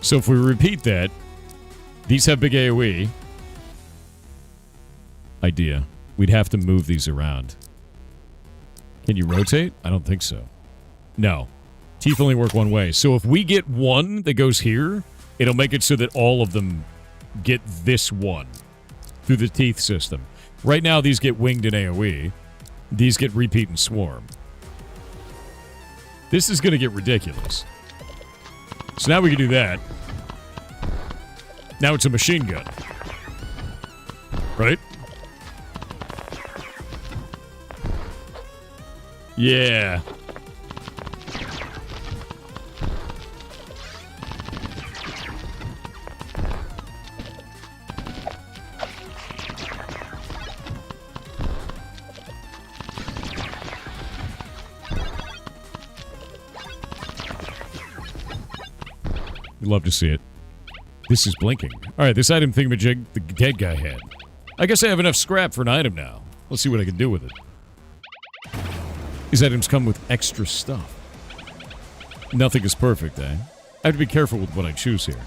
S1: So if we repeat that, these have big AoE. Idea. We'd have to move these around. Can you rotate? I don't think so. No. Teeth only work one way. So if we get one that goes here, it'll make it so that all of them get this one through the teeth system. Right now, these get winged and AoE. These get repeat and swarm. This is going to get ridiculous. So now we can do that. Now it's a machine gun. Right? Yeah. We'd love to see it. This is blinking. Alright, this item thingamajig the dead guy had. I guess I have enough scrap for an item now. Let's see what I can do with it. These items come with extra stuff. Nothing is perfect, eh? I have to be careful with what I choose here.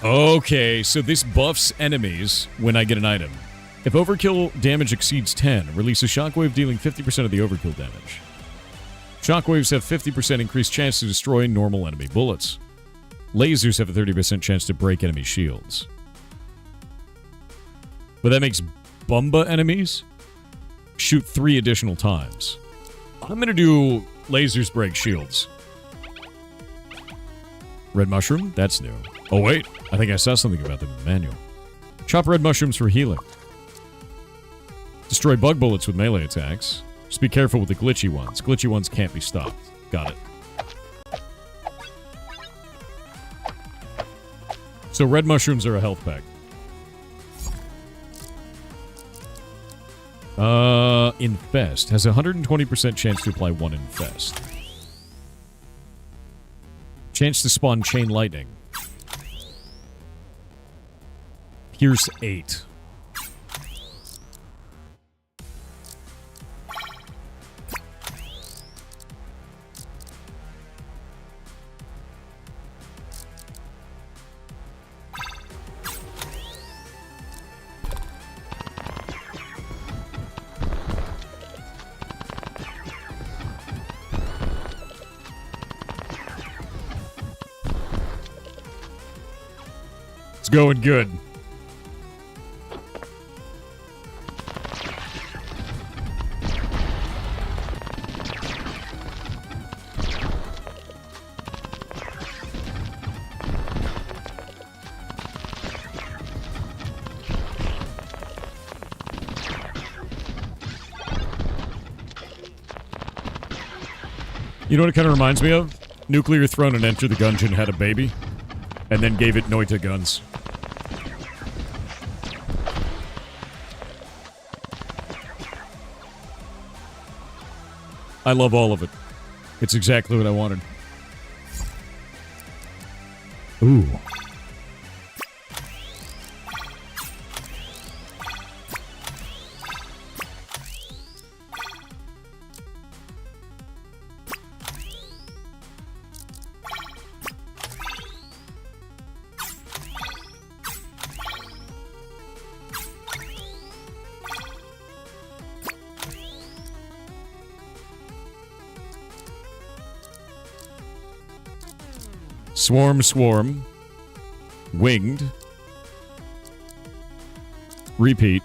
S1: Okay, so this buffs enemies when I get an item. If overkill damage exceeds 10, release a shockwave dealing 50% of the overkill damage. Shockwaves have 50% increased chance to destroy normal enemy bullets. Lasers have a 30% chance to break enemy shields. But that makes Bumba enemies shoot 3 additional times. I'm gonna do lasers break shields. Red mushroom? That's new. Oh wait, I think I saw something about them in the manual. Chop red mushrooms for healing. Destroy bug bullets with melee attacks. Just be careful with the glitchy ones. Glitchy ones can't be stopped. Got it. So red mushrooms are a health pack. Infest. Has a 120% chance to apply 1 Infest. Chance to spawn chain lightning. Pierce 8. It's going good. You know what it kind of reminds me of? Nuclear Throne and Enter the Gungeon had a baby, and then gave it Noita guns. I love all of it. It's exactly what I wanted. Ooh. Swarm, swarm. Winged. Repeat.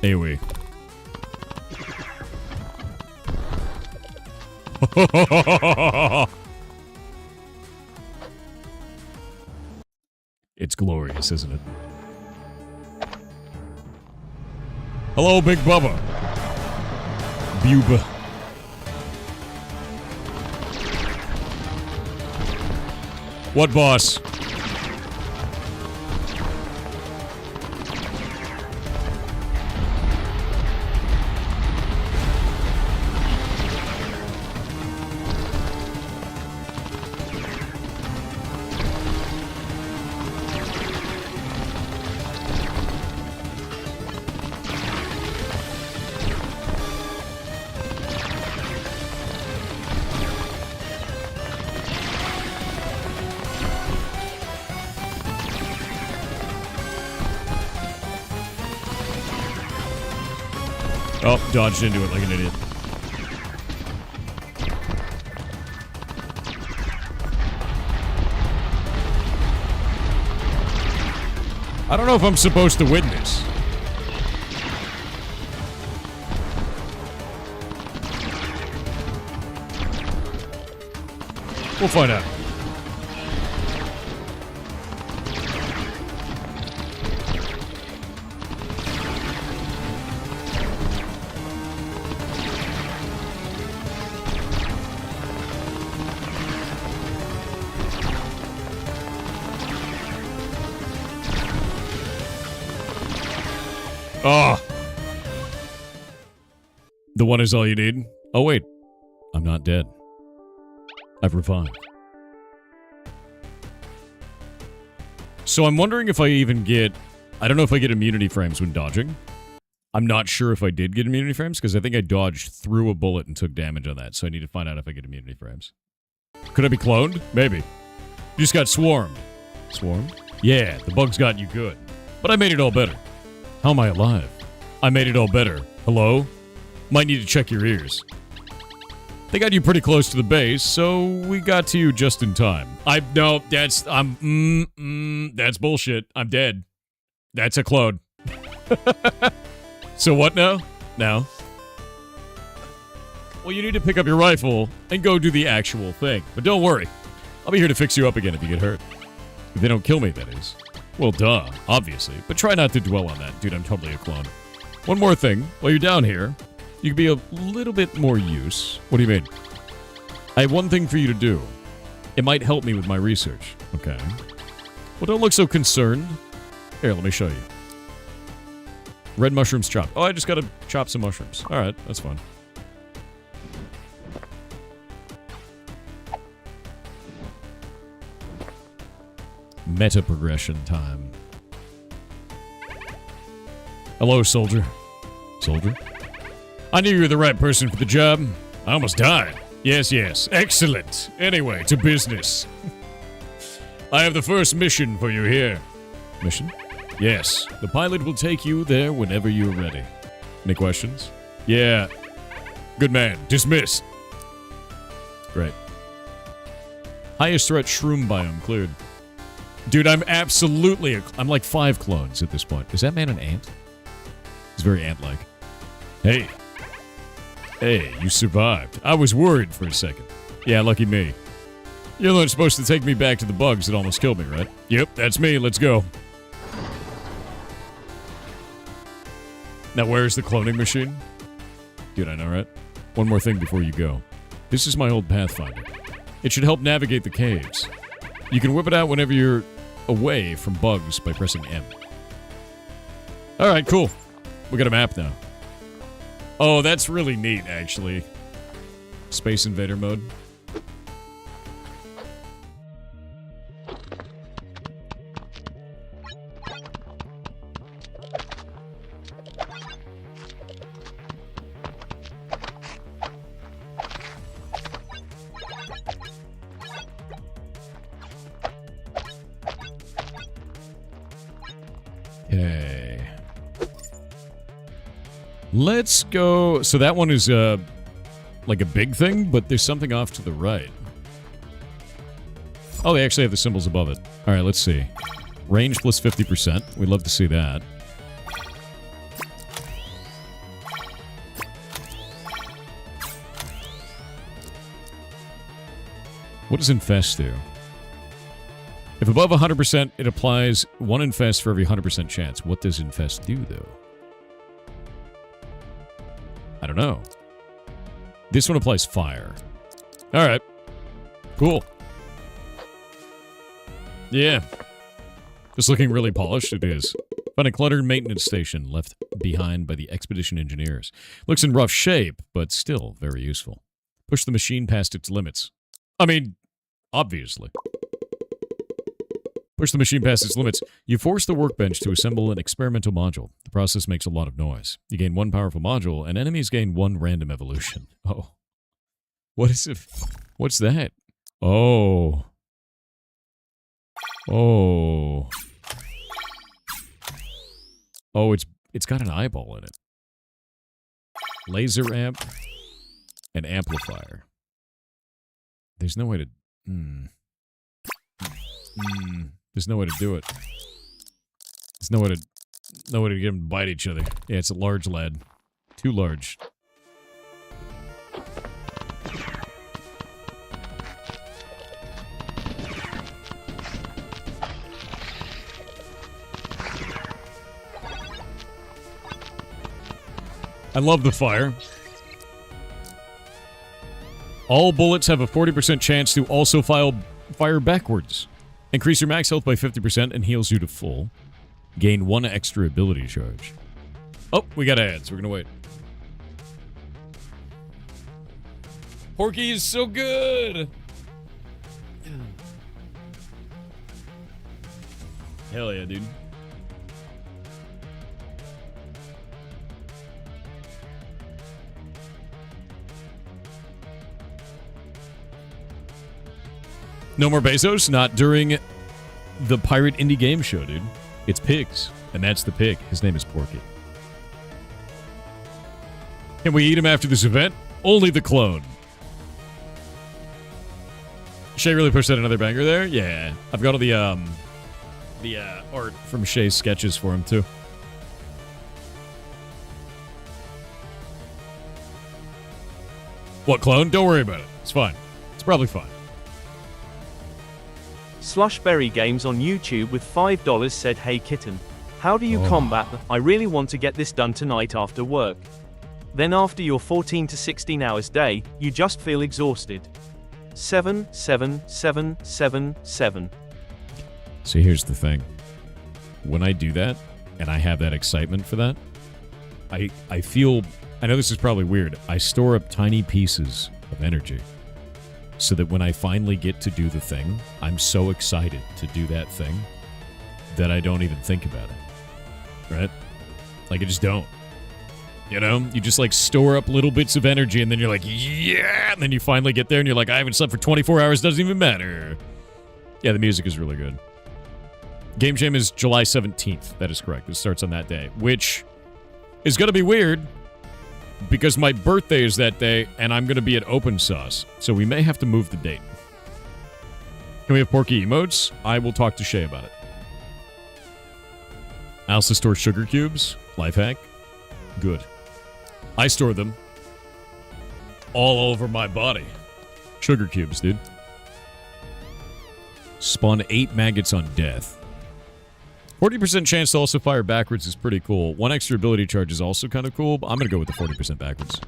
S1: AoE. It's glorious, isn't it? Hello, Big Bubba. Buba. What boss? Oh, dodged into it like an idiot. I don't know if I'm supposed to win this. We'll find out. Oh. The one is all you need. Oh, wait. I'm not dead. I've revived. So I'm wondering if I even get... I don't know if I get immunity frames when dodging. I'm not sure if I did get immunity frames, because I think I dodged through a bullet and took damage on that, so I need to find out if I get immunity frames. Could I be cloned? Maybe. You just got swarmed. Swarmed? Yeah, the bugs got you good. But I made it all better. How am I alive? I made it all better. Hello? Might need to check your ears. They got you pretty close to the base, so we got to you just in time. That's bullshit. I'm dead. That's a clone. So what now? Now? Well, you need to pick up your rifle and go do the actual thing. But don't worry. I'll be here to fix you up again if you get hurt. If they don't kill me, that is. Well, duh, obviously. But try not to dwell on that. Dude, I'm totally a clone. One more thing. While you're down here, you can be a little bit more use. What do you mean? I have one thing for you to do. It might help me with my research. Okay. Well, don't look so concerned. Here, let me show you. Red mushrooms chopped. Oh, I just gotta chop some mushrooms. Alright, that's fine. Meta progression time. Hello, soldier. Soldier? I knew you were the right person for the job. I almost died. Yes, yes. Excellent. Anyway, to business. I have the first mission for you here. Mission? Yes. The pilot will take you there whenever you're ready. Any questions? Yeah. Good man. Dismissed. Great. Highest threat shroom biome cleared. Dude, I'm absolutely I'm like 5 clones at this point. Is that man an ant? He's very ant-like. Hey. Hey, you survived. I was worried for a second. Yeah, lucky me. You're the one supposed to take me back to the bugs that almost killed me, right? Yep, that's me. Let's go. Now, where's the cloning machine? Dude, I know, right? One more thing before you go. This is my old Pathfinder. It should help navigate the caves. You can whip it out whenever you're away from bugs by pressing M. Alright, cool. We got a map now. Oh, that's really neat, actually. Space Invader mode. Okay. Let's go. So that one is like a big thing, but there's something off to the right. Oh, they actually have the symbols above it. All right, let's see. Range plus 50%. We'd love to see that. What does Infest do? If above 100%, it applies 1 Infest for every 100% chance. What does Infest do, though? I don't know. This one applies fire. All right. Cool. Yeah. Just looking really polished, it is. Found a cluttered maintenance station left behind by the expedition engineers. Looks in rough shape, but still very useful. Push the machine past its limits. I mean, obviously. Push the machine past its limits. You force the workbench to assemble an experimental module. The process makes a lot of noise. You gain 1 powerful module, and enemies gain 1 random evolution. Oh. What is it? What's that? Oh. Oh. Oh, it's got an eyeball in it. Laser amp and amplifier. There's no way to... There's no way to do it. There's no way to get them to bite each other. Yeah, it's a large lad. Too large. I love the fire. All bullets have a 40% chance to also fire backwards. Increase your max health by 50% and heals you to full. Gain 1 extra ability charge. Oh, we got ads. We're gonna wait. Porky is so good! Hell yeah, dude. No more Bezos? Not during the Pirate Indie Game Show, dude. It's pigs, and that's the pig. His name is Porky. Can we eat him after this event? Only the clone. Shay really pushed out another banger there? Yeah. I've got all the art from Shay's sketches for him, too. What, clone? Don't worry about it. It's fine. It's probably fine.
S2: Slushberry Games on YouTube with $5 said, "Hey kitten, how do you combat the, I really want to get this done tonight after work. Then after your 14 to 16 hours day, you just feel exhausted. 77777.
S1: See, here's the thing. When I do that, and I have that excitement for that, I feel, I know this is probably weird, I store up tiny pieces of energy. So that when I finally get to do the thing, I'm so excited to do that thing that I don't even think about it. Right? Like, I just don't. You know? You just, like, store up little bits of energy, and then you're like, yeah! And then you finally get there, and you're like, I haven't slept for 24 hours, doesn't even matter. Yeah, the music is really good. Game Jam is July 17th. That is correct. It starts on that day, which is going to be weird, because my birthday is that day, and I'm going to be at Open Sauce, so we may have to move the date. Can we have Porky emotes? I will talk to Shay about it. I also store sugar cubes. Life hack. Good. I store them all over my body. Sugar cubes, dude. Spawn 8 maggots on death. 40% chance to also fire backwards is pretty cool. 1 extra ability charge is also kind of cool, but I'm going to go with the 40% backwards.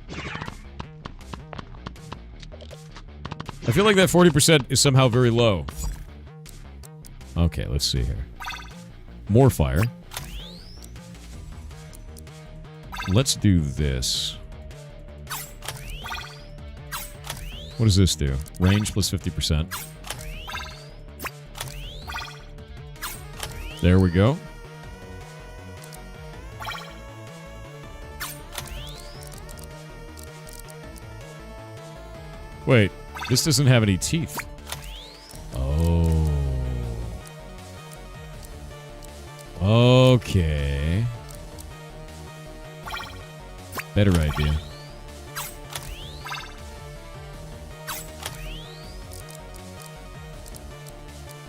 S1: I feel like that 40% is somehow very low. Okay, let's see here. More fire. Let's do this. What does this do? Range plus 50%. There we go. Wait, this doesn't have any teeth. Oh. Okay. Better idea.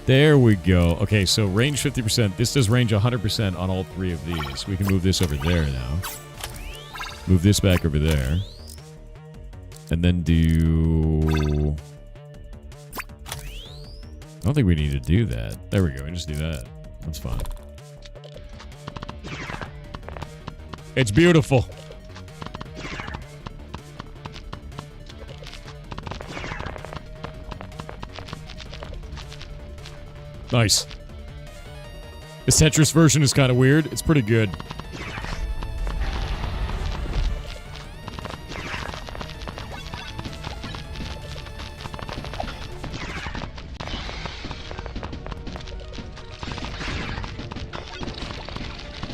S1: There we go. Okay, so range 50%. This does range 100% on all 3 of these. We can move this over there now. Move this back over there. And then do... I don't think we need to do that. There we go. We just do that. That's fine. It's beautiful. Nice. This Tetris version is kind of weird. It's pretty good.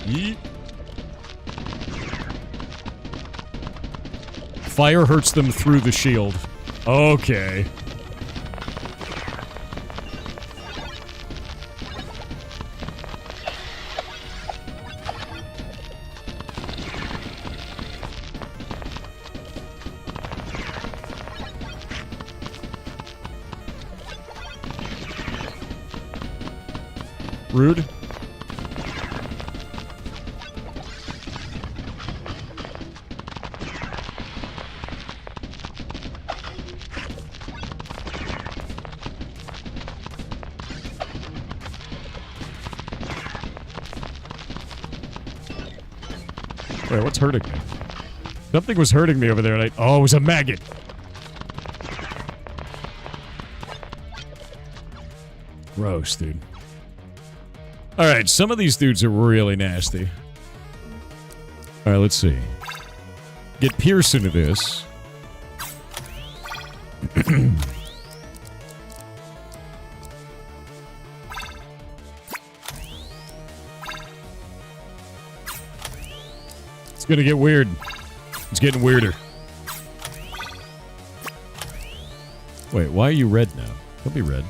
S1: Yeet. Fire hurts them through the shield. Okay. Rude. Wait, what's hurting me? Something was hurting me over there, and oh, it was a maggot. Gross, dude. Alright, some of these dudes are really nasty. Alright, let's see. Get Pierce into this. It's gonna get weird. It's getting weirder. Wait, why are you red now? Don't be red.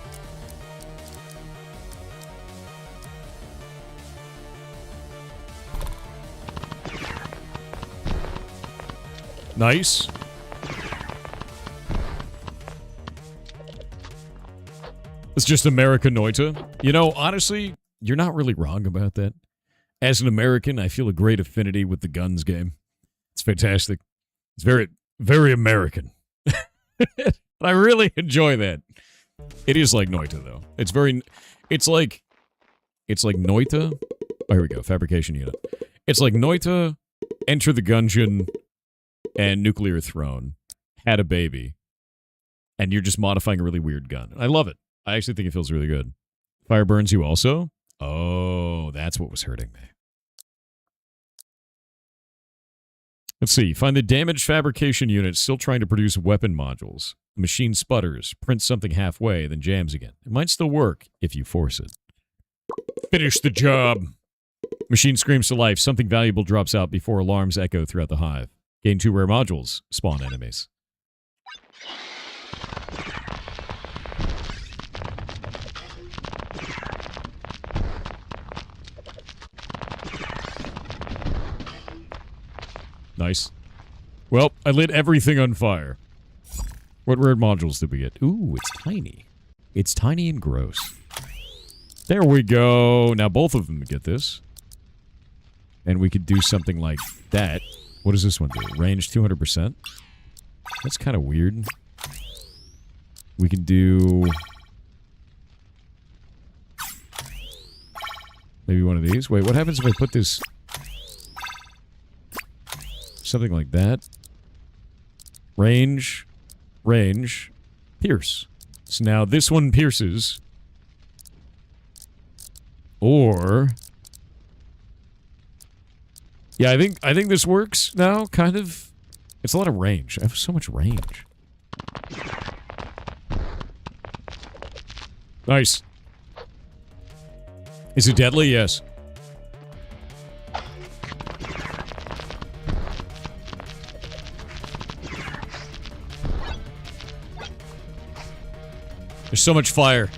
S1: Nice. It's just American Noita. You know, honestly, you're not really wrong about that. As an American, I feel a great affinity with the guns game. It's fantastic. It's very, very American. I really enjoy that. It is like Noita, though. It's like Noita. Oh, here we go. Fabrication unit. It's like Noita, Enter the Gungeon, and Nuclear Throne had a baby, and you're just modifying a really weird gun. I love it. I actually think it feels really good. Fire burns you also? Oh, that's what was hurting me. Let's see. Find the damaged fabrication unit still trying to produce weapon modules. The machine sputters, prints something halfway, then jams again. It might still work if you force it. Finish the job. Machine screams to life. Something valuable drops out before alarms echo throughout the hive. Gain 2 rare modules. Spawn enemies. Nice. Well, I lit everything on fire. What rare modules did we get? Ooh, it's tiny. It's tiny and gross. There we go. Now both of them get this. And we could do something like that. What does this one do? Range 200%? That's kind of weird. We can do... maybe one of these. Wait, what happens if I put this... something like that? Range, pierce. So now this one pierces. Or... yeah, I think this works now, kind of. It's a lot of range. I have so much range. Nice. Is it deadly? Yes. There's so much fire.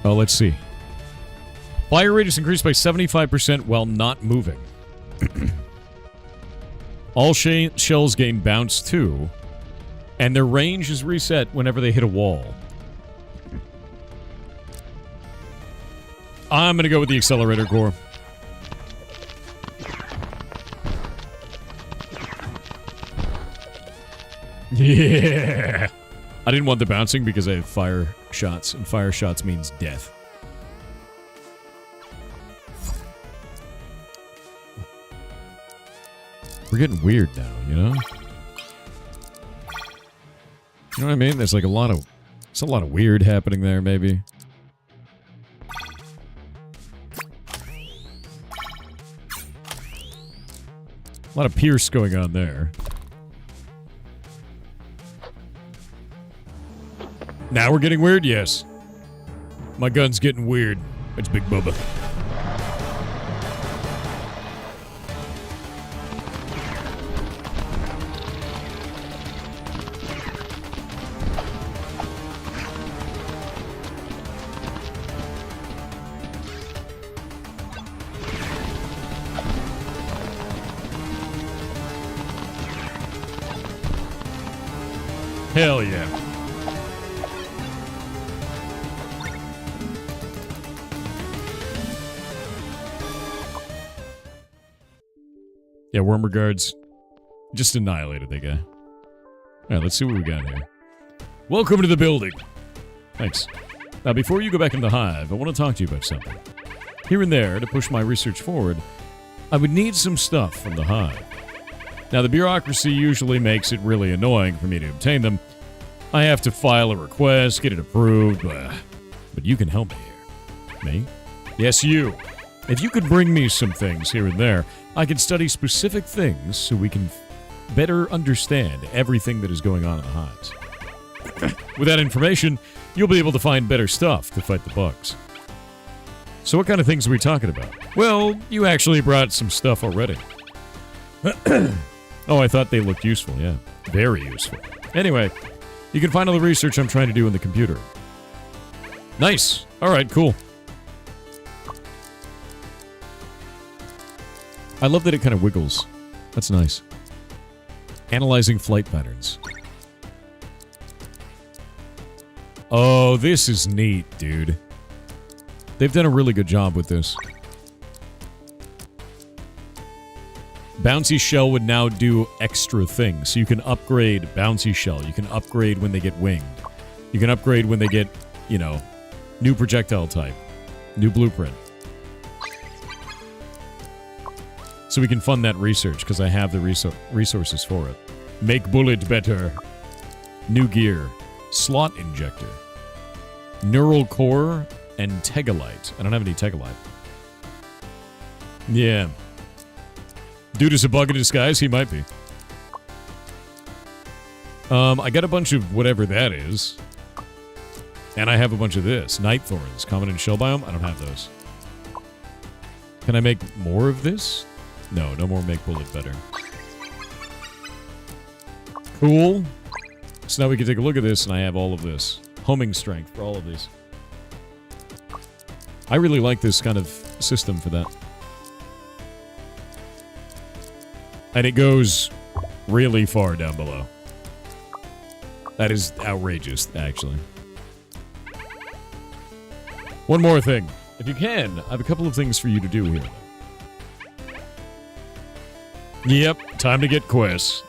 S1: Oh, let's see. Fire rate is increased by 75% while not moving. All shells gain bounce too, and their range is reset whenever they hit a wall. I'm going to go with the accelerator core. Yeah! I didn't want the bouncing because I have fire shots, and fire shots means death. We're getting weird now, you know? You know what I mean? There's like a lot of weird happening there, maybe. A lot of Pierce going on there. Now we're getting weird? Yes. My gun's getting weird. It's Big Bubba. Hell yeah. Yeah, warm regards. Just annihilated that guy. Alright, let's see what we got here. Welcome to the building. Thanks. Now, before you go back into the hive, I want to talk to you about something. Here and there, to push my research forward, I would need some stuff from the hive. Now, the bureaucracy usually makes it really annoying for me to obtain them. I have to file a request, get it approved, but you can help me here. Me? Yes, you. If you could bring me some things here and there, I can study specific things so we can better understand everything that is going on in the hives. With that information, you'll be able to find better stuff to fight the bugs. So what kind of things are we talking about? Well, you actually brought some stuff already. Oh, I thought they looked useful, yeah. Very useful. Anyway, you can find all the research I'm trying to do in the computer. Nice. Alright, cool. I love that it kind of wiggles. That's nice. Analyzing flight patterns. Oh, this is neat, dude. They've done a really good job with this. Bouncy Shell would now do extra things. So you can upgrade Bouncy Shell. You can upgrade when they get winged. You can upgrade when they get, you know, new projectile type. New blueprint. So we can fund that research because I have the resources for it. Make bullet better. New gear. Slot injector. Neural core and Tegalite. I don't have any Tegalite. Yeah. Dude is a bug in disguise? He might be. I got a bunch of whatever that is. And I have a bunch of this. Night Thorns. Common and Shell Biome? I don't have those. Can I make more of this? No, no more make bullet better. Cool. So now we can take a look at this, and I have all of this. Homing strength for all of these. I really like this kind of system for that. And it goes really far down below. That is outrageous, actually. One more thing. If you can, I have a couple of things for you to do here. Yep, time to get quests.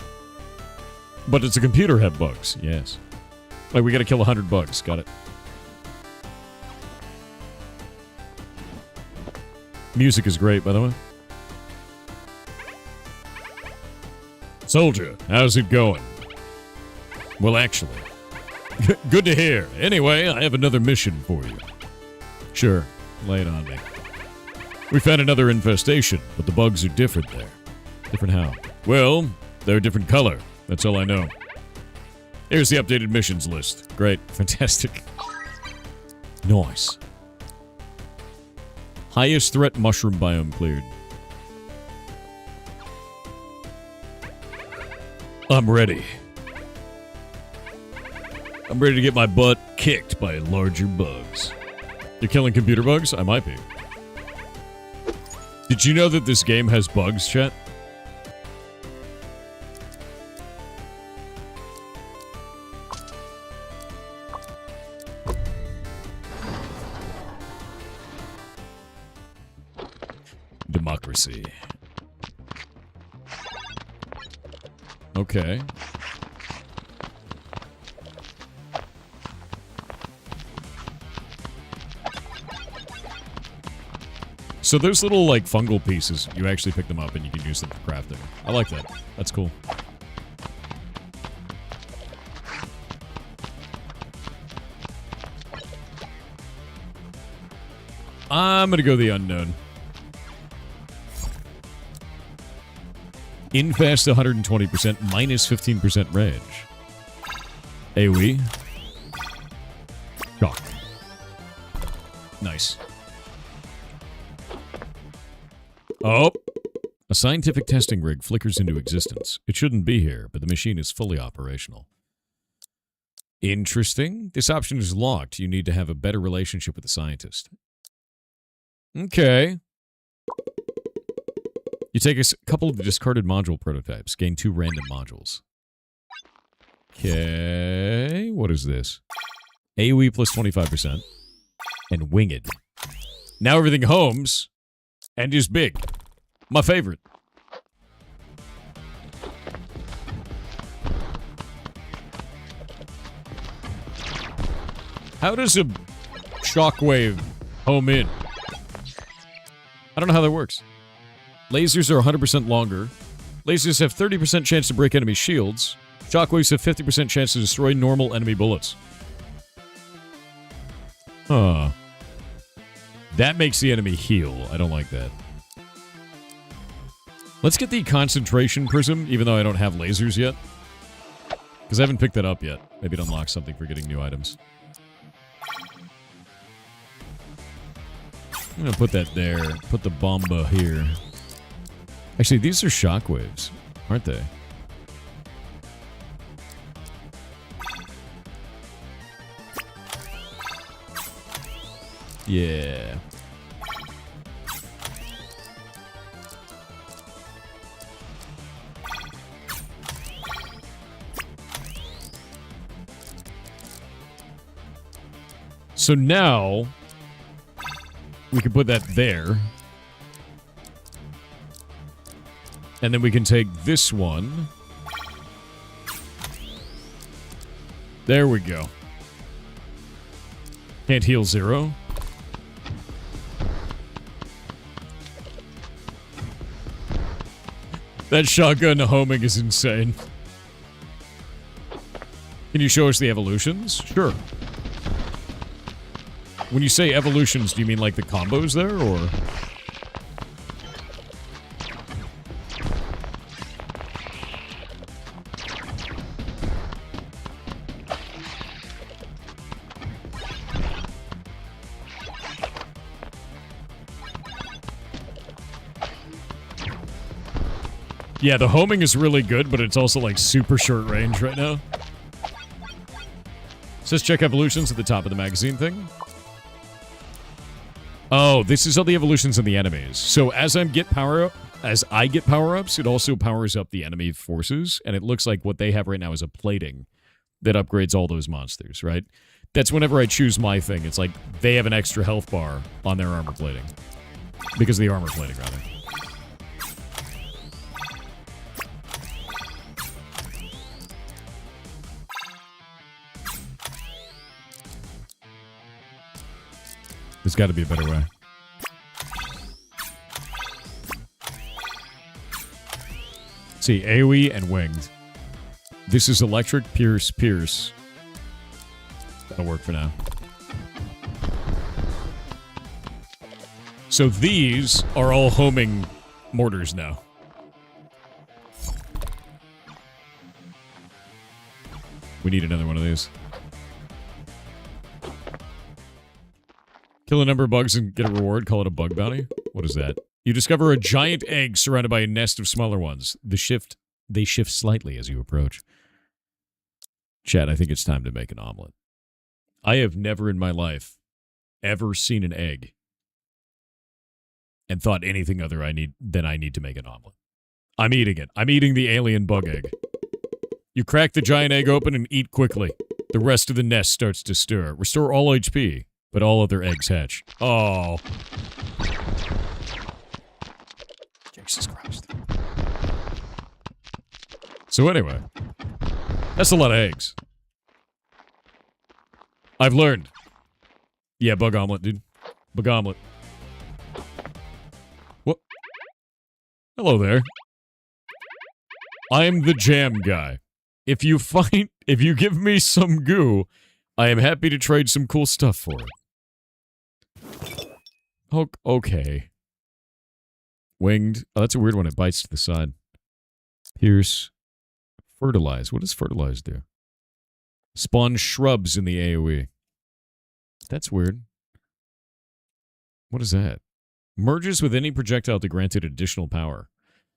S1: But it's a computer have bugs, yes. Like, we gotta kill 100 bugs, got it. Music is great, by the way. Soldier, how's it going? Well, actually. Good to hear. Anyway, I have another mission for you. Sure, lay it on me. We found another infestation, but the bugs are different there. Different how? Well, they're a different color. That's all I know. Here's the updated missions list. Great. Fantastic. Nice. Highest threat mushroom biome cleared. I'm ready. I'm ready to get my butt kicked by larger bugs. You're killing computer bugs? I might be. Did you know that this game has bugs, chat? Democracy. Okay. So those little, like, fungal pieces, you actually pick them up and you can use them for crafting. I like that. That's cool. I'm gonna go the unknown. Infast 120%, minus 15% range. AoE. Shock. Nice. Oh! A scientific testing rig flickers into existence. It shouldn't be here, but the machine is fully operational. Interesting. This option is locked. You need to have a better relationship with the scientist. Okay. You take a couple of the discarded module prototypes. Gain 2 random modules. Okay. What is this? AoE plus 25%. And Winged. Now everything homes. And is big. My favorite. How does a shockwave home in? I don't know how that works. Lasers are 100% longer. Lasers have 30% chance to break enemy shields. Shockwaves have 50% chance to destroy normal enemy bullets. Huh. That makes the enemy heal. I don't like that. Let's get the concentration prism, even though I don't have lasers yet. Because I haven't picked that up yet. Maybe it unlocks something for getting new items. I'm gonna put that there. Put the bomba here. Actually, these are shockwaves, aren't they? Yeah. So now we can put that there. And then we can take this one. There we go. Can't heal 0. That shotgun homing is insane. Can you show us the evolutions? Sure. When you say evolutions, do you mean like the combos there, or...? Yeah, the homing is really good, but it's also like super short range right now. It says check evolutions at the top of the magazine thing. Oh, this is all the evolutions of the enemies. So as I get power-ups, it also powers up the enemy forces, and it looks like what they have right now is a plating that upgrades all those monsters, right? That's whenever I choose my thing. It's like they have an extra health bar on their armor plating. Because of the armor plating, rather. There's got to be a better way. See, AoE and winged. This is electric, pierce, pierce. That'll work for now. So these are all homing mortars now. We need another one of these. Kill a number of bugs and get a reward. Call it a bug bounty. What is that? You discover a giant egg surrounded by a nest of smaller ones. They shift slightly as you approach. Chat, I think it's time to make an omelet. I have never in my life ever seen an egg and thought anything other I need to make an omelet. I'm eating it. I'm eating the alien bug egg. You crack the giant egg open and eat quickly. The rest of the nest starts to stir. Restore all HP, but all other eggs hatch. Oh. Jesus Christ. So anyway, that's a lot of eggs. I've learned. Yeah, bug omelet, dude. Bug omelet. What? Hello there. I'm the jam guy. If you give me some goo, I am happy to trade some cool stuff for it. Okay. Winged. Oh, that's a weird one. It bites to the side. Pierce. Fertilize. What does fertilize do? Spawn shrubs in the AoE. That's weird. What is that? Merges with any projectile to grant it additional power.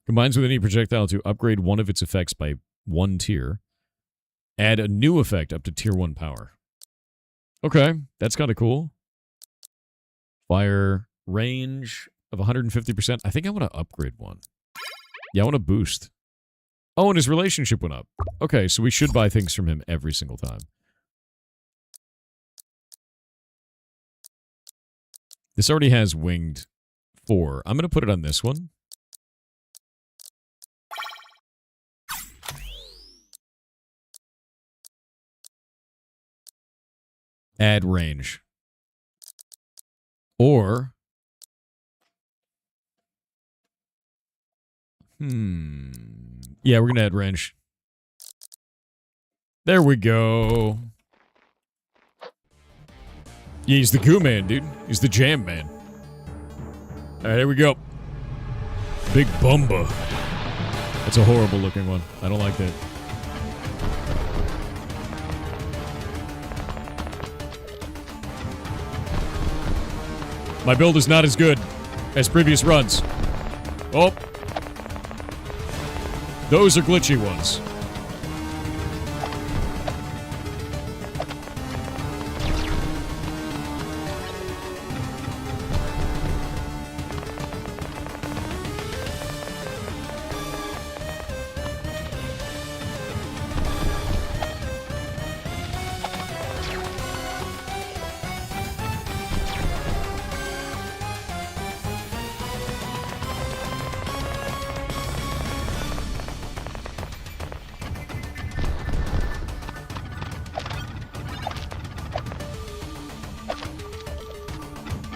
S1: Combines with any projectile to upgrade one of its effects by 1 tier. Add a new effect up to tier 1 power. Okay, that's kind of cool. Fire range of 150%. I think I want to upgrade one. Yeah, I want to boost. Oh, and his relationship went up. Okay, so we should buy things from him every single time. This already has winged 4. I'm going to put it on this one. Add range. Or... Yeah, we're going to add range. There we go. Yeah, he's the goo man, dude. He's the jam man. Alright, here we go. Big Bumba. That's a horrible looking one. I don't like that. My build is not as good as previous runs. Oh. Those are glitchy ones.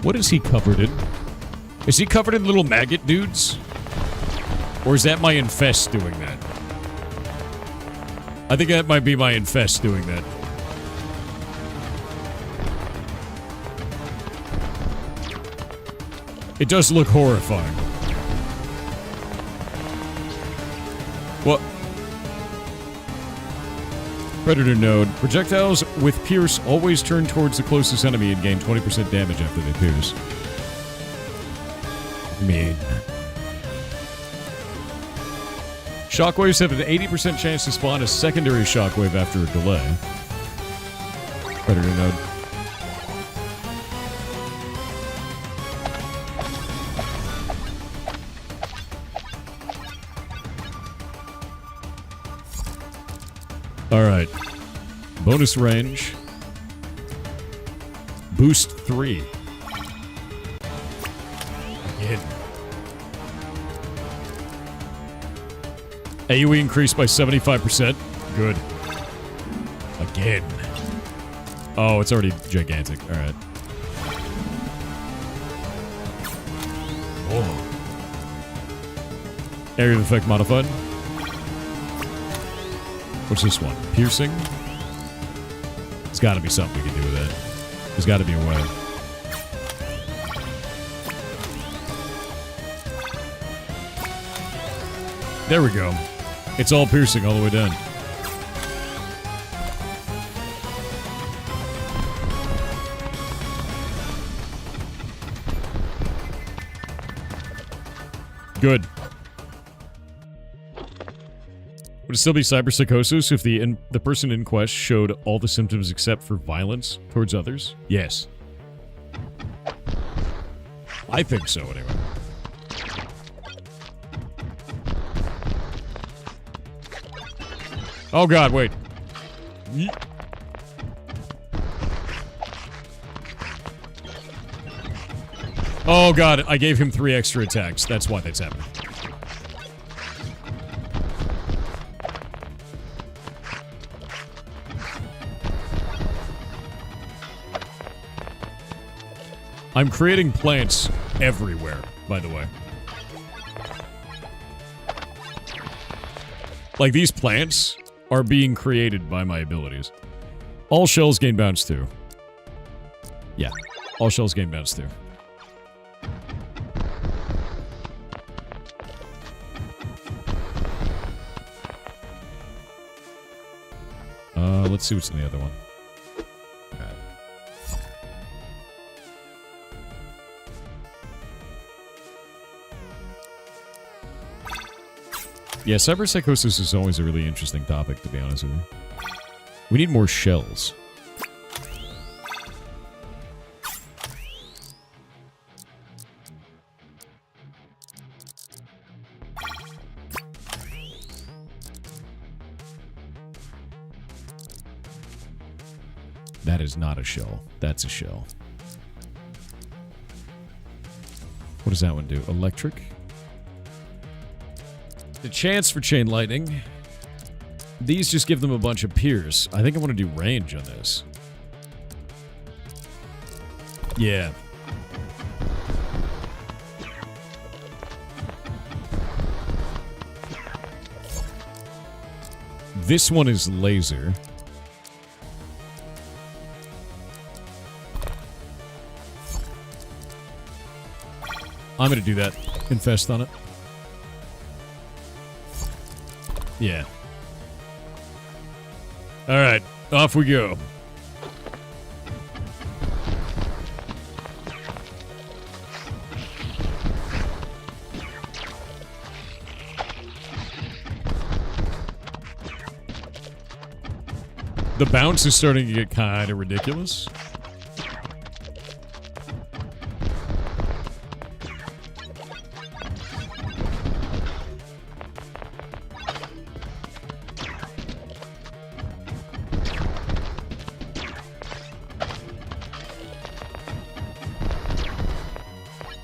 S1: What is he covered in? Is he covered in little maggot dudes? Or is that my infest doing that? I think that might be my infest doing that. It does look horrifying. What? Predator node. Projectiles with pierce always turn towards the closest enemy and gain 20% damage after they pierce. Mean. Shockwaves have an 80% chance to spawn a secondary shockwave after a delay. Predator node. Alright. Bonus range. Boost 3. Again. AoE increased by 75%. Good. Again. Oh, it's already gigantic. Alright. Oh. Area of effect modified. What's this one? Piercing? There's got to be something we can do with that. There's got to be a way. There we go. It's all piercing all the way down. Good. Would it still be cyberpsychosis if the person in quest showed all the symptoms except for violence towards others? Yes. I think so, anyway. Oh god, wait. Oh god, I gave him 3 extra attacks. That's why that's happening. I'm creating plants everywhere, by the way. Like, these plants are being created by my abilities. All shells gain bounce too. Yeah, all shells gain bounce too. Let's see what's in the other one. Alright. Yeah, cyberpsychosis is always a really interesting topic, to be honest with you. We need more shells. That is not a shell. That's a shell. What does that one do? Electric? The chance for chain lightning. These just give them a bunch of pierce. I think I want to do range on this. Yeah. This one is laser. I'm gonna do that. Infest on it. Yeah. Alright, off we go. The bounce is starting to get kind of ridiculous.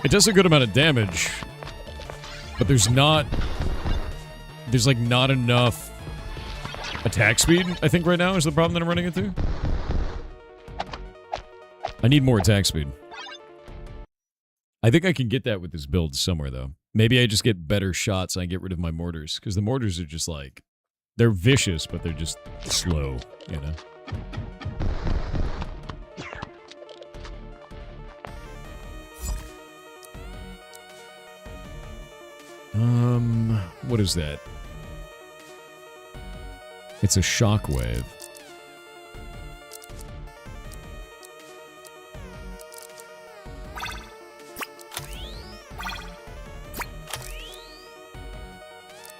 S1: It does a good amount of damage, but there's like not enough attack speed, I think right now is the problem that I'm running into. I need more attack speed. I think I can get that with this build somewhere though. Maybe I just get better shots and I get rid of my mortars, because the mortars are just like, they're vicious, but they're just slow, you know? What is that? It's a shockwave.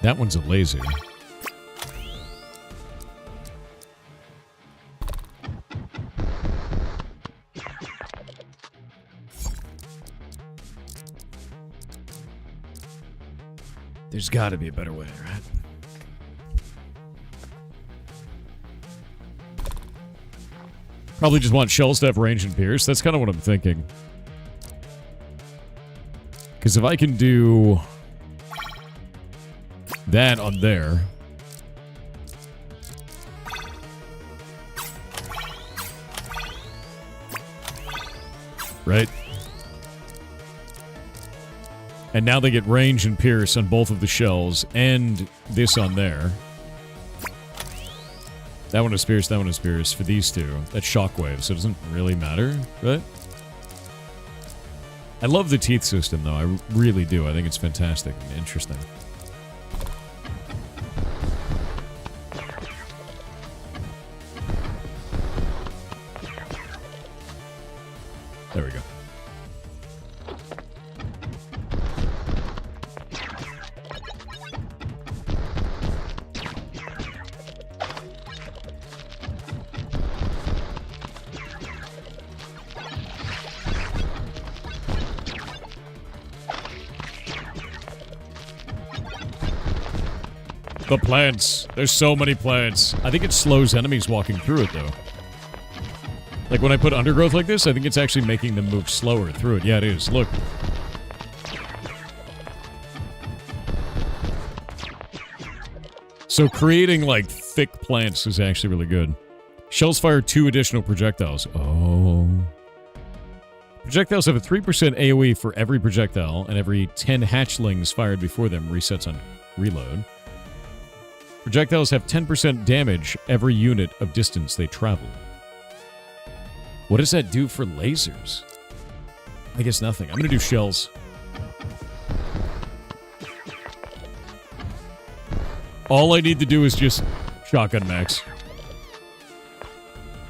S1: That one's a laser. There's got to be a better way, right? Probably just want shells to have range and pierce. That's kind of what I'm thinking. Because if I can do that on there, right? And now they get range and pierce on both of the shells, and this on there. That one is pierce, that one is pierce for these two. That's shockwave, so it doesn't really matter, right? I love the teeth system, though. I really do. I think it's fantastic and interesting. There we go. The plants. There's so many plants. I think it slows enemies walking through it, though. Like, when I put undergrowth like this, I think it's actually making them move slower through it. Yeah, it is. Look. So creating, like, thick plants is actually really good. Shells fire 2 additional projectiles. Oh. Projectiles have a 3% AoE for every projectile, and every 10 hatchlings fired before them resets on reload. Projectiles have 10% damage every unit of distance they travel. What does that do for lasers? I guess nothing. I'm gonna do shells. All I need to do is just shotgun max.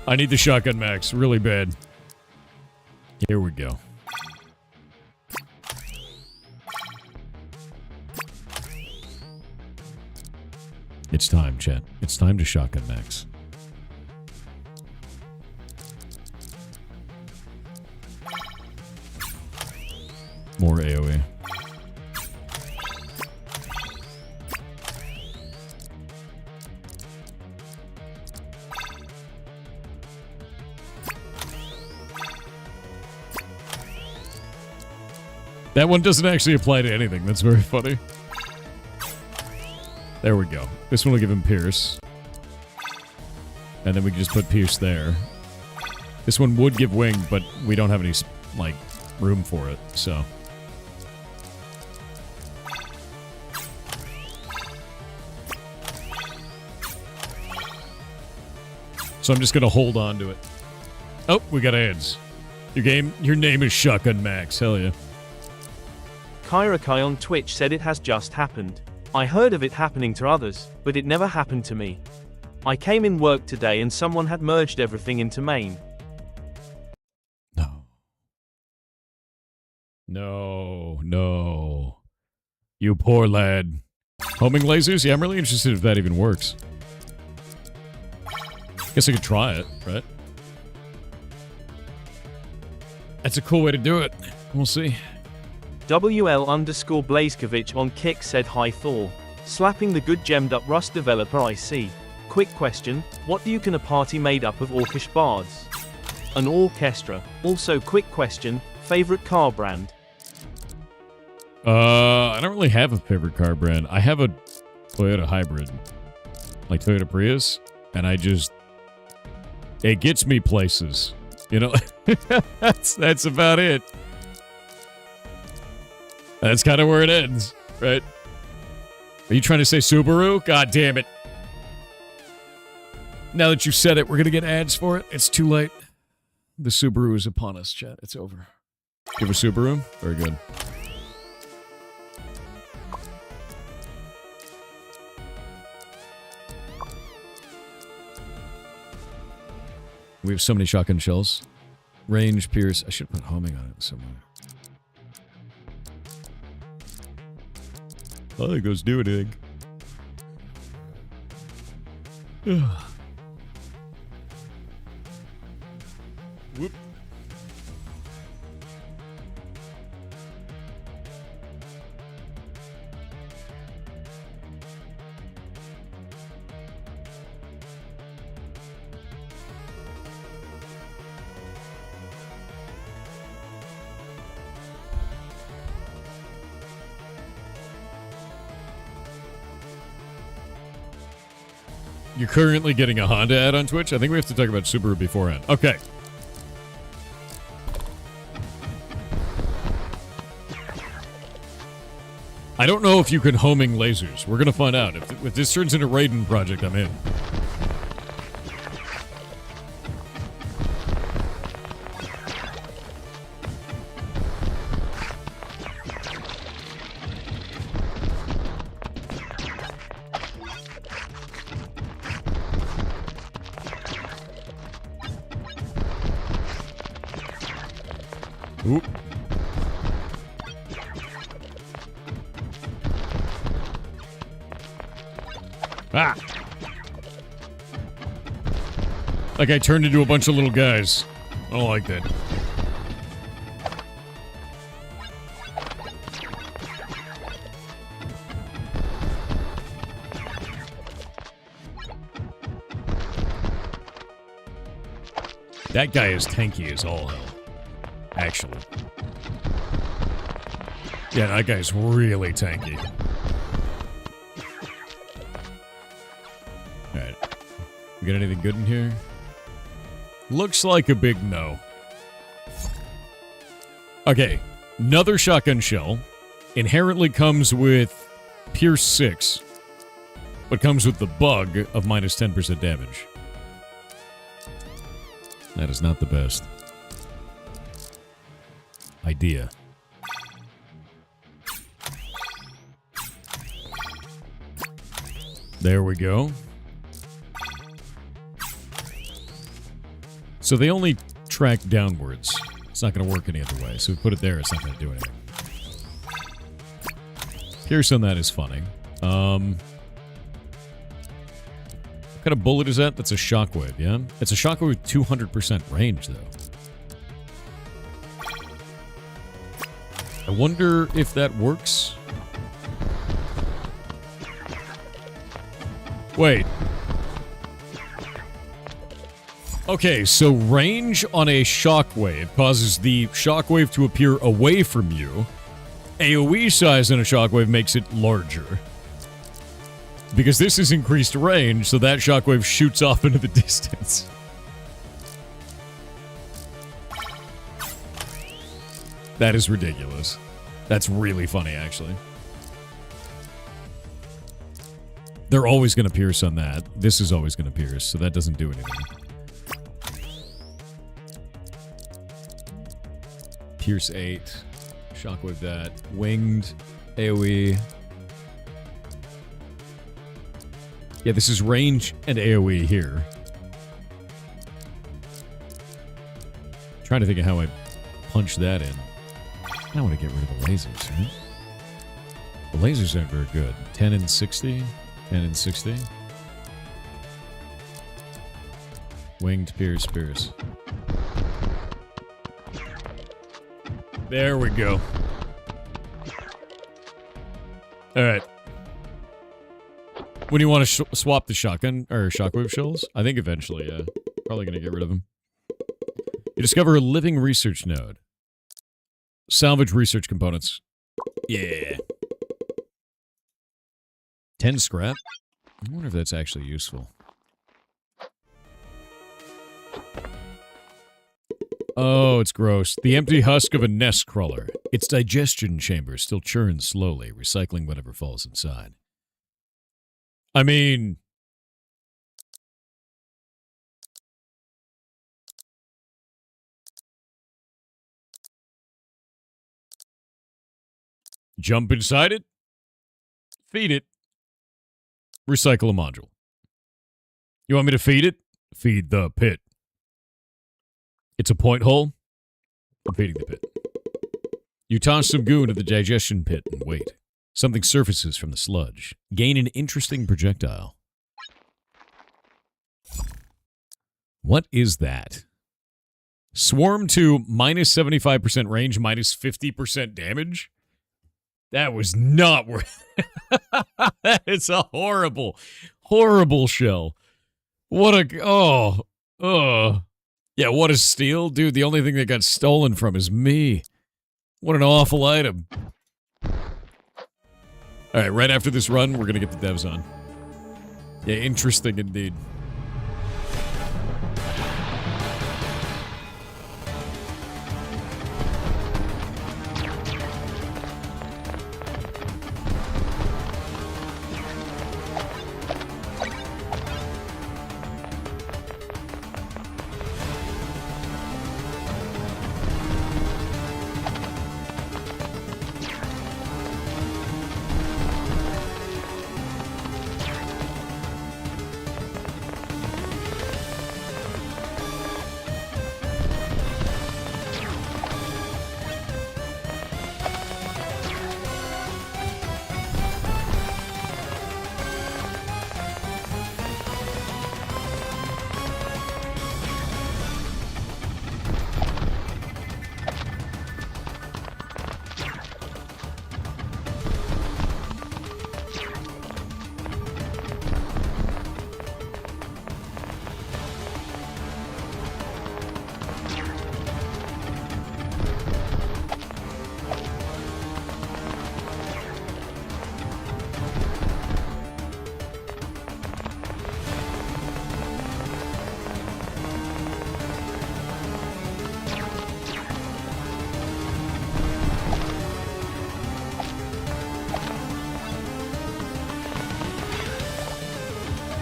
S1: I need the shotgun max really bad. Here we go. It's time, chat. It's time to shotgun max. More AoE. That one doesn't actually apply to anything. That's very funny. There we go. This one will give him Pierce. And then we can just put Pierce there. This one would give Wing, but we don't have any, like, room for it, so... So I'm just gonna hold on to it. Oh, we got ads. Your name is Shotgun Max. Hell yeah.
S2: Kyra Kai on Twitch said it has just happened. I heard of it happening to others, but it never happened to me. I came in work today and someone had merged everything into main.
S1: No. No, no. You poor lad. Homing lasers? Yeah, I'm really interested if that even works. Guess I could try it, right? That's a cool way to do it. We'll see.
S2: WL_Blazkevich on Kick said hi Thor. Slapping the good gemmed up Rust developer I see. Quick question, what do you can a party made up of orcish bards? An orchestra. Also quick question, favorite car brand?
S1: I don't really have a favorite car brand. I have a Toyota hybrid. Like Toyota Prius. And it gets me places. You know? That's about it. That's kind of where it ends, right? Are you trying to say Subaru? God damn it. Now that you said it, we're going to get ads for it. It's too late. The Subaru is upon us, chat. It's over. You have a Subaru? Very good. We have so many shotgun shells. Range, Pierce. I should put homing on it somewhere. Oh, it goes do anything. Whoop. You're currently getting a Honda ad on Twitch? I think we have to talk about Subaru beforehand. Okay. I don't know if you can homing lasers. We're going to find out. If this turns into a Raiden project, I'm in. Oop. Ah! Like I turned into a bunch of little guys. I don't like that. That guy is tanky as all hell. Actually. Yeah, that guy's really tanky. Alright. We got anything good in here? Looks like a big no. Okay. Another shotgun shell. Inherently comes with Pierce 6. But comes with the bug of minus 10% damage. That is not the best idea. There we go. So they only track downwards. It's not going to work any other way. So we put it there, it's not going to do anything. Pierce on that is funny. What kind of bullet is that? That's a shockwave, yeah? It's a shockwave with 200% range, though. I wonder if that works. Wait. Okay, so range on a shockwave causes the shockwave to appear away from you. AoE size in a shockwave makes it larger. Because this is increased range, so that shockwave shoots off into the distance. That is ridiculous. That's really funny, actually. They're always going to pierce on that. This is always going to pierce, so that doesn't do anything. Pierce 8. Shockwave that. Winged. AoE. Yeah, this is range and AoE here. Trying to think of how I punch that in. I want to get rid of the lasers, right? The lasers aren't very good. 10 and 60. 10 and 60. Winged Pierce, Pierce. There we go. Alright. When you want to swap the shotgun, or shockwave shells? I think eventually, yeah. Probably gonna get rid of them. You discover a living research node. Salvage research components. Yeah. 10 scrap? I wonder if that's actually useful. Oh, it's gross. The empty husk of a nest crawler. Its digestion chamber still churns slowly, recycling whatever falls inside. I mean... Jump inside it. Feed it. Recycle a module. You want me to feed it? Feed the pit. It's a point hole. I'm feeding the pit. You toss some goo into the digestion pit and wait. Something surfaces from the sludge. Gain an interesting projectile. What is that? Swarm to minus 75% range, minus 50% damage? That was not worth it. That is a horrible, horrible shell. What a... Yeah, what a steal. Dude, the only thing that got stolen from is me. What an awful item. Alright, right after this run, we're gonna get the devs on. Yeah, interesting indeed.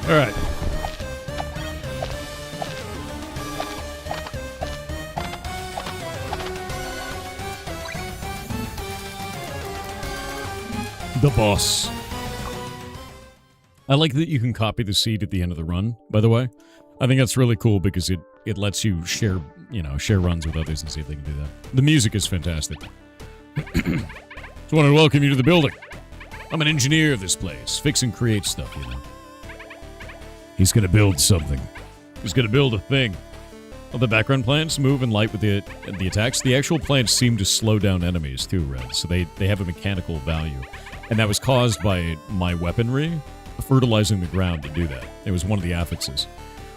S1: All right. The boss. I like that you can copy the seed at the end of the run, by the way. I think that's really cool because it lets you share runs with others and see if they can do that. The music is fantastic. Just wanted to welcome you to the building. I'm an engineer of this place. Fix and create stuff, you know. He's gonna build something. He's gonna build a thing. Well, the background plants move in light with the attacks. The actual plants seem to slow down enemies too, Red. So they have a mechanical value. And that was caused by my weaponry fertilizing the ground to do that. It was one of the affixes,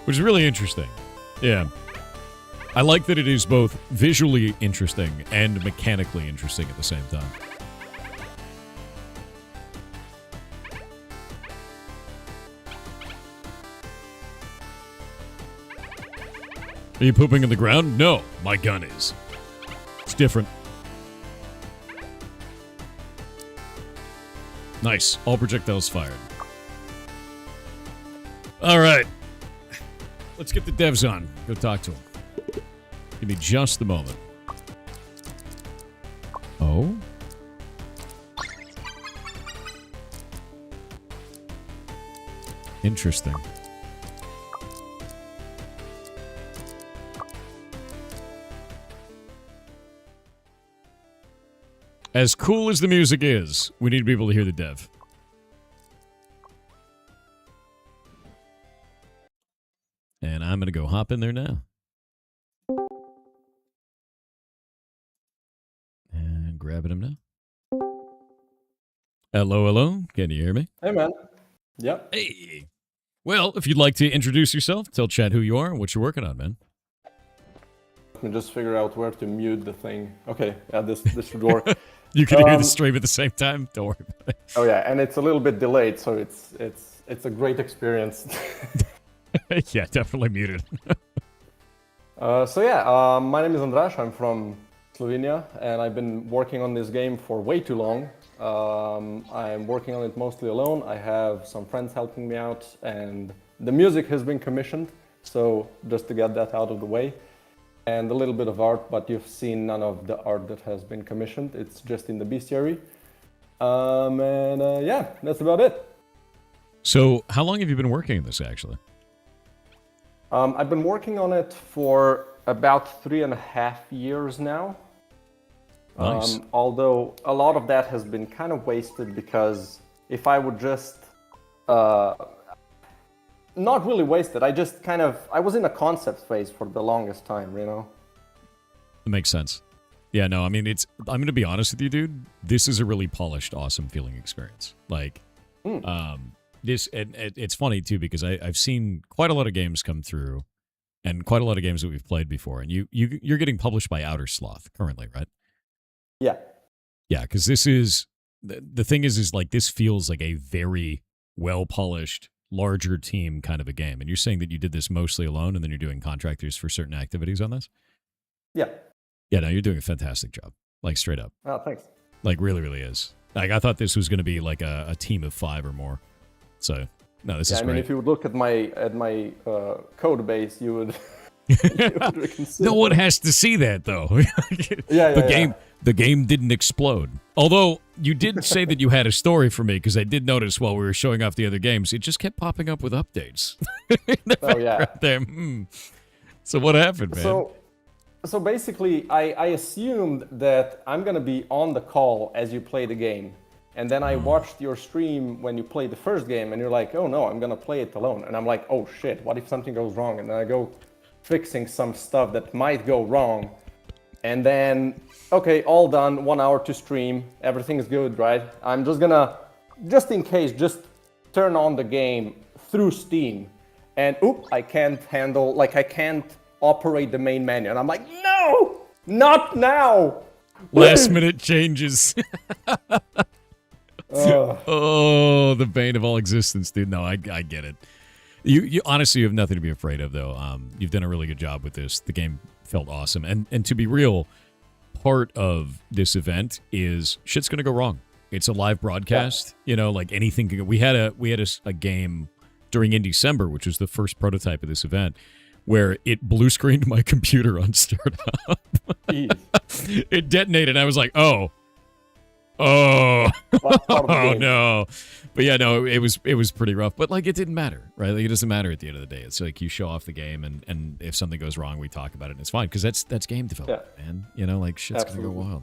S1: which is really interesting. Yeah. I like that it is both visually interesting and mechanically interesting at the same time. Are you pooping in the ground? No, my gun is. It's different. Nice. All projectiles fired. All right. Let's get the devs on. Go talk to them. Give me just a moment. Oh? Interesting. As cool as the music is, we need to be able to hear the dev. And I'm going to go hop in there now. And grabbing him now. Hello, hello. Can you hear me?
S6: Hey, man. Yep.
S1: Hey. Well, if you'd like to introduce yourself, tell chat who you are and what you're working on, man.
S6: Let me just figure out where to mute the thing. Okay, yeah, this should work.
S1: You can hear the stream at the same time. Don't worry about it.
S6: Oh yeah, and it's a little bit delayed, so it's a great experience.
S1: Yeah, definitely muted.
S6: So yeah, my name is Andras. I'm from Slovenia, and I've been working on this game for way too long. I'm working on it mostly alone. I have some friends helping me out, and the music has been commissioned. So just to get that out of the way. And a little bit of art, but you've seen none of the art that has been commissioned. It's just in the bestiary. Yeah, that's about it.
S1: So, how long have you been working on this, actually?
S6: I've been working on it for about 3.5 years now.
S1: Nice.
S6: Although a lot of that has been kind of wasted because if I would just... not really wasted, I was in a concept phase for the longest time, you know?
S1: That makes sense. Yeah, no, I mean, I'm going to be honest with you, dude. This is a really polished, awesome feeling experience. Like, it's funny, too, because I've seen quite a lot of games come through and quite a lot of games that we've played before. And you're getting published by Outer Sloth currently, right?
S6: Yeah.
S1: Yeah, because this is, the thing is like, this feels like a very well-polished, larger team kind of a game. And you're saying that you did this mostly alone and then you're doing contractors for certain activities on this?
S6: Yeah.
S1: Yeah, no, you're doing a fantastic job. Like, straight up.
S6: Oh, thanks.
S1: Like, really, really is. Like, I thought this was going to be like a team of 5 or more. So, no, this is great.
S6: I mean, if you would look at my code base, you would...
S1: No one has to see that, though. The game didn't explode. Although, you did say that you had a story for me, because I did notice while we were showing off the other games, it just kept popping up with updates.
S6: Oh, yeah.
S1: There. So what happened, man?
S6: So basically, I assumed that I'm going to be on the call as you play the game. And then I watched your stream when you played the first game, and you're like, oh no, I'm going to play it alone. And I'm like, oh shit, what if something goes wrong? And then I go fixing some stuff that might go wrong. And then, okay, all done, 1 hour to stream, everything's good, right? I'm just gonna, just in case, just turn on the game through Steam. And I can't operate the main menu. And I'm like, no, not now.
S1: Last minute changes. Oh, the bane of all existence, dude. No, I get it. You honestly, you have nothing to be afraid of, though. You've done a really good job with this. The game felt awesome. And to be real, part of this event is shit's going to go wrong. It's a live broadcast. Yeah. You know, like anything can go. We had a game during in December, which was the first prototype of this event, where it blue screened my computer on startup. It detonated. And I was like, oh no. But yeah, no, it was pretty rough. But like, it didn't matter, right? Like, it doesn't matter at the end of the day. It's like you show off the game, and if something goes wrong, we talk about it, and it's fine because that's game development, man. You know, like shit's gonna go wild.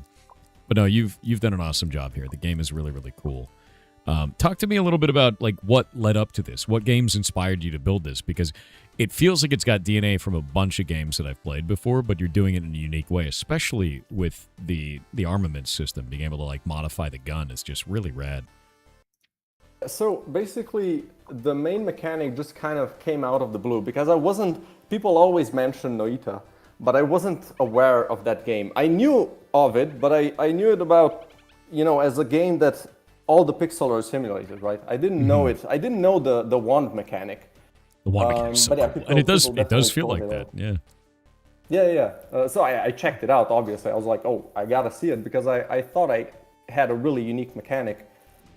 S1: But no, you've done an awesome job here. The game is really, really cool. Talk to me a little bit about like what led up to this. What games inspired you to build this? Because it feels like it's got DNA from a bunch of games that I've played before, but you're doing it in a unique way, especially with the armament system. Being able to like modify the gun is just really rad.
S6: So basically, the main mechanic just kind of came out of the blue because people always mention Noita, but I wasn't aware of that game. I knew of it, but I knew it about, as a game that all the pixel are simulated, right? I didn't know it. I didn't know the wand mechanic.
S1: The wand mechanic is so cool. And it does feel like that, yeah.
S6: Yeah. So I checked it out, obviously. I was like, oh, I gotta see it because I thought I had a really unique mechanic.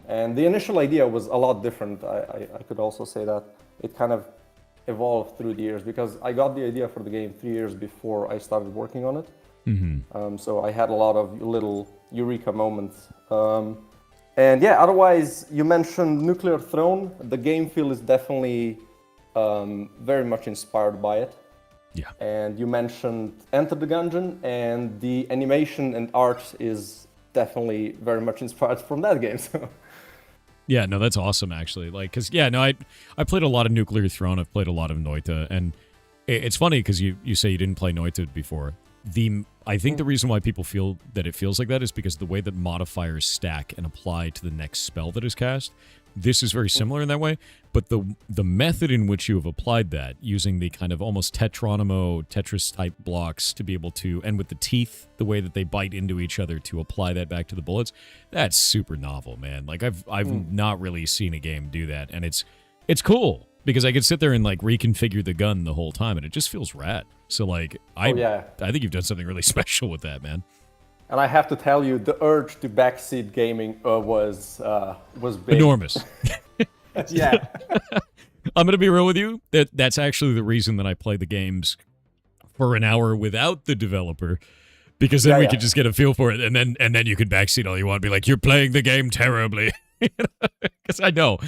S6: And the initial idea was a lot different. I could also say that it kind of evolved through the years because I got the idea for the game 3 years before I started working on it. So I had a lot of little eureka moments. And yeah, otherwise, you mentioned Nuclear Throne. The game feel is definitely very much inspired by it.
S1: Yeah.
S6: And you mentioned Enter the Gungeon, and the animation and art is definitely very much inspired from that game. So.
S1: Yeah, no, that's awesome, actually. Like, because, yeah, no, I played a lot of Nuclear Throne. I've played a lot of Noita. And it's funny because you say you didn't play Noita before. I think the reason why people feel that it feels like that is because the way that modifiers stack and apply to the next spell that is cast. This is very similar in that way, but the method in which you have applied that, using the kind of almost Tetris-type blocks to be able to, and with the teeth, the way that they bite into each other to apply that back to the bullets, that's super novel, man. Like, I've not really seen a game do that, and it's cool, because I could sit there and, like, reconfigure the gun the whole time, and it just feels rad. So, like, I think you've done something really special with that, man.
S6: And I have to tell you, the urge to backseat gaming was big.
S1: Enormous.
S6: Yeah.
S1: I'm going to be real with you. That's actually the reason that I play the games for an hour without the developer, because then we could just get a feel for it, and then you can backseat all you want, be like, you're playing the game terribly. Because I know.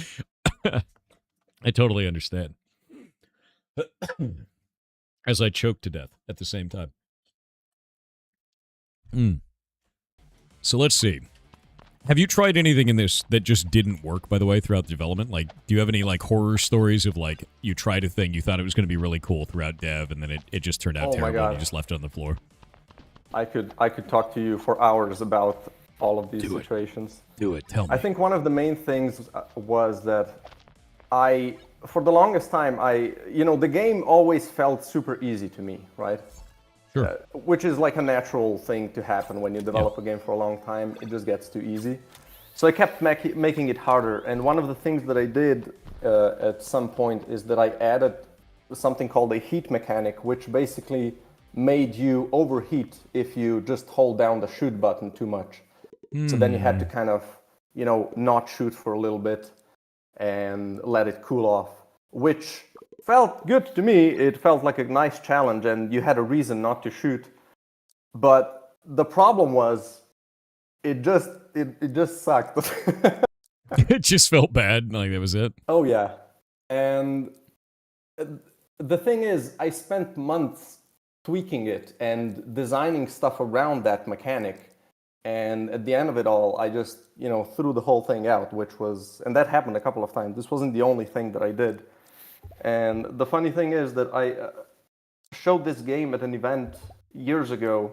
S1: I totally understand. As I choke to death at the same time. So let's see. Have you tried anything in this that just didn't work, by the way, throughout the development? Like, do you have any, like, horror stories of, like, you tried a thing, you thought it was going to be really cool throughout dev, and then it just turned out terrible and you just left it on the floor?
S6: I could talk to you for hours about all of these situations.
S1: Do it. Tell me.
S6: I think one of the main things was that for the longest time, the game always felt super easy to me, right?
S1: Sure.
S6: Which is like a natural thing to happen when you develop a game for a long time. It just gets too easy. So I kept making it harder. And one of the things that I did at some point is that I added something called a heat mechanic, which basically made you overheat if you just hold down the shoot button too much. So then you had to kind of, not shoot for a little bit and let it cool off, which felt good to me. It felt like a nice challenge, and you had a reason not to shoot. But the problem was, it just sucked.
S1: It just felt bad, like that was it.
S6: Oh yeah, and the thing is, I spent months tweaking it and designing stuff around that mechanic. And at the end of it all, I just, threw the whole thing out, and that happened a couple of times. This wasn't the only thing that I did. And the funny thing is that I showed this game at an event years ago,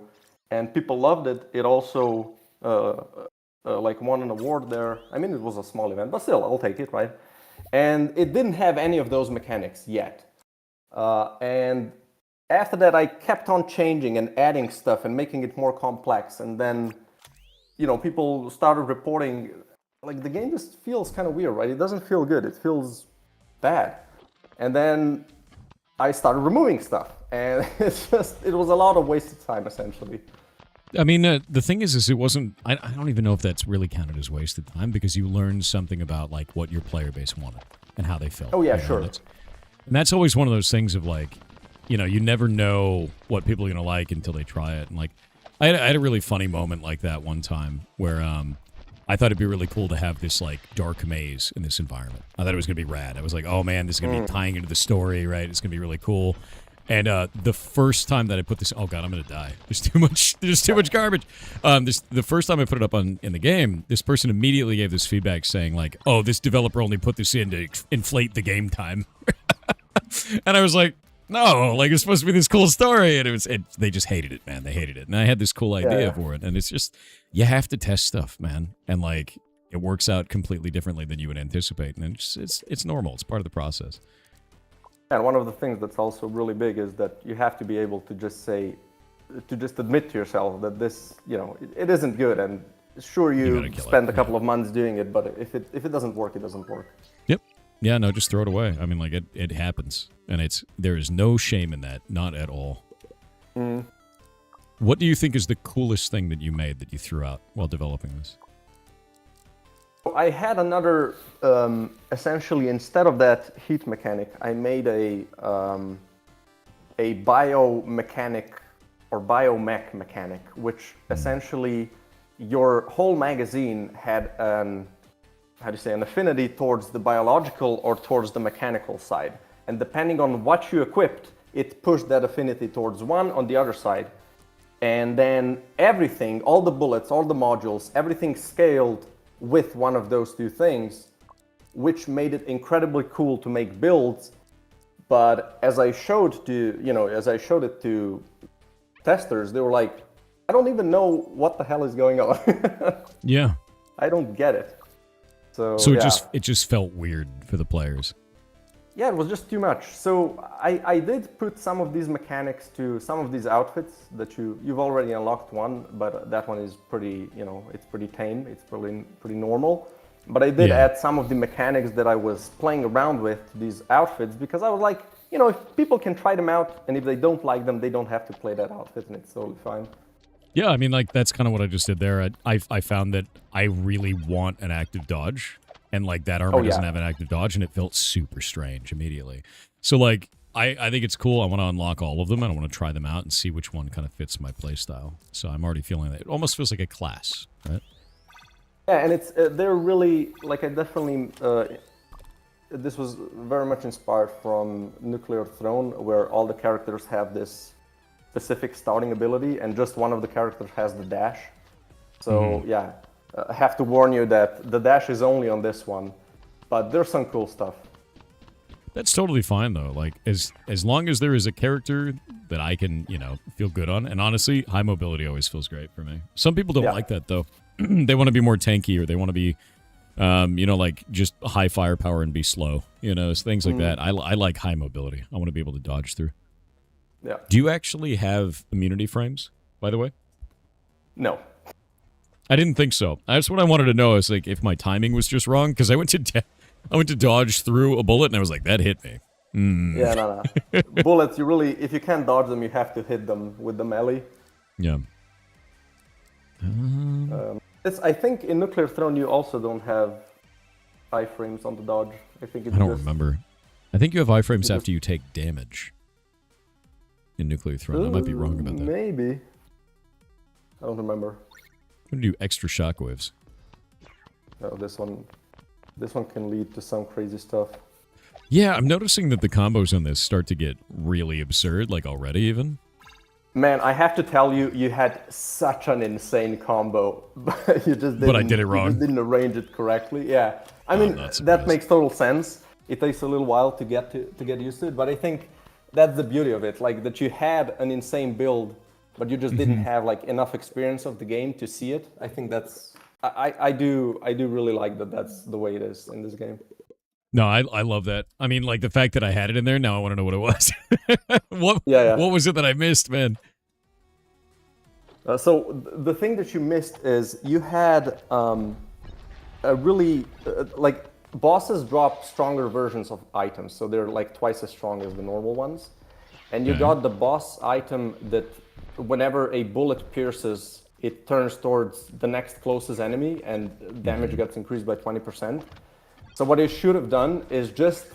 S6: and people loved it. It also won an award there. I mean, it was a small event, but still, I'll take it, right? And it didn't have any of those mechanics yet. And after that, I kept on changing and adding stuff and making it more complex. And then, people started reporting, like, the game just feels kind of weird, right? It doesn't feel good. It feels bad. And then I started removing stuff, and it was a lot of wasted time, essentially.
S1: I mean, the thing is it wasn't, I don't even know if that's really counted as wasted time, because you learned something about, like, what your player base wanted. and how they felt.
S6: Oh, yeah,
S1: you know,
S6: sure.
S1: And that's always one of those things of like, you know, you never know what people are going to like until they try it. And like, I had a really funny moment like that one time where I thought it'd be really cool to have this like dark maze in this environment. I thought it was going to be rad. I was like, oh man, this is going to be tying into the story, right? It's going to be really cool. And the first time that I put this, oh god, I'm gonna die. There's too much garbage. The first time I put it up in the game, this person immediately gave this feedback saying like, oh, this developer only put this in to inflate the game time. And I was like, no, like it's supposed to be this cool story, and they just hated it, man. They hated it, and I had this cool idea for it, and it's just you have to test stuff, man, and like it works out completely differently than you would anticipate, and it's normal. It's part of the process.
S6: And one of the things that's also really big is that you have to be able to just admit to yourself that this, you know, it isn't good. And sure, you spend a couple of months doing it, but if it doesn't work, it doesn't work.
S1: Yep. Yeah, no, just throw it away. I mean, like, it happens. And there is no shame in that. Not at all. What do you think is the coolest thing that you made that you threw out while developing this?
S6: I had another, essentially, instead of that heat mechanic, I made a biomechanic or biomech mechanic, which essentially your whole magazine had an affinity towards the biological or towards the mechanical side. And depending on what you equipped, it pushed that affinity towards one on the other side. And then everything, all the bullets, all the modules, everything scaled with one of those two things, which made it incredibly cool to make builds. But as I showed it to testers, they were like, I don't even know what the hell is going on.
S1: Yeah.
S6: I don't get it. So
S1: it just felt weird for the players.
S6: Yeah, it was just too much. So I did put some of these mechanics to some of these outfits that you've already unlocked one, but that one is pretty, you know, it's pretty tame. It's pretty normal. But I did add some of the mechanics that I was playing around with to these outfits because I was like, you know, if people can try them out and if they don't like them, they don't have to play that outfit and it's totally fine.
S1: Yeah, I mean, like, that's kind of what I just did there. I found that I really want an active dodge. And, like, that armor doesn't have an active dodge, and it felt super strange immediately. So, like, I think it's cool. I want to unlock all of them, and I want to try them out and see which one kind of fits my playstyle. So I'm already feeling that. It almost feels like a class, right?
S6: Yeah, and it's they're really, like, I definitely... this was very much inspired from Nuclear Throne, where all the characters have this specific starting ability, and just one of the characters has the dash. So, yeah. I have to warn you that the dash is only on this one, but there's some cool stuff.
S1: That's totally fine, though. Like, as long as there is a character that I can, you know, feel good on. And honestly, high mobility always feels great for me. Some people don't like that, though. They want to be more tanky, or they want to be, you know, like, just high firepower and be slow. You know, things like that. I like high mobility. I want to be able to dodge through.
S6: Yeah.
S1: Do you actually have immunity frames, by the way?
S6: No.
S1: I didn't think so. That's what I wanted to know. Is like if my timing was just wrong, because I went to dodge through a bullet and I was like, that hit me.
S6: Yeah, no. Bullets, if you can't dodge them, you have to hit them with the melee.
S1: Yeah.
S6: I think in Nuclear Throne you also don't have iframes on the dodge. I don't
S1: remember. I think you have iframes after you take damage in Nuclear Throne. I might be wrong about that.
S6: Maybe. I don't remember.
S1: I'm gonna do extra shockwaves.
S6: No, this one can lead to some crazy stuff.
S1: Yeah, I'm noticing that the combos on this start to get really absurd, like already even.
S6: Man, I have to tell you, you had such an insane combo, but
S1: I did it wrong.
S6: You just didn't arrange it correctly. Yeah, I mean that makes total sense. It takes a little while to get used to it, but I think that's the beauty of it, like that you had an insane build. But you just didn't have like enough experience of the game to see it. I think that's I do really like that. That's the way it is in this game.
S1: No, I love that. I mean, like the fact that I had it in there. Now I want to know what it was. What was it that I missed, man?
S6: So the thing that you missed is you had a really like bosses drop stronger versions of items, so they're like twice as strong as the normal ones, and you got the boss item that. Whenever a bullet pierces, it turns towards the next closest enemy and damage gets increased by 20%. So what you should have done is just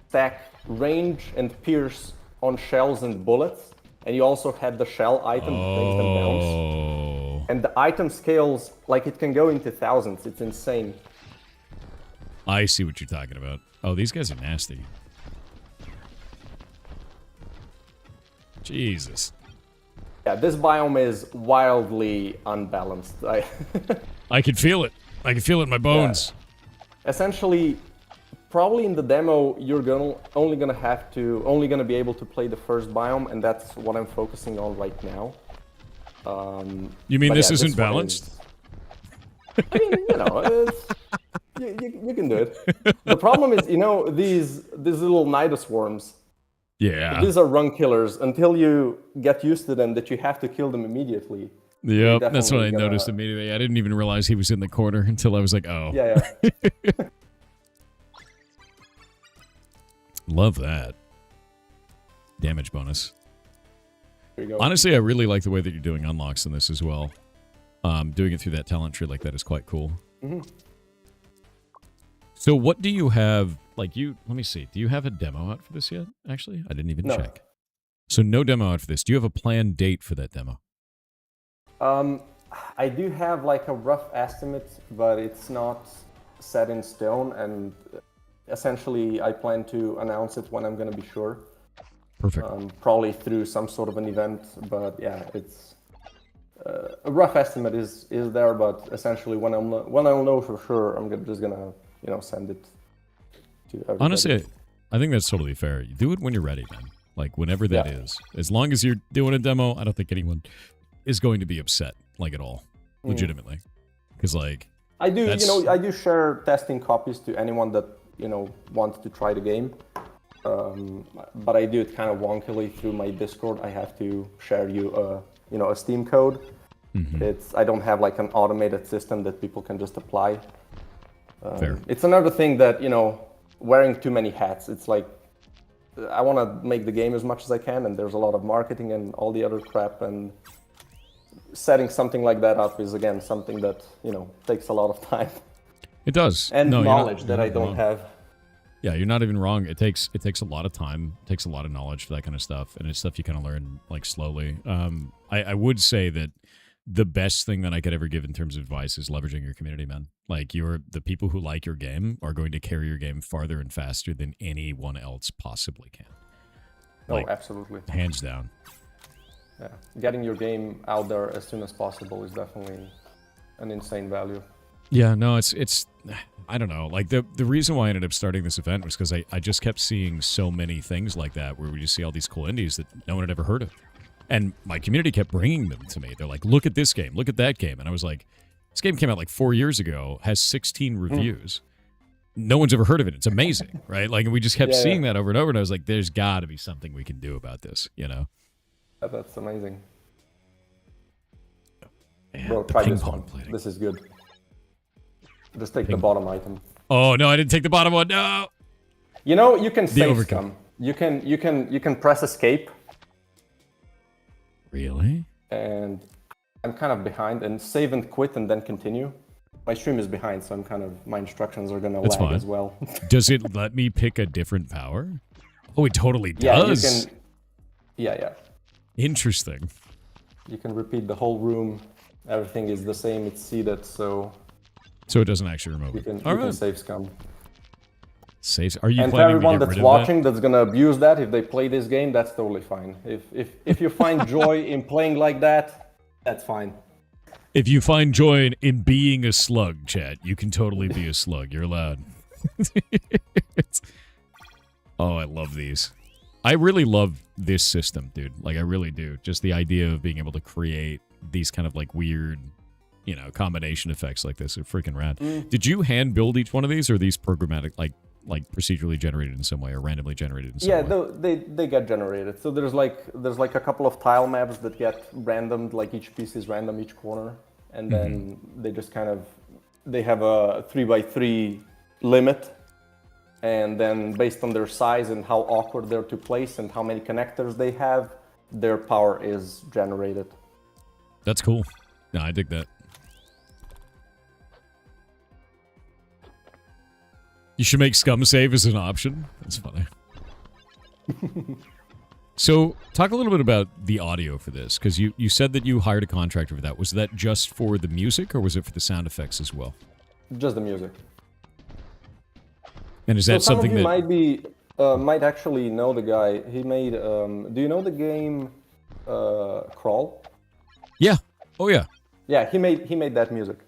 S6: stack range and pierce on shells and bullets, and you also had the shell item that makes them bounce.
S1: Oh.
S6: And the item scales, like it can go into thousands. It's insane.
S1: I see what you're talking about. Oh, these guys are nasty. Jesus.
S6: Yeah, this biome is wildly unbalanced.
S1: I can feel it. I can feel it in my bones.
S6: Yeah. Essentially, probably in the demo, you're only gonna be able to play the first biome, and that's what I'm focusing on right now.
S1: You mean this isn't
S6: one
S1: balanced?
S6: I mean, you can do it. The problem is, these little nidus worms.
S1: Yeah.
S6: These are run killers. Until you get used to them, that you have to kill them immediately.
S1: Yep, that's what I noticed immediately. I didn't even realize he was in the corner until I was like, oh.
S6: Yeah.
S1: Love that. Damage bonus.
S6: There you go.
S1: Honestly, I really like the way that you're doing unlocks in this as well. Doing it through that talent tree like that is quite cool.
S6: Mm-hmm.
S1: So what do you have, let me see, do you have a demo out for this yet, actually? I didn't even check. So no demo out for this. Do you have a planned date for that demo?
S6: I do have like a rough estimate, but it's not set in stone, and essentially I plan to announce it when I'm going to be sure.
S1: Perfect.
S6: Probably through some sort of an event, but yeah, it's a rough estimate is there, but essentially when I'll know for sure, I'm just gonna send it to everybody.
S1: Honestly, I think that's totally fair. You do it when you're ready, man. Like whenever that is. As long as you're doing a demo, I don't think anyone is going to be upset, like at all, legitimately. Because
S6: I do share testing copies to anyone that wants to try the game. But I do it kind of wonkily through my Discord. I have to share you a Steam code. Mm-hmm. I don't have like an automated system that people can just apply.
S1: Fair.
S6: It's another thing that wearing too many hats. It's like I want to make the game as much as I can, and there's a lot of marketing and all the other crap, and setting something like that up is again something that takes a lot of time.
S1: It does,
S6: and knowledge that I don't have.
S1: Yeah, you're not even wrong. It takes a lot of time, takes a lot of knowledge for that kind of stuff, and it's stuff you kind of learn slowly. I would say that the best thing that I could ever give in terms of advice is leveraging your community, man. Like the people who like your game are going to carry your game farther and faster than anyone else possibly can.
S6: Absolutely.
S1: Hands down.
S6: Yeah, getting your game out there as soon as possible is definitely an insane value.
S1: Yeah, no, it's I don't know. Like the reason why I ended up starting this event was because I just kept seeing so many things like that where we just see all these cool indies that no one had ever heard of. And my community kept bringing them to me. They're like, look at this game, look at that game. And I was like, this game came out like 4 years ago, has 16 reviews. No one's ever heard of it. It's amazing, right? Like, and we just kept seeing that over and over. And I was like, there's got to be something we can do about this,
S6: That's amazing.
S1: Man,
S6: Bro, try this one. Plating. This is good. Just take the bottom item.
S1: Oh no, I didn't take the bottom one. No.
S6: You can save some. You can press escape.
S1: Really?
S6: And I'm kind of behind, and save and quit and then continue. My stream is behind, so my instructions are gonna lag as well.
S1: Does it let me pick a different power? Oh, it totally does.
S6: Yeah.
S1: Interesting.
S6: You can repeat the whole room. Everything is the same. It's seated, so
S1: it doesn't actually remove it.
S6: You can save scum.
S1: Saves? Are you?
S6: And for everyone that's watching, that's gonna abuse that, if they play this game, that's totally fine. If you find joy in playing like that, that's fine.
S1: If you find joy in being a slug, chat, you can totally be a slug. You're allowed. Oh, I love these. I really love this system, dude. Like, I really do. Just the idea of being able to create these kind of weird, combination effects like this are freaking rad. Did you hand build each one of these, or are these programmatic, like procedurally generated in some way, or randomly generated in some way?
S6: Yeah, they get generated. So there's like a couple of tile maps that get randomed, like each piece is random, each corner, and then they just they have a 3x3 limit, and then based on their size and how awkward they're to place and how many connectors they have, their power is generated.
S1: That's cool. No, I dig that. You should make scum save as an option. That's funny. So, talk a little bit about the audio for this, because you said that you hired a contractor for that. Was that just for the music, or was it for the sound effects as well?
S6: Just the music.
S1: And is that
S6: so
S1: something
S6: some of
S1: that...
S6: you might actually know the guy. He made. Do you know the game Crawl?
S1: Yeah. Oh, yeah.
S6: Yeah, he made that music.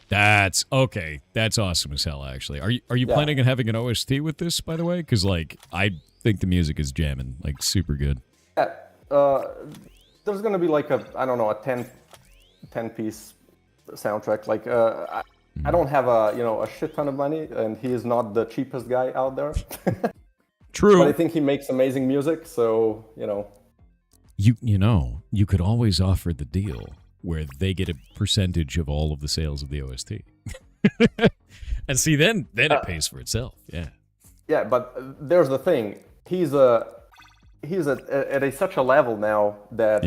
S1: That's okay. That's awesome as hell, actually. Are you planning on having an OST with this, by the way? Because, like, I think the music is jamming, like, super good.
S6: Yeah, there's gonna be like a 10 piece soundtrack. Like, I don't have a shit ton of money, and he is not the cheapest guy out there.
S1: True.
S6: But I think he makes amazing music, so
S1: You could always offer the deal where they get a percentage of all of the sales of the OST. And see, then it pays for itself. Yeah.
S6: Yeah, but there's the thing. He's at such a level now that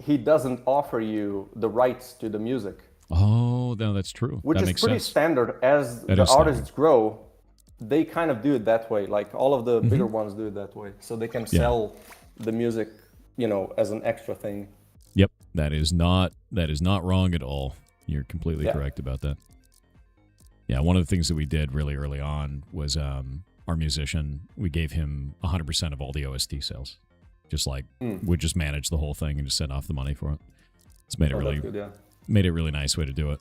S6: he doesn't offer you the rights to the music.
S1: Oh, no, that's true.
S6: Which
S1: that
S6: is pretty
S1: sense.
S6: standard. As
S1: that
S6: the artists grow, they kind of do it that way. Like all of the bigger ones do it that way, so they can sell the music, as an extra thing.
S1: Yep, that is not wrong at all. You're completely correct about that. Yeah, one of the things that we did really early on was our musician, we gave him 100% of all the OST sales. Just like, we just managed the whole thing and just sent off the money for it. It's made made it really nice way to do it.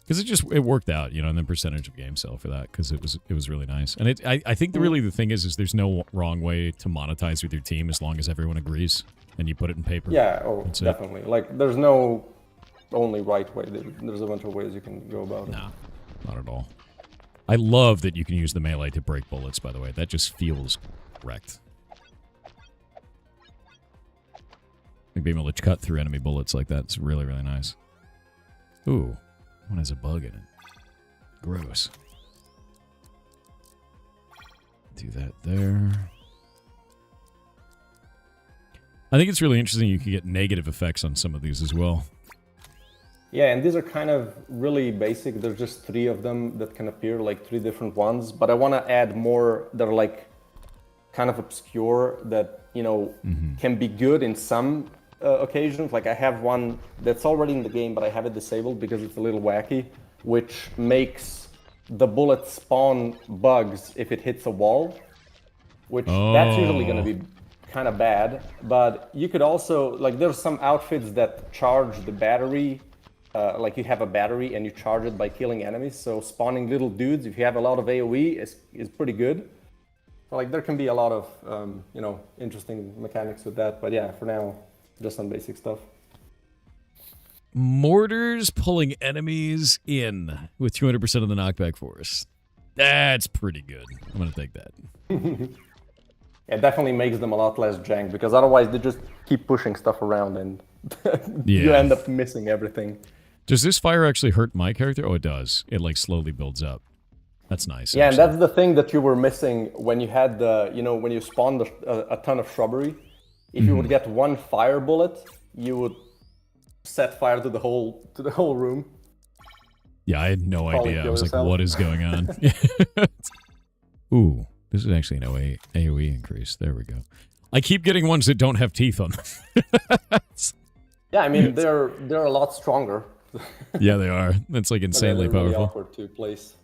S1: Because it worked out, and then percentage of game sale for that, because it was really nice. And I think the thing is there's no wrong way to monetize with your team as long as everyone agrees and you put it in paper.
S6: Yeah, definitely. Like, there's no only right way. There's a bunch of ways you can go about it.
S1: No, not at all. I love that you can use the melee to break bullets, by the way. That just feels correct. Like being able to cut through enemy bullets like that is really, really nice. Ooh, one has a bug in it. Gross. Do that there. I think it's really interesting you can get negative effects on some of these as well.
S6: Yeah, and these are kind of really basic. There's just 3 of them that can appear, like 3 different ones. But I want to add more that are like kind of obscure that, can be good in some occasions. Like I have one that's already in the game, but I have it disabled because it's a little wacky, which makes the bullet spawn bugs if it hits a wall, which that's usually going to be kind of bad. But you could also, like, there's some outfits that charge the battery. Like you have a battery and you charge it by killing enemies. So spawning little dudes, if you have a lot of AoE, is pretty good. Like there can be a lot of interesting mechanics with that. But yeah, for now, just some basic stuff.
S1: Mortars pulling enemies in with 200% of the knockback force. That's pretty good. I'm gonna take that.
S6: It definitely makes them a lot less jank, because otherwise they just keep pushing stuff around and you end up missing everything.
S1: Does this fire actually hurt my character? Oh, it does. It like slowly builds up. That's nice.
S6: Yeah,
S1: actually.
S6: And that's the thing that you were missing when you had the, when you spawned a ton of shrubbery. If you would get one fire bullet, you would set fire to the whole room.
S1: Yeah, I had no idea. I was like, what is going on? Ooh, this is actually an AoE increase. There we go. I keep getting ones that don't have teeth on them.
S6: Yeah, I mean, they're a lot stronger.
S1: Yeah, they are. That's like insanely
S6: really
S1: powerful.
S6: Awkward to place.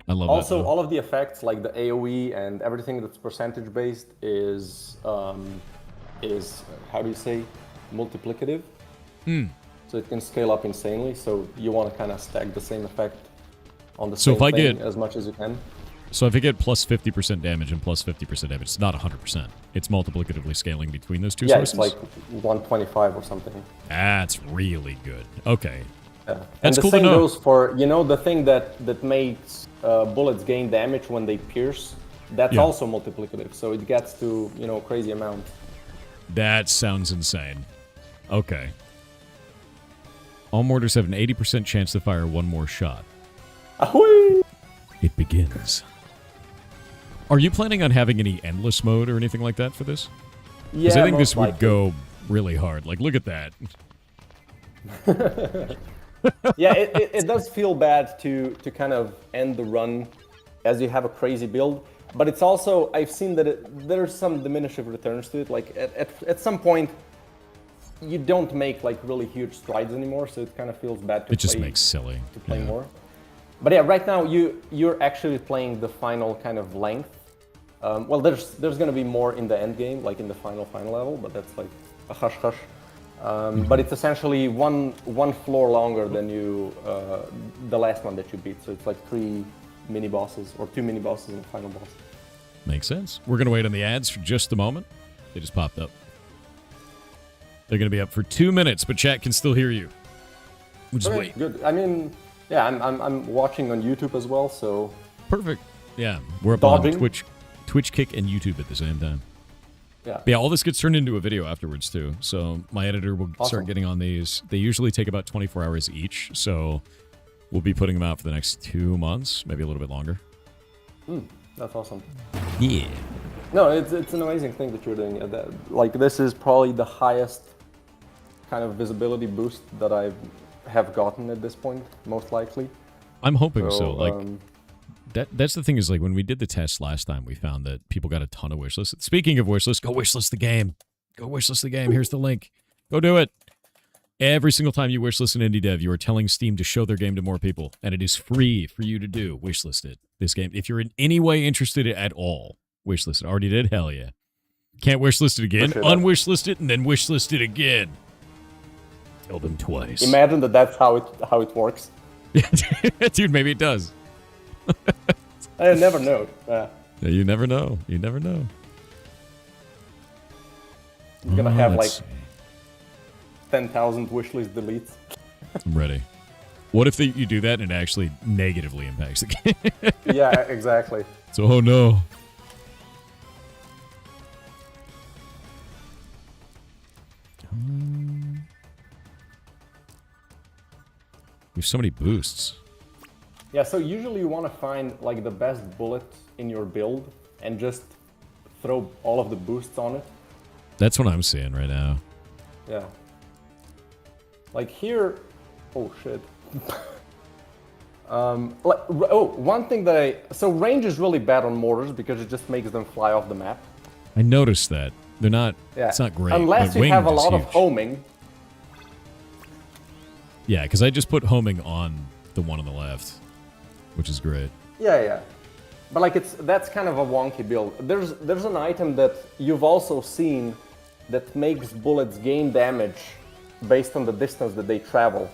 S1: I love
S6: also,
S1: that. Also,
S6: all of the effects, like the AoE and everything that's percentage based, is how do you say, multiplicative. So it can scale up insanely. So you want to kind of stack the same effect on the same thing as much as you can.
S1: So if I get plus 50% damage and plus 50% damage, it's not 100%. It's multiplicatively scaling between those two sources?
S6: Yeah, it's like 125 or something.
S1: That's really good. Okay.
S6: Yeah.
S1: That's
S6: and
S1: cool
S6: the same
S1: to know.
S6: goes for, the thing that makes bullets gain damage when they pierce. That's also multiplicative. So it gets to, crazy amount.
S1: That sounds insane. Okay. All mortars have an 80% chance to fire one more shot.
S6: Ahoy!
S1: It begins. Are you planning on having any endless mode or anything like that for this?
S6: Yeah,
S1: because I think this would
S6: likely.
S1: go really hard. Like, look at that.
S6: Yeah, it does feel bad to kind of end the run as you have a crazy build. But it's also, I've seen that there's some diminishing returns to it. Like at some point, you don't make like really huge strides anymore, so it kind of feels bad to
S1: It just makes silly.
S6: to play more. But yeah, right now you're actually playing the final kind of length. Well, there's gonna be more in the end game, like in the final level, but that's like a hush hush. But it's essentially one floor longer than the last one that you beat. So it's like 3 mini bosses or 2 mini bosses and the final boss.
S1: Makes sense. We're gonna wait on the ads for just a moment. They just popped up. They're gonna be up for 2 minutes, but chat can still hear you. We'll just wait.
S6: Good. I mean, yeah, I'm watching on YouTube as well, so
S1: Perfect. Yeah, we're up
S6: Dodging.
S1: on Twitch, Kick, and YouTube at the same time.
S6: yeah.
S1: Yeah, all this gets turned into a video afterwards too. So my editor will start getting on these. They usually take about 24 hours each, so we'll be putting them out for the next 2 months, maybe a little bit longer.
S6: That's awesome.
S1: Yeah.
S6: No, it's an amazing thing that you're doing. Like this is probably the highest kind of visibility boost that I have gotten at this point, most likely.
S1: I'm hoping so. Like
S6: um,
S1: that's the thing is like when we did the test last time, we found that people got a ton of wish lists. Speaking of wish lists, go wishlist the game. Go wishlist the game. Here's the link. Go do it. Every single time you wishlist an indie dev, you are telling Steam to show their game to more people, and it is free for you to do. Wishlist it. This game. If you're in any way interested at all, wishlist it. Already did? Hell yeah. Can't wishlist it again? Unwishlist it and then wishlist it again. Tell them twice.
S6: Imagine that's how it works.
S1: Dude, maybe it does.
S6: I never know.
S1: Yeah, you never know. You never know.
S6: You're gonna have like
S1: let's see.
S6: 10,000 wishlist deletes.
S1: I'm ready. What if you do that and it actually negatively impacts the game?
S6: Yeah, exactly.
S1: So, oh no. We have so many boosts.
S6: Yeah, so usually you want to find like the best bullet in your build and just throw all of the boosts on it.
S1: That's what I'm seeing right now.
S6: Yeah. Like here, oh shit. One thing so range is really bad on mortars because it just makes them fly off the map.
S1: I noticed that. They're not,
S6: Yeah.
S1: it's not great.
S6: Unless
S1: My
S6: you have a
S1: winged is
S6: lot of
S1: huge.
S6: homing.
S1: Yeah, because I just put homing on the one on the left, which is great.
S6: Yeah. But like that's kind of a wonky build. There's an item that you've also seen that makes bullets gain damage based on the distance that they travel.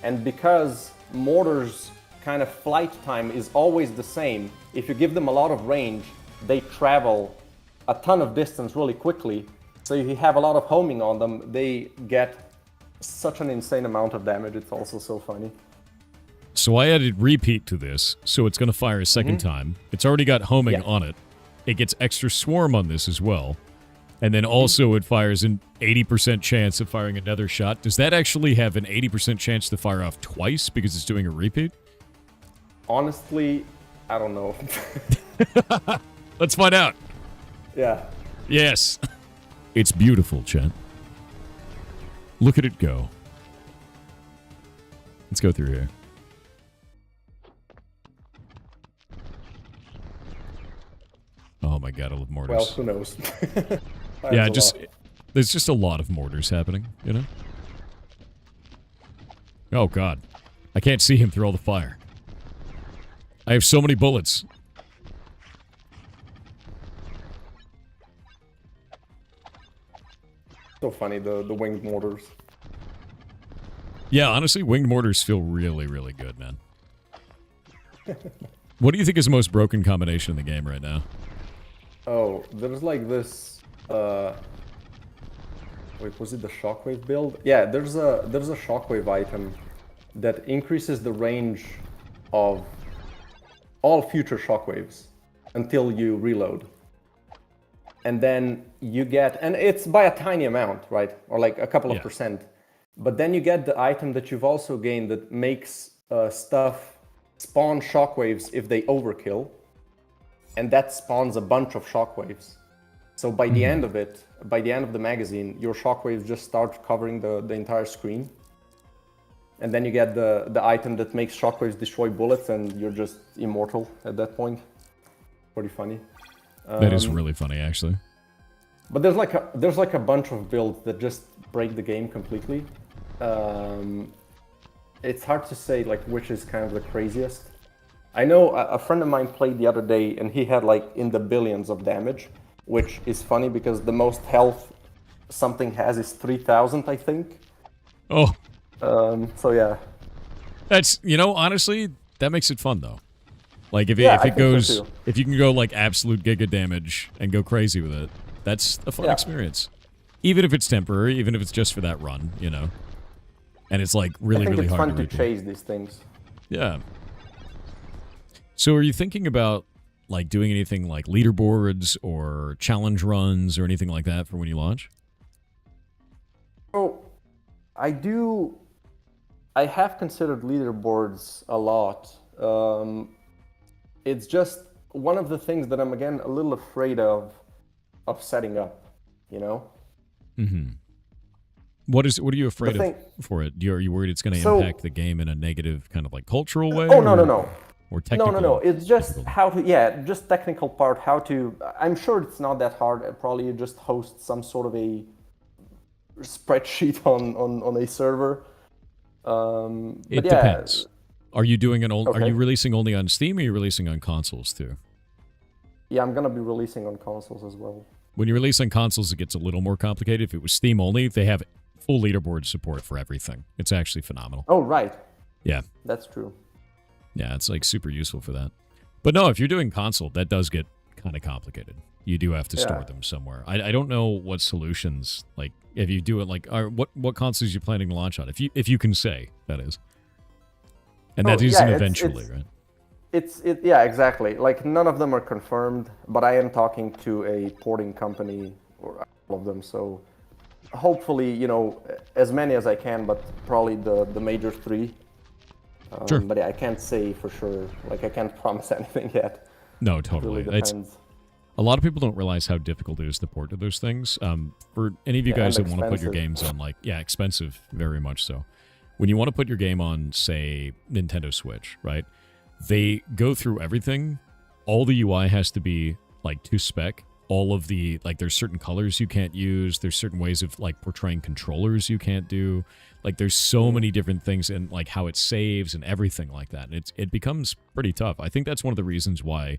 S6: And because mortars kind of flight time is always the same, if you give them a lot of range, they travel a ton of distance really quickly. So if you have a lot of homing on them, they get such an insane amount of damage. It's also so funny.
S1: So I added repeat to this, so it's going to fire a 2nd time. It's already got homing on it. It gets extra swarm on this as well. And then also it fires an 80% chance of firing another shot. Does that actually have an 80% chance to fire off twice because it's doing a repeat?
S6: Honestly, I don't know.
S1: Let's find out.
S6: Yeah.
S1: Yes. It's beautiful, chat. Look at it go. Let's go through here. Oh my god, I love mortars.
S6: Well, who knows?
S1: Yeah, there's just a lot of mortars happening, you know? Oh god. I can't see him through all the fire. I have so many bullets.
S6: So funny, the winged mortars.
S1: Yeah, honestly, winged mortars feel really, really good, man. What do you think is the most broken combination in the game right now?
S6: Oh, there's like this. Wait, was it the shockwave build? Yeah, there's a shockwave item that increases the range of all future shockwaves until you reload. And then you get, and it's by a tiny amount, right? Or like a couple of percent. But then you get the item that you've also gained that makes stuff spawn shockwaves if they overkill. And that spawns a bunch of shockwaves. So by the end of it, by the end of the magazine, your shockwaves just start covering the entire screen. and then you get the item that makes shockwaves destroy bullets, and you're just immortal at that point. Pretty funny.
S1: That is really funny, actually.
S6: But there's like a bunch of builds that just break the game completely. It's hard to say like which is kind of the craziest. I know a friend of mine played the other day, and he had like in the billions of damage, which is funny because the most health something has is 3,000, I think.
S1: Oh.
S6: So yeah.
S1: That's, honestly, that makes it fun though. Like if
S6: Yeah, I
S1: it
S6: think so
S1: goes,
S6: too.
S1: if you can go like absolute giga damage and go crazy with it, that's a fun
S6: Yeah.
S1: experience. Even if it's temporary, even if it's just for that run, And it's like really,
S6: I think
S1: really
S6: it's
S1: hard
S6: fun
S1: to
S6: to
S1: repeat.
S6: chase these things.
S1: Yeah. So are you thinking about like doing anything like leaderboards or challenge runs or anything like that for when you launch?
S6: Oh, I have considered leaderboards a lot. It's just one of the things that I'm again a little afraid of setting up,
S1: Mm-hmm. What are you afraid
S6: thing-
S1: of for it? Are you worried it's going to
S6: So-
S1: impact the game in a negative kind of like cultural way?
S6: Oh, no,
S1: or,
S6: no, no.
S1: Or technical?
S6: No. It's just
S1: difficulty?
S6: how to, just technical part, how to, I'm sure it's not that hard. Probably you just host some sort of a spreadsheet on a server.
S1: It
S6: but yeah,
S1: depends. Are you doing Are
S6: Okay.
S1: you releasing only on Steam or are you releasing on consoles too?
S6: Yeah, I'm gonna be releasing on consoles as well.
S1: When you release on consoles, it gets a little more complicated. If it was Steam only, they have full leaderboard support for everything. It's actually phenomenal.
S6: Oh, right.
S1: Yeah.
S6: That's true.
S1: Yeah, it's like super useful for that. But no, if you're doing console, that does get kind of complicated. You do have to store
S6: Yeah.
S1: them somewhere. I don't know what solutions, like if you do it like, what consoles you planning to launch on? If you can say, that is. And that is
S6: yeah,
S1: eventually, right?
S6: Yeah, exactly. Like none of them are confirmed, but I am talking to a porting company or all of them. So hopefully, as many as I can, but probably the major three.
S1: Sure.
S6: But yeah, I can't say for sure. Like I can't promise anything yet.
S1: No,
S6: It
S1: totally.
S6: really
S1: It's
S6: depends.
S1: a lot of people don't realize how difficult it is to port to those things. For any of you
S6: Yeah,
S1: guys that
S6: and
S1: want to put your
S6: expensive.
S1: games on, like, expensive, very much so. When you want to put your game on, say, Nintendo Switch, right? They go through everything. All the UI has to be, like, to spec. All of the, like, there's certain colors you can't use. There's certain ways of, like, portraying controllers you can't do. Like, there's so many different things in, like, how it saves and everything like that. And it becomes pretty tough. I think that's one of the reasons why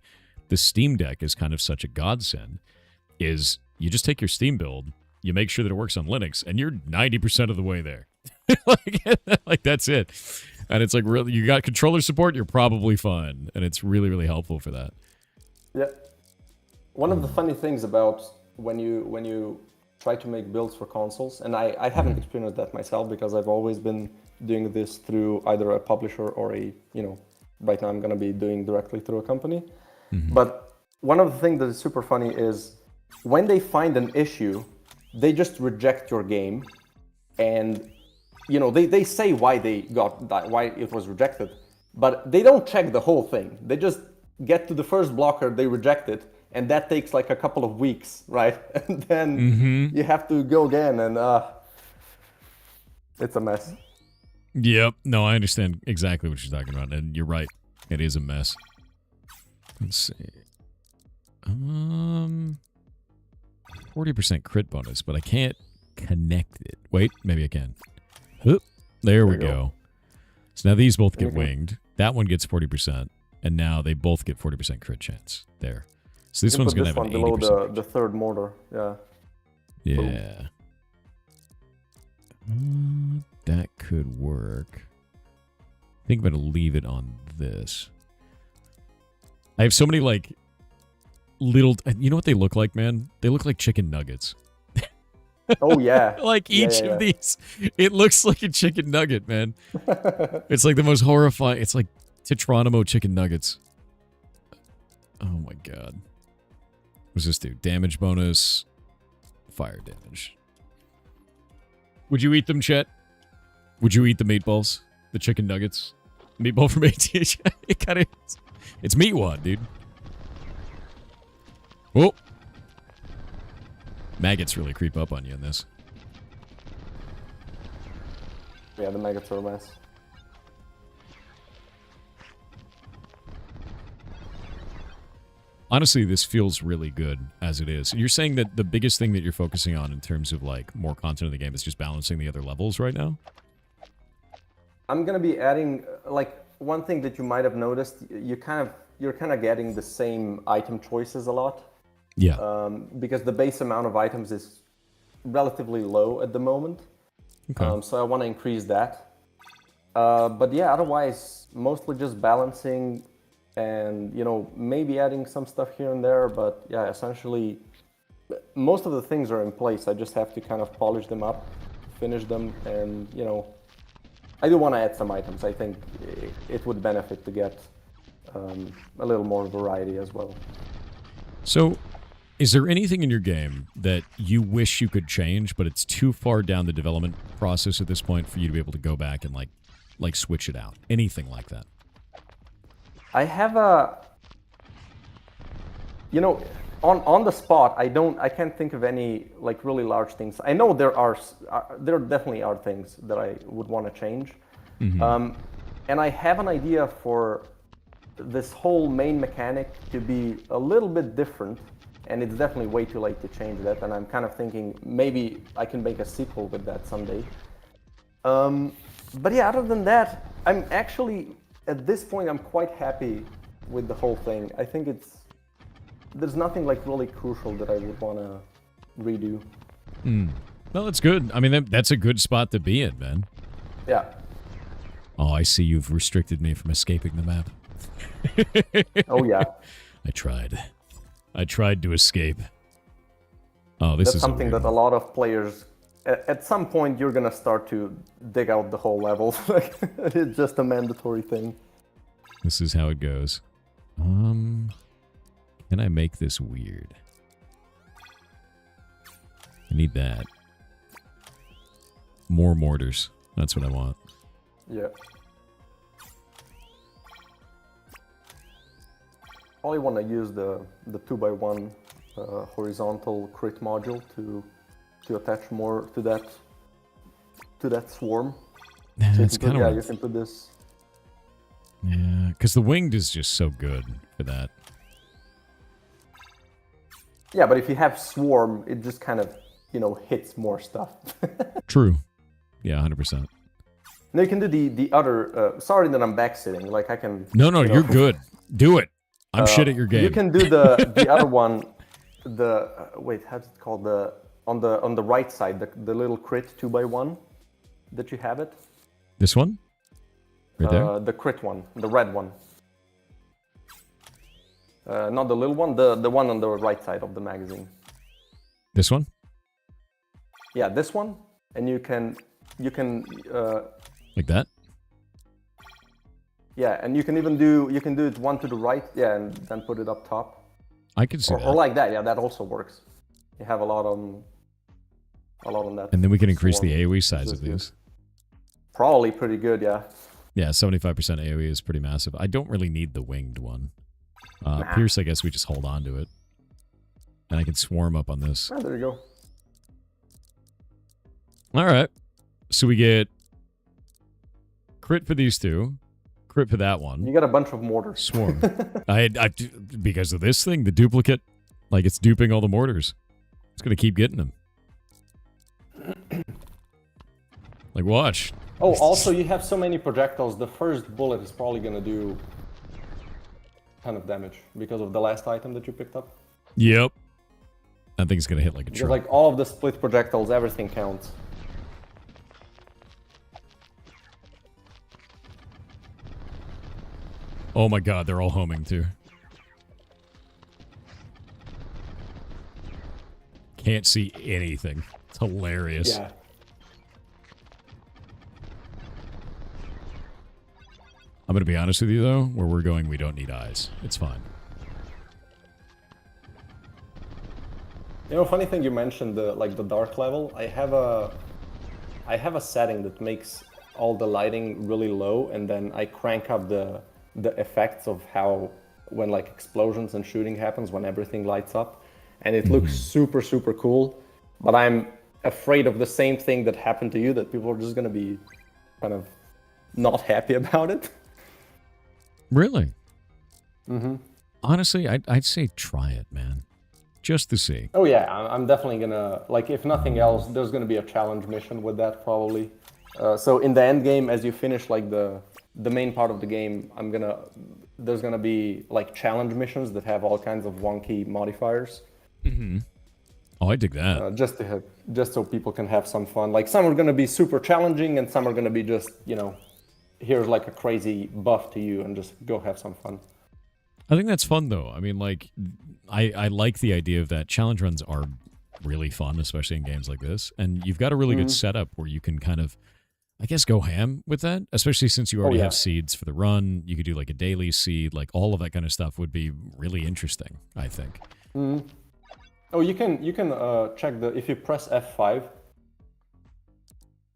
S1: the Steam Deck is kind of such a godsend, is you just take your Steam build, you make sure that it works on Linux, and you're 90% of the way there. like that's it. And it's like, really, you got controller support, you're probably fine. And it's really, really helpful for that.
S6: Yeah. One of the funny things about when you try to make builds for consoles, and I haven't experienced that myself because I've always been doing this through either a publisher or right now I'm going to be doing directly through a company. But one of the things that is super funny is when they find an issue, they just reject your game, and they say why why it was rejected, but they don't check the whole thing. They just get to the first blocker, they reject it, and that takes like a couple of weeks, right? And then you have to go again, and it's a mess.
S1: Yep. No, I understand exactly what you're talking about. And you're right. It is a mess. Let's see. 40% crit bonus, but I can't connect it. Wait, maybe I can. Oop, there we
S6: you go.
S1: go. So now these both get
S6: Okay.
S1: winged. That one gets 40%, and now they both get 40% crit chance. There. So this
S6: You
S1: one's
S6: put
S1: going to
S6: this
S1: have
S6: one
S1: an
S6: below
S1: 80%.
S6: the third mortar. Yeah.
S1: Yeah. That could work. I think I'm going to leave it on this. I have so many, like, little... You know what they look like, man? They look like chicken nuggets.
S6: Oh yeah.
S1: Like,
S6: Yeah,
S1: each
S6: yeah,
S1: of
S6: yeah.
S1: these, it looks like a chicken nugget, man. It's like the most horrifying... It's like Tetronimo chicken nuggets. Oh, my God. What's this do? Damage bonus. Fire damage. Would you eat them, Chet? Would you eat the meatballs? The chicken nuggets? Meatball from ATH? It kind of is. It's meatwad, dude. Oh. Maggots really creep up on you in this.
S6: Yeah, the maggots are a mess.
S1: Honestly, this feels really good as it is. You're saying that the biggest thing that you're focusing on in terms of like more content in the game is just balancing the other levels right now?
S6: I'm gonna be adding like one thing that you might have noticed. You're kind of getting the same item choices a lot.
S1: Yeah.
S6: Because the base amount of items is relatively low at the moment.
S1: Okay.
S6: So I want to increase that. But yeah, otherwise, mostly just balancing and, maybe adding some stuff here and there. But yeah, essentially, most of the things are in place. I just have to kind of polish them up, finish them, and, I do want to add some items. I think it would benefit to get a little more variety as well.
S1: So, is there anything in your game that you wish you could change, but it's too far down the development process at this point for you to be able to go back and like switch it out? Anything like that?
S6: I have on the spot, I can't think of any like really large things. I know there definitely are things that I would want to change.
S1: Mm-hmm.
S6: And I have an idea for this whole main mechanic to be a little bit different, and it's definitely way too late to change that, and I'm kind of thinking maybe I can make a sequel with that someday. But yeah, other than that, I'm actually, at this point, I'm quite happy with the whole thing. I think there's nothing like really crucial that I would want to redo.
S1: Well, that's good. I mean, that's a good spot to be in, man.
S6: Yeah.
S1: Oh, I see you've restricted me from escaping the map.
S6: Oh, yeah.
S1: I tried to escape. Oh, this
S6: That's
S1: is
S6: something that a lot of players, at some point, you're going to start to dig out the whole level. It's just a mandatory thing.
S1: This is how it goes. Can I make this weird? I need that. More mortars. That's what I want.
S6: Yeah. Probably want to use the 2x1 horizontal crit module to attach more to that swarm.
S1: Yeah,
S6: So
S1: it's kind of
S6: you can put this.
S1: Yeah, because the winged is just so good for that.
S6: Yeah, but if you have swarm, it just kind of hits more stuff.
S1: True. Yeah, 100%.
S6: Now you can do the other. Sorry that I'm backsitting. Like I can.
S1: No, you're good. Do it. I'm shit at your game.
S6: You can do the other one. Wait, how's it called? On the right side, the little crit 2x1 that you have it.
S1: This one? Right there?
S6: The crit one, the red one. Not the little one, the one on the right side of the magazine.
S1: This one?
S6: Yeah, this one, and you can.
S1: Like that?
S6: Yeah, and you can do it one to the right, yeah, and then put it up top.
S1: I can see that.
S6: Or like that, yeah, that also works. You have a lot on that.
S1: And then we can increase the AoE size of these.
S6: Probably pretty good, yeah.
S1: Yeah, 75% AoE is pretty massive. I don't really need the winged one. Pierce, I guess we just hold on to it. And I can swarm up on this.
S6: Oh, there you go.
S1: All right. So we get crit for these two. Crit for that one.
S6: You got a bunch of mortars.
S1: Swarm. I because of this thing, the duplicate, like it's duping all the mortars. It's going to keep getting them. Like, watch.
S6: Oh, also, you have so many projectiles. The first bullet is probably going to do a ton of damage because of the last item that you picked up.
S1: Yep. That thing's going to hit like a
S6: Because,
S1: truck.
S6: like, all of the split projectiles, everything counts.
S1: Oh my god, they're all homing too. Can't see anything. It's hilarious.
S6: Yeah.
S1: I'm going to be honest with you, though. Where we're going, we don't need eyes. It's fine.
S6: Funny thing you mentioned the dark level. I have a setting that makes all the lighting really low, and then I crank up the effects of how when like explosions and shooting happens when everything lights up, and it looks super cool. But I'm afraid of the same thing that happened to you, that people are just gonna be kind of not happy about it.
S1: Really?
S6: Mm-hmm.
S1: Honestly, I'd say try it, man. Just to see.
S6: Oh yeah, I'm definitely gonna, like, if nothing else, there's gonna be a challenge mission with that probably. So in the end game, as you finish like the main part of the game, there's gonna be like challenge missions that have all kinds of wonky modifiers.
S1: Mm-hmm. Oh, I dig that.
S6: Just so people can have some fun. Like some are gonna be super challenging, and some are gonna be just, here's like a crazy buff to you, and just go have some fun.
S1: I think that's fun, though. I mean, like, I like the idea of that. Challenge runs are really fun, especially in games like this. And you've got a really good setup where you can kind of, I guess, go ham with that, especially since you already have seeds for the run. You could do, like, a daily seed. Like, all of that kind of stuff would be really interesting, I think.
S6: Mm. Oh, you can check if you press F5.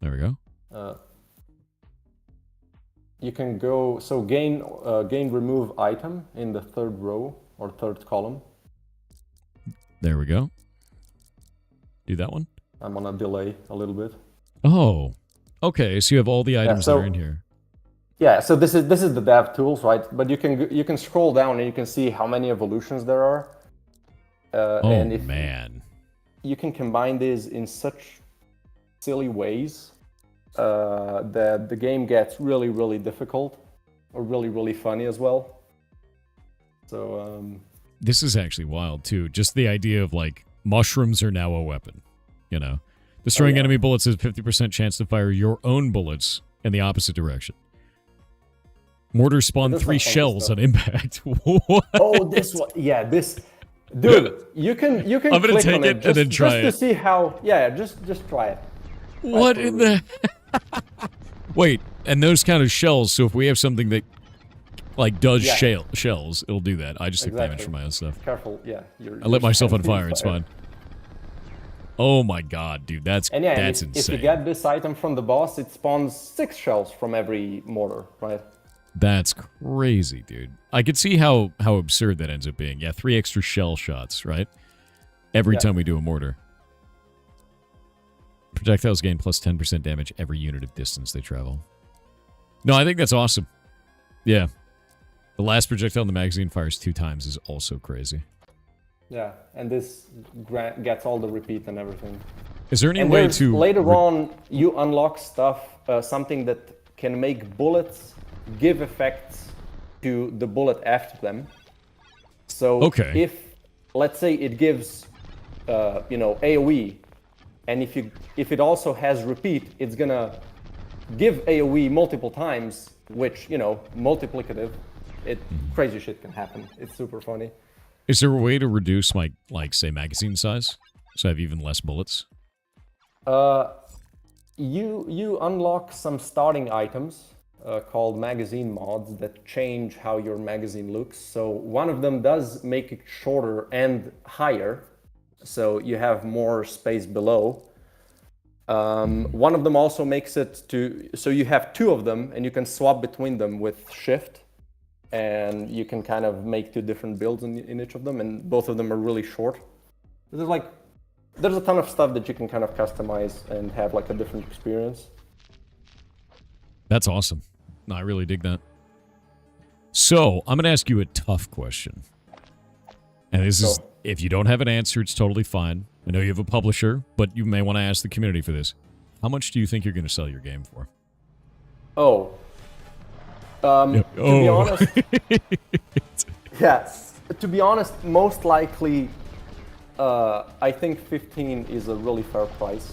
S1: There we go.
S6: You can go, gain remove item in the third row or third column.
S1: There we go. Do that one.
S6: I'm on a delay a little bit.
S1: Oh, okay. So you have all the items that are in here.
S6: Yeah. So this is the dev tools, right? But you can scroll down and you can see how many evolutions there are.
S1: Man.
S6: You can combine these in such silly ways that the game gets really, really difficult or really, really funny as well. So
S1: this is actually wild too. Just the idea of like mushrooms are now a weapon. Destroying enemy bullets has 50% chance to fire your own bullets in the opposite direction. Mortar spawn 3 shells on impact. What?
S6: Oh, this one. Yeah, this. Dude, you can
S1: I'm gonna
S6: click
S1: take
S6: on
S1: it and then try
S6: just to see how. Yeah, just try it.
S1: What in the? Wait, and those count as shells. So if we have something that like does shells, it'll do that. I just took damage from my own stuff.
S6: Careful, yeah.
S1: I lit myself on fire. It's fine. Oh my god, dude, that's insane.
S6: If you get this item from the boss, it spawns 6 shells from every mortar, right?
S1: That's crazy, dude. I could see how absurd that ends up being. Yeah, 3 extra shell shots, right? Every time we do a mortar. Projectiles gain plus 10% damage every unit of distance they travel. No, I think that's awesome. Yeah. The last projectile in the magazine fires 2 times is also crazy.
S6: Yeah, and this gets all the repeat and everything.
S1: Is there any way to...
S6: Later on, you unlock stuff, something that can make bullets give effects to the bullet after them. So if, let's say it gives, AoE, and if it also has repeat, it's gonna give AoE multiple times, which, multiplicative. Crazy shit can happen. It's super funny.
S1: Is there a way to reduce my, say, magazine size? So I have even less bullets?
S6: You unlock some starting items called magazine mods that change how your magazine looks. So one of them does make it shorter and higher, so you have more space below. One of them also makes it so you have 2 of them and you can swap between them with shift, and you can kind of make 2 different builds in each of them, and both of them are really short. There's a ton of stuff that you can kind of customize and have like a different experience.
S1: That's awesome. No, I really dig that. So, I'm going to ask you a tough question. And this is, if you don't have an answer, it's totally fine. I know you have a publisher, but you may want to ask the community for this. How much do you think you're going to sell your game for?
S6: To be honest, to be honest, most likely, I think 15 is a really fair price.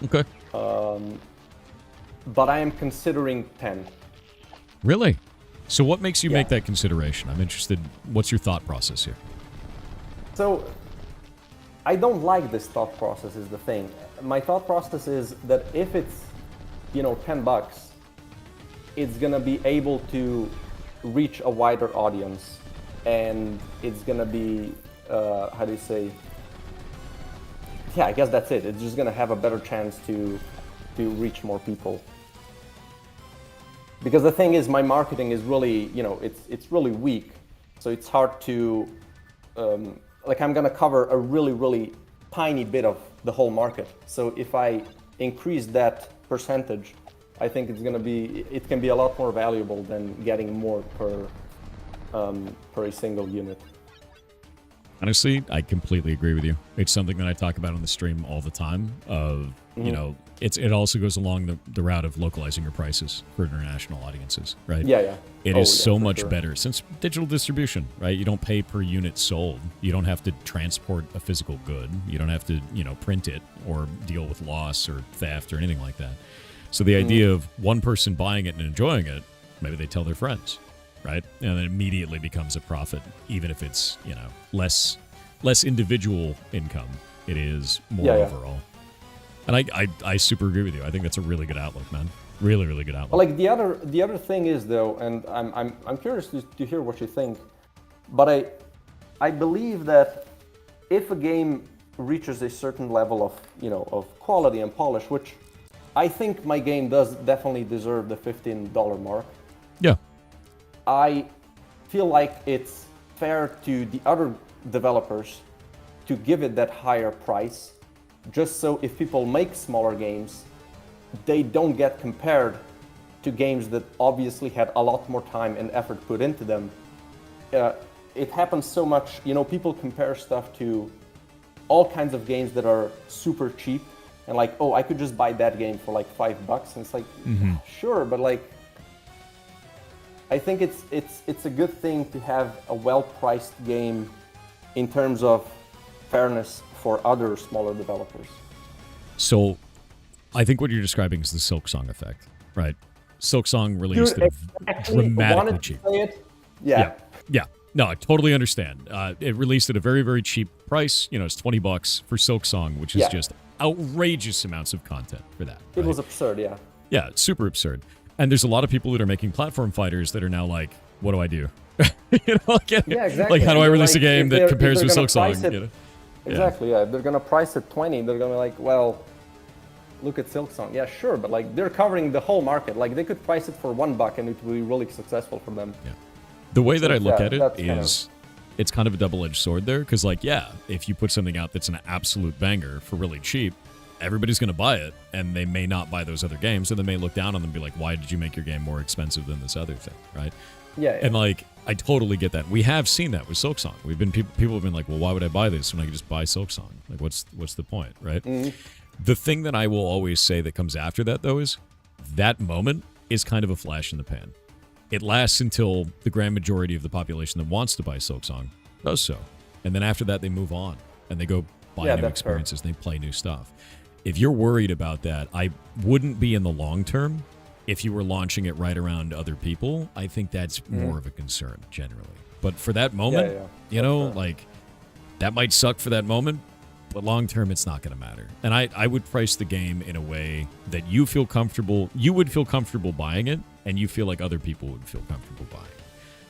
S1: Okay.
S6: But I am considering 10.
S1: Really? So what makes you make that consideration? I'm interested. What's your thought process here?
S6: So, I don't like this thought process is the thing. My thought process is that if it's, $10, it's gonna be able to reach a wider audience, and it's gonna be, I guess that's it. It's just gonna have a better chance to reach more people. Because the thing is, my marketing is really, it's really weak. So it's hard to, I'm gonna cover a really, really tiny bit of the whole market. So if I increase that percentage, I think it can be a lot more valuable than getting more per per a single unit.
S1: Honestly, I completely agree with you. It's something that I talk about on the stream all the time. You know, it also goes along the route of localizing your prices for international audiences, right?
S6: Yeah.
S1: It
S6: Oh,
S1: is
S6: yeah,
S1: so
S6: for
S1: much
S6: sure.
S1: better since digital distribution, right? You don't pay per unit sold. You don't have to transport a physical good. You don't have to, print it or deal with loss or theft or anything like that. So the idea of one person buying it and enjoying it, maybe they tell their friends, right? And it immediately becomes a profit, even if it's, less individual income. It is more
S6: Yeah.
S1: overall. And I super agree with you. I think that's a really good outlook, man. Really, really good outlook.
S6: But like the other thing is though, and I'm curious to hear what you think, but I believe that if a game reaches a certain level of of quality and polish, which I think my game does definitely deserve the $15 mark.
S1: Yeah.
S6: I feel like it's fair to the other developers to give it that higher price, just so if people make smaller games, they don't get compared to games that obviously had a lot more time and effort put into them. It happens so much, people compare stuff to all kinds of games that are super cheap and like, oh, I could just buy that game for like $5, and it's like, sure, but like, I think it's a good thing to have a well-priced game in terms of fairness for other smaller developers.
S1: So, I think what you're describing is the Silksong effect, right? Silksong released it dramatically cheap.
S6: Yeah.
S1: No, I totally understand. It released at a very, very cheap price. It's $20 for Silksong, which is just outrageous amounts of content for that.
S6: It
S1: right?
S6: was absurd, yeah.
S1: Yeah, it's super absurd. And there's a lot of people that are making platform fighters that are now like, what do I do?
S6: Yeah, exactly.
S1: Like, how do I release
S6: like,
S1: a game that compares with Silksong?
S6: Exactly, yeah. If they're gonna price it 20, they're gonna be like, well, look at Silksong. Yeah, sure, but like they're covering the whole market. Like they could price it for $1 and it would be really successful for them.
S1: Yeah. The way that I look
S6: yeah,
S1: at it
S6: that's
S1: is it's kind of a double-edged sword there, because like, yeah, if you put something out that's an absolute banger for really cheap, everybody's going to buy it, and they may not buy those other games, and they may look down on them and be like, why did you make your game more expensive than this other thing, right?
S6: Yeah.
S1: And like, I totally get that. We have seen that with Silksong. People have been like, well, why would I buy this when I can just buy Silksong? Like, what's the point, right? The thing that I will always say that comes after that, though, is that moment is kind of a flash in the pan. It lasts until the grand majority of the population that wants to buy Silksong does so. And then after that, they move on, and they go buy new experiences, and they play new stuff. If you're worried about that, I wouldn't be in the long term. If you were launching it right around other people, I think that's more of a concern generally. But for that moment, like, that might suck for that moment, but long term, it's not going to matter. And I would price the game in a way that you would feel comfortable buying it, and you feel like other people would feel comfortable buying it.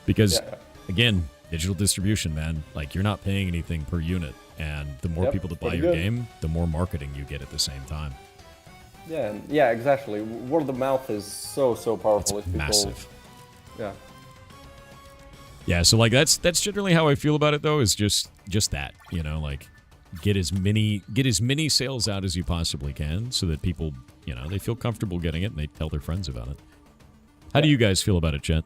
S1: Because, again, digital distribution, man, like, you're not paying anything per unit. And the more people that buy your game, the more marketing you get at the same time.
S6: Yeah, exactly. Word of mouth is so powerful.
S1: It's massive.
S6: Yeah.
S1: Yeah, so like that's generally how I feel about it, though, is just that, like, get as many sales out as you possibly can, so that people, they feel comfortable getting it and they tell their friends about it. How do you guys feel about it, Chet?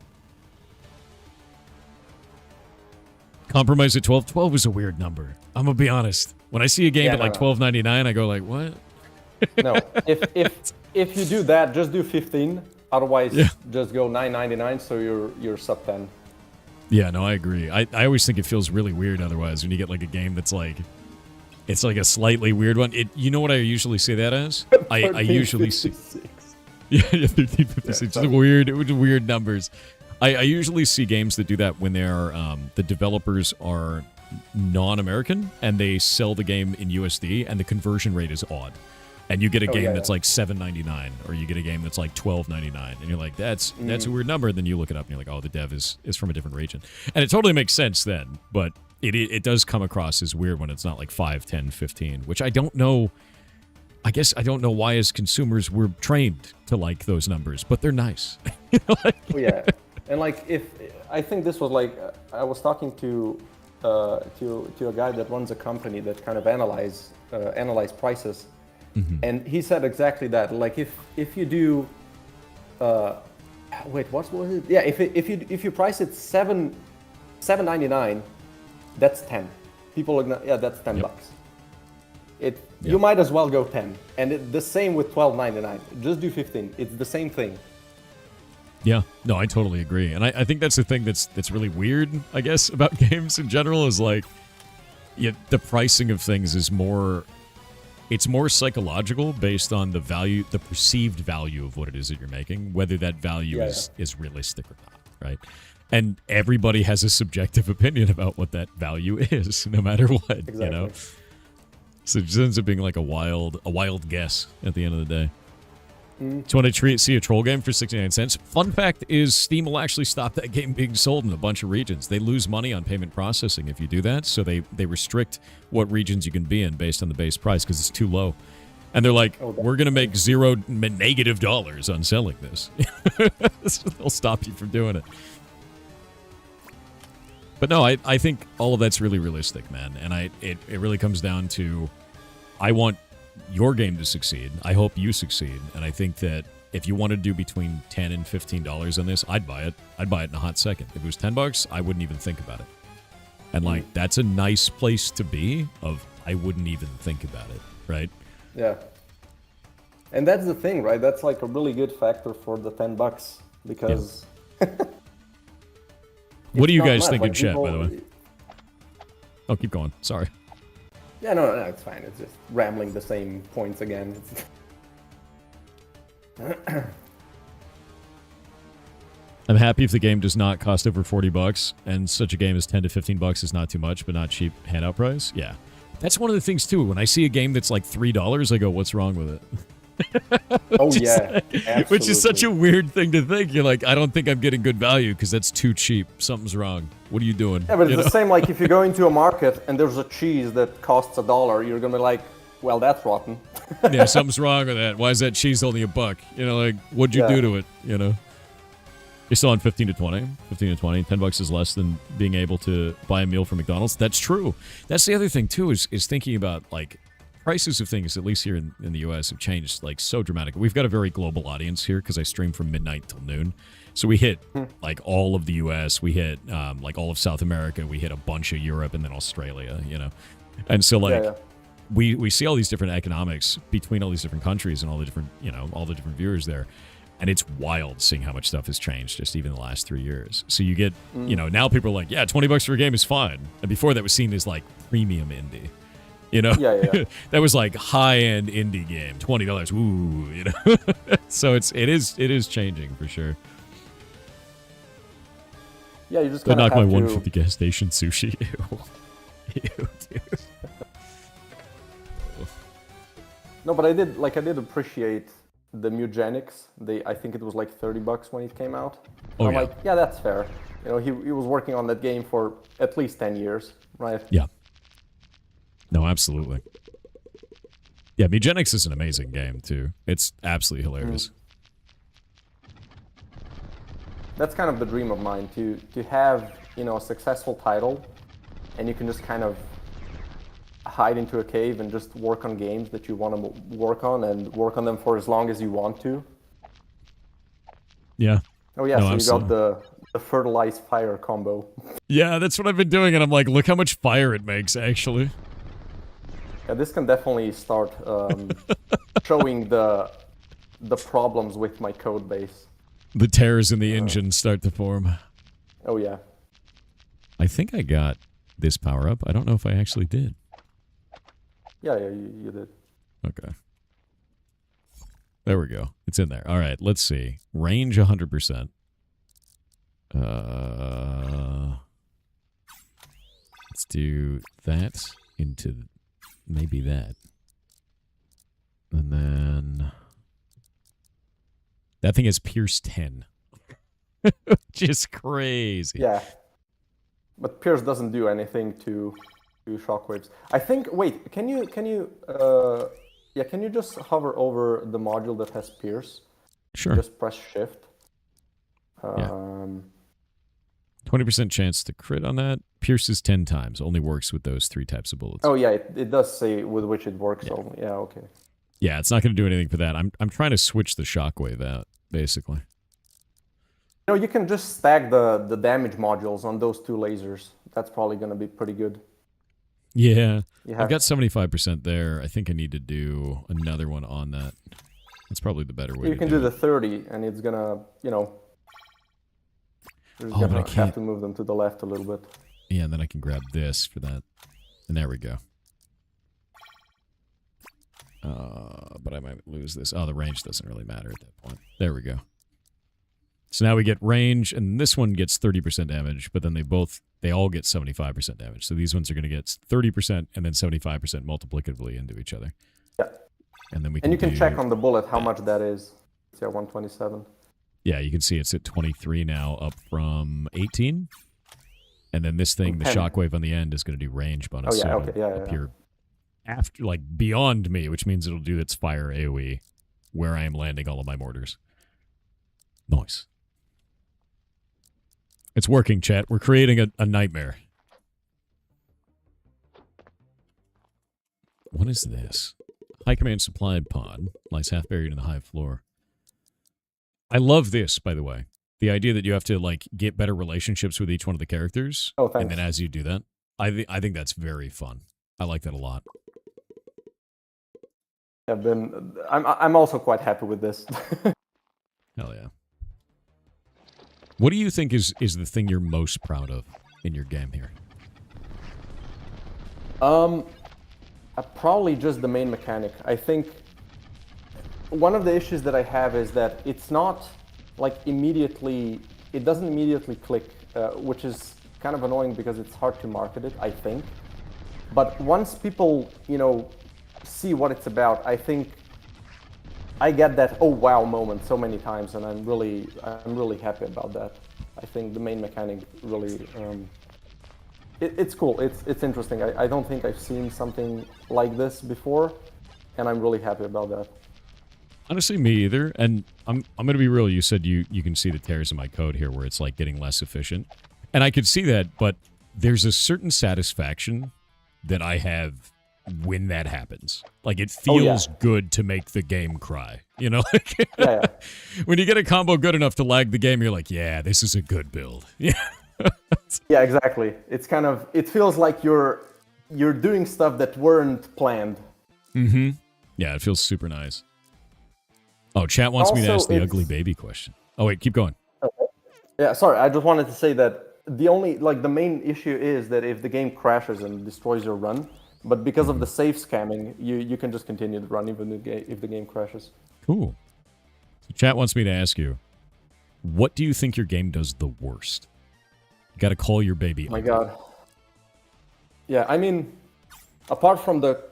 S1: Compromise at 12. 12 is a weird number. I'm gonna be honest. When I see a game at like $12.99, I go like, what?
S6: No, if you do that, just do 15. Otherwise, just go $9.99, so you're sub 10.
S1: Yeah, no, I agree. I always think it feels really weird otherwise when you get like a game that's like, it's like a slightly weird one. You know what I usually say that as? I usually see. Yeah, 1356. Weird numbers. I usually see games that do that when they're the developers are non-American and they sell the game in USD and the conversion rate is odd. And you get a game that's like $7.99, or you get a game that's like $12.99, and you're like, that's a weird number. And then you look it up and you're like, oh, the dev is from a different region. And it totally makes sense then, but it does come across as weird when it's not like 5, 10, 15, which I don't know. I guess I don't know why as consumers we're trained to like those numbers, but they're nice.
S6: Yeah. And like, if I think this was like, I was talking to a guy that runs a company that kind of analyze prices, and he said exactly that. Like, if you do, what was it? Yeah, if you price it $7 $7.99, that's 10. People are gonna, yeah, that's 10
S1: Yep.
S6: bucks. You might as well go 10. And the same with $12.99. Just do 15. It's the same thing.
S1: Yeah, no, I totally agree, and I think that's the thing that's really weird, I guess, about games in general is like, yeah, the pricing of things is more, it's more psychological based on the value, the perceived value of what it is that you're making, whether that value is realistic or not, right? And everybody has a subjective opinion about what that value is, no matter what,
S6: Exactly.
S1: you know. So it just ends up being like a wild guess at the end of the day. So when I see a troll game for 69 cents, fun fact is Steam will actually stop that game being sold in a bunch of regions. They lose money on payment processing if you do that, so they restrict what regions you can be in based on the base price because it's too low. And they're like, we're going to make $0 on selling this. So they'll stop you from doing it. But no, I think all of that's really realistic, man. And it really comes down to, I want your game to succeed. I hope you succeed. And I think that if you want to do between $10 and $15 on this, I'd buy it. I'd buy it in a hot second. If it was $10, I wouldn't even think about it. And like, that's a nice place to be of, I wouldn't even think about it, right?
S6: Yeah. And that's the thing, right? That's like a really good factor for the $10 because...
S1: What do you guys
S6: much.
S1: think
S6: Like,
S1: in chat,
S6: people-
S1: by the way? Oh, keep going. Sorry.
S6: Yeah, no, it's fine. It's just rambling the same points again.
S1: I'm happy if the game does not cost over $40, and such a game as $10 to $15 is not too much, but not cheap handout price. Yeah, that's one of the things too. When I see a game that's like $3, I go, "What's wrong with it?"
S6: Oh yeah,
S1: Which is such a
S6: absolutely.
S1: weird thing to think. You're like, I don't think I'm getting good value because that's too cheap. Something's wrong. What are you doing?
S6: Yeah, but
S1: You
S6: it's
S1: know?
S6: the same like if you go into a market and there's a cheese that costs $1, you're gonna be like, well, that's rotten.
S1: Yeah, something's wrong with that. Why is that cheese only $1? You know, like, what'd you
S6: Yeah.
S1: do to it? You know, you're still on 15 to 20. 15 to 20. $10 is less than being able to buy a meal from McDonald's. That's true. That's the other thing too. Is thinking about like prices of things. At least here in the U.S. have changed like so dramatically. We've got a very global audience here because I stream from midnight till noon. So we hit like all of the U.S. We hit like all of South America. We hit a bunch of Europe and then Australia. You know, and so like.
S6: Yeah.
S1: We see all these different economics between all these different countries and all the different, you know, all the different viewers there. And it's wild seeing how much stuff has changed just even the last 3 years. So you get, you know, now people are like, yeah, $20 for a game is fine. And before that was seen as like premium indie, you know?
S6: Yeah.
S1: That was like high-end indie game, $20. Ooh, you know? So it is changing for sure.
S6: Yeah, you just
S1: Don't
S6: kind
S1: knock
S6: of
S1: my
S6: have to...
S1: 150 gas station sushi. Ew. Ew, dude.
S6: No, but I did appreciate the Mugenics. I think it was like $30 when it came out.
S1: Oh,
S6: I'm
S1: yeah.
S6: like, yeah, that's fair. You know, he was working on that game for at least 10 years, right?
S1: Yeah. No, absolutely. Yeah, Mugenics is an amazing game, too. It's absolutely hilarious.
S6: That's kind of the dream of mine, to have, you know, a successful title, and you can just kind of hide into a cave and just work on games that you want to work on and work on them for as long as you want to.
S1: Yeah.
S6: Oh yeah,
S1: No,
S6: so
S1: absolutely.
S6: you got the fertilize fire combo.
S1: Yeah, that's what I've been doing, and I'm like, look how much fire it makes, actually.
S6: Yeah, this can definitely start showing the problems with my code base.
S1: The tears in the engine start to form.
S6: Oh yeah.
S1: I think I got this power-up. I don't know if I actually did.
S6: Yeah, you did.
S1: Okay. There we go. It's in there. All right, let's see. Range 100%. Let's do that into maybe that. And then that thing has Pierce 10. Just crazy.
S6: Yeah. But Pierce doesn't do anything to shockwaves. I think. Wait, can you just hover over the module that has Pierce?
S1: Sure.
S6: Just press Shift.
S1: Yeah. 20% chance to crit on that. Pierces 10 times. Only works with those 3 types of bullets.
S6: Oh yeah, it does say with which it works.
S1: Yeah.
S6: Only. Yeah. Okay.
S1: Yeah, it's not going to do anything for that. I'm trying to switch the shockwave out, basically.
S6: know, you can just stack the damage modules on those two lasers. That's probably going to be pretty good.
S1: Yeah.
S6: You
S1: I've
S6: have-
S1: got 75% there. I think I need to do another one on that. That's probably the better way
S6: You
S1: to
S6: can
S1: do
S6: do
S1: it.
S6: the 30, and it's going to, you know, you're
S1: Oh, but I
S6: going to
S1: can't-
S6: have to move them to the left a little bit.
S1: Yeah, and then I can grab this for that. And there we go. But I might lose this. Oh, the range doesn't really matter at that point. There we go. So now we get range, and this one gets 30% damage, but then they all get 75% damage. So these ones are going to get 30% and then 75% multiplicatively into each other.
S6: Yeah.
S1: And then we
S6: And you can
S1: do
S6: check on the bullet how
S1: that.
S6: much that is. It's 127.
S1: Yeah, you can see it's at 23 now, up from 18. And then this thing, the
S6: 10.
S1: shockwave on the end, is going to do range bonus.
S6: Oh, yeah,
S1: so
S6: okay,
S1: it'll
S6: yeah, yeah.
S1: appear after, like, beyond me, which means it'll do its fire AoE where I am landing all of my mortars. Nice. It's working, chat. We're creating a nightmare. What is this? High command supplied pod lies half buried in the hive floor. I love this, by the way. The idea that you have to, like, get better relationships with each one of the characters.
S6: Oh, thanks.
S1: And then as you do that, I think that's very fun. I like that a lot.
S6: I'm also quite happy with this.
S1: Hell yeah. What do you think is the thing you're most proud of in your game here?
S6: Probably just the main mechanic. I think one of the issues that I have is that it's not like it doesn't immediately click, which is kind of annoying because it's hard to market it, I think. But once people, you know, see what it's about, I think I get that oh wow moment so many times, and I'm really happy about that. I think the main mechanic really, it's cool. It's interesting. I don't think I've seen something like this before, and I'm really happy about that.
S1: Honestly, me either. And I'm going to be real. You said you can see the tears in my code here where it's like getting less efficient. And I could see that, but there's a certain satisfaction that I have when that happens. Like, it feels good to make the game cry. You know?
S6: Yeah.
S1: When you get a combo good enough to lag the game, you're like, yeah, this is a good build. Yeah.
S6: Yeah, exactly. It's kind of, it feels like you're doing stuff that weren't planned.
S1: Mm-hmm. Yeah, it feels super nice. Oh, chat wants me to
S6: Also,
S1: ask the
S6: it's-
S1: ugly baby question. Oh, wait, keep going.
S6: Yeah, sorry, I just wanted to say that the main issue is that if the game crashes and destroys your run, but because of the safe scamming, you can just continue to run even if the game crashes.
S1: Cool. So chat wants me to ask you, what do you think your game does the worst? You got to call your baby.
S6: Oh my
S1: ugly.
S6: god. Yeah, I mean, apart from the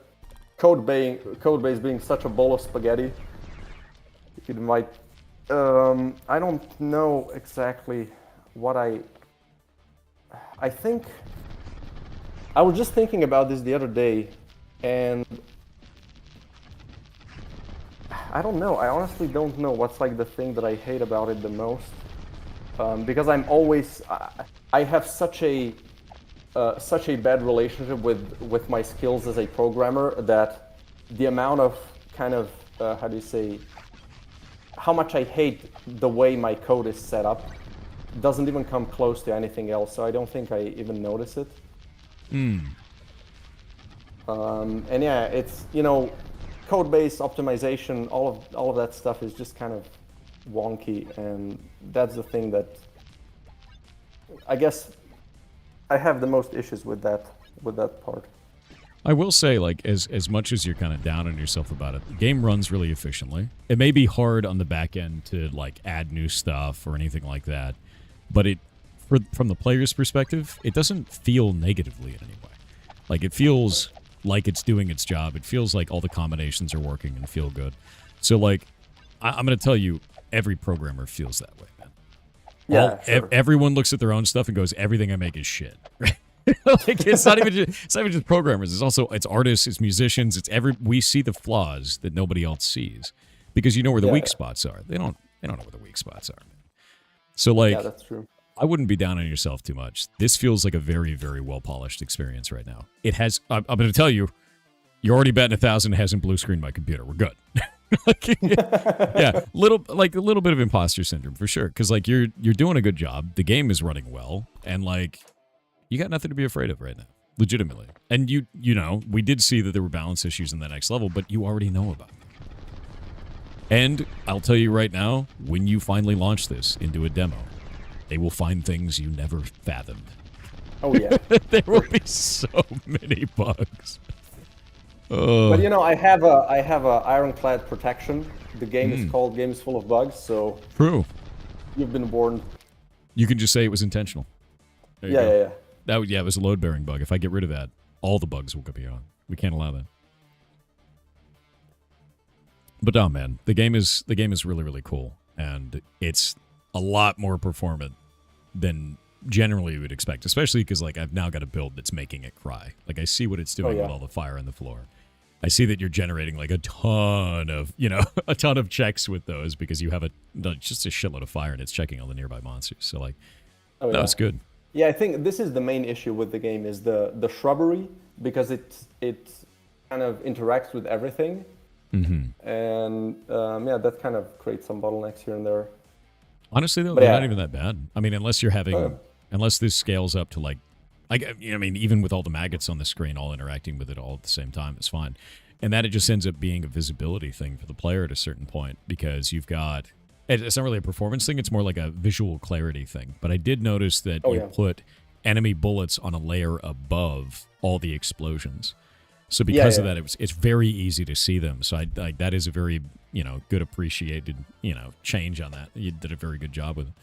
S6: code base being such a bowl of spaghetti, you might. I don't know exactly what I think. I was just thinking about this the other day, and I don't know. I honestly don't know what's like the thing that I hate about it the most, because I'm always I have such a bad relationship with my skills as a programmer that the amount of kind of how do you say, how much I hate the way my code is set up doesn't even come close to anything else. So I don't think I even notice it. And yeah, it's, you know, code-based optimization, all of that stuff is just kind of wonky, and that's the thing that I guess I have the most issues with that part.
S1: I will say, like, as much as you're kind of down on yourself about it, the game runs really efficiently. It may be hard on the back end to, like, add new stuff or anything like that, but from the player's perspective, it doesn't feel negatively in any way. Like, it feels like it's doing its job. It feels like all the combinations are working and feel good. So, like, I'm going to tell you, every programmer feels that way, man.
S6: Yeah, sure.
S1: Everyone looks at their own stuff and goes, everything I make is shit. Right? Like, it's not even just programmers. It's artists, it's musicians, we see the flaws that nobody else sees because you know where the weak spots are. They don't know where the weak spots are, man. So, like,
S6: yeah, that's true.
S1: I wouldn't be down on yourself too much. This feels like a very, very well polished experience right now. It has. I'm going to tell you, you're already betting 1,000. Hasn't blue screened my computer. We're good. Yeah, a little bit of imposter syndrome for sure. Because like you're doing a good job. The game is running well, and like you got nothing to be afraid of right now, legitimately. And you know, we did see that there were balance issues in the next level, but you already know about them. And I'll tell you right now, when you finally launch this into a demo, they will find things you never fathomed.
S6: Oh yeah.
S1: There will be so many bugs.
S6: But you know, I have a ironclad protection. The game is called Games Full of Bugs, so
S1: True.
S6: you've been warned.
S1: You can just say it was intentional. There you
S6: Yeah,
S1: go.
S6: yeah, yeah.
S1: It was a load-bearing bug. If I get rid of that, all the bugs will be on. We can't allow that. But no, man, the game is really, really cool, and it's a lot more performant than generally you would expect, especially because like I've now got a build that's making it cry. Like I see what it's doing with all the fire on the floor. I see that you're generating like a ton of checks with those because you have just a shitload of fire and it's checking all the nearby monsters. So like, that's good.
S6: Yeah, I think this is the main issue with the game is the shrubbery, because it kind of interacts with everything.
S1: Mm-hmm.
S6: And that kind of creates some bottlenecks here and there.
S1: Honestly, though, they're not even that bad. I mean, unless you're having, unless this scales up to like, I mean, even with all the maggots on the screen, all interacting with it all at the same time, it's fine. And that it just ends up being a visibility thing for the player at a certain point because you've got, it's not really a performance thing, it's more like a visual clarity thing. But I did notice that you put enemy bullets on a layer above all the explosions. So because of that, it's very easy to see them. So that is a very, good appreciated, change on that. You did a very good job with it.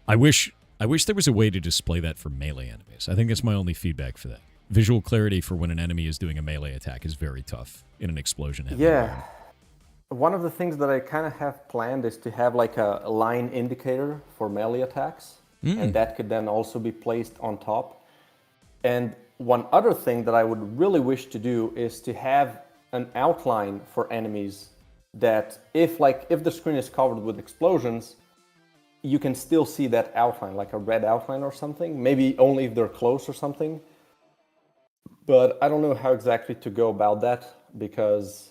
S1: I wish there was a way to display that for melee enemies. I think that's my only feedback for that. Visual clarity for when an enemy is doing a melee attack is very tough in an explosion.
S6: Yeah. One of the things that I kind of have planned is to have like a line indicator for melee attacks. And that could then also be placed on top. And one other thing that I would really wish to do is to have an outline for enemies that if the screen is covered with explosions, you can still see that outline, like a red outline or something, maybe only if they're close or something. But I don't know how exactly to go about that because,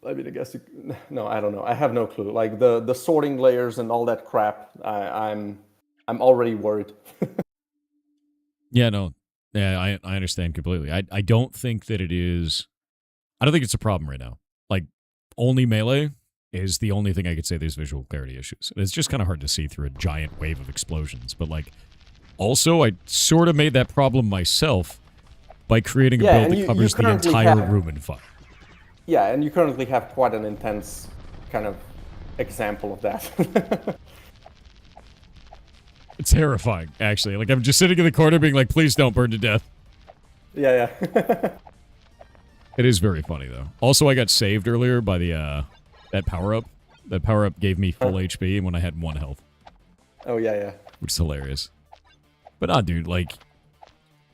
S6: I mean, I guess, I don't know. I have no clue. Like the sorting layers and all that crap, I'm already worried.
S1: Yeah, no. Yeah, I understand completely. I don't think that it is... I don't think it's a problem right now. Like, only melee is the only thing I could say there's visual clarity issues. And it's just kind of hard to see through a giant wave of explosions. But, like, also, I sort of made that problem myself by creating a build that covers the entire room in fire.
S6: Yeah, and you currently have quite an intense kind of example of that.
S1: It's terrifying, actually. Like, I'm just sitting in the corner being like, please don't burn to death.
S6: Yeah.
S1: It is very funny, though. Also, I got saved earlier by the that power-up. That power-up gave me full HP when I had 1 health.
S6: Oh, yeah.
S1: Which is hilarious. But, dude, like,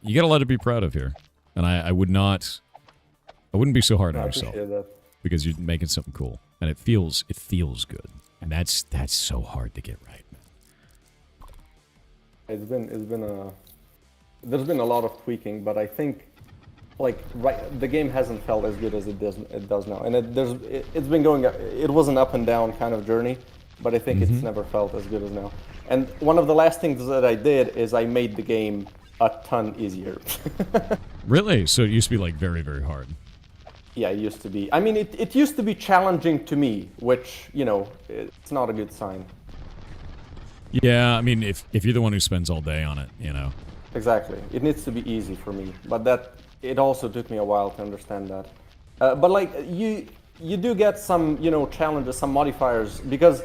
S1: you got a lot to be proud of here. And I wouldn't be so hard on yourself. Because you're making something cool. And it feels good. And that's so hard to get right.
S6: There's been a lot of tweaking, but I think the game hasn't felt as good as it does now, and it's been going. It was an up and down kind of journey, but I think it's never felt as good as now. And one of the last things that I did is I made the game a ton easier.
S1: Really? So it used to be like very, very hard.
S6: Yeah, it used to be. I mean, it used to be challenging to me, which it's not a good sign.
S1: Yeah, I mean, if you're the one who spends all day on it,
S6: Exactly. It needs to be easy for me, but it also took me a while to understand that. But like you do get some challenges, some modifiers, because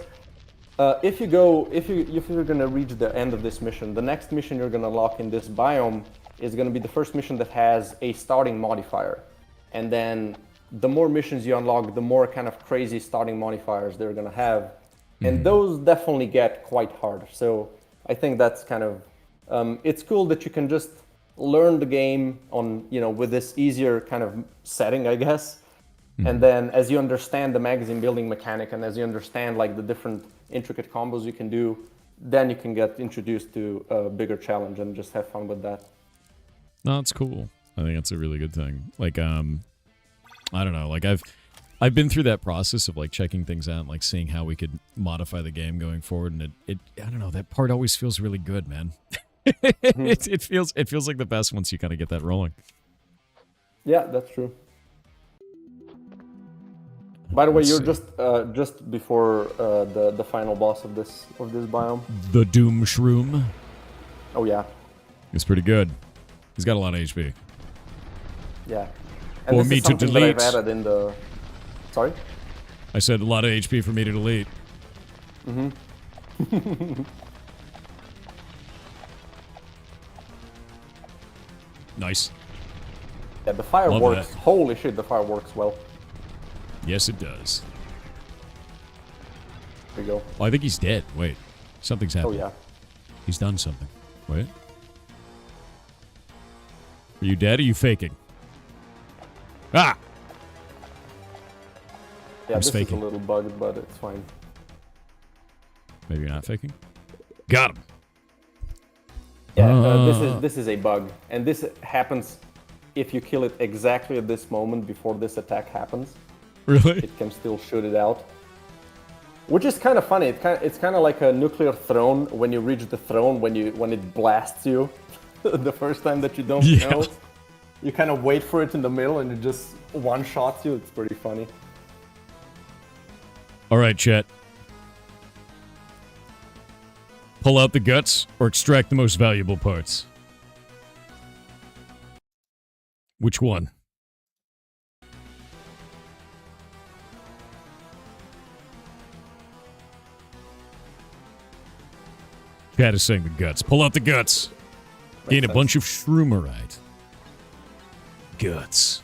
S6: if you're gonna reach the end of this mission, the next mission you're gonna lock in this biome is gonna be the first mission that has a starting modifier, and then the more missions you unlock, the more kind of crazy starting modifiers they're gonna have. And those definitely get quite hard. So I think that's kind of, it's cool that you can just learn the game on, with this easier kind of setting, I guess. And then as you understand the magazine building mechanic and as you understand like the different intricate combos you can do, then you can get introduced to a bigger challenge and just have fun with that.
S1: No, it's cool. I think that's a really good thing. Like, I don't know. Like I've been through that process of like checking things out, and, like seeing how we could modify the game going forward, and it I don't know. That part always feels really good, man. It feels like the best once you kind of get that rolling.
S6: Yeah, that's true. By the way,
S1: Let's
S6: you're
S1: see.
S6: just before the final boss of this biome.
S1: The Doom Shroom.
S6: Oh yeah,
S1: It's pretty good. He's got a lot of HP.
S6: yeah.
S1: For
S6: And this
S1: me
S6: is
S1: to
S6: something that I've
S1: delete.
S6: added in the. Sorry.
S1: I said a lot of HP for me to delete. Nice.
S6: Yeah, the fire
S1: Love
S6: works.
S1: that.
S6: Holy shit, the fire works well.
S1: Yes, it does.
S6: There you go.
S1: Oh, I think he's dead. Wait. Something's
S6: Oh
S1: happened.
S6: yeah.
S1: He's done something. Wait. Are you dead? Or are you faking? Ah!
S6: Yeah,
S1: I'm
S6: this
S1: faking.
S6: is a little bugged, but it's fine.
S1: Maybe you're not faking? Got him.
S6: Yeah, this is a bug, and this happens if you kill it exactly at this moment before this attack happens.
S1: Really?
S6: It can still shoot it out, which is kind of funny. It's kind of like a nuclear throne when you reach the throne when it blasts you the first time that you don't
S1: Yeah.
S6: know. You kind of wait for it in the middle, and it just one shots you. It's pretty funny.
S1: All right, chat. Pull out the guts or extract the most valuable parts. Which one? Chat is saying the guts. Pull out the guts. Gain a
S6: sense.
S1: bunch of shroomerite. Guts.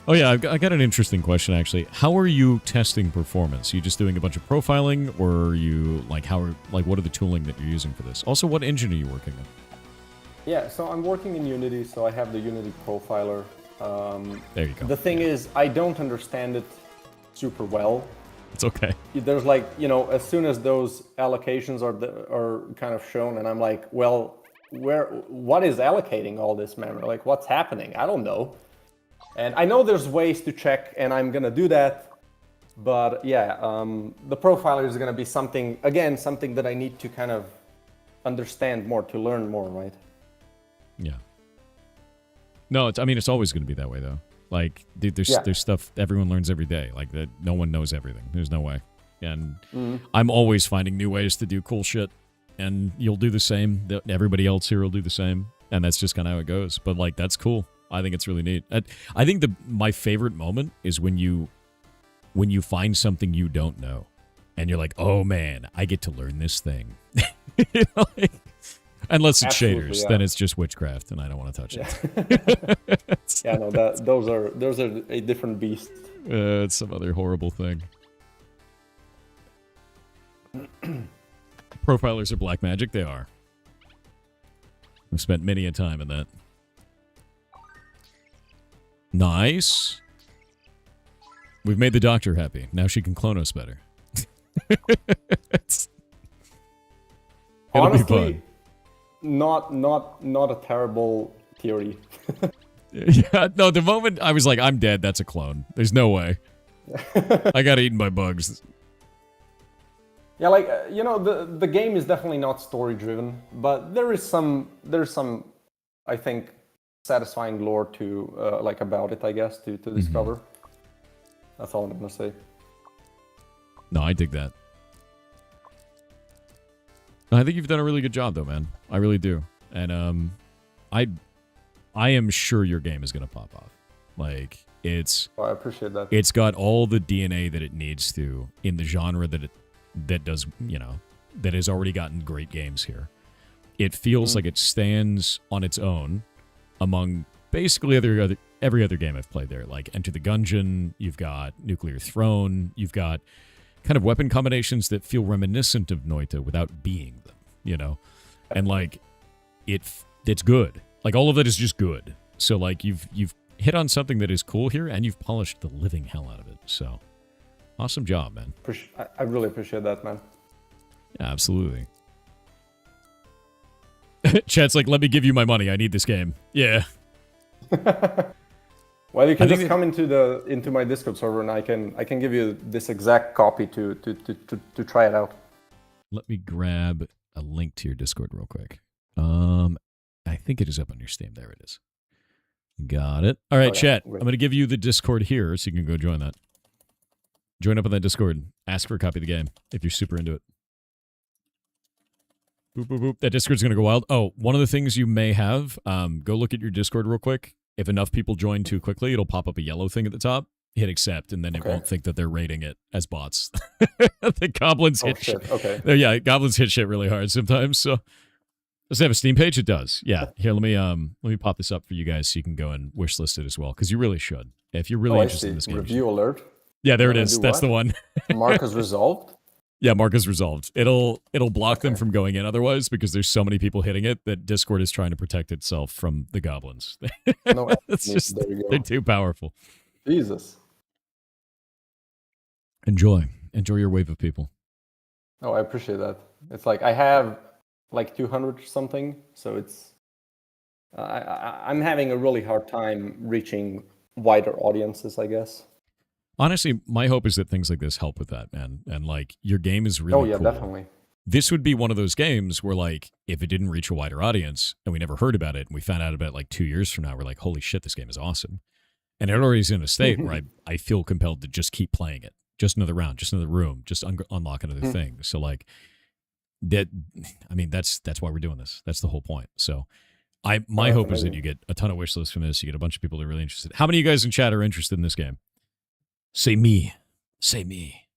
S1: Oh yeah, I got an interesting question actually. How are you testing performance? Are you just doing a bunch of profiling, or are you like what are the tooling that you're using for this? Also, what engine are you working on?
S6: Yeah, so I'm working in Unity, so I have the Unity profiler.
S1: There you go.
S6: The thing is, I don't understand it super well.
S1: It's okay.
S6: There's like, as soon as those allocations are kind of shown, and I'm like, well, what is allocating all this memory? Like, what's happening? I don't know. And I know there's ways to check, and I'm gonna do that. But yeah, the profiler is gonna be something that I need to kind of understand more, to learn more, right?
S1: Yeah. No, it's always going to be that way though. Like, dude, there's stuff everyone learns every day. Like that, no one knows everything. There's no way. And I'm always finding new ways to do cool shit. And you'll do the same. Everybody else here will do the same. And that's just kind of how it goes. But like, that's cool. I think it's really neat. I think my favorite moment is when you find something you don't know, and you're like, oh man, I get to learn this thing. Like, unless it's
S6: Absolutely,
S1: shaders,
S6: yeah.
S1: then it's just witchcraft, and I don't want to touch
S6: Yeah.
S1: it.
S6: Yeah, no, those are a different beast.
S1: It's some other horrible thing. Profilers are black magic. They are. I've spent many a time in that. Nice. We've made the doctor happy. Now she can clone us better. It'll be
S6: Honestly,
S1: fun.
S6: not a terrible theory.
S1: Yeah, no, the moment I was like, I'm dead, that's a clone. There's no way. I got eaten by bugs.
S6: Yeah, like the game is definitely not story driven, but there's some I think satisfying lore to like about it, I guess, to discover. That's all I'm gonna say.
S1: No, I dig that. I think you've done a really good job, though, man. I really do. And I am sure your game is gonna pop off. Like,
S6: Oh, I appreciate that.
S1: it's got all the DNA that it needs to in the genre that does, that has already gotten great games here. It feels like it stands on its own among basically every other game I've played there. Like Enter the Gungeon, you've got Nuclear Throne, you've got kind of weapon combinations that feel reminiscent of Noita without being them, And like it's good. Like all of it is just good. So like you've hit on something that is cool here, and you've polished the living hell out of it. So awesome job, man.
S6: I really appreciate that, man.
S1: Yeah, absolutely. Chat's like, let me give you my money. I need this game. Yeah.
S6: Well, Well, you can
S1: think
S6: just come into my Discord server, and I can give you this exact copy to try it out.
S1: Let me grab a link to your Discord real quick. I think it is up on your Steam. There it is. Got it. All right, chat.
S6: Great.
S1: I'm going to give you the Discord here so you can go join that. Join up on that Discord. Ask for a copy of the game if you're super into it. Boop, boop, boop. That Discord's going to go wild. Oh, one of the things you may have, go look at your Discord real quick. If enough people join too quickly, it'll pop up a yellow thing at the top. Hit accept, and then it won't think that they're rating it as bots. The goblins hit shit.
S6: Okay.
S1: Yeah, goblins hit shit really hard sometimes. So, does it have a Steam page? It does. Yeah. Here, let me pop this up for you guys so you can go and wish list it as well, because you really should. If you're really interested in this game.
S6: Review alert.
S1: Yeah, there it is. That's the one.
S6: Mark is resolved.
S1: Yeah, mark is resolved. It'll block them from going in otherwise because there's so many people hitting it that Discord is trying to protect itself from the goblins.
S6: No,
S1: it's just they're too powerful.
S6: Jesus.
S1: Enjoy your wave of people.
S6: Oh, I appreciate that. It's like I have like 200 something, so it's I'm having a really hard time reaching wider audiences, I guess.
S1: Honestly, my hope is that things like this help with that, man. And like your game is really cool.
S6: Definitely.
S1: This would be one of those games where like if it didn't reach a wider audience and we never heard about it and we found out about it like 2 years from now, we're like, holy shit, this game is awesome. And it already is in a state where I feel compelled to just keep playing it. Just another round, just another room, just unlock another thing. So like that, I mean, that's why we're doing this. That's the whole point. So my hope is that you get a ton of wish lists from this. You get a bunch of people that are really interested. How many of you guys in chat are interested in this game? Say me. Say me.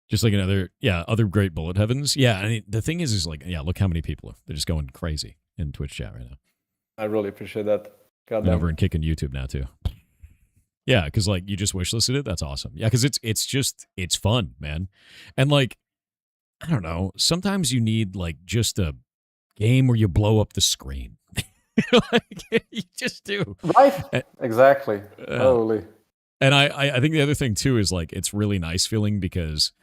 S1: Just like other great bullet heavens. Yeah, I mean, the thing is like, yeah, look how many people are. They're just going crazy in Twitch chat right now.
S6: I really appreciate that.
S1: And over and kicking YouTube now too. Yeah, because like you just wishlisted it. That's awesome. Yeah, because it's fun, man. And like, I don't know. Sometimes you need like just a game where you blow up the screen. Like, you just do.
S6: Right? Exactly. Totally.
S1: And I think the other thing too is like it's really nice feeling because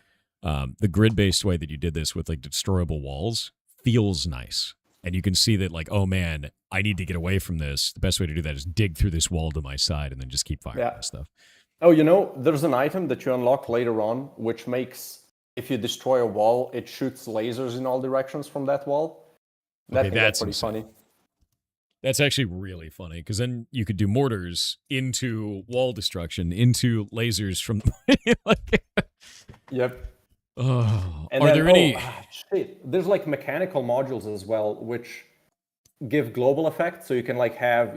S1: the grid-based way that you did this with like destroyable walls feels nice. And you can see that like, oh man, I need to get away from this. The best way to do that is dig through this wall to my side and then just keep firing and stuff.
S6: Oh, you know, there's an item that you unlock later on, which makes, if you destroy a wall, it shoots lasers in all directions from that wall. That can get pretty funny.
S1: That's actually really funny because then you could do mortars into wall destruction, into lasers from like,
S6: Yep.
S1: Oh,
S6: and
S1: are
S6: then,
S1: there any?
S6: Shit. There's like mechanical modules as well, which give global effect. So you can like have,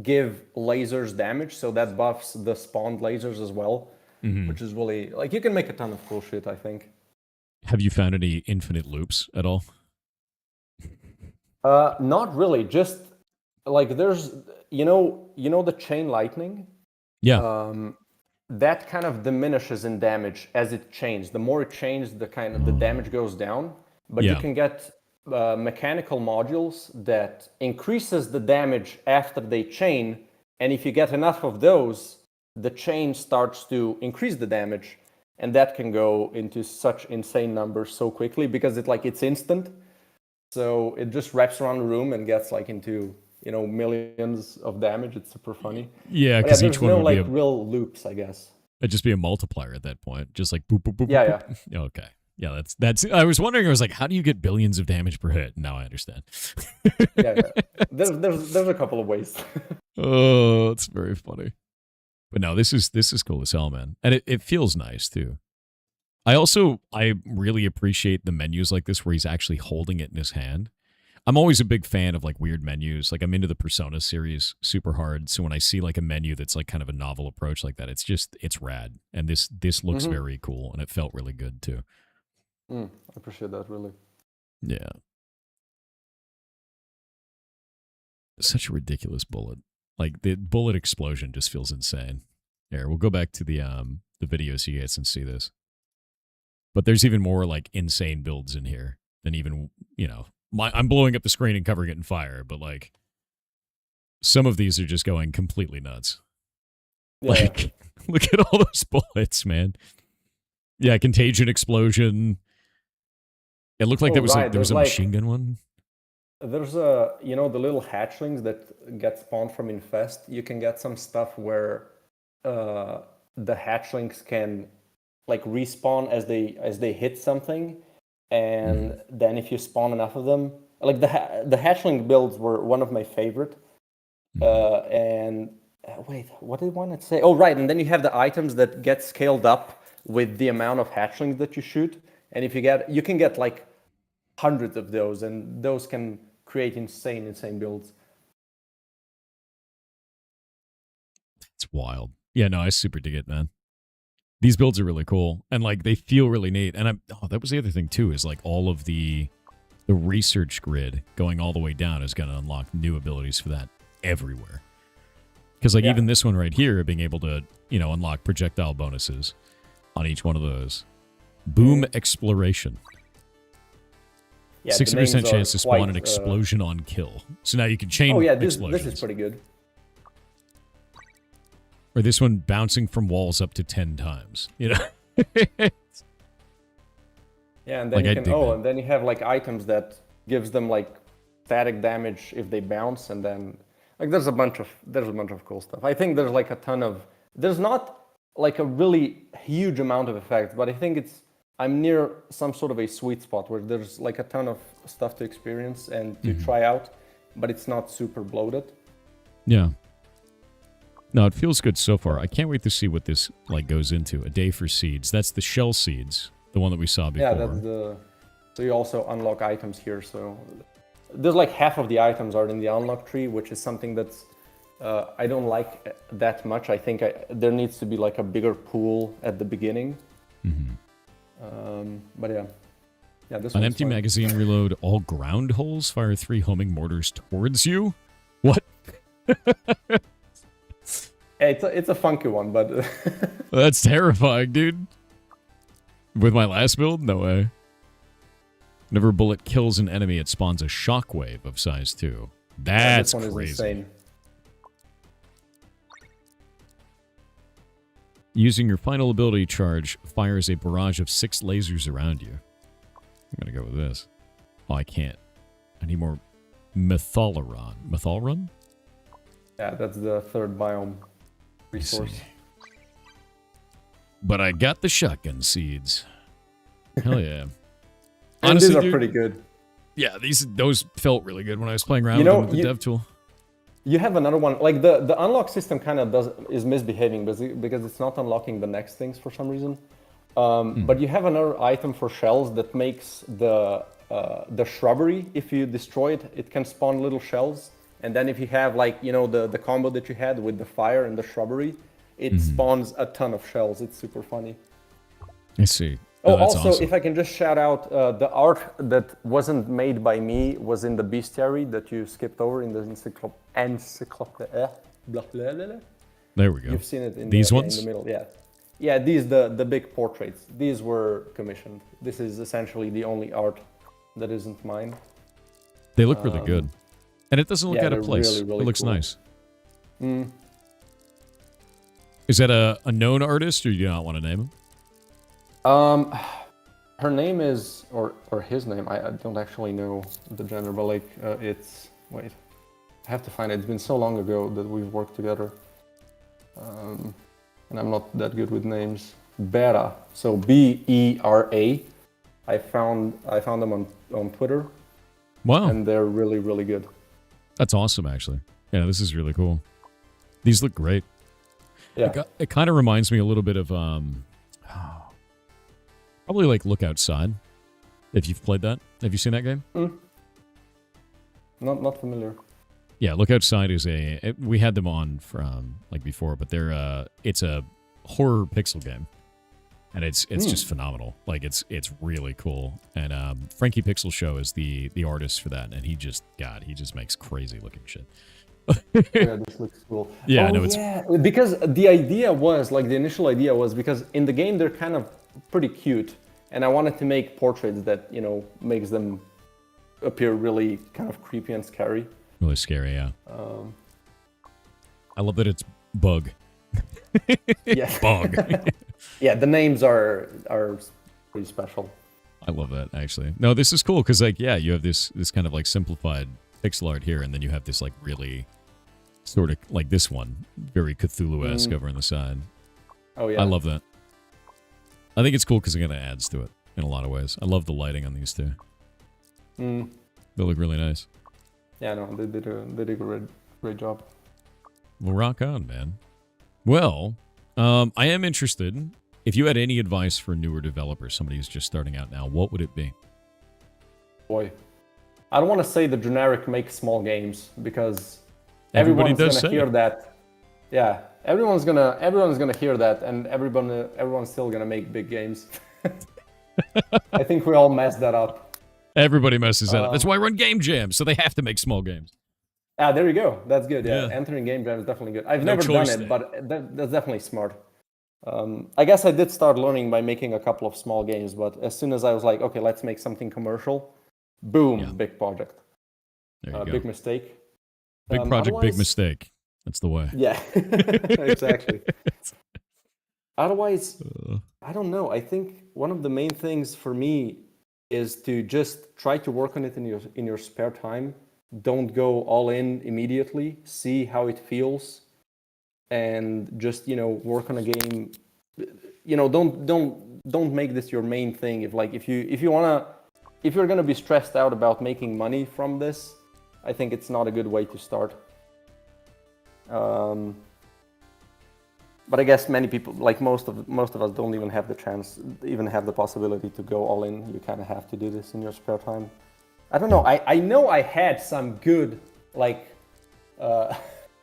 S6: give lasers damage. So that buffs the spawned lasers as well, which is really like you can make a ton of cool shit, I think.
S1: Have you found any infinite loops at all?
S6: Not really. Just like there's, the chain lightning.
S1: Yeah.
S6: That kind of diminishes in damage as it changes. The more it changes, the damage goes down. But you can get mechanical modules that increases the damage after they chain. And if you get enough of those, the chain starts to increase the damage. And that can go into such insane numbers so quickly because it's instant. So it just wraps around the room and gets like into millions of damage. It's super funny.
S1: Yeah, because each one would be
S6: real loops, I guess.
S1: It'd just be a multiplier at that point, just like boop boop boop.
S6: Yeah,
S1: boop. Yeah. Okay. Yeah, that's. I was wondering. I was like, how do you get billions of damage per hit? Now I understand.
S6: Yeah. There's a couple of ways.
S1: Oh, it's very funny. But no, this is cool as hell, man, and it feels nice too. I really appreciate the menus like this where he's actually holding it in his hand. I'm always a big fan of like weird menus. Like I'm into the Persona series super hard. So when I see like a menu that's like kind of a novel approach like that, it's rad. And this looks very cool and it felt really good too.
S6: I appreciate that really.
S1: Yeah. Such a ridiculous bullet. Like the bullet explosion just feels insane. Here, we'll go back to the video so you guys can see this. But there's even more like insane builds in here than even, I'm blowing up the screen and covering it in fire, but like some of these are just going completely nuts. Yeah. Like, look at all those bullets, man. Yeah, contagion explosion. It looked like there was a machine gun one.
S6: There's a, the little hatchlings that get spawned from Infest. You can get some stuff where the hatchlings can like respawn as they hit something, and then if you spawn enough of them, like the hatchling builds were one of my favorite. And wait, what did I want to say? Oh, right, and then you have the items that get scaled up with the amount of hatchlings that you shoot, and if you can get like hundreds of those, and those can create insane builds.
S1: It's wild. Yeah, no, I super dig it, man. These builds are really cool, and like they feel really neat. And that was the other thing too, is like all of the research grid going all the way down is going to unlock new abilities for that everywhere. Because like even this one right here, being able to unlock projectile bonuses on each one of those. Boom exploration. Yeah, 60% chance to spawn an explosion on kill. So now you can chain explosions.
S6: This is pretty good.
S1: Or this one bouncing from walls up to 10 times.
S6: Yeah, and then and then you have like items that gives them like static damage if they bounce, and then like there's a bunch of cool stuff. I think there's like there's not like a really huge amount of effects, but I think I'm near some sort of a sweet spot where there's like a ton of stuff to experience and to try out, but it's not super bloated.
S1: Yeah. No, it feels good so far. I can't wait to see what this like goes into. A day for seeds. That's the shell seeds, the one that we saw before.
S6: Yeah, that's so you also unlock items here. So there's like half of the items are in the unlock tree, which is something that's I don't like that much. I think there needs to be like a bigger pool at the beginning. But yeah. This
S1: an empty fun. Magazine reload. All ground holes. Fire 3 homing mortars towards you. What?
S6: It's a funky one, but
S1: that's terrifying, dude. With my last build, no way. Whenever a bullet kills an enemy, it spawns a shockwave of size 2. That's
S6: this one
S1: crazy.
S6: Is insane.
S1: Using your final ability charge fires a barrage of 6 lasers around you. I'm gonna go with this. Oh, I can't. I need more Methalron. Methalron?
S6: Yeah, that's the third biome resource.
S1: But I got the shotgun seeds. Hell yeah.
S6: And honestly, these are pretty good.
S1: Yeah, those felt really good when I was playing around with them with the dev tool.
S6: You have another one, like the unlock system kind of is misbehaving because it's not unlocking the next things for some reason. But you have another item for shells that makes the shrubbery, if you destroy it, it can spawn little shells. And then if you have like, the combo that you had with the fire and the shrubbery, it spawns a ton of shells. It's super funny.
S1: I see.
S6: Also,
S1: awesome.
S6: If I can just shout out, the art that wasn't made by me was in the bestiary that you skipped over in the encyclopedia.
S1: There we go.
S6: You've seen it in
S1: these
S6: ones? In the middle, yeah. Yeah, these, the big portraits. These were commissioned. This is essentially the only art that isn't mine.
S1: They look really good. And it doesn't look out of place.
S6: Really, really
S1: it looks
S6: cool.
S1: nice. Is that a known artist, or do you not want to name him?
S6: Her name is, or his name, I don't actually know the gender, but like, it's, wait, I have to find it. It's been so long ago that we've worked together. And I'm not that good with names. Bera, so B-E-R-A. I found them on Twitter.
S1: Wow.
S6: And they're really, really good.
S1: That's awesome, actually. Yeah, this is really cool. These look great.
S6: Yeah.
S1: It kind of reminds me a little bit of, probably like Look Outside, if you've played that. Have you seen that game?
S6: Not familiar.
S1: Yeah, Look Outside is we had them on from like before, but it's a horror pixel game, and it's just phenomenal. Like it's really cool. And Frankie Pixel Show is the artist for that, and he just makes crazy looking shit.
S6: Yeah, this looks cool.
S1: Yeah,
S6: because the idea was like the initial idea was because in the game they're kind of pretty cute, and I wanted to make portraits that makes them appear really kind of creepy and scary.
S1: Really scary, yeah. I love that it's Bug.
S6: Yeah.
S1: Bug.
S6: Yeah, the names are pretty special.
S1: I love that, actually. No, this is cool because, like, yeah, you have this kind of like simplified pixel art here, and then you have this like really sort of like this one, very Cthulhu-esque over on the side.
S6: Oh yeah,
S1: I love that. I think it's cool because it kind of adds to it in a lot of ways. I love the lighting on these two. They look really nice.
S6: Yeah, no, they did a great job.
S1: Well, rock on, man. Well, I am interested. If you had any advice for newer developers, somebody who's just starting out now, what would it be?
S6: Boy, I don't want to say the generic make small games because
S1: Everybody
S6: everyone's
S1: does
S6: gonna
S1: say
S6: hear
S1: it.
S6: that. Yeah, everyone's gonna hear that, and everyone's still gonna make big games. I think we all messed that up.
S1: Everybody messes that up. That's why I run game jams, so they have to make small games.
S6: Ah, there you go. That's good. Yeah,
S1: Yeah.
S6: entering game jam is definitely good. I've
S1: No
S6: never done
S1: choice
S6: it,
S1: there.
S6: but that's definitely smart. I guess I did start learning by making a couple of small games, but as soon as I was like, okay, let's make something commercial, boom,
S1: Yeah.
S6: big project.
S1: There you go.
S6: Big mistake.
S1: Big project, big
S6: Otherwise-
S1: mistake. That's the way.
S6: Yeah, exactly. Otherwise, I don't know. I think one of the main things for me is to just try to work on it in your spare time. Don't go all in immediately. See how it feels, and just work on a game. Don't make this your main thing. If you're gonna be stressed out about making money from this, I think it's not a good way to start. But I guess many people, like most of us, don't even have the chance, even have the possibility to go all in. You kind of have to do this in your spare time. I don't know. I know I had some good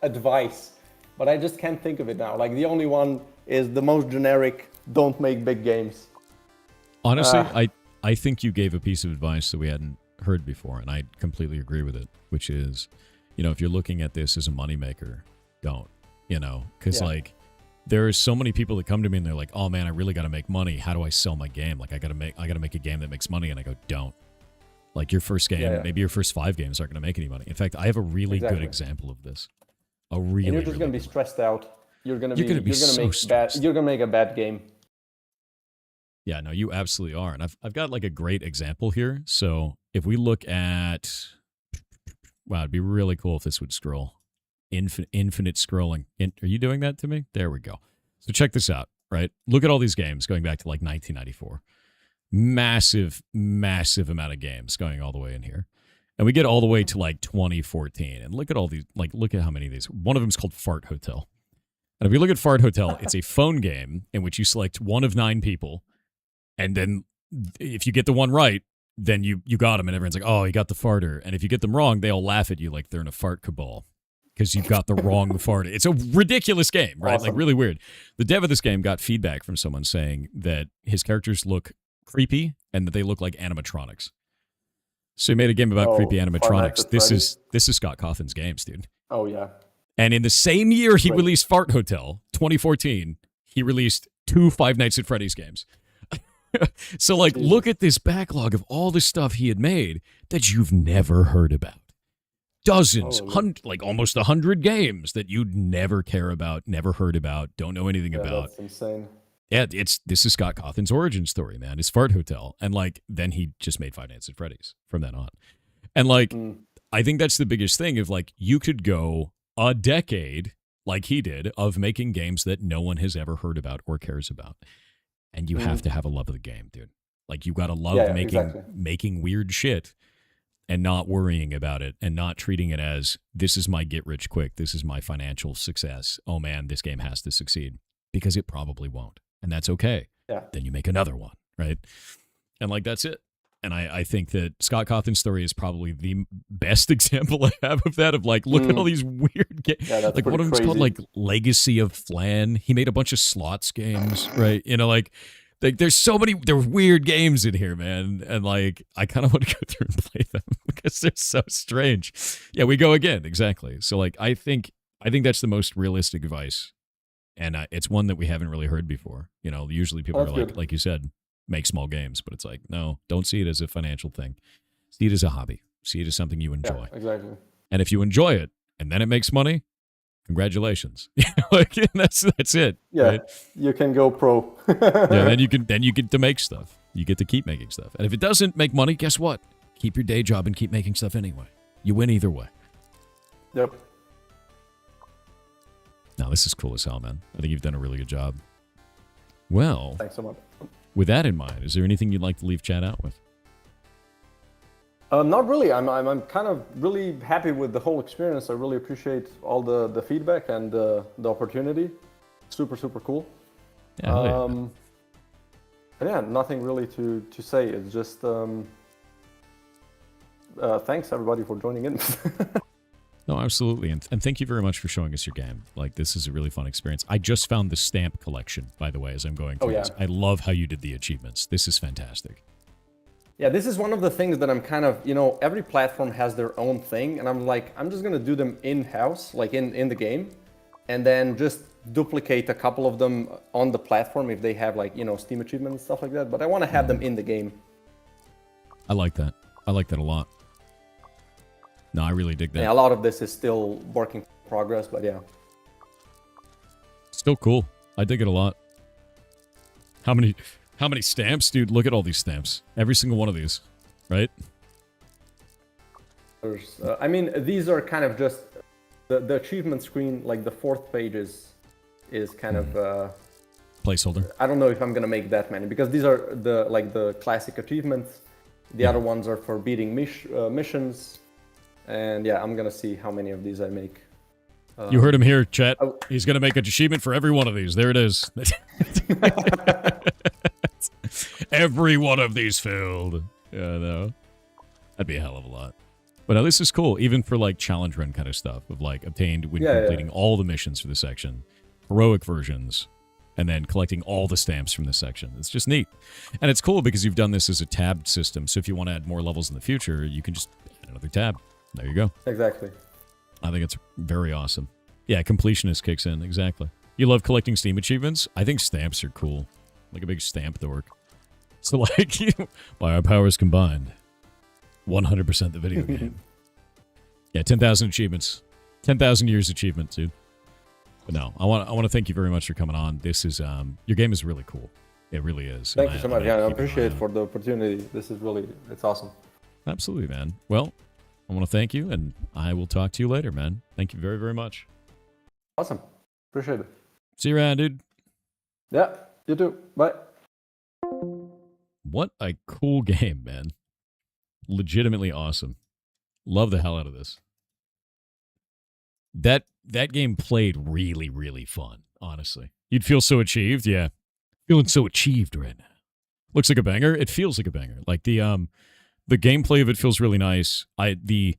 S6: advice, but I just can't think of it now. Like the only one is the most generic: don't make big games.
S1: Honestly, I think you gave a piece of advice that we hadn't heard before, and I completely agree with it, which is, if you're looking at this as a moneymaker, don't, because there are so many people that come to me and they're like, oh man, I really got to make money. How do I sell my game? Like I got to make a game that makes money. And I go, don't. Like your first game, maybe your first 5 games aren't going to make any money. In fact, I have a really good example of this.
S6: And you're just going to be stressed out. You're going to make a bad game.
S1: Yeah, no, you absolutely are. And I've got like a great example here. So if we look at, wow, it'd be really cool if this would scroll. Infinite scrolling. Are you doing that to me? There we go. So check this out, right? Look at all these games going back to like 1994. Massive amount of games going all the way in here. And we get all the way to like 2014. And look at all these, look at how many of these. One of them is called Fart Hotel. And if you look at Fart Hotel, it's a phone game in which you select one of 9 people. And then if you get the one right, then you got them. And everyone's like, oh, you got the farter. And if you get them wrong, they all laugh at you like they're in a fart cabal. Because you got the wrong fart. It's a ridiculous game, right?
S6: Awesome.
S1: Like really weird. The dev of this game got feedback from someone saying that his characters look creepy and that they look like animatronics. So he made a game about creepy animatronics. This is Scott Cawthon's games, dude.
S6: Oh yeah.
S1: And in the same year he released Fart Hotel, 2014, he released 2 Five Nights at Freddy's games. So like, look at this backlog of all the stuff he had made that you've never heard about. Dozens, almost 100 games that you'd never care about, never heard about, don't know anything about.
S6: That's insane.
S1: Yeah, this is Scott Cawthon's origin story, man. It's Fart Hotel. And then he just made Five Nights at Freddy's from then on. And I think that's the biggest thing of you could go a decade like he did of making games that no one has ever heard about or cares about. And you have to have a love of the game, dude. Like you got to love making weird shit. And not worrying about it and not treating it as this is my get rich quick. This is my financial success. Oh man, this game has to succeed because it probably won't. And that's okay.
S6: Yeah.
S1: Then you make another one, right? And that's it. And I think that Scott Cawthon's story is probably the best example I have of that look at all these weird games.
S6: Yeah, that's
S1: one of them's called Legacy of Flan. He made a bunch of slots games, right? There's so many, there's weird games in here, man. And I kind of want to go through and play them because they're so strange. Yeah, we go again. Exactly. So I think that's the most realistic advice. And it's one that we haven't really heard before. Usually people are like you said, make small games, but it's no, don't see it as a financial thing. See it as a hobby. See it as something you enjoy.
S6: Yeah, exactly.
S1: And if you enjoy it and then it makes money, congratulations. That's it.
S6: Yeah,
S1: right?
S6: you can go pro.
S1: Yeah, then you get to make stuff. You get to keep making stuff. And if it doesn't make money, guess what? Keep your day job and keep making stuff anyway. You win either way.
S6: Yep.
S1: Now, this is cool as hell, man. I think you've done a really good job. Well,
S6: Thanks so much.
S1: with that in mind, is there anything you'd like to leave chat out with?
S6: Not really. I'm kind of really happy with the whole experience. I really appreciate all the feedback and the opportunity. Super cool.
S1: Yeah, hell yeah.
S6: And yeah, nothing really to say. It's just thanks everybody for joining in.
S1: No, absolutely. And thank you very much for showing us your game. Like, this is a really fun experience. I just found the stamp collection, by the way, as I'm going through this. I love how you did the achievements. This is fantastic.
S6: Yeah, this is one of the things that I'm kind of, every platform has their own thing, and I'm like, I'm just gonna do them in-house, like in the game, and then just duplicate a couple of them on the platform if they have like, Steam achievements and stuff like that, but I want to have them in the game.
S1: I like that. I like that a lot. No, I really dig that.
S6: Yeah, a lot of this is still work in progress, but yeah.
S1: Still cool. I dig it a lot. How many stamps, dude? Look at all these stamps. Every single one of these, right?
S6: There's, I mean, these are kind of just the achievement screen. Like the fourth page is kind of
S1: placeholder.
S6: I don't know if I'm gonna make that many because these are the classic achievements. The other ones are for beating missions, and yeah, I'm gonna see how many of these I make.
S1: You heard him here, chat. He's gonna make an achievement for every one of these. There it is. Every one of these filled. Yeah, no. That'd be a hell of a lot. But this is cool, even for like challenge run kind of stuff of like obtained when completing all the missions for the section, heroic versions, and then collecting all the stamps from this section. It's just neat. And it's cool because you've done this as a tabbed system. So if you want to add more levels in the future, you can just add another tab. There you go.
S6: Exactly.
S1: I think it's very awesome. Yeah, completionist kicks in. Exactly. You love collecting Steam achievements? I think stamps are cool. Like a big stamp dork. So like, by our powers combined, 100% the video game. Yeah, 10,000 achievements. 10,000 years achievement, dude. But no, I want to thank you very much for coming on. This is, your game is really cool. It really is.
S6: Thank you so much. Yeah, I appreciate it for the opportunity. This is really, it's awesome.
S1: Absolutely, man. Well, I want to thank you, and I will talk to you later, man. Thank you very, very much.
S6: Awesome. Appreciate it.
S1: See you around, dude.
S6: Yeah, you too. Bye.
S1: What a cool game, man. Legitimately awesome. Love the hell out of this. That game played really, really fun, honestly. You'd feel so achieved, yeah. Feeling so achieved right now. Looks like a banger. It feels like a banger. Like the gameplay of it feels really nice. The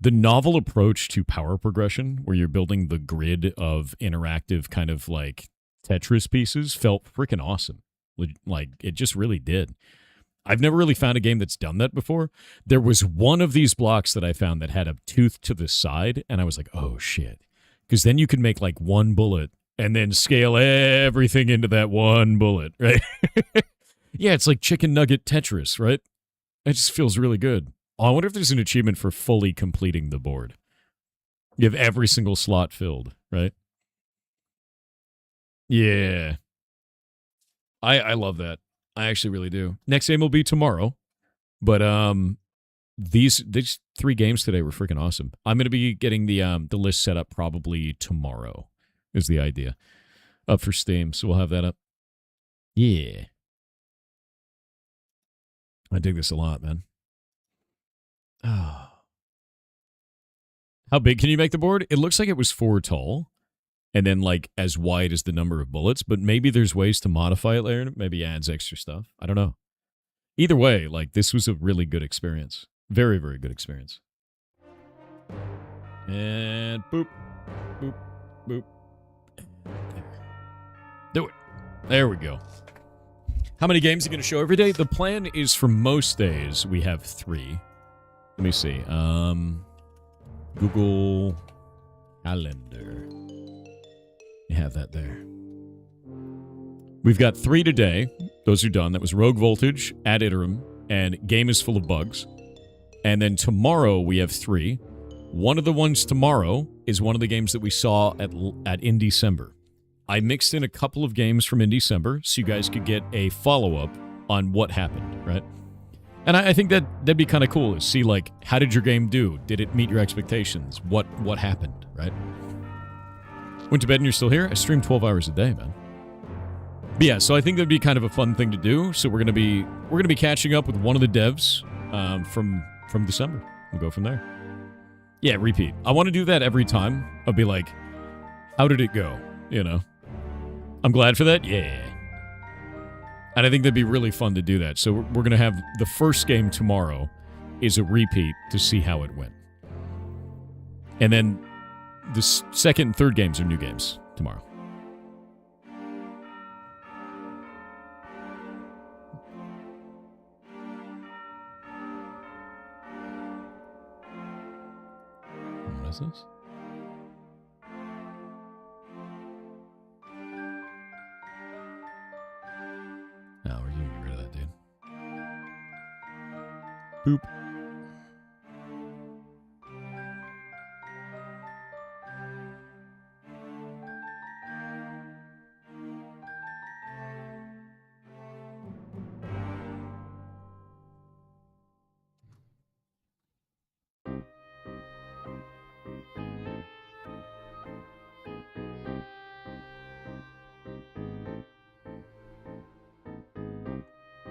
S1: novel approach to power progression, where you're building the grid of interactive kind of like Tetris pieces, felt freaking awesome. Like, it just really did. I've never really found a game that's done that before. There was one of these blocks that I found that had a tooth to the side, and I was like, oh, shit. Because then you could make, like, one bullet and then scale everything into that one bullet, right? Yeah, it's like chicken nugget Tetris, right? It just feels really good. Oh, I wonder if there's an achievement for fully completing the board. You have every single slot filled, right? Yeah. I love that. I actually really do. Next game will be tomorrow. But these 3 games today were freaking awesome. I'm going to be getting the list set up probably tomorrow is the idea. Up for Steam, so we'll have that up. Yeah. I dig this a lot, man. Oh. How big can you make the board? It looks like it was 4 tall. And then, like, as wide as the number of bullets. But maybe there's ways to modify it later. Maybe adds extra stuff. I don't know. Either way, like, this was a really good experience. Very, very good experience. And boop, boop, boop. Do it. There we go. How many games are you going to show every day? The plan is for most days, we have 3. Let me see. Google Calendar. You have that there. We've got 3 today. Those are done. That was Rogue Voltage, Ad Iterum, and Game is Full of Bugs. And then tomorrow we have 3. One of the ones tomorrow is one of the games that we saw at in December. I mixed in a couple of games from in December so you guys could get a follow-up on what happened, right? And I think that'd be kind of cool to see, like, how did your game do? Did it meet your expectations? What happened, right? Went to bed and you're still here? I stream 12 hours a day, man. But yeah, so I think that'd be kind of a fun thing to do. So we're gonna be catching up with one of the devs from December. We'll go from there. Yeah, repeat. I want to do that every time. I'll be like, how did it go? You know? I'm glad for that. Yeah. And I think that'd be really fun to do that. So we're going to have the first game tomorrow is a repeat to see how it went. And then the second and third games are new games tomorrow. What is this? No, we're gonna get rid of that, dude. Boop.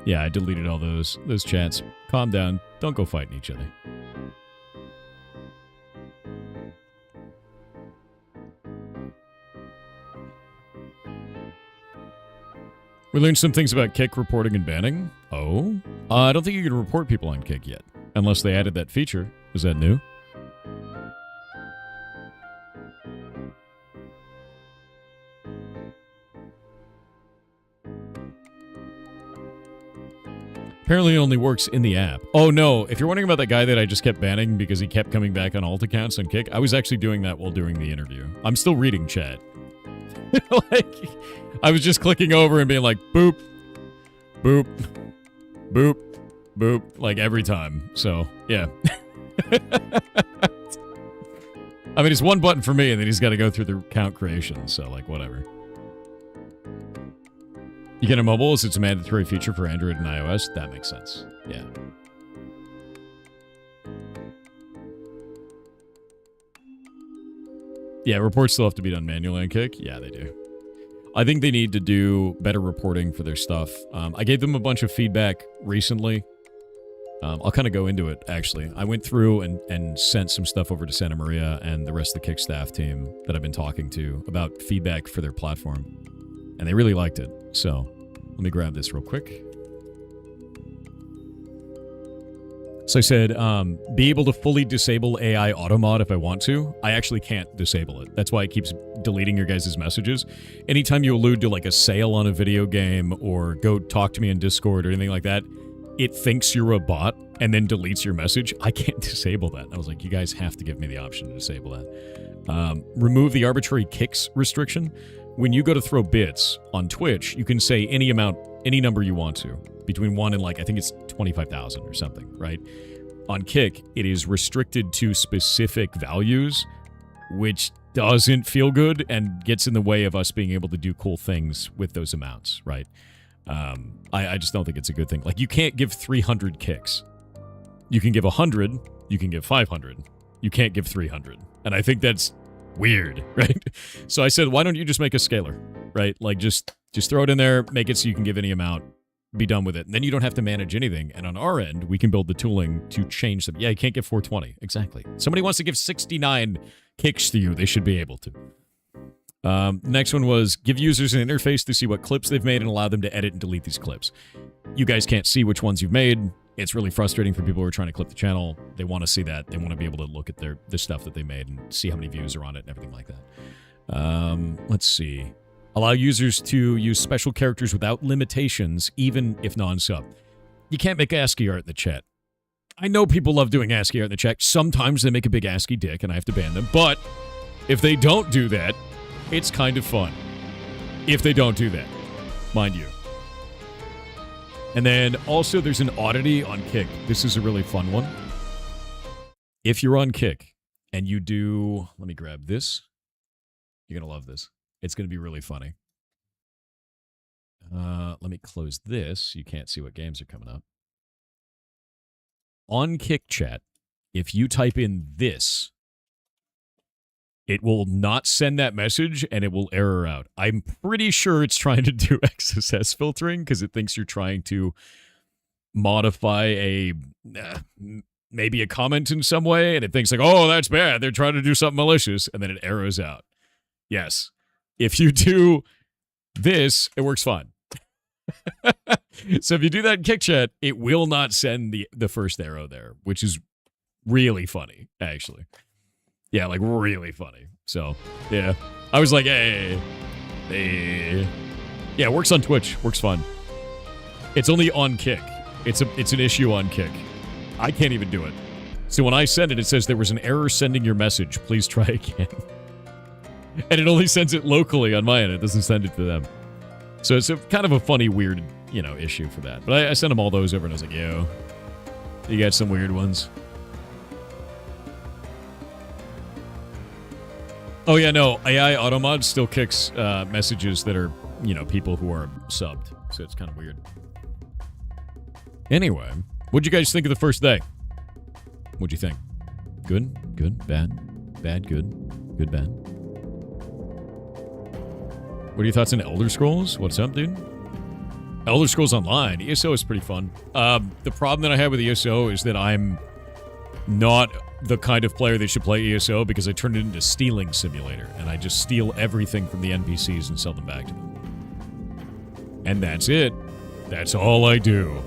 S1: Yeah, I deleted all those chats. Calm down. Don't go fighting each other. We learned some things about Kick reporting and banning. Oh? I don't think you can report people on Kick yet. Unless they added that feature. Is that new? Apparently it only works in the app. Oh no, if you're wondering about that guy that I just kept banning because he kept coming back on alt accounts on Kick, I was actually doing that while doing the interview. I'm still reading chat. Like, I was just clicking over and being like, boop, boop, boop, boop, like every time. So, yeah. I mean, it's one button for me, and then he's got to go through the account creation, so, like, whatever. You get a mobile, as it's a mandatory feature for Android and iOS. That makes sense. Yeah. Yeah, reports still have to be done manually on Kick. Yeah, they do. I think they need to do better reporting for their stuff. I gave them a bunch of feedback recently. I'll kind of go into it, actually. I went through and sent some stuff over to Santa Maria and the rest of the Kick staff team that I've been talking to about feedback for their platform. And they really liked it. So let me grab this real quick. So I said, be able to fully disable AI automod if I want to. I actually can't disable it. That's why it keeps deleting your guys' messages. Anytime you allude to like a sale on a video game or go talk to me in Discord or anything like that, it thinks you're a bot and then deletes your message. I can't disable that. I was like, you guys have to give me the option to disable that. Remove the arbitrary kicks restriction. When you go to throw bits on Twitch, you can say any amount, any number you want to. Between 1 and like, I think it's 25,000 or something, right? On Kick, it is restricted to specific values, which doesn't feel good and gets in the way of us being able to do cool things with those amounts, right? I just don't think it's a good thing. Like, you can't give 300 kicks. You can give 100, you can give 500. You can't give 300. And I think that's weird, right? So I said, why don't you just make a scalar, right? Like, just throw it in there, make it so you can give any amount, be done with it. And then you don't have to manage anything. And on our end, we can build the tooling to change them. Yeah, you can't give 420. Exactly. Somebody wants to give 69 kicks to you, they should be able to. Next one was give users an interface to see what clips they've made and allow them to edit and delete these clips. You guys can't see which ones you've made. It's really frustrating for people who are trying to clip the channel. They want to see that. They want to be able to look at the stuff that they made and see how many views are on it and everything like that. Let's see. Allow users to use special characters without limitations, even if non-sub. You can't make ASCII art in the chat. I know people love doing ASCII art in the chat. Sometimes they make a big ASCII dick and I have to ban them. But if they don't do that, it's kind of fun. If they don't do that, mind you. And then also there's an oddity on Kick. This is a really fun one. If you're on Kick and you do, let me grab this. You're going to love this. It's going to be really funny. Let me close this. You can't see what games are coming up. On Kick Chat, if you type in this, it will not send that message and it will error out. I'm pretty sure it's trying to do XSS filtering because it thinks you're trying to modify maybe a comment in some way, and it thinks like, oh, that's bad. They're trying to do something malicious, and then it errors out. Yes. If you do this, it works fine. So if you do that in Kick Chat, it will not send the first arrow there, which is really funny, actually. Yeah, like really funny. So, yeah. I was like, hey. Yeah, it works on Twitch. Works fine. It's only on Kick. It's an issue on Kick. I can't even do it. So when I send it, it says there was an error sending your message. Please try again. And it only sends it locally on my end. It doesn't send it to them. So it's kind of a funny, weird, issue for that. But I sent them all those over, and I was like, yo, you got some weird ones. Oh, yeah, no. AI Automod still kicks messages that are, people who are subbed. So it's kind of weird. Anyway, what'd you guys think of the first day? What'd you think? Good? Good? Bad? Bad? Good? Good? Bad? What are your thoughts on Elder Scrolls? What's up, dude? Elder Scrolls Online. ESO is pretty fun. The problem that I have with ESO is that I'm not the kind of player that should play ESO because I turned it into stealing simulator, and I just steal everything from the NPCs and sell them back to them. And that's it. That's all I do.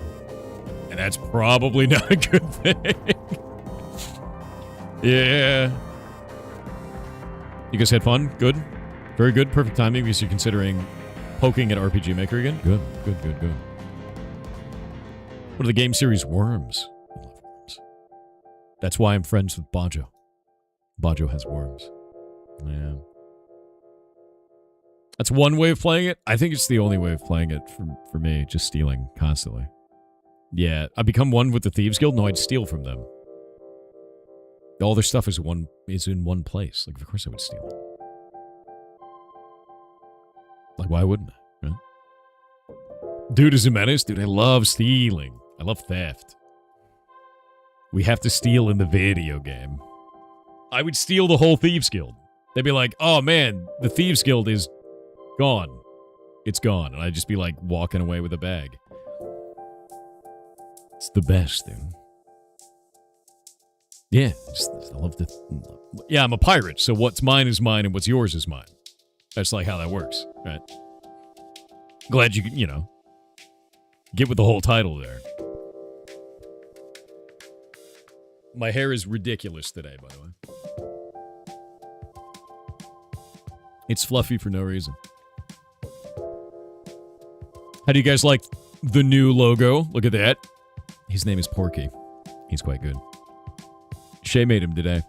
S1: And that's probably not a good thing. Yeah. You guys had fun? Good? Very good. Perfect timing because you're considering poking at RPG Maker again? Good. Good, good, good. What are the game series Worms? I love Worms. That's why I'm friends with Bajo. Bajo has Worms. Yeah. That's one way of playing it. I think it's the only way of playing it for me. Just stealing constantly. Yeah, I become one with the Thieves Guild. No, I'd steal from them. All their stuff is in one place. Like, of course I would steal it. Like, why wouldn't I? Right? Dude is a menace. Dude, I love stealing. I love theft. We have to steal in the video game. I would steal the whole Thieves Guild. They'd be like, oh man, the Thieves Guild is gone. It's gone. And I'd just be like walking away with a bag. It's the best, dude. Yeah, I love the... Yeah, I'm a pirate, so what's mine is mine and what's yours is mine. That's like how that works, right? Glad you could, get with the whole title there. My hair is ridiculous today, by the way. It's fluffy for no reason. How do you guys like the new logo? Look at that. His name is Porky. He's quite good. Shay made him today.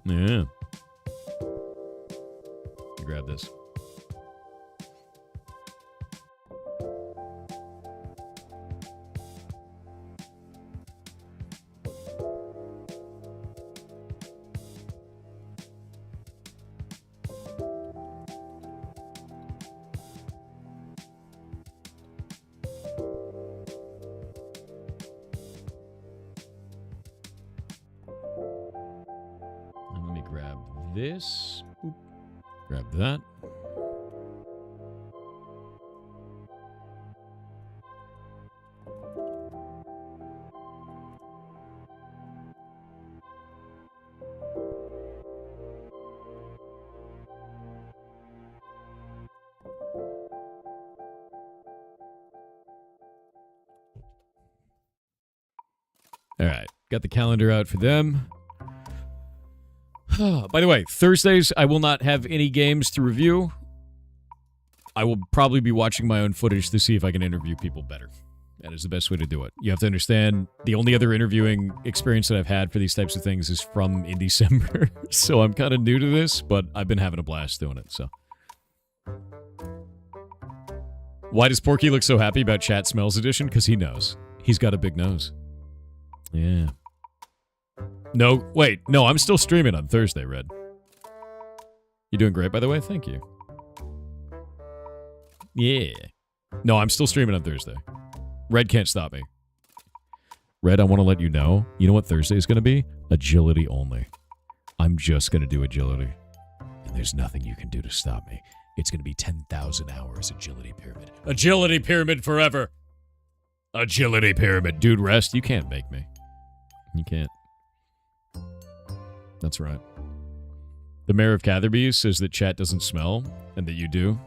S1: Yeah. Grab this. This. Oop. Grab that. All right. Got the calendar out for them. By the way, Thursdays, I will not have any games to review. I will probably be watching my own footage to see if I can interview people better. That is the best way to do it. You have to understand, the only other interviewing experience that I've had for these types of things is from in December. So I'm kind of new to this, but I've been having a blast doing it, so. Why does Porky look so happy about Chat Smells Edition? Because he knows. He's got a big nose. Yeah. No, wait. No, I'm still streaming on Thursday, Red. You doing great, by the way? Thank you. Yeah. No, I'm still streaming on Thursday. Red can't stop me. Red, I want to let you know. You know what Thursday is going to be? Agility only. I'm just going to do agility. And there's nothing you can do to stop me. It's going to be 10,000 hours agility pyramid. Agility pyramid forever. Agility pyramid. Dude, rest. You can't make me. You can't. That's right. The mayor of Catherby says that chat doesn't smell and that you do.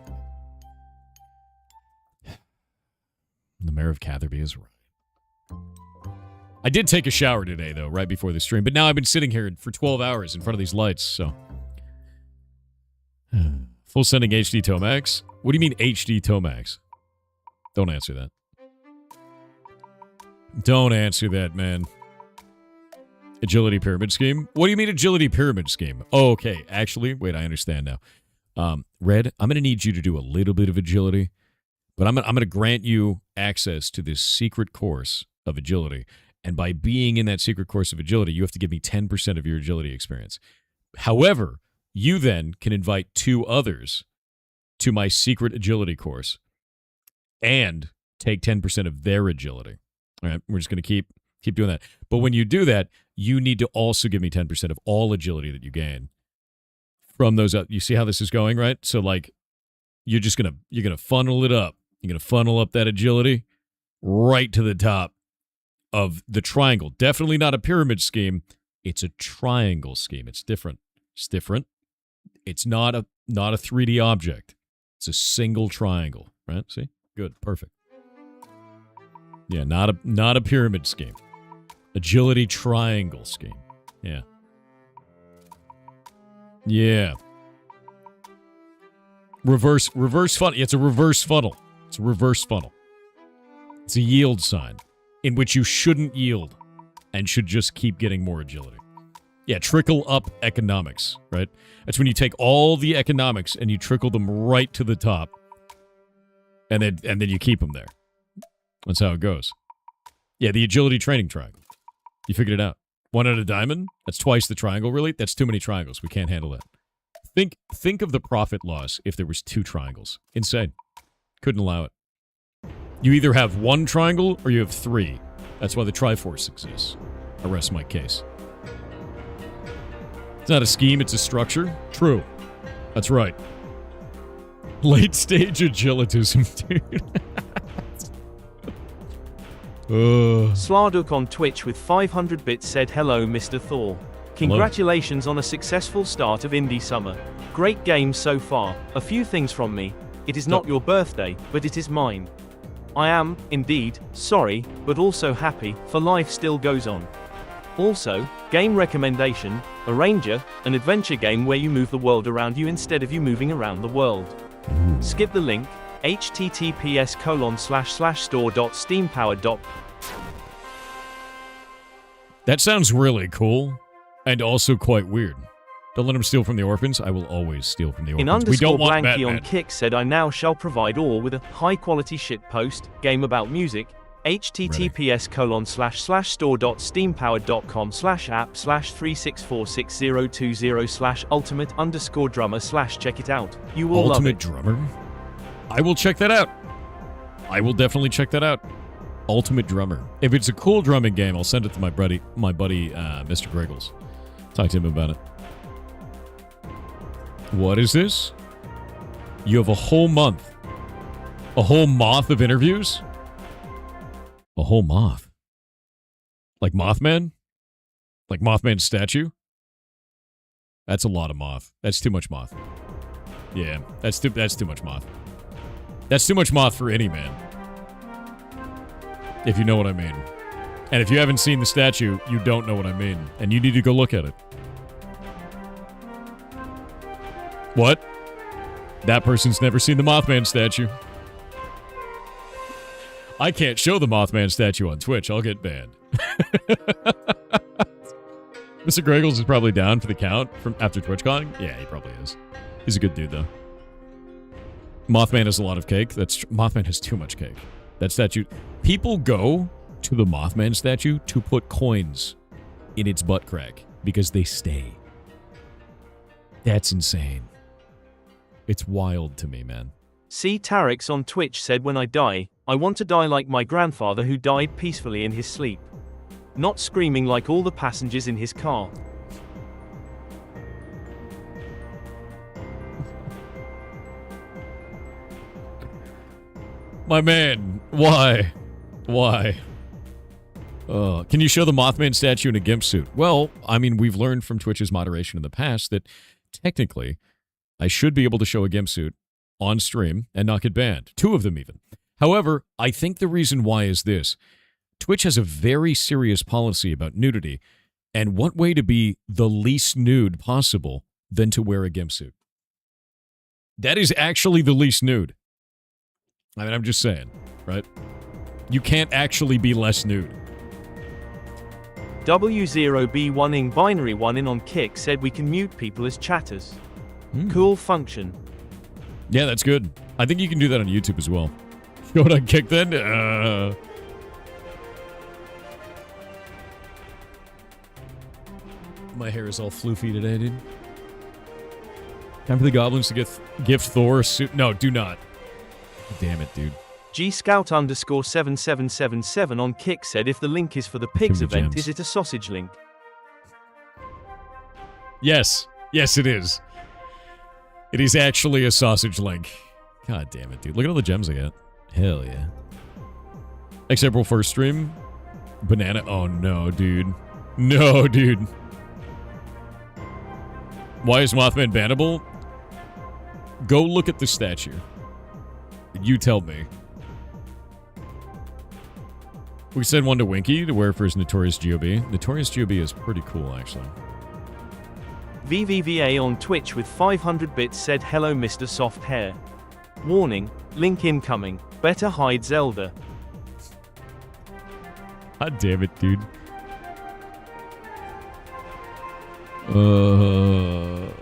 S1: The mayor of Catherby is right. I did take a shower today, though, right before the stream. But now I've been sitting here for 12 hours in front of these lights, so... Full sending HD Tomax? What do you mean HD Tomax? Don't answer that. Don't answer that, man. Agility pyramid scheme? What do you mean agility pyramid scheme? Oh, okay. Actually, wait, I understand now. Red, I'm going to need you to do a little bit of agility, but I'm going to grant you access to this secret course of agility. And by being in that secret course of agility, you have to give me 10% of your agility experience. However, you then can invite 2 others to my secret agility course and take 10% of their agility. All right, we're just going to keep doing that. But when you do that, you need to also give me 10% of all agility that you gain from those. You see how this is going, right? So like, you're gonna funnel it up. You're gonna funnel up that agility right to the top of the triangle. Definitely not a pyramid scheme. It's a triangle scheme. It's different. It's different. It's not a 3D object. It's a single triangle, right? See? Good. Perfect. Yeah, not a pyramid scheme. Agility triangle scheme. Yeah. Yeah. Reverse funnel. It's a reverse funnel. It's a reverse funnel. It's a yield sign in which you shouldn't yield and should just keep getting more agility. Yeah, trickle up economics, right? That's when you take all the economics and you trickle them right to the top, and then you keep them there. That's how it goes. Yeah, the agility training triangle. You figured it out. 1 out of diamond? That's twice the triangle, really? That's too many triangles. We can't handle that. Think of the profit loss if there was 2 triangles. Insane. Couldn't allow it. You either have 1 triangle or you have 3. That's why the Triforce exists. I rest my case. It's not a scheme, it's a structure. True. That's right. Late stage agilitism, dude.
S2: Slarduk on Twitch with 500 bits said hello Mr. Thor. Congratulations on a successful start of Indie Summer. Great games so far. A few things from me. It is not your birthday, but it is mine. I am, indeed, sorry, but also happy, for life still goes on. Also, game recommendation, a ranger, an adventure game where you move the world around you instead of you moving around the world. Skip the link, https://store.steampower.
S1: That sounds really cool, and also quite weird. Don't let him steal from the orphans. I will always steal from the orphans.
S2: In
S1: We don't
S2: underscore
S1: want
S2: Blanky
S1: Batman.
S2: on Kick said I now shall provide all with a high-quality shitpost, game about music, https://store.steampower.com/app/3646020/ultimate_drummer/ check it out. You will love
S1: Ultimate
S2: it.
S1: Drummer? I will check that out. I will definitely check that out. Ultimate Drummer. If it's a cool drumming game, I'll send it to my buddy, Mr. Griggles. Talk to him about it. What is this? You have a whole month. A whole moth of interviews? A whole moth? Like Mothman? Like Mothman's statue? That's a lot of moth. That's too much moth. Yeah, that's too much moth. That's too much moth for any man. If you know what I mean. And if you haven't seen the statue, you don't know what I mean. And you need to go look at it. What? That person's never seen the Mothman statue. I can't show the Mothman statue on Twitch. I'll get banned. Mr. Griggles is probably down for the count from after TwitchCon. Yeah, he probably is. He's a good dude, though. Mothman has a lot of cake. Mothman has too much cake. That statue... People go to the Mothman statue to put coins in its butt crack because they stay. That's insane. It's wild to me, man.
S2: C. Tarix on Twitch said, when I die, I want to die like my grandfather who died peacefully in his sleep. Not screaming like all the passengers in his car.
S1: My man, why? Why? Can you show the Mothman statue in a GIMP suit? Well, I mean, we've learned from Twitch's moderation in the past that technically I should be able to show a GIMP suit on stream and not get banned. 2 of them even. However, I think the reason why is this. Twitch has a very serious policy about nudity, and what way to be the least nude possible than to wear a GIMP suit? That is actually the least nude. I mean, I'm just saying, right? You can't actually be less nude.
S2: W0B1ing binary 1 in on Kick said we can mute people as chatters. Cool function.
S1: Yeah, that's good. I think you can do that on YouTube as well. Go on Kick then? My hair is all floofy today, dude. Time for the goblins to gift Thor a suit. No, do not. Damn it, dude.
S2: G-Scout_7777 on Kick said, if the link is for the pigs event,
S1: gems.
S2: is it a sausage link?
S1: Yes. Yes, it is. It is actually a sausage link. God damn it, dude. Look at all the gems I got. Hell yeah. April 1st stream. Banana. Oh, no, dude. No, dude. Why is Mothman bannable? Go look at the statue. You tell me. We send one to Winky to wear for his Notorious G.O.B. Notorious G.O.B. is pretty cool, actually.
S2: VVVA on Twitch with 500 bits said, hello Mr. Soft Hair. Warning, link incoming. Better hide Zelda.
S1: God damn it, dude. Alright,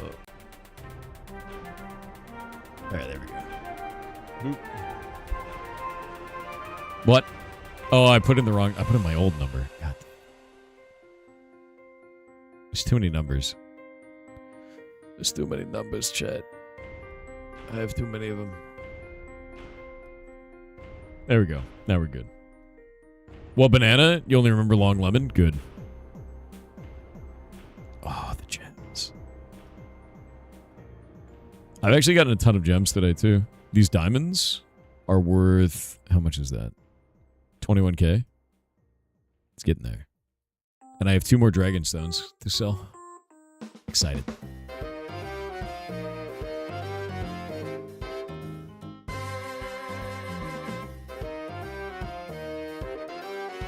S1: there we go. What? Oh, I put in my old number. God. There's too many numbers. There's too many numbers, chat. I have too many of them. There we go. Now we're good. What, banana? You only remember long lemon? Good. Oh, the gems. I've actually gotten a ton of gems today, too. These diamonds are worth... How much is that? 21k? It's getting there. And I have 2 more dragon stones to sell. Excited.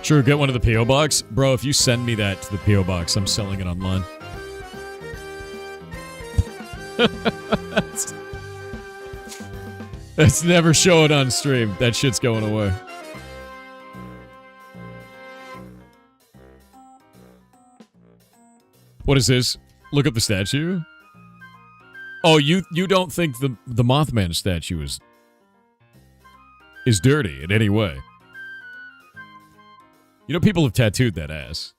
S1: Sure, get one of the P.O. box. Bro, if you send me that to the P.O. box, I'm selling it online. Let's never show it on stream. That shit's going away. What is this? Look at the statue? Oh, you don't think the Mothman statue is dirty in any way? You know, people have tattooed that ass,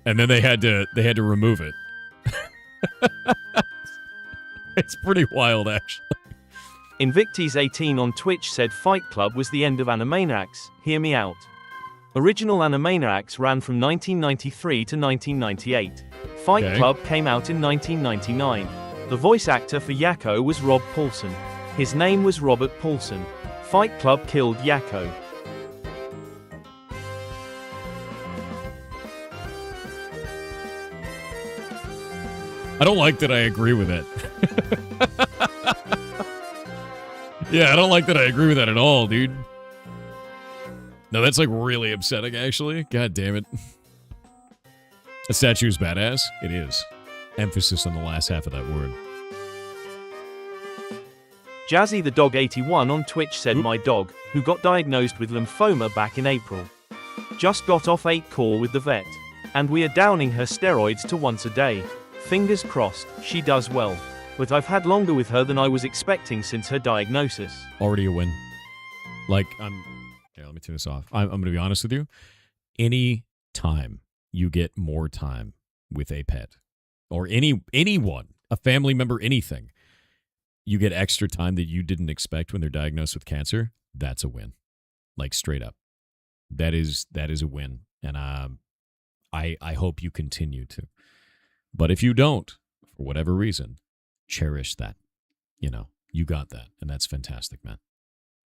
S1: and then they had to remove it. It's pretty wild, actually.
S2: Invictis18 on Twitch said, Fight Club was the end of Animaniacs. Hear me out. Original Animaniacs ran from 1993 to 1998. Fight Club came out in 1999. The voice actor for Yakko was Rob Paulson. His name was Robert Paulson. Fight Club killed Yakko.
S1: I don't like that I agree with it. Yeah, I don't like that I agree with that at all, dude. No, that's like really upsetting, actually. God damn it. The statue is badass. It is. Emphasis on the last half of that word.
S2: Jazzy the Dog 81 on Twitch said, my dog, who got diagnosed with lymphoma back in April, just got off 8 core with the vet, and we are downing her steroids to once a day. Fingers crossed, she does well. But I've had longer with her than I was expecting since her diagnosis.
S1: Already a win. Like, here, let me turn this off. I'm going to be honest with you. Any time you get more time with a pet, or anyone, a family member, anything, you get extra time that you didn't expect when they're diagnosed with cancer, that's a win. Like straight up. That is a win. And I hope you continue to. But if you don't, for whatever reason, cherish that. You know, you got that. And that's fantastic, man.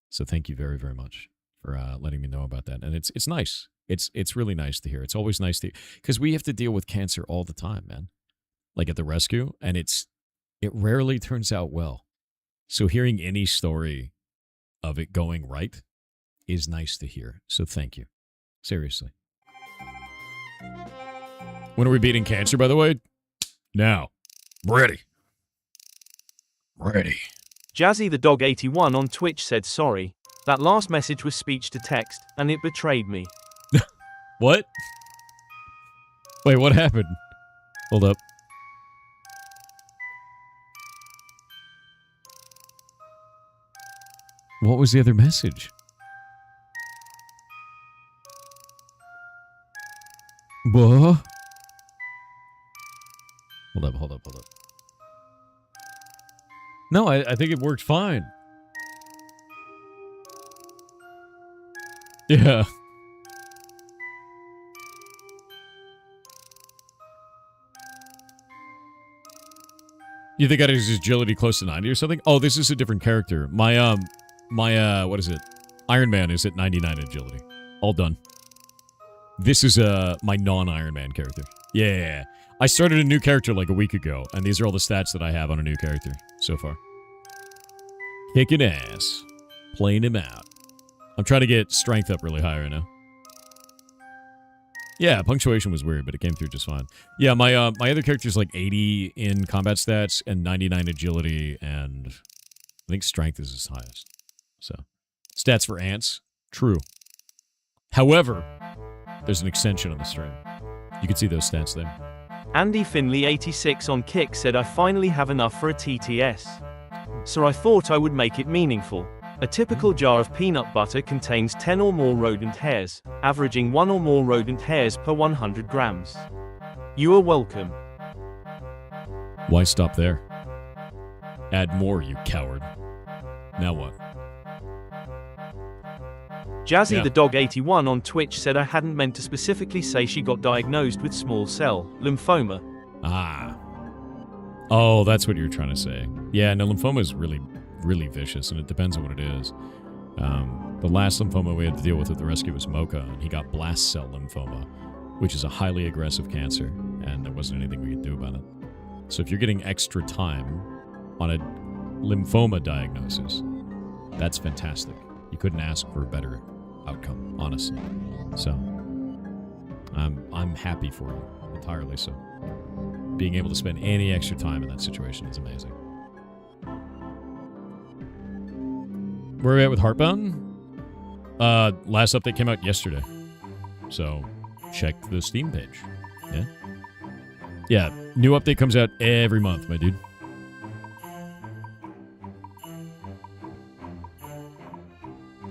S1: So thank you very, very much for letting me know about that. And it's nice. It's really nice to hear. It's always nice to, because we have to deal with cancer all the time, man. Like at the rescue, and it rarely turns out well. So hearing any story of it going right is nice to hear. So thank you. Seriously. When are we beating cancer, by the way? Now. Ready.
S2: Jazzy the Dog 81 on Twitch said sorry. That last message was speech to text, and it betrayed me.
S1: What? Wait, what happened? Hold up. What was the other message? What? Hold up. No, I think it worked fine. Yeah. You think I had his agility close to 90 or something? Oh, this is a different character. My what is it? Iron Man is at 99 agility. All done. This is my non-Iron Man character. Yeah. I started a new character like a week ago, and these are all the stats that I have on a new character so far. Kicking ass. Playing him out. I'm trying to get strength up really high right now. Yeah, punctuation was weird, but it came through just fine. Yeah, my other character's like 80 in combat stats and 99 agility, and I think strength is his highest. So, stats for ants, true. However, there's an extension on the stream. You can see those stats there.
S2: Andy Finley 86 on Kick said I finally have enough for a TTS. So I thought I would make it meaningful. A typical jar of peanut butter contains 10 or more rodent hairs, averaging 1 or more rodent hairs per 100 grams. You are welcome.
S1: Why stop there? Add more, you coward. Now what?
S2: Jazzy the Dog 81 on Twitch said I hadn't meant to specifically say she got diagnosed with small cell lymphoma.
S1: Ah. Oh, that's what you're trying to say. Yeah, no, lymphoma is really, really vicious, and it depends on what it is. The last lymphoma we had to deal with at the rescue was Mocha, and he got blast cell lymphoma, which is a highly aggressive cancer, and there wasn't anything we could do about it. So if you're getting extra time on a lymphoma diagnosis, that's fantastic. You couldn't ask for a better outcome, honestly. So I'm happy for you, entirely so. Being able to spend any extra time in that situation is amazing. Where are we at with Heartbound? Last update came out yesterday. So, check the Steam page. Yeah? Yeah, new update comes out every month, my dude.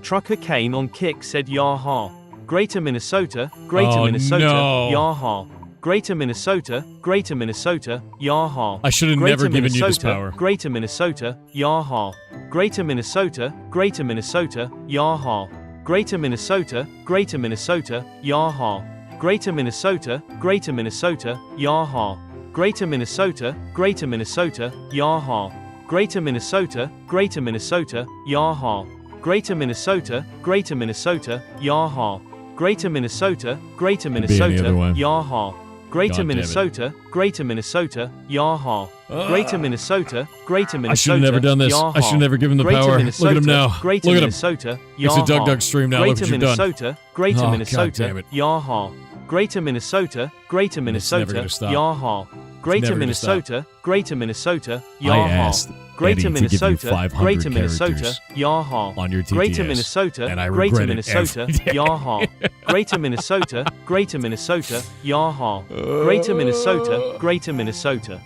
S2: Trucker Kane on Kick said Yaha. Greater Minnesota, Greater
S1: Oh,
S2: Minnesota,
S1: no.
S2: Yaha. Greater Minnesota, Greater Minnesota, Yaha.
S1: I should have
S2: Greater
S1: never given you this
S2: Minnesota,
S1: power.
S2: Greater Minnesota, Yaha. Greater Minnesota, Greater Minnesota, Yaha. Greater Minnesota, Greater Minnesota, Yaha. Greater Minnesota, Greater Minnesota, Yaha. Greater Minnesota, Greater Minnesota, Yaha. Greater Minnesota, Greater Minnesota, Yaha. Greater Minnesota, Greater Minnesota, Yaha. Greater Minnesota, Greater Minnesota, Yaha. Greater Minnesota, Greater Minnesota, Yaha. Greater Minnesota, Greater Minnesota,
S1: I should have never done this.
S2: Yaha.
S1: I should have never given the
S2: Greater
S1: power.
S2: Minnesota,
S1: Look at him now.
S2: Greater
S1: Look at him.
S2: Minnesota,
S1: It's a Doug
S2: Yaha.
S1: Doug stream now. Look
S2: Greater
S1: what you've done.
S2: Minnesota, Greater
S1: Oh, God
S2: Minnesota,
S1: damn it.
S2: Yaha. Greater Minnesota, Greater Minnesota,
S1: never gonna stop.
S2: Yaha. Greater
S1: never gonna stop.
S2: Minnesota, Greater Minnesota,
S1: I
S2: Yaha.
S1: asked
S2: Greater
S1: Eddie to give you
S2: Minnesota,
S1: 500
S2: Greater Minnesota,
S1: characters
S2: Yaha.
S1: on your TTS,
S2: Greater Minnesota,
S1: and I
S2: Greater
S1: regret it
S2: Minnesota,
S1: every day.
S2: Yaha. Greater Minnesota, Greater Minnesota, Yaha. Greater Minnesota, Greater Minnesota.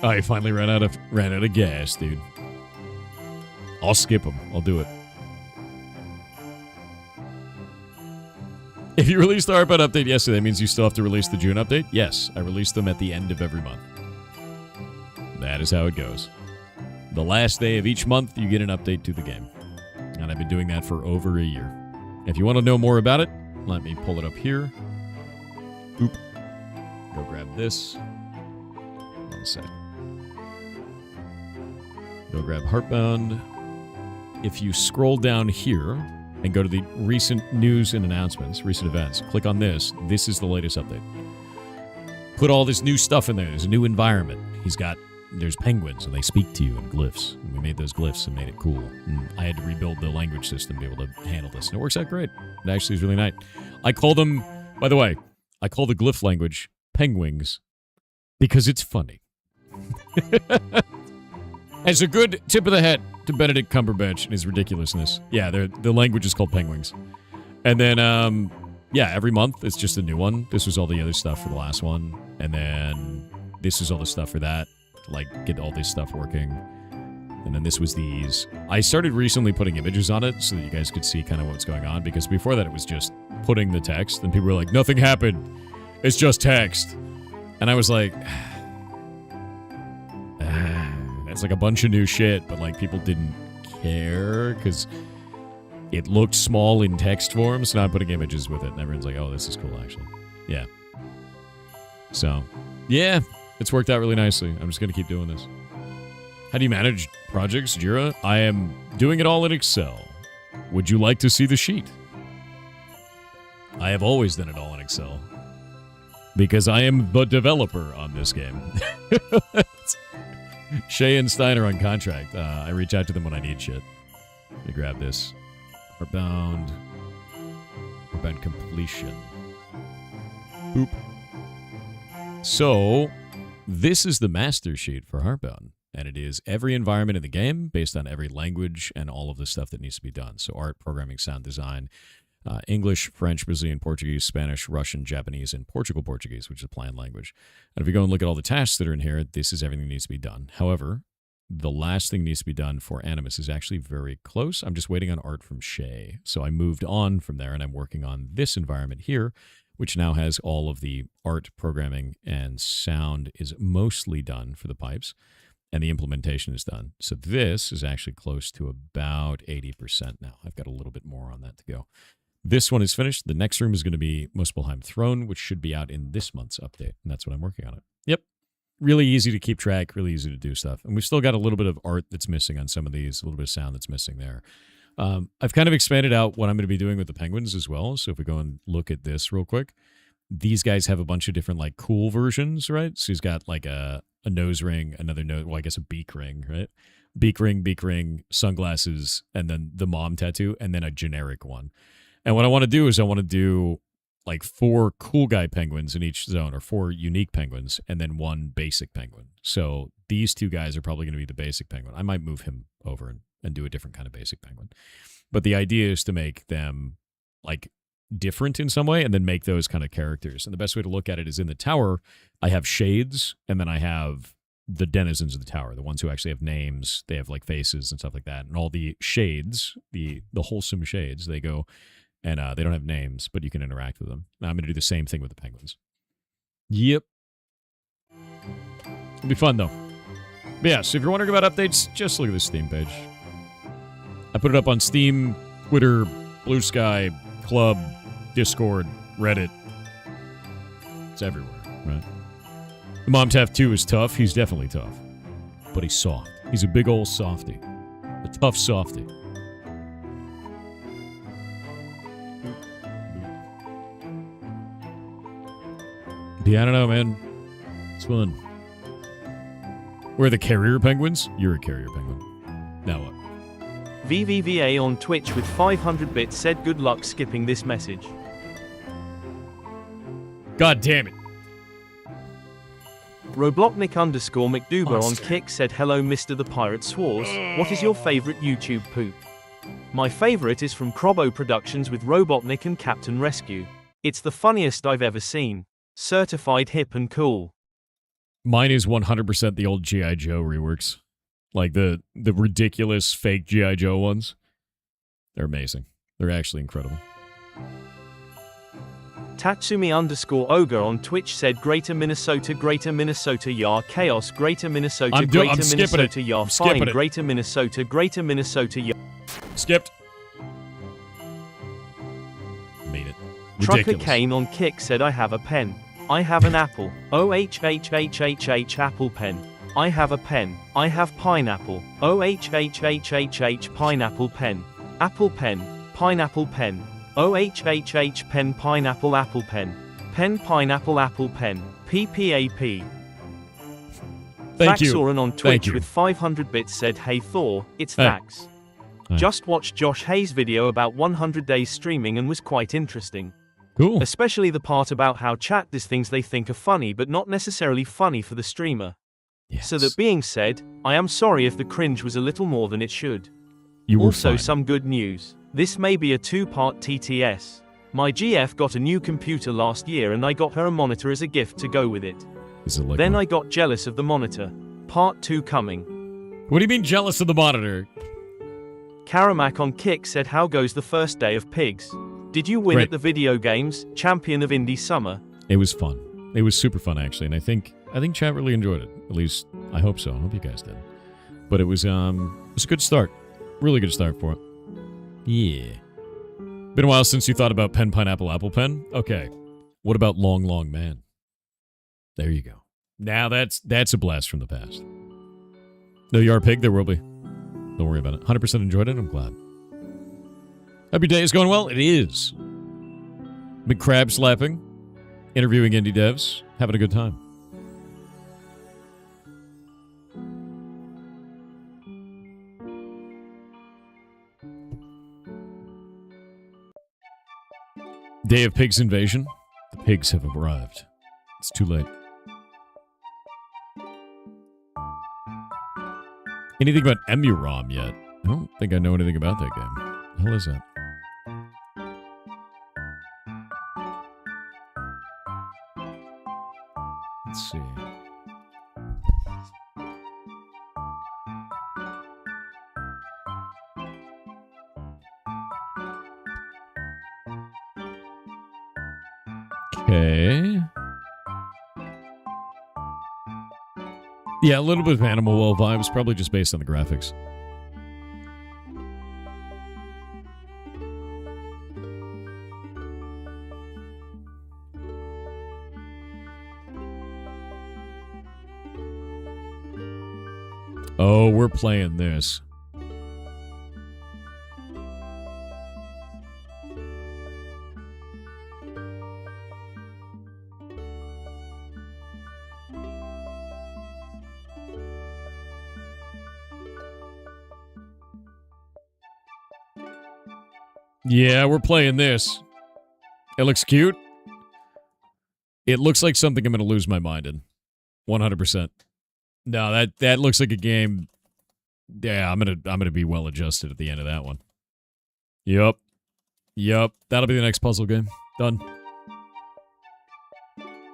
S1: I finally ran out of gas, dude. I'll skip him. I'll do it. If you released the Heartbound update yesterday, that means you still have to release the June update? Yes, I release them at the end of every month. That is how it goes. The last day of each month, you get an update to the game. And I've been doing that for over a year. If you want to know more about it, let me pull it up here. Oop. Go grab this. 1 sec. Go grab Heartbound. If you scroll down here and go to the recent news and announcements, recent events, click on this. This is the latest update. Put all this new stuff in there. There's a new environment. There's penguins, and they speak to you in glyphs. And we made those glyphs and made it cool. And I had to rebuild the language system to be able to handle this. And it works out great. It actually is really nice. I call them, by the way, I call the glyph language penguins because it's funny. As a good tip of the hat to Benedict Cumberbatch and his ridiculousness. Yeah, the language is called penguins. And then, every month it's just a new one. This was all the other stuff for the last one. And then this is all the stuff for that. Like, get all this stuff working. And then this was these. I started recently putting images on it so that you guys could see kind of what's going on. Because before that, it was just putting the text. And people were like, nothing happened. It's just text. And I was like... It's like a bunch of new shit, but like people didn't care because it looked small in text form, so now I'm putting images with it, and everyone's like, oh, this is cool, actually. Yeah. So, yeah, it's worked out really nicely. I'm just going to keep doing this. How do you manage projects, Jira? I am doing it all in Excel. Would you like to see the sheet? I have always done it all in Excel. Because I am the developer on this game. Shay and Stein are on contract. I reach out to them when I need shit. Let me grab this. Heartbound completion. Boop. So, this is the master sheet for Heartbound. And it is every environment in the game based on every language and all of the stuff that needs to be done. So art, programming, sound design, English, French, Brazilian, Portuguese, Spanish, Russian, Japanese, and Portugal Portuguese, which is a planned language. And if you go and look at all the tasks that are in here, this is everything that needs to be done. However, the last thing that needs to be done for Animus is actually very close. I'm just waiting on art from Shay. So I moved on from there, and I'm working on this environment here, which now has all of the art, programming, and sound is mostly done for the pipes, and the implementation is done. So this is actually close to about 80% now. I've got a little bit more on that to go. This one is finished. The next room is going to be Muspelheim Throne, which should be out in this month's update. And that's what I'm working on it. Yep. Really easy to keep track, really easy to do stuff. And we've still got a little bit of art that's missing on some of these, a little bit of sound that's missing there. I've kind of expanded out what I'm going to be doing with the penguins as well. So if we go and look at this real quick, these guys have a bunch of different like cool versions, right? So he's got like a nose ring, another nose, well, I guess a beak ring, right? Beak ring, sunglasses, and then the mom tattoo, and then a generic one. And what I want to do is I want to do like 4 cool guy penguins in each zone, or 4 unique penguins, and then 1 basic penguin. So these 2 guys are probably going to be the basic penguin. I might move him over and do a different kind of basic penguin. But the idea is to make them like different in some way and then make those kind of characters. And the best way to look at it is in the tower, I have shades, and then I have the denizens of the tower, the ones who actually have names, they have like faces and stuff like that. And all the shades, the wholesome shades, they go... And they don't have names, but you can interact with them. Now I'm going to do the same thing with the penguins. Yep. It'll be fun, though. But yeah, so if you're wondering about updates, just look at the Steam page. I put it up on Steam, Twitter, Blue Sky, Club, Discord, Reddit. It's everywhere, right? The Mom Taff 2 is tough. He's definitely tough. But he's soft. He's a big old softy. A tough softy. Yeah, I don't know, man. It's fun. We're the carrier penguins? You're a carrier penguin. Now what?
S2: VVVA on Twitch with 500 bits said good luck skipping this message.
S1: God damn it.
S2: Roblochnik_McDuber on Kick said hello Mr. the Pirate Swars. What is your favorite YouTube poop? My favorite is from Crobo Productions with Robotnik and Captain Rescue. It's the funniest I've ever seen. Certified hip and cool.
S1: Mine is 100% the old G.I. Joe reworks. Like the ridiculous fake G.I. Joe ones. They're amazing. They're actually incredible.
S2: Tatsumi_ogre on Twitch said Greater Minnesota Yar Chaos Greater Minnesota
S1: I'm
S2: Greater
S1: skipping it.
S2: Minnesota Yar
S1: I'm skipping
S2: Fine
S1: it.
S2: Greater Minnesota Yar
S1: Skipped. Made it.
S2: Trucker
S1: Ridiculous.
S2: Kane on Kick said I have a pen. I have an apple. Apple pen. I have a pen. I have pineapple. Pineapple pen. Apple pen. Pineapple pen. pen pineapple apple pen. Pen pineapple apple pen. PPAP.
S1: Thank you.
S2: Faxoran on
S1: Thank
S2: Twitch
S1: you.
S2: with 500 bits said hey Thor, it's
S1: Hey.
S2: Fax.
S1: Hi.
S2: Just watched Josh Hayes' video about 100 days streaming and was quite interesting.
S1: Cool.
S2: Especially the part about how chat does things they think are funny but not necessarily funny for the streamer.
S1: Yes.
S2: So that being said, I am sorry if the cringe was a little more than it should.
S1: You were
S2: Also
S1: fine.
S2: some good news. This may be a 2-part TTS. My GF got a new computer last year and I got her a monitor as a gift to go with it.
S1: Is it like
S2: Then
S1: a-
S2: I got jealous of the monitor. Part 2 coming.
S1: What do you mean jealous of the monitor?
S2: Karamak on Kick said how goes the first day of Pigs? Did you win
S1: Great.
S2: at the video games, Champion of Indie Summer?
S1: It was fun. It was super fun actually, and I think chat really enjoyed it. At least I hope so. I hope you guys did. But it was a good start. Really good start for it. Yeah. Been a while since you thought about pen pineapple apple pen. Okay. What about long long man? There you go. Now that's a blast from the past. No, you are a pig. There will be. Don't worry about it. 100% enjoyed it. I'm glad. Hope your day is going well. It is. Been crab slapping, interviewing indie devs, having a good time. Day of Pigs Invasion. The pigs have arrived. It's too late. Anything about Emurom yet? I don't think I know anything about that game. The hell is that? Let's see. Okay. Yeah, a little bit of Animal Well vibes, probably just based on the graphics. Oh, we're playing this. Yeah, we're playing this. It looks cute. It looks like something I'm going to lose my mind in. 100%. No, that looks like a game. Yeah, I'm gonna be well adjusted at the end of that one. Yup. That'll be the next puzzle game. Done.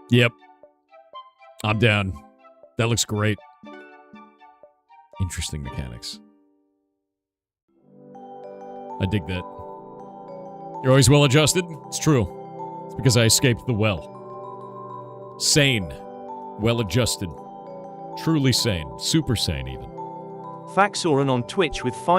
S1: Yep. I'm down. That looks great. Interesting mechanics. I dig that. You're always well adjusted? It's true. It's because I escaped the well. Sane. Well adjusted. Truly sane. Super sane, even.
S2: Faxoran on Twitch with 5